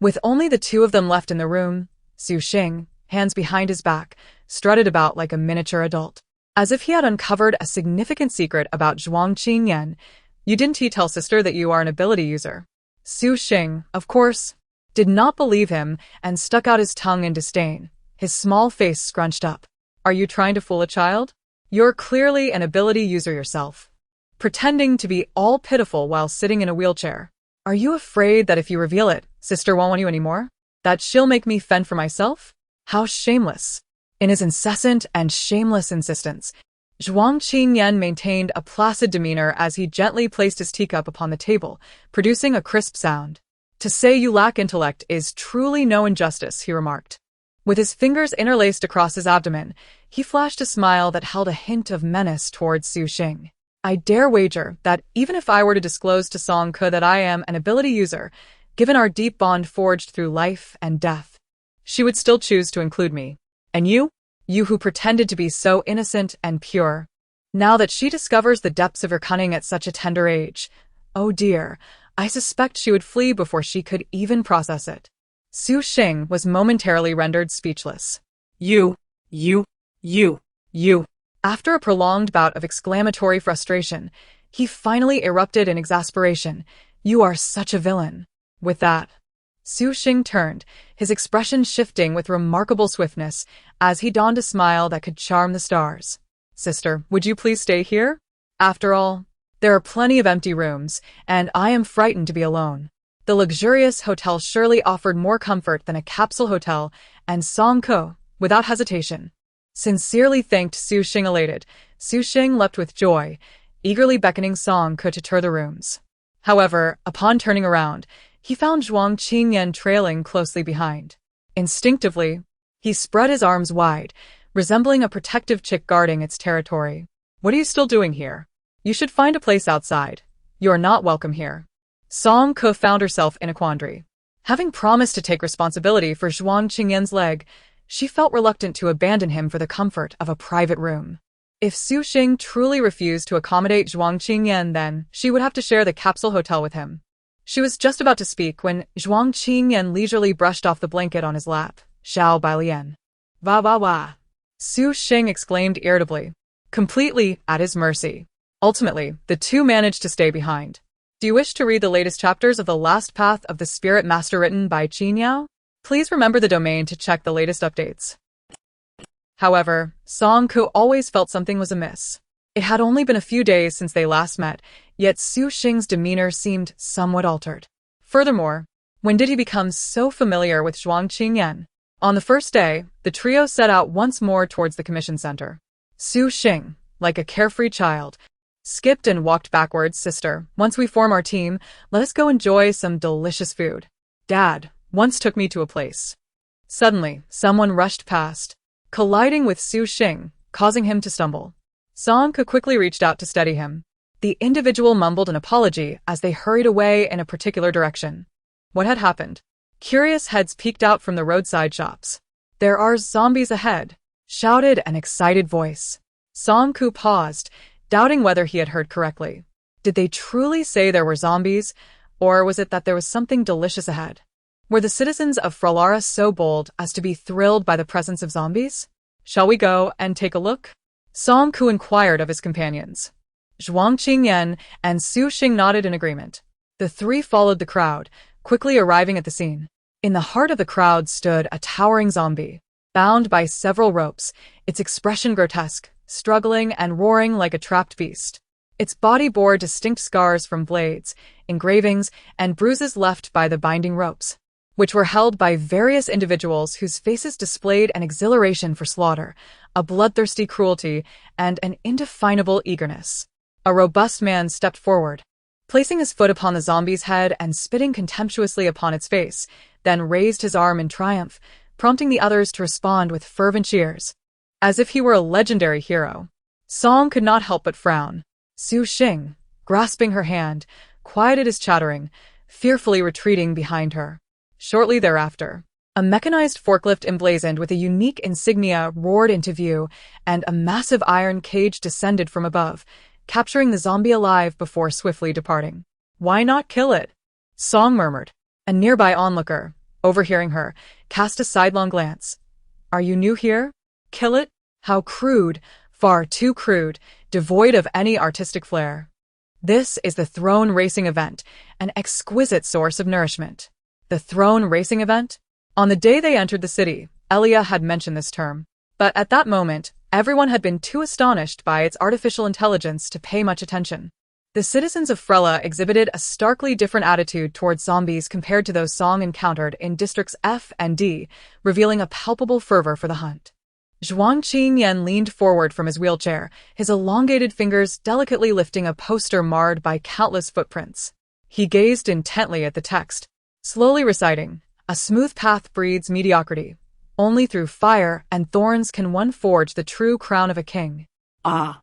With only the 2 of them left in the room, Su Xing, hands behind his back, strutted about like a miniature adult. As if he had uncovered a significant secret about Zhuang Qingyan. "You didn't tell sister that you are an ability user?" Su Xing, of course, did not believe him and stuck out his tongue in disdain, his small face scrunched up. "Are you trying to fool a child? You're clearly an ability user yourself, pretending to be all pitiful while sitting in a wheelchair. Are you afraid that if you reveal it, sister won't want you anymore? That she'll make me fend for myself? How shameless!" In his incessant and shameless insistence, Zhuang Qingyan maintained a placid demeanor as he gently placed his teacup upon the table, producing a crisp sound. "To say you lack intellect is truly no injustice," he remarked. With his fingers interlaced across his abdomen, he flashed a smile that held a hint of menace towards Su Xing. "I dare wager that even if I were to disclose to Song Ke that I am an ability user, given our deep bond forged through life and death, she would still choose to include me. And you who pretended to be so innocent and pure, now that she discovers the depths of your cunning at such a tender age, oh dear, I suspect she would flee before she could even process it." Su Xing was momentarily rendered speechless. You. After a prolonged bout of exclamatory frustration, he finally erupted in exasperation. "You are such a villain." With that, Su Xing turned, his expression shifting with remarkable swiftness as he donned a smile that could charm the stars. "Sister, would you please stay here? After all, there are plenty of empty rooms, and I am frightened to be alone." The luxurious hotel surely offered more comfort than a capsule hotel, and Song Ke, without hesitation, sincerely thanked Su Xing. Elated, Su Xing leapt with joy, eagerly beckoning Song Ke to tour the rooms. However, upon turning around, he found Zhuang Qingyan trailing closely behind. Instinctively, he spread his arms wide, resembling a protective chick guarding its territory. "What are you still doing here? You should find a place outside. You are not welcome here." Song Ke found herself in a quandary. Having promised to take responsibility for Zhuang Qingyan's leg, she felt reluctant to abandon him for the comfort of a private room. If Su Xing truly refused to accommodate Zhuang Qingyan, then she would have to share the capsule hotel with him. She was just about to speak when Zhuang Qingyan leisurely brushed off the blanket on his lap. "Xiao Bailian." "Wah." Su Xing exclaimed irritably, completely at his mercy. Ultimately, the 2 managed to stay behind. Do you wish to read the latest chapters of The Last Path of the Spirit Master written by Qin Yao? Please remember the domain to check the latest updates. However, Song Ke always felt something was amiss. It had only been a few days since they last met, yet Su Xing's demeanor seemed somewhat altered. Furthermore, when did he become so familiar with Zhuang Qingyan? On the first day, the trio set out once more towards the commission center. Su Xing, like a carefree child, skipped and walked backwards. "Sister, once we form our team, let us go enjoy some delicious food. Dad once took me to a place." Suddenly, someone rushed past, colliding with Su Xing, causing him to stumble. Song Ke quickly reached out to steady him. The individual mumbled an apology as they hurried away in a particular direction. What had happened? Curious heads peeked out from the roadside shops. "There are zombies ahead," shouted an excited voice. Song Ke paused, doubting whether he had heard correctly. Did they truly say there were zombies, Or was it that there was something delicious ahead? Were the citizens of Fralara so bold as to be thrilled by the presence of zombies? Shall we go and take a look? Song Ku inquired of his companions. Zhuang Qingyan and Su Xing nodded in agreement. The three followed the crowd, quickly arriving at the scene. In the heart of the crowd stood a towering zombie, bound by several ropes, its expression grotesque, struggling and roaring like a trapped beast. Its body bore distinct scars from blades, engravings, and bruises left by the binding ropes, which were held by various individuals whose faces displayed an exhilaration for slaughter, a bloodthirsty cruelty, and an indefinable eagerness. A robust man stepped forward, placing his foot upon the zombie's head and spitting contemptuously upon its face, then raised his arm in triumph, prompting the others to respond with fervent cheers. As if he were a legendary hero, Song could not help but frown. Su Xing, grasping her hand, quieted his chattering, fearfully retreating behind her. Shortly thereafter, a mechanized forklift emblazoned with a unique insignia roared into view, and a massive iron cage descended from above, capturing the zombie alive before swiftly departing. "Why not kill it?" Song murmured. A nearby onlooker, overhearing her, cast a sidelong glance. "Are you new here? Kill it? How crude, far too crude, devoid of any artistic flair." This is the throne racing event, an exquisite source of nourishment. The throne racing event? On the day they entered the city, Elia had mentioned this term. But at that moment, everyone had been too astonished by its artificial intelligence to pay much attention. The citizens of Frela exhibited a starkly different attitude towards zombies compared to those Song encountered in districts F and D, revealing a palpable fervor for the hunt. Zhuang Qingyan leaned forward from his wheelchair, his elongated fingers delicately lifting a poster marred by countless footprints. He gazed intently at the text, slowly reciting, "A smooth path breeds mediocrity. Only through fire and thorns can one forge the true crown of a king." Ah.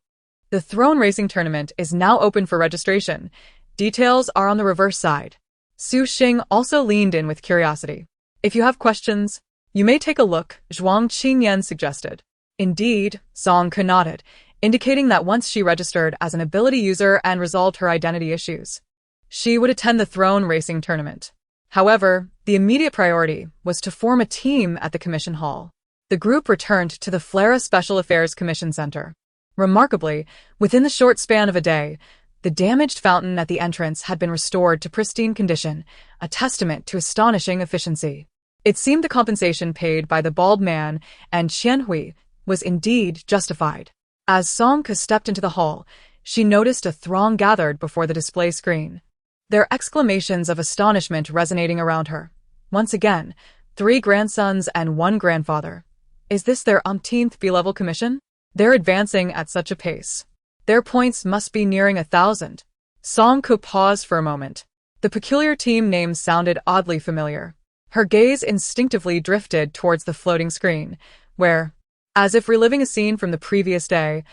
The throne racing tournament is now open for registration. Details are on the reverse side. Su Xing also leaned in with curiosity. "If you have questions, you may take a look," Zhuang Qingyan suggested. Indeed, Song Ku nodded, indicating that once she registered as an ability user and resolved her identity issues, she would attend the throne racing tournament. However, the immediate priority was to form a team at the Commission Hall. The group returned to the Flera Special Affairs Commission Center. Remarkably, within the short span of a day, the damaged fountain at the entrance had been restored to pristine condition, a testament to astonishing efficiency. It seemed the compensation paid by the bald man and Qianhui was indeed justified. As Song Ke stepped into the hall, she noticed a throng gathered before the display screen, their exclamations of astonishment resonating around her. Once again, 3 grandsons and 1 grandfather. Is this their umpteenth B-level commission? They're advancing at such a pace. Their points must be nearing 1,000. Song Ke paused for a moment. The peculiar team name sounded oddly familiar. Her gaze instinctively drifted towards the floating screen, where, as if reliving a scene from the previous day,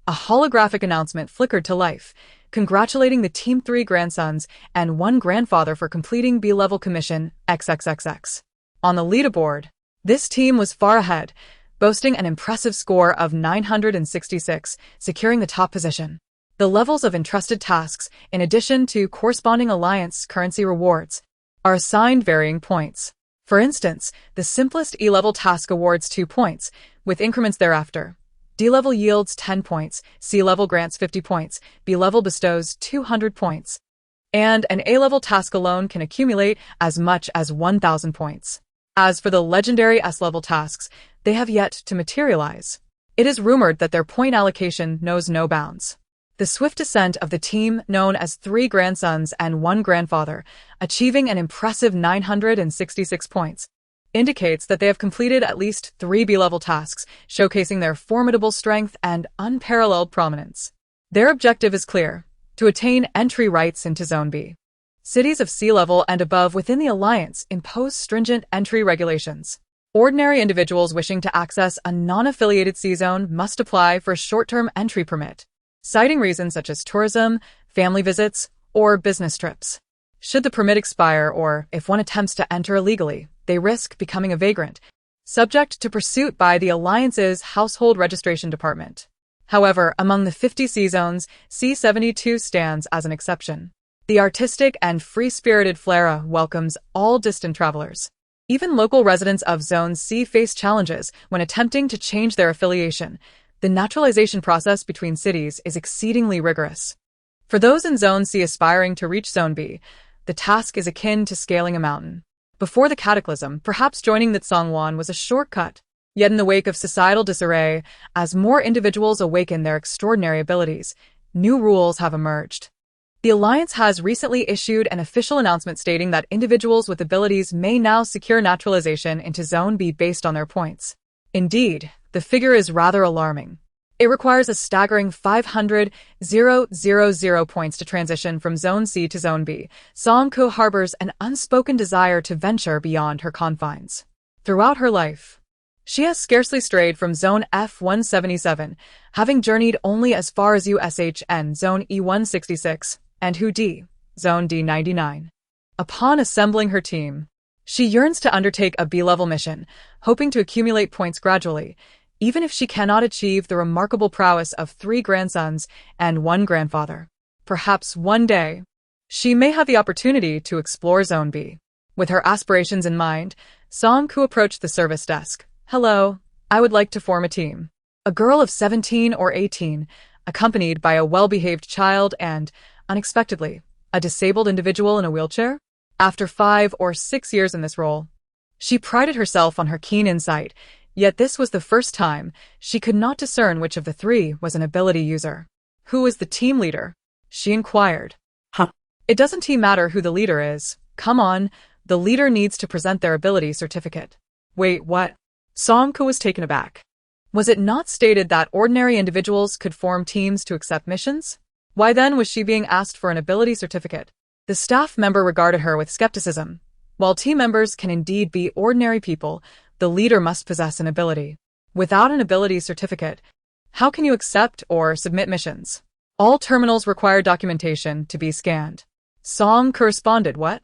a holographic announcement flickered to life, congratulating the Team 3 grandsons and 1 grandfather for completing B-level commission XXXX. On the leaderboard, this team was far ahead, boasting an impressive score of 966, securing the top position. The levels of entrusted tasks, in addition to corresponding alliance currency rewards, are assigned varying points. For instance, the simplest E-level task awards 2 points, with increments thereafter. D-level yields 10 points, C-level grants 50 points, B-level bestows 200 points, and an A-level task alone can accumulate as much as 1,000 points. As for the legendary S-level tasks, they have yet to materialize. It is rumored that their point allocation knows no bounds. The swift ascent of the team known as 3 grandsons and 1 grandfather, achieving an impressive 966 points, indicates that they have completed at least 3 B-level tasks, showcasing their formidable strength and unparalleled prominence. Their objective is clear: to attain entry rights into Zone B. Cities of sea level and above within the Alliance impose stringent entry regulations. Ordinary individuals wishing to access a non-affiliated sea zone must apply for a short-term entry permit, citing reasons such as tourism, family visits, or business trips. Should the permit expire or, if one attempts to enter illegally, they risk becoming a vagrant, subject to pursuit by the Alliance's Household Registration Department. However, among the 50 sea zones, C-72 stands as an exception. The artistic and free-spirited Flera welcomes all distant travelers. Even local residents of Zone C face challenges when attempting to change their affiliation. The naturalization process between cities is exceedingly rigorous. For those in Zone C aspiring to reach Zone B, the task is akin to scaling a mountain. Before the cataclysm, perhaps joining the Tsongwan was a shortcut. Yet in the wake of societal disarray, as more individuals awaken their extraordinary abilities, new rules have emerged. The Alliance has recently issued an official announcement stating that individuals with abilities may now secure naturalization into Zone B based on their points. Indeed, the figure is rather alarming. It requires a staggering 500,000 points to transition from Zone C to Zone B. Song-ko harbors an unspoken desire to venture beyond her confines. Throughout her life, she has scarcely strayed from Zone F-177, having journeyed only as far as USHN Zone E-166 and HU D, Zone D-99. Upon assembling her team, she yearns to undertake a B-level mission, hoping to accumulate points gradually, even if she cannot achieve the remarkable prowess of 3 grandsons and 1 grandfather. Perhaps one day, she may have the opportunity to explore Zone B. With her aspirations in mind, Song-ko approached the service desk. "Hello, I would like to form a team." A girl of 17 or 18, accompanied by a well-behaved child and, unexpectedly, a disabled individual in a wheelchair? After 5 or 6 years in this role, she prided herself on her keen insight, yet this was the first time she could not discern which of the 3 was an ability user. "Who is the team leader?" she inquired. Huh. "It doesn't matter who the leader is. Come on, the leader needs to present their ability certificate." Wait, what? Song-ko was taken aback. Was it not stated that ordinary individuals could form teams to accept missions? Why then was she being asked for an ability certificate? The staff member regarded her with skepticism. While team members can indeed be ordinary people, the leader must possess an ability. Without an ability certificate, how can you accept or submit missions? All terminals require documentation to be scanned. Song responded, "What?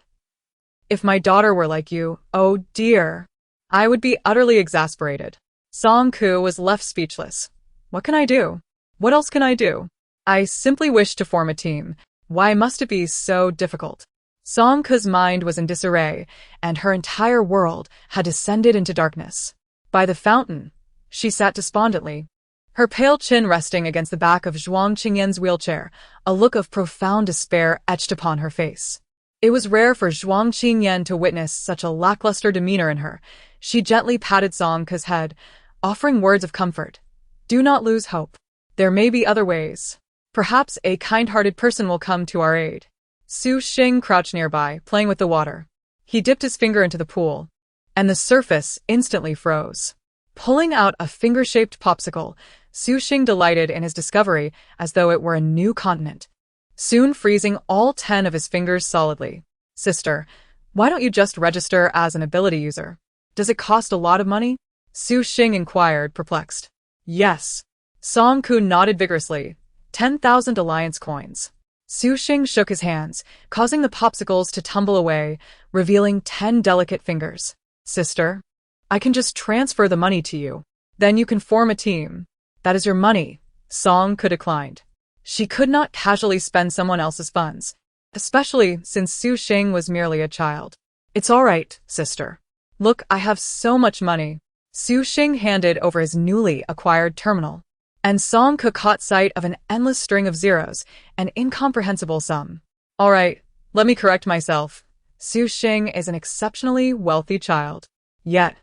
If my daughter were like you, oh dear, I would be utterly exasperated." Song-ko was left speechless. "What can I do? What else can I do? I simply wish to form a team. Why must it be so difficult?" Song-ko's mind was in disarray, and her entire world had descended into darkness. By the fountain, she sat despondently, her pale chin resting against the back of Zhuang Qingyan's wheelchair, a look of profound despair etched upon her face. It was rare for Zhuang Qingyan to witness such a lackluster demeanor in her. She gently patted Song-ko's head, offering words of comfort. "Do not lose hope. There may be other ways. Perhaps a kind-hearted person will come to our aid." Su Xing crouched nearby, playing with the water. He dipped his finger into the pool, and the surface instantly froze. Pulling out a finger-shaped popsicle, Su Xing delighted in his discovery as though it were a new continent, soon freezing all 10 of his fingers solidly. "Sister, why don't you just register as an ability user? Does it cost a lot of money?" Su Xing inquired, perplexed. "Yes." Song-ko nodded vigorously. 10,000 alliance coins. Su Xing shook his hands, causing the popsicles to tumble away, revealing 10 delicate fingers. "Sister, I can just transfer the money to you. Then you can form a team. That is your money." Song-ko declined. She could not casually spend someone else's funds, especially since Su Xing was merely a child. "It's all right, sister. Look, I have so much money." Su Xing handed over his newly acquired terminal, and Song-ko caught sight of an endless string of zeros, an incomprehensible sum. "All right, let me correct myself. Su Xing is an exceptionally wealthy child." Yet,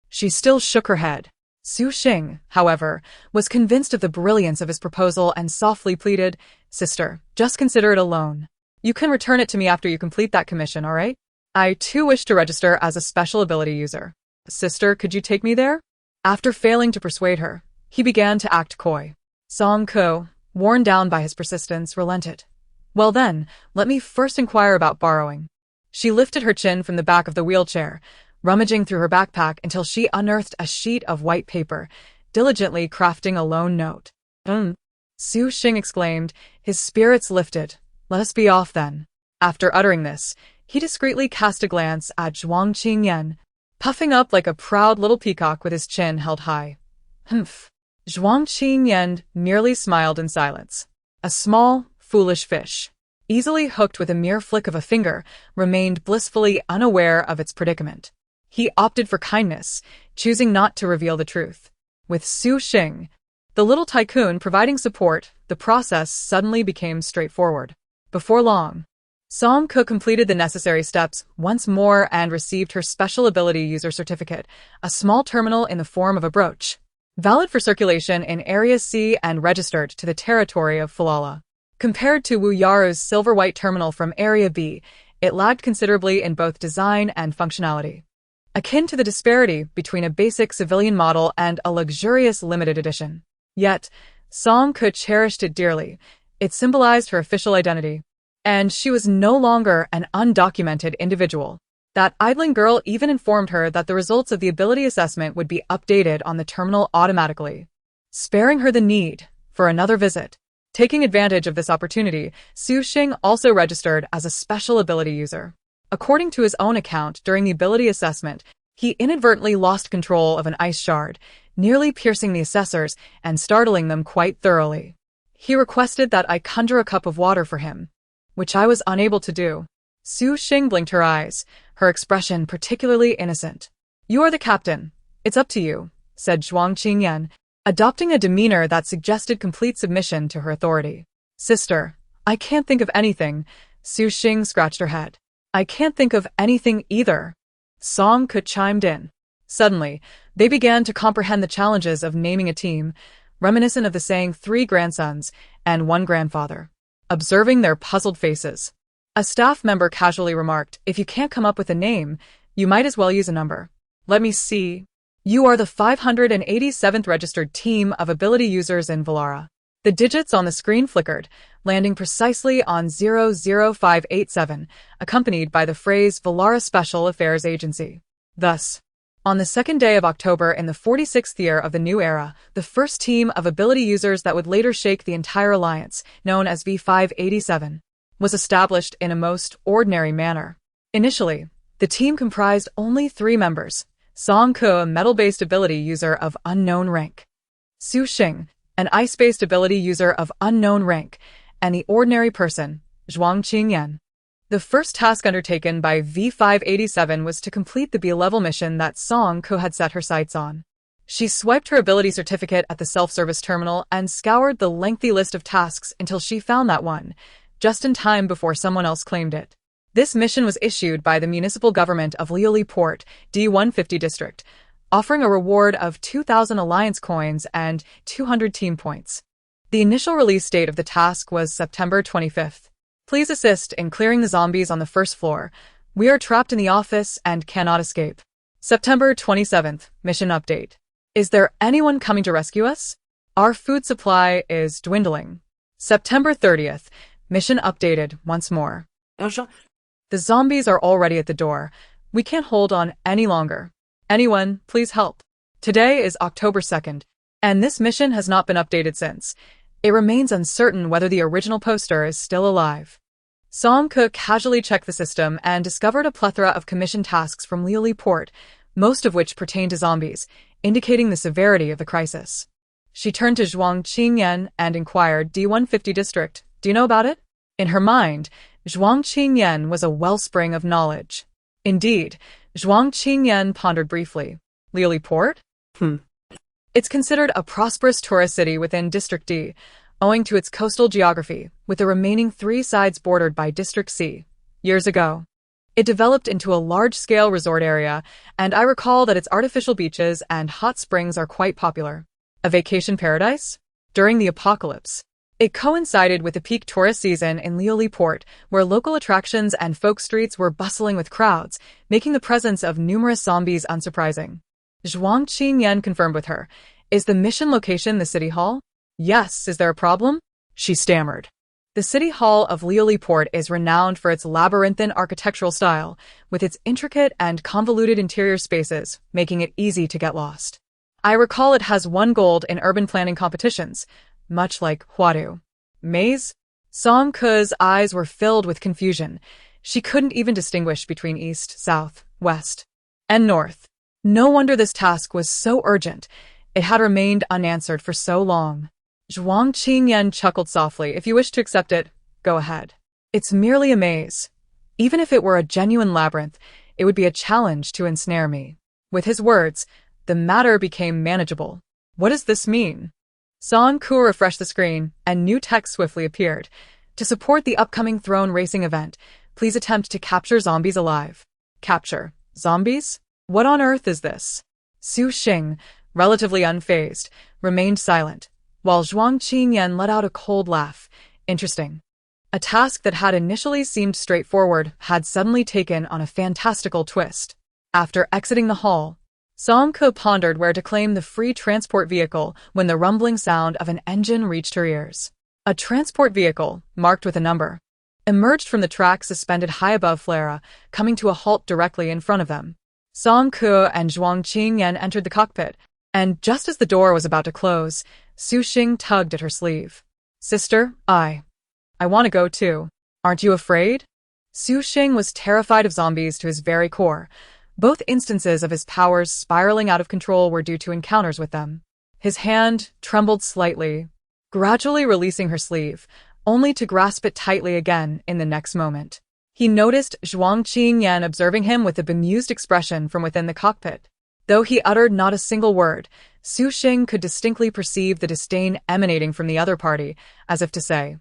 she still shook her head. Su Xing, however, was convinced of the brilliance of his proposal and softly pleaded, "Sister, just consider it a loan. You can return it to me after you complete that commission, all right? I too wish to register as a special ability user. Sister, could you take me there?" After failing to persuade her, he began to act coy. Song-ko, worn down by his persistence, relented. "Well then, let me first inquire about borrowing." She lifted her chin from the back of the wheelchair, rummaging through her backpack until she unearthed a sheet of white paper, diligently crafting a loan note. Su Xing exclaimed, his spirits lifted. "Let us be off then." After uttering this, he discreetly cast a glance at Zhuang Qingyan, puffing up like a proud little peacock with his chin held high. "Humph." Zhuang Qingyan merely smiled in silence. A small, foolish fish. easily hooked with a mere flick of a finger, remained blissfully unaware of its predicament. He opted for kindness, choosing not to reveal the truth. With Su Xing, the little tycoon, providing support, the process suddenly became straightforward. Before long, Song Ke completed the necessary steps once more and received her special ability user certificate, a small terminal in the form of a brooch, valid for circulation in Area C and registered to the territory of Falala. Compared to Wu Yaru's silver-white terminal from Area B, it lagged considerably in both design and functionality, akin to the disparity between a basic civilian model and a luxurious limited edition. Yet, Song Ke cherished it dearly. It symbolized her official identity. And she was no longer an undocumented individual. That idling girl even informed her that the results of the ability assessment would be updated on the terminal automatically, sparing her the need for another visit. Taking advantage of this opportunity, Su Xing also registered as a special ability user. According to his own account, during the ability assessment, he inadvertently lost control of an ice shard, nearly piercing the assessors and startling them quite thoroughly. He requested that I conjure a cup of water for him, which I was unable to do. Su Xing blinked her eyes, her expression particularly innocent. "You are the captain. It's up to you," said Zhuang Qingyan, adopting a demeanor that suggested complete submission to her authority. "Sister, I can't think of anything." Su Xing scratched her head. "I can't think of anything either." Song Ke chimed in. Suddenly, they began to comprehend the challenges of naming a team, reminiscent of the saying 3 grandsons and 1 grandfather. Observing their puzzled faces, a staff member casually remarked, "If you can't come up with a name, you might as well use a number." "Let me see. You are the 587th registered team of ability users in Valara." The digits on the screen flickered, landing precisely on 00587, accompanied by the phrase Valara Special Affairs Agency. Thus, on the second day of October in the 46th year of the new era, the first team of ability users that would later shake the entire alliance, known as V587, was established in a most ordinary manner. Initially, the team comprised only 3 members: Song Ke, a metal-based ability user of unknown rank; Su Xing, an ice-based ability user of unknown rank; and the ordinary person, Zhuang Qingyan. The first task undertaken by V587 was to complete the B-level mission that Song Ke had set her sights on. She swiped her ability certificate at the self-service terminal and scoured the lengthy list of tasks until she found that one, just in time before someone else claimed it. This mission was issued by the municipal government of Liuli Port, D150 district, offering a reward of 2,000 alliance coins and 200 team points. The initial release date of the task was September 25th. "Please assist in clearing the zombies on the first floor. We are trapped in the office and cannot escape." September 27th, mission update. "Is there anyone coming to rescue us? Our food supply is dwindling." September 30th, mission updated once more. "The zombies are already at the door. We can't hold on any longer. Anyone, please help." Today is October 2nd, and this mission has not been updated since. It remains uncertain whether the original poster is still alive. Song Ke casually checked the system and discovered a plethora of commission tasks from Liuli Port, most of which pertain to zombies, indicating the severity of the crisis. She turned to Zhuang Qingyan and inquired, "D150 district, do you know about it?" In her mind, Zhuang Qingyan was a wellspring of knowledge. Indeed, Zhuang Qingyan pondered briefly. "Liuli Port? It's considered a prosperous tourist city within District D, owing to its coastal geography, with the remaining 3 sides bordered by District C. Years ago, it developed into a large-scale resort area, and I recall that its artificial beaches and hot springs are quite popular. A vacation paradise? During the apocalypse, it coincided with the peak tourist season in Liuli Port, where local attractions and folk streets were bustling with crowds, making the presence of numerous zombies unsurprising." Zhuang Qingyan confirmed with her. "Is the mission location the city hall?" "Yes, is there a problem?" she stammered. The city hall of Liuli Port is renowned for its labyrinthine architectural style, with its intricate and convoluted interior spaces, making it easy to get lost. I recall it has won gold in urban planning competitions, much like Huadu. "Maze?" Song Ke's eyes were filled with confusion. She couldn't even distinguish between east, south, west, and north. No wonder this task was so urgent. It had remained unanswered for so long. Zhuang Qingyan chuckled softly. "If you wish to accept it, go ahead." It's merely a maze. Even if it were a genuine labyrinth, it would be a challenge to ensnare me. With his words, the matter became manageable. What does this mean? Song Ku refreshed the screen, and new text swiftly appeared. To support the upcoming throne racing event, please attempt to capture zombies alive. Capture zombies? What on earth is this? Su Xing, relatively unfazed, remained silent, while Zhuang Qinyan let out a cold laugh. Interesting. A task that had initially seemed straightforward had suddenly taken on a fantastical twist. After exiting the hall, Song Ke pondered where to claim the free transport vehicle when the rumbling sound of an engine reached her ears. A transport vehicle, marked with a number, emerged from the track suspended high above Flera, coming to a halt directly in front of them. Song Ke and Zhuang Qingyan entered the cockpit, and just as the door was about to close, Su Xing tugged at her sleeve. Sister, I want to go too. Aren't you afraid? Su Xing was terrified of zombies to his very core. Both instances of his powers spiraling out of control were due to encounters with them. His hand trembled slightly, gradually releasing her sleeve, only to grasp it tightly again in the next moment. He noticed Zhuang Qingyan observing him with a bemused expression from within the cockpit. Though he uttered not a single word, Su Xing could distinctly perceive the disdain emanating from the other party, as if to say,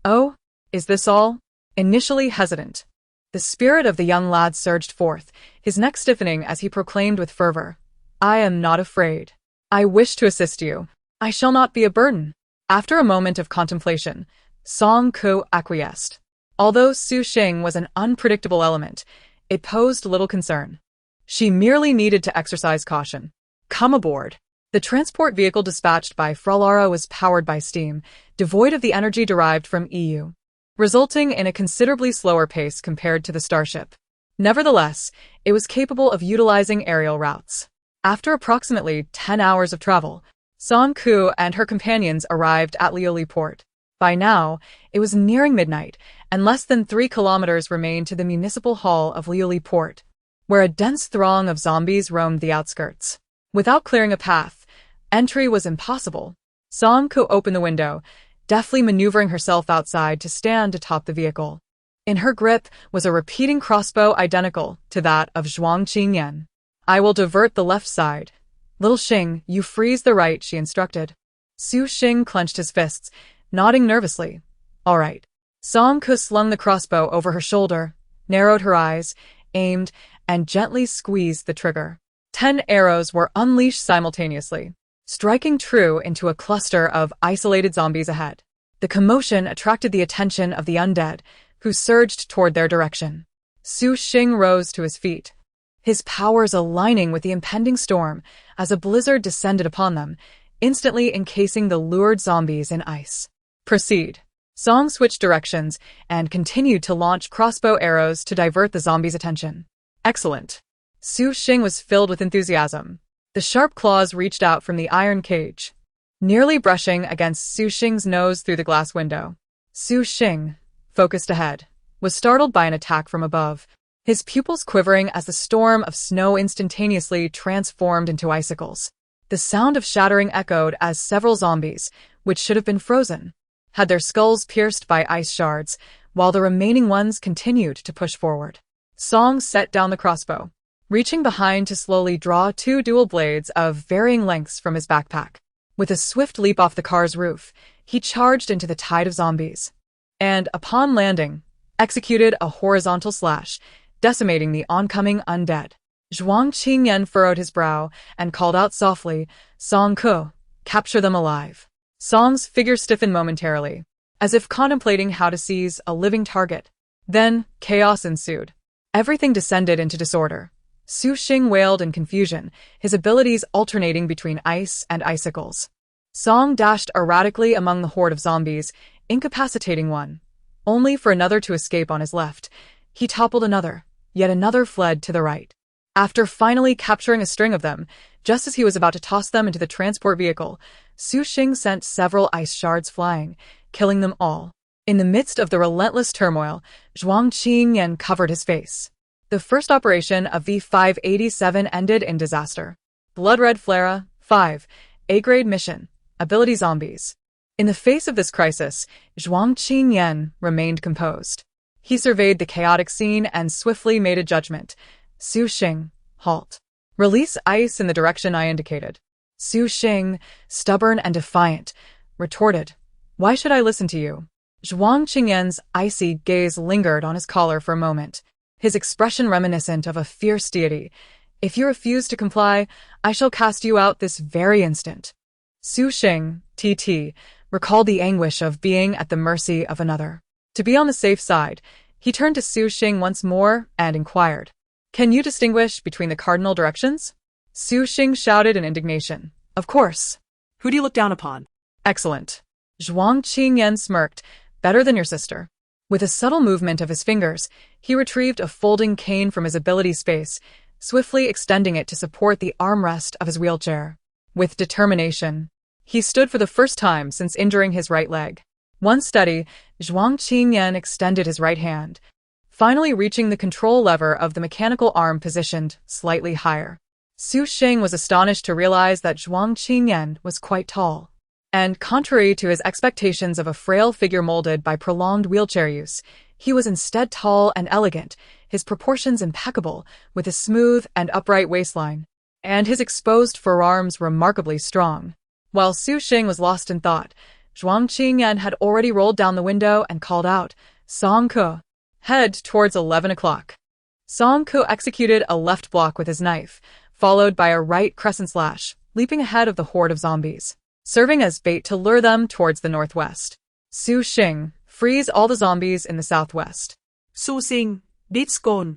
"Oh, is this all?" Initially hesitant, the spirit of the young lad surged forth, his neck stiffening as he proclaimed with fervor, "I am not afraid. I wish to assist you. I shall not be a burden." After a moment of contemplation, Song Ke acquiesced. Although Su Xing was an unpredictable element, it posed little concern. She merely needed to exercise caution. Come aboard. The transport vehicle dispatched by Fralara was powered by steam, devoid of the energy derived from EU, resulting in a considerably slower pace compared to the starship. Nevertheless, it was capable of utilizing aerial routes. After approximately 10 hours of travel, Song Ku and her companions arrived at Liuli port. By now, it was nearing midnight, and less than 3 kilometers remained to the municipal hall of Liuli port, where a dense throng of zombies roamed the outskirts. Without clearing a path, entry was impossible. Song Ku opened the window, deftly maneuvering herself outside to stand atop the vehicle. In her grip was a repeating crossbow identical to that of Zhuang Qingyan. "I will divert the left side. Little Xing, you freeze the right," she instructed. Su Xing clenched his fists, nodding nervously. "All right." Song Ke slung the crossbow over her shoulder, narrowed her eyes, aimed, and gently squeezed the trigger. 10 arrows were unleashed simultaneously, striking true into a cluster of isolated zombies ahead. The commotion attracted the attention of the undead, who surged toward their direction. Su Xing rose to his feet, his powers aligning with the impending storm as a blizzard descended upon them, instantly encasing the lured zombies in ice. "Proceed." Song switched directions and continued to launch crossbow arrows to divert the zombies' attention. "Excellent." Su Xing was filled with enthusiasm. The sharp claws reached out from the iron cage, nearly brushing against Su Xing's nose through the glass window. Su Xing, focused ahead, was startled by an attack from above, his pupils quivering as the storm of snow instantaneously transformed into icicles. The sound of shattering echoed as several zombies, which should have been frozen, had their skulls pierced by ice shards, while the remaining ones continued to push forward. Song set down the crossbow, reaching behind to slowly draw 2 dual blades of varying lengths from his backpack. With a swift leap off the car's roof, he charged into the tide of zombies, and, upon landing, executed a horizontal slash, decimating the oncoming undead. Zhuang Qingyan furrowed his brow and called out softly, "Song Ke, capture them alive." Song's figure stiffened momentarily, as if contemplating how to seize a living target. Then, chaos ensued. Everything descended into disorder. Su Xing wailed in confusion, his abilities alternating between ice and icicles. Song dashed erratically among the horde of zombies, incapacitating one, only for another to escape on his left. He toppled another, yet another fled to the right. After finally capturing a string of them, just as he was about to toss them into the transport vehicle, Su Xing sent several ice shards flying, killing them all. In the midst of the relentless turmoil, Zhuang Qingyan covered his face. The first operation of V-587 ended in disaster. Blood Red Flera, 5, A-grade mission, ability zombies. In the face of this crisis, Zhuang Qingyan remained composed. He surveyed the chaotic scene and swiftly made a judgment. Su Xing, halt. Release ice in the direction I indicated. Su Xing, stubborn and defiant, retorted, Why should I listen to you? Zhuang Qingyan's icy gaze lingered on his collar for a moment, his expression reminiscent of a fierce deity. If you refuse to comply, I shall cast you out this very instant. Su Xing, TT, recalled the anguish of being at the mercy of another. To be on the safe side, he turned to Su Xing once more and inquired, Can you distinguish between the cardinal directions? Su Xing shouted in indignation, Of course. Who do you look down upon? Excellent. Zhuang Qingyan smirked, Better than your sister. With a subtle movement of his fingers, he retrieved a folding cane from his ability space, swiftly extending it to support the armrest of his wheelchair. With determination, he stood for the first time since injuring his right leg. Once steady, Zhuang Qingyan extended his right hand, finally reaching the control lever of the mechanical arm positioned slightly higher. Su Xing was astonished to realize that Zhuang Qingyan was quite tall. And contrary to his expectations of a frail figure molded by prolonged wheelchair use, he was instead tall and elegant, his proportions impeccable, with a smooth and upright waistline, and his exposed forearms remarkably strong. While Su Xing was lost in thought, Zhuang Qingyan had already rolled down the window and called out, Song Ke, head towards 11 o'clock. Song Ke executed a left block with his knife, followed by a right crescent slash, leaping ahead of the horde of zombies, serving as bait to lure them towards the northwest. Su Xing, freeze all the zombies in the southwest. Su Xing, let's go.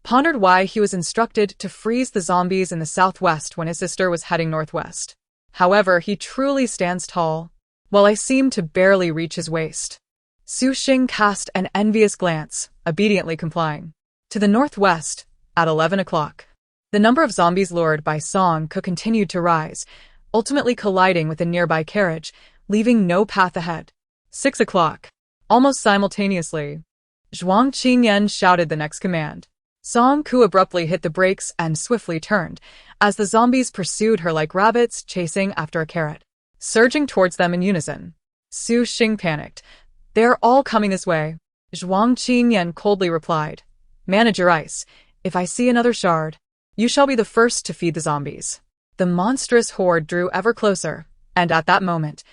Pondered why he was instructed to freeze the zombies in the southwest when his sister was heading northwest. However, he truly stands tall, while I seem to barely reach his waist. Su Xing cast an envious glance, obediently complying. To the northwest, at 11 o'clock. The number of zombies lured by Song Ke continued to rise, ultimately colliding with a nearby carriage, leaving no path ahead. 6 o'clock. Almost simultaneously, Zhuang Qingyan shouted the next command. Song Ke abruptly hit the brakes and swiftly turned, as the zombies pursued her like rabbits chasing after a carrot, surging towards them in unison. Su Xing panicked. They're all coming this way. Zhuang Qingyan coldly replied, Manage your ice. If I see another shard, you shall be the first to feed the zombies. The monstrous horde drew ever closer, and at that moment,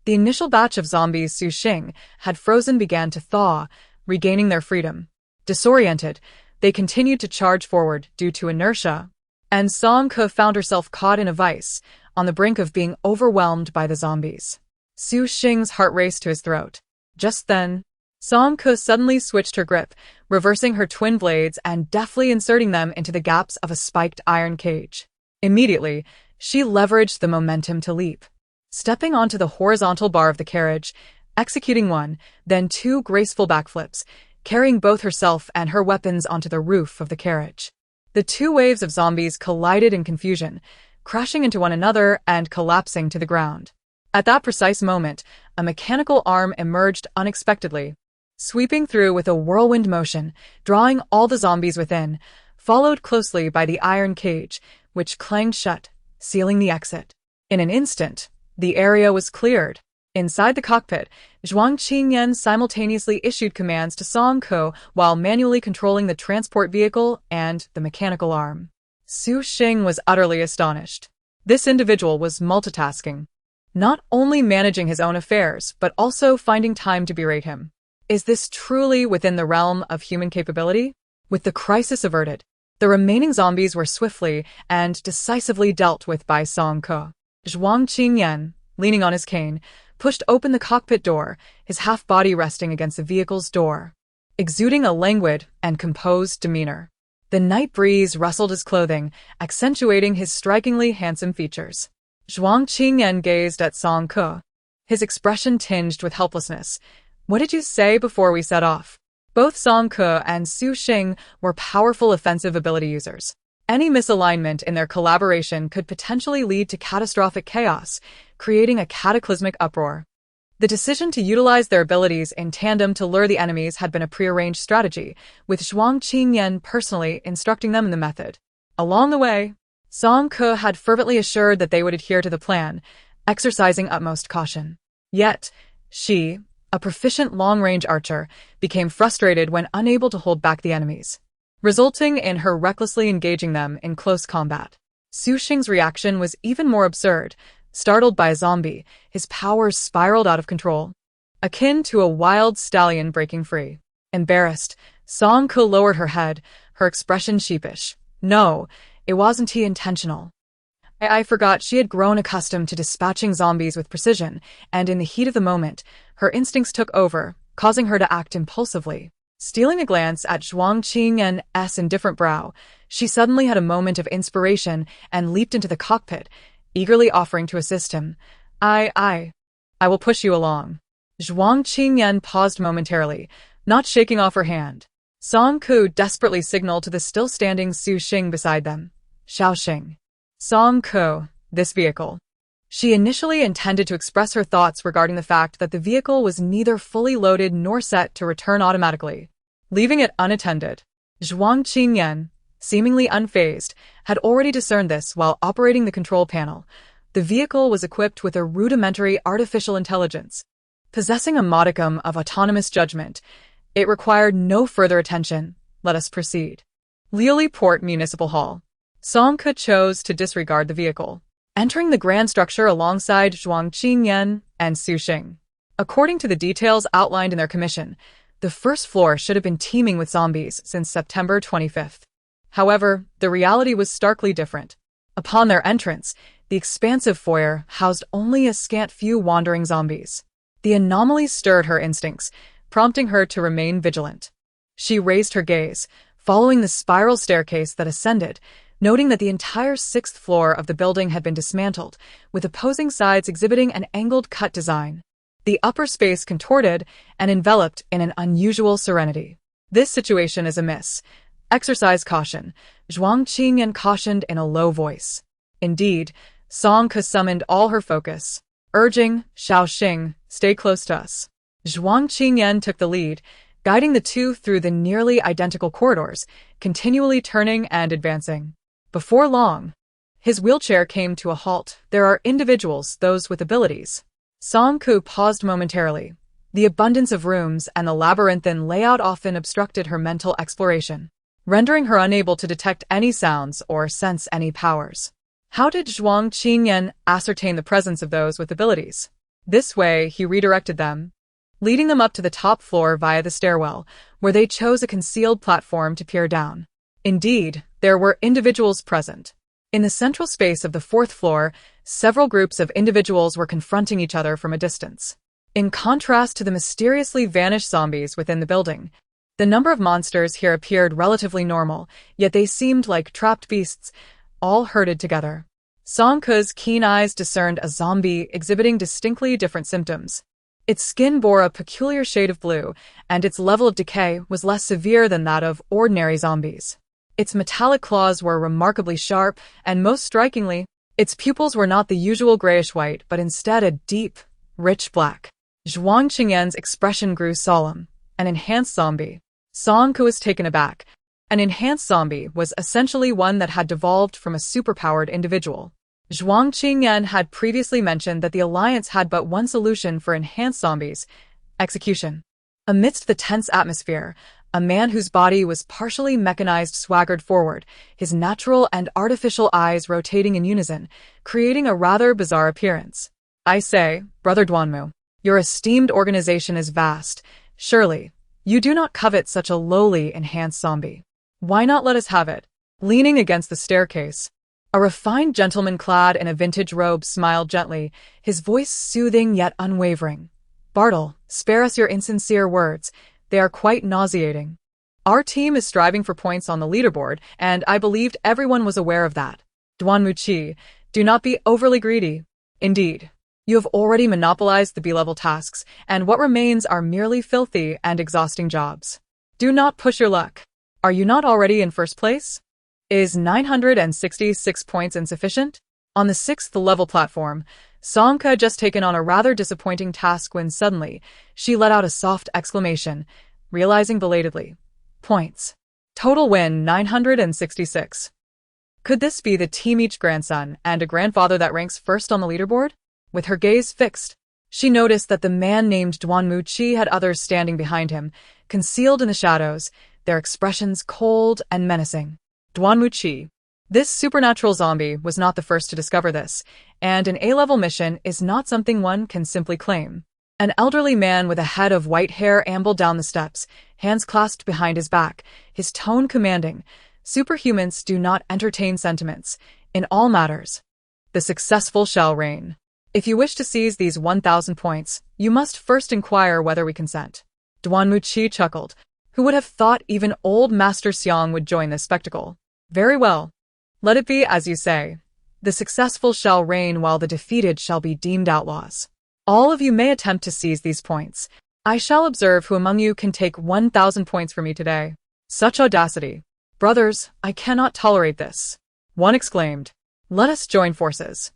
the initial batch of zombies Su Xing had frozen began to thaw, regaining their freedom. Disoriented, they continued to charge forward due to inertia, and Song Ke found herself caught in a vice, on the brink of being overwhelmed by the zombies. Su Xing's heart raced to his throat. Just then, Song Ke suddenly switched her grip, reversing her twin blades and deftly inserting them into the gaps of a spiked iron cage. Immediately, she leveraged the momentum to leap, stepping onto the horizontal bar of the carriage, executing one, then two graceful backflips, carrying both herself and her weapons onto the roof of the carriage. The two waves of zombies collided in confusion, crashing into one another and collapsing to the ground. At that precise moment, a mechanical arm emerged unexpectedly, sweeping through with a whirlwind motion, drawing all the zombies within, followed closely by the iron cage, which clanged shut, sealing the exit. In an instant, the area was cleared. Inside the cockpit, Zhuang Qingyan simultaneously issued commands to Song Ke while manually controlling the transport vehicle and the mechanical arm. Su Xing was utterly astonished. This individual was multitasking, not only managing his own affairs, but also finding time to berate him. Is this truly within the realm of human capability? With the crisis averted, the remaining zombies were swiftly and decisively dealt with by Song Ke. Zhuang Qingyan, leaning on his cane, pushed open the cockpit door, his half-body resting against the vehicle's door, exuding a languid and composed demeanor. The night breeze rustled his clothing, accentuating his strikingly handsome features. Zhuang Qingyan gazed at Song Ke, his expression tinged with helplessness. What did you say before we set off? Both Song Ke and Su Xing were powerful offensive ability users. Any misalignment in their collaboration could potentially lead to catastrophic chaos, creating a cataclysmic uproar. The decision to utilize their abilities in tandem to lure the enemies had been a prearranged strategy, with Zhuang Qingyan personally instructing them in the method. Along the way, Song Ke had fervently assured that they would adhere to the plan, exercising utmost caution. Yet, she, a proficient long-range archer, became frustrated when unable to hold back the enemies, resulting in her recklessly engaging them in close combat. Su Xing's reaction was even more absurd. Startled by a zombie, his powers spiraled out of control, akin to a wild stallion breaking free. Embarrassed, Song Ke lowered her head, her expression sheepish. No, it wasn't intentional. I forgot she had grown accustomed to dispatching zombies with precision, and in the heat of the moment, her instincts took over, causing her to act impulsively. Stealing a glance at Zhuang Qingyan's indifferent brow, she suddenly had a moment of inspiration and leaped into the cockpit, eagerly offering to assist him. I will push you along. Zhuang Qingyan paused momentarily, not shaking off her hand. Song Ke desperately signaled to the still-standing Su Xing beside them. Xiaoxing. Song Ke, this vehicle. She initially intended to express her thoughts regarding the fact that the vehicle was neither fully loaded nor set to return automatically, leaving it unattended. Zhuang Qingyan, seemingly unfazed, had already discerned this while operating the control panel. The vehicle was equipped with a rudimentary artificial intelligence, possessing a modicum of autonomous judgment. It required no further attention. Let us proceed. Liuli Port Municipal Hall. Song Ke chose to disregard the vehicle, entering the grand structure alongside Zhuang Qingyan and Su Xing. According to the details outlined in their commission, the first floor should have been teeming with zombies since September 25th. However, the reality was starkly different. Upon their entrance, the expansive foyer housed only a scant few wandering zombies. The anomaly stirred her instincts, prompting her to remain vigilant. She raised her gaze, following the spiral staircase that ascended, noting that the entire 6th floor of the building had been dismantled, with opposing sides exhibiting an angled cut design. The upper space contorted and enveloped in an unusual serenity. This situation is amiss. Exercise caution, Zhuang Qingyan cautioned in a low voice. Indeed, Song Ke summoned all her focus, urging, Xiaoxing, stay close to us. Zhuang Qingyan took the lead, guiding the two through the nearly identical corridors, continually turning and advancing. Before long, his wheelchair came to a halt. There are individuals, those with abilities. Song Ke paused momentarily. The abundance of rooms and the labyrinthine layout often obstructed her mental exploration, rendering her unable to detect any sounds or sense any powers. How did Zhuang Qingyan ascertain the presence of those with abilities? This way, he redirected them, leading them up to the top floor via the stairwell, where they chose a concealed platform to peer down. Indeed, there were individuals present. In the central space of the 4th floor, several groups of individuals were confronting each other from a distance. In contrast to the mysteriously vanished zombies within the building, the number of monsters here appeared relatively normal, yet they seemed like trapped beasts, all herded together. Song Ke's keen eyes discerned a zombie exhibiting distinctly different symptoms. Its skin bore a peculiar shade of blue, and its level of decay was less severe than that of ordinary zombies. Its metallic claws were remarkably sharp, and most strikingly, its pupils were not the usual grayish-white, but instead a deep, rich black. Zhuang Qingyan's expression grew solemn. An enhanced zombie. Song Ke was taken aback. An enhanced zombie was essentially one that had devolved from a superpowered individual. Zhuang Qingyan had previously mentioned that the Alliance had but one solution for enhanced zombies: execution. Amidst the tense atmosphere, a man whose body was partially mechanized swaggered forward, his natural and artificial eyes rotating in unison, creating a rather bizarre appearance. I say, Brother Duanmu, your esteemed organization is vast. Surely, you do not covet such a lowly enhanced zombie. Why not let us have it? Leaning against the staircase, a refined gentleman clad in a vintage robe smiled gently, his voice soothing yet unwavering. Bartle, spare us your insincere words. They are quite nauseating. Our team is striving for points on the leaderboard, and I believed everyone was aware of that. Duanmu Qi, do not be overly greedy. Indeed, you have already monopolized the B-level tasks, and what remains are merely filthy and exhausting jobs. Do not push your luck. Are you not already in first place? Is 966 points insufficient? On the 6th level platform, Song Ke had just taken on a rather disappointing task when suddenly, she let out a soft exclamation, realizing belatedly. Points. Total win 966. Could this be the Team Each grandson and a grandfather that ranks first on the leaderboard? With her gaze fixed, She noticed that the man named Duanmuqi had others standing behind him, concealed in the shadows, their expressions cold and menacing. Duanmuqi. This supernatural zombie was not the first to discover this, and an A-level mission is not something one can simply claim. An elderly man with a head of white hair ambled down the steps, hands clasped behind his back, his tone commanding. Superhumans do not entertain sentiments, in all matters. The successful shall reign. If you wish to seize these 1,000 points, you must first inquire whether we consent. Duanmuqi chuckled. Who would have thought even old Master Xiang would join this spectacle? Very well. Let it be as you say. The successful shall reign while the defeated shall be deemed outlaws. All of you may attempt to seize these points. I shall observe who among you can take 1,000 points from me today. Such audacity. Brothers, I cannot tolerate this. One exclaimed. Let us join forces.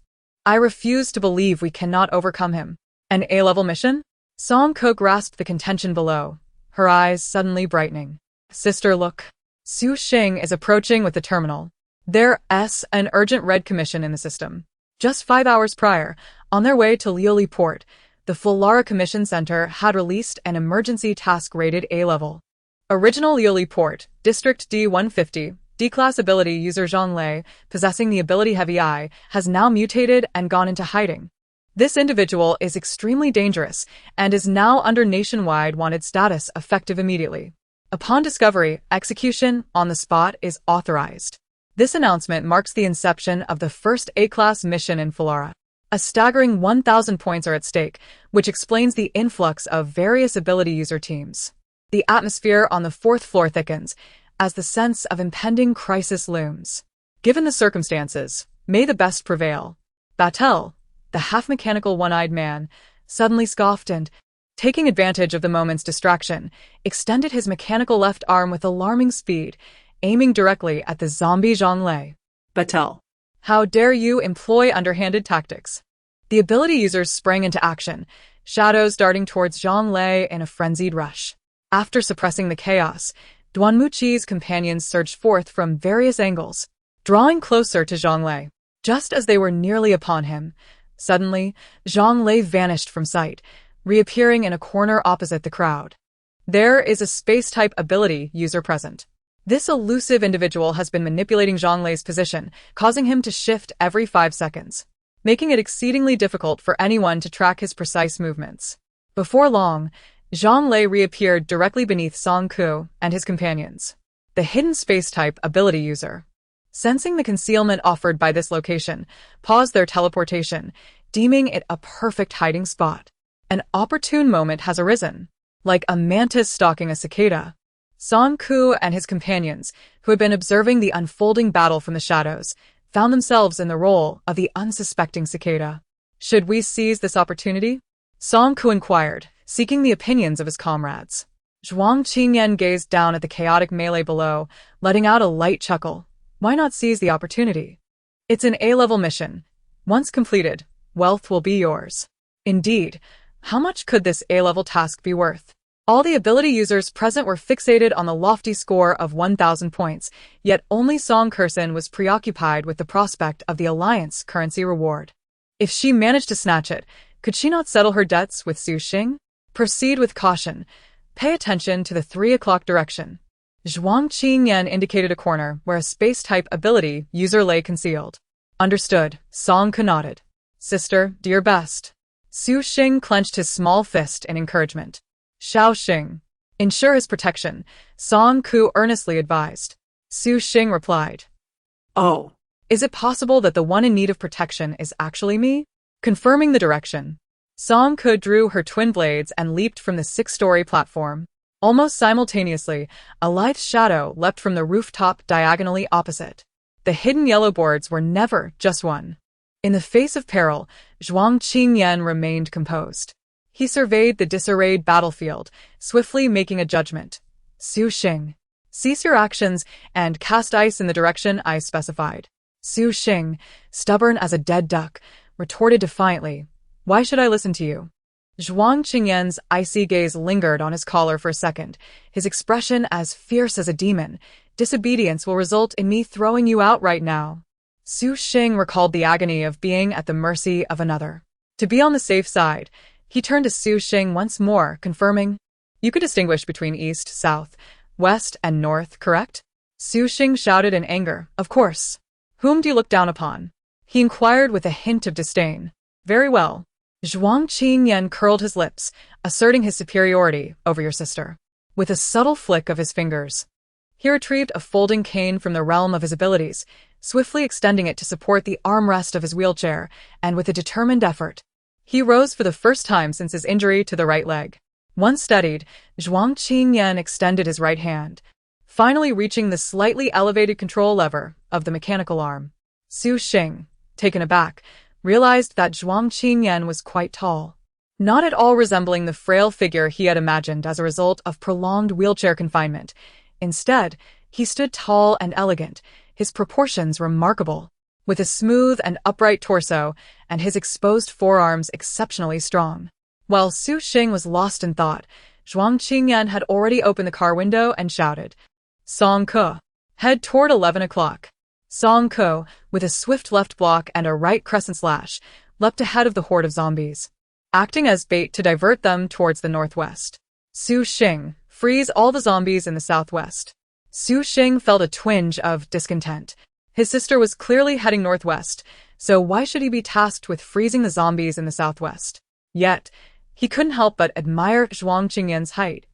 I refuse to believe we cannot overcome him. An A-level mission? Song Ko grasped the contention below, her eyes suddenly brightening. Sister, look. Su Xing is approaching with the terminal. There's an urgent red commission in the system. Just 5 hours prior, on their way to Lioli Port, the Fulara Commission Center had released an emergency task rated A-level. Original Lioli Port, District D-150, D-class ability user Zhang Lei, possessing the ability Heavy Eye, has now mutated and gone into hiding. This individual is extremely dangerous and is now under nationwide wanted status effective immediately. Upon discovery, execution on the spot is authorized. This announcement marks the inception of the first A-class mission in Fulara. A staggering 1,000 points are at stake, which explains the influx of various ability user teams. The atmosphere on the 4th floor thickens, as the sense of impending crisis looms. Given the circumstances, may the best prevail. Batel, the half-mechanical one-eyed man, suddenly scoffed and, taking advantage of the moment's distraction, extended his mechanical left arm with alarming speed, aiming directly at the zombie Zhang Lei. Batel. How dare you employ underhanded tactics? The ability users sprang into action, shadows darting towards Zhang Lei in a frenzied rush. After suppressing the chaos, Duanmuqi's companions surged forth from various angles, drawing closer to Zhang Lei. Just as they were nearly upon him, suddenly, Zhang Lei vanished from sight, reappearing in a corner opposite the crowd. There is a space-type ability user present. This elusive individual has been manipulating Zhang Lei's position, causing him to shift every 5 seconds, making it exceedingly difficult for anyone to track his precise movements. Before long, Zhang Lei reappeared directly beneath Song Ku and his companions. The hidden space-type ability user, sensing the concealment offered by this location, paused their teleportation, deeming it a perfect hiding spot. An opportune moment has arisen. Like a mantis stalking a cicada, Song Ku and his companions, who had been observing the unfolding battle from the shadows, found themselves in the role of the unsuspecting cicada. Should we seize this opportunity? Song Ku inquired, seeking the opinions of his comrades. Zhuang Qingyan gazed down at the chaotic melee below, letting out a light chuckle. Why not seize the opportunity? It's an A-level mission. Once completed, wealth will be yours. Indeed, how much could this A-level task be worth? All the ability users present were fixated on the lofty score of 1,000 points, yet only Song Kursin was preoccupied with the prospect of the Alliance currency reward. If she managed to snatch it, could she not settle her debts with Su Xing? Proceed with caution. Pay attention to the 3 o'clock direction. Zhuang Qingyan indicated a corner where a space-type ability user lay concealed. Understood, Song Ku nodded. Sister, do your best. Su Xing clenched his small fist in encouragement. Xiao Xing. Ensure his protection, Song Ku earnestly advised. Su Xing replied. Oh. Is it possible that the one in need of protection is actually me? Confirming the direction, Song Ku drew her twin blades and leaped from the 6-story platform. Almost simultaneously, a lithe shadow leapt from the rooftop diagonally opposite. The hidden yellow boards were never just one. In the face of peril, Zhuang Qingyan remained composed. He surveyed the disarrayed battlefield, swiftly making a judgment. Su Xing. Cease your actions and cast ice in the direction I specified. Su Xing, stubborn as a dead duck, retorted defiantly. Why should I listen to you? Zhuang Qingyan's icy gaze lingered on his collar for a second, his expression as fierce as a demon. Disobedience will result in me throwing you out right now. Su Xing recalled the agony of being at the mercy of another. To be on the safe side, He turned to Su Xing once more, confirming, "You could distinguish between east, south, west, and north, correct?" Su Xing shouted in anger, "Of course. Whom do you look down upon?" He inquired with a hint of disdain. "Very well." Zhuang Qingyan curled his lips, asserting his superiority over your sister. With a subtle flick of his fingers, he retrieved a folding cane from the realm of his abilities, swiftly extending it to support the armrest of his wheelchair, and with a determined effort, he rose for the first time since his injury to the right leg. Once steadied, Zhuang Qingyan extended his right hand, finally reaching the slightly elevated control lever of the mechanical arm. Su Xing, taken aback, realized that Zhuang Qingyan was quite tall, not at all resembling the frail figure he had imagined as a result of prolonged wheelchair confinement. Instead, he stood tall and elegant, his proportions remarkable, with a smooth and upright torso and his exposed forearms exceptionally strong. While Su Xing was lost in thought, Zhuang Qingyan had already opened the car window and shouted, "Song Ke, head toward 11 o'clock." Song Ke, with a swift left block and a right crescent slash, leapt ahead of the horde of zombies, acting as bait to divert them towards the northwest. Su Xing, freeze all the zombies in the southwest. Su Xing felt a twinge of discontent. His sister was clearly heading northwest, so why should he be tasked with freezing the zombies in the southwest? Yet, he couldn't help but admire Zhuang Qingyan's height,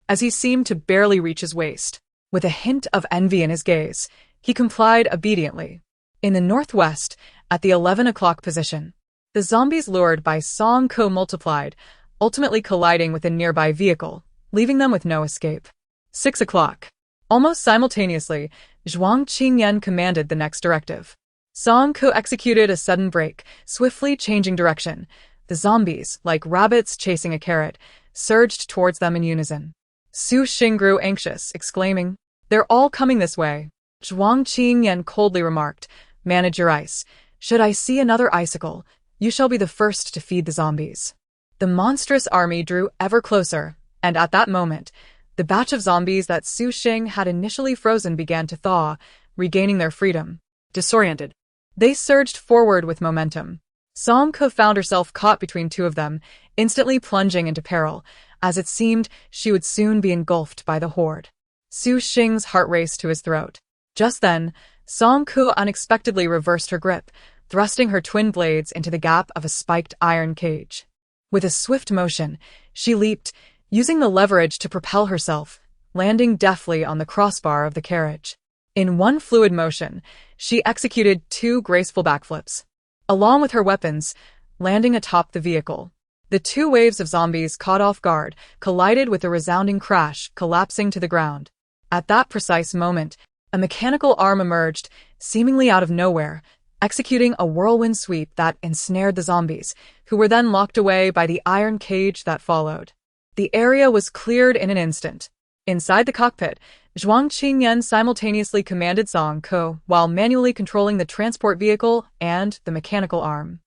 as he seemed to barely reach his waist. With a hint of envy in his gaze, he complied obediently. In the northwest, at the 11 o'clock position, the zombies lured by Song Ke multiplied, ultimately colliding with a nearby vehicle, leaving them with no escape. 6 o'clock. Almost simultaneously, Zhuang Qingyan commanded the next directive. Song Ke executed a sudden break, swiftly changing direction. The zombies, like rabbits chasing a carrot, surged towards them in unison. Su Xing grew anxious, exclaiming, "They're all coming this way." Zhuang Qingyan coldly remarked, "Manage your ice. Should I see another icicle, you shall be the first to feed the zombies." The monstrous army drew ever closer, and at that moment, the batch of zombies that Su Xing had initially frozen began to thaw, regaining their freedom. Disoriented, They surged forward with momentum. Song Ke found herself caught between two of them, instantly plunging into peril, as it seemed she would soon be engulfed by the horde. Su Xing's heart raced to his throat. Just then, Song Ke unexpectedly reversed her grip, thrusting her twin blades into the gap of a spiked iron cage. With a swift motion, she leaped, using the leverage to propel herself, landing deftly on the crossbar of the carriage. In one fluid motion, she executed 2 graceful backflips, along with her weapons, landing atop the vehicle. The 2 waves of zombies caught off guard, collided with a resounding crash, collapsing to the ground. At that precise moment, a mechanical arm emerged, seemingly out of nowhere, executing a whirlwind sweep that ensnared the zombies, who were then locked away by the iron cage that followed. The area was cleared in an instant. Inside the cockpit, Zhuang Qingyan simultaneously commanded Song Ke while manually controlling the transport vehicle and the mechanical arm.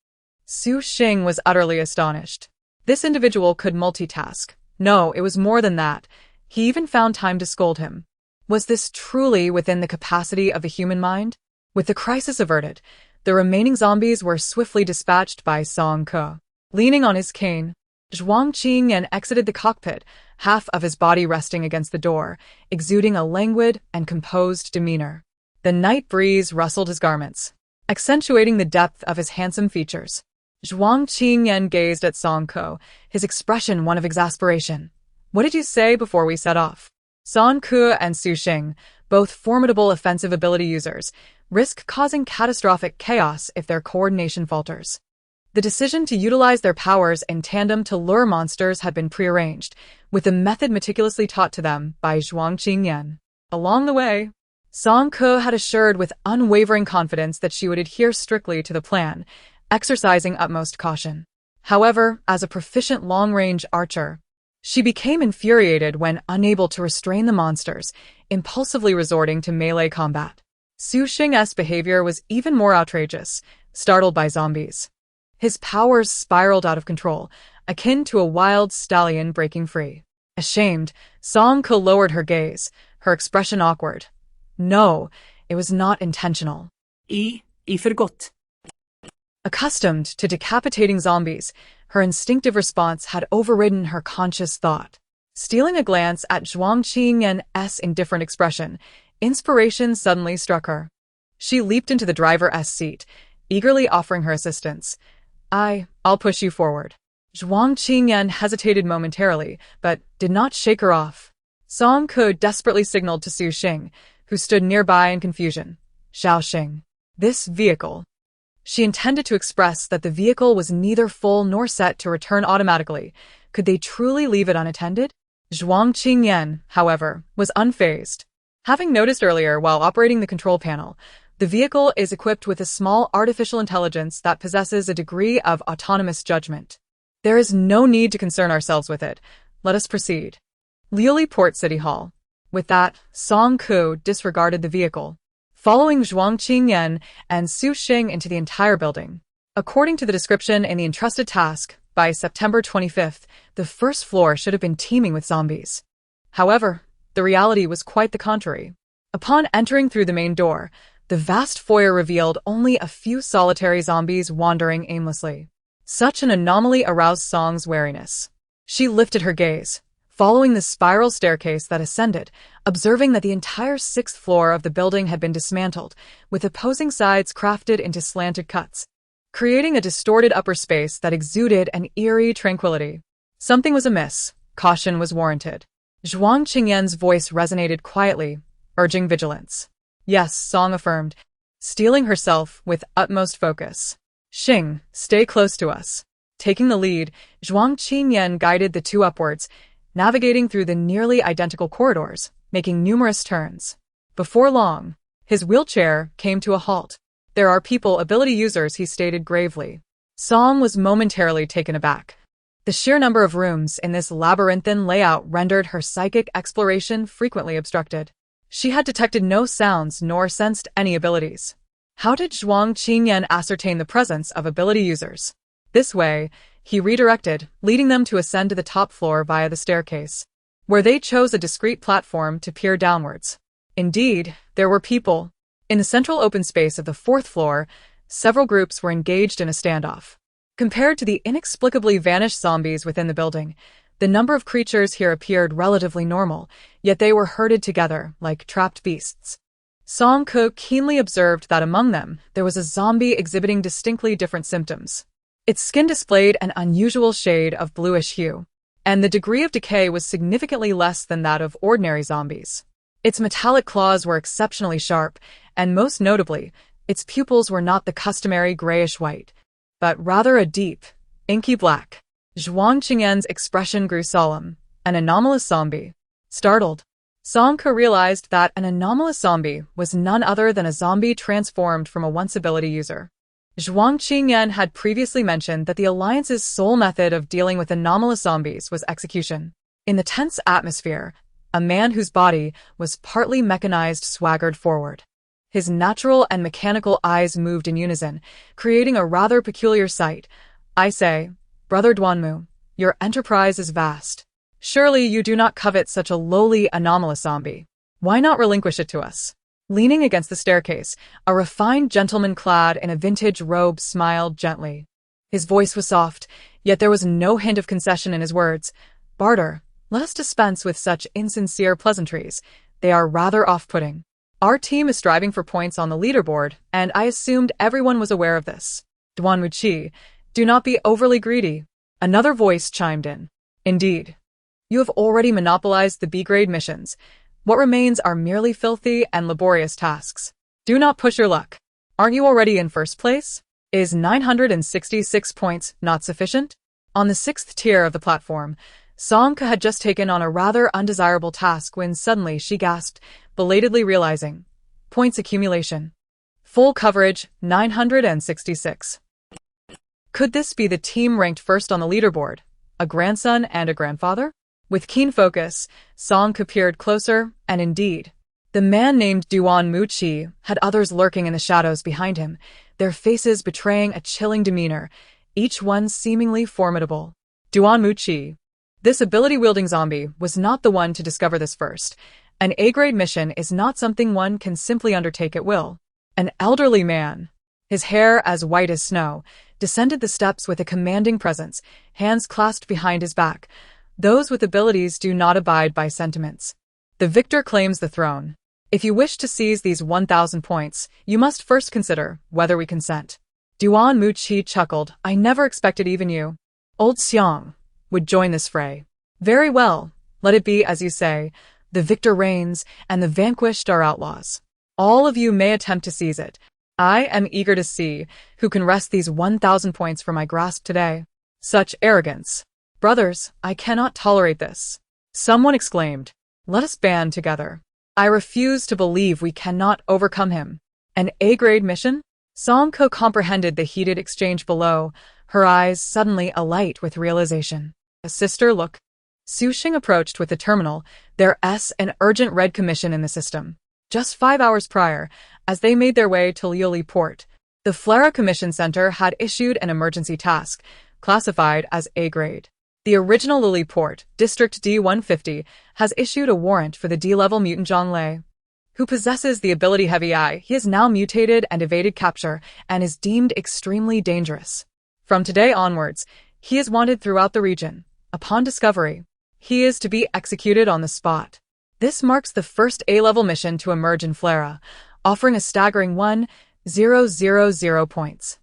Su Xing was utterly astonished. This individual could multitask. No, it was more than that. He even found time to scold him. Was this truly within the capacity of the human mind? With the crisis averted, the remaining zombies were swiftly dispatched by Song Ke. Leaning on his cane, Zhuang Qingyan exited the cockpit, half of his body resting against the door, exuding a languid and composed demeanor. The night breeze rustled his garments, accentuating the depth of his handsome features. Zhuang Qingyan gazed at Song Ke, his expression one of exasperation. "What did you say before we set off?" Song Ke and Su Xing, both formidable offensive ability users, risk causing catastrophic chaos if their coordination falters. The decision to utilize their powers in tandem to lure monsters had been prearranged, with the method meticulously taught to them by Zhuang Qingyan. Along the way, Song Ke had assured with unwavering confidence that she would adhere strictly to the plan, exercising utmost caution. However, as a proficient long-range archer, she became infuriated when unable to restrain the monsters, impulsively resorting to melee combat. Su Xing's behavior was even more outrageous, startled by zombies. His powers spiraled out of control, akin to a wild stallion breaking free. Ashamed, Song Ke lowered her gaze, her expression awkward. No, it was not intentional. I forgot. Accustomed to decapitating zombies, Her instinctive response had overridden her conscious thought. Stealing a glance at Zhuang Qingyan's indifferent expression, inspiration suddenly struck her. She leaped into the driver's seat, eagerly offering her assistance. I'll push you forward. Zhuang Qingyan hesitated momentarily, but did not shake her off. Song Ke desperately signaled to Su Xing, who stood nearby in confusion. Xiao Xing. This vehicle. She intended to express that the vehicle was neither full nor set to return automatically. Could they truly leave it unattended? Zhuang Qingyan, however, was unfazed. Having noticed earlier while operating the control panel, the vehicle is equipped with a small artificial intelligence that possesses a degree of autonomous judgment. There is no need to concern ourselves with it. Let us proceed. Liuli Port City Hall. With that, Song Ke disregarded the vehicle, following Zhuang Qingyan and Su Xing into the entire building. According to the description in the entrusted task, by September 25th, the first floor should have been teeming with zombies. However, the reality was quite the contrary. Upon entering through the main door, the vast foyer revealed only a few solitary zombies wandering aimlessly. Such an anomaly aroused Song's wariness. She lifted her gaze, following the spiral staircase that ascended, observing that the entire 6th floor of the building had been dismantled, with opposing sides crafted into slanted cuts, creating a distorted upper space that exuded an eerie tranquility. Something was amiss. Caution was warranted. Zhuang Qingyan's voice resonated quietly, urging vigilance. Yes, Song affirmed, steeling herself with utmost focus. Xing, stay close to us. Taking the lead, Zhuang Qingyan guided the two upwards, navigating through the nearly identical corridors, making numerous turns. Before long, his wheelchair came to a halt. There are people, ability users, he stated gravely. Song was momentarily taken aback. The sheer number of rooms in this labyrinthine layout rendered her psychic exploration frequently obstructed. She had detected no sounds nor sensed any abilities. How did Zhuang Qingyan ascertain the presence of ability users? This way, he redirected, leading them to ascend to the top floor via the staircase, where they chose a discrete platform to peer downwards. Indeed, there were people. In the central open space of the 4th floor, several groups were engaged in a standoff. Compared to the inexplicably vanished zombies within the building, the number of creatures here appeared relatively normal, yet they were herded together like trapped beasts. Song Ke keenly observed that among them, there was a zombie exhibiting distinctly different symptoms. Its skin displayed an unusual shade of bluish hue, and the degree of decay was significantly less than that of ordinary zombies. Its metallic claws were exceptionally sharp, and most notably, its pupils were not the customary grayish-white, but rather a deep, inky black. Zhuang Qingyan's expression grew solemn. An anomalous zombie. Startled, Song Ke realized that an anomalous zombie was none other than a zombie transformed from a once-ability user. Zhuang Qingyan had previously mentioned that the Alliance's sole method of dealing with anomalous zombies was execution. In the tense atmosphere, a man whose body was partly mechanized swaggered forward. His natural and mechanical eyes moved in unison, creating a rather peculiar sight. I say, Brother Duanmu, your enterprise is vast. Surely you do not covet such a lowly, anomalous zombie. Why not relinquish it to us? Leaning against the staircase, a refined gentleman clad in a vintage robe smiled gently. His voice was soft, yet there was no hint of concession in his words. Barter, let us dispense with such insincere pleasantries. They are rather off-putting. Our team is striving for points on the leaderboard, and I assumed everyone was aware of this. Duanmu Qi, do not be overly greedy. Another voice chimed in. Indeed. You have already monopolized the B-grade missions. What remains are merely filthy and laborious tasks. Do not push your luck. Aren't you already in first place? Is 966 points not sufficient? On the 6th tier of the platform, Song Ke had just taken on a rather undesirable task when suddenly she gasped, belatedly realizing. Points accumulation. Full coverage, 966. Could this be the team ranked first on the leaderboard? A grandson and a grandfather? With keen focus, Song Ke peered closer, and indeed, the man named Duanmu Qi had others lurking in the shadows behind him, their faces betraying a chilling demeanor, each one seemingly formidable. Duanmu Qi. This ability-wielding zombie was not the one to discover this first. An A-grade mission is not something one can simply undertake at will. An elderly man, his hair as white as snow, descended the steps with a commanding presence, hands clasped behind his back. Those with abilities do not abide by sentiments. The victor claims the throne. If you wish to seize these 1,000 points, you must first consider whether we consent. Duan Muqi chuckled. I never expected even you, Old Xiang, would join this fray. Very well, let it be as you say. The victor reigns, and the vanquished are outlaws. All of you may attempt to seize it. I am eager to see who can wrest these 1,000 points from my grasp today. Such arrogance. Brothers, I cannot tolerate this. Someone exclaimed. Let us band together. I refuse to believe we cannot overcome him. An A-grade mission? Song Ko comprehended the heated exchange below, her eyes suddenly alight with realization. A sister look. Su Xing approached with the terminal, their an urgent red commission in the system. Just 5 hours prior, as they made their way to Liuli Port, the Flera Commission Center had issued an emergency task, classified as A-grade. The original Lily Port, District D-150, has issued a warrant for the D-level mutant Zhang Lei, who possesses the ability Heavy Eye. He is now mutated and evaded capture, and is deemed extremely dangerous. From today onwards, he is wanted throughout the region. Upon discovery, he is to be executed on the spot. This marks the first A-level mission to emerge in Flera, offering a staggering 1,000 points.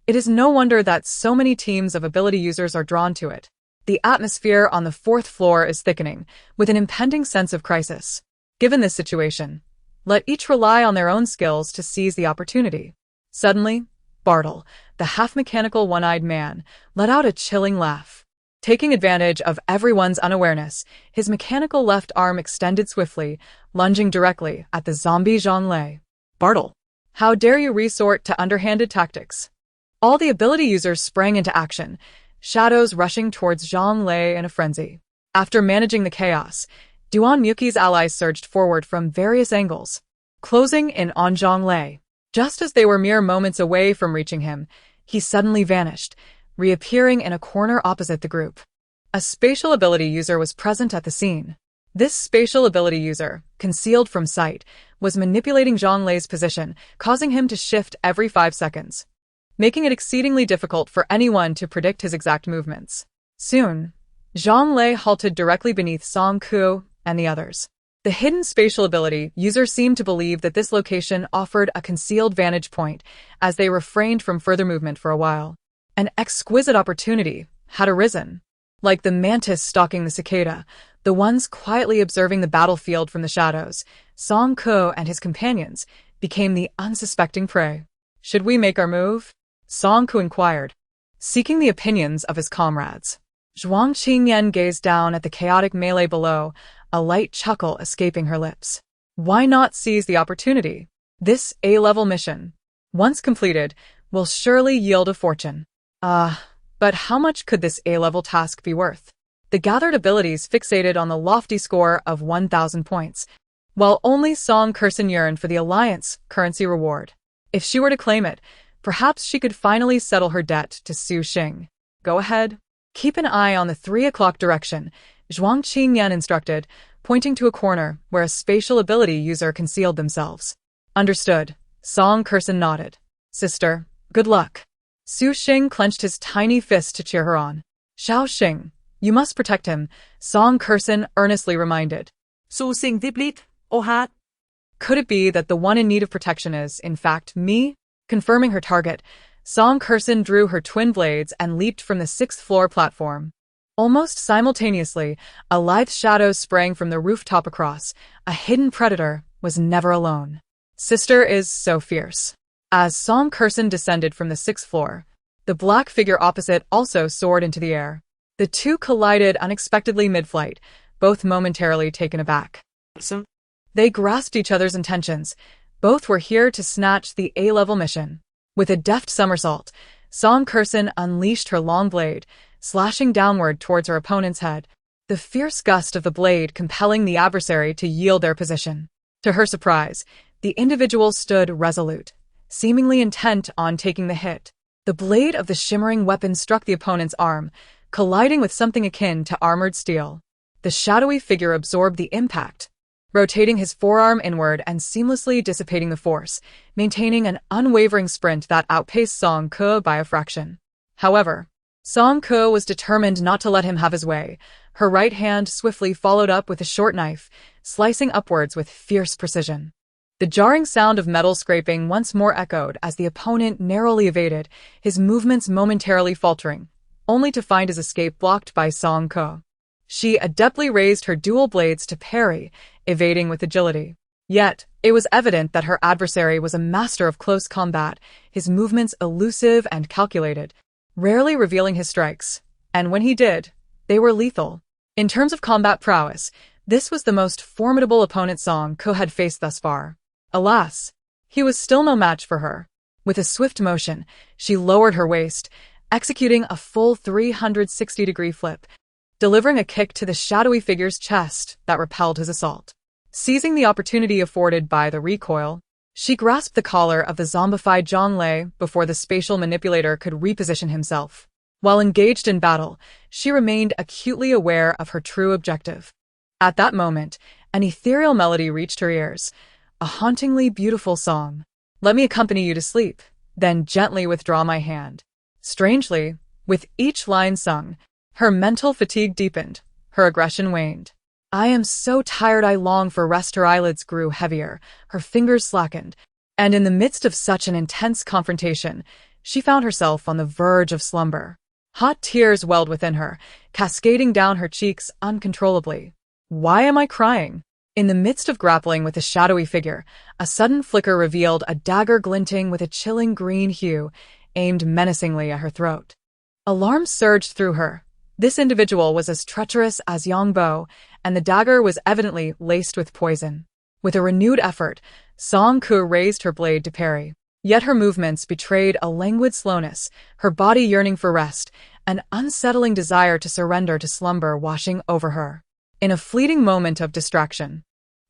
It is no wonder that so many teams of ability users are drawn to it. The atmosphere on the 4th floor is thickening, with an impending sense of crisis. Given this situation, let each rely on their own skills to seize the opportunity. Suddenly, Bartle, the half-mechanical one-eyed man, let out a chilling laugh. Taking advantage of everyone's unawareness, his mechanical left arm extended swiftly, lunging directly at the zombie Zhang Lei. Bartle. How dare you resort to underhanded tactics? All the ability users sprang into action, shadows rushing towards Zhang Lei in a frenzy. After managing the chaos, Duan Muqi's allies surged forward from various angles, closing in on Zhang Lei. Just as they were mere moments away from reaching him, he suddenly vanished, reappearing in a corner opposite the group. A spatial ability user was present at the scene. This spatial ability user, concealed from sight, was manipulating Zhang Lei's position, causing him to shift every 5 seconds, making it exceedingly difficult for anyone to predict his exact movements. Soon, Zhang Lei halted directly beneath Song Ku and the others. The hidden spatial ability user seemed to believe that this location offered a concealed vantage point, as they refrained from further movement for a while. An exquisite opportunity had arisen. Like the mantis stalking the cicada, the ones quietly observing the battlefield from the shadows, Song Ku and his companions became the unsuspecting prey. Should we make our move? Song Ku inquired, seeking the opinions of his comrades. Zhuang Qingyan gazed down at the chaotic melee below, a light chuckle escaping her lips. Why not seize the opportunity? This A-level mission, once completed, will surely yield a fortune. But how much could this A-level task be worth? The gathered abilities fixated on the lofty score of 1,000 points, while only Song Kursen yearned for the Alliance currency reward. If she were to claim it, perhaps she could finally settle her debt to Su Xing. Go ahead. Keep an eye on the 3 o'clock direction, Zhuang Qingyan instructed, pointing to a corner where a spatial ability user concealed themselves. Understood. Song Kursen nodded. Sister, good luck. Su Xing clenched his tiny fist to cheer her on. Xiao Xing, you must protect him, Song Kursen earnestly reminded. Su Xing diblit, oh hat. Could it be that the one in need of protection is, in fact, me? Confirming her target, Song Kursen drew her twin blades and leaped from the 6th floor platform. Almost simultaneously, a lithe shadow sprang from the rooftop across. A hidden predator was never alone. Sister is so fierce. As Song Kursen descended from the 6th floor, the black figure opposite also soared into the air. The two collided unexpectedly mid-flight, both momentarily taken aback. They grasped each other's intentions. Both were here to snatch the A-level mission. With a deft somersault, Song Kursen unleashed her long blade, slashing downward towards her opponent's head, the fierce gust of the blade compelling the adversary to yield their position. To her surprise, the individual stood resolute, seemingly intent on taking the hit. The blade of the shimmering weapon struck the opponent's arm, colliding with something akin to armored steel. The shadowy figure absorbed the impact, rotating his forearm inward and seamlessly dissipating the force, maintaining an unwavering sprint that outpaced Song Ke by a fraction. However, Song Ko was determined not to let him have his way. Her right hand swiftly followed up with a short knife, slicing upwards with fierce precision. The jarring sound of metal scraping once more echoed as the opponent narrowly evaded, his movements momentarily faltering, only to find his escape blocked by Song Ko. She adeptly raised her dual blades to parry, evading with agility. Yet, it was evident that her adversary was a master of close combat, his movements elusive and calculated, rarely revealing his strikes, and when he did, they were lethal. In terms of combat prowess, this was the most formidable opponent Song Ko had faced thus far. Alas, he was still no match for her. With a swift motion, she lowered her waist, executing a full 360-degree flip, delivering a kick to the shadowy figure's chest that repelled his assault. Seizing the opportunity afforded by the recoil, she grasped the collar of the zombified Zhonglei before the spatial manipulator could reposition himself. While engaged in battle, she remained acutely aware of her true objective. At that moment, an ethereal melody reached her ears, a hauntingly beautiful song. "Let me accompany you to sleep, then gently withdraw my hand." Strangely, with each line sung, her mental fatigue deepened, her aggression waned. "I am so tired I long for rest." Her eyelids grew heavier, her fingers slackened, and in the midst of such an intense confrontation, she found herself on the verge of slumber. Hot tears welled within her, cascading down her cheeks uncontrollably. "Why am I crying?" In the midst of grappling with the shadowy figure, a sudden flicker revealed a dagger glinting with a chilling green hue, aimed menacingly at her throat. Alarm surged through her. This individual was as treacherous as Yongbo, and the dagger was evidently laced with poison. With a renewed effort, Song Ko raised her blade to parry. Yet her movements betrayed a languid slowness, her body yearning for rest, an unsettling desire to surrender to slumber washing over her. In a fleeting moment of distraction,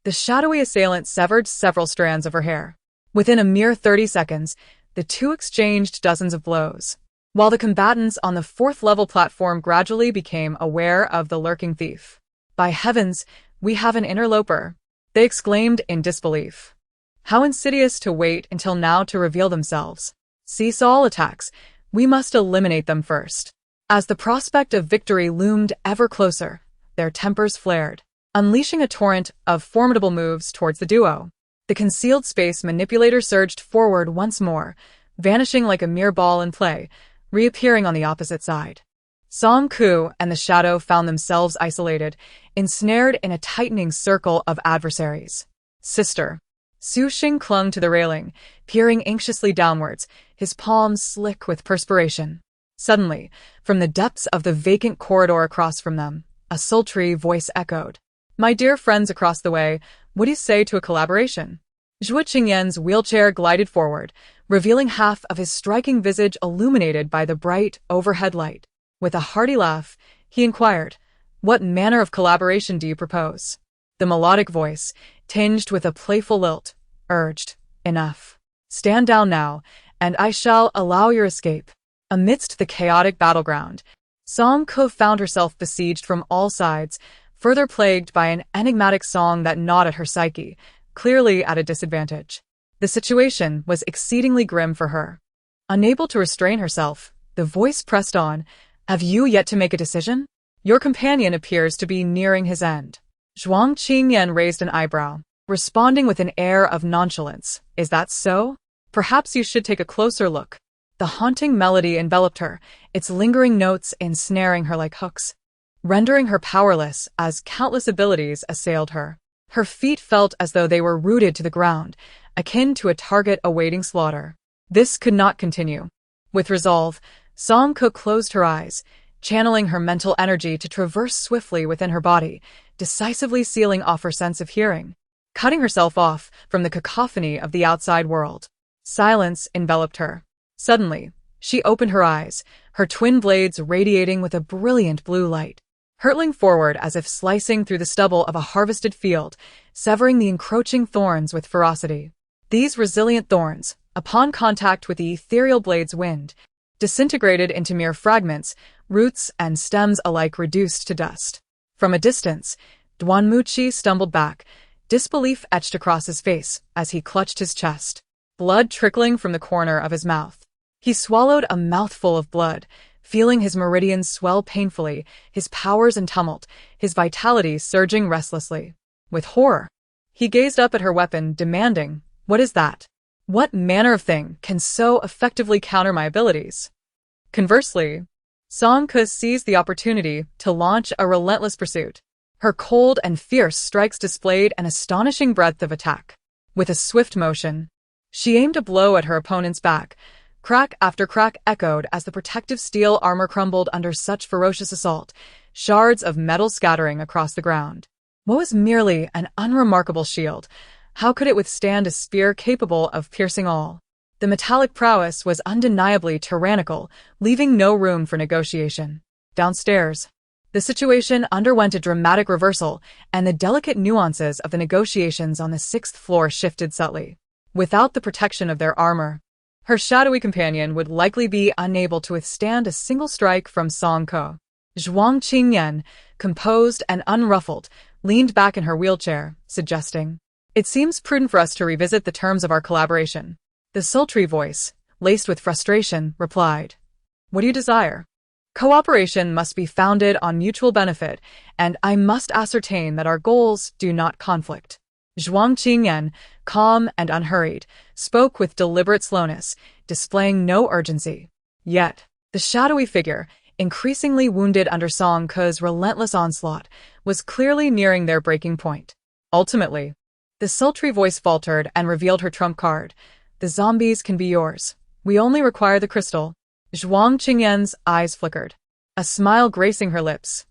the shadowy assailant severed several strands of her hair. Within a mere 30 seconds, the two exchanged dozens of blows, while the combatants on the fourth-level platform gradually became aware of the lurking thief. "By heavens, we have an interloper!" they exclaimed in disbelief. How insidious to wait until now to reveal themselves. Cease all attacks. We must eliminate them first. As the prospect of victory loomed ever closer, their tempers flared, unleashing a torrent of formidable moves towards the duo. The concealed space manipulator surged forward once more, vanishing like a mere ball in play, reappearing on the opposite side. Song Ko and the shadow found themselves isolated, ensnared in a tightening circle of adversaries. "Sister." Su Xing clung to the railing, peering anxiously downwards, his palms slick with perspiration. Suddenly, from the depths of the vacant corridor across from them, a sultry voice echoed. "My dear friends across the way, what do you say to a collaboration?" Zhuo Qingyan's wheelchair glided forward, revealing half of his striking visage illuminated by the bright overhead light. With a hearty laugh, he inquired, "What manner of collaboration do you propose?" The melodic voice, tinged with a playful lilt, urged, "Enough. Stand down now, and I shall allow your escape." Amidst the chaotic battleground, Song Ko found herself besieged from all sides, further plagued by an enigmatic song that gnawed at her psyche, clearly at a disadvantage. The situation was exceedingly grim for her. Unable to restrain herself, the voice pressed on, "Have you yet to make a decision? Your companion appears to be nearing his end." Zhuang Qingyan raised an eyebrow, responding with an air of nonchalance. "Is that so? Perhaps you should take a closer look." The haunting melody enveloped her, its lingering notes ensnaring her like hooks, rendering her powerless as countless abilities assailed her. Her feet felt as though they were rooted to the ground, akin to a target awaiting slaughter. This could not continue. With resolve, Song Ko closed her eyes, channeling her mental energy to traverse swiftly within her body, decisively sealing off her sense of hearing, cutting herself off from the cacophony of the outside world. Silence enveloped her. Suddenly, she opened her eyes, her twin blades radiating with a brilliant blue light, hurtling forward as if slicing through the stubble of a harvested field, severing the encroaching thorns with ferocity. These resilient thorns, upon contact with the ethereal blade's wind, disintegrated into mere fragments, roots and stems alike reduced to dust. From a distance, Duanmuchi stumbled back, disbelief etched across his face as he clutched his chest, blood trickling from the corner of his mouth. He swallowed a mouthful of blood, feeling his meridians swell painfully, his powers in tumult, his vitality surging restlessly. With horror, he gazed up at her weapon, demanding, "What is that? What manner of thing can so effectively counter my abilities?" Conversely, Song Ke seized the opportunity to launch a relentless pursuit. Her cold and fierce strikes displayed an astonishing breadth of attack. With a swift motion, she aimed a blow at her opponent's back. Crack after crack echoed as the protective steel armor crumbled under such ferocious assault, shards of metal scattering across the ground. What was merely an unremarkable shield? How could it withstand a spear capable of piercing all? The metallic prowess was undeniably tyrannical, leaving no room for negotiation. Downstairs, the situation underwent a dramatic reversal, and the delicate nuances of the negotiations on the 6th floor shifted subtly. Without the protection of their armor, her shadowy companion would likely be unable to withstand a single strike from Song Ke. Zhuang Qingyan, composed and unruffled, leaned back in her wheelchair, suggesting, "It seems prudent for us to revisit the terms of our collaboration." The sultry voice, laced with frustration, replied, "What do you desire? Cooperation must be founded on mutual benefit, and I must ascertain that our goals do not conflict." Zhuang Qingyan, calm and unhurried, spoke with deliberate slowness, displaying no urgency. Yet, the shadowy figure, increasingly wounded under Song Ke's relentless onslaught, was clearly nearing their breaking point. Ultimately, the sultry voice faltered and revealed her trump card. "The zombies can be yours. We only require the crystal." Zhuang Qingyan's eyes flickered, a smile gracing her lips.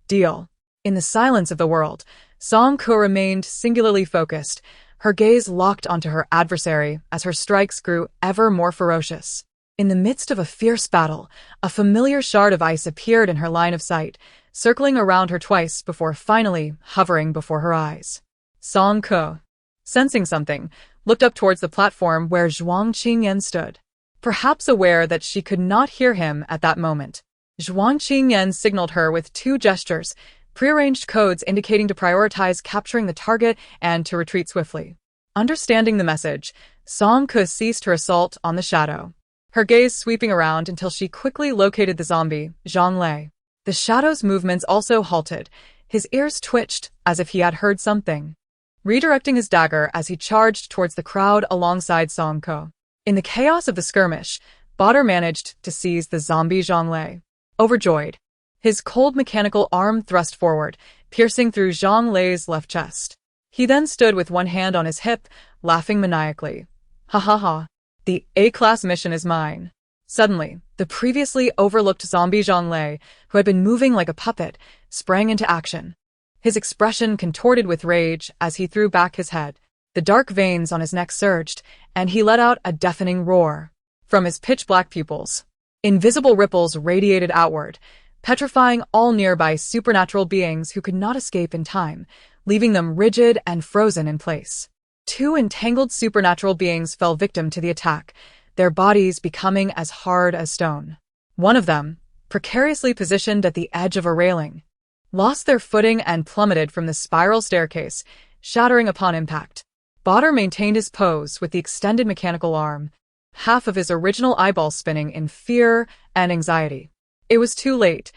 "Deal." In the silence of the world, Song Ke remained singularly focused, her gaze locked onto her adversary as her strikes grew ever more ferocious. In the midst of a fierce battle, a familiar shard of ice appeared in her line of sight, circling around her twice before finally hovering before her eyes. Song Ke, sensing something, looked up towards the platform where Zhuang Qingyan stood. Perhaps aware that she could not hear him at that moment, Zhuang Qingyan signaled her with two gestures, prearranged codes indicating to prioritize capturing the target and to retreat swiftly. Understanding the message, Song Ke ceased her assault on the shadow, her gaze sweeping around until she quickly located the zombie, Zhang Lei. The shadow's movements also halted, his ears twitched as if he had heard something, redirecting his dagger as he charged towards the crowd alongside Song Ke. In the chaos of the skirmish, Badr managed to seize the zombie Zhang Lei. Overjoyed, his cold mechanical arm thrust forward, piercing through Zhang Lei's left chest. He then stood with one hand on his hip, laughing maniacally. "Ha ha ha. The A-class mission is mine." Suddenly, the previously overlooked zombie Zhang Lei, who had been moving like a puppet, sprang into action. His expression contorted with rage as he threw back his head. The dark veins on his neck surged, and he let out a deafening roar. From his pitch-black pupils, invisible ripples radiated outward, petrifying all nearby supernatural beings who could not escape in time, leaving them rigid and frozen in place. Two entangled supernatural beings fell victim to the attack, their bodies becoming as hard as stone. One of them, precariously positioned at the edge of a railing, lost their footing and plummeted from the spiral staircase, shattering upon impact. Badr maintained his pose with the extended mechanical arm, half of his original eyeball spinning in fear and anxiety. It was too late.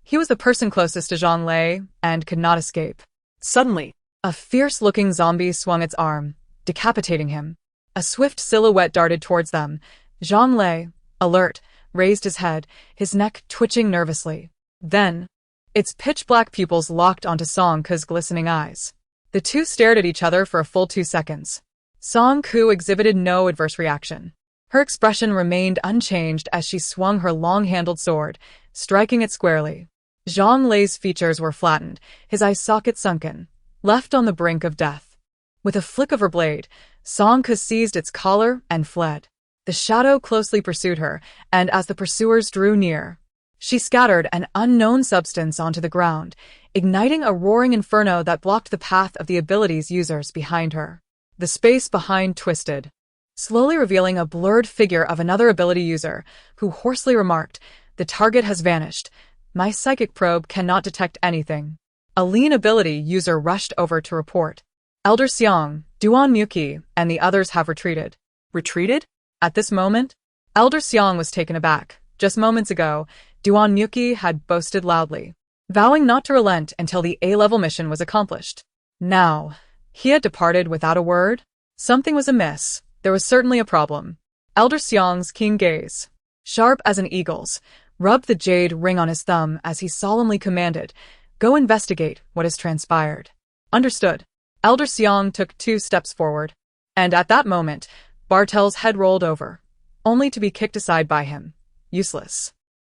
He was the person closest to Zhang Lei and could not escape. Suddenly, a fierce-looking zombie swung its arm, decapitating him. A swift silhouette darted towards them. Zhang Lei, alert, raised his head, his neck twitching nervously. Then, its pitch-black pupils locked onto Song Ke's glistening eyes. The two stared at each other for a full 2 seconds. Song Ke exhibited no adverse reaction. Her expression remained unchanged as she swung her long-handled sword, striking it squarely. Zhang Lei's features were flattened, his eye socket sunken, left on the brink of death. With a flick of her blade, Song Ke seized its collar and fled. The shadow closely pursued her, and as the pursuers drew near, she scattered an unknown substance onto the ground, igniting a roaring inferno that blocked the path of the ability's users behind her. The space behind twisted, slowly revealing a blurred figure of another ability user, who hoarsely remarked, "The target has vanished. My psychic probe cannot detect anything." A lean ability user rushed over to report. "Elder Xiang, Duan Muki, and the others have retreated." retreated? At this moment, Elder Xiang was taken aback. Just moments ago, Duan Muki had boasted loudly, vowing not to relent until the A-level mission was accomplished. Now, he had departed without a word? Something was amiss. There was certainly a problem. Elder Xiang's keen gaze, sharp as an eagle's, rubbed the jade ring on his thumb as he solemnly commanded, "Go investigate what has transpired." Understood. Elder Xiang took 2 steps forward. And at that moment, Bartel's head rolled over, only to be kicked aside by him. Useless.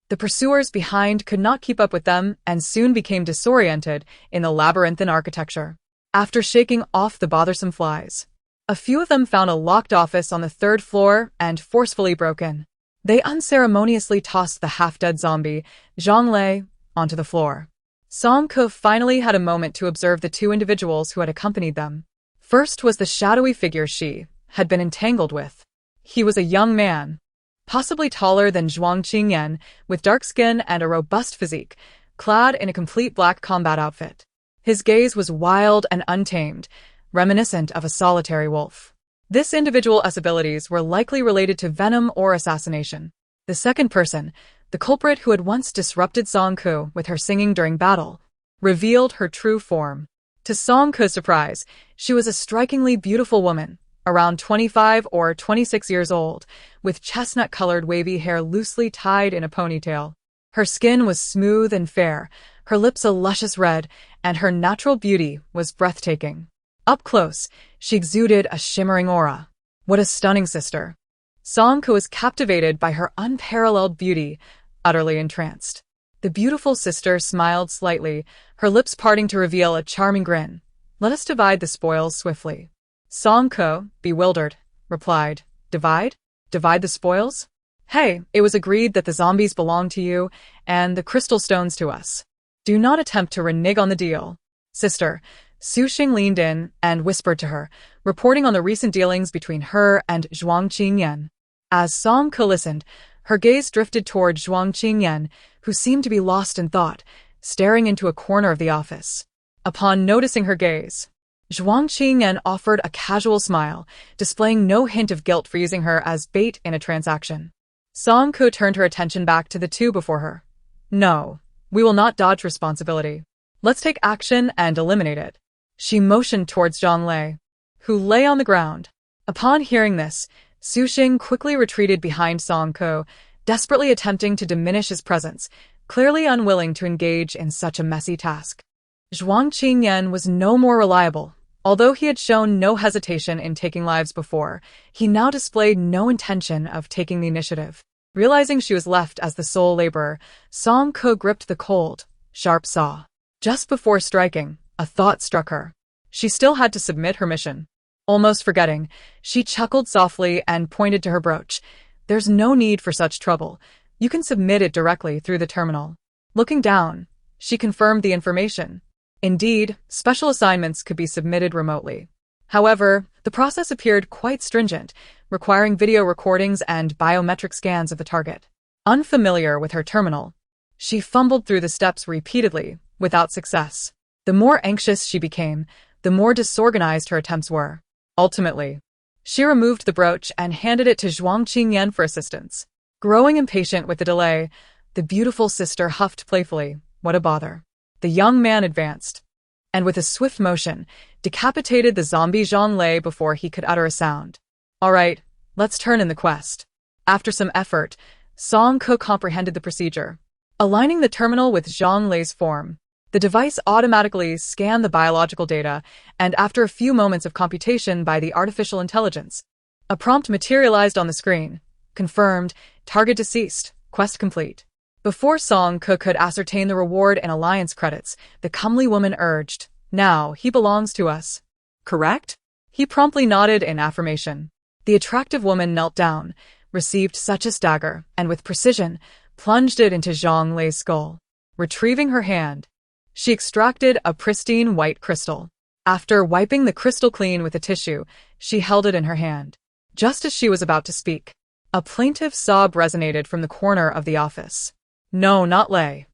The pursuers behind could not keep up with them and soon became disoriented in the labyrinthine architecture. After shaking off the bothersome flies, a few of them found a locked office on the 3rd floor and forcefully broke in. They unceremoniously tossed the half-dead zombie, Zhang Lei, onto the floor. Song Ke finally had a moment to observe the 2 individuals who had accompanied them. First was the shadowy figure she had been entangled with. He was a young man, possibly taller than Zhuang Qingyan, with dark skin and a robust physique, clad in a complete black combat outfit. His gaze was wild and untamed, reminiscent of a solitary wolf. This individual's abilities were likely related to venom or assassination. The second person, the culprit who had once disrupted Song Ke with her singing during battle, revealed her true form. To Song Ke's surprise, she was a strikingly beautiful woman, around 25 or 26 years old, with chestnut-colored wavy hair loosely tied in a ponytail. Her skin was smooth and fair, her lips a luscious red, and her natural beauty was breathtaking. Up close, she exuded a shimmering aura. What a stunning sister! Song Ke was captivated by her unparalleled beauty, utterly entranced. The beautiful sister smiled slightly, her lips parting to reveal a charming grin. "Let us divide the spoils swiftly." Song Ke, bewildered, replied, "Divide? Divide the spoils? Hey, it was agreed that the zombies belong to you, and the crystal stones to us. Do not attempt to renege on the deal." Sister, Su Xing leaned in and whispered to her, reporting on the recent dealings between her and Zhuang Qingyan. As Song Ke listened, her gaze drifted toward Zhuang Qingyan, who seemed to be lost in thought, staring into a corner of the office. Upon noticing her gaze, Zhuang Qingyan offered a casual smile, displaying no hint of guilt for using her as bait in a transaction. Song Ke turned her attention back to the 2 before her. "No, we will not dodge responsibility. Let's take action and eliminate it." She motioned towards Zhang Lei, who lay on the ground. Upon hearing this, Su Xing quickly retreated behind Song Ke, desperately attempting to diminish his presence, clearly unwilling to engage in such a messy task. Zhuang Qingyan was no more reliable. Although he had shown no hesitation in taking lives before, he now displayed no intention of taking the initiative. Realizing she was left as the sole laborer, Song Ke gripped the cold, sharp saw. Just before striking, a thought struck her. She still had to submit her mission. Almost forgetting, she chuckled softly and pointed to her brooch. "There's no need for such trouble. You can submit it directly through the terminal." Looking down, she confirmed the information. Indeed, special assignments could be submitted remotely. However, the process appeared quite stringent, requiring video recordings and biometric scans of the target. Unfamiliar with her terminal, she fumbled through the steps repeatedly, without success. The more anxious she became, the more disorganized her attempts were. Ultimately, she removed the brooch and handed it to Zhuang Qingyan for assistance. Growing impatient with the delay, the beautiful sister huffed playfully, "What a bother." The young man advanced, and with a swift motion, decapitated the zombie Zhang Lei before he could utter a sound. "All right, let's turn in the quest." After some effort, Song Ke comprehended the procedure. Aligning the terminal with Zhang Lei's form, the device automatically scanned the biological data, and after a few moments of computation by the artificial intelligence, a prompt materialized on the screen. Confirmed, target deceased, quest complete. Before Song Ke could ascertain the reward in alliance credits, the comely woman urged, "Now, he belongs to us. Correct?" He promptly nodded in affirmation. The attractive woman knelt down, received such a dagger, and with precision, plunged it into Zhang Lei's skull. Retrieving her hand, she extracted a pristine white crystal. After wiping the crystal clean with a tissue, she held it in her hand. Just as she was about to speak, a plaintive sob resonated from the corner of the office. "No, not Lei.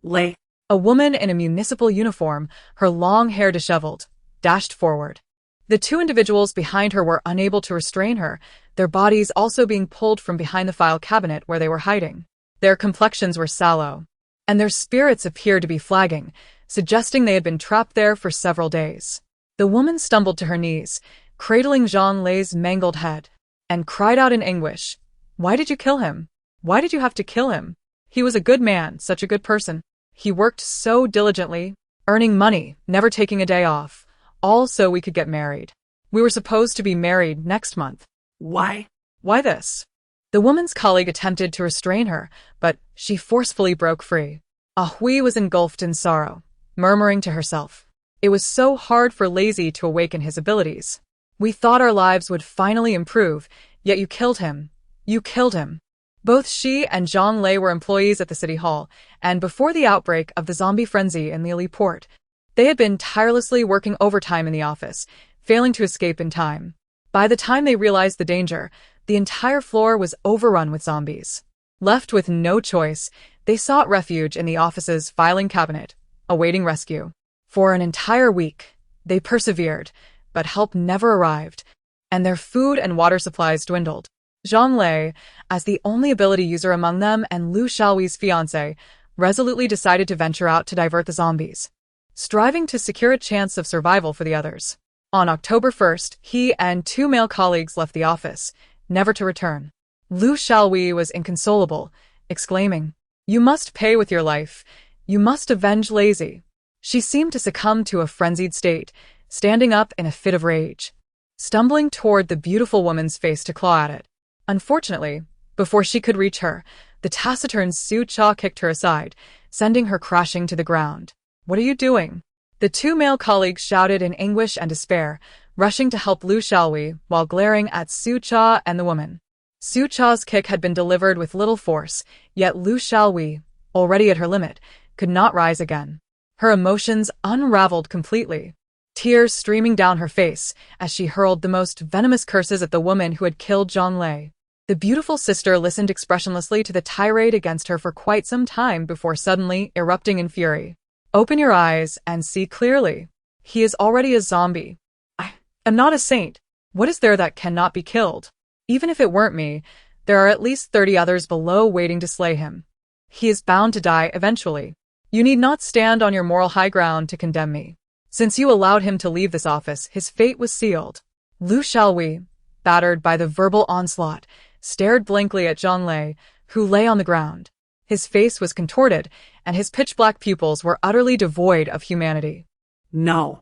Lei." A woman in a municipal uniform, her long hair disheveled, dashed forward. The 2 individuals behind her were unable to restrain her, their bodies also being pulled from behind the file cabinet where they were hiding. Their complexions were sallow, and their spirits appeared to be flagging, suggesting they had been trapped there for several days. The woman stumbled to her knees, cradling Zhang Lei's mangled head, and cried out in anguish, "Why did you kill him? Why did you have to kill him? He was a good man, such a good person. He worked so diligently, earning money, never taking a day off, all so we could get married. We were supposed to be married next month. Why? Why this?" The woman's colleague attempted to restrain her, but she forcefully broke free. Hui was engulfed in sorrow, murmuring to herself, "It was so hard for Lazy to awaken his abilities. We thought our lives would finally improve, yet you killed him. You killed him." Both she and Zhang Lei were employees at the city hall, and before the outbreak of the zombie frenzy in Lili Port, they had been tirelessly working overtime in the office, failing to escape in time. By the time they realized the danger, the entire floor was overrun with zombies. Left with no choice, they sought refuge in the office's filing cabinet, awaiting rescue. For an entire week, they persevered, but help never arrived, and their food and water supplies dwindled. Zhang Lei, as the only ability user among them and Lu Xiaohui's fiancé, resolutely decided to venture out to divert the zombies, striving to secure a chance of survival for the others. On October 1st, he and 2 male colleagues left the office, never to return. Lu Xiaohui was inconsolable, exclaiming, "You must pay with your life. You must avenge Lazy." She seemed to succumb to a frenzied state, standing up in a fit of rage, stumbling toward the beautiful woman's face to claw at it. Unfortunately, before she could reach her, the taciturn Su Cha kicked her aside, sending her crashing to the ground. "What are you doing?" The 2 male colleagues shouted in anguish and despair, rushing to help Lu Xiaohui while glaring at Su Cha and the woman. Su Cha's kick had been delivered with little force, yet Lu Xiaohui, already at her limit, could not rise again. Her emotions unraveled completely, tears streaming down her face as she hurled the most venomous curses at the woman who had killed Zhang Lei. The beautiful sister listened expressionlessly to the tirade against her for quite some time before suddenly erupting in fury. "Open your eyes and see clearly. He is already a zombie. I am not a saint. What is there that cannot be killed? Even if it weren't me, there are at least 30 others below waiting to slay him. He is bound to die eventually. You need not stand on your moral high ground to condemn me. Since you allowed him to leave this office, his fate was sealed." Lu Xiaohui, battered by the verbal onslaught, stared blankly at Zhang Lei, who lay on the ground. His face was contorted, and his pitch-black pupils were utterly devoid of humanity. No.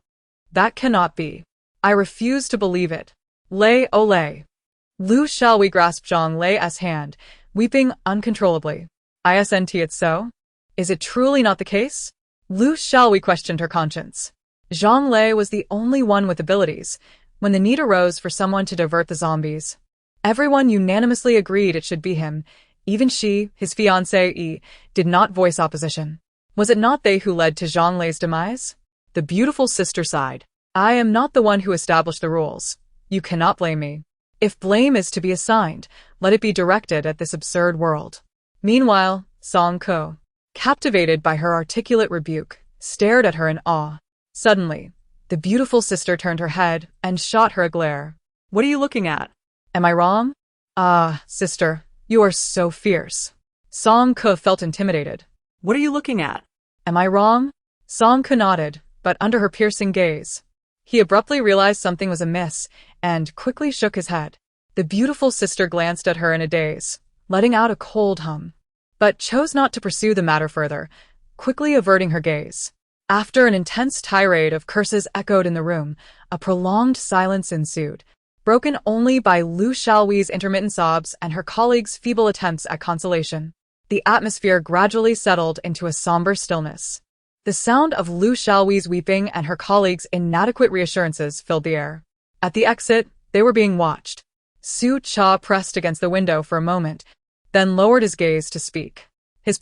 "That cannot be. I refuse to believe it. Lei, oh Lei." Lu Xiaohui grasped Zhang Lei's hand, weeping uncontrollably. "Isn't it so? Is it truly not the case?" Lu Xiaohui questioned her conscience. Zhang Lei was the only one with abilities. When the need arose for someone to divert the zombies, everyone unanimously agreed it should be him. Even she, his fiancée, did not voice opposition. Was it not they who led to Zhang Lei's demise? The beautiful sister sighed. "I am not the one who established the rules. You cannot blame me. If blame is to be assigned, let it be directed at this absurd world." Meanwhile, Song Ko, captivated by her articulate rebuke, stared at her in awe. Suddenly, the beautiful sister turned her head and shot her a glare. What are you looking at? "Am I wrong?" "Ah, sister, you are so fierce." Song Ko felt intimidated. What are you looking at? "Am I wrong?" Song Ko nodded, but under her piercing gaze, he abruptly realized something was amiss and quickly shook his head. The beautiful sister glanced at her in a daze, letting out a cold hum, but chose not to pursue the matter further, quickly averting her gaze. After an intense tirade of curses echoed in the room, a prolonged silence ensued, broken only by Lu Xiaohui's intermittent sobs and her colleagues' feeble attempts at consolation. The atmosphere gradually settled into a somber stillness. The sound of Lu Xiaohui's weeping and her colleagues' inadequate reassurances filled the air. At the exit, they were being watched. Su Cha pressed against the window for a moment, then lowered his gaze to speak. His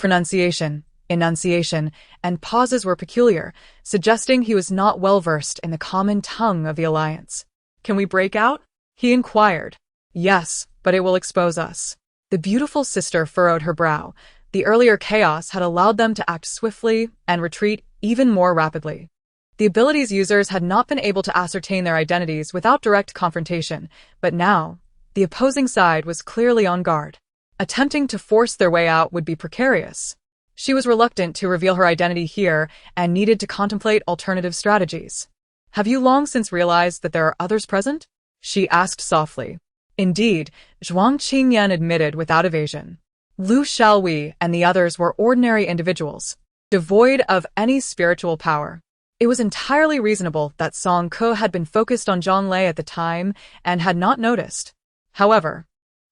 enunciation, and pauses were peculiar, suggesting he was not well versed in the common tongue of the Alliance. "Can we break out?" he inquired. "Yes, but it will expose us." The beautiful sister furrowed her brow. The earlier chaos had allowed them to act swiftly and retreat even more rapidly. The abilities users had not been able to ascertain their identities without direct confrontation, but now, The opposing side was clearly on guard. Attempting to force their way out would be precarious. She was reluctant to reveal her identity here and needed to contemplate alternative strategies. "Have you long since realized that there are others present?" she asked softly. Indeed, Zhuang Qingyan admitted without evasion. Lu Xiaowei and the others were ordinary individuals, devoid of any spiritual power. It was entirely reasonable that Song Ke had been focused on Zhang Lei at the time and had not noticed. However,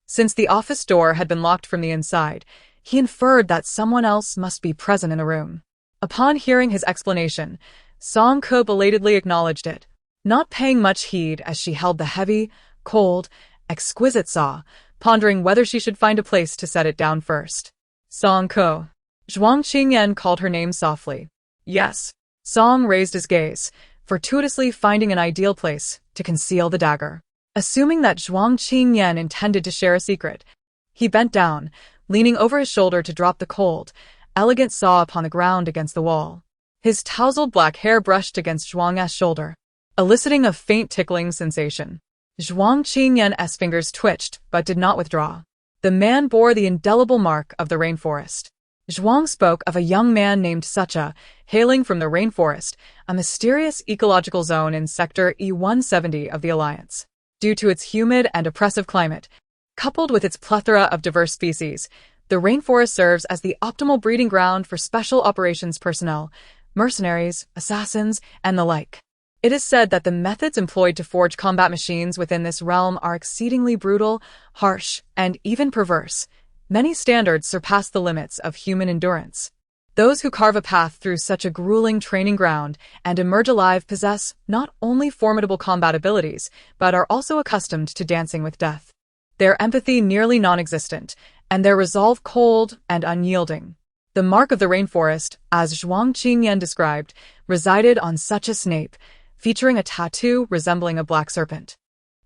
since the office door had been locked from the inside, he inferred that someone else must be present in the room. Upon hearing his explanation, Song Ke belatedly acknowledged it, not paying much heed as she held the heavy, cold, exquisite saw, pondering whether she should find a place to set it down first. "Song Ke." Zhuang Qingyan called her name softly. Yes. Song raised his gaze, fortuitously finding an ideal place to conceal the dagger. Assuming that Zhuang Qingyan intended to share a secret, he bent down, leaning over his shoulder to drop the cold, elegant saw upon the ground against the wall. His tousled black hair brushed against Zhuang's shoulder, eliciting a faint tickling sensation. Zhuang Qingyan's fingers twitched but did not withdraw. The man bore the indelible mark of the rainforest. Zhuang spoke of a young man named Sucha, hailing from the rainforest, a mysterious ecological zone in Sector E-170 of the Alliance. Due to its humid and oppressive climate, coupled with its plethora of diverse species, the rainforest serves as the optimal breeding ground for special operations personnel, mercenaries, assassins, and the like. It is said that the methods employed to forge combat machines within this realm are exceedingly brutal, harsh, and even perverse. Many standards surpass the limits of human endurance. Those who carve a path through such a grueling training ground and emerge alive possess not only formidable combat abilities, but are also accustomed to dancing with death. Their empathy nearly non-existent, and their resolve cold and unyielding. The mark of the rainforest, as Zhuang Qingyan described, resided on such a snape, featuring a tattoo resembling a black serpent.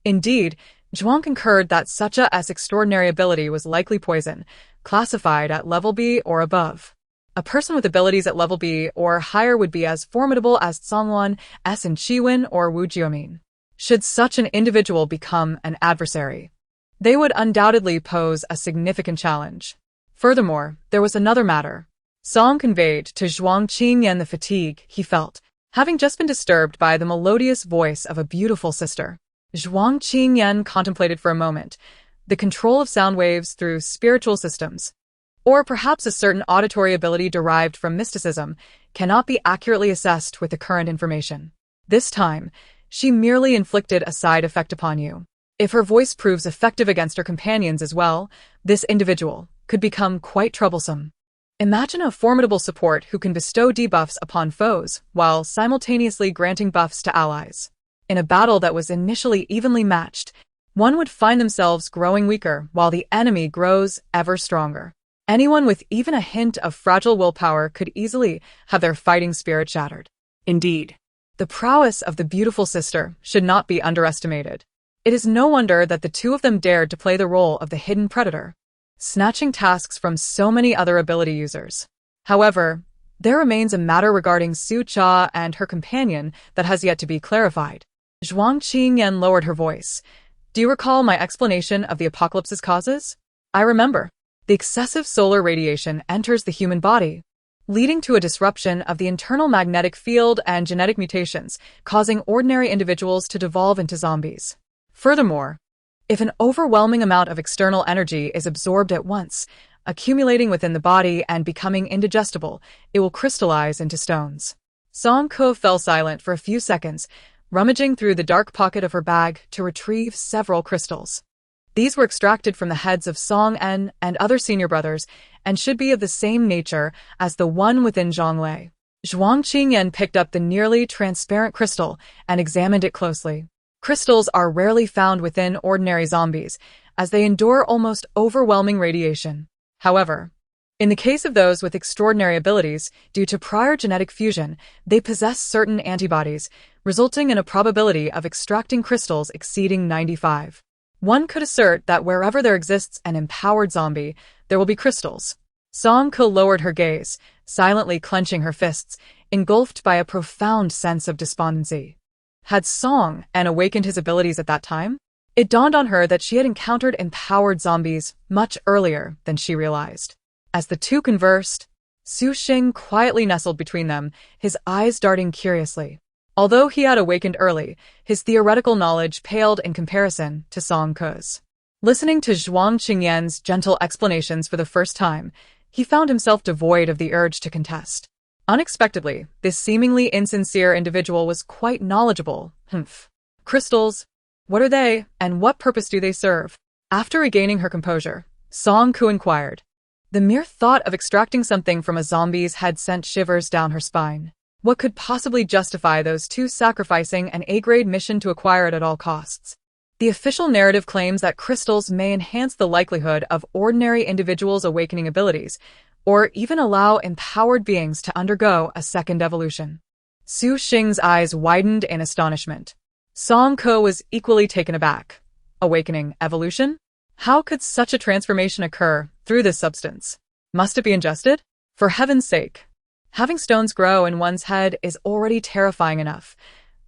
Indeed, Zhuang concurred that Sucha's extraordinary ability was likely poison, classified at level B or above. A person with abilities at level B or higher would be as formidable as Zhongwan, S and Chiwen or Wu Jiumin. Should such an individual become an adversary, they would undoubtedly pose a significant challenge. Furthermore, there was another matter. Song conveyed to Zhuang Qingyan the fatigue he felt, having just been disturbed by the melodious voice of a beautiful sister. Zhuang Qingyan contemplated for a moment the control of sound waves through spiritual systems, or perhaps a certain auditory ability derived from mysticism, cannot be accurately assessed with the current information. This time, she merely inflicted a side effect upon you. If her voice proves effective against her companions as well, this individual could become quite troublesome. Imagine a formidable support who can bestow debuffs upon foes while simultaneously granting buffs to allies. In a battle that was initially evenly matched, one would find themselves growing weaker while the enemy grows ever stronger. Anyone with even a hint of fragile willpower could easily have their fighting spirit shattered. Indeed. The prowess of the beautiful sister should not be underestimated. It is no wonder that the two of them dared to play the role of the hidden predator, snatching tasks from so many other ability users. However, there remains a matter regarding Su Cha and her companion that has yet to be clarified. Zhuang Qingyan lowered her voice. "Do you recall my explanation of the apocalypse's causes?" "I remember. The excessive solar radiation enters the human body, leading to a disruption of the internal magnetic field and genetic mutations, causing ordinary individuals to devolve into zombies. Furthermore, if an overwhelming amount of external energy is absorbed at once, accumulating within the body and becoming indigestible, it will crystallize into stones." Song Ke fell silent for a few seconds, rummaging through the dark pocket of her bag to retrieve several crystals. These were extracted from the heads of Song En and other senior brothers and should be of the same nature as the one within Zhang Lei. Zhuang Qingyan picked up the nearly transparent crystal and examined it closely. Crystals are rarely found within ordinary zombies, as they endure almost overwhelming radiation. However, in the case of those with extraordinary abilities, due to prior genetic fusion, they possess certain antibodies, resulting in a probability of extracting crystals exceeding 95. One could assert that wherever there exists an empowered zombie, there will be crystals. Song Ke lowered her gaze, silently clenching her fists, engulfed by a profound sense of despondency. Had Song En awakened his abilities at that time? It dawned on her that she had encountered empowered zombies much earlier than she realized. As the two conversed, Su Xing quietly nestled between them, his eyes darting curiously. Although he had awakened early, his theoretical knowledge paled in comparison to Song Ke's. Listening to Zhuang Qingyan's gentle explanations for the first time, he found himself devoid of the urge to contest. Unexpectedly, this seemingly insincere individual was quite knowledgeable. Crystals. What are they, and what purpose do they serve? After regaining her composure, Song Ke inquired. The mere thought of extracting something from a zombie's head sent shivers down her spine. What could possibly justify those two sacrificing an A-grade mission to acquire it at all costs? The official narrative claims that crystals may enhance the likelihood of ordinary individuals' awakening abilities, or even allow empowered beings to undergo a second evolution. Su Xing's eyes widened in astonishment. Song Ke was equally taken aback. Awakening evolution? How could such a transformation occur through this substance? Must it be ingested? For heaven's sake. Having stones grow in one's head is already terrifying enough.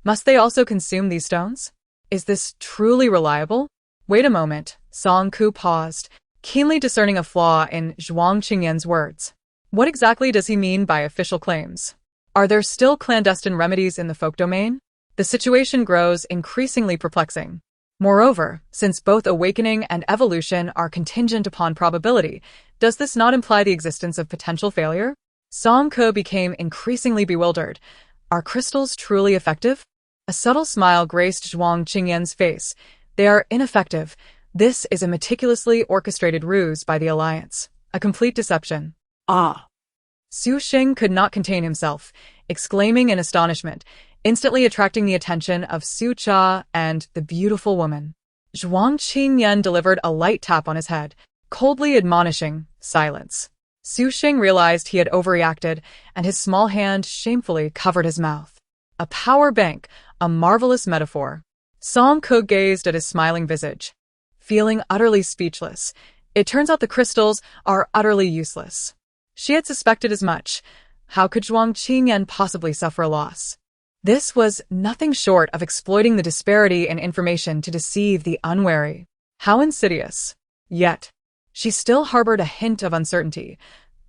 Must they also consume these stones? Is this truly reliable? Wait a moment. Song Ke paused, keenly discerning a flaw in Zhuang Qingyan's words. What exactly does he mean by official claims? Are there still clandestine remedies in the folk domain? The situation grows increasingly perplexing. Moreover, since both awakening and evolution are contingent upon probability, does this not imply the existence of potential failure? Song Ke became increasingly bewildered. Are crystals truly effective? A subtle smile graced Zhuang Qingyan's face. They are ineffective. This is a meticulously orchestrated ruse by the Alliance. A complete deception. Ah. Su Xing could not contain himself, exclaiming in astonishment, instantly attracting the attention of Su Cha and the beautiful woman. Zhuang Qingyan delivered a light tap on his head, coldly admonishing, silence. Su Xing realized he had overreacted, and his small hand shamefully covered his mouth. A power bank, a marvelous metaphor. Song Ke gazed at his smiling visage, feeling utterly speechless. It turns out the crystals are utterly useless. She had suspected as much. How could Zhuang Qingyan possibly suffer a loss? This was nothing short of exploiting the disparity in information to deceive the unwary. How insidious. Yet, she still harbored a hint of uncertainty.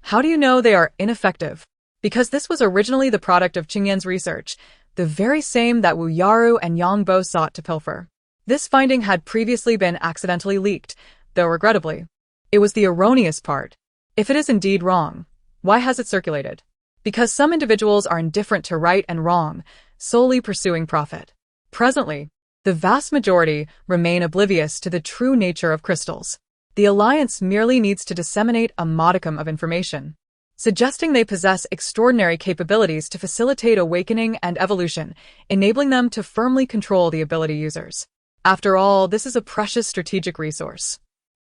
How do you know they are ineffective? Because this was originally the product of Qingyan's research, the very same that Wu Yaru and Yang Bo sought to pilfer. This finding had previously been accidentally leaked, though regrettably. It was the erroneous part. If it is indeed wrong, why has it circulated? Because some individuals are indifferent to right and wrong, solely pursuing profit. Presently, the vast majority remain oblivious to the true nature of crystals. The Alliance merely needs to disseminate a modicum of information, suggesting they possess extraordinary capabilities to facilitate awakening and evolution, enabling them to firmly control the ability users. After all, this is a precious strategic resource.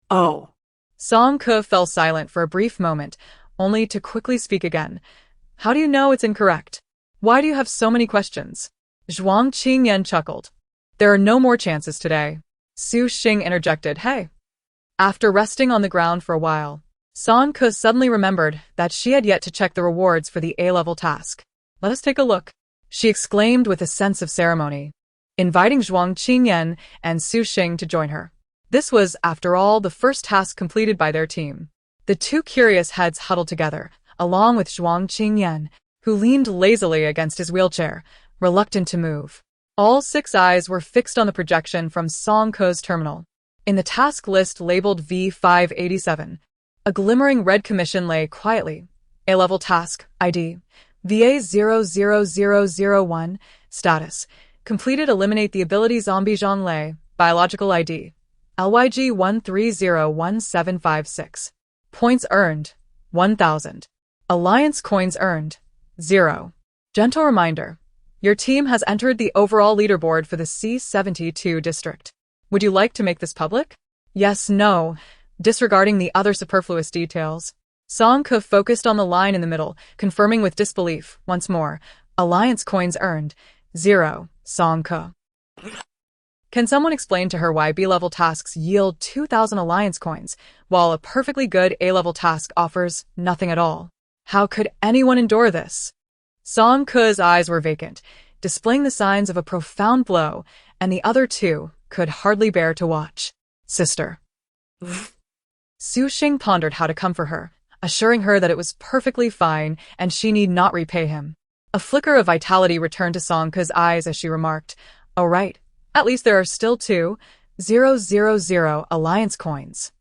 Oh. Song Ke fell silent for a brief moment, only to quickly speak again. How do you know it's incorrect? Why do you have so many questions? Zhuang Qingyan chuckled. There are no more chances today. Su Xing interjected, hey. After resting on the ground for a while, Song Ke suddenly remembered that she had yet to check the rewards for the A-level task. Let us take a look, she exclaimed with a sense of ceremony, inviting Zhuang Qingyan and Su Xing to join her. This was, after all, the first task completed by their team. The two curious heads huddled together, along with Zhuang Qingyan, who leaned lazily against his wheelchair, reluctant to move. All 6 eyes were fixed on the projection from Song Ke's terminal. In the task list labeled V587, a glimmering red commission lay quietly. A-level task, ID, VA00001, status, completed. Eliminate the ability Zombie Zhonglei, biological ID, LYG 1301756. Points earned, 1,000. Alliance coins earned, 0. Gentle reminder, your team has entered the overall leaderboard for the C72 district. Would you like to make this public? Yes, no. Disregarding the other superfluous details, Song Ke focused on the line in the middle, confirming with disbelief, once more, Alliance coins earned, 0, Song Ke. Can someone explain to her why B-level tasks yield 2,000 Alliance coins, while a perfectly good A-level task offers nothing at all? How could anyone endure this? Song Ke's eyes were vacant, displaying the signs of a profound blow, and the other two, could hardly bear to watch. Sister. Su Xing pondered how to comfort her, assuring her that it was perfectly fine and she need not repay him. A flicker of vitality returned to Song Ke's eyes as she remarked, "Oh right, at least there are still 2,000 alliance coins.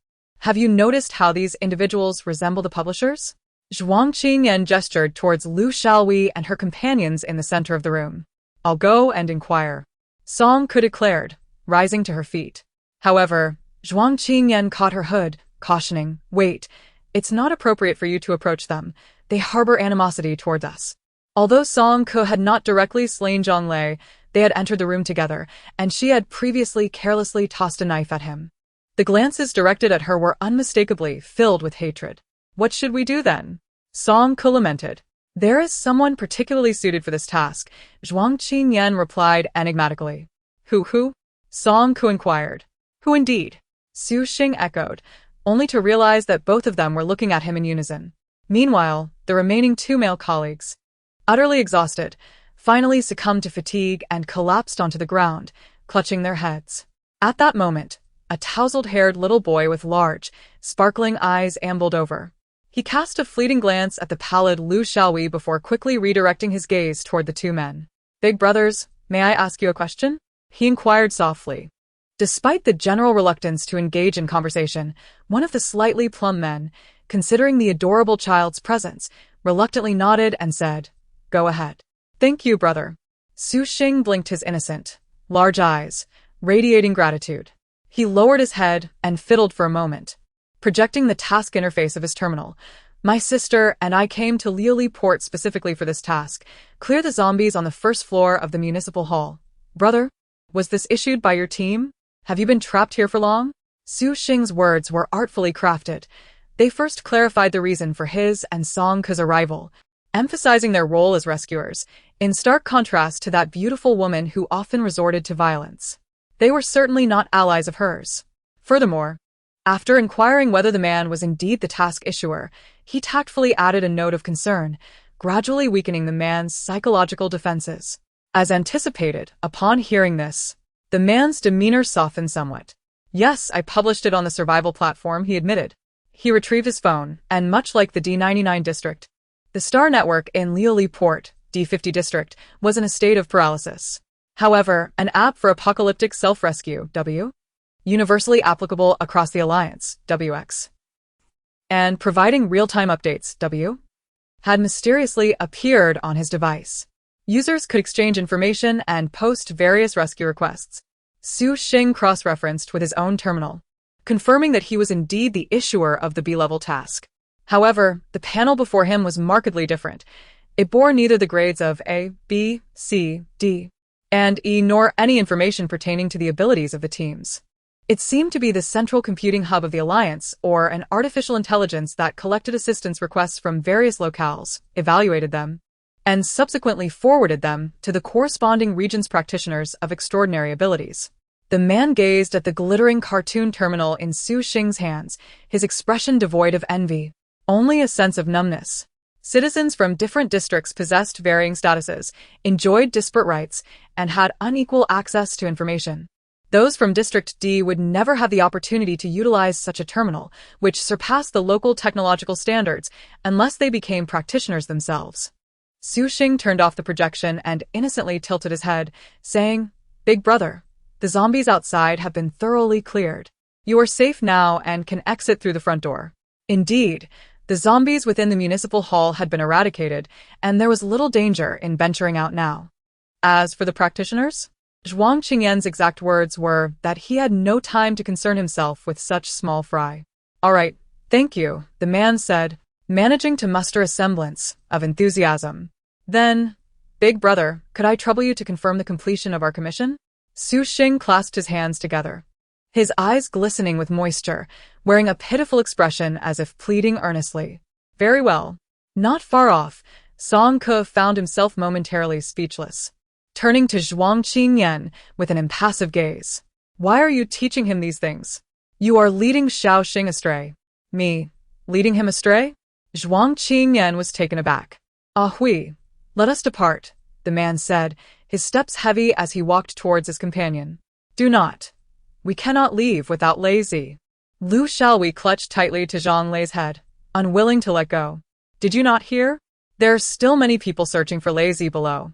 Have you noticed how these individuals resemble the publishers?" Zhuang Qingyan gestured towards Lu Xiaowei and her companions in the center of the room. "I'll go and inquire," Song Ke declared, rising to her feet. However, Zhuang Qingyan caught her hood, cautioning, "Wait, it's not appropriate for you to approach them. They harbor animosity towards us." Although Song Ke had not directly slain Zhang Lei, they had entered the room together, and she had previously carelessly tossed a knife at him. The glances directed at her were unmistakably filled with hatred. "What should we do then?" Song Ke lamented. "There is someone particularly suited for this task," Zhuang Qingyan replied enigmatically. Who? Song Ke inquired. "Who indeed?" Su Xing echoed, only to realize that both of them were looking at him in unison. Meanwhile, the remaining two male colleagues, utterly exhausted, finally succumbed to fatigue and collapsed onto the ground, clutching their heads. At that moment, a tousled-haired little boy with large, sparkling eyes ambled over. He cast a fleeting glance at the pallid Lu Xiaowei before quickly redirecting his gaze toward the two men. "Big brothers, may I ask you a question?" he inquired softly. Despite the general reluctance to engage in conversation, one of the slightly plump men, considering the adorable child's presence, reluctantly nodded and said, "Go ahead." "Thank you, brother." Su Xing blinked his innocent, large eyes, radiating gratitude. He lowered his head and fiddled for a moment, projecting the task interface of his terminal. "My sister and I came to Liuli Port specifically for this task. Clear the zombies on the first floor of the municipal hall. Brother, was this issued by your team? Have you been trapped here for long?" Su Xing's words were artfully crafted. They first clarified the reason for his and Song Ke's arrival, emphasizing their role as rescuers, in stark contrast to that beautiful woman who often resorted to violence. They were certainly not allies of hers. Furthermore, after inquiring whether the man was indeed the task issuer, he tactfully added a note of concern, gradually weakening the man's psychological defenses. As anticipated, upon hearing this, the man's demeanor softened somewhat. "Yes, I published it on the survival platform," he admitted. He retrieved his phone, and much like the D99 district, the Star Network in Liuli Port, D50 district, was in a state of paralysis. However, an app for apocalyptic self-rescue, universally applicable across the Alliance, WX, and providing real-time updates, had mysteriously appeared on his device. Users could exchange information and post various rescue requests. Su Xing cross-referenced with his own terminal, confirming that he was indeed the issuer of the B-level task. However, the panel before him was markedly different. It bore neither the grades of A, B, C, D, and E nor any information pertaining to the abilities of the teams. It seemed to be the central computing hub of the Alliance, or an artificial intelligence that collected assistance requests from various locales, evaluated them, and subsequently forwarded them to the corresponding region's practitioners of extraordinary abilities. The man gazed at the glittering cartoon terminal in Su Xing's hands, his expression devoid of envy, only a sense of numbness. Citizens from different districts possessed varying statuses, enjoyed disparate rights, and had unequal access to information. Those from District D would never have the opportunity to utilize such a terminal, which surpassed the local technological standards, unless they became practitioners themselves. Su Xing turned off the projection and innocently tilted his head, saying, "Big brother, the zombies outside have been thoroughly cleared. You are safe now and can exit through the front door." Indeed, the zombies within the municipal hall had been eradicated, and there was little danger in venturing out now. As for the practitioners, Zhuang Qingyan's exact words were that he had no time to concern himself with such small fry. "All right, thank you," the man said, managing to muster a semblance of enthusiasm. "Then, big brother, could I trouble you to confirm the completion of our commission?" Su Xing clasped his hands together, his eyes glistening with moisture, wearing a pitiful expression as if pleading earnestly. "Very well." Not far off, Song Ke found himself momentarily speechless, turning to Zhuang Qingyan with an impassive gaze. "Why are you teaching him these things? You are leading Xiao Xing astray." "Me? Leading him astray?" Zhuang Qingyan was taken aback. "Ah hui, let us depart," the man said, his steps heavy as he walked towards his companion. "Do not," We cannot leave without lazy. Lu Xiaowei clutched tightly to Zhang Lei's head, unwilling to let go. Did you not hear? There are still many people searching for lazy below.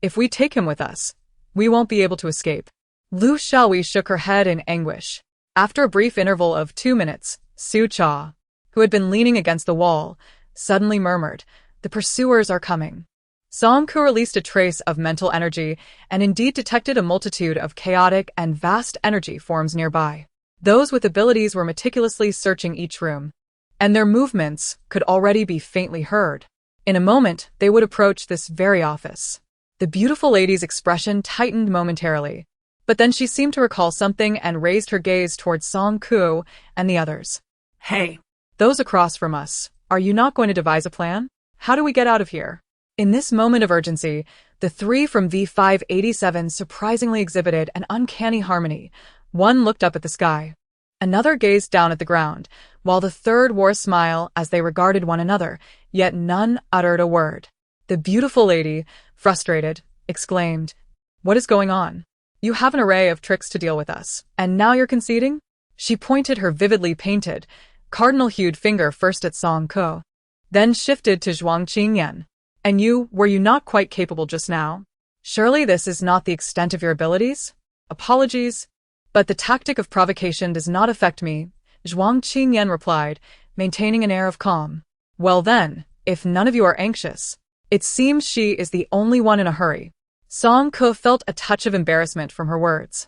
If we take him with us, we won't be able to escape. Lu Xiaowei shook her head in anguish. After a brief interval of 2 minutes, Su Cha, who had been leaning against the wall, suddenly murmured, "The pursuers are coming." Song Ku released a trace of mental energy and indeed detected a multitude of chaotic and vast energy forms nearby. Those with abilities were meticulously searching each room, and their movements could already be faintly heard. In a moment, they would approach this very office. The beautiful lady's expression tightened momentarily, but then she seemed to recall something and raised her gaze towards Song Ku and the others. Hey, Those across from us, are you not going to devise a plan? How do we get out of here? In this moment of urgency, the three from V587 surprisingly exhibited an uncanny harmony. One looked up at the sky. Another gazed down at the ground, while the third wore a smile as they regarded one another, yet none uttered a word. The beautiful lady, frustrated, exclaimed, "What is going on? You have an array of tricks to deal with us, and now you're conceding?" She pointed her vividly painted, cardinal-hued finger first at Song Ko, then shifted to Zhuang Qingyan. "And you, were you not quite capable just now? Surely this is not the extent of your abilities? Apologies, but the tactic of provocation does not affect me," Zhuang Qingyan replied, maintaining an air of calm. "Well then, if none of you are anxious, it seems she is the only one in a hurry." Song Ko felt a touch of embarrassment from her words.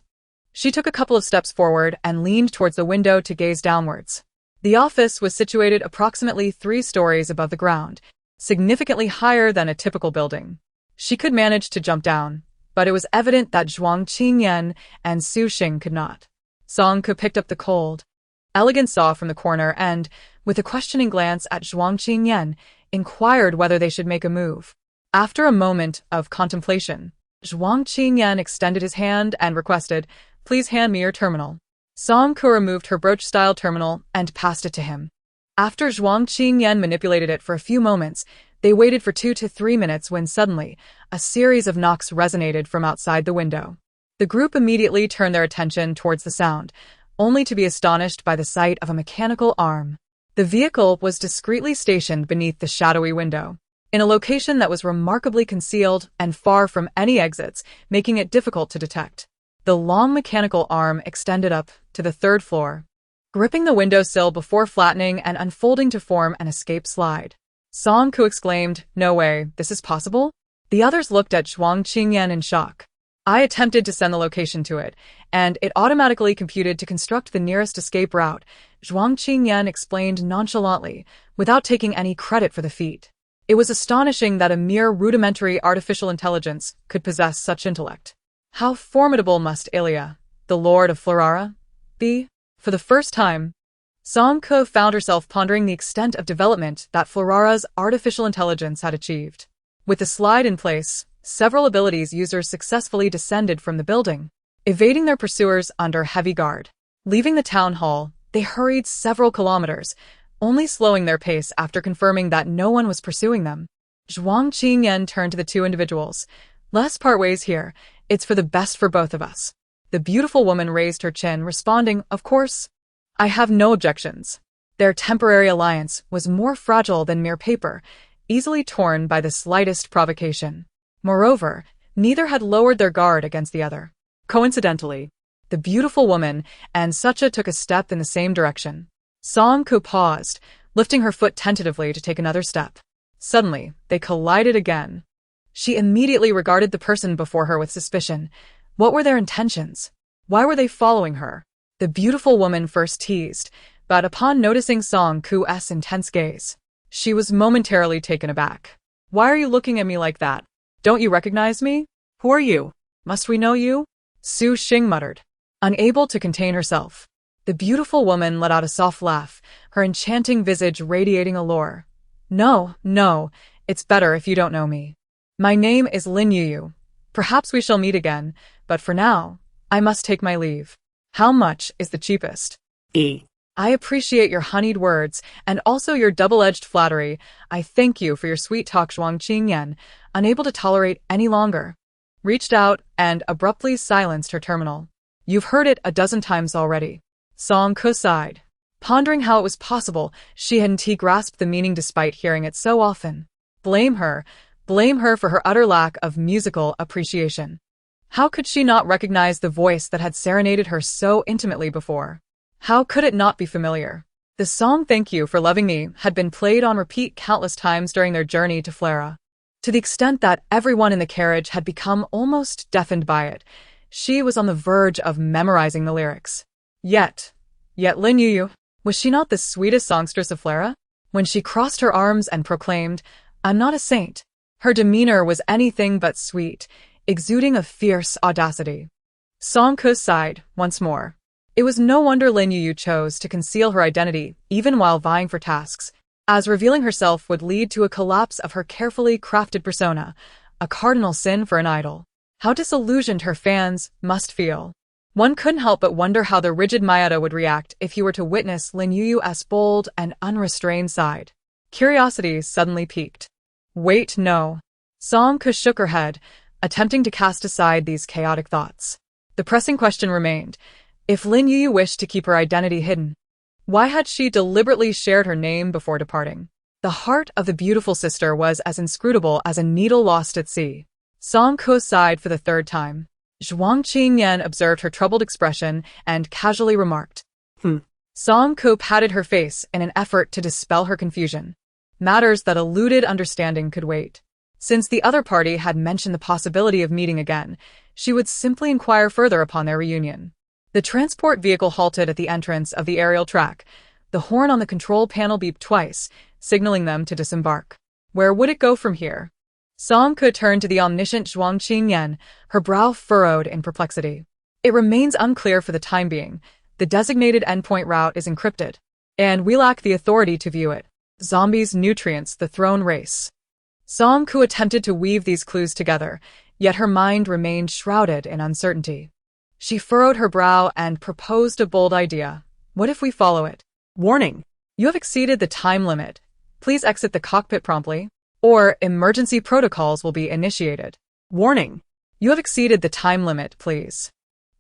She took a couple of steps forward and leaned towards the window to gaze downwards. The office was situated approximately 3 stories above the ground, significantly higher than a typical building. She could manage to jump down, but it was evident that Zhuang Qingyan and Su Xing could not. Song Ko picked up the cold, elegant saw from the corner and, with a questioning glance at Zhuang Qingyan, inquired whether they should make a move. After a moment of contemplation, Zhuang Qingyan extended his hand and requested, "Please hand me your terminal." Song Ko removed her brooch-style terminal and passed it to him. After Zhuang Qingyan manipulated it for a few moments, they waited for 2 to 3 minutes when suddenly, a series of knocks resonated from outside the window. The group immediately turned their attention towards the sound, only to be astonished by the sight of a mechanical arm. The vehicle was discreetly stationed beneath the shadowy window, in a location that was remarkably concealed and far from any exits, making it difficult to detect. The long mechanical arm extended up to the 3rd floor, gripping the windowsill before flattening and unfolding to form an escape slide. Song Ku exclaimed, "No way, this is possible?" The others looked at Zhuang Qingyan in shock. "I attempted to send the location to it, and it automatically computed to construct the nearest escape route," Zhuang Qingyan explained nonchalantly, without taking any credit for the feat. It was astonishing that a mere rudimentary artificial intelligence could possess such intellect. How formidable must Ilya, the Lord of Florara, be? For the first time, Song Ko found herself pondering the extent of development that Florara's artificial intelligence had achieved. With the slide in place, several abilities users successfully descended from the building, evading their pursuers under heavy guard. Leaving the town hall, they hurried several kilometers, only slowing their pace after confirming that no one was pursuing them. Zhuang Qingyan turned to the 2 individuals. "Let's part ways here. It's for the best for both of us." The beautiful woman raised her chin, responding, "Of course. I have no objections." Their temporary alliance was more fragile than mere paper, easily torn by the slightest provocation. Moreover, neither had lowered their guard against the other. Coincidentally, the beautiful woman and Sucha took a step in the same direction. Song Ko paused, lifting her foot tentatively to take another step. Suddenly, they collided again. She immediately regarded the person before her with suspicion. What were their intentions? Why were they following her? The beautiful woman first teased, but upon noticing Song Ku's intense gaze, she was momentarily taken aback. "Why are you looking at me like that? Don't you recognize me? Who are you? Must we know you?" Su Xing muttered, unable to contain herself. The beautiful woman let out a soft laugh, her enchanting visage radiating allure. No, it's better if you don't know me. My name is Lin Yuyu. Perhaps we shall meet again, but for now, I must take my leave. How much is the cheapest?" "I appreciate your honeyed words, and also your double-edged flattery. I thank you for your sweet talk." Zhuang Qingyan, unable to tolerate any longer, reached out and abruptly silenced her terminal. You've heard it a dozen times already. Song Ke sighed. Pondering how it was possible she hadn't grasped the meaning despite hearing it so often. Blame her for her utter lack of musical appreciation. How could she not recognize the voice that had serenaded her so intimately before? How could it not be familiar? The song Thank You for Loving Me had been played on repeat countless times during their journey to Flera. To the extent that everyone in the carriage had become almost deafened by it, she was on the verge of memorizing the lyrics. Yet Lin Yu, was she not the sweetest songstress of Flera? When she crossed her arms and proclaimed, "I'm not a saint," her demeanor was anything but sweet, exuding a fierce audacity. Song Ke sighed once more. It was no wonder Lin Yu chose to conceal her identity, even while vying for tasks, as revealing herself would lead to a collapse of her carefully crafted persona, a cardinal sin for an idol. How disillusioned her fans must feel. One couldn't help but wonder how the rigid Mayada would react if he were to witness Lin Yu's bold and unrestrained side. Curiosity suddenly piqued. Wait, no. Song Ke shook her head, attempting to cast aside these chaotic thoughts. The pressing question remained. If Lin Yu wished to keep her identity hidden, why had she deliberately shared her name before departing? The heart of the beautiful sister was as inscrutable as a needle lost at sea. Song Ke sighed for the third time. Zhuang Qingyan observed her troubled expression and casually remarked. Song Ke patted her face in an effort to dispel her confusion. Matters that eluded understanding could wait. Since the other party had mentioned the possibility of meeting again, she would simply inquire further upon their reunion. The transport vehicle halted at the entrance of the aerial track. The horn on the control panel beeped twice, signaling them to disembark. Where would it go from here? Song Ke turned to the omniscient Zhuang Qingyan, her brow furrowed in perplexity. It remains unclear for the time being. The designated endpoint route is encrypted, and we lack the authority to view it. Zombies, nutrients, the throne race. Song Ke attempted to weave these clues together, yet her mind remained shrouded in uncertainty. She furrowed her brow and proposed a bold idea. What if we follow it? Warning. You have exceeded the time limit. Please exit the cockpit promptly, or emergency protocols will be initiated. Warning. You have exceeded the time limit, please.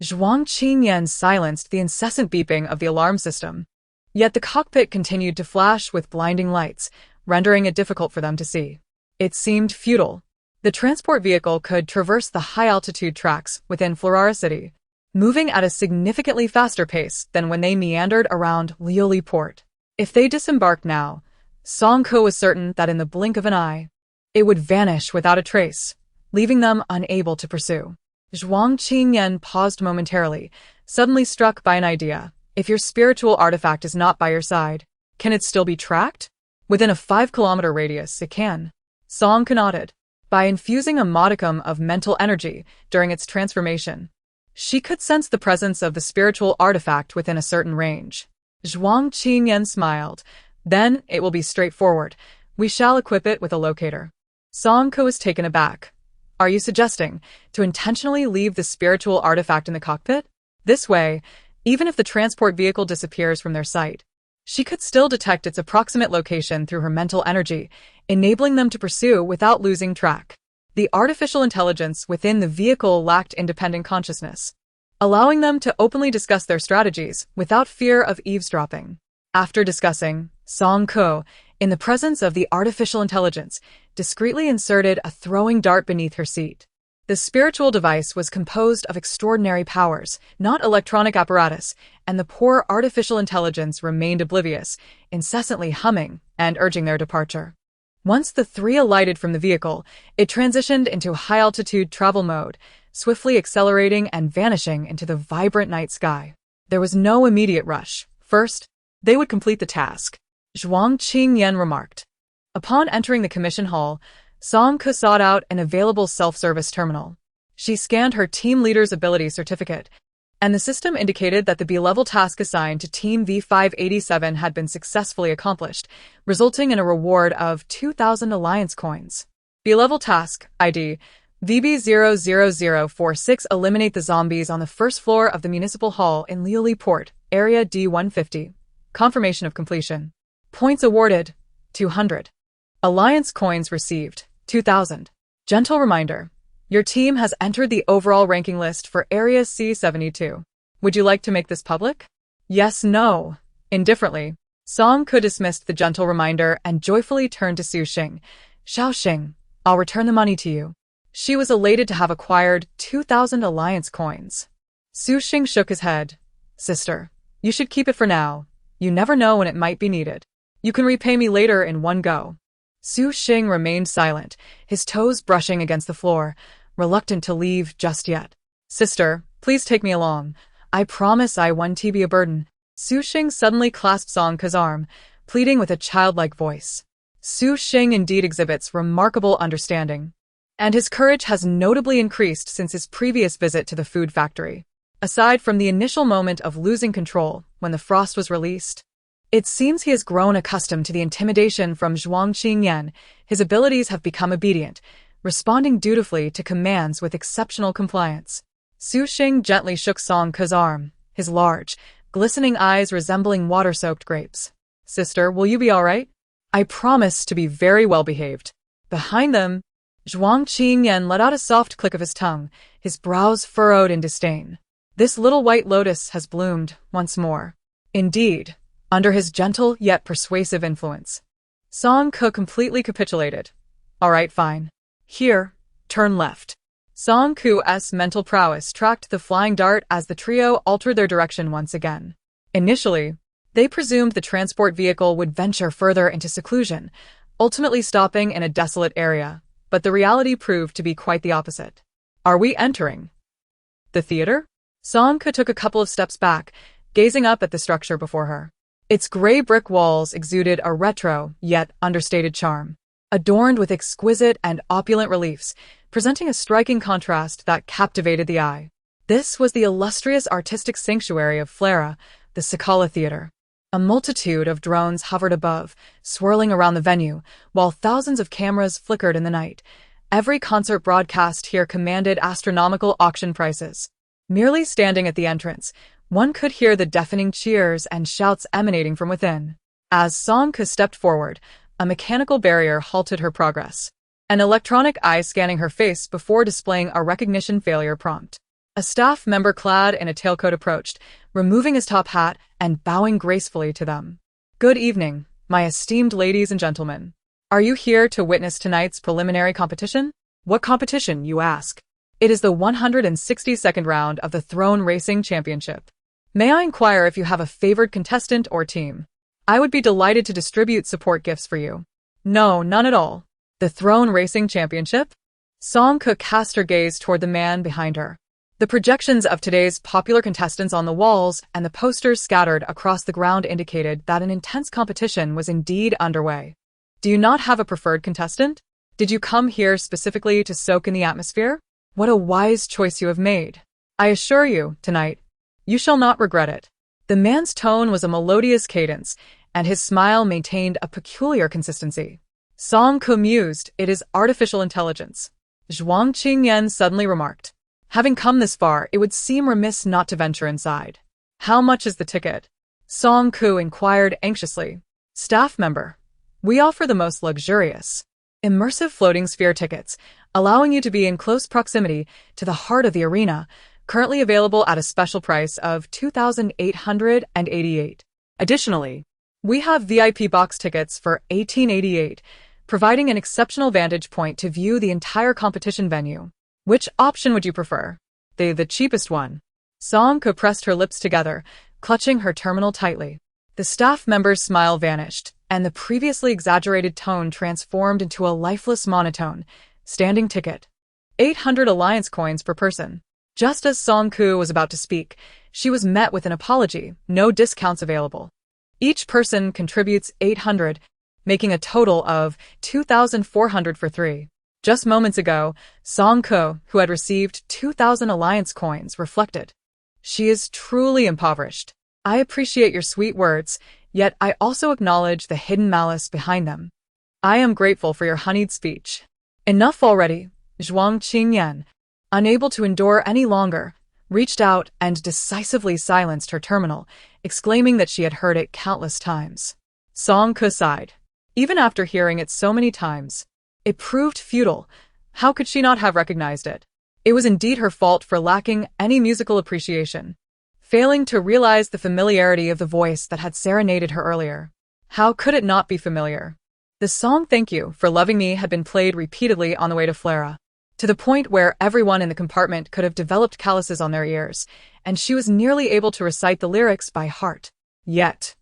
Zhuang Qingyan silenced the incessant beeping of the alarm system. Yet the cockpit continued to flash with blinding lights, rendering it difficult for them to see. It seemed futile. The transport vehicle could traverse the high-altitude tracks within Florara City, moving at a significantly faster pace than when they meandered around Lioli Port. If they disembarked now, Song Ke was certain that in the blink of an eye, it would vanish without a trace, leaving them unable to pursue. Zhuang Qingyan paused momentarily, suddenly struck by an idea. If your spiritual artifact is not by your side, can it still be tracked? Within a 5-kilometer radius, it can. Song Ke nodded. By infusing a modicum of mental energy during its transformation, she could sense the presence of the spiritual artifact within a certain range. Zhuang Qingyan smiled. Then it will be straightforward. We shall equip it with a locator. Song Ke was taken aback. Are you suggesting to intentionally leave the spiritual artifact in the cockpit? This way, even if the transport vehicle disappears from their sight, she could still detect its approximate location through her mental energy, enabling them to pursue without losing track. The artificial intelligence within the vehicle lacked independent consciousness, allowing them to openly discuss their strategies without fear of eavesdropping. After discussing, Song Ke, in the presence of the artificial intelligence, discreetly inserted a throwing dart beneath her seat. The spiritual device was composed of extraordinary powers, not electronic apparatus, and the poor artificial intelligence remained oblivious, incessantly humming and urging their departure. Once the three alighted from the vehicle, it transitioned into high-altitude travel mode, swiftly accelerating and vanishing into the vibrant night sky. There was no immediate rush. First, they would complete the task, Zhuang Qingyan remarked. Upon entering the commission hall, Song Ke sought out an available self-service terminal. She scanned her team leader's ability certificate, and the system indicated that the B-level task assigned to Team V587 had been successfully accomplished, resulting in a reward of 2,000 Alliance coins. B-level task, ID, VB00046. Eliminate the zombies on the first floor of the Municipal Hall in Lioli Port, Area D150. Confirmation of completion. Points awarded, 200. Alliance coins received, 2,000. Gentle reminder. Your team has entered the overall ranking list for Area C72. Would you like to make this public? Yes, no. Indifferently, Song Ke dismissed the gentle reminder and joyfully turned to Su Xing. Xiaoxing, I'll return the money to you. She was elated to have acquired 2,000 alliance coins. Su Xing shook his head. Sister, you should keep it for now. You never know when it might be needed. You can repay me later in one go. Su Xing remained silent, his toes brushing against the floor, reluctant to leave just yet. Sister, please take me along. I promise I won't be a burden. Su Xing suddenly clasped Song Ke's arm, pleading with a childlike voice. Su Xing indeed exhibits remarkable understanding, and his courage has notably increased since his previous visit to the food factory. Aside from the initial moment of losing control when the frost was released, it seems he has grown accustomed to the intimidation from Zhuang Qingyan. His abilities have become obedient, responding dutifully to commands with exceptional compliance. Su Xing gently shook Song Ke's arm, his large, glistening eyes resembling water-soaked grapes. Sister, will you be all right? I promise to be very well behaved. Behind them, Zhuang Qingyan let out a soft click of his tongue, his brows furrowed in disdain. This little white lotus has bloomed once more. Indeed, under his gentle yet persuasive influence. Song Ke completely capitulated. All right, fine. Here, turn left. Song Ke's mental prowess tracked the flying dart as the trio altered their direction once again. Initially, they presumed the transport vehicle would venture further into seclusion, ultimately stopping in a desolate area, but the reality proved to be quite the opposite. Are we entering the theater? Song Ke took a couple of steps back, gazing up at the structure before her. Its gray brick walls exuded a retro, yet understated charm, adorned with exquisite and opulent reliefs, presenting a striking contrast that captivated the eye. This was the illustrious artistic sanctuary of Flera, the Sakala Theater. A multitude of drones hovered above, swirling around the venue, while thousands of cameras flickered in the night. Every concert broadcast here commanded astronomical auction prices. Merely standing at the entrance, one could hear the deafening cheers and shouts emanating from within. As Song Ke stepped forward, a mechanical barrier halted her progress, an electronic eye scanning her face before displaying a recognition failure prompt. A staff member clad in a tailcoat approached, removing his top hat and bowing gracefully to them. Good evening, my esteemed ladies and gentlemen. Are you here to witness tonight's preliminary competition? What competition, you ask? It is the 162nd round of the Throne Racing Championship. May I inquire if you have a favored contestant or team? I would be delighted to distribute support gifts for you. No, none at all. The Throne Racing Championship? Song Ke cast her gaze toward the man behind her. The projections of today's popular contestants on the walls and the posters scattered across the ground indicated that an intense competition was indeed underway. Do you not have a preferred contestant? Did you come here specifically to soak in the atmosphere? What a wise choice you have made. I assure you, tonight, you shall not regret it. The man's tone was a melodious cadence, and his smile maintained a peculiar consistency. Song Ke mused, it is artificial intelligence. Zhuang Qingyan suddenly remarked. Having come this far, it would seem remiss not to venture inside. How much is the ticket? Song Ke inquired anxiously. Staff member. We offer the most luxurious, immersive floating sphere tickets, allowing you to be in close proximity to the heart of the arena, currently available at a special price of $2,888. Additionally, we have VIP box tickets for $1,888, providing an exceptional vantage point to view the entire competition venue. Which option would you prefer? The cheapest one. Song Ke pressed her lips together, clutching her terminal tightly. The staff member's smile vanished, and the previously exaggerated tone transformed into a lifeless monotone. Standing ticket. 800 alliance coins per person. Just as Song Ke was about to speak, she was met with an apology, no discounts available. Each person contributes 800, making a total of 2,400 for three. Just moments ago, Song Ke, who had received 2,000 alliance coins, reflected. She is truly impoverished. I appreciate your sweet words, yet I also acknowledge the hidden malice behind them. I am grateful for your honeyed speech. Enough already. Zhuang Qingyan, unable to endure any longer, reached out and decisively silenced her terminal, exclaiming that she had heard it countless times. Song Ke sighed. Even after hearing it so many times, it proved futile. How could she not have recognized it? It was indeed her fault for lacking any musical appreciation. failing to realize the familiarity of the voice that had serenaded her earlier. How could it not be familiar? The song Thank You for Loving Me had been played repeatedly on the way to Flera, to the point where everyone in the compartment could have developed calluses on their ears, and she was nearly able to recite the lyrics by heart. Yet,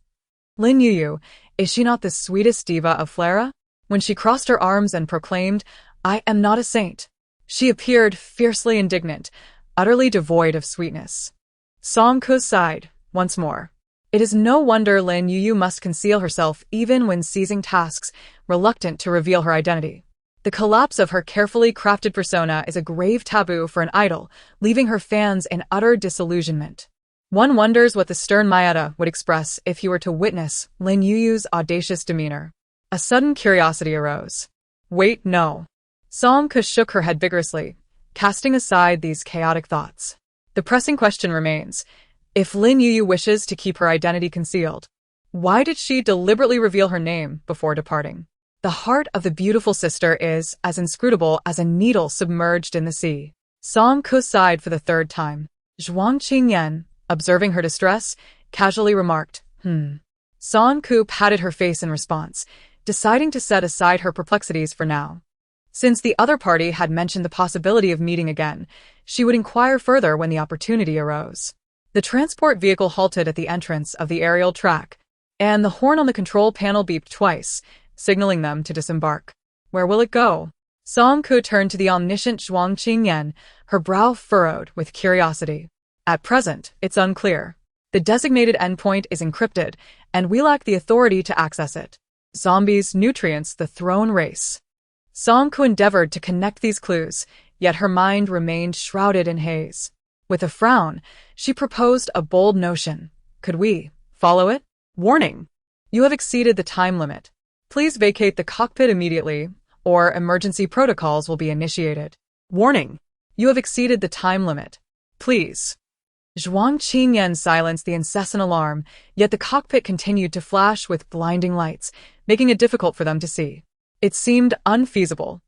Lin Yuyu, is she not the sweetest diva of Flera? When she crossed her arms and proclaimed, "I am not a saint," she appeared fiercely indignant, utterly devoid of sweetness. Song Ko sighed once more. It is no wonder Lin Yuyu must conceal herself even when seizing tasks, reluctant to reveal her identity. The collapse of her carefully crafted persona is a grave taboo for an idol, leaving her fans in utter disillusionment. One wonders what the stern Maeda would express if he were to witness Lin Yuyu's audacious demeanor. A sudden curiosity arose. Wait, no. Song Ko shook her head vigorously, casting aside these chaotic thoughts. The pressing question remains. If Lin Yuyu wishes to keep her identity concealed, why did she deliberately reveal her name before departing? The heart of the beautiful sister is as inscrutable as a needle submerged in the sea. Song Ko sighed for the third time. Zhuang Qingyan, observing her distress, casually remarked, Song Ko patted her face in response, deciding to set aside her perplexities for now. Since the other party had mentioned the possibility of meeting again, she would inquire further when the opportunity arose. The transport vehicle halted at the entrance of the aerial track, and the horn on the control panel beeped twice, signaling them to disembark. Where will it go? Song Ko turned to the omniscient Zhuang Qingyan, her brow furrowed with curiosity. At present, it's unclear. The designated endpoint is encrypted, and we lack the authority to access it. Zombies, nutrients, the throne race. Song Ko endeavored to connect these clues, yet her mind remained shrouded in haze. With a frown, she proposed a bold notion. Could we follow it? Warning! You have exceeded the time limit. Please vacate the cockpit immediately, or emergency protocols will be initiated. Warning! You have exceeded the time limit. Please. Zhuang Qingyan silenced the incessant alarm, yet the cockpit continued to flash with blinding lights, making it difficult for them to see. It seemed unfeasible.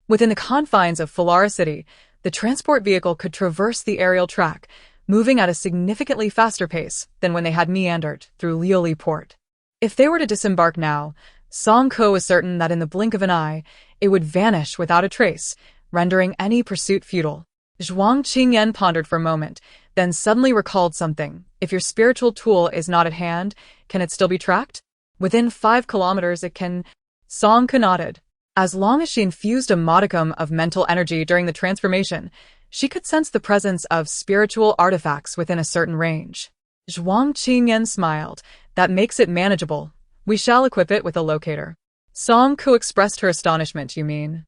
Within the confines of Falara City, the transport vehicle could traverse the aerial track, moving at a significantly faster pace than when they had meandered through Lioli Port. If they were to disembark now, Song Ko was certain that in the blink of an eye, it would vanish without a trace, rendering any pursuit futile. Zhuang Qingyan pondered for a moment, then suddenly recalled something. If your spiritual tool is not at hand, can it still be tracked? Within 5 kilometers it can... Song Ko nodded. As long as she infused a modicum of mental energy during the transformation, she could sense the presence of spiritual artifacts within a certain range. Zhuang Qingyan smiled. That makes it manageable. We shall equip it with a locator. Song Ko expressed her astonishment, you mean?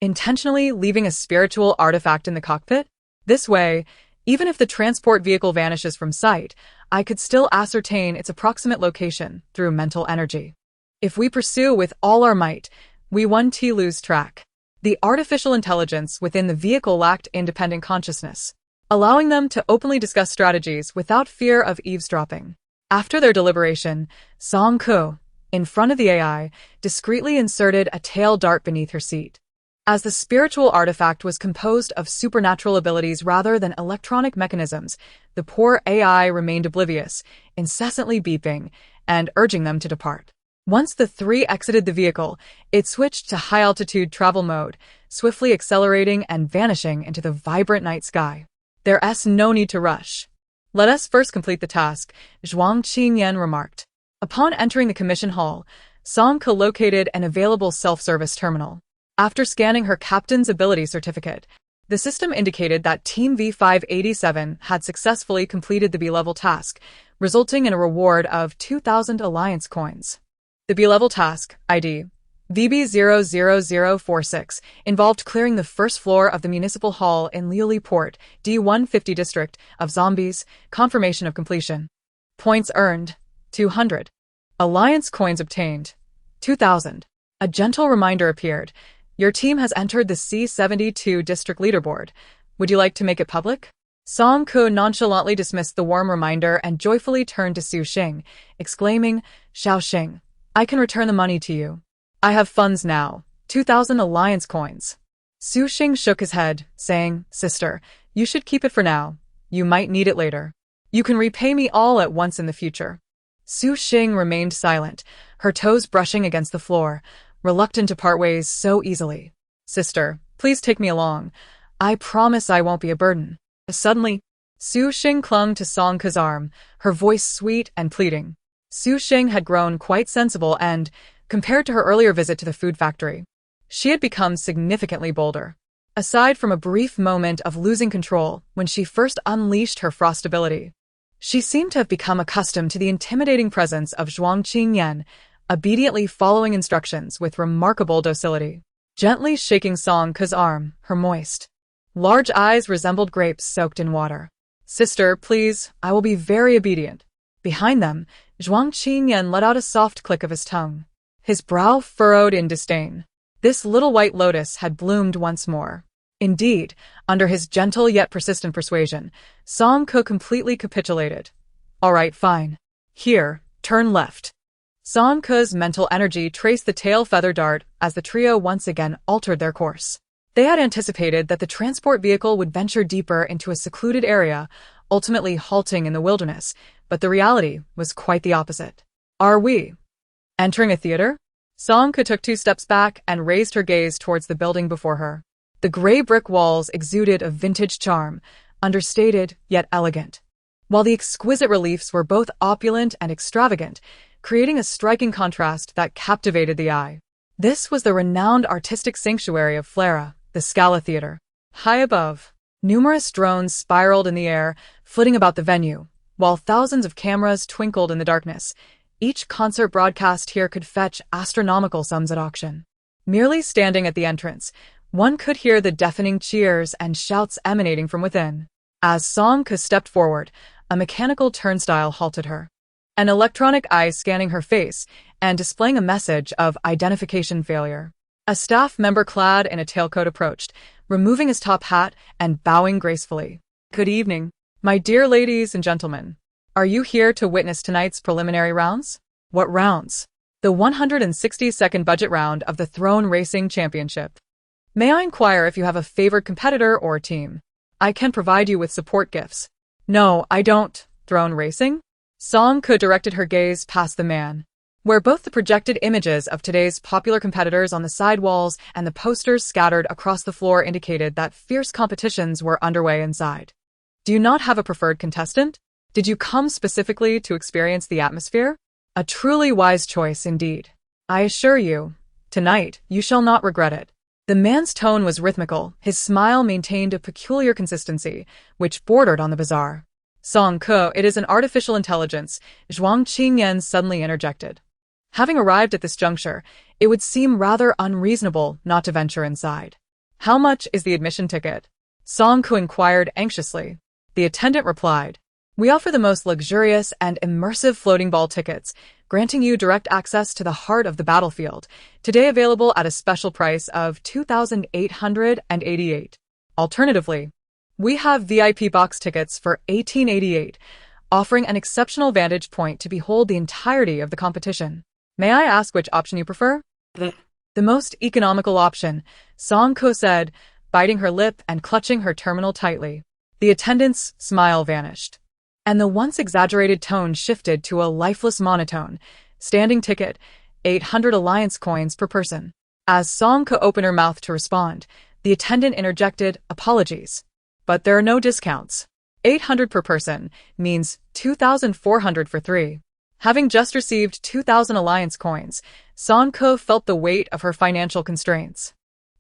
Intentionally leaving a spiritual artifact in the cockpit? This way, even if the transport vehicle vanishes from sight, I could still ascertain its approximate location through mental energy. If we pursue with all our might, we lose track. The artificial intelligence within the vehicle lacked independent consciousness, allowing them to openly discuss strategies without fear of eavesdropping. After their deliberation, Song Ko, in front of the AI, discreetly inserted a tail dart beneath her seat. As the spiritual artifact was composed of supernatural abilities rather than electronic mechanisms, the poor AI remained oblivious, incessantly beeping and urging them to depart. Once the three exited the vehicle, it switched to high-altitude travel mode, swiftly accelerating and vanishing into the vibrant night sky. There's no need to rush. Let us first complete the task, Zhuang Qingyan remarked. Upon entering the commission hall, Song Ko located an available self-service terminal. After scanning her captain's ability certificate, the system indicated that Team V587 had successfully completed the B-level task, resulting in a reward of 2,000 Alliance coins. The B-level task, ID VB00046, involved clearing the first floor of the municipal hall in Lioli Port, D150 district, of zombies, confirmation of completion. Points earned, 200. Alliance coins obtained, 2,000. A gentle reminder appeared. Your team has entered the C72 district leaderboard. Would you like to make it public? Song Ko nonchalantly dismissed the warm reminder and joyfully turned to Su Xing, exclaiming, Xiao Xing, I can return the money to you. I have funds now, 2,000 Alliance coins. Su Xing shook his head, saying, Sister, you should keep it for now. You might need it later. You can repay me all at once in the future. Su Xing remained silent, her toes brushing against the floor, reluctant to part ways so easily. Sister, please take me along. I promise I won't be a burden. Suddenly, Su Xing clung to Song Ke's arm, her voice sweet and pleading. Su Xing had grown quite sensible and, compared to her earlier visit to the food factory, she had become significantly bolder. Aside from a brief moment of losing control when she first unleashed her frost ability, she seemed to have become accustomed to the intimidating presence of Zhuang Qingyan, obediently following instructions with remarkable docility. Gently shaking Song Ke's arm, her moist, large eyes resembled grapes soaked in water. Sister, please, I will be very obedient. Behind them, Zhuang Qingyan let out a soft click of his tongue. His brow furrowed in disdain. This little white lotus had bloomed once more. Indeed, under his gentle yet persistent persuasion, Song Ke completely capitulated. All right, fine. Here, turn left. Song Ke's mental energy traced the tail feather dart as the trio once again altered their course. They had anticipated that the transport vehicle would venture deeper into a secluded area, ultimately halting in the wilderness, but the reality was quite the opposite. Are we entering a theater? Song Ke took 2 steps back and raised her gaze towards the building before her. The gray brick walls exuded a vintage charm, understated yet elegant, while the exquisite reliefs were both opulent and extravagant, creating a striking contrast that captivated the eye. This was the renowned artistic sanctuary of Flera, the Scala Theater. High above, numerous drones spiraled in the air, flitting about the venue, while thousands of cameras twinkled in the darkness. Each concert broadcast here could fetch astronomical sums at auction. Merely standing at the entrance, one could hear the deafening cheers and shouts emanating from within. As Song Ke stepped forward, a mechanical turnstile halted her. An electronic eye scanning her face and displaying a message of identification failure. A staff member clad in a tailcoat approached, removing his top hat and bowing gracefully. Good evening, my dear ladies and gentlemen. Are you here to witness tonight's preliminary rounds? What rounds? The 160-second budget round of the Throne Racing Championship. May I inquire if you have a favored competitor or team? I can provide you with support gifts. No, I don't. Throne Racing? Song Ke directed her gaze past the man, where both the projected images of today's popular competitors on the side walls and the posters scattered across the floor indicated that fierce competitions were underway inside. Do you not have a preferred contestant? Did you come specifically to experience the atmosphere? A truly wise choice indeed. I assure you, tonight you shall not regret it. The man's tone was rhythmical, his smile maintained a peculiar consistency, which bordered on the bizarre. Song Ke, it is an artificial intelligence, Zhuang Qingyan suddenly interjected. Having arrived at this juncture, it would seem rather unreasonable not to venture inside. How much is the admission ticket? Song Ke inquired anxiously. The attendant replied, we offer the most luxurious and immersive floating ball tickets, granting you direct access to the heart of the battlefield, today available at a special price of $2,888. Alternatively, we have VIP box tickets for $1,888, offering an exceptional vantage point to behold the entirety of the competition. May I ask which option you prefer? The most economical option, Song Ke said, biting her lip and clutching her terminal tightly. The attendant's smile vanished, and the once exaggerated tone shifted to a lifeless monotone. Standing ticket, 800 alliance coins per person. As Song Ke opened her mouth to respond, the attendant interjected, apologies, but there are no discounts. 800 per person means 2,400 for 3. Having just received 2,000 alliance coins, Song Ke felt the weight of her financial constraints.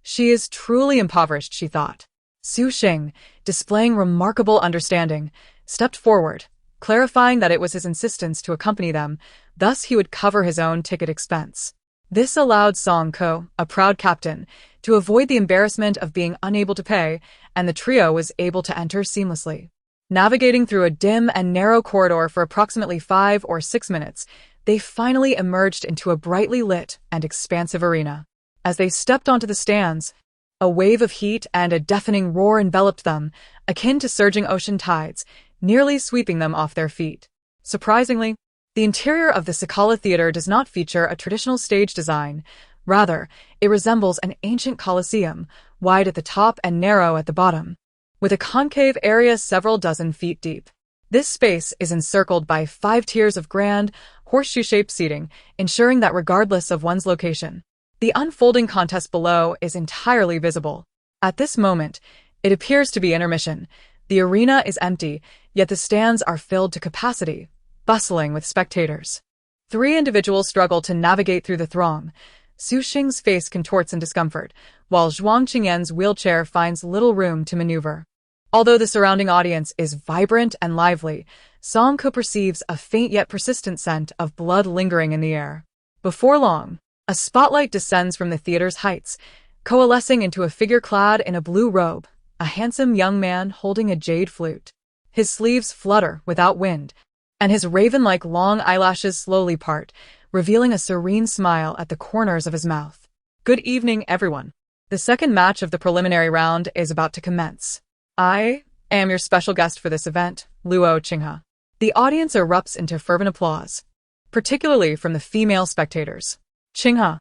She is truly impoverished, she thought. Su Xing, displaying remarkable understanding, stepped forward, clarifying that it was his insistence to accompany them, thus he would cover his own ticket expense. This allowed Song Ke, a proud captain, to avoid the embarrassment of being unable to pay, and the trio was able to enter seamlessly. Navigating through a dim and narrow corridor for approximately 5 or 6 minutes, they finally emerged into a brightly lit and expansive arena. As they stepped onto the stands, a wave of heat and a deafening roar enveloped them, akin to surging ocean tides, nearly sweeping them off their feet. Surprisingly, the interior of the Scala Theater does not feature a traditional stage design. Rather, it resembles an ancient coliseum, wide at the top and narrow at the bottom, with a concave area several dozen feet deep. This space is encircled by 5 tiers of grand, horseshoe-shaped seating, ensuring that regardless of one's location, the unfolding contest below is entirely visible. At this moment, it appears to be intermission. The arena is empty, yet the stands are filled to capacity, bustling with spectators. 3 individuals struggle to navigate through the throng. Su Xing's face contorts in discomfort, while Zhuang Qingyan's wheelchair finds little room to maneuver. Although the surrounding audience is vibrant and lively, Song Ke perceives a faint yet persistent scent of blood lingering in the air. Before long, a spotlight descends from the theater's heights, coalescing into a figure clad in a blue robe, a handsome young man holding a jade flute. His sleeves flutter without wind, and his raven-like long eyelashes slowly part, revealing a serene smile at the corners of his mouth. Good evening, everyone. The second match of the preliminary round is about to commence. I am your special guest for this event, Luo Qinghe. The audience erupts into fervent applause, particularly from the female spectators. Qinghe,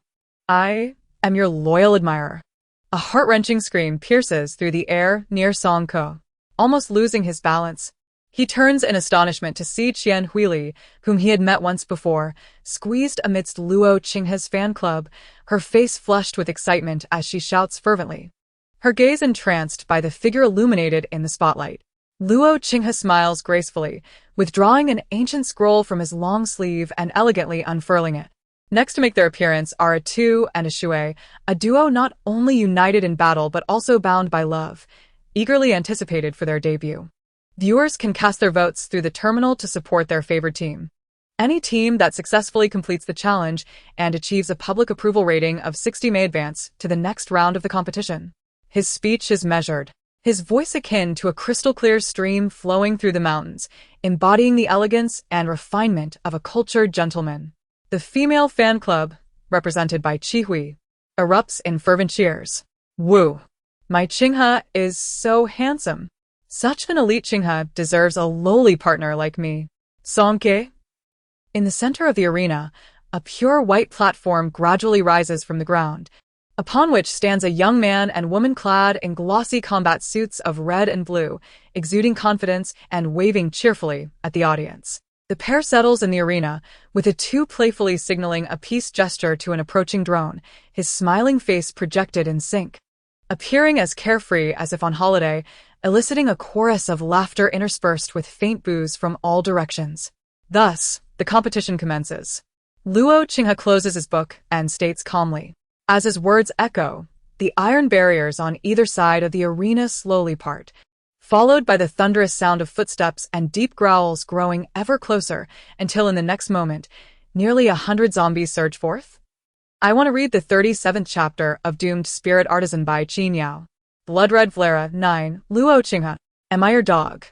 I am your loyal admirer. A heart-wrenching scream pierces through the air near Song Ke. Almost losing his balance, he turns in astonishment to see Qian Huili, whom he had met once before, squeezed amidst Luo Qinghe's fan club, her face flushed with excitement as she shouts fervently, her gaze entranced by the figure illuminated in the spotlight. Luo Qinghe smiles gracefully, withdrawing an ancient scroll from his long sleeve and elegantly unfurling it. Next to make their appearance are a Tu and a Shui, a duo not only united in battle but also bound by love, eagerly anticipated for their debut. Viewers can cast their votes through the terminal to support their favored team. Any team that successfully completes the challenge and achieves a public approval rating of 60 may advance to the next round of the competition. His speech is measured, his voice akin to a crystal-clear stream flowing through the mountains, embodying the elegance and refinement of a cultured gentleman. The female fan club, represented by Qi Hui, erupts in fervent cheers. Woo! My Qinghe is so handsome. Such an elite Qinghe deserves a lowly partner like me. Song Ke? In the center of the arena, a pure white platform gradually rises from the ground, upon which stands a young man and woman clad in glossy combat suits of red and blue, exuding confidence and waving cheerfully at the audience. The pair settles in the arena, with the two playfully signaling a peace gesture to an approaching drone, his smiling face projected in sync, appearing as carefree as if on holiday, eliciting a chorus of laughter interspersed with faint boos from all directions. Thus, the competition commences. Luo Qinghe closes his book and states calmly. As his words echo, the iron barriers on either side of the arena slowly part, followed by the thunderous sound of footsteps and deep growls growing ever closer until in the next moment, nearly 100 zombies surge forth. I want to read the 37th chapter of Doomed Spirit Artisan by Qin Yao. Blood Red Vlara 9, Luo Qinghe. Am I your dog?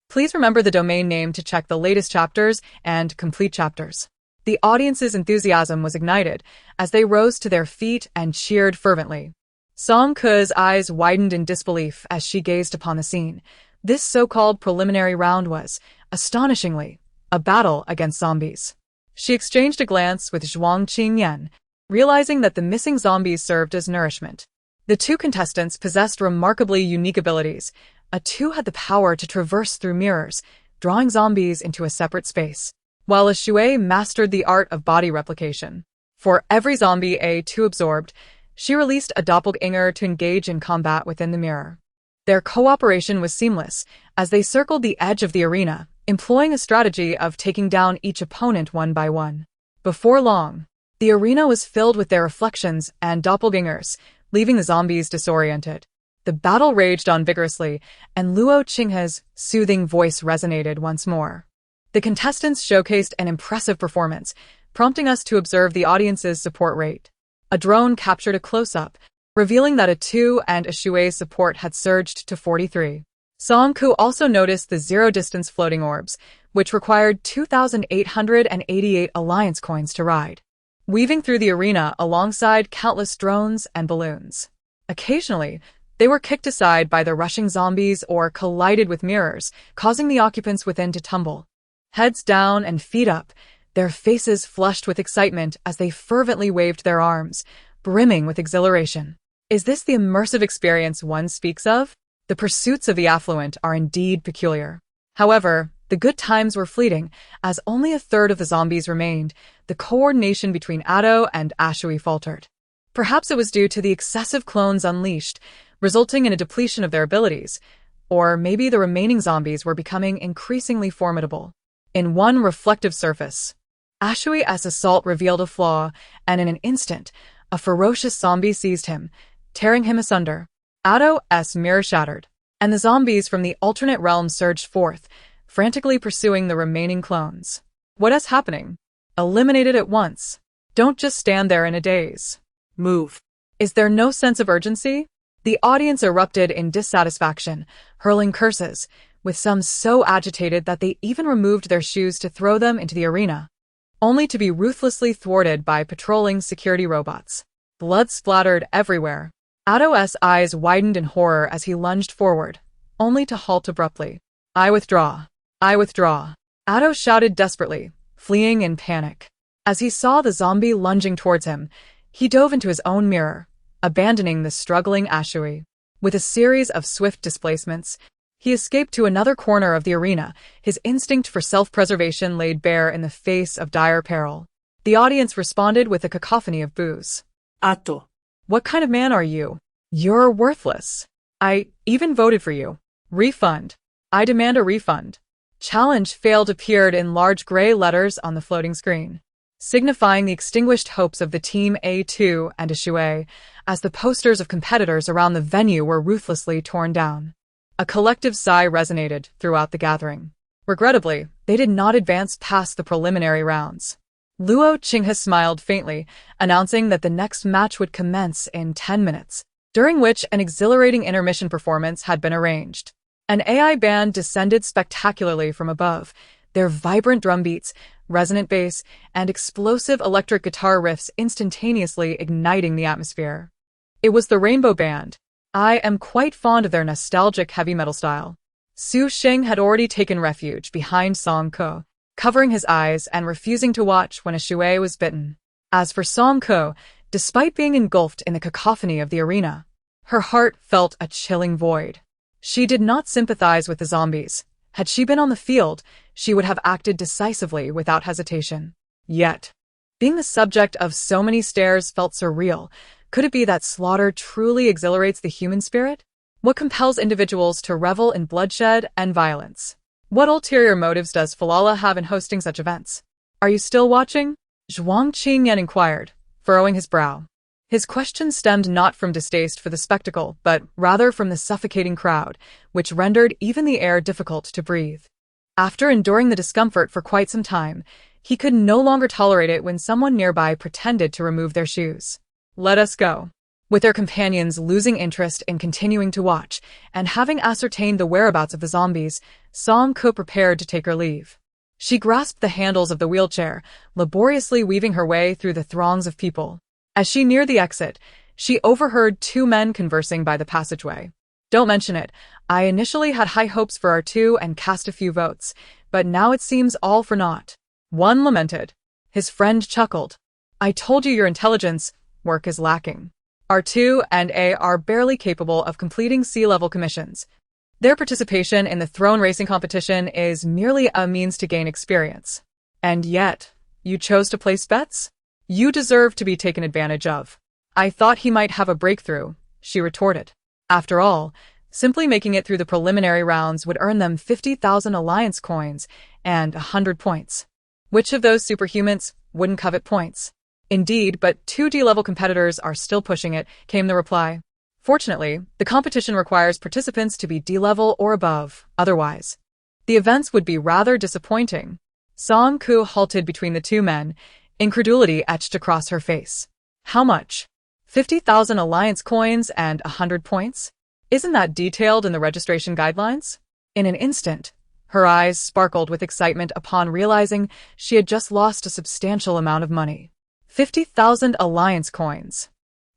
Please remember the domain name to check the latest chapters and complete chapters. The audience's enthusiasm was ignited as they rose to their feet and cheered fervently. Song Ke's eyes widened in disbelief as she gazed upon the scene. This so-called preliminary round was, astonishingly, a battle against zombies. She exchanged a glance with Zhuang Qingyan, realizing that the missing zombies served as nourishment. The two contestants possessed remarkably unique abilities. A Tu had the power to traverse through mirrors, drawing zombies into a separate space, while a Shui mastered the art of body replication. For every zombie a Tu absorbed, she released a doppelganger to engage in combat within the mirror. Their cooperation was seamless, as they circled the edge of the arena, employing a strategy of taking down each opponent one by one. Before long, the arena was filled with their reflections and doppelgangers, leaving the zombies disoriented. The battle raged on vigorously, and Luo Qinghe's soothing voice resonated once more. The contestants showcased an impressive performance, prompting us to observe the audience's support rate. A drone captured a close-up, revealing that a Tu and a Shui's support had surged to 43. Song Ke also noticed the zero-distance floating orbs, which required 2,888 alliance coins to ride, weaving through the arena alongside countless drones and balloons. Occasionally, they were kicked aside by the rushing zombies or collided with mirrors, causing the occupants within to tumble. Heads down and feet up, their faces flushed with excitement as they fervently waved their arms, brimming with exhilaration. Is this the immersive experience one speaks of? The pursuits of the affluent are indeed peculiar. However, The good times were fleeting, as only a third of the zombies remained. The coordination between Ado and Ashui faltered. Perhaps it was due to the excessive clones unleashed, resulting in a depletion of their abilities, or maybe the remaining zombies were becoming increasingly formidable. In one reflective surface, Ashui's assault revealed a flaw, and in an instant, a ferocious zombie seized him, tearing him asunder. Ado's mirror shattered, and the zombies from the alternate realm surged forth, frantically pursuing the remaining clones. What is happening? Eliminate it at once. Don't just stand there in a daze. Move. Is there no sense of urgency? The audience erupted in dissatisfaction, hurling curses, with some so agitated that they even removed their shoes to throw them into the arena, only to be ruthlessly thwarted by patrolling security robots. Blood splattered everywhere. Ado's eyes widened in horror as he lunged forward, only to halt abruptly. I withdraw. I withdraw. Ado shouted desperately, fleeing in panic. As he saw the zombie lunging towards him, he dove into his own mirror, abandoning the struggling Ashui. With a series of swift displacements, he escaped to another corner of the arena, his instinct for self-preservation laid bare in the face of dire peril. The audience responded with a cacophony of boos. Ato. What kind of man are you? You're worthless. I even voted for you. Refund. I demand a refund. Challenge failed appeared in large gray letters on the floating screen, signifying the extinguished hopes of the Team A2 and Ashui, as the posters of competitors around the venue were ruthlessly torn down. A collective sigh resonated throughout the gathering. Regrettably, they did not advance past the preliminary rounds. Luo Qinghe smiled faintly, announcing that the next match would commence in 10 minutes, during which an exhilarating intermission performance had been arranged. An AI band descended spectacularly from above, their vibrant drum beats, resonant bass, and explosive electric guitar riffs instantaneously igniting the atmosphere. It was the Rainbow Band. I am quite fond of their nostalgic heavy metal style. Su Sheng had already taken refuge behind Song Ko, covering his eyes and refusing to watch when Ashui was bitten. As for Song Ko, despite being engulfed in the cacophony of the arena, her heart felt a chilling void. She did not sympathize with the zombies. Had she been on the field, she would have acted decisively without hesitation. Yet, being the subject of so many stares felt surreal. Could it be that slaughter truly exhilarates the human spirit? What compels individuals to revel in bloodshed and violence? What ulterior motives does Falala have in hosting such events? Are you still watching? Zhuang Qingyan inquired, furrowing his brow. His question stemmed not from distaste for the spectacle, but rather from the suffocating crowd, which rendered even the air difficult to breathe. After enduring the discomfort for quite some time, he could no longer tolerate it when someone nearby pretended to remove their shoes. Let us go. With their companions losing interest in continuing to watch, and having ascertained the whereabouts of the zombies, Song Ko prepared to take her leave. She grasped the handles of the wheelchair, laboriously weaving her way through the throngs of people. As she neared the exit, she overheard two men conversing by the passageway. Don't mention it. I initially had high hopes for R2 and cast a few votes, but now it seems all for naught. One lamented. His friend chuckled. I told you your intelligence work is lacking. R2 and A are barely capable of completing C-level commissions. Their participation in the throne racing competition is merely a means to gain experience. And yet, you chose to place bets? You deserve to be taken advantage of. I thought he might have a breakthrough, she retorted. After all, simply making it through the preliminary rounds would earn them 50,000 alliance coins and 100 points. Which of those superhumans wouldn't covet points? Indeed, but 2 D-level competitors are still pushing it, came the reply. Fortunately, the competition requires participants to be D-level or above, otherwise the events would be rather disappointing. Song Ku halted between the two men, incredulity etched across her face. How much? 50,000 alliance coins and 100 points? Isn't that detailed in the registration guidelines? In an instant, her eyes sparkled with excitement upon realizing she had just lost a substantial amount of money. 50,000 alliance coins.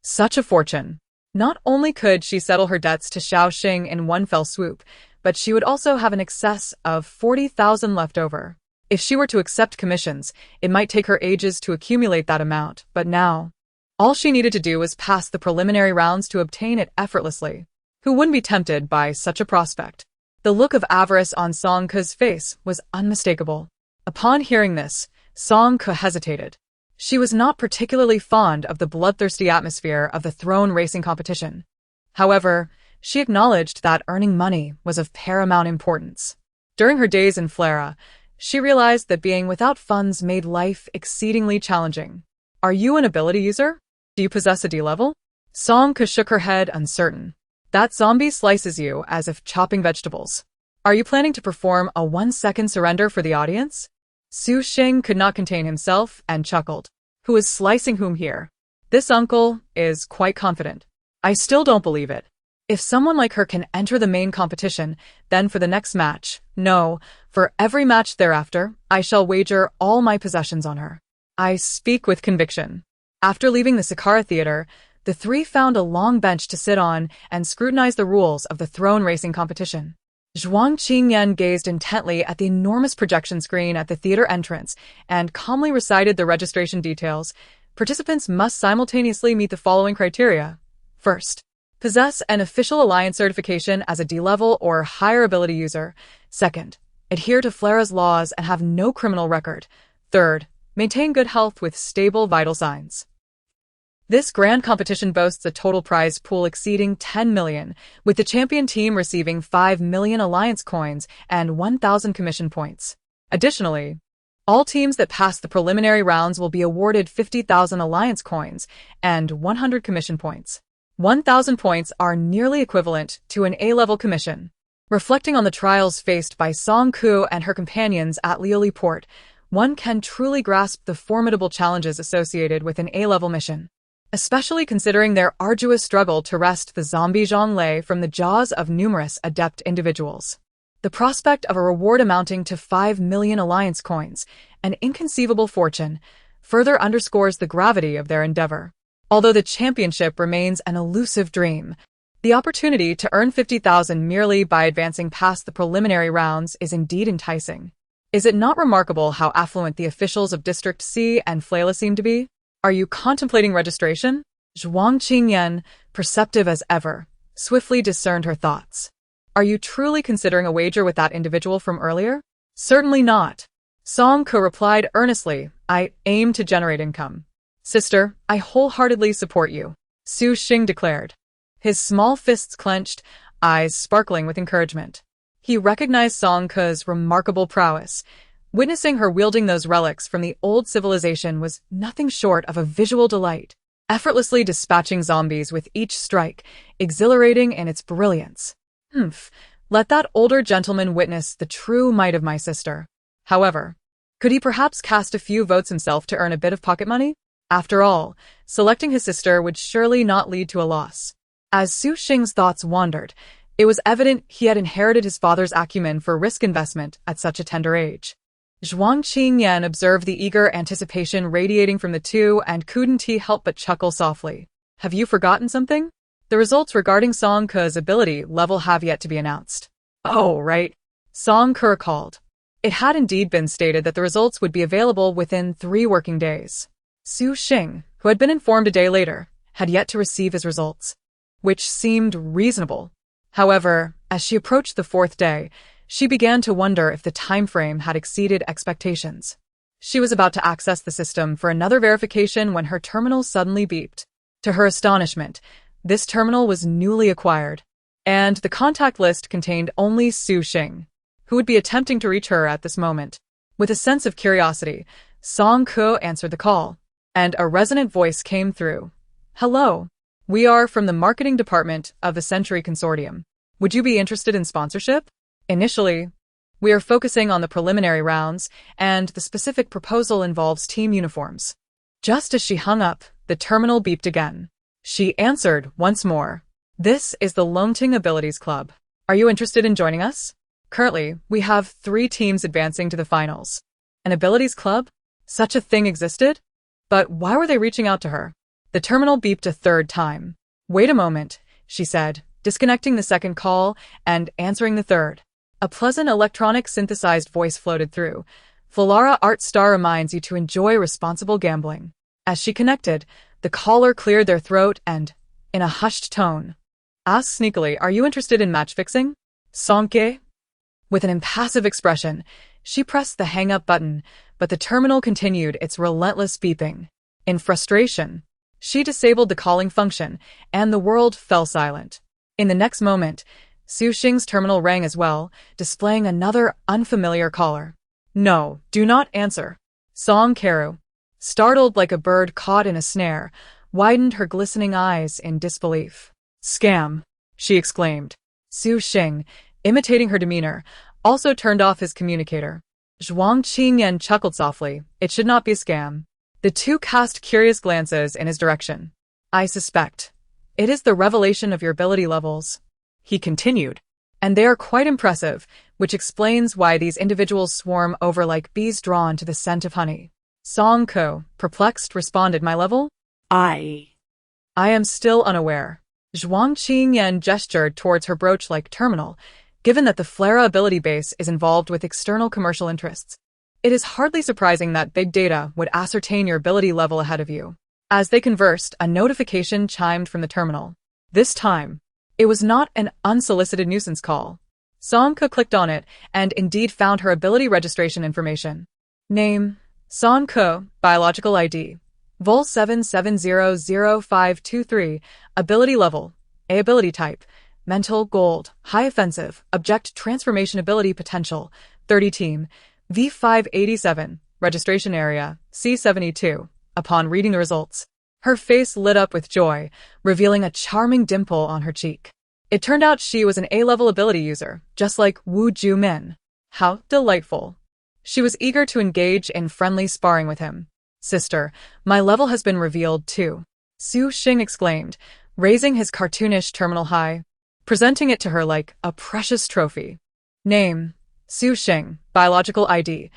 Such a fortune. Not only could she settle her debts to Xiaoxing in one fell swoop, but she would also have an excess of 40,000 left over. If she were to accept commissions, it might take her ages to accumulate that amount, but now, all she needed to do was pass the preliminary rounds to obtain it effortlessly. Who wouldn't be tempted by such a prospect? The look of avarice on Song Ke's face was unmistakable. Upon hearing this, Song Ke hesitated. She was not particularly fond of the bloodthirsty atmosphere of the throne racing competition. However, she acknowledged that earning money was of paramount importance. During her days in Flera, she realized that being without funds made life exceedingly challenging. Are you an ability user? Do you possess a D level? Song Ke shook her head, uncertain. That zombie slices you as if chopping vegetables. Are you planning to perform a 1-second surrender for the audience? Su Xing could not contain himself and chuckled. Who is slicing whom here? This uncle is quite confident. I still don't believe it. If someone like her can enter the main competition, then for the next match, no, for every match thereafter, I shall wager all my possessions on her. I speak with conviction. After leaving the Sakara Theater, the three found a long bench to sit on and scrutinize the rules of the throne racing competition. Zhuang Qingyan gazed intently at the enormous projection screen at the theater entrance and calmly recited the registration details. Participants must simultaneously meet the following criteria. First, possess an official alliance certification as a D-level or higher ability user. Second, adhere to Flera's laws and have no criminal record. Third, maintain good health with stable vital signs. This grand competition boasts a total prize pool exceeding 10 million, with the champion team receiving 5 million alliance coins and 1,000 commission points. Additionally, all teams that pass the preliminary rounds will be awarded 50,000 alliance coins and 100 commission points. 1,000 points are nearly equivalent to an A-level commission. Reflecting on the trials faced by Song Ke and her companions at Lioli Port, one can truly grasp the formidable challenges associated with an A-level mission, especially considering their arduous struggle to wrest the zombie Zhonglei from the jaws of numerous adept individuals. The prospect of a reward amounting to 5 million alliance coins, an inconceivable fortune, further underscores the gravity of their endeavor. Although the championship remains an elusive dream, the opportunity to earn 50,000 merely by advancing past the preliminary rounds is indeed enticing. Is it not remarkable how affluent the officials of District C and Flela seem to be? Are you contemplating registration? Zhuang Qingyan, perceptive as ever, swiftly discerned her thoughts. Are you truly considering a wager with that individual from earlier? Certainly not. Song Ke replied earnestly, I aim to generate income. Sister, I wholeheartedly support you, Su Xing declared. His small fists clenched, eyes sparkling with encouragement. He recognized Song Ke's remarkable prowess. Witnessing her wielding those relics from the old civilization was nothing short of a visual delight, effortlessly dispatching zombies with each strike, exhilarating in its brilliance. Let that older gentleman witness the true might of my sister. However, could he perhaps cast a few votes himself to earn a bit of pocket money? After all, selecting his sister would surely not lead to a loss. As Su Xing's thoughts wandered, it was evident he had inherited his father's acumen for risk investment at such a tender age. Zhuang Qingyan observed the eager anticipation radiating from the two and couldn't he help but chuckle softly. Have you forgotten something? The results regarding Song Ke's ability level have yet to be announced. Oh, right. Song Ke recalled. It had indeed been stated that the results would be available within 3 working days. Su Xing, who had been informed a day later, had yet to receive his results, which seemed reasonable. However, as she approached the 4th day, she began to wonder if the time frame had exceeded expectations. She was about to access the system for another verification when her terminal suddenly beeped. To her astonishment, this terminal was newly acquired, and the contact list contained only Su Xing, who would be attempting to reach her at this moment. With a sense of curiosity, Song Ke answered the call, and a resonant voice came through. Hello. We are from the marketing department of the Century Consortium. Would you be interested in sponsorship? Initially, we are focusing on the preliminary rounds, and the specific proposal involves team uniforms. Just as she hung up, the terminal beeped again. She answered once more. This is the Longting Abilities Club. Are you interested in joining us? Currently, we have 3 teams advancing to the finals. An abilities club? Such a thing existed? But why were they reaching out to her? The terminal beeped a 3rd time. Wait a moment, she said, disconnecting the 2nd call and answering the 3rd. A pleasant electronic synthesized voice floated through. Flara Art Star reminds you to enjoy responsible gambling. As she connected, the caller cleared their throat and, in a hushed tone, asked sneakily, are you interested in match fixing? Song Ke, With an impassive expression, she pressed the hang-up button, but the terminal continued its relentless beeping. In frustration, she disabled the calling function, and the world fell silent. In the next moment, Su Xing's terminal rang as well, displaying another unfamiliar caller. "No, do not answer." Song Karu, startled like a bird caught in a snare, widened her glistening eyes in disbelief. "Scam," she exclaimed. Su Xing, imitating her demeanor, also turned off his communicator. Zhuang Qingyan chuckled softly. It should not be a scam. The two cast curious glances in his direction. "I suspect. It is the revelation of your ability levels," he continued. "And they are quite impressive, which explains why these individuals swarm over like bees drawn to the scent of honey." Song Ko, perplexed, responded, "My level? I am still unaware." Zhuang Qingyan gestured towards her brooch-like terminal, given that the Flera ability base is involved with external commercial interests. It is hardly surprising that big data would ascertain your ability level ahead of you. As they conversed, a notification chimed from the terminal. This time, it was not an unsolicited nuisance call. Song Ko clicked on it and indeed found her ability registration information. Name: Song Ko, biological ID: Vol 77000523, ability level: A. Ability type: Mental, Gold, High Offensive, Object Transformation Ability Potential, 30 Team, V587, Registration Area, C72. Upon reading the results, her face lit up with joy, revealing a charming dimple on her cheek. It turned out she was an A-level ability user, just like Wu Ju-min. How delightful. She was eager to engage in friendly sparring with him. "Sister, my level has been revealed too," Su Xing exclaimed, raising his cartoonish terminal high, presenting it to her like a precious trophy. Name: Su Xing, biological ID: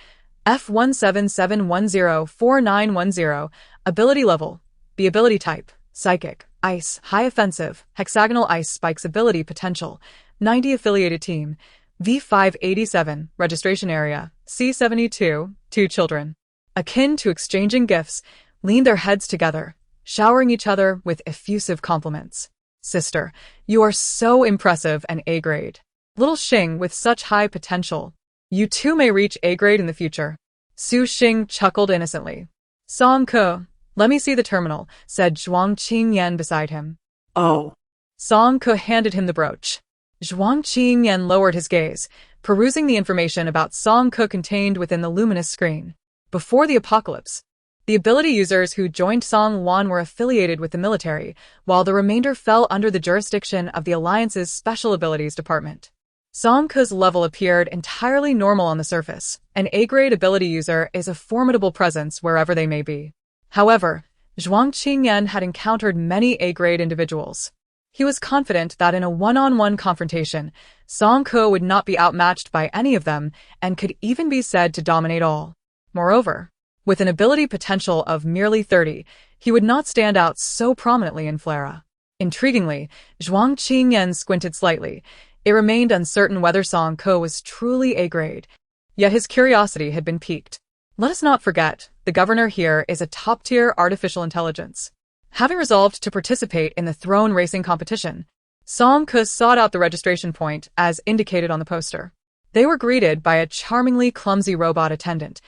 F177104910, ability level: B. Ability type: Psychic, Ice, High Offensive, Hexagonal Ice Spikes Ability Potential, 90 Affiliated Team, V587, Registration Area, C72, 2 children. Akin to exchanging gifts, leaned their heads together, showering each other with effusive compliments. "Sister, you are so impressive and A-grade. Little Xing with such high potential. You too may reach A-grade in the future." Su Xing chuckled innocently. "Song Ko, let me see the terminal," said Zhuang Qingyan beside him. Oh. Song Ko handed him the brooch. Zhuang Qingyan lowered his gaze, perusing the information about Song Ko contained within the luminous screen. Before the apocalypse, the ability users who joined Song Wan were affiliated with the military, while the remainder fell under the jurisdiction of the Alliance's Special Abilities Department. Song Ko's level appeared entirely normal on the surface. An A-grade ability user is a formidable presence wherever they may be. However, Zhuang Qingyan had encountered many A-grade individuals. He was confident that in a one-on-one confrontation, Song Ko would not be outmatched by any of them and could even be said to dominate all. Moreover, with an ability potential of merely 30, he would not stand out so prominently in Flera. Intriguingly, Zhuang Qingyan squinted slightly. It remained uncertain whether Song Ko was truly A-grade, yet his curiosity had been piqued. Let us not forget, the governor here is a top-tier artificial intelligence. Having resolved to participate in the throne racing competition, Song Ko sought out the registration point as indicated on the poster. They were greeted by a charmingly clumsy robot attendant,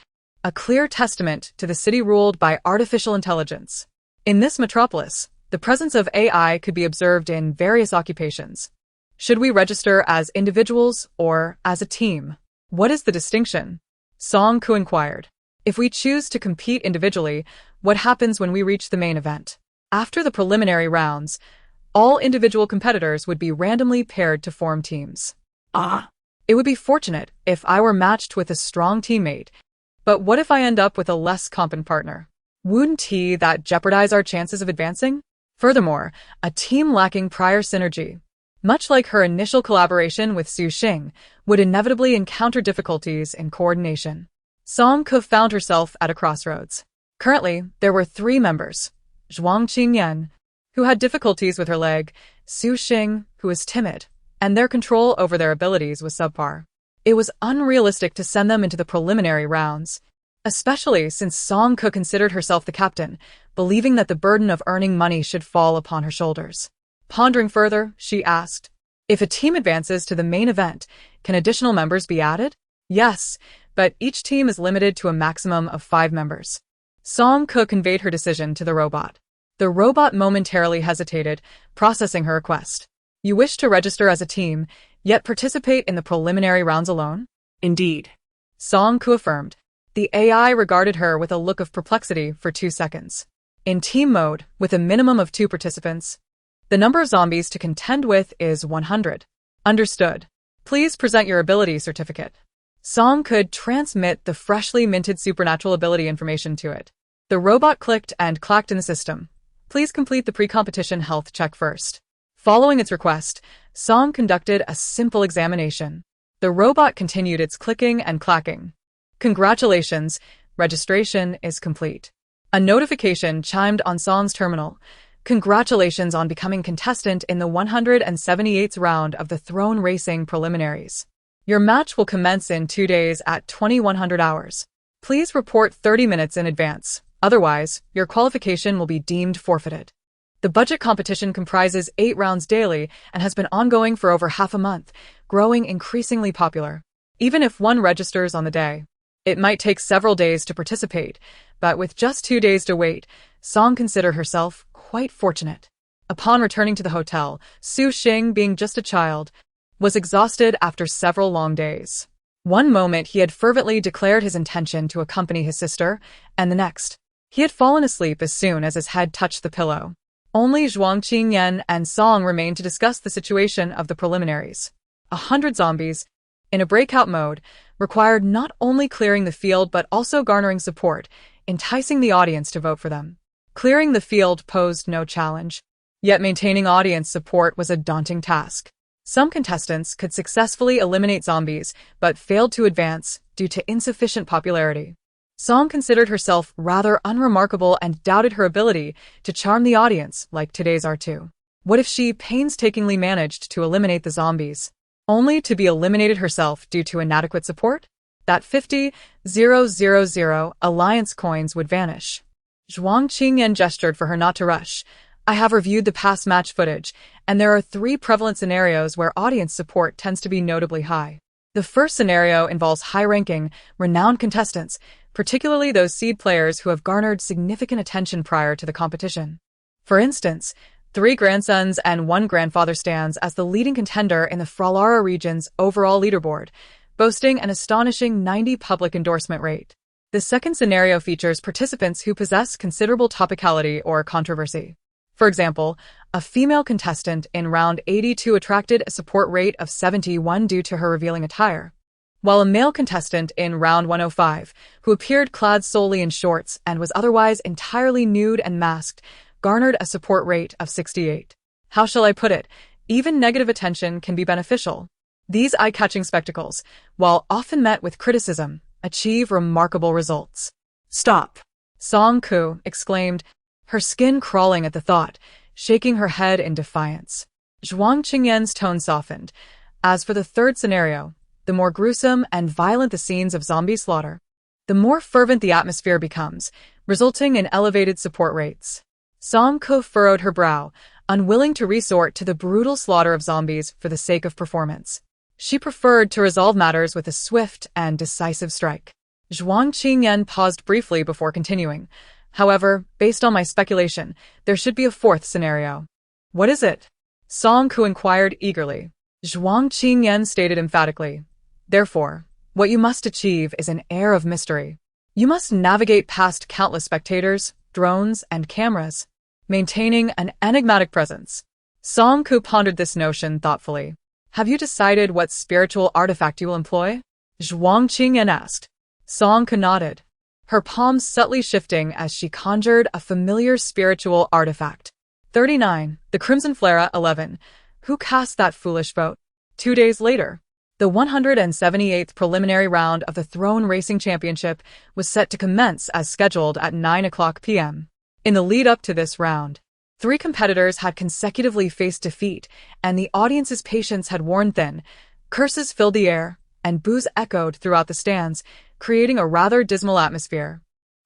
a clear testament to the city ruled by artificial intelligence. In this metropolis, the presence of AI could be observed in various occupations. Should we register as individuals or as a team? What is the distinction? Song Ko inquired. If we choose to compete individually, what happens when we reach the main event? After the preliminary rounds, all individual competitors would be randomly paired to form teams. It would be fortunate if I were matched with a strong teammate, but what if I end up with a less competent partner? Wouldn't that jeopardize our chances of advancing? Furthermore, a team lacking prior synergy, much like her initial collaboration with Su Xing, would inevitably encounter difficulties in coordination. Song Ko found herself at a crossroads. Currently, there were 3 members: Zhuang Qingyan, who had difficulties with her leg, Su Xing, who was timid, and their control over their abilities was subpar. It was unrealistic to send them into the preliminary rounds, especially since Song Ko considered herself the captain, believing that the burden of earning money should fall upon her shoulders. Pondering further, she asked, If a team advances to the main event, can additional members be added? Yes, but each team is limited to a maximum of 5 members. Song Ko conveyed her decision to the robot. The robot momentarily hesitated, processing her request. You wish to register as a team, yet participate in the preliminary rounds alone? Indeed. Song Ko affirmed. The AI regarded her with a look of perplexity for 2 seconds. In team mode, with a minimum of 2 participants, the number of zombies to contend with is 100. Understood. Please present your ability certificate. Song could transmit the freshly minted supernatural ability information to it. The robot clicked and clacked in the system. Please complete the pre-competition health check first. Following its request, Song conducted a simple examination. The robot continued its clicking and clacking. Congratulations, registration is complete. A notification chimed on Song's terminal. Congratulations on becoming contestant in the 178th round of the Throne Racing Preliminaries. Your match will commence in 2 days at 2100 hours. Please report 30 minutes in advance. Otherwise, your qualification will be deemed forfeited. The budget competition comprises 8 rounds daily and has been ongoing for over half a month, growing increasingly popular. Even if one registers on the day, it might take several days to participate, but with just 2 days to wait, Song considered herself quite fortunate. Upon returning to the hotel, Su Xing, being just a child, was exhausted after several long days. One moment he had fervently declared his intention to accompany his sister, and the next, he had fallen asleep as soon as his head touched the pillow. Only Zhuang Qingyan and Song remained to discuss the situation of the preliminaries. 100 zombies, in a breakout mode, required not only clearing the field but also garnering support, enticing the audience to vote for them. Clearing the field posed no challenge, yet maintaining audience support was a daunting task. Some contestants could successfully eliminate zombies, but failed to advance due to insufficient popularity. Song considered herself rather unremarkable and doubted her ability to charm the audience like today's R2. What if she painstakingly managed to eliminate the zombies, only to be eliminated herself due to inadequate support? That 50,000 alliance coins would vanish. Zhuang Qingyan gestured for her not to rush. I have reviewed the past match footage, and there are 3 prevalent scenarios where audience support tends to be notably high. The first scenario involves high-ranking, renowned contestants, particularly those seed players who have garnered significant attention prior to the competition. For instance, 3 grandsons and 1 grandfather stands as the leading contender in the Fralara region's overall leaderboard, boasting an astonishing 90 public endorsement rate. The second scenario features participants who possess considerable topicality or controversy. For example, a female contestant in round 82 attracted a support rate of 71 due to her revealing attire, while a male contestant in round 105, who appeared clad solely in shorts and was otherwise entirely nude and masked, garnered a support rate of 68. How shall I put it? Even negative attention can be beneficial. These eye-catching spectacles, while often met with criticism, achieve remarkable results. Stop. Song Ku exclaimed, her skin crawling at the thought, shaking her head in defiance. Zhuang Qingyan's tone softened. As for the third scenario, the more gruesome and violent the scenes of zombie slaughter, the more fervent the atmosphere becomes, resulting in elevated support rates. Song Ku furrowed her brow, unwilling to resort to the brutal slaughter of zombies for the sake of performance. She preferred to resolve matters with a swift and decisive strike. Zhuang Qingyan paused briefly before continuing. However, based on my speculation, there should be a fourth scenario. What is it? Song Ku inquired eagerly. Zhuang Qingyan stated emphatically. Therefore, what you must achieve is an air of mystery. You must navigate past countless spectators, drones, and cameras, maintaining an enigmatic presence. Song Ku pondered this notion thoughtfully. Have you decided what spiritual artifact you will employ? Zhuang Qingyan asked. Song Ku nodded, her palms subtly shifting as she conjured a familiar spiritual artifact. 39. The Crimson Flare 11. Who cast that foolish vote? 2 days later, the 178th preliminary round of the Throne Racing Championship was set to commence as scheduled at 9:00 p.m. In the lead-up to this round, 3 competitors had consecutively faced defeat, and the audience's patience had worn thin. Curses filled the air, and boos echoed throughout the stands, creating a rather dismal atmosphere.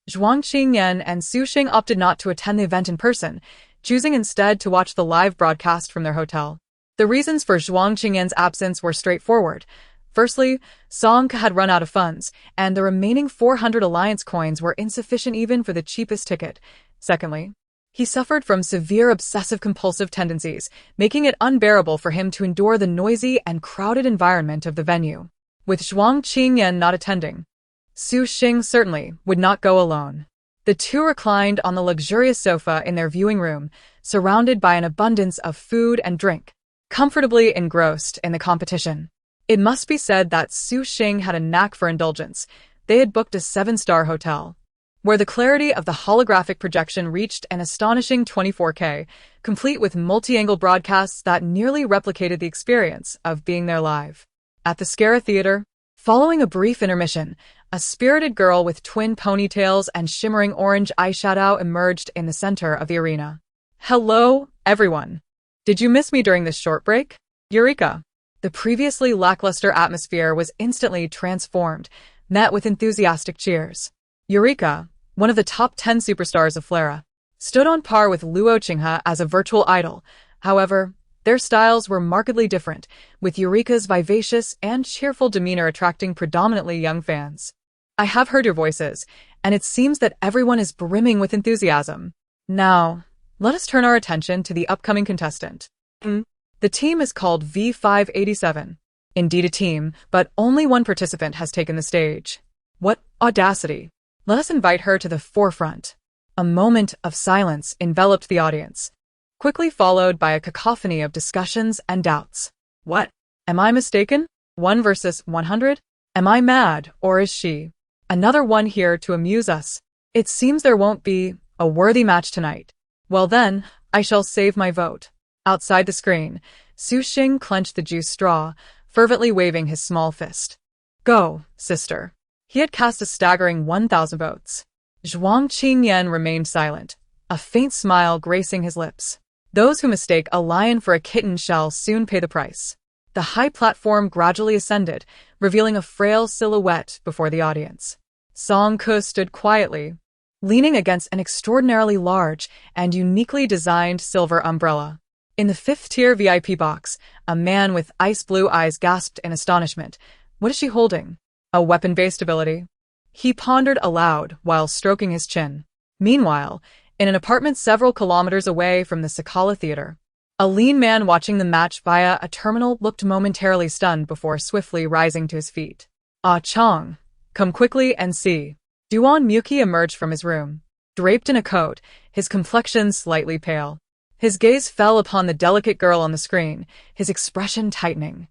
Zhuang Qingyan and Su Xing opted not to attend the event in person, choosing instead to watch the live broadcast from their hotel. The reasons for Zhuang Qingyan's absence were straightforward. Firstly, Song Ke had run out of funds, and the remaining 400 alliance coins were insufficient even for the cheapest ticket. Secondly, he suffered from severe obsessive-compulsive tendencies, making it unbearable for him to endure the noisy and crowded environment of the venue. With Zhuang Qingyan not attending, Su Xing certainly would not go alone. The two reclined on the luxurious sofa in their viewing room, surrounded by an abundance of food and drink, comfortably engrossed in the competition. It must be said that Su Xing had a knack for indulgence. They had booked a 7-star hotel, where the clarity of the holographic projection reached an astonishing 24K, complete with multi-angle broadcasts that nearly replicated the experience of being there live. At the Scara Theater, following a brief intermission, a spirited girl with twin ponytails and shimmering orange eyeshadow emerged in the center of the arena. "Hello, everyone. Did you miss me during this short break? Eureka!" The previously lackluster atmosphere was instantly transformed, met with enthusiastic cheers. Eureka, one of the top 10 superstars of Flera, stood on par with Luo Qinghe as a virtual idol. However, their styles were markedly different, with Eureka's vivacious and cheerful demeanor attracting predominantly young fans. "I have heard your voices, and it seems that everyone is brimming with enthusiasm. Now, let us turn our attention to the upcoming contestant. The team is called V587. Indeed a team, but only one participant has taken the stage. What audacity! Let us invite her to the forefront." A moment of silence enveloped the audience, quickly followed by a cacophony of discussions and doubts. "What? Am I mistaken? 1 versus 100? Am I mad, or is she? Another one here to amuse us. It seems there won't be a worthy match tonight. Well then, I shall save my vote." Outside the screen, Su Xing clenched the juice straw, fervently waving his small fist. "Go, sister." He had cast a staggering 1,000 votes. Zhuang Qingyan remained silent, a faint smile gracing his lips. Those who mistake a lion for a kitten shall soon pay the price. The high platform gradually ascended, revealing a frail silhouette before the audience. Song Ke stood quietly, leaning against an extraordinarily large and uniquely designed silver umbrella. In the 5th-tier VIP box, a man with ice-blue eyes gasped in astonishment. "What is she holding? A weapon-based ability?" He pondered aloud while stroking his chin. Meanwhile, in an apartment several kilometers away from the Sakala Theater, a lean man watching the match via a terminal looked momentarily stunned before swiftly rising to his feet. "Ah Chang, come quickly and see." Duan Muki emerged from his room, draped in a coat, his complexion slightly pale. His gaze fell upon the delicate girl on the screen, his expression tightening.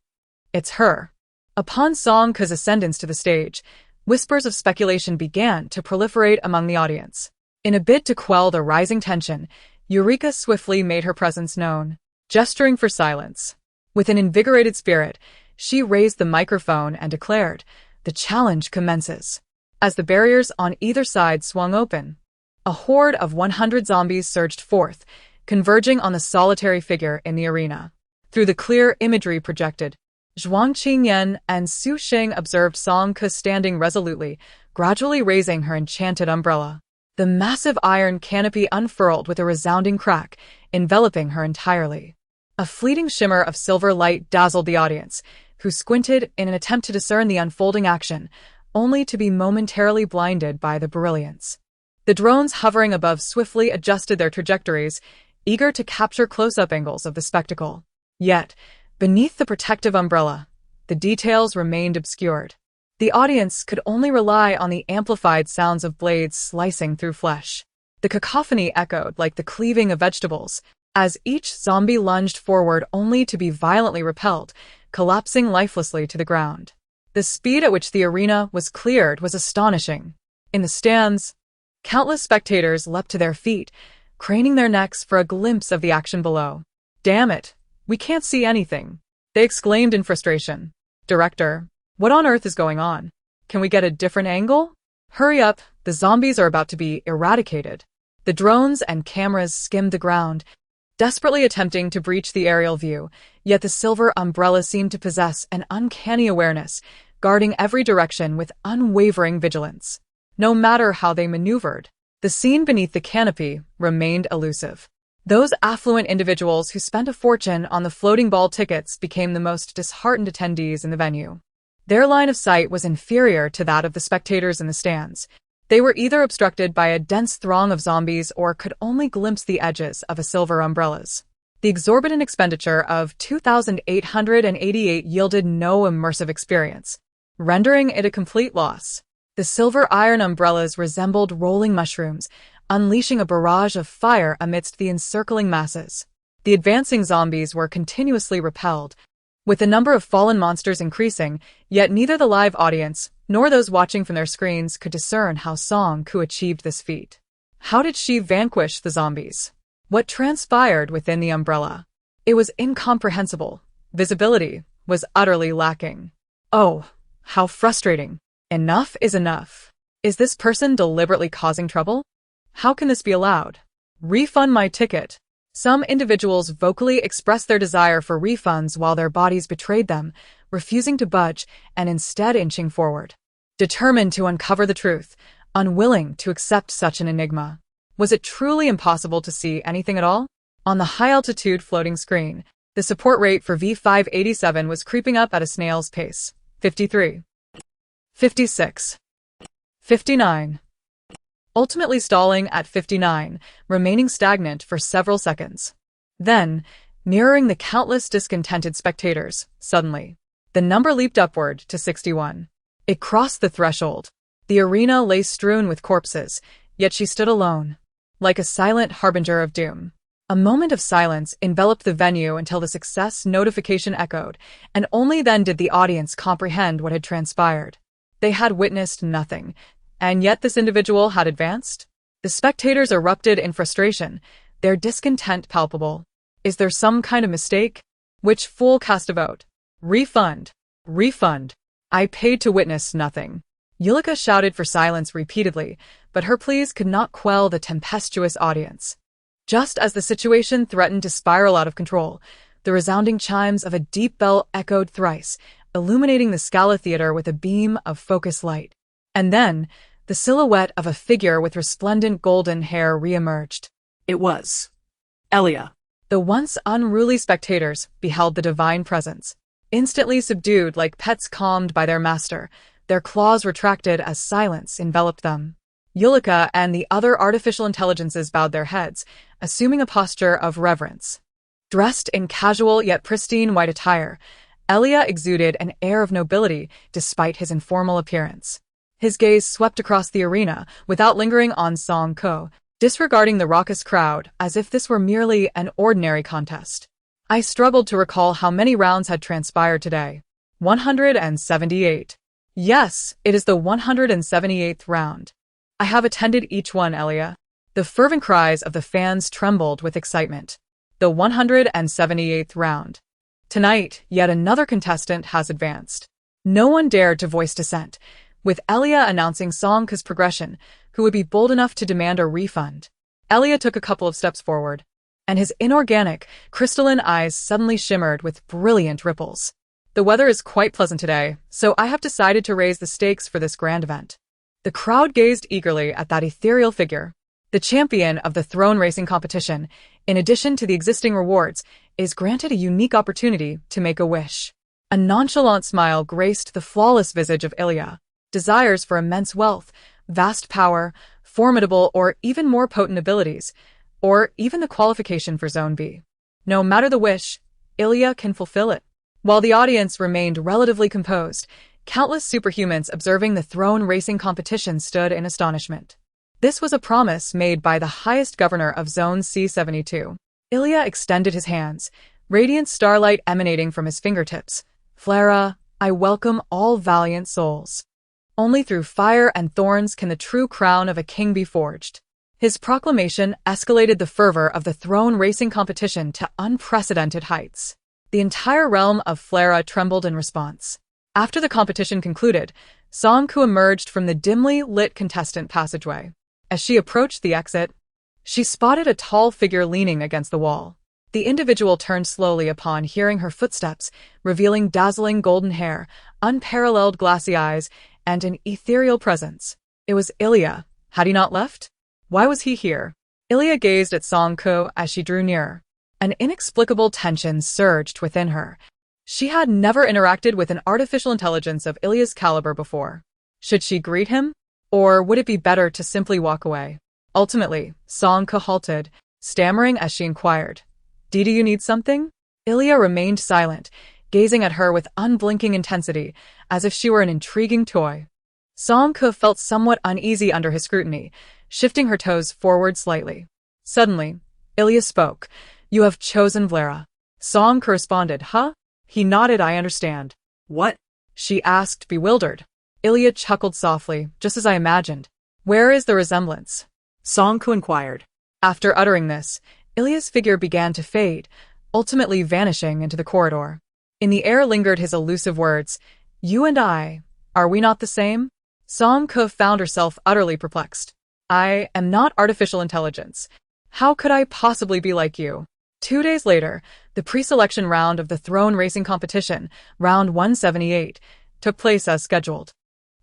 "It's her." Upon Song Ke's ascendance to the stage, whispers of speculation began to proliferate among the audience. In a bid to quell the rising tension, Eureka swiftly made her presence known, gesturing for silence. With an invigorated spirit, she raised the microphone and declared, "The challenge commences." As the barriers on either side swung open, a horde of 100 zombies surged forth, converging on the solitary figure in the arena. Through the clear imagery projected, Zhuang Qingyan and Su Xing observed Song Ke standing resolutely, gradually raising her enchanted umbrella. The massive iron canopy unfurled with a resounding crack, enveloping her entirely. A fleeting shimmer of silver light dazzled the audience, who squinted in an attempt to discern the unfolding action, only to be momentarily blinded by the brilliance. The drones hovering above swiftly adjusted their trajectories, eager to capture close-up angles of the spectacle. Yet, beneath the protective umbrella, the details remained obscured. The audience could only rely on the amplified sounds of blades slicing through flesh. The cacophony echoed like the cleaving of vegetables, as each zombie lunged forward only to be violently repelled, collapsing lifelessly to the ground. The speed at which the arena was cleared was astonishing. In the stands, countless spectators leapt to their feet, craning their necks for a glimpse of the action below. "Damn it, we can't see anything," they exclaimed in frustration. "Director, what on earth is going on? Can we get a different angle? Hurry up, the zombies are about to be eradicated." The drones and cameras skimmed the ground, desperately attempting to breach the aerial view, yet the silver umbrella seemed to possess an uncanny awareness, guarding every direction with unwavering vigilance. No matter how they maneuvered, the scene beneath the canopy remained elusive. Those affluent individuals who spent a fortune on the floating ball tickets became the most disheartened attendees in the venue. Their line of sight was inferior to that of the spectators in the stands. They were either obstructed by a dense throng of zombies or could only glimpse the edges of a silver umbrellas. The exorbitant expenditure of $2,888 yielded no immersive experience, rendering it a complete loss. The silver iron umbrellas resembled rolling mushrooms, unleashing a barrage of fire amidst the encircling masses. The advancing zombies were continuously repelled, with the number of fallen monsters increasing, yet neither the live audience nor those watching from their screens could discern how Song Ku achieved this feat. How did she vanquish the zombies? What transpired within the umbrella? It was incomprehensible. Visibility was utterly lacking. Oh, how frustrating. Enough is enough. Is this person deliberately causing trouble? How can this be allowed? Refund my ticket. Some individuals vocally expressed their desire for refunds while their bodies betrayed them, refusing to budge and instead inching forward. Determined to uncover the truth, unwilling to accept such an enigma. Was it truly impossible to see anything at all? On the high-altitude floating screen, the support rate for V587 was creeping up at a snail's pace. 53. 56. 59. Ultimately stalling at 59, remaining stagnant for several seconds. Then, mirroring the countless discontented spectators, suddenly, the number leaped upward to 61. It crossed the threshold. The arena lay strewn with corpses, yet she stood alone, like a silent harbinger of doom. A moment of silence enveloped the venue until the success notification echoed, and only then did the audience comprehend what had transpired. They had witnessed nothing, and yet this individual had advanced? The spectators erupted in frustration, their discontent palpable. Is there some kind of mistake? Which fool cast a vote? Refund! Refund! I paid to witness nothing. Yulika shouted for silence repeatedly, but her pleas could not quell the tempestuous audience. Just as the situation threatened to spiral out of control, the resounding chimes of a deep bell echoed thrice, illuminating the Scala Theater with a beam of focused light. And then, the silhouette of a figure with resplendent golden hair re-emerged. It was Elia. The once unruly spectators beheld the divine presence. Instantly subdued like pets calmed by their master, their claws retracted as silence enveloped them. Yulika and the other artificial intelligences bowed their heads, assuming a posture of reverence. Dressed in casual yet pristine white attire, Elia exuded an air of nobility despite his informal appearance. His gaze swept across the arena without lingering on Song Ku, disregarding the raucous crowd as if this were merely an ordinary contest. I struggled to recall how many rounds had transpired today. 178. Yes, it is the 178th round. I have attended each one, Elia. The fervent cries of the fans trembled with excitement. The 178th round. Tonight, yet another contestant has advanced. No one dared to voice dissent, with Elia announcing Song Ku's progression, who would be bold enough to demand a refund. Elia took a couple of steps forward, and his inorganic, crystalline eyes suddenly shimmered with brilliant ripples. The weather is quite pleasant today, so I have decided to raise the stakes for this grand event. The crowd gazed eagerly at that ethereal figure. The champion of the throne racing competition, in addition to the existing rewards, is granted a unique opportunity to make a wish. A nonchalant smile graced the flawless visage of Ilya. Desires for immense wealth, vast power, formidable or even more potent abilities, or even the qualification for Zone B. No matter the wish, Ilya can fulfill it. While the audience remained relatively composed, countless superhumans observing the throne racing competition stood in astonishment. This was a promise made by the highest governor of Zone C-72. Ilya extended his hands, radiant starlight emanating from his fingertips. Flara, I welcome all valiant souls. Only through fire and thorns can the true crown of a king be forged. His proclamation escalated the fervor of the throne racing competition to unprecedented heights. The entire realm of Flara trembled in response. After the competition concluded, Song Ku emerged from the dimly lit contestant passageway. As she approached the exit, she spotted a tall figure leaning against the wall. The individual turned slowly upon hearing her footsteps, revealing dazzling golden hair, unparalleled glassy eyes, and an ethereal presence. It was Ilya. Had he not left? Why was he here? Ilya gazed at Song-ko as she drew nearer. An inexplicable tension surged within her. She had never interacted with an artificial intelligence of Ilya's caliber before. Should she greet him? Or would it be better to simply walk away? Ultimately, Song-ko halted, stammering as she inquired, "Do you need something?" Ilya remained silent, gazing at her with unblinking intensity, as if she were an intriguing toy. Song-ko felt somewhat uneasy under his scrutiny, shifting her toes forward slightly. Suddenly, Ilya spoke. "You have chosen Vlara." Song-ko responded, "Huh?" He nodded. "I understand." What? She asked, bewildered. Ilya chuckled softly, just as I imagined. "Where is the resemblance?" Song-ko inquired. After uttering this, Ilya's figure began to fade, ultimately vanishing into the corridor. In the air lingered his elusive words, "You and I, are we not the same?" Song-ko found herself utterly perplexed. "I am not artificial intelligence. How could I possibly be like you?" 2 days later, the pre-selection round of the throne racing competition, round 178, took place as scheduled.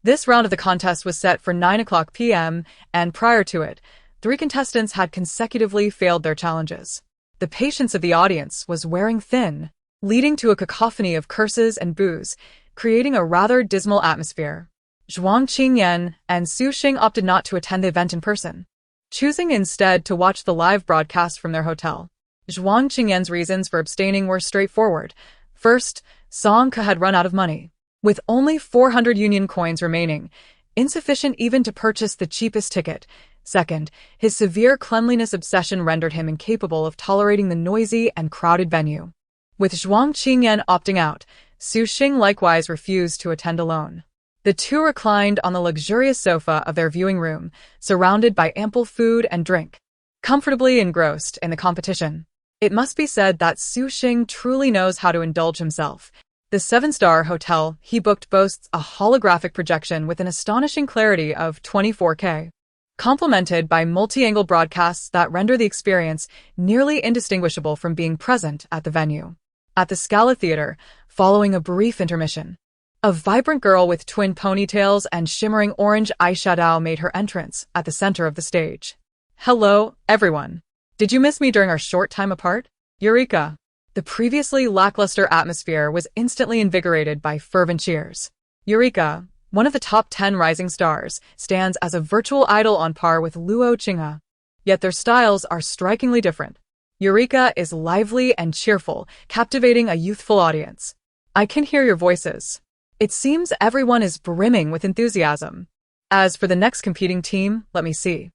This round of the contest was set for 9 p.m., and prior to it, 3 contestants had consecutively failed their challenges. The patience of the audience was wearing thin, leading to a cacophony of curses and boos, creating a rather dismal atmosphere. Zhuang Qingyan and Su Xing opted not to attend the event in person, choosing instead to watch the live broadcast from their hotel. Zhuang Qingyan's reasons for abstaining were straightforward. First, Song-ko had run out of money. With only 400 Union coins remaining, insufficient even to purchase the cheapest ticket. Second, his severe cleanliness obsession rendered him incapable of tolerating the noisy and crowded venue. With Zhuang Qingyan opting out, Su Xing likewise refused to attend alone. The two reclined on the luxurious sofa of their viewing room, surrounded by ample food and drink, comfortably engrossed in the competition. It must be said that Su Xing truly knows how to indulge himself. The 7-star hotel he booked boasts a holographic projection with an astonishing clarity of 24K, complemented by multi-angle broadcasts that render the experience nearly indistinguishable from being present at the venue. At the Scala Theater, following a brief intermission, a vibrant girl with twin ponytails and shimmering orange eyeshadow made her entrance at the center of the stage. "Hello, everyone. Did you miss me during our short time apart? Eureka!" The previously lackluster atmosphere was instantly invigorated by fervent cheers. Eureka, one of the top 10 rising stars, stands as a virtual idol on par with Luo Qinghe. Yet their styles are strikingly different. Eureka is lively and cheerful, captivating a youthful audience. I can hear your voices. It seems everyone is brimming with enthusiasm. As for the next competing team, let me see.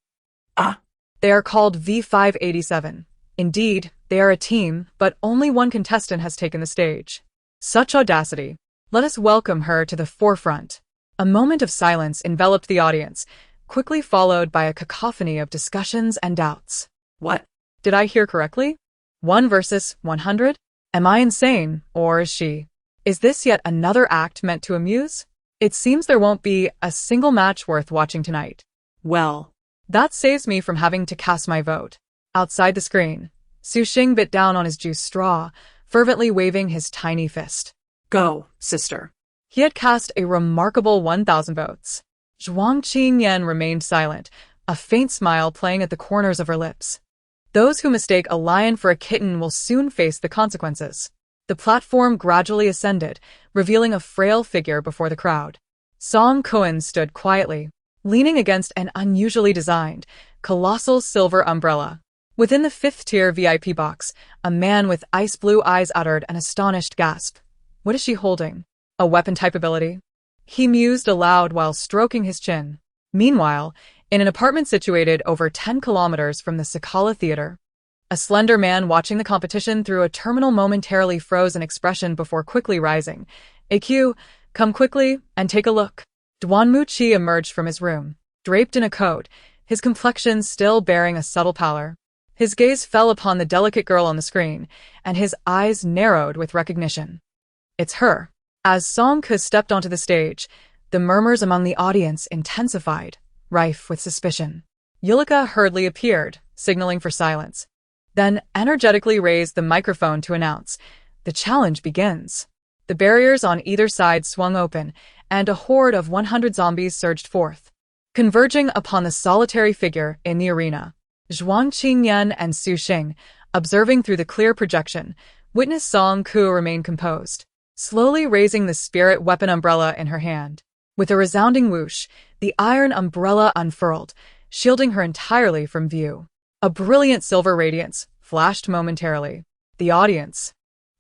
They are called V587. Indeed, they are a team, but only one contestant has taken the stage. Such audacity. Let us welcome her to the forefront. A moment of silence enveloped the audience, quickly followed by a cacophony of discussions and doubts. What? Did I hear correctly? 1 versus 100? Am I insane, or is she? Is this yet another act meant to amuse? It seems there won't be a single match worth watching tonight. Well, that saves me from having to cast my vote. Outside the screen, Su Xing bit down on his juice straw, fervently waving his tiny fist. Go, sister. He had cast a remarkable 1,000 votes. Zhuang Qingyan remained silent, a faint smile playing at the corners of her lips. Those who mistake a lion for a kitten will soon face the consequences. The platform gradually ascended, revealing a frail figure before the crowd. Song-ko stood quietly, leaning against an unusually designed, colossal silver umbrella. Within the 5th-tier VIP box, a man with ice-blue eyes uttered an astonished gasp. What is she holding? A weapon-type ability? He mused aloud while stroking his chin. Meanwhile, in an apartment situated over 10 kilometers from the Scala Theater, a slender man watching the competition through a terminal momentarily froze an expression before quickly rising. "AQ, come quickly and take a look." Duanmu Qi emerged from his room, draped in a coat, his complexion still bearing a subtle pallor. His gaze fell upon the delicate girl on the screen, and his eyes narrowed with recognition. It's her. As Song-ko stepped onto the stage, the murmurs among the audience intensified, rife with suspicion. Yulika hurriedly appeared, signaling for silence, then energetically raised the microphone to announce, "The challenge begins." The barriers on either side swung open, and a horde of 100 zombies surged forth, converging upon the solitary figure in the arena. Zhuang Qingyan and Su Xing, observing through the clear projection, witnessed Song Ku remain composed, slowly raising the spirit weapon umbrella in her hand. With a resounding whoosh, the iron umbrella unfurled, shielding her entirely from view. A brilliant silver radiance flashed momentarily. The audience,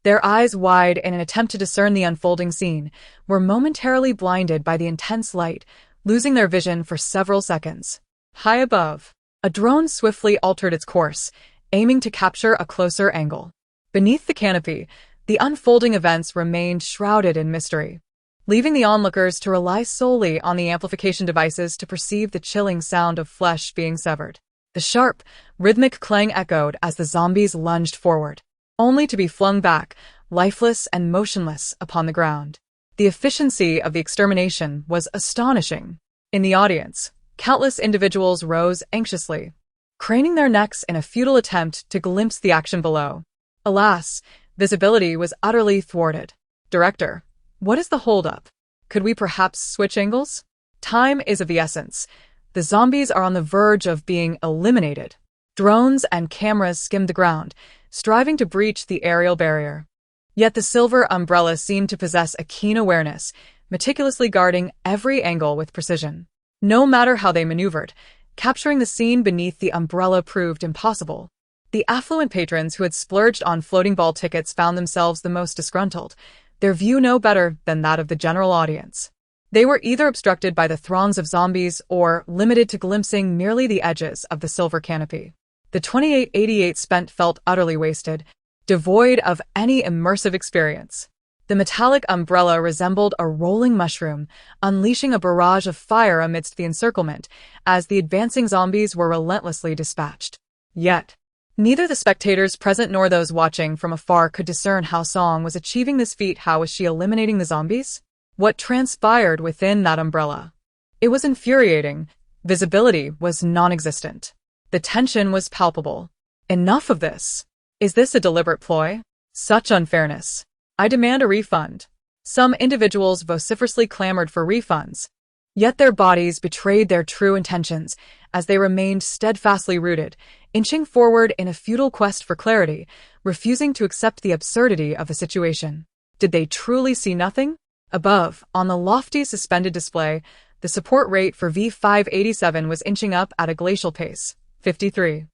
their eyes wide in an attempt to discern the unfolding scene, were momentarily blinded by the intense light, losing their vision for several seconds. High above, a drone swiftly altered its course, aiming to capture a closer angle. Beneath the canopy, the unfolding events remained shrouded in mystery, leaving the onlookers to rely solely on the amplification devices to perceive the chilling sound of flesh being severed. The sharp, rhythmic clang echoed as the zombies lunged forward, only to be flung back, lifeless and motionless, upon the ground. The efficiency of the extermination was astonishing. In the audience, countless individuals rose anxiously, craning their necks in a futile attempt to glimpse the action below. Alas, visibility was utterly thwarted. Director, what is the holdup? Could we perhaps switch angles? Time is of the essence. The zombies are on the verge of being eliminated. Drones and cameras skimmed the ground, striving to breach the aerial barrier. Yet the silver umbrella seemed to possess a keen awareness, meticulously guarding every angle with precision. No matter how they maneuvered, capturing the scene beneath the umbrella proved impossible. The affluent patrons who had splurged on floating ball tickets found themselves the most disgruntled, their view no better than that of the general audience. They were either obstructed by the throngs of zombies or limited to glimpsing merely the edges of the silver canopy. The 2888 spent felt utterly wasted, devoid of any immersive experience. The metallic umbrella resembled a rolling mushroom, unleashing a barrage of fire amidst the encirclement as the advancing zombies were relentlessly dispatched. Yet, neither the spectators present nor those watching from afar could discern how Song was achieving this feat. How was she eliminating the zombies? What transpired within that umbrella? It was infuriating. Visibility was non-existent. The tension was palpable. Enough of this. Is this a deliberate ploy? Such unfairness. I demand a refund. Some individuals vociferously clamored for refunds, yet their bodies betrayed their true intentions as they remained steadfastly rooted, inching forward in a futile quest for clarity, refusing to accept the absurdity of the situation. Did they truly see nothing? Above, on the lofty suspended display, the support rate for V587 was inching up at a glacial pace. 53.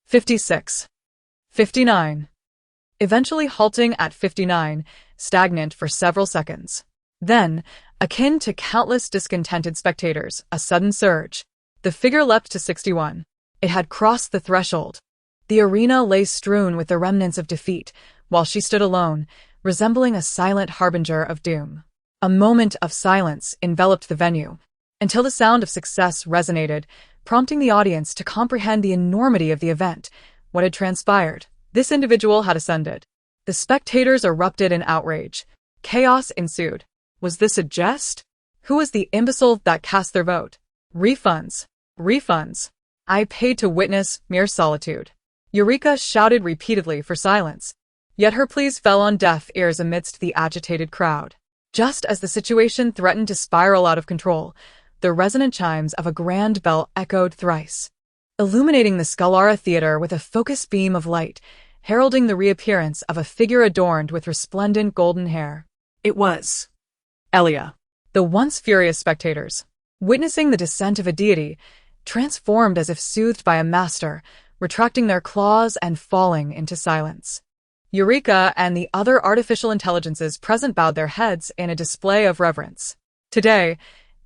56. 59. Eventually halting at 59, stagnant for several seconds. Then, akin to countless discontented spectators, a sudden surge. The figure leapt to 61. It had crossed the threshold. The arena lay strewn with the remnants of defeat, while she stood alone, resembling a silent harbinger of doom. A moment of silence enveloped the venue, until the sound of success resonated, prompting the audience to comprehend the enormity of the event. What had transpired? This individual had ascended. The spectators erupted in outrage. Chaos ensued. Was this a jest? Who was the imbecile that cast their vote? Refunds. Refunds. I paid to witness mere solitude. Eureka shouted repeatedly for silence. Yet her pleas fell on deaf ears amidst the agitated crowd. Just as the situation threatened to spiral out of control, the resonant chimes of a grand bell echoed thrice, illuminating the Scalara Theater with a focused beam of light, heralding the reappearance of a figure adorned with resplendent golden hair. It was Elia. The once furious spectators, witnessing the descent of a deity, transformed as if soothed by a master, retracting their claws and falling into silence. Eureka and the other artificial intelligences present bowed their heads in a display of reverence. Today,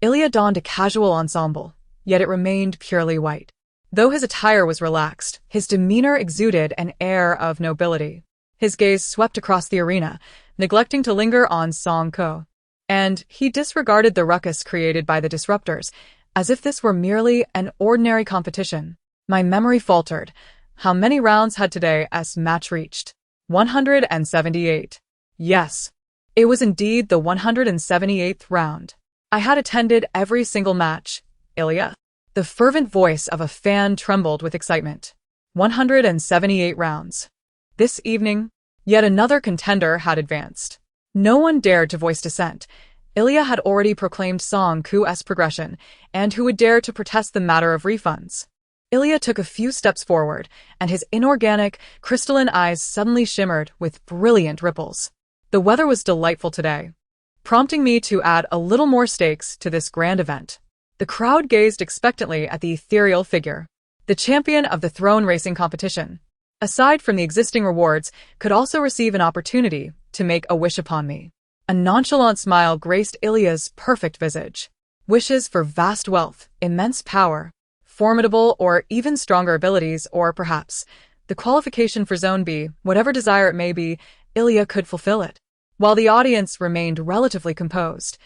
Ilya donned a casual ensemble, yet it remained purely white. Though his attire was relaxed, his demeanor exuded an air of nobility. His gaze swept across the arena, neglecting to linger on Song Ko. And he disregarded the ruckus created by the disruptors, as if this were merely an ordinary competition. My memory faltered. How many rounds had today's match reached? 178. Yes, it was indeed the 178th round. I had attended every single match. Ilya. The fervent voice of a fan trembled with excitement. 178 rounds. This evening, yet another contender had advanced. No one dared to voice dissent. Ilya had already proclaimed Song Ku's progression, and who would dare to protest the matter of refunds? Ilya took a few steps forward, and his inorganic, crystalline eyes suddenly shimmered with brilliant ripples. The weather was delightful today, prompting me to add a little more stakes to this grand event. The crowd gazed expectantly at the ethereal figure, the champion of the throne racing competition. Aside from the existing rewards, could also receive an opportunity to make a wish upon me. A nonchalant smile graced Ilya's perfect visage. Wishes for vast wealth, immense power, formidable or even stronger abilities, or perhaps the qualification for Zone B, whatever desire it may be, Ilya could fulfill it. While the audience remained relatively composed,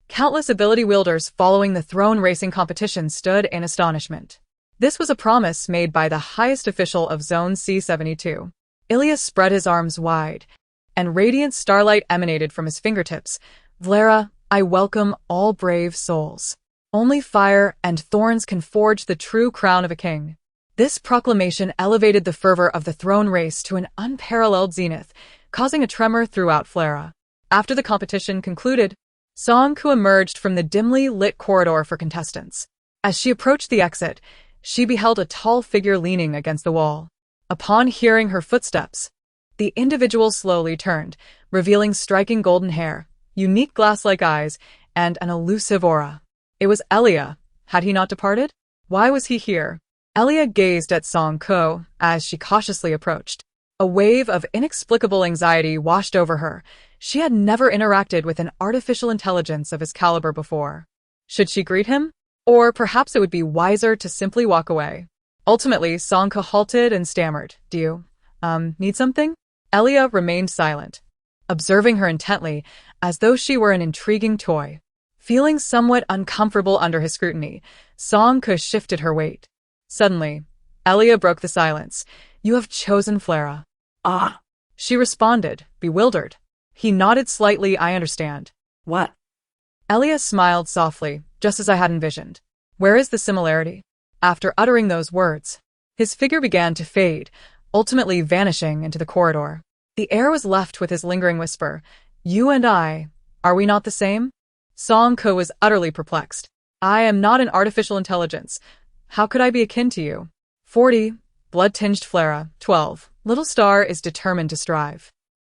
countless ability wielders following the throne racing competition stood in astonishment. This was a promise made by the highest official of Zone C72. Ilya spread his arms wide, and radiant starlight emanated from his fingertips. Vlara, I welcome all brave souls. Only fire and thorns can forge the true crown of a king. This proclamation elevated the fervor of the throne race to an unparalleled zenith, causing a tremor throughout Vlara. After the competition concluded, Song Ku emerged from the dimly lit corridor for contestants. As she approached the exit, she beheld a tall figure leaning against the wall. Upon hearing her footsteps, the individual slowly turned, revealing striking golden hair, unique glass-like eyes, and an elusive aura. It was Ilya. Had he not departed? Why was he here? Ilya gazed at Song Ku as she cautiously approached. A wave of inexplicable anxiety washed over her. She had never interacted with an artificial intelligence of his caliber before. Should she greet him? Or perhaps it would be wiser to simply walk away. Ultimately, Song Ku halted and stammered. Do you, need something? Ilya remained silent, observing her intently as though she were an intriguing toy. Feeling somewhat uncomfortable under his scrutiny, Song Ku shifted her weight. Suddenly, Ilya broke the silence. You have chosen Vlara. Ah. She responded, bewildered. He nodded slightly. I understand. What? Ilya smiled softly, just as I had envisioned. Where is the similarity? After uttering those words, his figure began to fade, ultimately vanishing into the corridor. The air was left with his lingering whisper. You and I, are we not the same? Song Ku was utterly perplexed. I am not an artificial intelligence. How could I be akin to you? 40. Blood-tinged Vlara. 12. Little Star is determined to strive.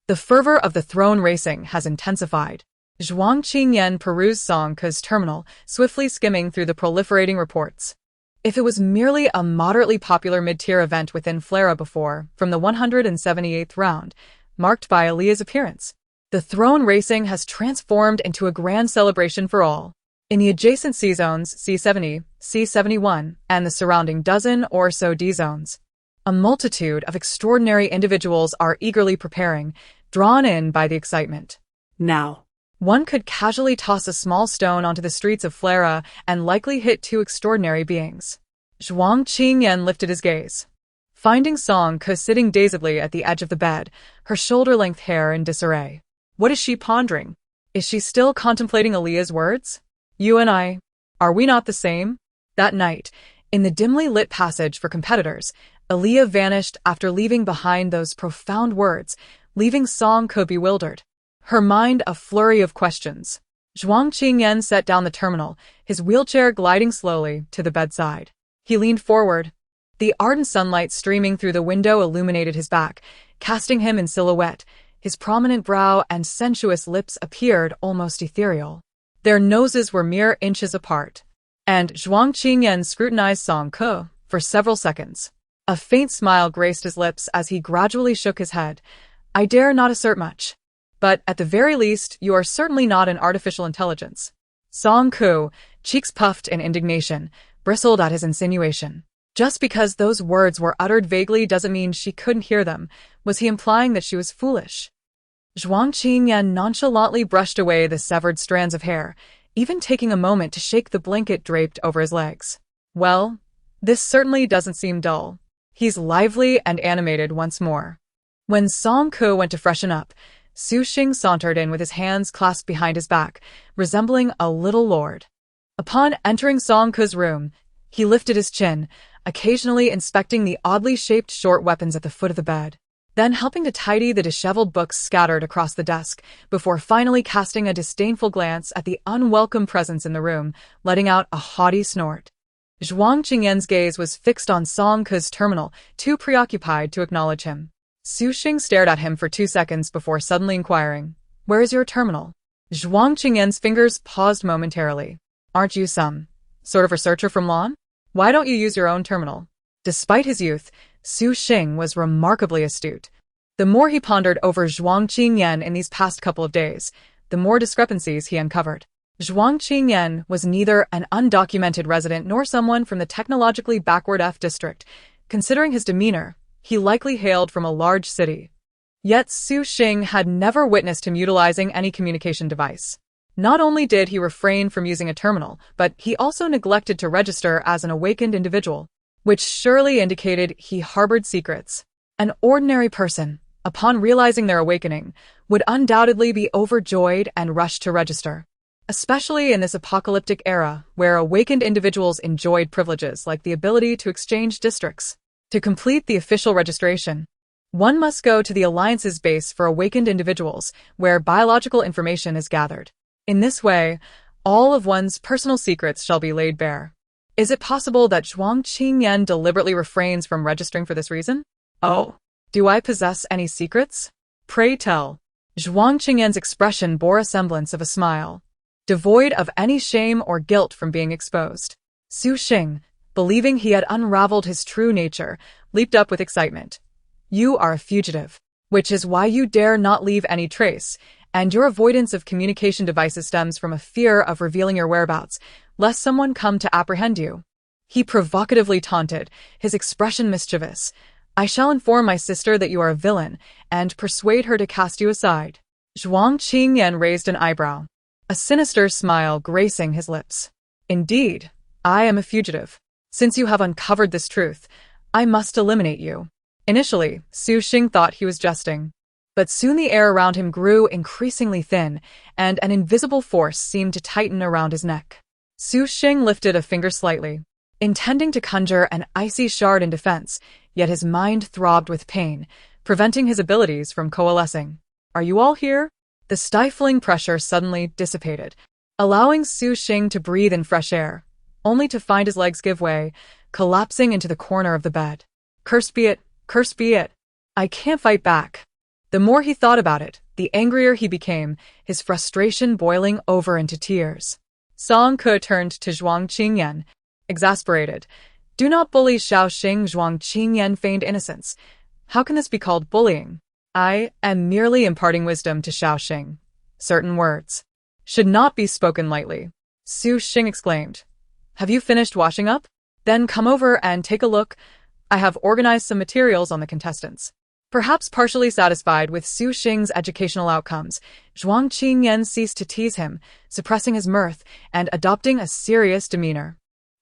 The fervor of the throne racing has intensified. Zhuang Qingyan perused Song Ku's terminal, swiftly skimming through the proliferating reports. If it was merely a moderately popular mid-tier event within Vlara before, from the 178th round, marked by Ilya's appearance, the throne racing has transformed into a grand celebration for all. In the adjacent C zones, C70, C71, and the surrounding dozen or so D zones, a multitude of extraordinary individuals are eagerly preparing, drawn in by the excitement. Now, one could casually toss a small stone onto the streets of Vlara and likely hit two extraordinary beings. Zhuang Qingyan lifted his gaze, finding Song Ku sitting dazedly at the edge of the bed, her shoulder-length hair in disarray. What is she pondering? Is she still contemplating Ilya's words? You and I, are we not the same? That night, in the dimly lit passage for competitors, Ilya vanished after leaving behind those profound words, leaving Song Ku bewildered, her mind a flurry of questions. Zhuang Qingyan set down the terminal, his wheelchair gliding slowly to the bedside. He leaned forward. The ardent sunlight streaming through the window illuminated his back, casting him in silhouette. His prominent brow and sensuous lips appeared almost ethereal. Their noses were mere inches apart, and Zhuang Qingyan scrutinized Song Ku for several seconds. A faint smile graced his lips as he gradually shook his head. I dare not assert much, but at the very least, you are certainly not an artificial intelligence. Song Ku, cheeks puffed in indignation, bristled at his insinuation. Just because those words were uttered vaguely doesn't mean she couldn't hear them. Was he implying that she was foolish? Zhuang Qingyan nonchalantly brushed away the severed strands of hair, even taking a moment to shake the blanket draped over his legs. Well, this certainly doesn't seem dull. He's lively and animated once more. When Song Ku went to freshen up, Su Xing sauntered in with his hands clasped behind his back, resembling a little lord. Upon entering Song Ku's room, he lifted his chin, occasionally inspecting the oddly shaped short weapons at the foot of the bed, then helping to tidy the disheveled books scattered across the desk, before finally casting a disdainful glance at the unwelcome presence in the room, letting out a haughty snort. Zhuang Qingyan's gaze was fixed on Song Ke's terminal, too preoccupied to acknowledge him. Su Xing stared at him for 2 seconds before suddenly inquiring, "Where is your terminal?" Zhuang Qingyan's fingers paused momentarily. "Aren't you some sort of researcher from Lan? Why don't you use your own terminal?" Despite his youth, Su Xing was remarkably astute. The more he pondered over Zhuang Qingyan in these past couple of days, the more discrepancies he uncovered. Zhuang Qingyan was neither an undocumented resident nor someone from the technologically backward F district. Considering his demeanor, he likely hailed from a large city. Yet Su Xing had never witnessed him utilizing any communication device. Not only did he refrain from using a terminal, but he also neglected to register as an awakened individual, which surely indicated he harbored secrets. An ordinary person, upon realizing their awakening, would undoubtedly be overjoyed and rush to register. Especially in this apocalyptic era, where awakened individuals enjoyed privileges like the ability to exchange districts. To complete the official registration, one must go to the Alliance's base for awakened individuals, where biological information is gathered. In this way, all of one's personal secrets shall be laid bare. Is it possible that Zhuang Qingyan deliberately refrains from registering for this reason? Oh, Do I possess any secrets? Pray tell. Zhuang Qingyan's expression bore a semblance of a smile, devoid of any shame or guilt from being exposed. Su Xing, believing he had unraveled his true nature, leaped up with excitement. "You are a fugitive, which is why you dare not leave any trace, and your avoidance of communication devices stems from a fear of revealing your whereabouts, lest someone come to apprehend you." He provocatively taunted, his expression mischievous. "I shall inform my sister that you are a villain, and persuade her to cast you aside." Zhuang Qingyan raised an eyebrow, a sinister smile gracing his lips. "Indeed, I am a fugitive. Since you have uncovered this truth, I must eliminate you." Initially, Su Xing thought he was jesting, but soon the air around him grew increasingly thin, and an invisible force seemed to tighten around his neck. Su Xing lifted a finger slightly, intending to conjure an icy shard in defense, yet his mind throbbed with pain, preventing his abilities from coalescing. "Are you all here?" The stifling pressure suddenly dissipated, allowing Su Xing to breathe in fresh air, only to find his legs give way, collapsing into the corner of the bed. Cursed be it, cursed be it. I can't fight back. The more he thought about it, the angrier he became, his frustration boiling over into tears. Song Ke turned to Zhuang Qingyan, exasperated. "Do not bully Xiao Xing." Zhuang Qingyan feigned innocence. "How can this be called bullying? I am merely imparting wisdom to Xiao Xing. Certain words should not be spoken lightly." Su Xing exclaimed. "Have you finished washing up? Then come over and take a look. I have organized some materials on the contestants." Perhaps partially satisfied with Su Xing's educational outcomes, Zhuang Qingyan ceased to tease him, suppressing his mirth and adopting a serious demeanor.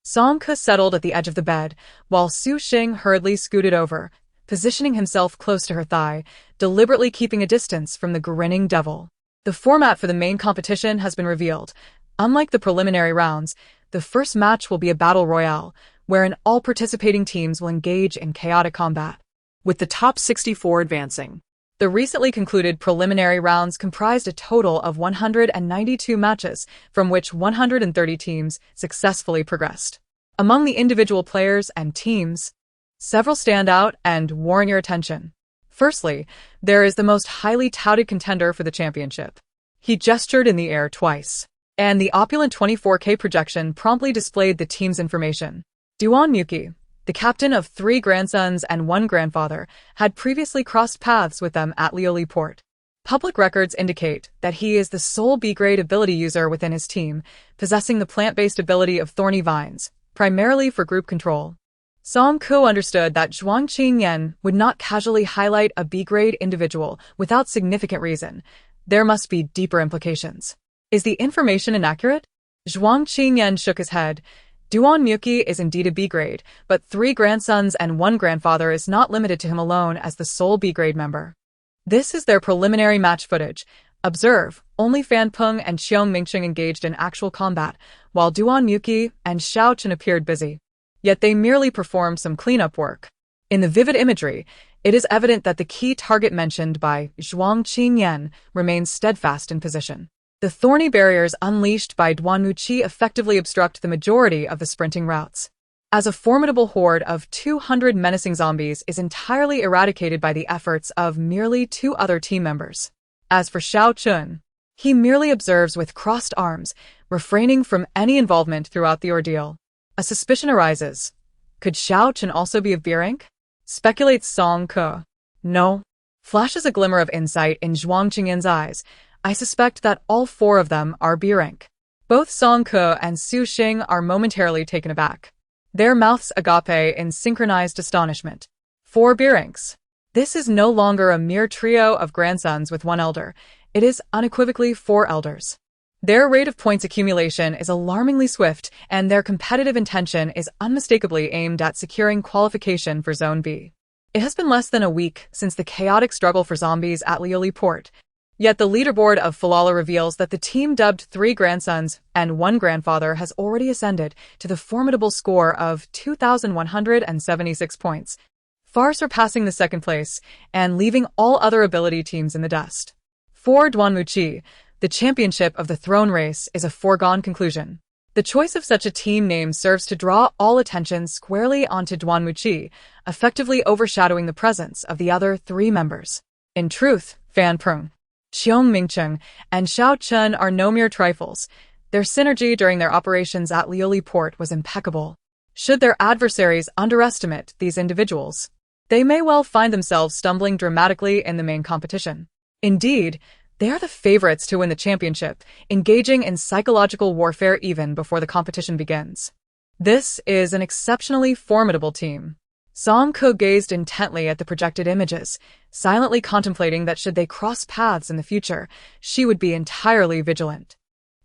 Song Ke settled at the edge of the bed, while Su Xing hurriedly scooted over, positioning himself close to her thigh, deliberately keeping a distance from the grinning devil. The format for the main competition has been revealed. Unlike the preliminary rounds, the first match will be a battle royale, wherein all participating teams will engage in chaotic combat, with the top 64 advancing. The recently concluded preliminary rounds comprised a total of 192 matches, from which 130 teams successfully progressed. Among the individual players and teams, several stand out and warrant your attention. Firstly, there is the most highly touted contender for the championship. He gestured in the air twice, and the opulent 24K projection promptly displayed the team's information. Duan Yuki, the captain of 3 grandsons and 1 grandfather, had previously crossed paths with them at Lioli Port. Public records indicate that he is the sole B-grade ability user within his team, possessing the plant-based ability of Thorny Vines, primarily for group control. Song Ke understood that Zhuang Qingyan would not casually highlight a B-grade individual without significant reason. There must be deeper implications. Is the information inaccurate? Zhuang Qingyan shook his head. Duan Yuki is indeed a B-grade, but 3 grandsons and 1 grandfather is not limited to him alone as the sole B-grade member. This is their preliminary match footage. Observe, only Fan Peng and Xiong Mingqing engaged in actual combat, while Duan Yuki and Xiao Chen appeared busy. Yet they merely performed some cleanup work. In the vivid imagery, it is evident that the key target mentioned by Zhuang Qingyan remains steadfast in position. The thorny barriers unleashed by Duan Wuqi effectively obstruct the majority of the sprinting routes. as a formidable horde of 200 menacing zombies is entirely eradicated by the efforts of merely 2 other team members. As for Xiao Chun, he merely observes with crossed arms, refraining from any involvement throughout the ordeal. A suspicion arises. Could Xiao Chun also be of B rank? Speculates Song Ke. No. Flashes a glimmer of insight in Zhuang Qingyan's eyes. I suspect that all 4 of them are B rank. Both Song Ke and Su Xing are momentarily taken aback. Their mouths agape in synchronized astonishment. 4 B ranks. This is no longer a mere trio of grandsons with 1 elder. It is unequivocally 4 elders. Their rate of points accumulation is alarmingly swift, and their competitive intention is unmistakably aimed at securing qualification for Zone B. It has been less than a week since the chaotic struggle for zombies at Lioli Port, yet the leaderboard of Falala reveals that the team dubbed 3 grandsons and 1 grandfather has already ascended to the formidable score of 2,176 points, far surpassing the second place and leaving all other ability teams in the dust. For Duanmuqi, the championship of the throne race is a foregone conclusion. The choice of such a team name serves to draw all attention squarely onto Duanmuqi, effectively overshadowing the presence of the other 3 members. In truth, Fan Prung, Qiong Mingcheng, and Xiao Chun are no mere trifles. Their synergy during their operations at Lioli Port was impeccable. Should their adversaries underestimate these individuals, they may well find themselves stumbling dramatically in the main competition. Indeed, they are the favorites to win the championship, engaging in psychological warfare even before the competition begins. This is an exceptionally formidable team. Song Ke gazed intently at the projected images, silently contemplating that should they cross paths in the future, she would be entirely vigilant.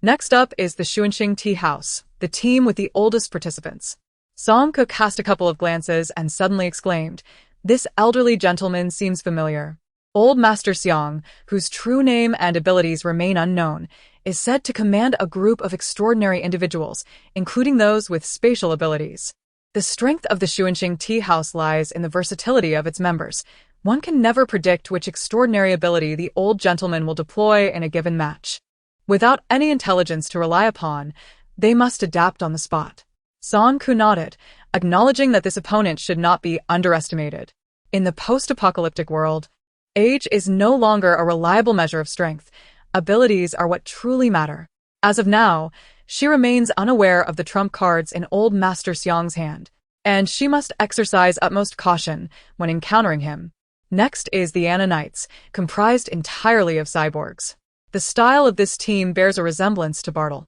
Next up is the Xuanxing Tea House, the team with the oldest participants. Song Ke cast a couple of glances and suddenly exclaimed, "This elderly gentleman seems familiar." Old Master Xiang, whose true name and abilities remain unknown, is said to command a group of extraordinary individuals, including those with spatial abilities. The strength of the Xuanxing Tea House lies in the versatility of its members. One can never predict which extraordinary ability the old gentleman will deploy in a given match. Without any intelligence to rely upon, they must adapt on the spot. Song Ke nodded, acknowledging that this opponent should not be underestimated. In the post-apocalyptic world, age is no longer a reliable measure of strength. Abilities are what truly matter. As of now, she remains unaware of the trump cards in old Master Xiang's hand, and she must exercise utmost caution when encountering him. Next is the Anna Knights, comprised entirely of cyborgs. The style of this team bears a resemblance to Bartle,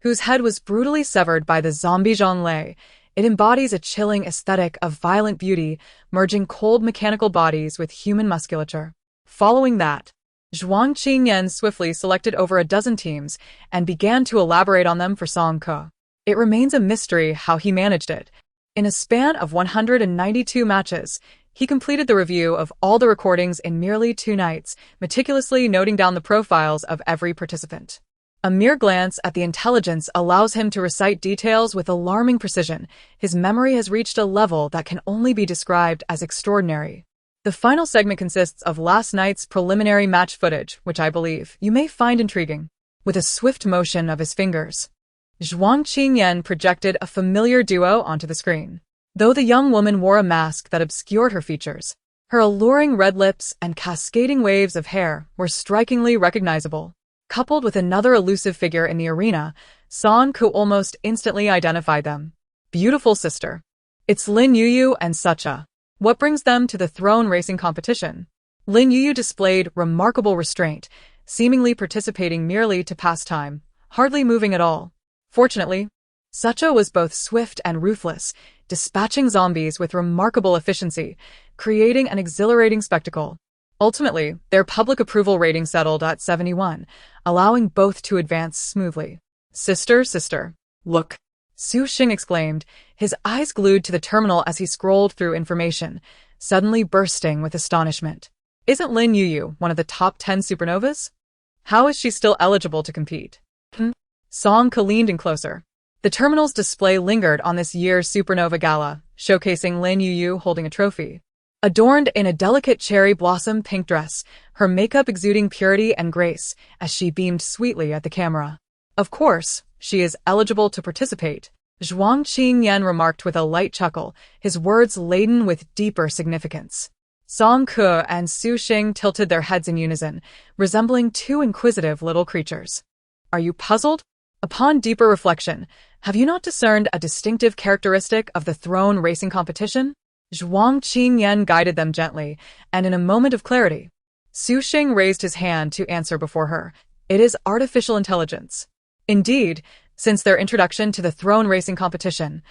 whose head was brutally severed by the zombie Zhonglei. It embodies a chilling aesthetic of violent beauty, merging cold mechanical bodies with human musculature. Following that, Zhuang Qingyan swiftly selected over a dozen teams and began to elaborate on them for Song Ke. It remains a mystery how he managed it. In a span of 192 matches, he completed the review of all the recordings in merely 2 nights, meticulously noting down the profiles of every participant. A mere glance at the intelligence allows him to recite details with alarming precision. His memory has reached a level that can only be described as extraordinary. The final segment consists of last night's preliminary match footage, which I believe you may find intriguing. With a swift motion of his fingers, Zhuang Qingyan projected a familiar duo onto the screen. Though the young woman wore a mask that obscured her features, her alluring red lips and cascading waves of hair were strikingly recognizable. Coupled with another elusive figure in the arena, Song Ke almost instantly identified them. Beautiful sister. It's Lin Yuyu and Sucha. What brings them to the throne racing competition? Lin Yuyu displayed remarkable restraint, seemingly participating merely to pass time, hardly moving at all. Fortunately, Sucha was both swift and ruthless, dispatching zombies with remarkable efficiency, creating an exhilarating spectacle. Ultimately, their public approval rating settled at 71, allowing both to advance smoothly. Sister, look, Su Xing exclaimed, his eyes glued to the terminal as he scrolled through information, suddenly bursting with astonishment. Isn't Lin Yuyu one of the top 10 supernovas? How is she still eligible to compete? Song Ke leaned in closer. The terminal's display lingered on this year's Supernova Gala, showcasing Lin Yuyu holding a trophy. Adorned in a delicate cherry blossom pink dress, her makeup exuding purity and grace as she beamed sweetly at the camera. Of course, she is eligible to participate. Zhuang Qingyan remarked with a light chuckle, his words laden with deeper significance. Song Ke and Su Xing tilted their heads in unison, resembling two inquisitive little creatures. Are you puzzled? Upon deeper reflection, have you not discerned a distinctive characteristic of the throne racing competition? Zhuang Qingyan guided them gently, and in a moment of clarity, Su Xing raised his hand to answer before her. It is artificial intelligence. Indeed, since their introduction to the throne racing competition,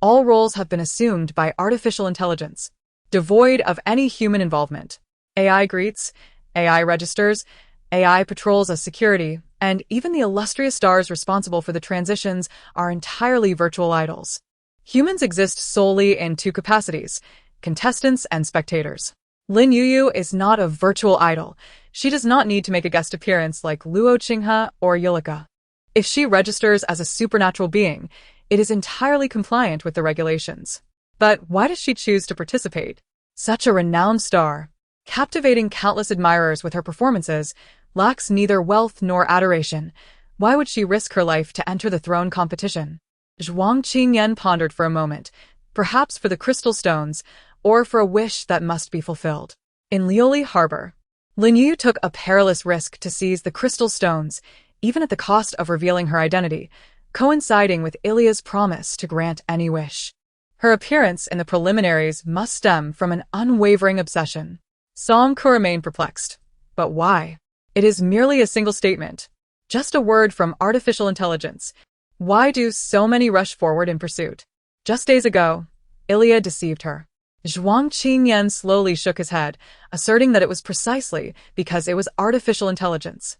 all roles have been assumed by artificial intelligence, devoid of any human involvement. AI greets, AI registers, AI patrols as security, and even the illustrious stars responsible for the transitions are entirely virtual idols. Humans exist solely in two capacities, contestants and spectators. Lin Yuyu is not a virtual idol. She does not need to make a guest appearance like Luo Qinghe or Yulika. If she registers as a supernatural being, it is entirely compliant with the regulations. But why does she choose to participate? Such a renowned star, captivating countless admirers with her performances, lacks neither wealth nor adoration. Why would she risk her life to enter the throne competition? Zhuang Qingyan pondered for a moment, perhaps for the crystal stones, or for a wish that must be fulfilled. In Lioli Harbor, Lin Yu took a perilous risk to seize the crystal stones, even at the cost of revealing her identity, coinciding with Ilia's promise to grant any wish. Her appearance in the preliminaries must stem from an unwavering obsession. Song Ke remained perplexed. But why? It is merely a single statement, just a word from artificial intelligence. Why do so many rush forward in pursuit? Just days ago, Ilia deceived her. Zhuang Qingyan slowly shook his head, asserting that it was precisely because it was artificial intelligence.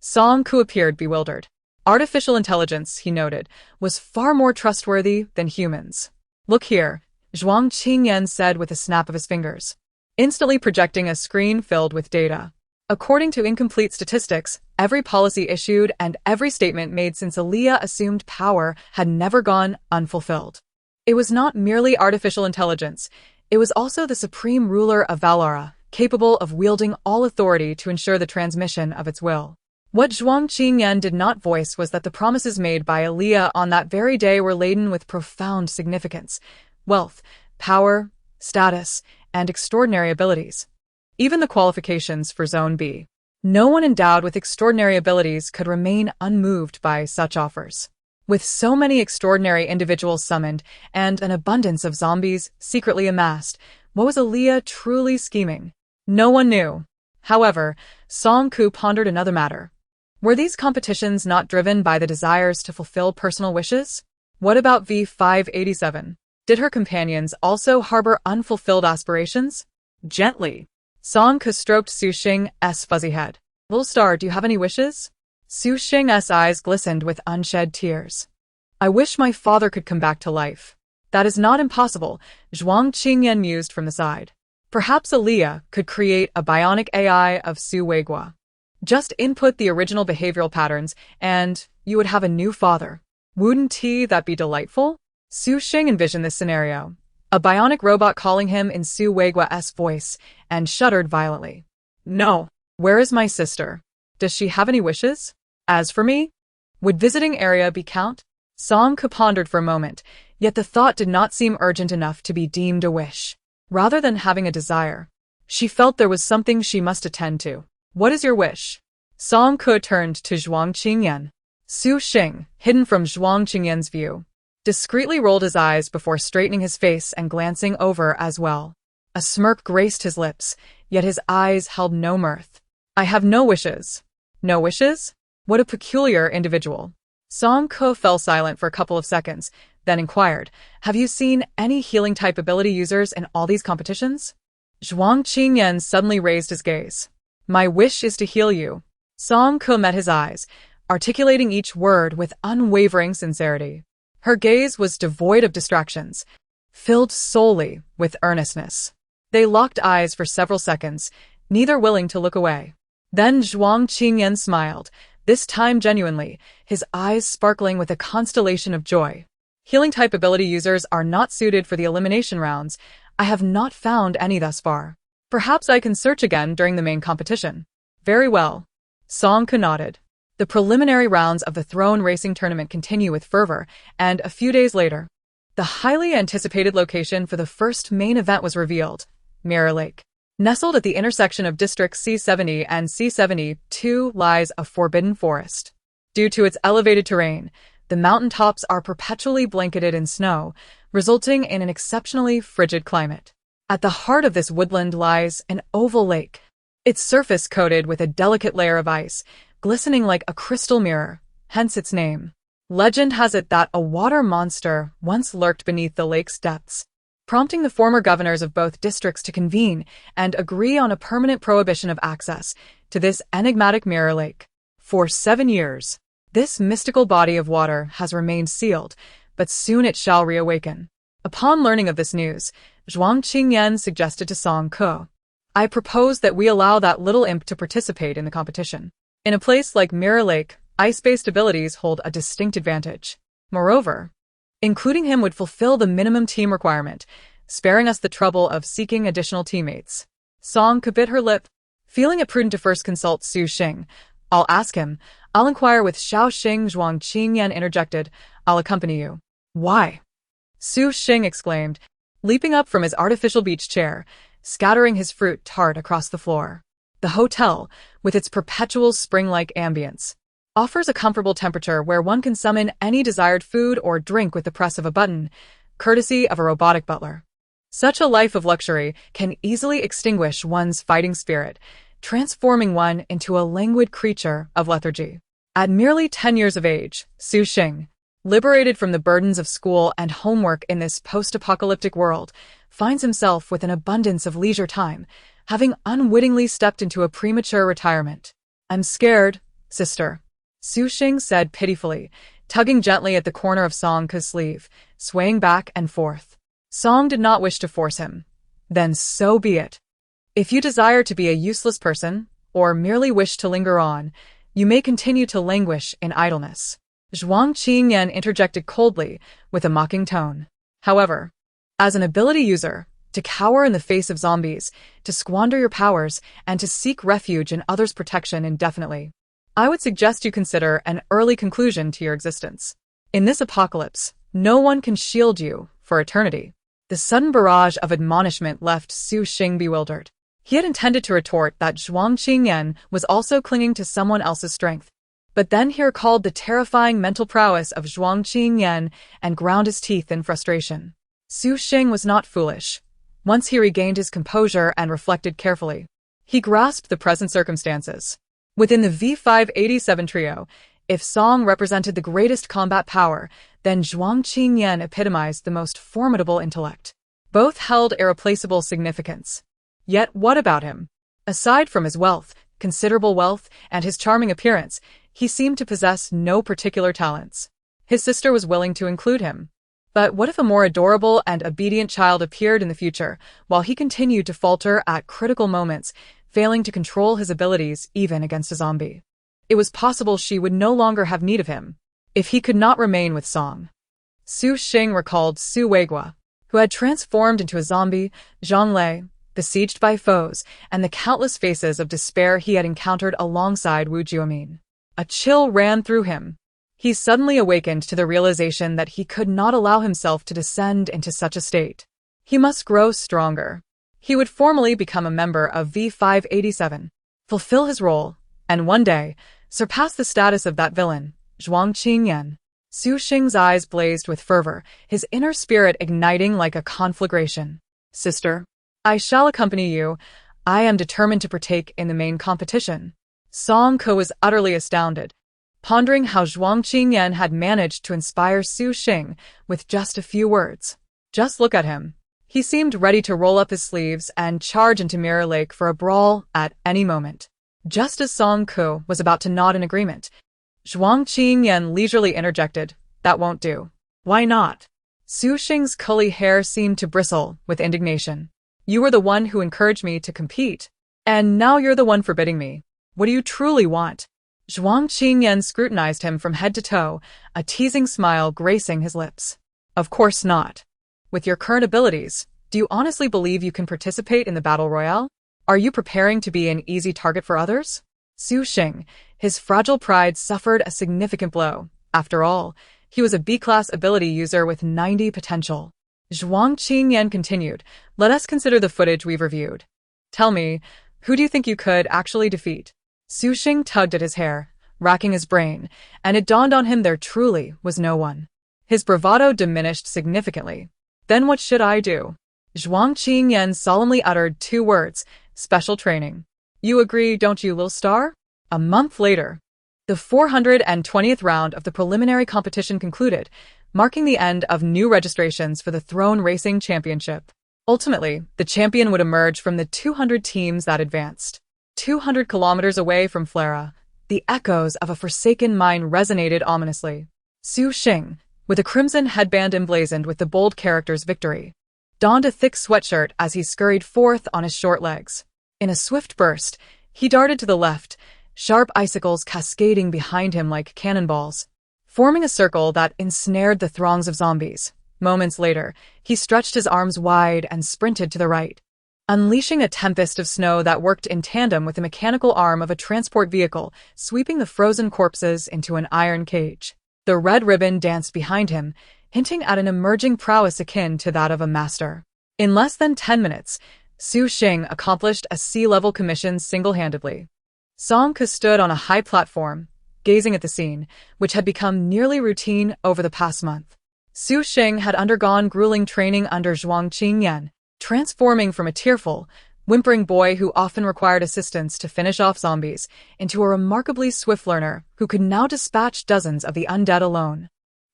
Song Ke appeared bewildered. Artificial intelligence, he noted, was far more trustworthy than humans. Look here, Zhuang Qingyan said with a snap of his fingers, instantly projecting a screen filled with data. According to incomplete statistics, every policy issued and every statement made since Ilia assumed power had never gone unfulfilled. It was not merely artificial intelligence, it was also the supreme ruler of Valara, capable of wielding all authority to ensure the transmission of its will. What Zhuang Qingyan did not voice was that the promises made by Ilia on that very day were laden with profound significance: wealth, power, status, and extraordinary abilities. Even the qualifications for Zone B. No one endowed with extraordinary abilities could remain unmoved by such offers. With so many extraordinary individuals summoned and an abundance of zombies secretly amassed, what was Ilia truly scheming? No one knew. However, Song Ke pondered another matter. Were these competitions not driven by the desires to fulfill personal wishes? What about V587? Did her companions also harbor unfulfilled aspirations? Gently, Song Ke stroked Su Xing's fuzzy head. Little star, do you have any wishes? Su Xing's eyes glistened with unshed tears. I wish my father could come back to life. That is not impossible, Zhuang Qingyan mused from the side. Perhaps Ilia could create a bionic AI of Su Weigua. Just input the original behavioral patterns, and you would have a new father. Wouldn't that be delightful? Su Xing envisioned this scenario, a bionic robot calling him in Su Weigua's voice, and shuddered violently. No. Where is my sister? Does she have any wishes? As for me, would visiting area be count? Song Ke pondered for a moment, yet the thought did not seem urgent enough to be deemed a wish. Rather than having a desire, she felt there was something she must attend to. What is your wish? Song Ke turned to Zhuang Qingyan. Su Xing, hidden from Zhuang Qingyan's view, discreetly rolled his eyes before straightening his face and glancing over as well. A smirk graced his lips, yet his eyes held no mirth. I have no wishes. No wishes? What a peculiar individual. Song Ke fell silent for a couple of seconds, then inquired, have you seen any healing-type ability users in all these competitions? Zhuang Qingyan suddenly raised his gaze. My wish is to heal you. Song Ke met his eyes, articulating each word with unwavering sincerity. Her gaze was devoid of distractions, filled solely with earnestness. They locked eyes for several seconds, neither willing to look away. Then Zhuang Qingyan smiled, this time genuinely, his eyes sparkling with a constellation of joy. Healing-type ability users are not suited for the elimination rounds. I have not found any thus far. Perhaps I can search again during the main competition. Very well. Song Ke nodded. The preliminary rounds of the throne racing tournament continue with fervor, and a few days later, the highly anticipated location for the first main event was revealed: Mirror Lake. Nestled at the intersection of Districts C70 and C72 lies a forbidden forest. Due to its elevated terrain, the mountaintops are perpetually blanketed in snow, resulting in an exceptionally frigid climate. At the heart of this woodland lies an oval lake, its surface coated with a delicate layer of ice, glistening like a crystal mirror, hence its name. Legend has it that a water monster once lurked beneath the lake's depths, prompting the former governors of both districts to convene and agree on a permanent prohibition of access to this enigmatic mirror lake. For 7 years, this mystical body of water has remained sealed, but soon it shall reawaken. Upon learning of this news, Zhuang Qingyan suggested to Song Ke, "I propose that we allow that little imp to participate in the competition. In a place like Mirror Lake, ice-based abilities hold a distinct advantage. Moreover, including him would fulfill the minimum team requirement, sparing us the trouble of seeking additional teammates." Song Ke bit her lip, feeling it prudent to first consult Su Xing. "I'll ask him. I'll inquire with Xiao Xing," Zhuang Qingyan interjected. "I'll accompany you." "Why?" Su Xing exclaimed, leaping up from his artificial beach chair, scattering his fruit tart across the floor. The hotel, with its perpetual spring-like ambience, offers a comfortable temperature where one can summon any desired food or drink with the press of a button, courtesy of a robotic butler. Such a life of luxury can easily extinguish one's fighting spirit, transforming one into a languid creature of lethargy. At merely 10 years of age, Su Xing, liberated from the burdens of school and homework in this post-apocalyptic world, finds himself with an abundance of leisure time, having unwittingly stepped into a premature retirement. "I'm scared, sister," Su Xing said pitifully, tugging gently at the corner of Song Ke's sleeve, swaying back and forth. Song did not wish to force him. "Then so be it. If you desire to be a useless person, or merely wish to linger on, you may continue to languish in idleness." Zhuang Qingyan interjected coldly, with a mocking tone. "However, as an ability user, to cower in the face of zombies, to squander your powers, and to seek refuge in others' protection indefinitely, I would suggest you consider an early conclusion to your existence. In this apocalypse, no one can shield you for eternity." The sudden barrage of admonishment left Su Xing bewildered. He had intended to retort that Zhuang Qingyan was also clinging to someone else's strength, but then he recalled the terrifying mental prowess of Zhuang Qingyan and ground his teeth in frustration. Su Xing was not foolish. Once he regained his composure and reflected carefully, he grasped the present circumstances. Within the V587 trio, if Song represented the greatest combat power, then Zhuang Qingyan epitomized the most formidable intellect. Both held irreplaceable significance. Yet what about him? Aside from his wealth, considerable wealth, and his charming appearance, he seemed to possess no particular talents. His sister was willing to include him. But what if a more adorable and obedient child appeared in the future, while he continued to falter at critical moments, failing to control his abilities even against a zombie? It was possible she would no longer have need of him, if he could not remain with Song. Su Xing recalled Su Weigua, who had transformed into a zombie, Zhang Lei, besieged by foes, and the countless faces of despair he had encountered alongside Wu Jiumin. A chill ran through him. He suddenly awakened to the realization that he could not allow himself to descend into such a state. He must grow stronger. He would formally become a member of V587, fulfill his role, and one day, surpass the status of that villain, Zhuang Qingyan. Su Xing's eyes blazed with fervor, his inner spirit igniting like a conflagration. "Sister, I shall accompany you. I am determined to partake in the main competition." Song Ke was utterly astounded, pondering how Zhuang Qingyan had managed to inspire Su Xing with just a few words. Just look at him. He seemed ready to roll up his sleeves and charge into Mirror Lake for a brawl at any moment. Just as Song Ke was about to nod in agreement, Zhuang Qingyan leisurely interjected, "That won't do." "Why not?" Su Xing's curly hair seemed to bristle with indignation. "You were the one who encouraged me to compete, and now you're the one forbidding me. What do you truly want?" Zhuang Qingyan scrutinized him from head to toe, a teasing smile gracing his lips. "Of course not. With your current abilities, do you honestly believe you can participate in the battle royale? Are you preparing to be an easy target for others?" Su Xing, his fragile pride suffered a significant blow. After all, he was a B-class ability user with 90 potential. Zhuang Qingyan continued, "Let us consider the footage we've reviewed. Tell me, who do you think you could actually defeat?" Su Xing tugged at his hair, racking his brain, and it dawned on him there truly was no one. His bravado diminished significantly. "Then what should I do?" Zhuang Qingyan solemnly uttered 2 words, "Special training." "You agree, don't you, little star?" A month later, the 420th round of the preliminary competition concluded, marking the end of new registrations for the Throne Racing Championship. Ultimately, the champion would emerge from the 200 teams that advanced. 200 kilometers away from Flera, the echoes of a forsaken mine resonated ominously. Su Xing, with a crimson headband emblazoned with the bold characters "Victory," donned a thick sweatshirt as he scurried forth on his short legs. In a swift burst, he darted to the left, sharp icicles cascading behind him like cannonballs, forming a circle that ensnared the throngs of zombies. Moments later, he stretched his arms wide and sprinted to the right, unleashing a tempest of snow that worked in tandem with the mechanical arm of a transport vehicle, sweeping the frozen corpses into an iron cage. The red ribbon danced behind him, hinting at an emerging prowess akin to that of a master. In less than 10 minutes, Su Xing accomplished a sea-level commission single-handedly. Song Ke stood on a high platform, gazing at the scene, which had become nearly routine over the past month. Su Xing had undergone grueling training under Zhuang Qingyan, transforming from a tearful, whimpering boy who often required assistance to finish off zombies into a remarkably swift learner who could now dispatch dozens of the undead alone,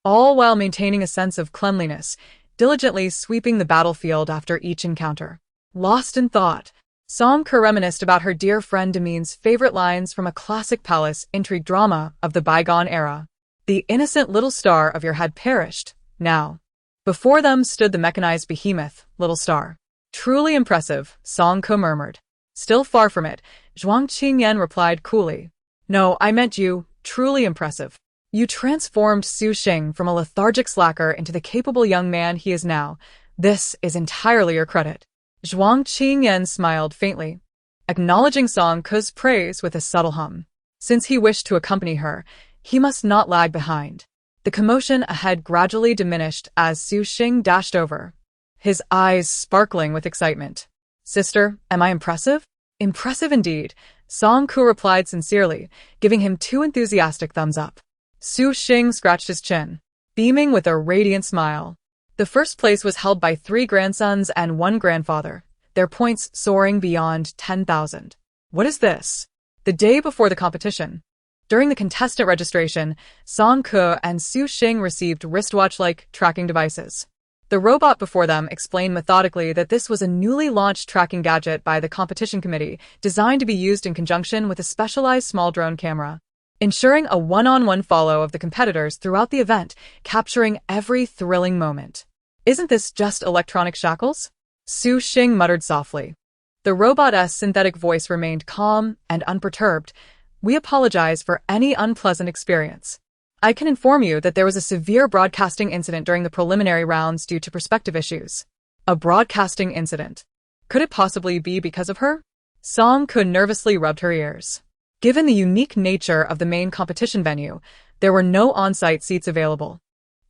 all while maintaining a sense of cleanliness, diligently sweeping the battlefield after each encounter. Lost in thought, Song Ke reminisced about her dear friend Demine's favorite lines from a classic palace intrigue drama of the bygone era. "The innocent little star of your had perished. Now." Before them stood the mechanized behemoth, Little Star. "Truly impressive," Song Ke murmured. "Still far from it," Zhuang Qingyan replied coolly. "No, I meant you, truly impressive. You transformed Su Xing from a lethargic slacker into the capable young man he is now. This is entirely your credit." Zhuang Qingyan smiled faintly, acknowledging Song Ke's praise with a subtle hum. Since he wished to accompany her, he must not lag behind. The commotion ahead gradually diminished as Su Xing dashed over, his eyes sparkling with excitement. "Sister, am I impressive?" "Impressive indeed," Song Ke replied sincerely, giving him 2 enthusiastic thumbs up. Su Xing scratched his chin, beaming with a radiant smile. The first place was held by 3 grandsons and 1 grandfather, their points soaring beyond 10,000. What is this? The day before the competition, during the contestant registration, Song Ke and Su Xing received wristwatch-like tracking devices. The robot before them explained methodically that this was a newly launched tracking gadget by the competition committee, designed to be used in conjunction with a specialized small drone camera, ensuring a one-on-one follow of the competitors throughout the event, capturing every thrilling moment. "Isn't this just electronic shackles?" Su Xing muttered softly. The robot's synthetic voice remained calm and unperturbed. "We apologize for any unpleasant experience. I can inform you that there was a severe broadcasting incident during the preliminary rounds due to perspective issues." A broadcasting incident? Could it possibly be because of her? Song Ke nervously rubbed her ears. Given the unique nature of the main competition venue, there were no on-site seats available,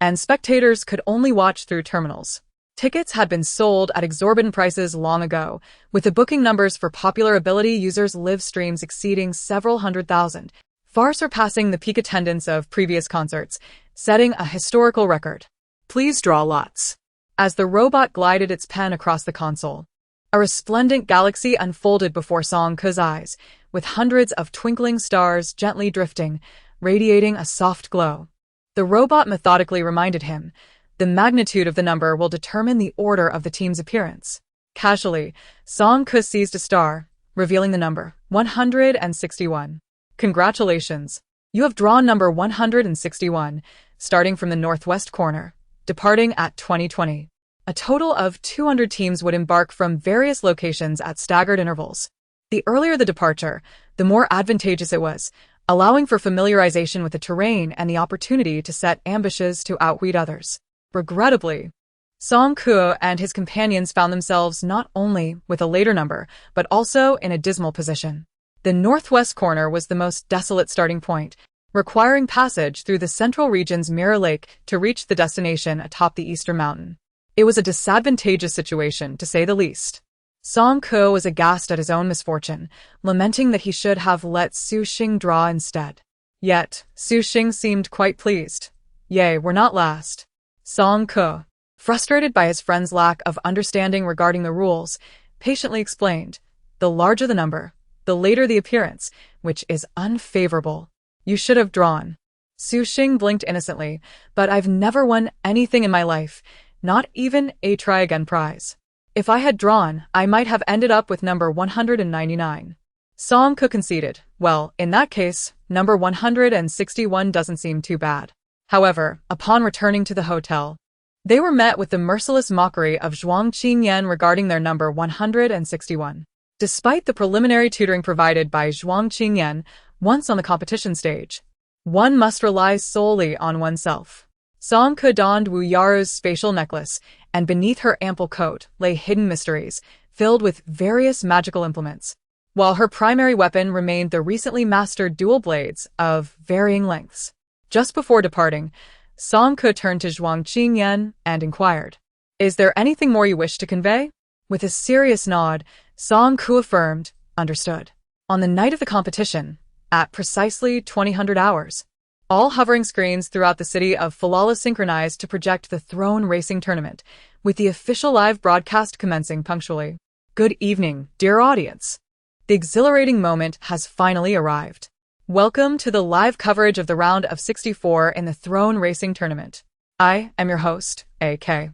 and spectators could only watch through terminals. Tickets had been sold at exorbitant prices long ago, with the booking numbers for popular ability users' live streams exceeding several 100,000, far surpassing the peak attendance of previous concerts, setting a historical record. Please draw lots. As the robot glided its pen across the console, a resplendent galaxy unfolded before Song Ke's eyes, with hundreds of twinkling stars gently drifting, radiating a soft glow. The robot methodically reminded him, the magnitude of the number will determine the order of the team's appearance. Casually, Song Ke seized a star, revealing the number 161. Congratulations. You have drawn number 161, starting from the northwest corner, departing at 2020. A total of 200 teams would embark from various locations at staggered intervals. The earlier the departure, the more advantageous it was, allowing for familiarization with the terrain and the opportunity to set ambushes to outwit others. Regrettably, Song Ke and his companions found themselves not only with a later number, but also in a dismal position. The The northwest corner was the most desolate starting point, requiring passage through the central region's Mirror Lake to reach the destination atop the eastern mountain. It was a disadvantageous situation, to say the least. Song Ko was aghast at his own misfortune, lamenting that he should have let Su Xing draw instead. Yet, Su Xing seemed quite pleased. Yea, we're not last. Song Ko, frustrated by his friend's lack of understanding regarding the rules, patiently explained, the larger the number, the later the appearance, which is unfavorable. You should have drawn. Su Xing blinked innocently, but I've never won anything in my life, not even a try again prize. If I had drawn, I might have ended up with number 199. Song Ko conceded, well, in that case, number 161 doesn't seem too bad. However, upon returning to the hotel, they were met with the merciless mockery of Zhuang Qingyan regarding their number 161. Despite the preliminary tutoring provided by Zhuang Qingyan, once on the competition stage, one must rely solely on oneself. Song Ko donned Wu Yaru's spatial necklace, and beneath her ample coat lay hidden mysteries, filled with various magical implements, while her primary weapon remained the recently mastered dual blades of varying lengths. Just before departing, Song Ko turned to Zhuang Qingyan and inquired, "Is there anything more you wish to convey?" With a serious nod, Song Ko affirmed, "Understood." On the night of the competition, at precisely 2000 hours, all hovering screens throughout the city of Falala synchronized to project the Throne Racing Tournament, with the official live broadcast commencing punctually. Good evening, dear audience. The exhilarating moment has finally arrived. Welcome to the live coverage of the round of 64 in the Throne Racing Tournament. I am your host, AK.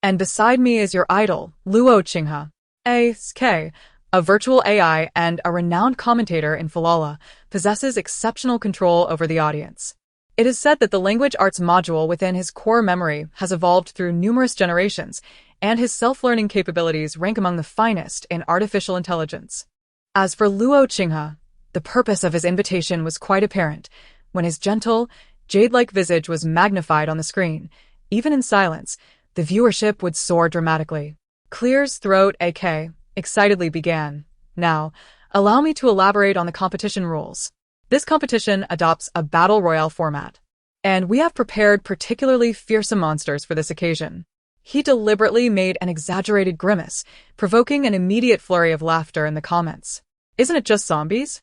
And beside me is your idol, Luo Qinghe, AK, a virtual AI and a renowned commentator in Falala, possesses exceptional control over the audience. It is said that the language arts module within his core memory has evolved through numerous generations, and his self-learning capabilities rank among the finest in artificial intelligence. As for Luo Qinghe, the purpose of his invitation was quite apparent. When his gentle, jade-like visage was magnified on the screen, even in silence, the viewership would soar dramatically. Clear's throat AK excitedly began. Now, allow me to elaborate on the competition rules. This competition adopts a battle royale format, and we have prepared particularly fearsome monsters for this occasion. He deliberately made an exaggerated grimace, provoking an immediate flurry of laughter in the comments. Isn't it just zombies?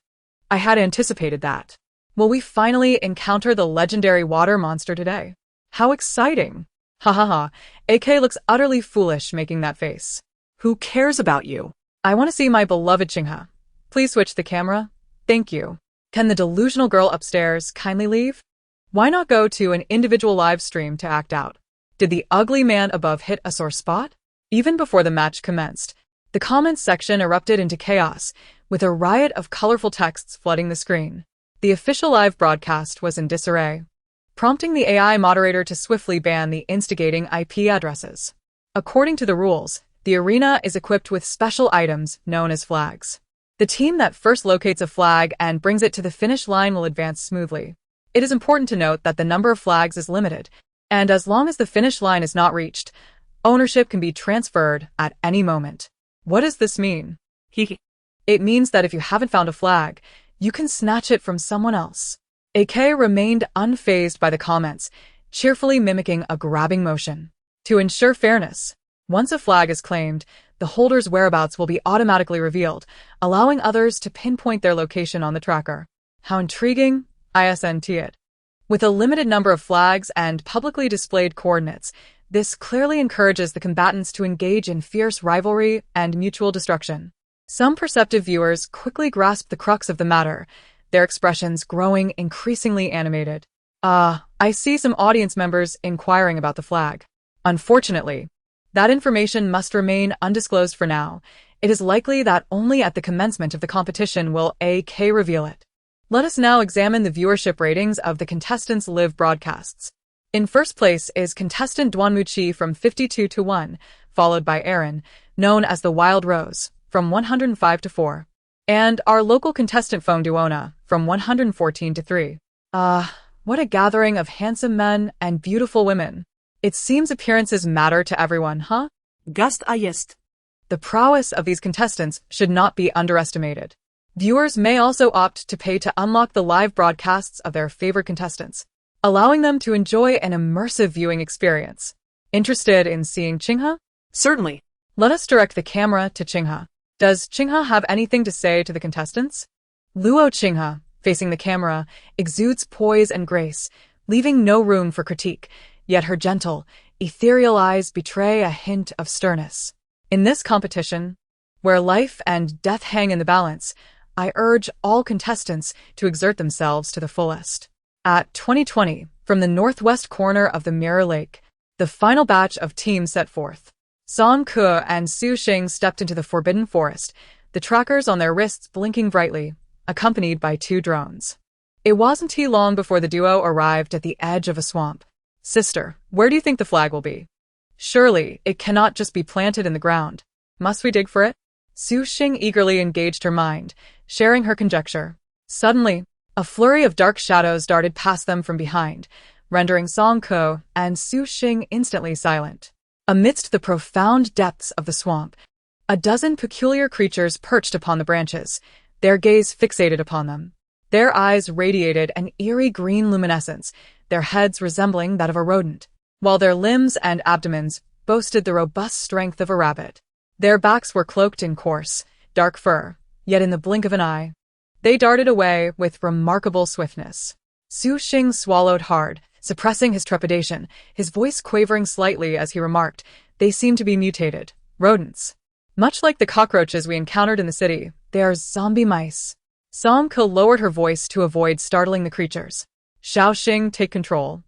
I had anticipated that. Will we finally encounter the legendary water monster today? How exciting! Ha ha ha, AK looks utterly foolish making that face. Who cares about you? I want to see my beloved Qinghe. Please switch the camera. Thank you. Can the delusional girl upstairs kindly leave? Why not go to an individual live stream to act out? Did the ugly man above hit a sore spot? Even before the match commenced, the comments section erupted into chaos, with a riot of colorful texts flooding the screen. The official live broadcast was in disarray, prompting the AI moderator to swiftly ban the instigating IP addresses. According to the rules, the arena is equipped with special items known as flags. The team that first locates a flag and brings it to the finish line will advance smoothly. It is important to note that the number of flags is limited, and as long as the finish line is not reached, ownership can be transferred at any moment. What does this mean? It means that if you haven't found a flag, you can snatch it from someone else. AK remained unfazed by the comments, cheerfully mimicking a grabbing motion. To ensure fairness, once a flag is claimed, the holder's whereabouts will be automatically revealed, allowing others to pinpoint their location on the tracker. How intriguing, isn't it? With a limited number of flags and publicly displayed coordinates, this clearly encourages the combatants to engage in fierce rivalry and mutual destruction. Some perceptive viewers quickly grasp the crux of the matter, their expressions growing increasingly animated. I see some audience members inquiring about the flag. Unfortunately, that information must remain undisclosed for now. It is likely that only at the commencement of the competition will AK reveal it. Let us now examine the viewership ratings of the contestants' live broadcasts. In first place is contestant Duanmuqi from 52 to 1, followed by Aaron, known as the Wild Rose, from 105 to 4, and our local contestant Feng Duona, from 114 to 3. What a gathering of handsome men and beautiful women. It seems appearances matter to everyone, huh? Gast a jest. The prowess of these contestants should not be underestimated. Viewers may also opt to pay to unlock the live broadcasts of their favorite contestants, allowing them to enjoy an immersive viewing experience. Interested in seeing Chingha? Certainly. Let us direct the camera to Chingha. Does Chingha have anything to say to the contestants? Luo Chingha, facing the camera, exudes poise and grace, leaving no room for critique, yet her gentle, ethereal eyes betray a hint of sternness. In this competition, where life and death hang in the balance, I urge all contestants to exert themselves to the fullest. At 2020, from the northwest corner of the Mirror Lake, the final batch of teams set forth. Song Ke and Su Xing stepped into the forbidden forest, the trackers on their wrists blinking brightly, accompanied by 2 drones. It wasn't too long before the duo arrived at the edge of a swamp. Sister, where do you think the flag will be? Surely, it cannot just be planted in the ground. Must we dig for it? Su Xing eagerly engaged her mind, sharing her conjecture. Suddenly, a flurry of dark shadows darted past them from behind, rendering Song Ke and Su Xing instantly silent. Amidst the profound depths of the swamp, a dozen peculiar creatures perched upon the branches, their gaze fixated upon them. Their eyes radiated an eerie green luminescence, their heads resembling that of a rodent, while their limbs and abdomens boasted the robust strength of a rabbit. Their backs were cloaked in coarse, dark fur, yet in the blink of an eye, they darted away with remarkable swiftness. Su Xing swallowed hard, suppressing his trepidation, his voice quavering slightly as he remarked, "They seem to be mutated rodents. Much like the cockroaches we encountered in the city, they are zombie mice." Song Ke lowered her voice to avoid startling the creatures. "Xiao Xing, take control."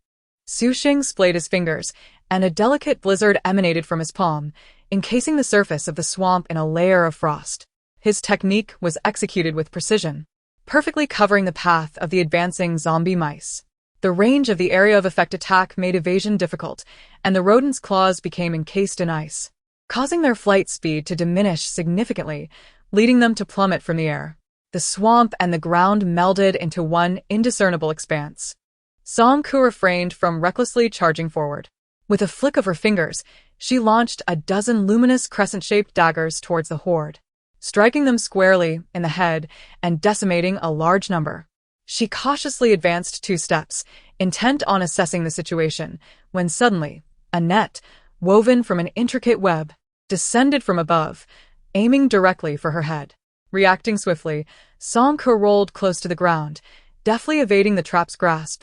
Su Xing splayed his fingers, and a delicate blizzard emanated from his palm, encasing the surface of the swamp in a layer of frost. His technique was executed with precision, perfectly covering the path of the advancing zombie mice. The range of the area of effect attack made evasion difficult, and the rodents' claws became encased in ice, causing their flight speed to diminish significantly, leading them to plummet from the air. The swamp and the ground melded into one indiscernible expanse. Song Ke refrained from recklessly charging forward. With a flick of her fingers, she launched a dozen luminous crescent-shaped daggers towards the horde, striking them squarely in the head and decimating a large number. She cautiously advanced 2 steps, intent on assessing the situation, when suddenly, a net, woven from an intricate web, descended from above, aiming directly for her head. Reacting swiftly, Song Ke rolled close to the ground, deftly evading the trap's grasp,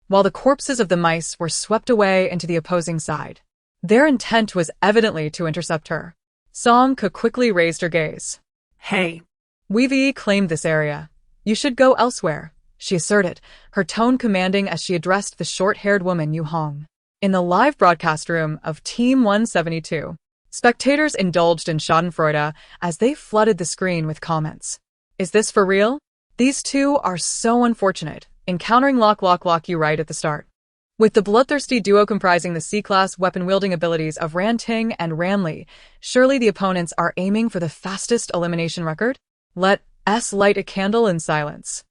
while the corpses of the mice were swept away into the opposing side. Their intent was evidently to intercept her. Song Ke quickly raised her gaze. Hey. "We've claimed this area. You should go elsewhere," she asserted, her tone commanding as she addressed the short-haired woman Yu Hong. In the live broadcast room of Team 172, spectators indulged in schadenfreude as they flooded the screen with comments. "Is this for real? These two are so unfortunate, encountering lock you right at the start." With the bloodthirsty duo comprising the C-class weapon-wielding abilities of Ran Ting and Ran Li, surely the opponents are aiming for the fastest elimination record? Let us light a candle in silence.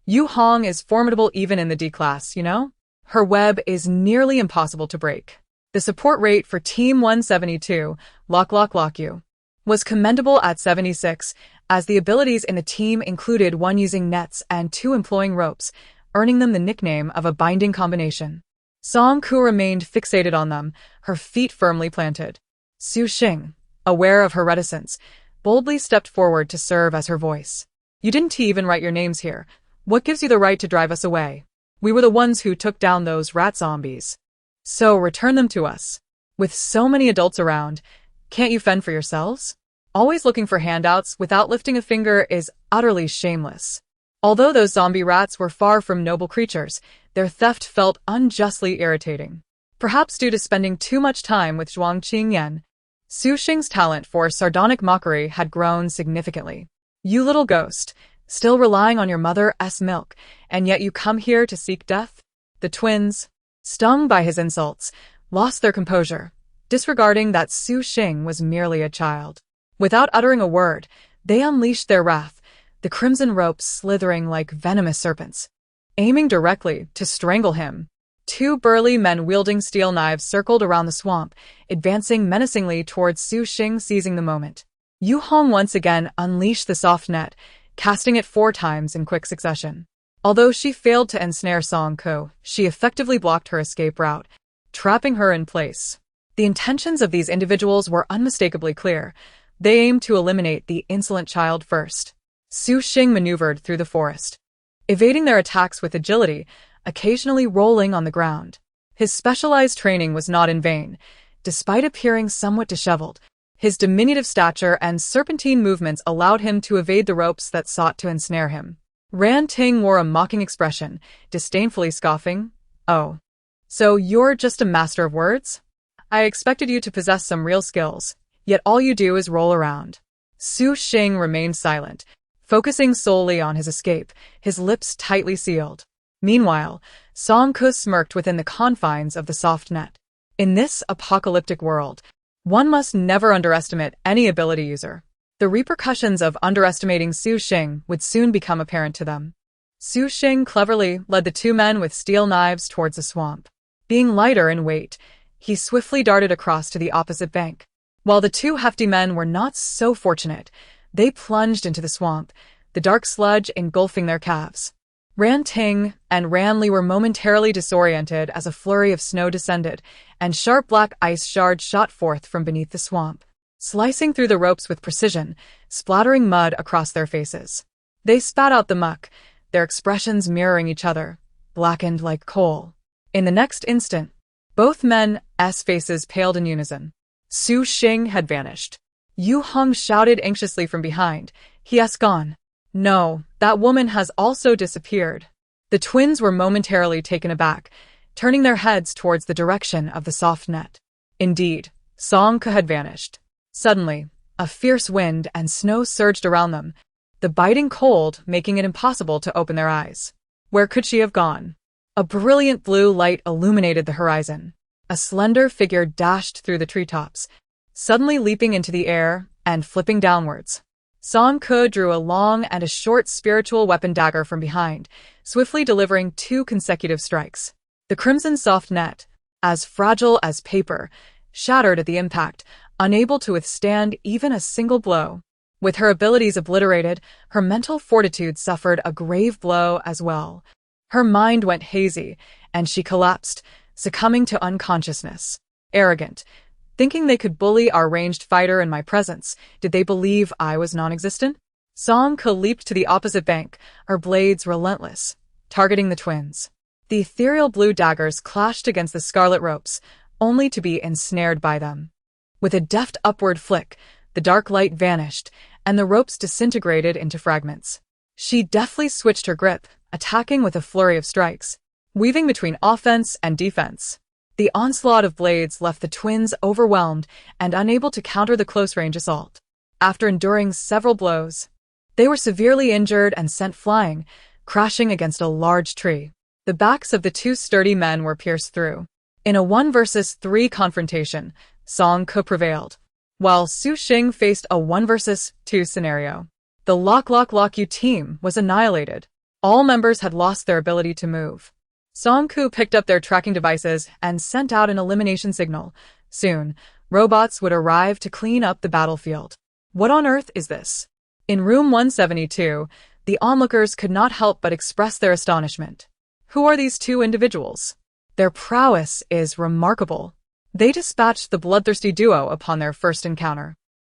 Yu Hong is formidable even in the D-class, you know? Her web is nearly impossible to break. The support rate for Team 172, lock you, was commendable at 76, as the abilities in the team included 1 using nets and 2 employing ropes, earning them the nickname of a binding combination. Song Ke remained fixated on them, her feet firmly planted. Su Xing, aware of her reticence, boldly stepped forward to serve as her voice. "You didn't even write your names here. What gives you the right to drive us away? We were the ones who took down those rat zombies. So return them to us. With so many adults around, can't you fend for yourselves? Always looking for handouts without lifting a finger is utterly shameless." Although those zombie rats were far from noble creatures, their theft felt unjustly irritating. Perhaps due to spending too much time with Zhuang Qingyan, Su Xing's talent for sardonic mockery had grown significantly. "You little ghost, still relying on your mother's milk, and yet you come here to seek death?" The twins, stung by his insults, lost their composure, disregarding that Su Xing was merely a child. Without uttering a word, they unleashed their wrath, the crimson ropes slithering like venomous serpents, aiming directly to strangle him. 2 burly men wielding steel knives circled around the swamp, advancing menacingly towards Su Xing, seizing the moment. Yu Hong once again unleashed the soft net, casting it 4 times in quick succession. Although she failed to ensnare Song Ko, she effectively blocked her escape route, trapping her in place. The intentions of these individuals were unmistakably clear. They aimed to eliminate the insolent child first. Su Xing maneuvered through the forest, evading their attacks with agility, occasionally rolling on the ground. His specialized training was not in vain. Despite appearing somewhat disheveled, his diminutive stature and serpentine movements allowed him to evade the ropes that sought to ensnare him. Ran Ting wore a mocking expression, disdainfully scoffing. "Oh, so you're just a master of words? I expected you to possess some real skills, yet all you do is roll around." Su Xing remained silent, focusing solely on his escape, his lips tightly sealed. Meanwhile, Song Ke smirked within the confines of the soft net. In this apocalyptic world, one must never underestimate any ability user. The repercussions of underestimating Su Xing would soon become apparent to them. Su Xing cleverly led the 2 men with steel knives towards the swamp. Being lighter in weight, he swiftly darted across to the opposite bank. While the 2 hefty men were not so fortunate, they plunged into the swamp, the dark sludge engulfing their calves. Ran Ting and Ran Li were momentarily disoriented as a flurry of snow descended, and sharp black ice shards shot forth from beneath the swamp, slicing through the ropes with precision, splattering mud across their faces. They spat out the muck, their expressions mirroring each other, blackened like coal. In the next instant, both men's faces paled in unison. Su Xing had vanished. Yu Hong shouted anxiously from behind. "He has gone." "No, that woman has also disappeared." The twins were momentarily taken aback, turning their heads towards the direction of the soft net. Indeed, Song Ke had vanished. Suddenly, a fierce wind and snow surged around them, the biting cold making it impossible to open their eyes. Where could she have gone? A brilliant blue light illuminated the horizon. A slender figure dashed through the treetops, suddenly leaping into the air and flipping downwards. Song Ke drew a long and a short spiritual weapon dagger from behind, swiftly delivering 2 consecutive strikes. The crimson soft net, as fragile as paper, shattered at the impact, unable to withstand even a single blow. With her abilities obliterated, her mental fortitude suffered a grave blow as well. Her mind went hazy, and she collapsed, succumbing to unconsciousness. Arrogant. Thinking they could bully our ranged fighter in my presence, did they believe I was non-existent? Song Ke leaped to the opposite bank, her blades relentless, targeting the twins. The ethereal blue daggers clashed against the scarlet ropes, only to be ensnared by them. With a deft upward flick, the dark light vanished, and the ropes disintegrated into fragments. She deftly switched her grip, attacking with a flurry of strikes, weaving between offense and defense. The onslaught of blades left the twins overwhelmed and unable to counter the close-range assault. After enduring several blows, they were severely injured and sent flying, crashing against a large tree. The backs of the 2 sturdy men were pierced through. In a 1 versus 3 confrontation, Song Ke prevailed, while Su Xing faced a 1 versus 2 scenario. The Lock You team was annihilated. All members had lost their ability to move. Song Ke picked up their tracking devices and sent out an elimination signal. Soon, robots would arrive to clean up the battlefield. What on earth is this? In room 172, the onlookers could not help but express their astonishment. Who are these 2 individuals? Their prowess is remarkable. They dispatched the bloodthirsty duo upon their first encounter.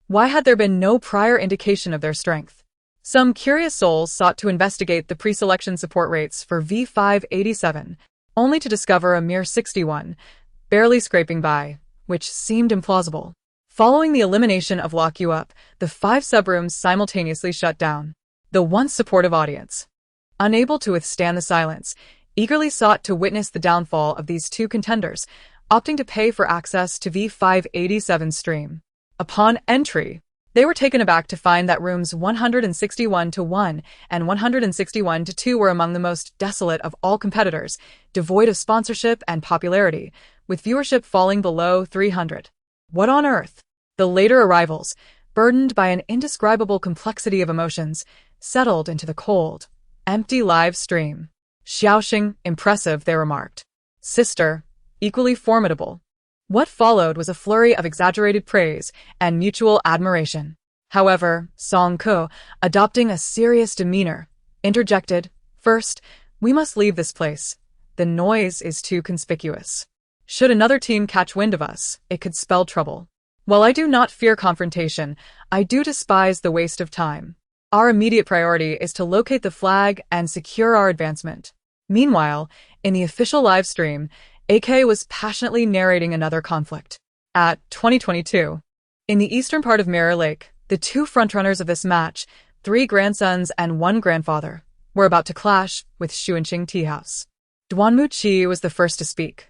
Why had there been no prior indication of their strength? Some curious souls sought to investigate the pre-selection support rates for V587, only to discover a mere 61, barely scraping by, which seemed implausible. Following the elimination of Lock You Up, the 5 subrooms simultaneously shut down. The once supportive audience, unable to withstand the silence, eagerly sought to witness the downfall of these 2 contenders, opting to pay for access to V587's stream. Upon entry, they were taken aback to find that rooms 161-1 and 161-2 were among the most desolate of all competitors, devoid of sponsorship and popularity, with viewership falling below 300. What on earth? The later arrivals, burdened by an indescribable complexity of emotions, settled into the cold, empty live stream. Xiaoxing, impressive, they remarked. Sister, equally formidable. What followed was a flurry of exaggerated praise and mutual admiration. However, Song Ko, adopting a serious demeanor, interjected, "First, we must leave this place. The noise is too conspicuous. Should another team catch wind of us, it could spell trouble. While I do not fear confrontation, I do despise the waste of time. Our immediate priority is to locate the flag and secure our advancement." Meanwhile, in the official live stream, AK was passionately narrating another conflict. At 2022, in the eastern part of Mirror Lake, the two frontrunners of this match, 3 grandsons and 1 grandfather, were about to clash with Xuanqing Tea House. Duanmu Qi was the first to speak.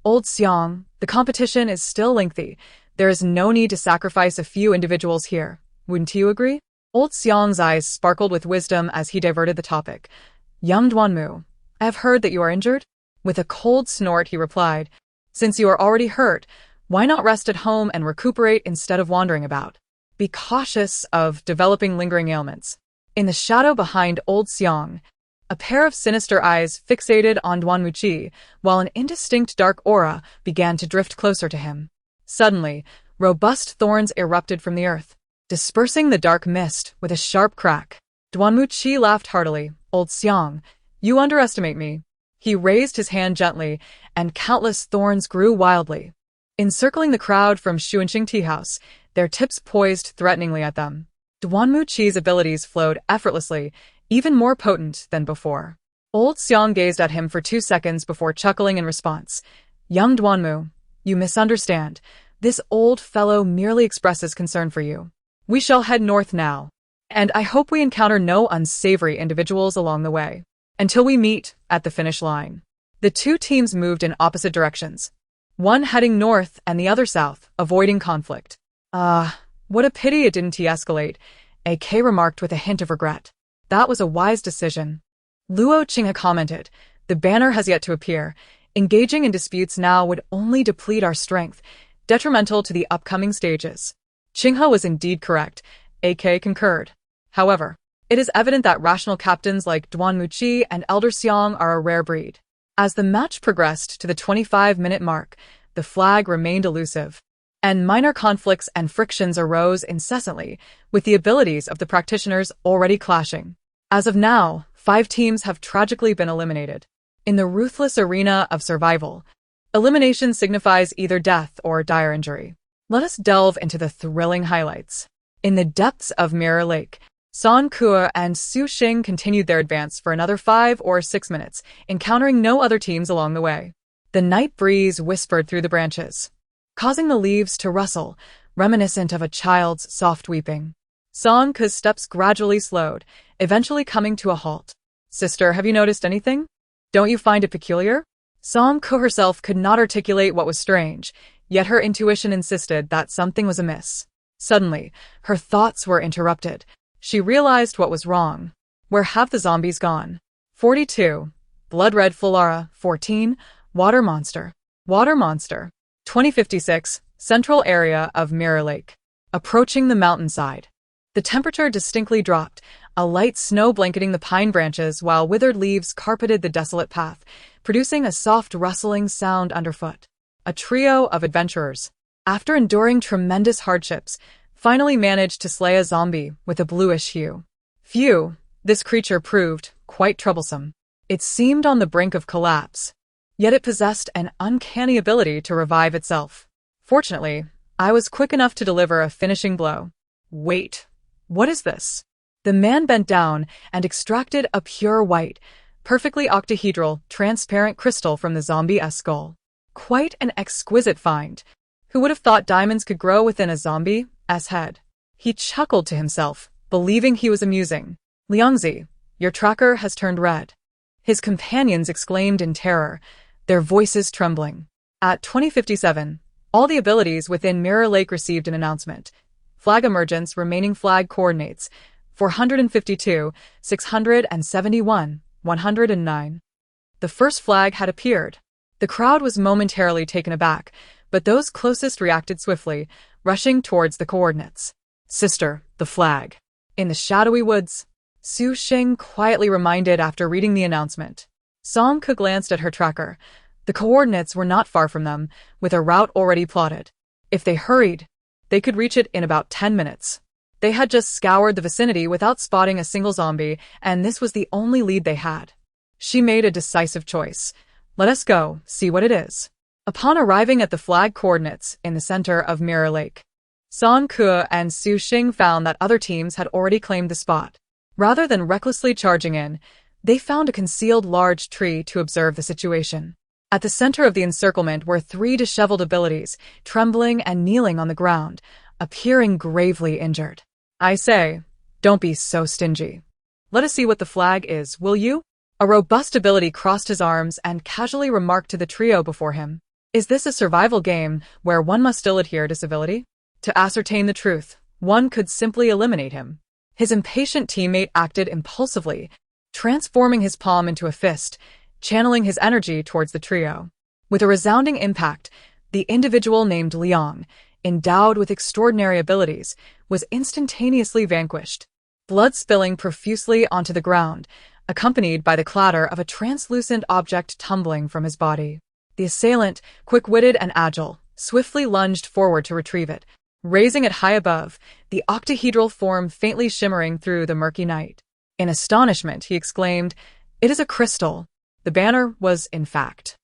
"Old Xiang, the competition is still lengthy. There is no need to sacrifice a few individuals here. Wouldn't you agree?" Old Xiang's eyes sparkled with wisdom as he diverted the topic. "Young Duanmu, I have heard that you are injured?" With a cold snort, he replied, "Since you are already hurt, why not rest at home and recuperate instead of wandering about? Be cautious of developing lingering ailments." In the shadow behind Old Xiang, a pair of sinister eyes fixated on Duanmu Qi, while an indistinct dark aura began to drift closer to him. Suddenly, robust thorns erupted from the earth, dispersing the dark mist with a sharp crack. Duanmu Qi laughed heartily. "Old Xiang, you underestimate me." He raised his hand gently, and countless thorns grew wildly, encircling the crowd from Xuanqing Tea House, their tips poised threateningly at them. Duanmu Qi's abilities flowed effortlessly, even more potent than before. Old Xiang gazed at him for 2 seconds before chuckling in response. "Young Duanmu, you misunderstand. This old fellow merely expresses concern for you. We shall head north now, and I hope we encounter no unsavory individuals along the way, until we meet at the finish line." The two teams moved in opposite directions, one heading north and the other south, avoiding conflict. What a pity it didn't de-escalate," AK remarked with a hint of regret. "That was a wise decision." Luo Qinghe commented, "The banner has yet to appear. Engaging in disputes now would only deplete our strength, detrimental to the upcoming stages." Qinghe was indeed correct, AK concurred. However, it is evident that rational captains like Duanmu Qi and Elder Xiang are a rare breed. As the match progressed to the 25-minute mark, the flag remained elusive, and minor conflicts and frictions arose incessantly, with the abilities of the practitioners already clashing. As of now, 5 teams have tragically been eliminated. In the ruthless arena of survival, elimination signifies either death or dire injury. Let us delve into the thrilling highlights. In the depths of Mirror Lake, San Kuo and Su Xing continued their advance for another 5 or 6 minutes, encountering no other teams along the way. The night breeze whispered through the branches, causing the leaves to rustle, reminiscent of a child's soft weeping. Song Ku's steps gradually slowed, eventually coming to a halt. "Sister, have you noticed anything? Don't you find it peculiar?" Song Ku herself could not articulate what was strange, yet her intuition insisted that something was amiss. Suddenly, her thoughts were interrupted. She realized what was wrong. Where have the zombies gone? 42. Blood Red Fulara. 14. Water Monster. Water Monster. 2056. Central area of Mirror Lake. Approaching the mountainside. The temperature distinctly dropped, a light snow blanketing the pine branches while withered leaves carpeted the desolate path, producing a soft rustling sound underfoot. A trio of adventurers, after enduring tremendous hardships, finally managed to slay a zombie with a bluish hue. Phew, this creature proved quite troublesome. It seemed on the brink of collapse, yet it possessed an uncanny ability to revive itself. Fortunately, I was quick enough to deliver a finishing blow. Wait, what is this? The man bent down and extracted a pure white, perfectly octahedral, transparent crystal from the zombie's skull. Quite an exquisite find. Who would have thought diamonds could grow within a zombie's head? He chuckled to himself, believing he was amusing. "Liangzi, your tracker has turned red." His companions exclaimed in terror, their voices trembling. At 2057, all the abilities within Mirror Lake received an announcement. Flag emergence, remaining flag coordinates, 452, 671, 109. The first flag had appeared. The crowd was momentarily taken aback, but those closest reacted swiftly, rushing towards the coordinates. "Sister, the flag." In the shadowy woods, Su Xing quietly reminded after reading the announcement. Song Ke glanced at her tracker. The coordinates were not far from them, with a route already plotted. If they hurried, they could reach it in about 10 minutes. They had just scoured the vicinity without spotting a single zombie, and this was the only lead they had. She made a decisive choice. Let us go, see what it is. Upon arriving at the flag coordinates in the center of Mirror Lake, Song Ke and Su Xing found that other teams had already claimed the spot. Rather than recklessly charging in, they found a concealed large tree to observe the situation. At the center of the encirclement were 3 disheveled abilities, trembling and kneeling on the ground, appearing gravely injured. I say, don't be so stingy. Let us see what the flag is, will you? A robust ability crossed his arms and casually remarked to the trio before him. Is this a survival game where one must still adhere to civility? To ascertain the truth, one could simply eliminate him. His impatient teammate acted impulsively, transforming his palm into a fist, channeling his energy towards the trio. With a resounding impact, the individual named Liang, endowed with extraordinary abilities, was instantaneously vanquished. Blood spilling profusely onto the ground, accompanied by the clatter of a translucent object tumbling from his body. The assailant, quick-witted and agile, swiftly lunged forward to retrieve it, raising it high above, the octahedral form faintly shimmering through the murky night. In astonishment, he exclaimed, "It is a crystal." The banner was, in fact.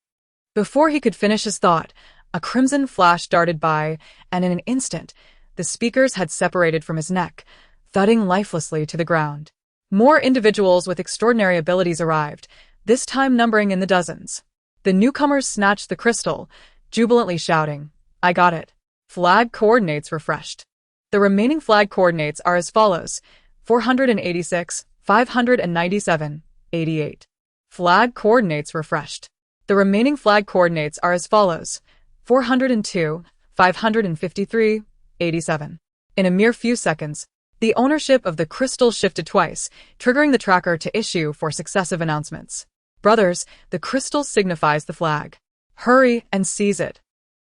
Before he could finish his thought, a crimson flash darted by, and in an instant, the speakers had separated from his neck, thudding lifelessly to the ground. More individuals with extraordinary abilities arrived, this time numbering in the dozens. The newcomers snatched the crystal, jubilantly shouting, "I got it." Flag coordinates refreshed. The remaining flag coordinates are as follows: 486, 597, 88. Flag coordinates refreshed. The remaining flag coordinates are as follows: 402, 553, 87. In a mere few seconds, the ownership of the crystal shifted twice, triggering the tracker to issue for successive announcements. Brothers, the crystal signifies the flag. Hurry and seize it.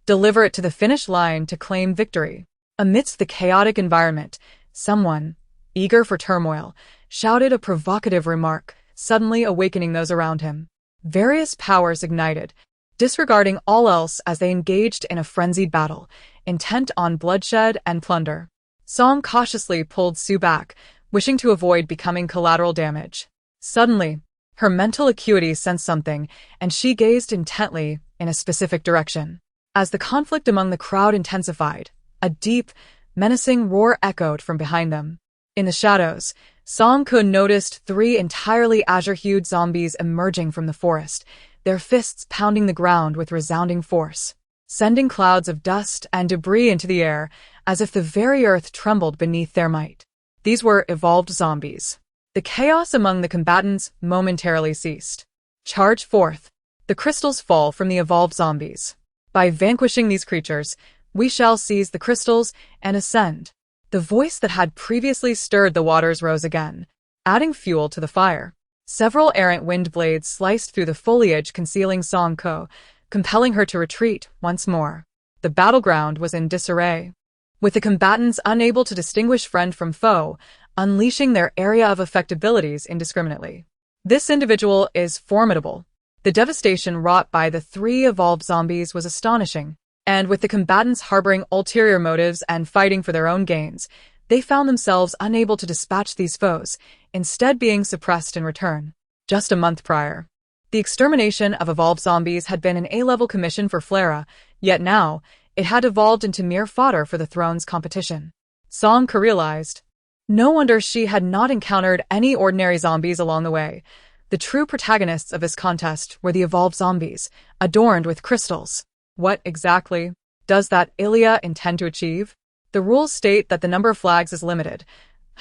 Deliver it to the finish line to claim victory. Amidst the chaotic environment, someone, eager for turmoil, shouted a provocative remark, suddenly awakening those around him. Various powers ignited, disregarding all else as they engaged in a frenzied battle, intent on bloodshed and plunder. Song cautiously pulled Su back, wishing to avoid becoming collateral damage. Suddenly, her mental acuity sensed something, and she gazed intently in a specific direction. As the conflict among the crowd intensified, a deep, menacing roar echoed from behind them. In the shadows, Song Ke noticed 3 entirely azure-hued zombies emerging from the forest, their fists pounding the ground with resounding force, sending clouds of dust and debris into the air as if the very earth trembled beneath their might. These were evolved zombies. The chaos among the combatants momentarily ceased. Charge forth. The crystals fall from the evolved zombies. By vanquishing these creatures, we shall seize the crystals and ascend. The voice that had previously stirred the waters rose again, adding fuel to the fire. Several errant wind blades sliced through the foliage concealing Song Ke, compelling her to retreat once more. The battleground was in disarray, with the combatants unable to distinguish friend from foe, unleashing their area of effect abilities indiscriminately. This individual is formidable. The devastation wrought by the 3 evolved zombies was astonishing, and with the combatants harboring ulterior motives and fighting for their own gains, they found themselves unable to dispatch these foes, instead being suppressed in return. Just a month prior, the extermination of evolved zombies had been an A-level commission for Flera, yet now, it had evolved into mere fodder for the throne's competition. Song Ke realized. No wonder she had not encountered any ordinary zombies along the way. The true protagonists of this contest were the evolved zombies, adorned with crystals. What exactly does that Ilya intend to achieve? The rules state that the number of flags is limited.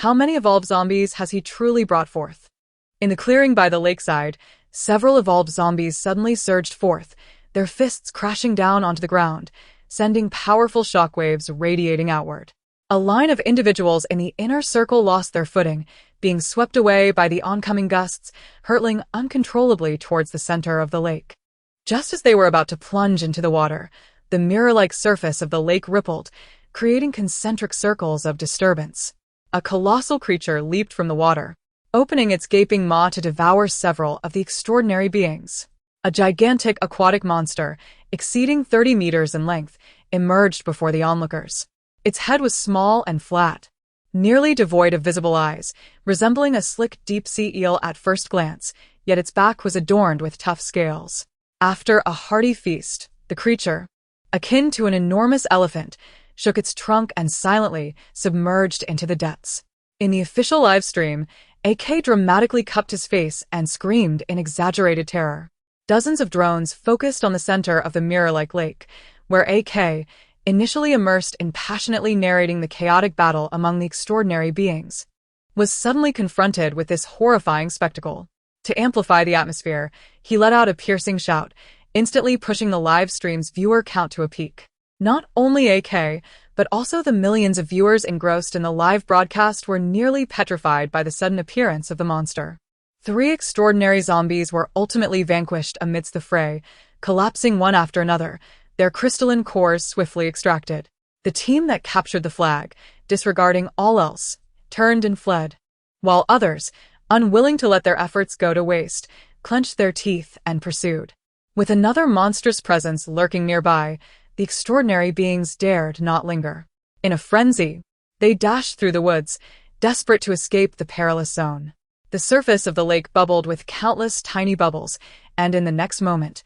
How many evolved zombies has he truly brought forth? In the clearing by the lakeside, several evolved zombies suddenly surged forth, their fists crashing down onto the ground, sending powerful shockwaves radiating outward. A line of individuals in the inner circle lost their footing, being swept away by the oncoming gusts, hurtling uncontrollably towards the center of the lake. Just as they were about to plunge into the water, the mirror-like surface of the lake rippled, creating concentric circles of disturbance. A colossal creature leaped from the water, opening its gaping maw to devour several of the extraordinary beings. A gigantic aquatic monster, exceeding 30 meters in length, emerged before the onlookers. Its head was small and flat. nearly devoid of visible eyes, resembling a slick deep-sea eel at first glance, yet its back was adorned with tough scales. After a hearty feast, the creature, akin to an enormous elephant, shook its trunk and silently submerged into the depths. In the official live stream, AK dramatically cupped his face and screamed in exaggerated terror. Dozens of drones focused on the center of the mirror-like lake, where AK, initially immersed in passionately narrating the chaotic battle among the extraordinary beings, was suddenly confronted with this horrifying spectacle. To amplify the atmosphere, he let out a piercing shout, instantly pushing the live stream's viewer count to a peak. Not only AK, but also the millions of viewers engrossed in the live broadcast were nearly petrified by the sudden appearance of the monster. 3 extraordinary zombies were ultimately vanquished amidst the fray, collapsing one after another, their crystalline cores swiftly extracted. The team that captured the flag, disregarding all else, turned and fled, while others, unwilling to let their efforts go to waste, clenched their teeth and pursued. With another monstrous presence lurking nearby, the extraordinary beings dared not linger. In a frenzy, they dashed through the woods, desperate to escape the perilous zone. The surface of the lake bubbled with countless tiny bubbles, and in the next moment,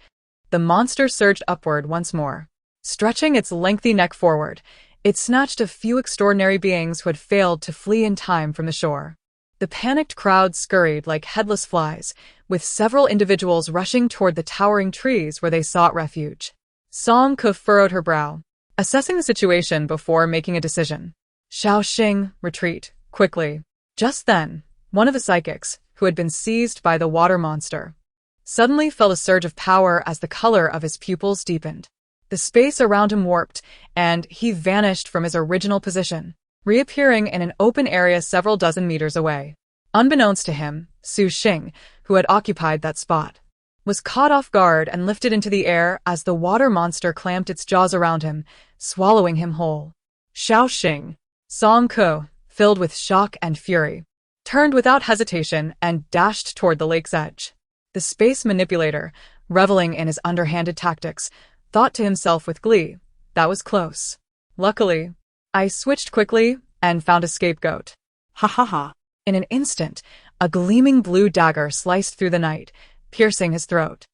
the monster surged upward once more. Stretching its lengthy neck forward, it snatched a few extraordinary beings who had failed to flee in time from the shore. The panicked crowd scurried like headless flies, with several individuals rushing toward the towering trees where they sought refuge. Song Ke furrowed her brow, assessing the situation before making a decision. Xiao Xing, retreat, quickly. Just then, one of the psychics, who had been seized by the water monster, suddenly felt a surge of power as the color of his pupils deepened. The space around him warped, and he vanished from his original position, reappearing in an open area several dozen meters away. Unbeknownst to him, Su Xing, who had occupied that spot, was caught off guard and lifted into the air as the water monster clamped its jaws around him, swallowing him whole. Xiao Xing, Song Ke, filled with shock and fury, turned without hesitation and dashed toward the lake's edge. The space manipulator, reveling in his underhanded tactics, thought to himself with glee, that was close. Luckily, I switched quickly and found a scapegoat. Ha ha ha. In an instant, a gleaming blue dagger sliced through the night, piercing his throat.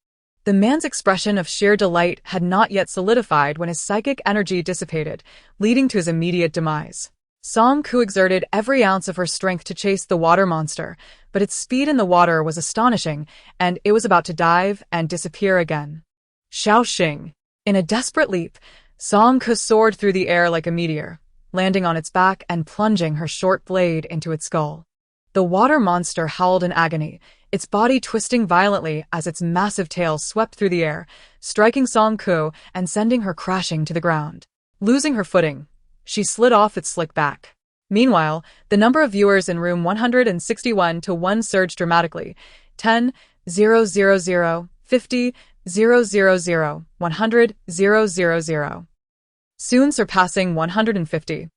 The man's expression of sheer delight had not yet solidified when his psychic energy dissipated, leading to his immediate demise. Song Ke exerted every ounce of her strength to chase the water monster, but its speed in the water was astonishing, and it was about to dive and disappear again. Xiao Xing. In a desperate leap, Song Ke soared through the air like a meteor, landing on its back and plunging her short blade into its skull. The water monster howled in agony, its body twisting violently as its massive tail swept through the air, striking Song Ke and sending her crashing to the ground. Losing her footing, she slid off its slick back. Meanwhile, the number of viewers in room 161 to 1 surged dramatically. 10, 000, 50, 000, 100, 000. Soon surpassing 150.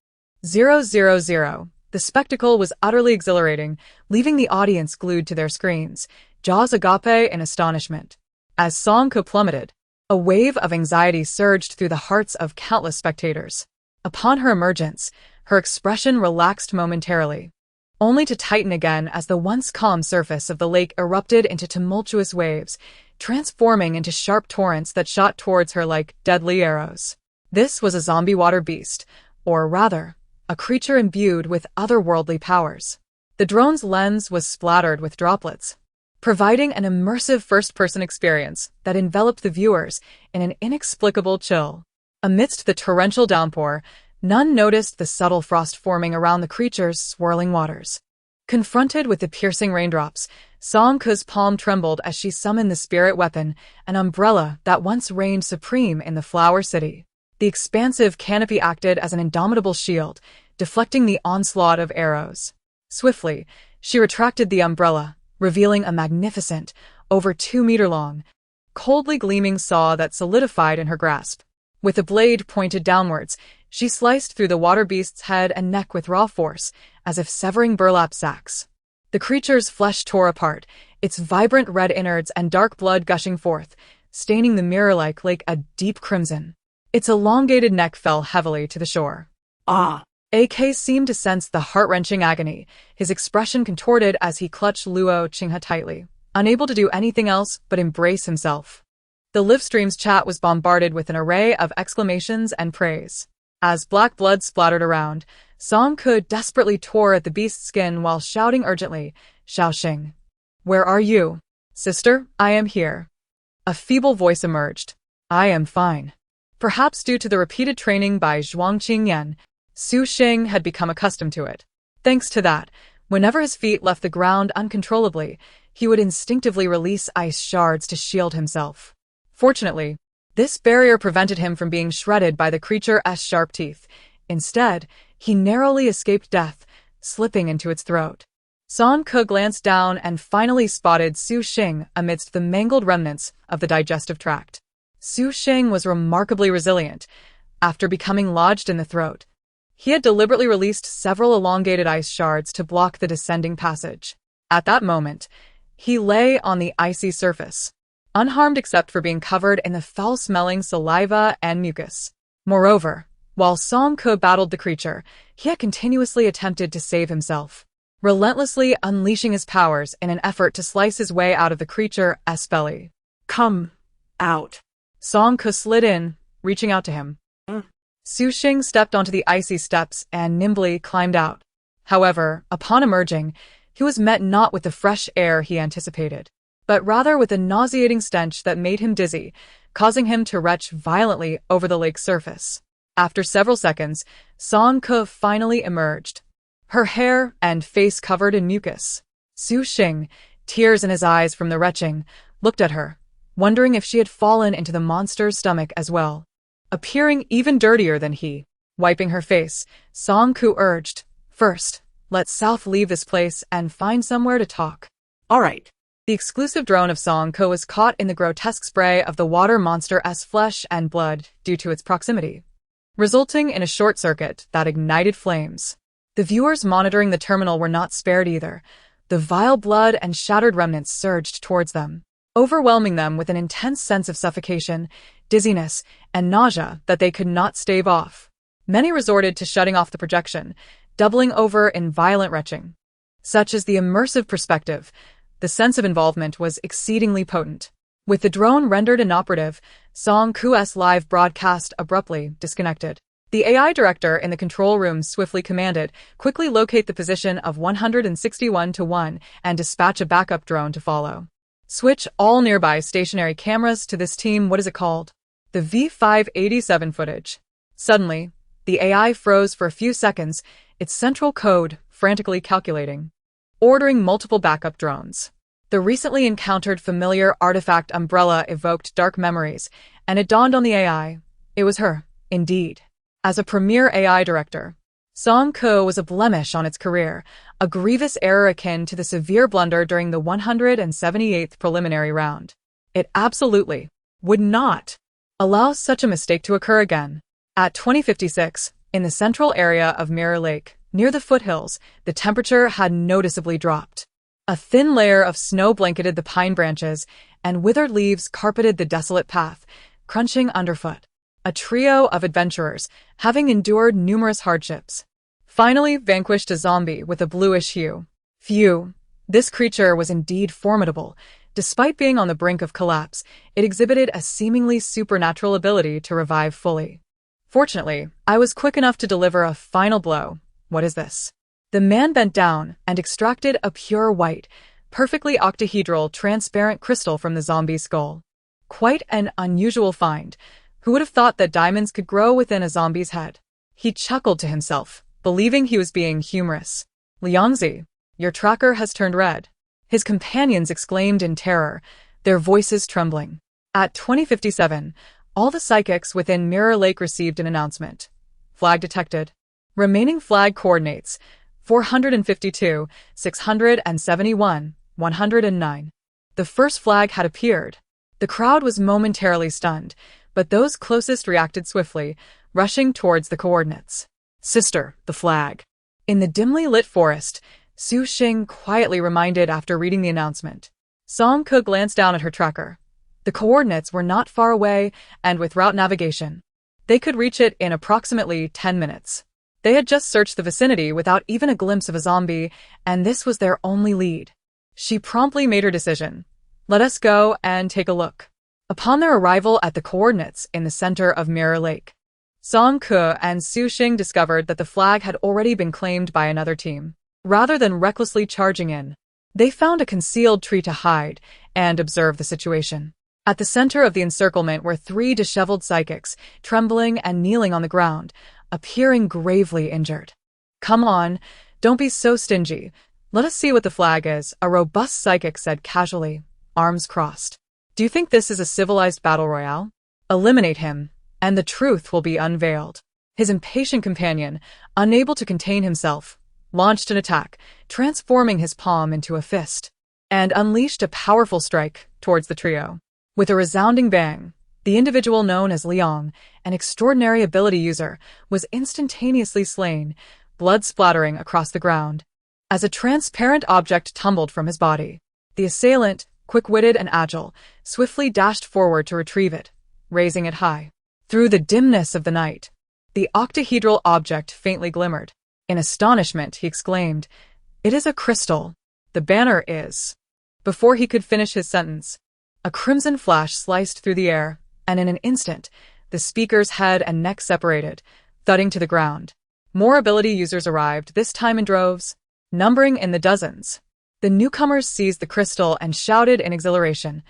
000. The spectacle was utterly exhilarating, leaving the audience glued to their screens, jaws agape in astonishment. As Song Ke plummeted, a wave of anxiety surged through the hearts of countless spectators. Upon her emergence, her expression relaxed momentarily, only to tighten again as the once calm surface of the lake erupted into tumultuous waves, transforming into sharp torrents that shot towards her like deadly arrows. This was a zombie water beast, or rather, a creature imbued with otherworldly powers. The drone's lens was splattered with droplets, providing an immersive first-person experience that enveloped the viewers in an inexplicable chill. Amidst the torrential downpour, none noticed the subtle frost forming around the creature's swirling waters. Confronted with the piercing raindrops, Song Ke's palm trembled as she summoned the spirit weapon, an umbrella that once reigned supreme in the Flower City. The expansive canopy acted as an indomitable shield, deflecting the onslaught of arrows. Swiftly, she retracted the umbrella, revealing a magnificent, over 2-meter-long, coldly gleaming saw that solidified in her grasp. With the blade pointed downwards, she sliced through the water beast's head and neck with raw force, as if severing burlap sacks. The creature's flesh tore apart, its vibrant red innards and dark blood gushing forth, staining the mirror-like lake a deep crimson. Its elongated neck fell heavily to the shore. Ah! AK seemed to sense the heart-wrenching agony, his expression contorted as he clutched Luo Qinghe tightly, unable to do anything else but embrace himself. The livestream's chat was bombarded with an array of exclamations and praise. As black blood splattered around, Song Ke desperately tore at the beast's skin while shouting urgently, "Xiaoxing, where are you?" "Sister, I am here." A feeble voice emerged. "I am fine." Perhaps due to the repeated training by Zhuang Qingyan, Su Xing had become accustomed to it. Thanks to that, whenever his feet left the ground uncontrollably, he would instinctively release ice shards to shield himself. Fortunately, this barrier prevented him from being shredded by the creature's sharp teeth. Instead, he narrowly escaped death, slipping into its throat. Song Ke glanced down and finally spotted Su Xing amidst the mangled remnants of the digestive tract. Su Xing was remarkably resilient. After becoming lodged in the throat, he had deliberately released several elongated ice shards to block the descending passage. At that moment, he lay on the icy surface, unharmed except for being covered in the foul-smelling saliva and mucus. Moreover, while Song Ke battled the creature, he had continuously attempted to save himself, relentlessly unleashing his powers in an effort to slice his way out of the creature's belly. Come out. Song Ke slid in, reaching out to him. Su Xing stepped onto the icy steps and nimbly climbed out. However, upon emerging, he was met not with the fresh air he anticipated, but rather with a nauseating stench that made him dizzy, causing him to retch violently over the lake's surface. After several seconds, Song Ke finally emerged, her hair and face covered in mucus. Su Xing, tears in his eyes from the retching, looked at her, wondering if she had fallen into the monster's stomach as well. Appearing even dirtier than he, wiping her face, Song Ke urged, "First, let South leave this place and find somewhere to talk." All right. The exclusive drone of Song Ke was caught in the grotesque spray of the water monster's flesh and blood due to its proximity, resulting in a short circuit that ignited flames. The viewers monitoring the terminal were not spared either. The vile blood and shattered remnants surged towards them, overwhelming them with an intense sense of suffocation, dizziness, and nausea that they could not stave off. Many resorted to shutting off the projection, doubling over in violent retching. Such is the immersive perspective. The sense of involvement was exceedingly potent. With the drone rendered inoperative, Song Ke's live broadcast abruptly disconnected. The AI director in the control room swiftly commanded, "Quickly locate the position of 161-1 and dispatch a backup drone to follow. Switch all nearby stationary cameras to this team." What is it called? The V587 footage. Suddenly, the AI froze for a few seconds, its central code frantically calculating, ordering multiple backup drones. The recently encountered familiar artifact umbrella evoked dark memories, and it dawned on the AI. It was her, indeed. As a premier AI director, Song Ke was a blemish on its career, a grievous error akin to the severe blunder during the 178th preliminary round. It absolutely would not allow such a mistake to occur again. At 2056, in the central area of Mirror Lake, near the foothills, the temperature had noticeably dropped. A thin layer of snow blanketed the pine branches, and withered leaves carpeted the desolate path, crunching underfoot. A trio of adventurers, having endured numerous hardships, finally vanquished a zombie with a bluish hue. Phew, this creature was indeed formidable. Despite being on the brink of collapse, it exhibited a seemingly supernatural ability to revive fully. Fortunately, I was quick enough to deliver a final blow. What is this? The man bent down and extracted a pure white, perfectly octahedral, transparent crystal from the zombie's skull. Quite an unusual find. Who would have thought that diamonds could grow within a zombie's head? He chuckled to himself, believing he was being humorous. "Liangzi, your tracker has turned red," his companions exclaimed in terror, their voices trembling. At 2057, all the psychics within Mirror Lake received an announcement. Flag detected. Remaining flag coordinates: 452, 671, 109. The first flag had appeared. The crowd was momentarily stunned, but those closest reacted swiftly, rushing towards the coordinates. "Sister, the flag." In the dimly lit forest, Su Xing quietly reminded after reading the announcement. Song Ke glanced down at her tracker. The coordinates were not far away, and with route navigation, they could reach it in approximately 10 minutes. They had just searched the vicinity without even a glimpse of a zombie, and this was their only lead. She promptly made her decision. Let us go and take a look. Upon their arrival at the coordinates in the center of Mirror Lake, Song Ke and Su Xing discovered that the flag had already been claimed by another team. Rather than recklessly charging in, they found a concealed tree to hide and observe the situation. At the center of the encirclement were three disheveled psychics, trembling and kneeling on the ground, appearing gravely injured. Come on, don't be so stingy. Let us see what the flag is, a robust psychic said casually, arms crossed. Do you think this is a civilized battle royale? Eliminate him, and the truth will be unveiled. His impatient companion, unable to contain himself, launched an attack, transforming his palm into a fist, and unleashed a powerful strike towards the trio. With a resounding bang, the individual known as Liang, an extraordinary ability user, was instantaneously slain, blood splattering across the ground. As a transparent object tumbled from his body, the assailant, quick-witted and agile, swiftly dashed forward to retrieve it, raising it high. Through the dimness of the night, the octahedral object faintly glimmered. In astonishment, he exclaimed, "It is a crystal. The banner is." Before he could finish his sentence, a crimson flash sliced through the air, and in an instant, the speaker's head and neck separated, thudding to the ground. More ability users arrived, this time in droves, numbering in the dozens. The newcomers seized the crystal and shouted in exhilaration,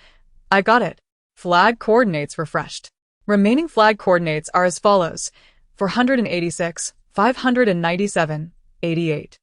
"I got it." Flag coordinates refreshed. Remaining flag coordinates are as follows: 486, 597, 88.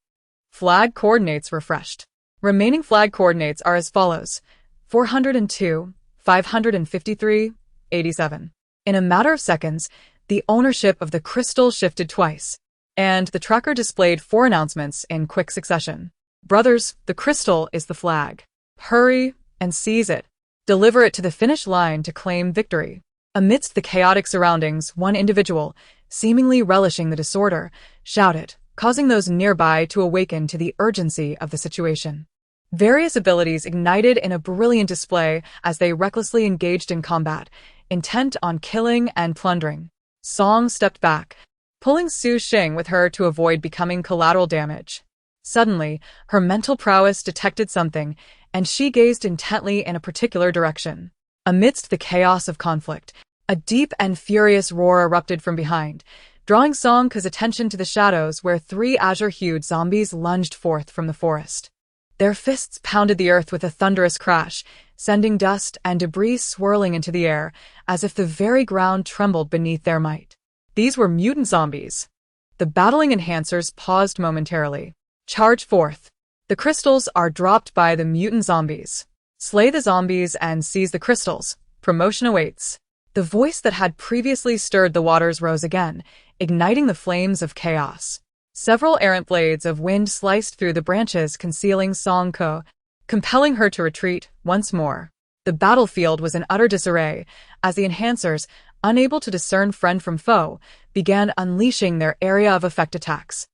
Flag coordinates refreshed. Remaining flag coordinates are as follows: 402, 553, 87. In a matter of seconds, the ownership of the crystal shifted twice, and the tracker displayed 4 announcements in quick succession. Brothers, the crystal is the flag. Hurry and seize it. Deliver it to the finish line to claim victory. Amidst the chaotic surroundings, one individual, seemingly relishing the disorder, shouted, causing those nearby to awaken to the urgency of the situation. Various abilities ignited in a brilliant display as they recklessly engaged in combat, intent on killing and plundering. Song stepped back, pulling Su Xing with her to avoid becoming collateral damage. Suddenly, her mental prowess detected something, and she gazed intently in a particular direction. Amidst the chaos of conflict, a deep and furious roar erupted from behind, drawing Song Ke's attention to the shadows where 3 azure-hued zombies lunged forth from the forest. Their fists pounded the earth with a thunderous crash, sending dust and debris swirling into the air, as if the very ground trembled beneath their might. These were mutant zombies. The battling enhancers paused momentarily. Charge forth. The crystals are dropped by the mutant zombies. Slay the zombies and seize the crystals. Promotion awaits. The voice that had previously stirred the waters rose again, igniting the flames of chaos. Several errant blades of wind sliced through the branches concealing Song Ke, compelling her to retreat once more. The battlefield was in utter disarray, as the enhancers, unable to discern friend from foe, began unleashing their area of effect attacks.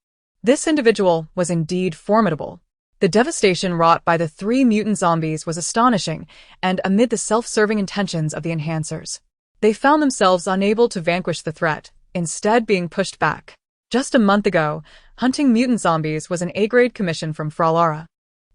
This individual was indeed formidable. The devastation wrought by the 3 mutant zombies was astonishing, and amid the self-serving intentions of the enhancers, they found themselves unable to vanquish the threat, instead being pushed back. Just a month ago, hunting mutant zombies was an A-grade commission from Fralara.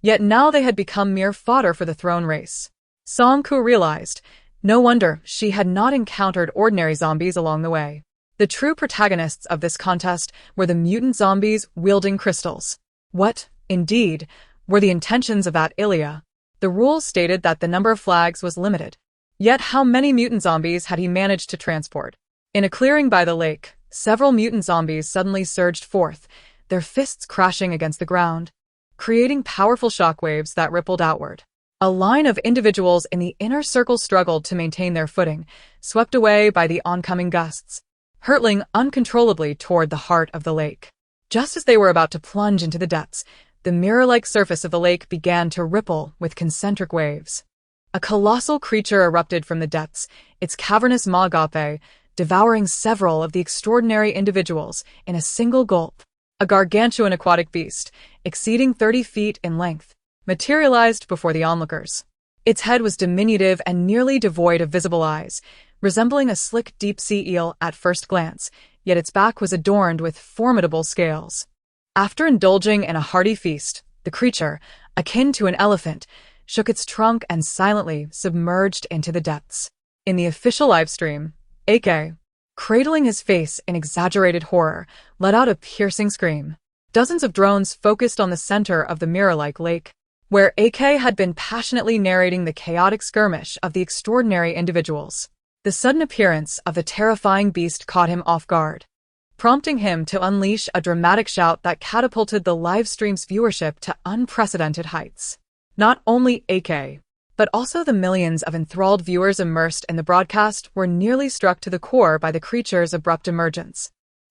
Yet now they had become mere fodder for the throne race. Song Ke realized, no wonder she had not encountered ordinary zombies along the way. The true protagonists of this contest were the mutant zombies wielding crystals. What, indeed, were the intentions of that Ilya? The rules stated that the number of flags was limited. Yet how many mutant zombies had he managed to transport? In a clearing by the lake, several mutant zombies suddenly surged forth, their fists crashing against the ground, creating powerful shockwaves that rippled outward. A line of individuals in the inner circle struggled to maintain their footing, swept away by the oncoming gusts, hurtling uncontrollably toward the heart of the lake. Just as they were about to plunge into the depths, the mirror-like surface of the lake began to ripple with concentric waves. A colossal creature erupted from the depths, its cavernous maw agape, devouring several of the extraordinary individuals in a single gulp. A gargantuan aquatic beast, exceeding 30 feet in length, materialized before the onlookers. Its head was diminutive and nearly devoid of visible eyes, resembling a slick deep-sea eel at first glance, yet its back was adorned with formidable scales. After indulging in a hearty feast, the creature, akin to an elephant, shook its trunk and silently submerged into the depths. In the official livestream, AK, cradling his face in exaggerated horror, let out a piercing scream. Dozens of drones focused on the center of the mirror-like lake, where AK had been passionately narrating the chaotic skirmish of the extraordinary individuals. The sudden appearance of the terrifying beast caught him off guard, prompting him to unleash a dramatic shout that catapulted the livestream's viewership to unprecedented heights. Not only AK, but also the millions of enthralled viewers immersed in the broadcast were nearly struck to the core by the creature's abrupt emergence.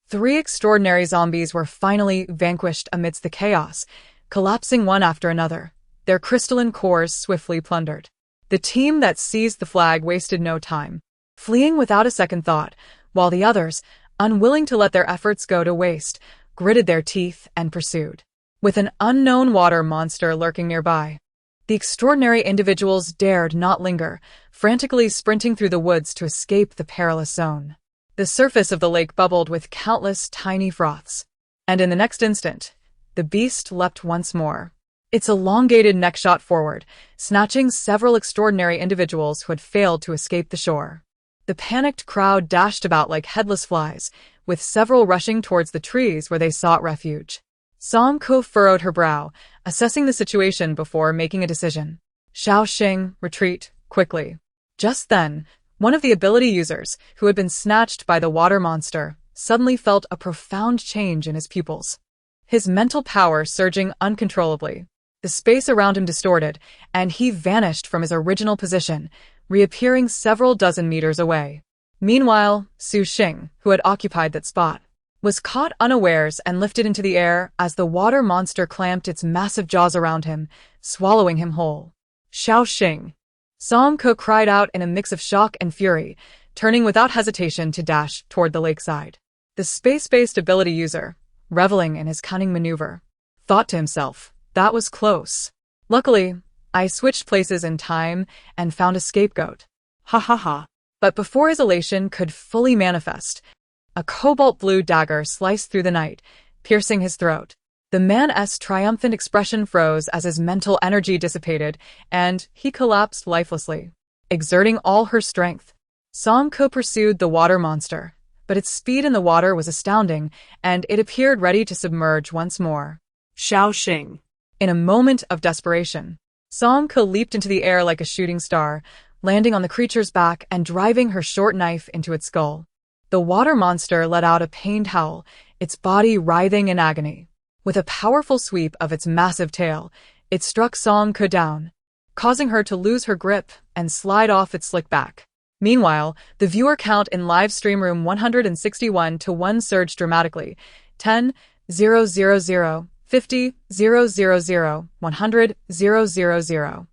3 extraordinary zombies were finally vanquished amidst the chaos, collapsing one after another, their crystalline cores swiftly plundered. The team that seized the flag wasted no time, fleeing without a second thought, while the others, unwilling to let their efforts go to waste, gritted their teeth and pursued. With an unknown water monster lurking nearby, the extraordinary individuals dared not linger, frantically sprinting through the woods to escape the perilous zone. The surface of the lake bubbled with countless tiny froths, and in the next instant, the beast leapt once more. Its elongated neck shot forward, snatching several extraordinary individuals who had failed to escape the shore. The panicked crowd dashed about like headless flies, with several rushing towards the trees where they sought refuge. Song Ko furrowed her brow, assessing the situation before making a decision. Xiao Xing, retreat, quickly. Just then, one of the ability users, who had been snatched by the water monster, suddenly felt a profound change in his pupils. His mental power surging uncontrollably. The space around him distorted, and he vanished from his original position, reappearing several dozen meters away. Meanwhile, Su Xing, who had occupied that spot, was caught unawares and lifted into the air as the water monster clamped its massive jaws around him, swallowing him whole. Xiao Xing. Song Ko cried out in a mix of shock and fury, turning without hesitation to dash toward the lakeside. The space-based ability user, reveling in his cunning maneuver, thought to himself, that was close. Luckily, I switched places in time and found a scapegoat. Ha ha ha. But before his elation could fully manifest, a cobalt blue dagger sliced through the night, piercing his throat. The man's triumphant expression froze as his mental energy dissipated, and he collapsed lifelessly. Exerting all her strength, Song Ko pursued the water monster, but its speed in the water was astounding, and it appeared ready to submerge once more. Xiao Xing. In a moment of desperation, Song Ko leaped into the air like a shooting star, landing on the creature's back and driving her short knife into its skull. The water monster let out a pained howl, its body writhing in agony. With a powerful sweep of its massive tail, it struck Song Ko down, causing her to lose her grip and slide off its slick back. Meanwhile, the viewer count in live stream room 161 to 1 surged dramatically. 10, 000, 50, 000, 100, 000.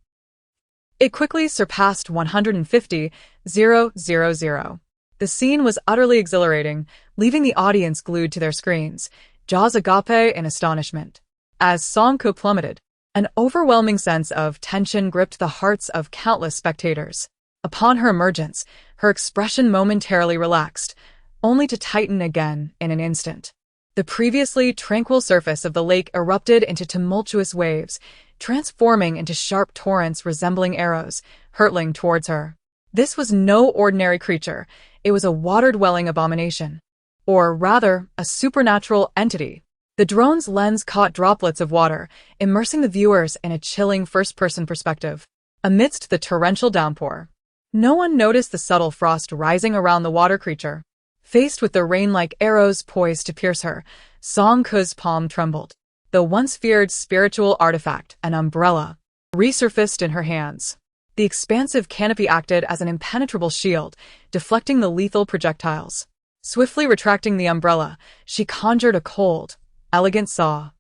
It quickly surpassed 150, 000. The scene was utterly exhilarating, leaving the audience glued to their screens, jaws agape in astonishment. As Song Ko plummeted, an overwhelming sense of tension gripped the hearts of countless spectators. Upon her emergence, her expression momentarily relaxed, only to tighten again in an instant. The previously tranquil surface of the lake erupted into tumultuous waves, transforming into sharp torrents resembling arrows, hurtling towards her. This was no ordinary creature. It was a water-dwelling abomination. Or rather, a supernatural entity. The drone's lens caught droplets of water, immersing the viewers in a chilling first-person perspective. Amidst the torrential downpour, no one noticed the subtle frost rising around the water creature. Faced with the rain-like arrows poised to pierce her, Song Ko's palm trembled. The once-feared spiritual artifact, an umbrella, resurfaced in her hands. The expansive canopy acted as an impenetrable shield, deflecting the lethal projectiles. Swiftly retracting the umbrella, she conjured a cold, elegant saw,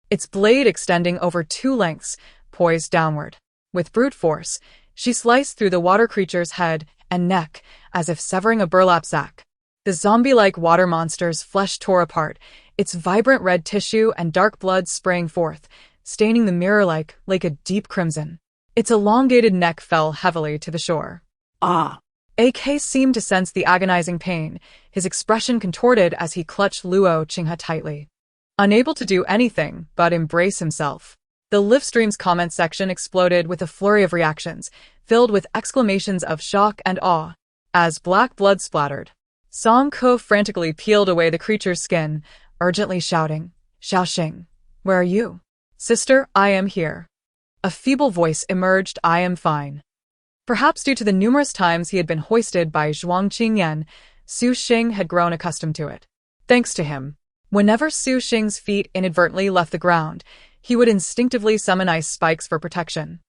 its blade extending over 2 lengths, poised downward. With brute force, she sliced through the water creature's head and neck as if severing a burlap sack. The zombie-like water monster's flesh tore apart, its vibrant red tissue and dark blood sprang forth, staining the mirror like a deep crimson. Its elongated neck fell heavily to the shore. Ah! AK seemed to sense the agonizing pain, his expression contorted as he clutched Luo Qinghe tightly. Unable to do anything but embrace himself. The Livestream's comment section exploded with a flurry of reactions, filled with exclamations of shock and awe. As black blood splattered, Song Ke frantically peeled away the creature's skin, urgently shouting, "Xiaoxing, where are you?" "Sister, I am here." A feeble voice emerged, "I am fine." Perhaps due to the numerous times he had been hoisted by Zhuang Qingyan, Su Xing had grown accustomed to it. Thanks to him, whenever Su Xing's feet inadvertently left the ground, he would instinctively summon ice spikes for protection.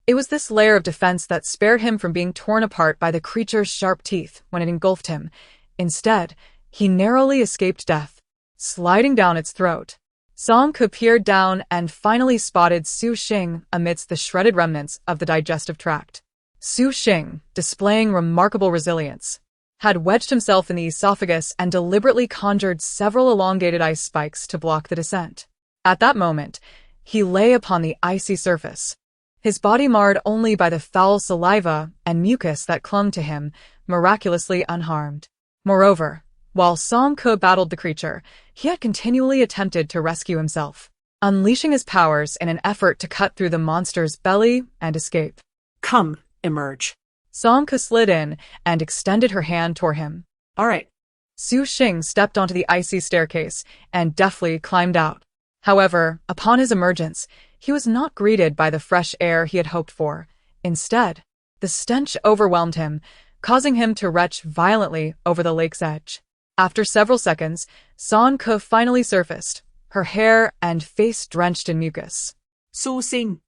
It was this layer of defense that spared him from being torn apart by the creature's sharp teeth when it engulfed him. Instead, he narrowly escaped death, sliding down its throat. Song Ke peered down and finally spotted Su Xing amidst the shredded remnants of the digestive tract. Su Xing, displaying remarkable resilience, had wedged himself in the esophagus and deliberately conjured several elongated ice spikes to block the descent. At that moment, he lay upon the icy surface, his body marred only by the foul saliva and mucus that clung to him, miraculously unharmed. Moreover, while Song Ke battled the creature, he had continually attempted to rescue himself, unleashing his powers in an effort to cut through the monster's belly and escape. Come, emerge. Song Ke slid in and extended her hand toward him. All right. Su Xing stepped onto the icy staircase and deftly climbed out. However, upon his emergence, he was not greeted by the fresh air he had hoped for. Instead, the stench overwhelmed him, causing him to retch violently over the lake's edge. After several seconds, Song Ke finally surfaced, her hair and face drenched in mucus. Su Xing.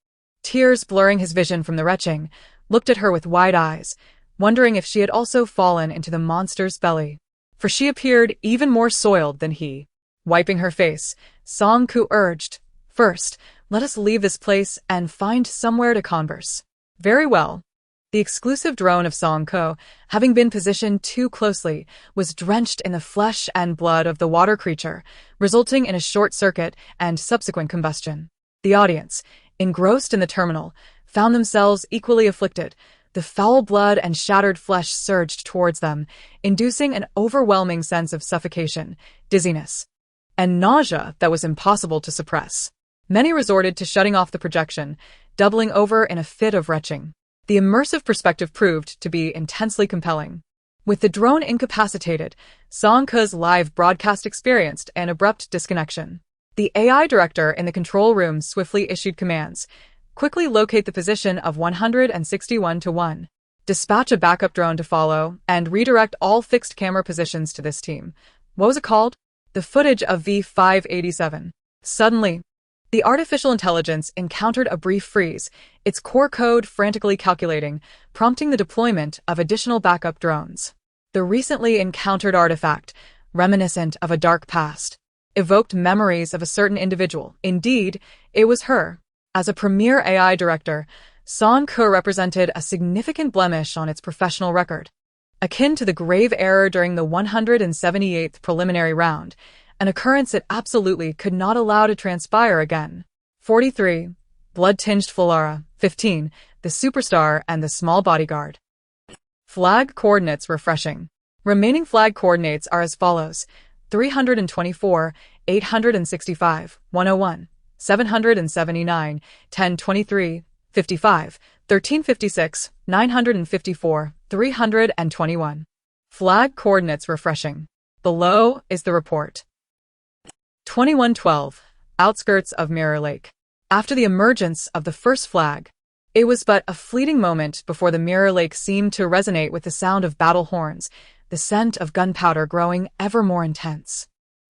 Tears blurring his vision from the retching, looked at her with wide eyes, wondering if she had also fallen into the monster's belly. For she appeared even more soiled than he. Wiping her face, Song Ke urged, "First, let us leave this place and find somewhere to converse." Very well. The exclusive drone of Song Ke, having been positioned too closely, was drenched in the flesh and blood of the water creature, resulting in a short circuit and subsequent combustion. The audience, engrossed in the terminal, found themselves equally afflicted. The foul blood and shattered flesh surged towards them, inducing an overwhelming sense of suffocation, dizziness, and nausea that was impossible to suppress. Many resorted to shutting off the projection, doubling over in a fit of retching. The immersive perspective proved to be intensely compelling. With the drone incapacitated, Song Ke's live broadcast experienced an abrupt disconnection. The AI director in the control room swiftly issued commands. Quickly locate the position of 161-1. Dispatch a backup drone to follow, and redirect all fixed camera positions to this team. What was it called? The footage of V587. Suddenly, the artificial intelligence encountered a brief freeze, its core code frantically calculating, prompting the deployment of additional backup drones. The recently encountered artifact, reminiscent of a dark past, evoked memories of a certain individual. Indeed, it was her. As a premier AI director, Song Ke represented a significant blemish on its professional record, akin to the grave error during the 178th preliminary round, an occurrence it absolutely could not allow to transpire again. 43. Blood-tinged Flirt. 15. The Superstar and the Small Bodyguard. Flag coordinates refreshing. Remaining flag coordinates are as follows: 324, 865, 101, 779, 1023, 55, 1356, 954, 321. Flag coordinates refreshing. Below is the report. 2112. Outskirts of Mirror Lake. After the emergence of the first flag, it was but a fleeting moment before the Mirror Lake seemed to resonate with the sound of battle horns, the scent of gunpowder growing ever more intense.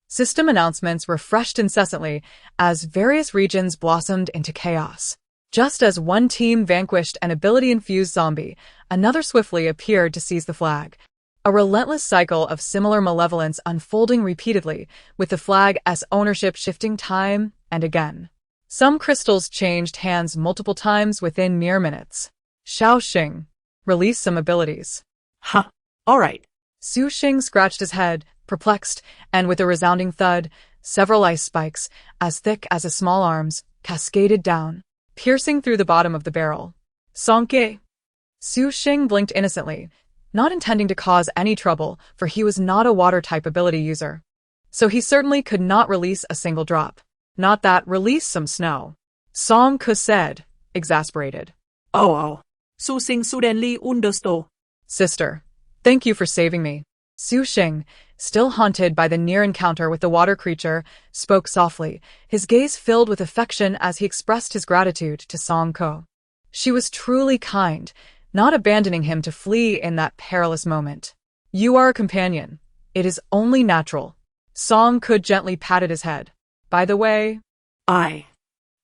System announcements refreshed incessantly as various regions blossomed into chaos. Just as one team vanquished an ability-infused zombie, another swiftly appeared to seize the flag. A relentless cycle of similar malevolence unfolding repeatedly, with the flag's ownership shifting time and again. Some crystals changed hands multiple times within mere minutes. Xiaoxing, release some abilities. Huh. All right. Su Xing scratched his head, perplexed, and with a resounding thud, several ice spikes, as thick as his small arms, cascaded down, piercing through the bottom of the barrel. Song Ke. Su Xing blinked innocently, not intending to cause any trouble, for he was not a water-type ability user. So he certainly could not release a single drop. Not that, release some snow. Song Ke said, exasperated. Oh. Su Xing suddenly understood. Sister, thank you for saving me. Su Xing, still haunted by the near encounter with the water creature, spoke softly, his gaze filled with affection as he expressed his gratitude to Song Ke. She was truly kind, not abandoning him to flee in that perilous moment. You are a companion. It is only natural. Song Ke gently patted his head. By the way,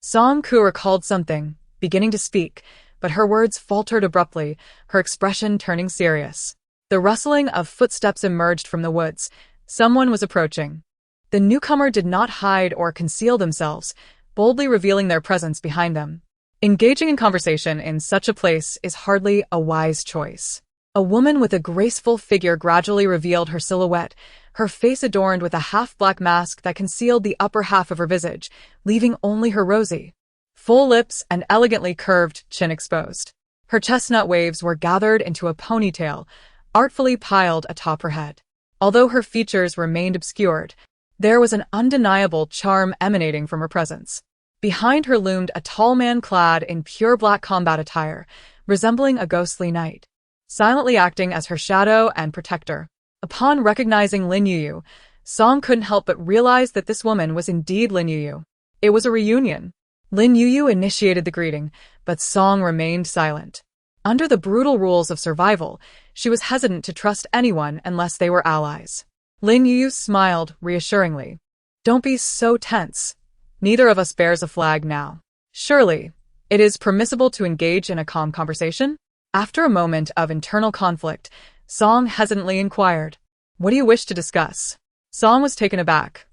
Song Ke recalled something, beginning to speak, but her words faltered abruptly, her expression turning serious. The rustling of footsteps emerged from the woods. Someone was approaching. The newcomer did not hide or conceal themselves, boldly revealing their presence behind them. Engaging in conversation in such a place is hardly a wise choice. A woman with a graceful figure gradually revealed her silhouette, her face adorned with a half-black mask that concealed the upper half of her visage, leaving only her rosy, full lips and elegantly curved chin exposed. Her chestnut waves were gathered into a ponytail, artfully piled atop her head. Although her features remained obscured, there was an undeniable charm emanating from her presence. Behind her loomed a tall man clad in pure black combat attire, resembling a ghostly knight, silently acting as her shadow and protector. Upon recognizing Lin Yuyu, Song couldn't help but realize that this woman was indeed Lin Yuyu. It was a reunion. Lin Yuyu initiated the greeting, but Song remained silent. Under the brutal rules of survival, she was hesitant to trust anyone unless they were allies. Lin Yuyu smiled reassuringly. Don't be so tense. Neither of us bears a flag now. Surely, it is permissible to engage in a calm conversation? After a moment of internal conflict, Song hesitantly inquired, "What do you wish to discuss?" Song was taken aback.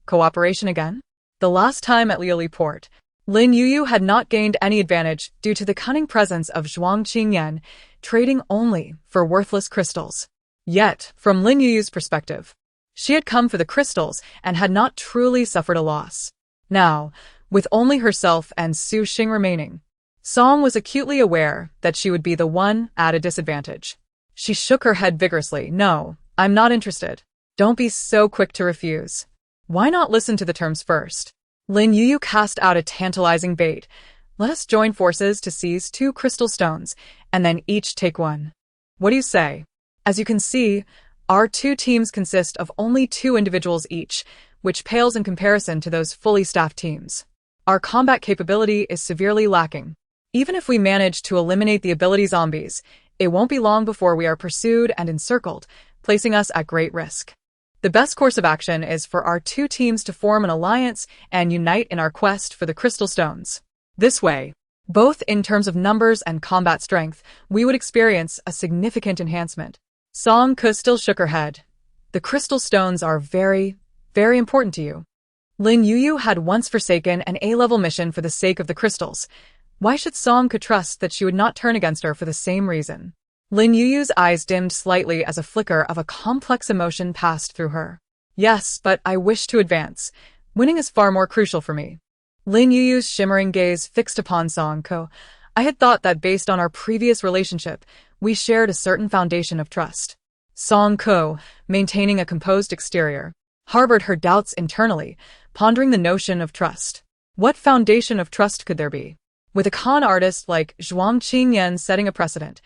Cooperation again? The last time at Liuli Port, Lin Yuyu had not gained any advantage due to the cunning presence of Zhuang Qingyan, trading only for worthless crystals. Yet, from Lin Yuyu's perspective, she had come for the crystals and had not truly suffered a loss. Now, with only herself and Su Xing remaining, Song was acutely aware that she would be the one at a disadvantage. She shook her head vigorously. No, I'm not interested. Don't be so quick to refuse. Why not listen to the terms first? Lin Yuyu cast out a tantalizing bait. Let us join forces to seize 2 crystal stones, and then each take one. What do you say? As you can see, our 2 teams consist of only 2 individuals each, which pales in comparison to those fully staffed teams. Our combat capability is severely lacking. Even if we manage to eliminate the ability zombies, it won't be long before we are pursued and encircled, placing us at great risk. The best course of action is for our 2 teams to form an alliance and unite in our quest for the crystal stones. This way, both in terms of numbers and combat strength, we would experience a significant enhancement. Song Ke still shook her head. The crystal stones are very important to you. Lin Yuyu had once forsaken an A-level mission for the sake of the crystals. Why should Song Ke trust that she would not turn against her for the same reason? Lin Yuyu's eyes dimmed slightly as a flicker of a complex emotion passed through her. Yes, but I wish to advance. Winning is far more crucial for me. Lin Yuyu's shimmering gaze fixed upon Song Ke. I had thought that based on our previous relationship, we shared a certain foundation of trust. Song Ke, maintaining a composed exterior, harbored her doubts internally, pondering the notion of trust. What foundation of trust could there be? With a con artist like Zhuang Qingyan setting a precedent,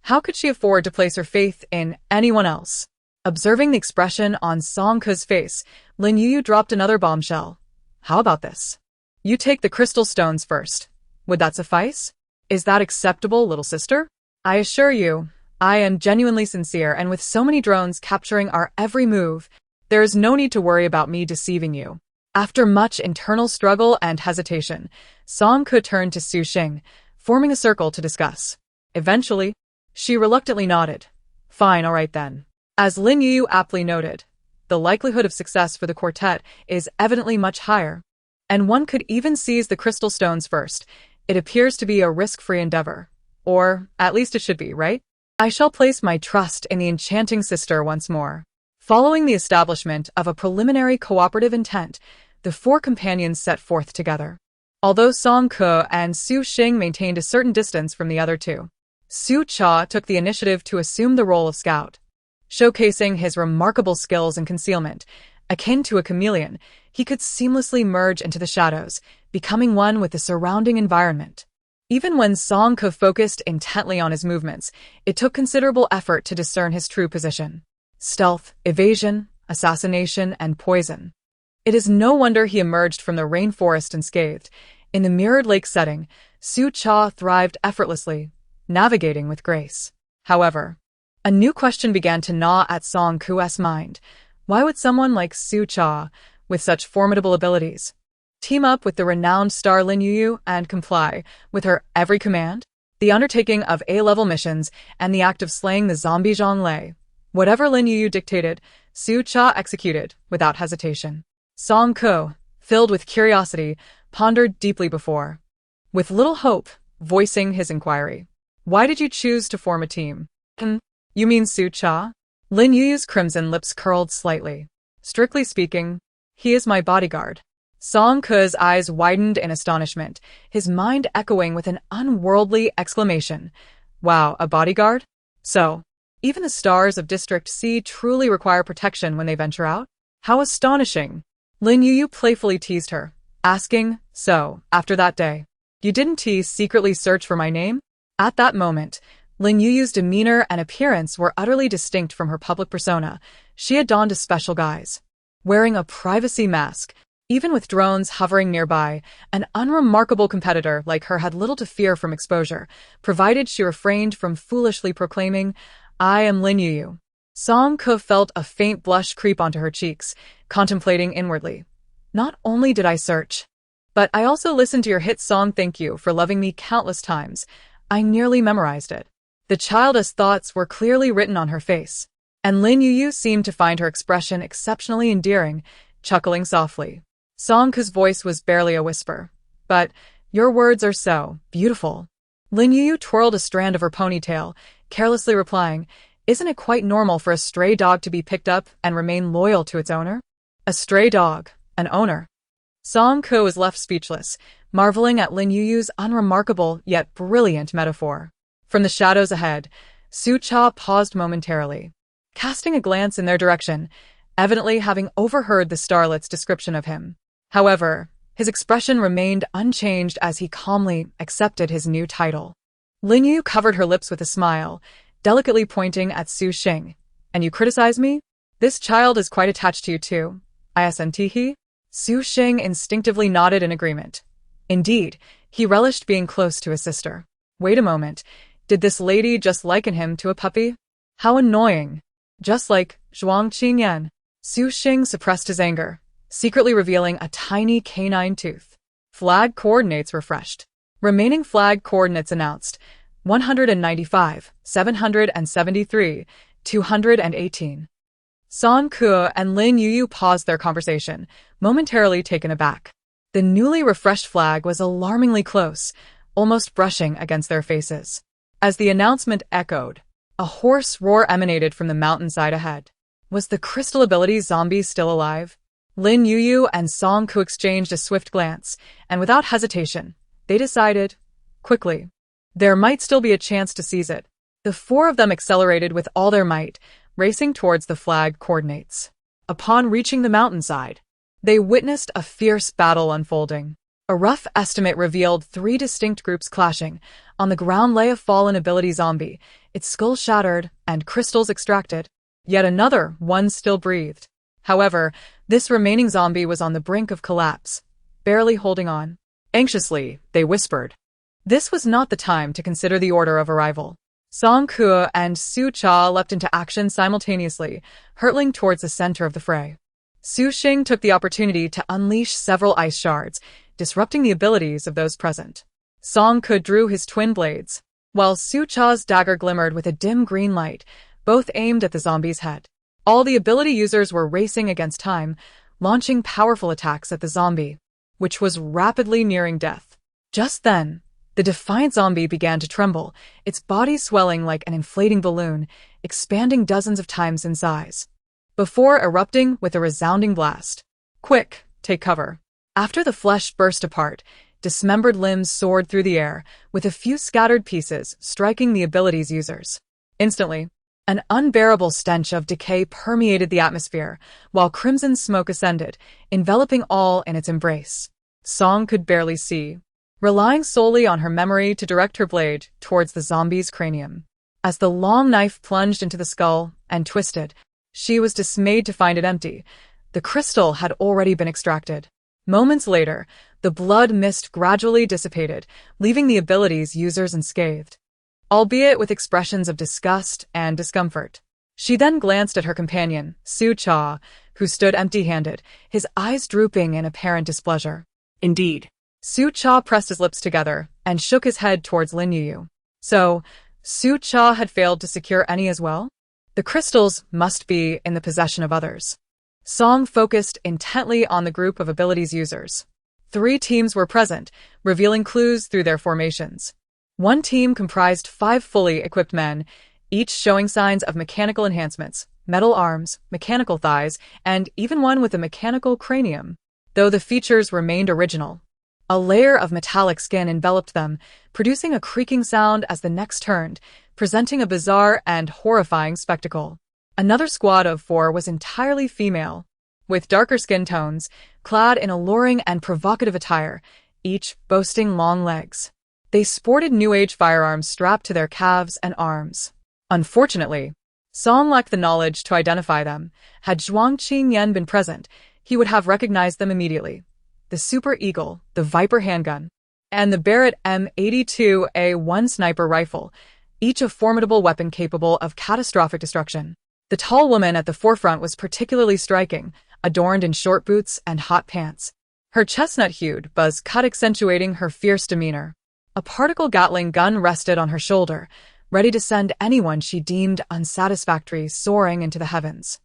how could she afford to place her faith in anyone else? Observing the expression on Song Ke's face, Lin Yuyu dropped another bombshell. How about this? You take the crystal stones first. Would that suffice? Is that acceptable, little sister? I assure you, I am genuinely sincere, and with so many drones capturing our every move, there is no need to worry about me deceiving you. After much internal struggle and hesitation, Song Ke turned to Su Xing, forming a circle to discuss. Eventually, she reluctantly nodded. Fine, all right then. As Lin Yuyu aptly noted, the likelihood of success for the quartet is evidently much higher, and one could even seize the crystal stones first. It appears to be a risk-free endeavor. Or, at least it should be, right? I shall place my trust in the enchanting sister once more. Following the establishment of a preliminary cooperative intent, the 4 companions set forth together. Although Song Ke and Su Xing maintained a certain distance from the other 2, Su Cha took the initiative to assume the role of scout. Showcasing his remarkable skills in concealment, akin to a chameleon, he could seamlessly merge into the shadows, becoming one with the surrounding environment. Even when Song Ke focused intently on his movements, it took considerable effort to discern his true position. Stealth, evasion, assassination, and poison. It is no wonder he emerged from the rainforest unscathed. In the mirrored lake setting, Su Cha thrived effortlessly, navigating with grace. However, a new question began to gnaw at Song Ke's mind. Why would someone like Su Cha, with such formidable abilities, team up with the renowned star Lin Yuyu and comply with her every command? The undertaking of A-level missions and the act of slaying the zombie Zhang Lei. Whatever Lin Yuyu dictated, Su Cha executed without hesitation. Song Ke, filled with curiosity, pondered deeply before, with little hope, voicing his inquiry. Why did you choose to form a team? You mean Su Cha? Lin Yuyu's crimson lips curled slightly. Strictly speaking, he is my bodyguard. Song Ke's eyes widened in astonishment, his mind echoing with an unworldly exclamation. Wow, a bodyguard? So, even the stars of District C truly require protection when they venture out? How astonishing! Lin Yuyu playfully teased her, asking, so, after that day, you didn't secretly search for my name? At that moment, Lin Yuyu's demeanor and appearance were utterly distinct from her public persona. She had donned a special guise. Wearing a privacy mask, even with drones hovering nearby, an unremarkable competitor like her had little to fear from exposure, provided she refrained from foolishly proclaiming, I am Lin Yuyu. Song Ke felt a faint blush creep onto her cheeks, contemplating inwardly. Not only did I search, but I also listened to your hit song Thank You for Loving Me countless times. I nearly memorized it. The childish thoughts were clearly written on her face, and Lin Yuyu seemed to find her expression exceptionally endearing, chuckling softly. Song Ke's voice was barely a whisper. But, your words are so beautiful. Lin Yuyu twirled a strand of her ponytail, carelessly replying, Isn't it quite normal for a stray dog to be picked up and remain loyal to its owner? A stray dog, an owner. Song Ke was left speechless, marveling at Lin Yuyu's unremarkable yet brilliant metaphor. From the shadows ahead, Su Cha paused momentarily, casting a glance in their direction, evidently having overheard the starlet's description of him. However, his expression remained unchanged as he calmly accepted his new title. Lin Yuyu covered her lips with a smile, delicately pointing at Su Xing. And you criticize me? This child is quite attached to you too. Isn't he? Su Xing instinctively nodded in agreement. Indeed, he relished being close to his sister. Wait a moment, did this lady just liken him to a puppy? How annoying. Just like Zhuang Qingyan. Su Xing suppressed his anger, secretly revealing a tiny canine tooth. Flag coordinates refreshed. Remaining flag coordinates announced. 195, 773, 218. Song Ke and Lin Yuyu paused their conversation, momentarily taken aback. The newly refreshed flag was alarmingly close, almost brushing against their faces. As the announcement echoed, a hoarse roar emanated from the mountainside ahead. Was the crystal ability zombie still alive? Lin Yuyu and Song Ke exchanged a swift glance, and without hesitation, they decided, quickly, there might still be a chance to seize it. The four of them accelerated with all their might, racing towards the flag coordinates. Upon reaching the mountainside, they witnessed a fierce battle unfolding. A rough estimate revealed 3 distinct groups clashing. On the ground lay a fallen ability zombie, its skull shattered and crystals extracted. Yet another one still breathed. However, this remaining zombie was on the brink of collapse, barely holding on. Anxiously, they whispered. This was not the time to consider the order of arrival. Song Ke and Su Cha leapt into action simultaneously, hurtling towards the center of the fray. Su Xing took the opportunity to unleash several ice shards, disrupting the abilities of those present. Song Ke drew his twin blades, while Su Cha's dagger glimmered with a dim green light, both aimed at the zombie's head. All the ability users were racing against time, launching powerful attacks at the zombie, which was rapidly nearing death. Just then, the defiant zombie began to tremble, its body swelling like an inflating balloon, expanding dozens of times in size, before erupting with a resounding blast. Quick, take cover. After the flesh burst apart, Dismembered limbs soared through the air, with a few scattered pieces striking the ability's users. Instantly, an unbearable stench of decay permeated the atmosphere, while crimson smoke ascended, enveloping all in its embrace. Song could barely see, relying solely on her memory to direct her blade towards the zombie's cranium. As the long knife plunged into the skull and twisted, she was dismayed to find it empty. The crystal had already been extracted. Moments later, the blood mist gradually dissipated, leaving the ability's users unscathed, albeit with expressions of disgust and discomfort. She then glanced at her companion, Su Cha, who stood empty-handed, his eyes drooping in apparent displeasure. Indeed. Su Cha pressed his lips together and shook his head towards Lin Yu. So, Su Cha had failed to secure any as well? The crystals must be in the possession of others. Song focused intently on the group of abilities users. 3 teams were present, revealing clues through their formations. One team comprised 5 fully equipped men, each showing signs of mechanical enhancements, metal arms, mechanical thighs, and even one with a mechanical cranium, though the features remained original. A layer of metallic skin enveloped them, producing a creaking sound as the necks turned, presenting a bizarre and horrifying spectacle. Another squad of 4 was entirely female, with darker skin tones, clad in alluring and provocative attire, each boasting long legs. They sported New Age firearms strapped to their calves and arms. Unfortunately, Song lacked the knowledge to identify them. Had Zhuang Qingyan been present, he would have recognized them immediately. The Super Eagle, the Viper handgun, and the Barrett M82A1 sniper rifle, each a formidable weapon capable of catastrophic destruction. The tall woman at the forefront was particularly striking, adorned in short boots and hot pants. Her chestnut-hued buzz cut accentuating her fierce demeanor. A particle Gatling gun rested on her shoulder, ready to send anyone she deemed unsatisfactory soaring into the heavens.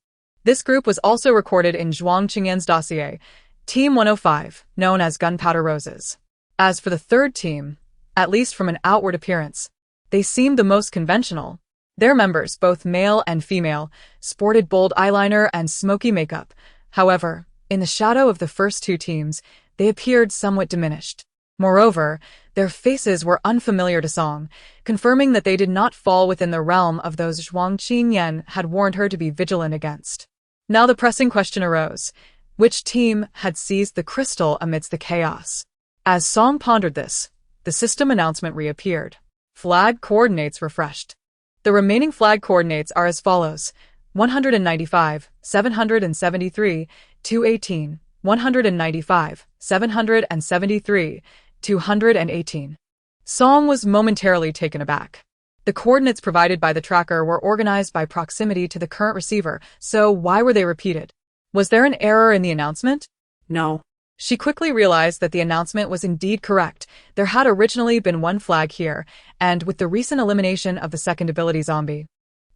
This group was also recorded in Zhuang Qingyan's dossier, Team 105, known as Gunpowder Roses. As for the third team, at least from an outward appearance, they seemed the most conventional. Their members, both male and female, sported bold eyeliner and smoky makeup. However, in the shadow of the first 2 teams, they appeared somewhat diminished. Moreover, their faces were unfamiliar to Song, confirming that they did not fall within the realm of those Zhuang Qingyan had warned her to be vigilant against. Now the pressing question arose: which team had seized the crystal amidst the chaos? As Song pondered this, the system announcement reappeared. Flag coordinates refreshed. The remaining flag coordinates are as follows: 195, 773, 218, 195, 773, 218. Song was momentarily taken aback. The coordinates provided by the tracker were organized by proximity to the current receiver, so why were they repeated? Was there an error in the announcement? No. She quickly realized that the announcement was indeed correct. There had originally been 1 flag here, and with the recent elimination of the second ability zombie,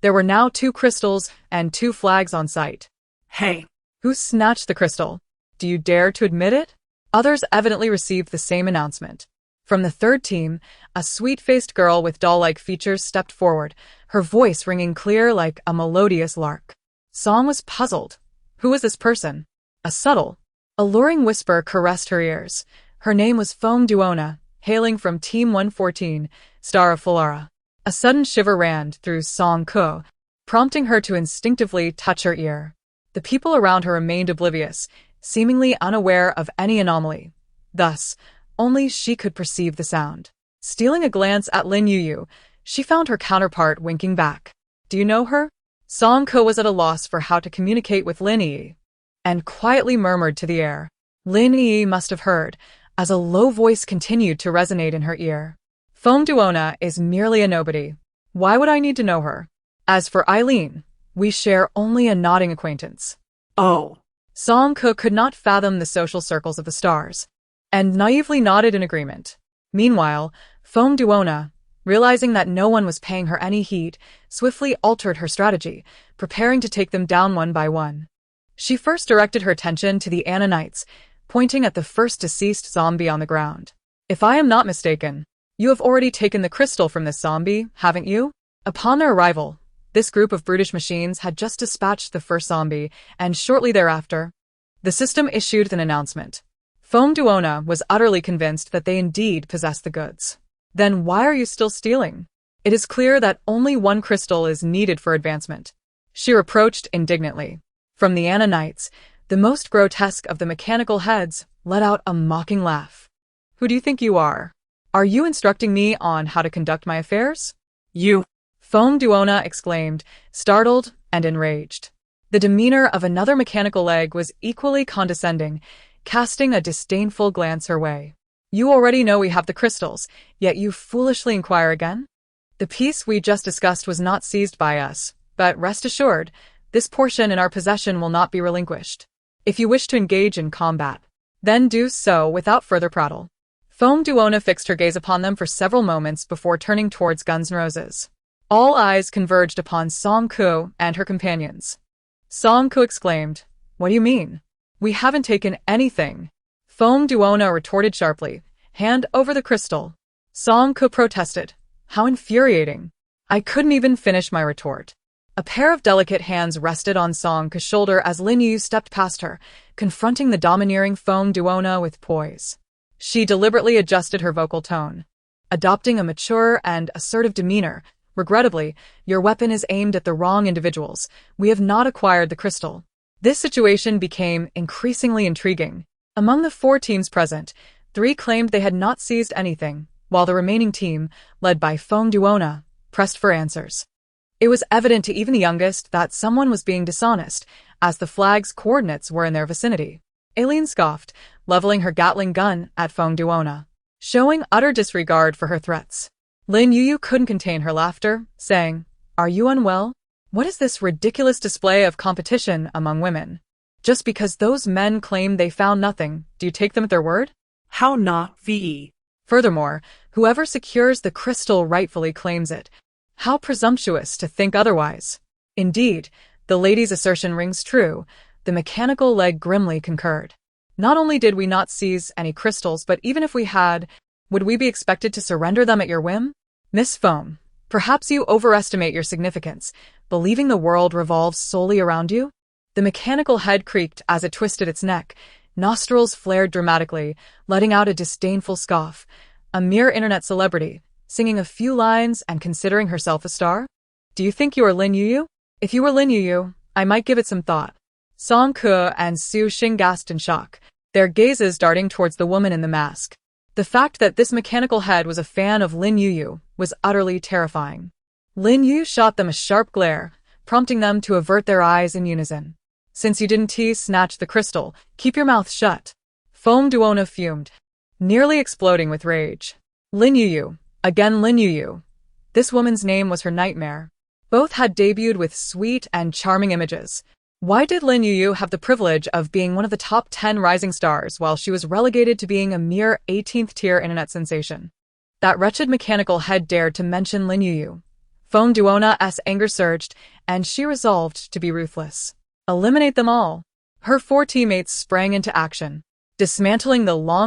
there were now 2 crystals and 2 flags on site. Hey. Who snatched the crystal? Do you dare to admit it? Others evidently received the same announcement. From the third team, a sweet-faced girl with doll-like features stepped forward, her voice ringing clear like a melodious lark. Song was puzzled. Who was this person? A subtle, alluring whisper caressed her ears. Her name was Feng Duona, hailing from Team 114, Star of Fulara. A sudden shiver ran through Song Ko, prompting her to instinctively touch her ear. The people around her remained oblivious, seemingly unaware of any anomaly. Thus, only she could perceive the sound. Stealing a glance at Lin Yu, she found her counterpart winking back. Do you know her? Song Ko was at a loss for how to communicate with Lin Yi, and quietly murmured to the air. Lin Yi must have heard, as a low voice continued to resonate in her ear. Feng Duona is merely a nobody. Why would I need to know her? As for Eileen, we share only a nodding acquaintance. Oh. Song Ko could not fathom the social circles of the stars, and naively nodded in agreement. Meanwhile, Feng Duona, realizing that no one was paying her any heed, swiftly altered her strategy, preparing to take them down one by one. She first directed her attention to the Ananites, pointing at the first deceased zombie on the ground. If I am not mistaken, you have already taken the crystal from this zombie, haven't you? Upon their arrival, this group of brutish machines had just dispatched the first zombie, and shortly thereafter, the system issued an announcement. Foam Duona was utterly convinced that they indeed possessed the goods. Then why are you still stealing? It is clear that only one crystal is needed for advancement, she reproached indignantly. From the Ananites, the most grotesque of the mechanical heads, let out a mocking laugh. Who do you think you are? Are you instructing me on how to conduct my affairs? You. Foam Duona exclaimed, startled and enraged. The demeanor of another mechanical leg was equally condescending, casting a disdainful glance her way. You already know we have the crystals, yet you foolishly inquire again? The piece we just discussed was not seized by us, but rest assured, this portion in our possession will not be relinquished. If you wish to engage in combat, then do so without further prattle. Foam Duona fixed her gaze upon them for several moments before turning towards Guns N' Roses. All eyes converged upon Song Ku and her companions. Song Ku exclaimed, "What do you mean? We haven't taken anything." Foam Duona retorted sharply, "Hand over the crystal." Song Ku protested, "How infuriating." I couldn't even finish my retort. A pair of delicate hands rested on Song Ku's shoulder as Lin Yu stepped past her, confronting the domineering Foam Duona with poise. She deliberately adjusted her vocal tone, adopting a mature and assertive demeanor. "Regrettably, your weapon is aimed at the wrong individuals. We have not acquired the crystal." This situation became increasingly intriguing. Among the 4 teams present, 3 claimed they had not seized anything, while the remaining team, led by Foam Duona, pressed for answers. It was evident to even the youngest that someone was being dishonest, as the flag's coordinates were in their vicinity. Aileen scoffed, leveling her Gatling gun at Foam Duona, showing utter disregard for her threats. Lin Yu couldn't contain her laughter, saying, "Are you unwell? What is this ridiculous display of competition among women? Just because those men claim they found nothing, do you take them at their word? How not, VE. Furthermore, whoever secures the crystal rightfully claims it. How presumptuous to think otherwise." Indeed, the lady's assertion rings true, the mechanical leg grimly concurred. Not only did we not seize any crystals, but even if we had, would we be expected to surrender them at your whim? Miss Foam, perhaps you overestimate your significance, believing the world revolves solely around you? The mechanical head creaked as it twisted its neck, nostrils flared dramatically, letting out a disdainful scoff. A mere internet celebrity, singing a few lines and considering herself a star? Do you think you are Lin Yu? If you were Lin Yu, I might give it some thought. Song Ku and Su Xing gasped in shock, their gazes darting towards the woman in the mask. The fact that this mechanical head was a fan of Lin Yu was utterly terrifying. Lin Yu shot them a sharp glare, prompting them to avert their eyes in unison. "Since you didn't snatch the crystal, keep your mouth shut." Foam Duona fumed, nearly exploding with rage. Lin Yu, again Lin Yu. This woman's name was her nightmare. Both had debuted with sweet and charming images. Why did Lin Yu have the privilege of being one of the top 10 rising stars while she was relegated to being a mere 18th-tier internet sensation? That wretched mechanical head dared to mention Lin Yu. Foam Duona's anger surged, and she resolved to be ruthless. Eliminate them all. Her 4 teammates sprang into action, dismantling the long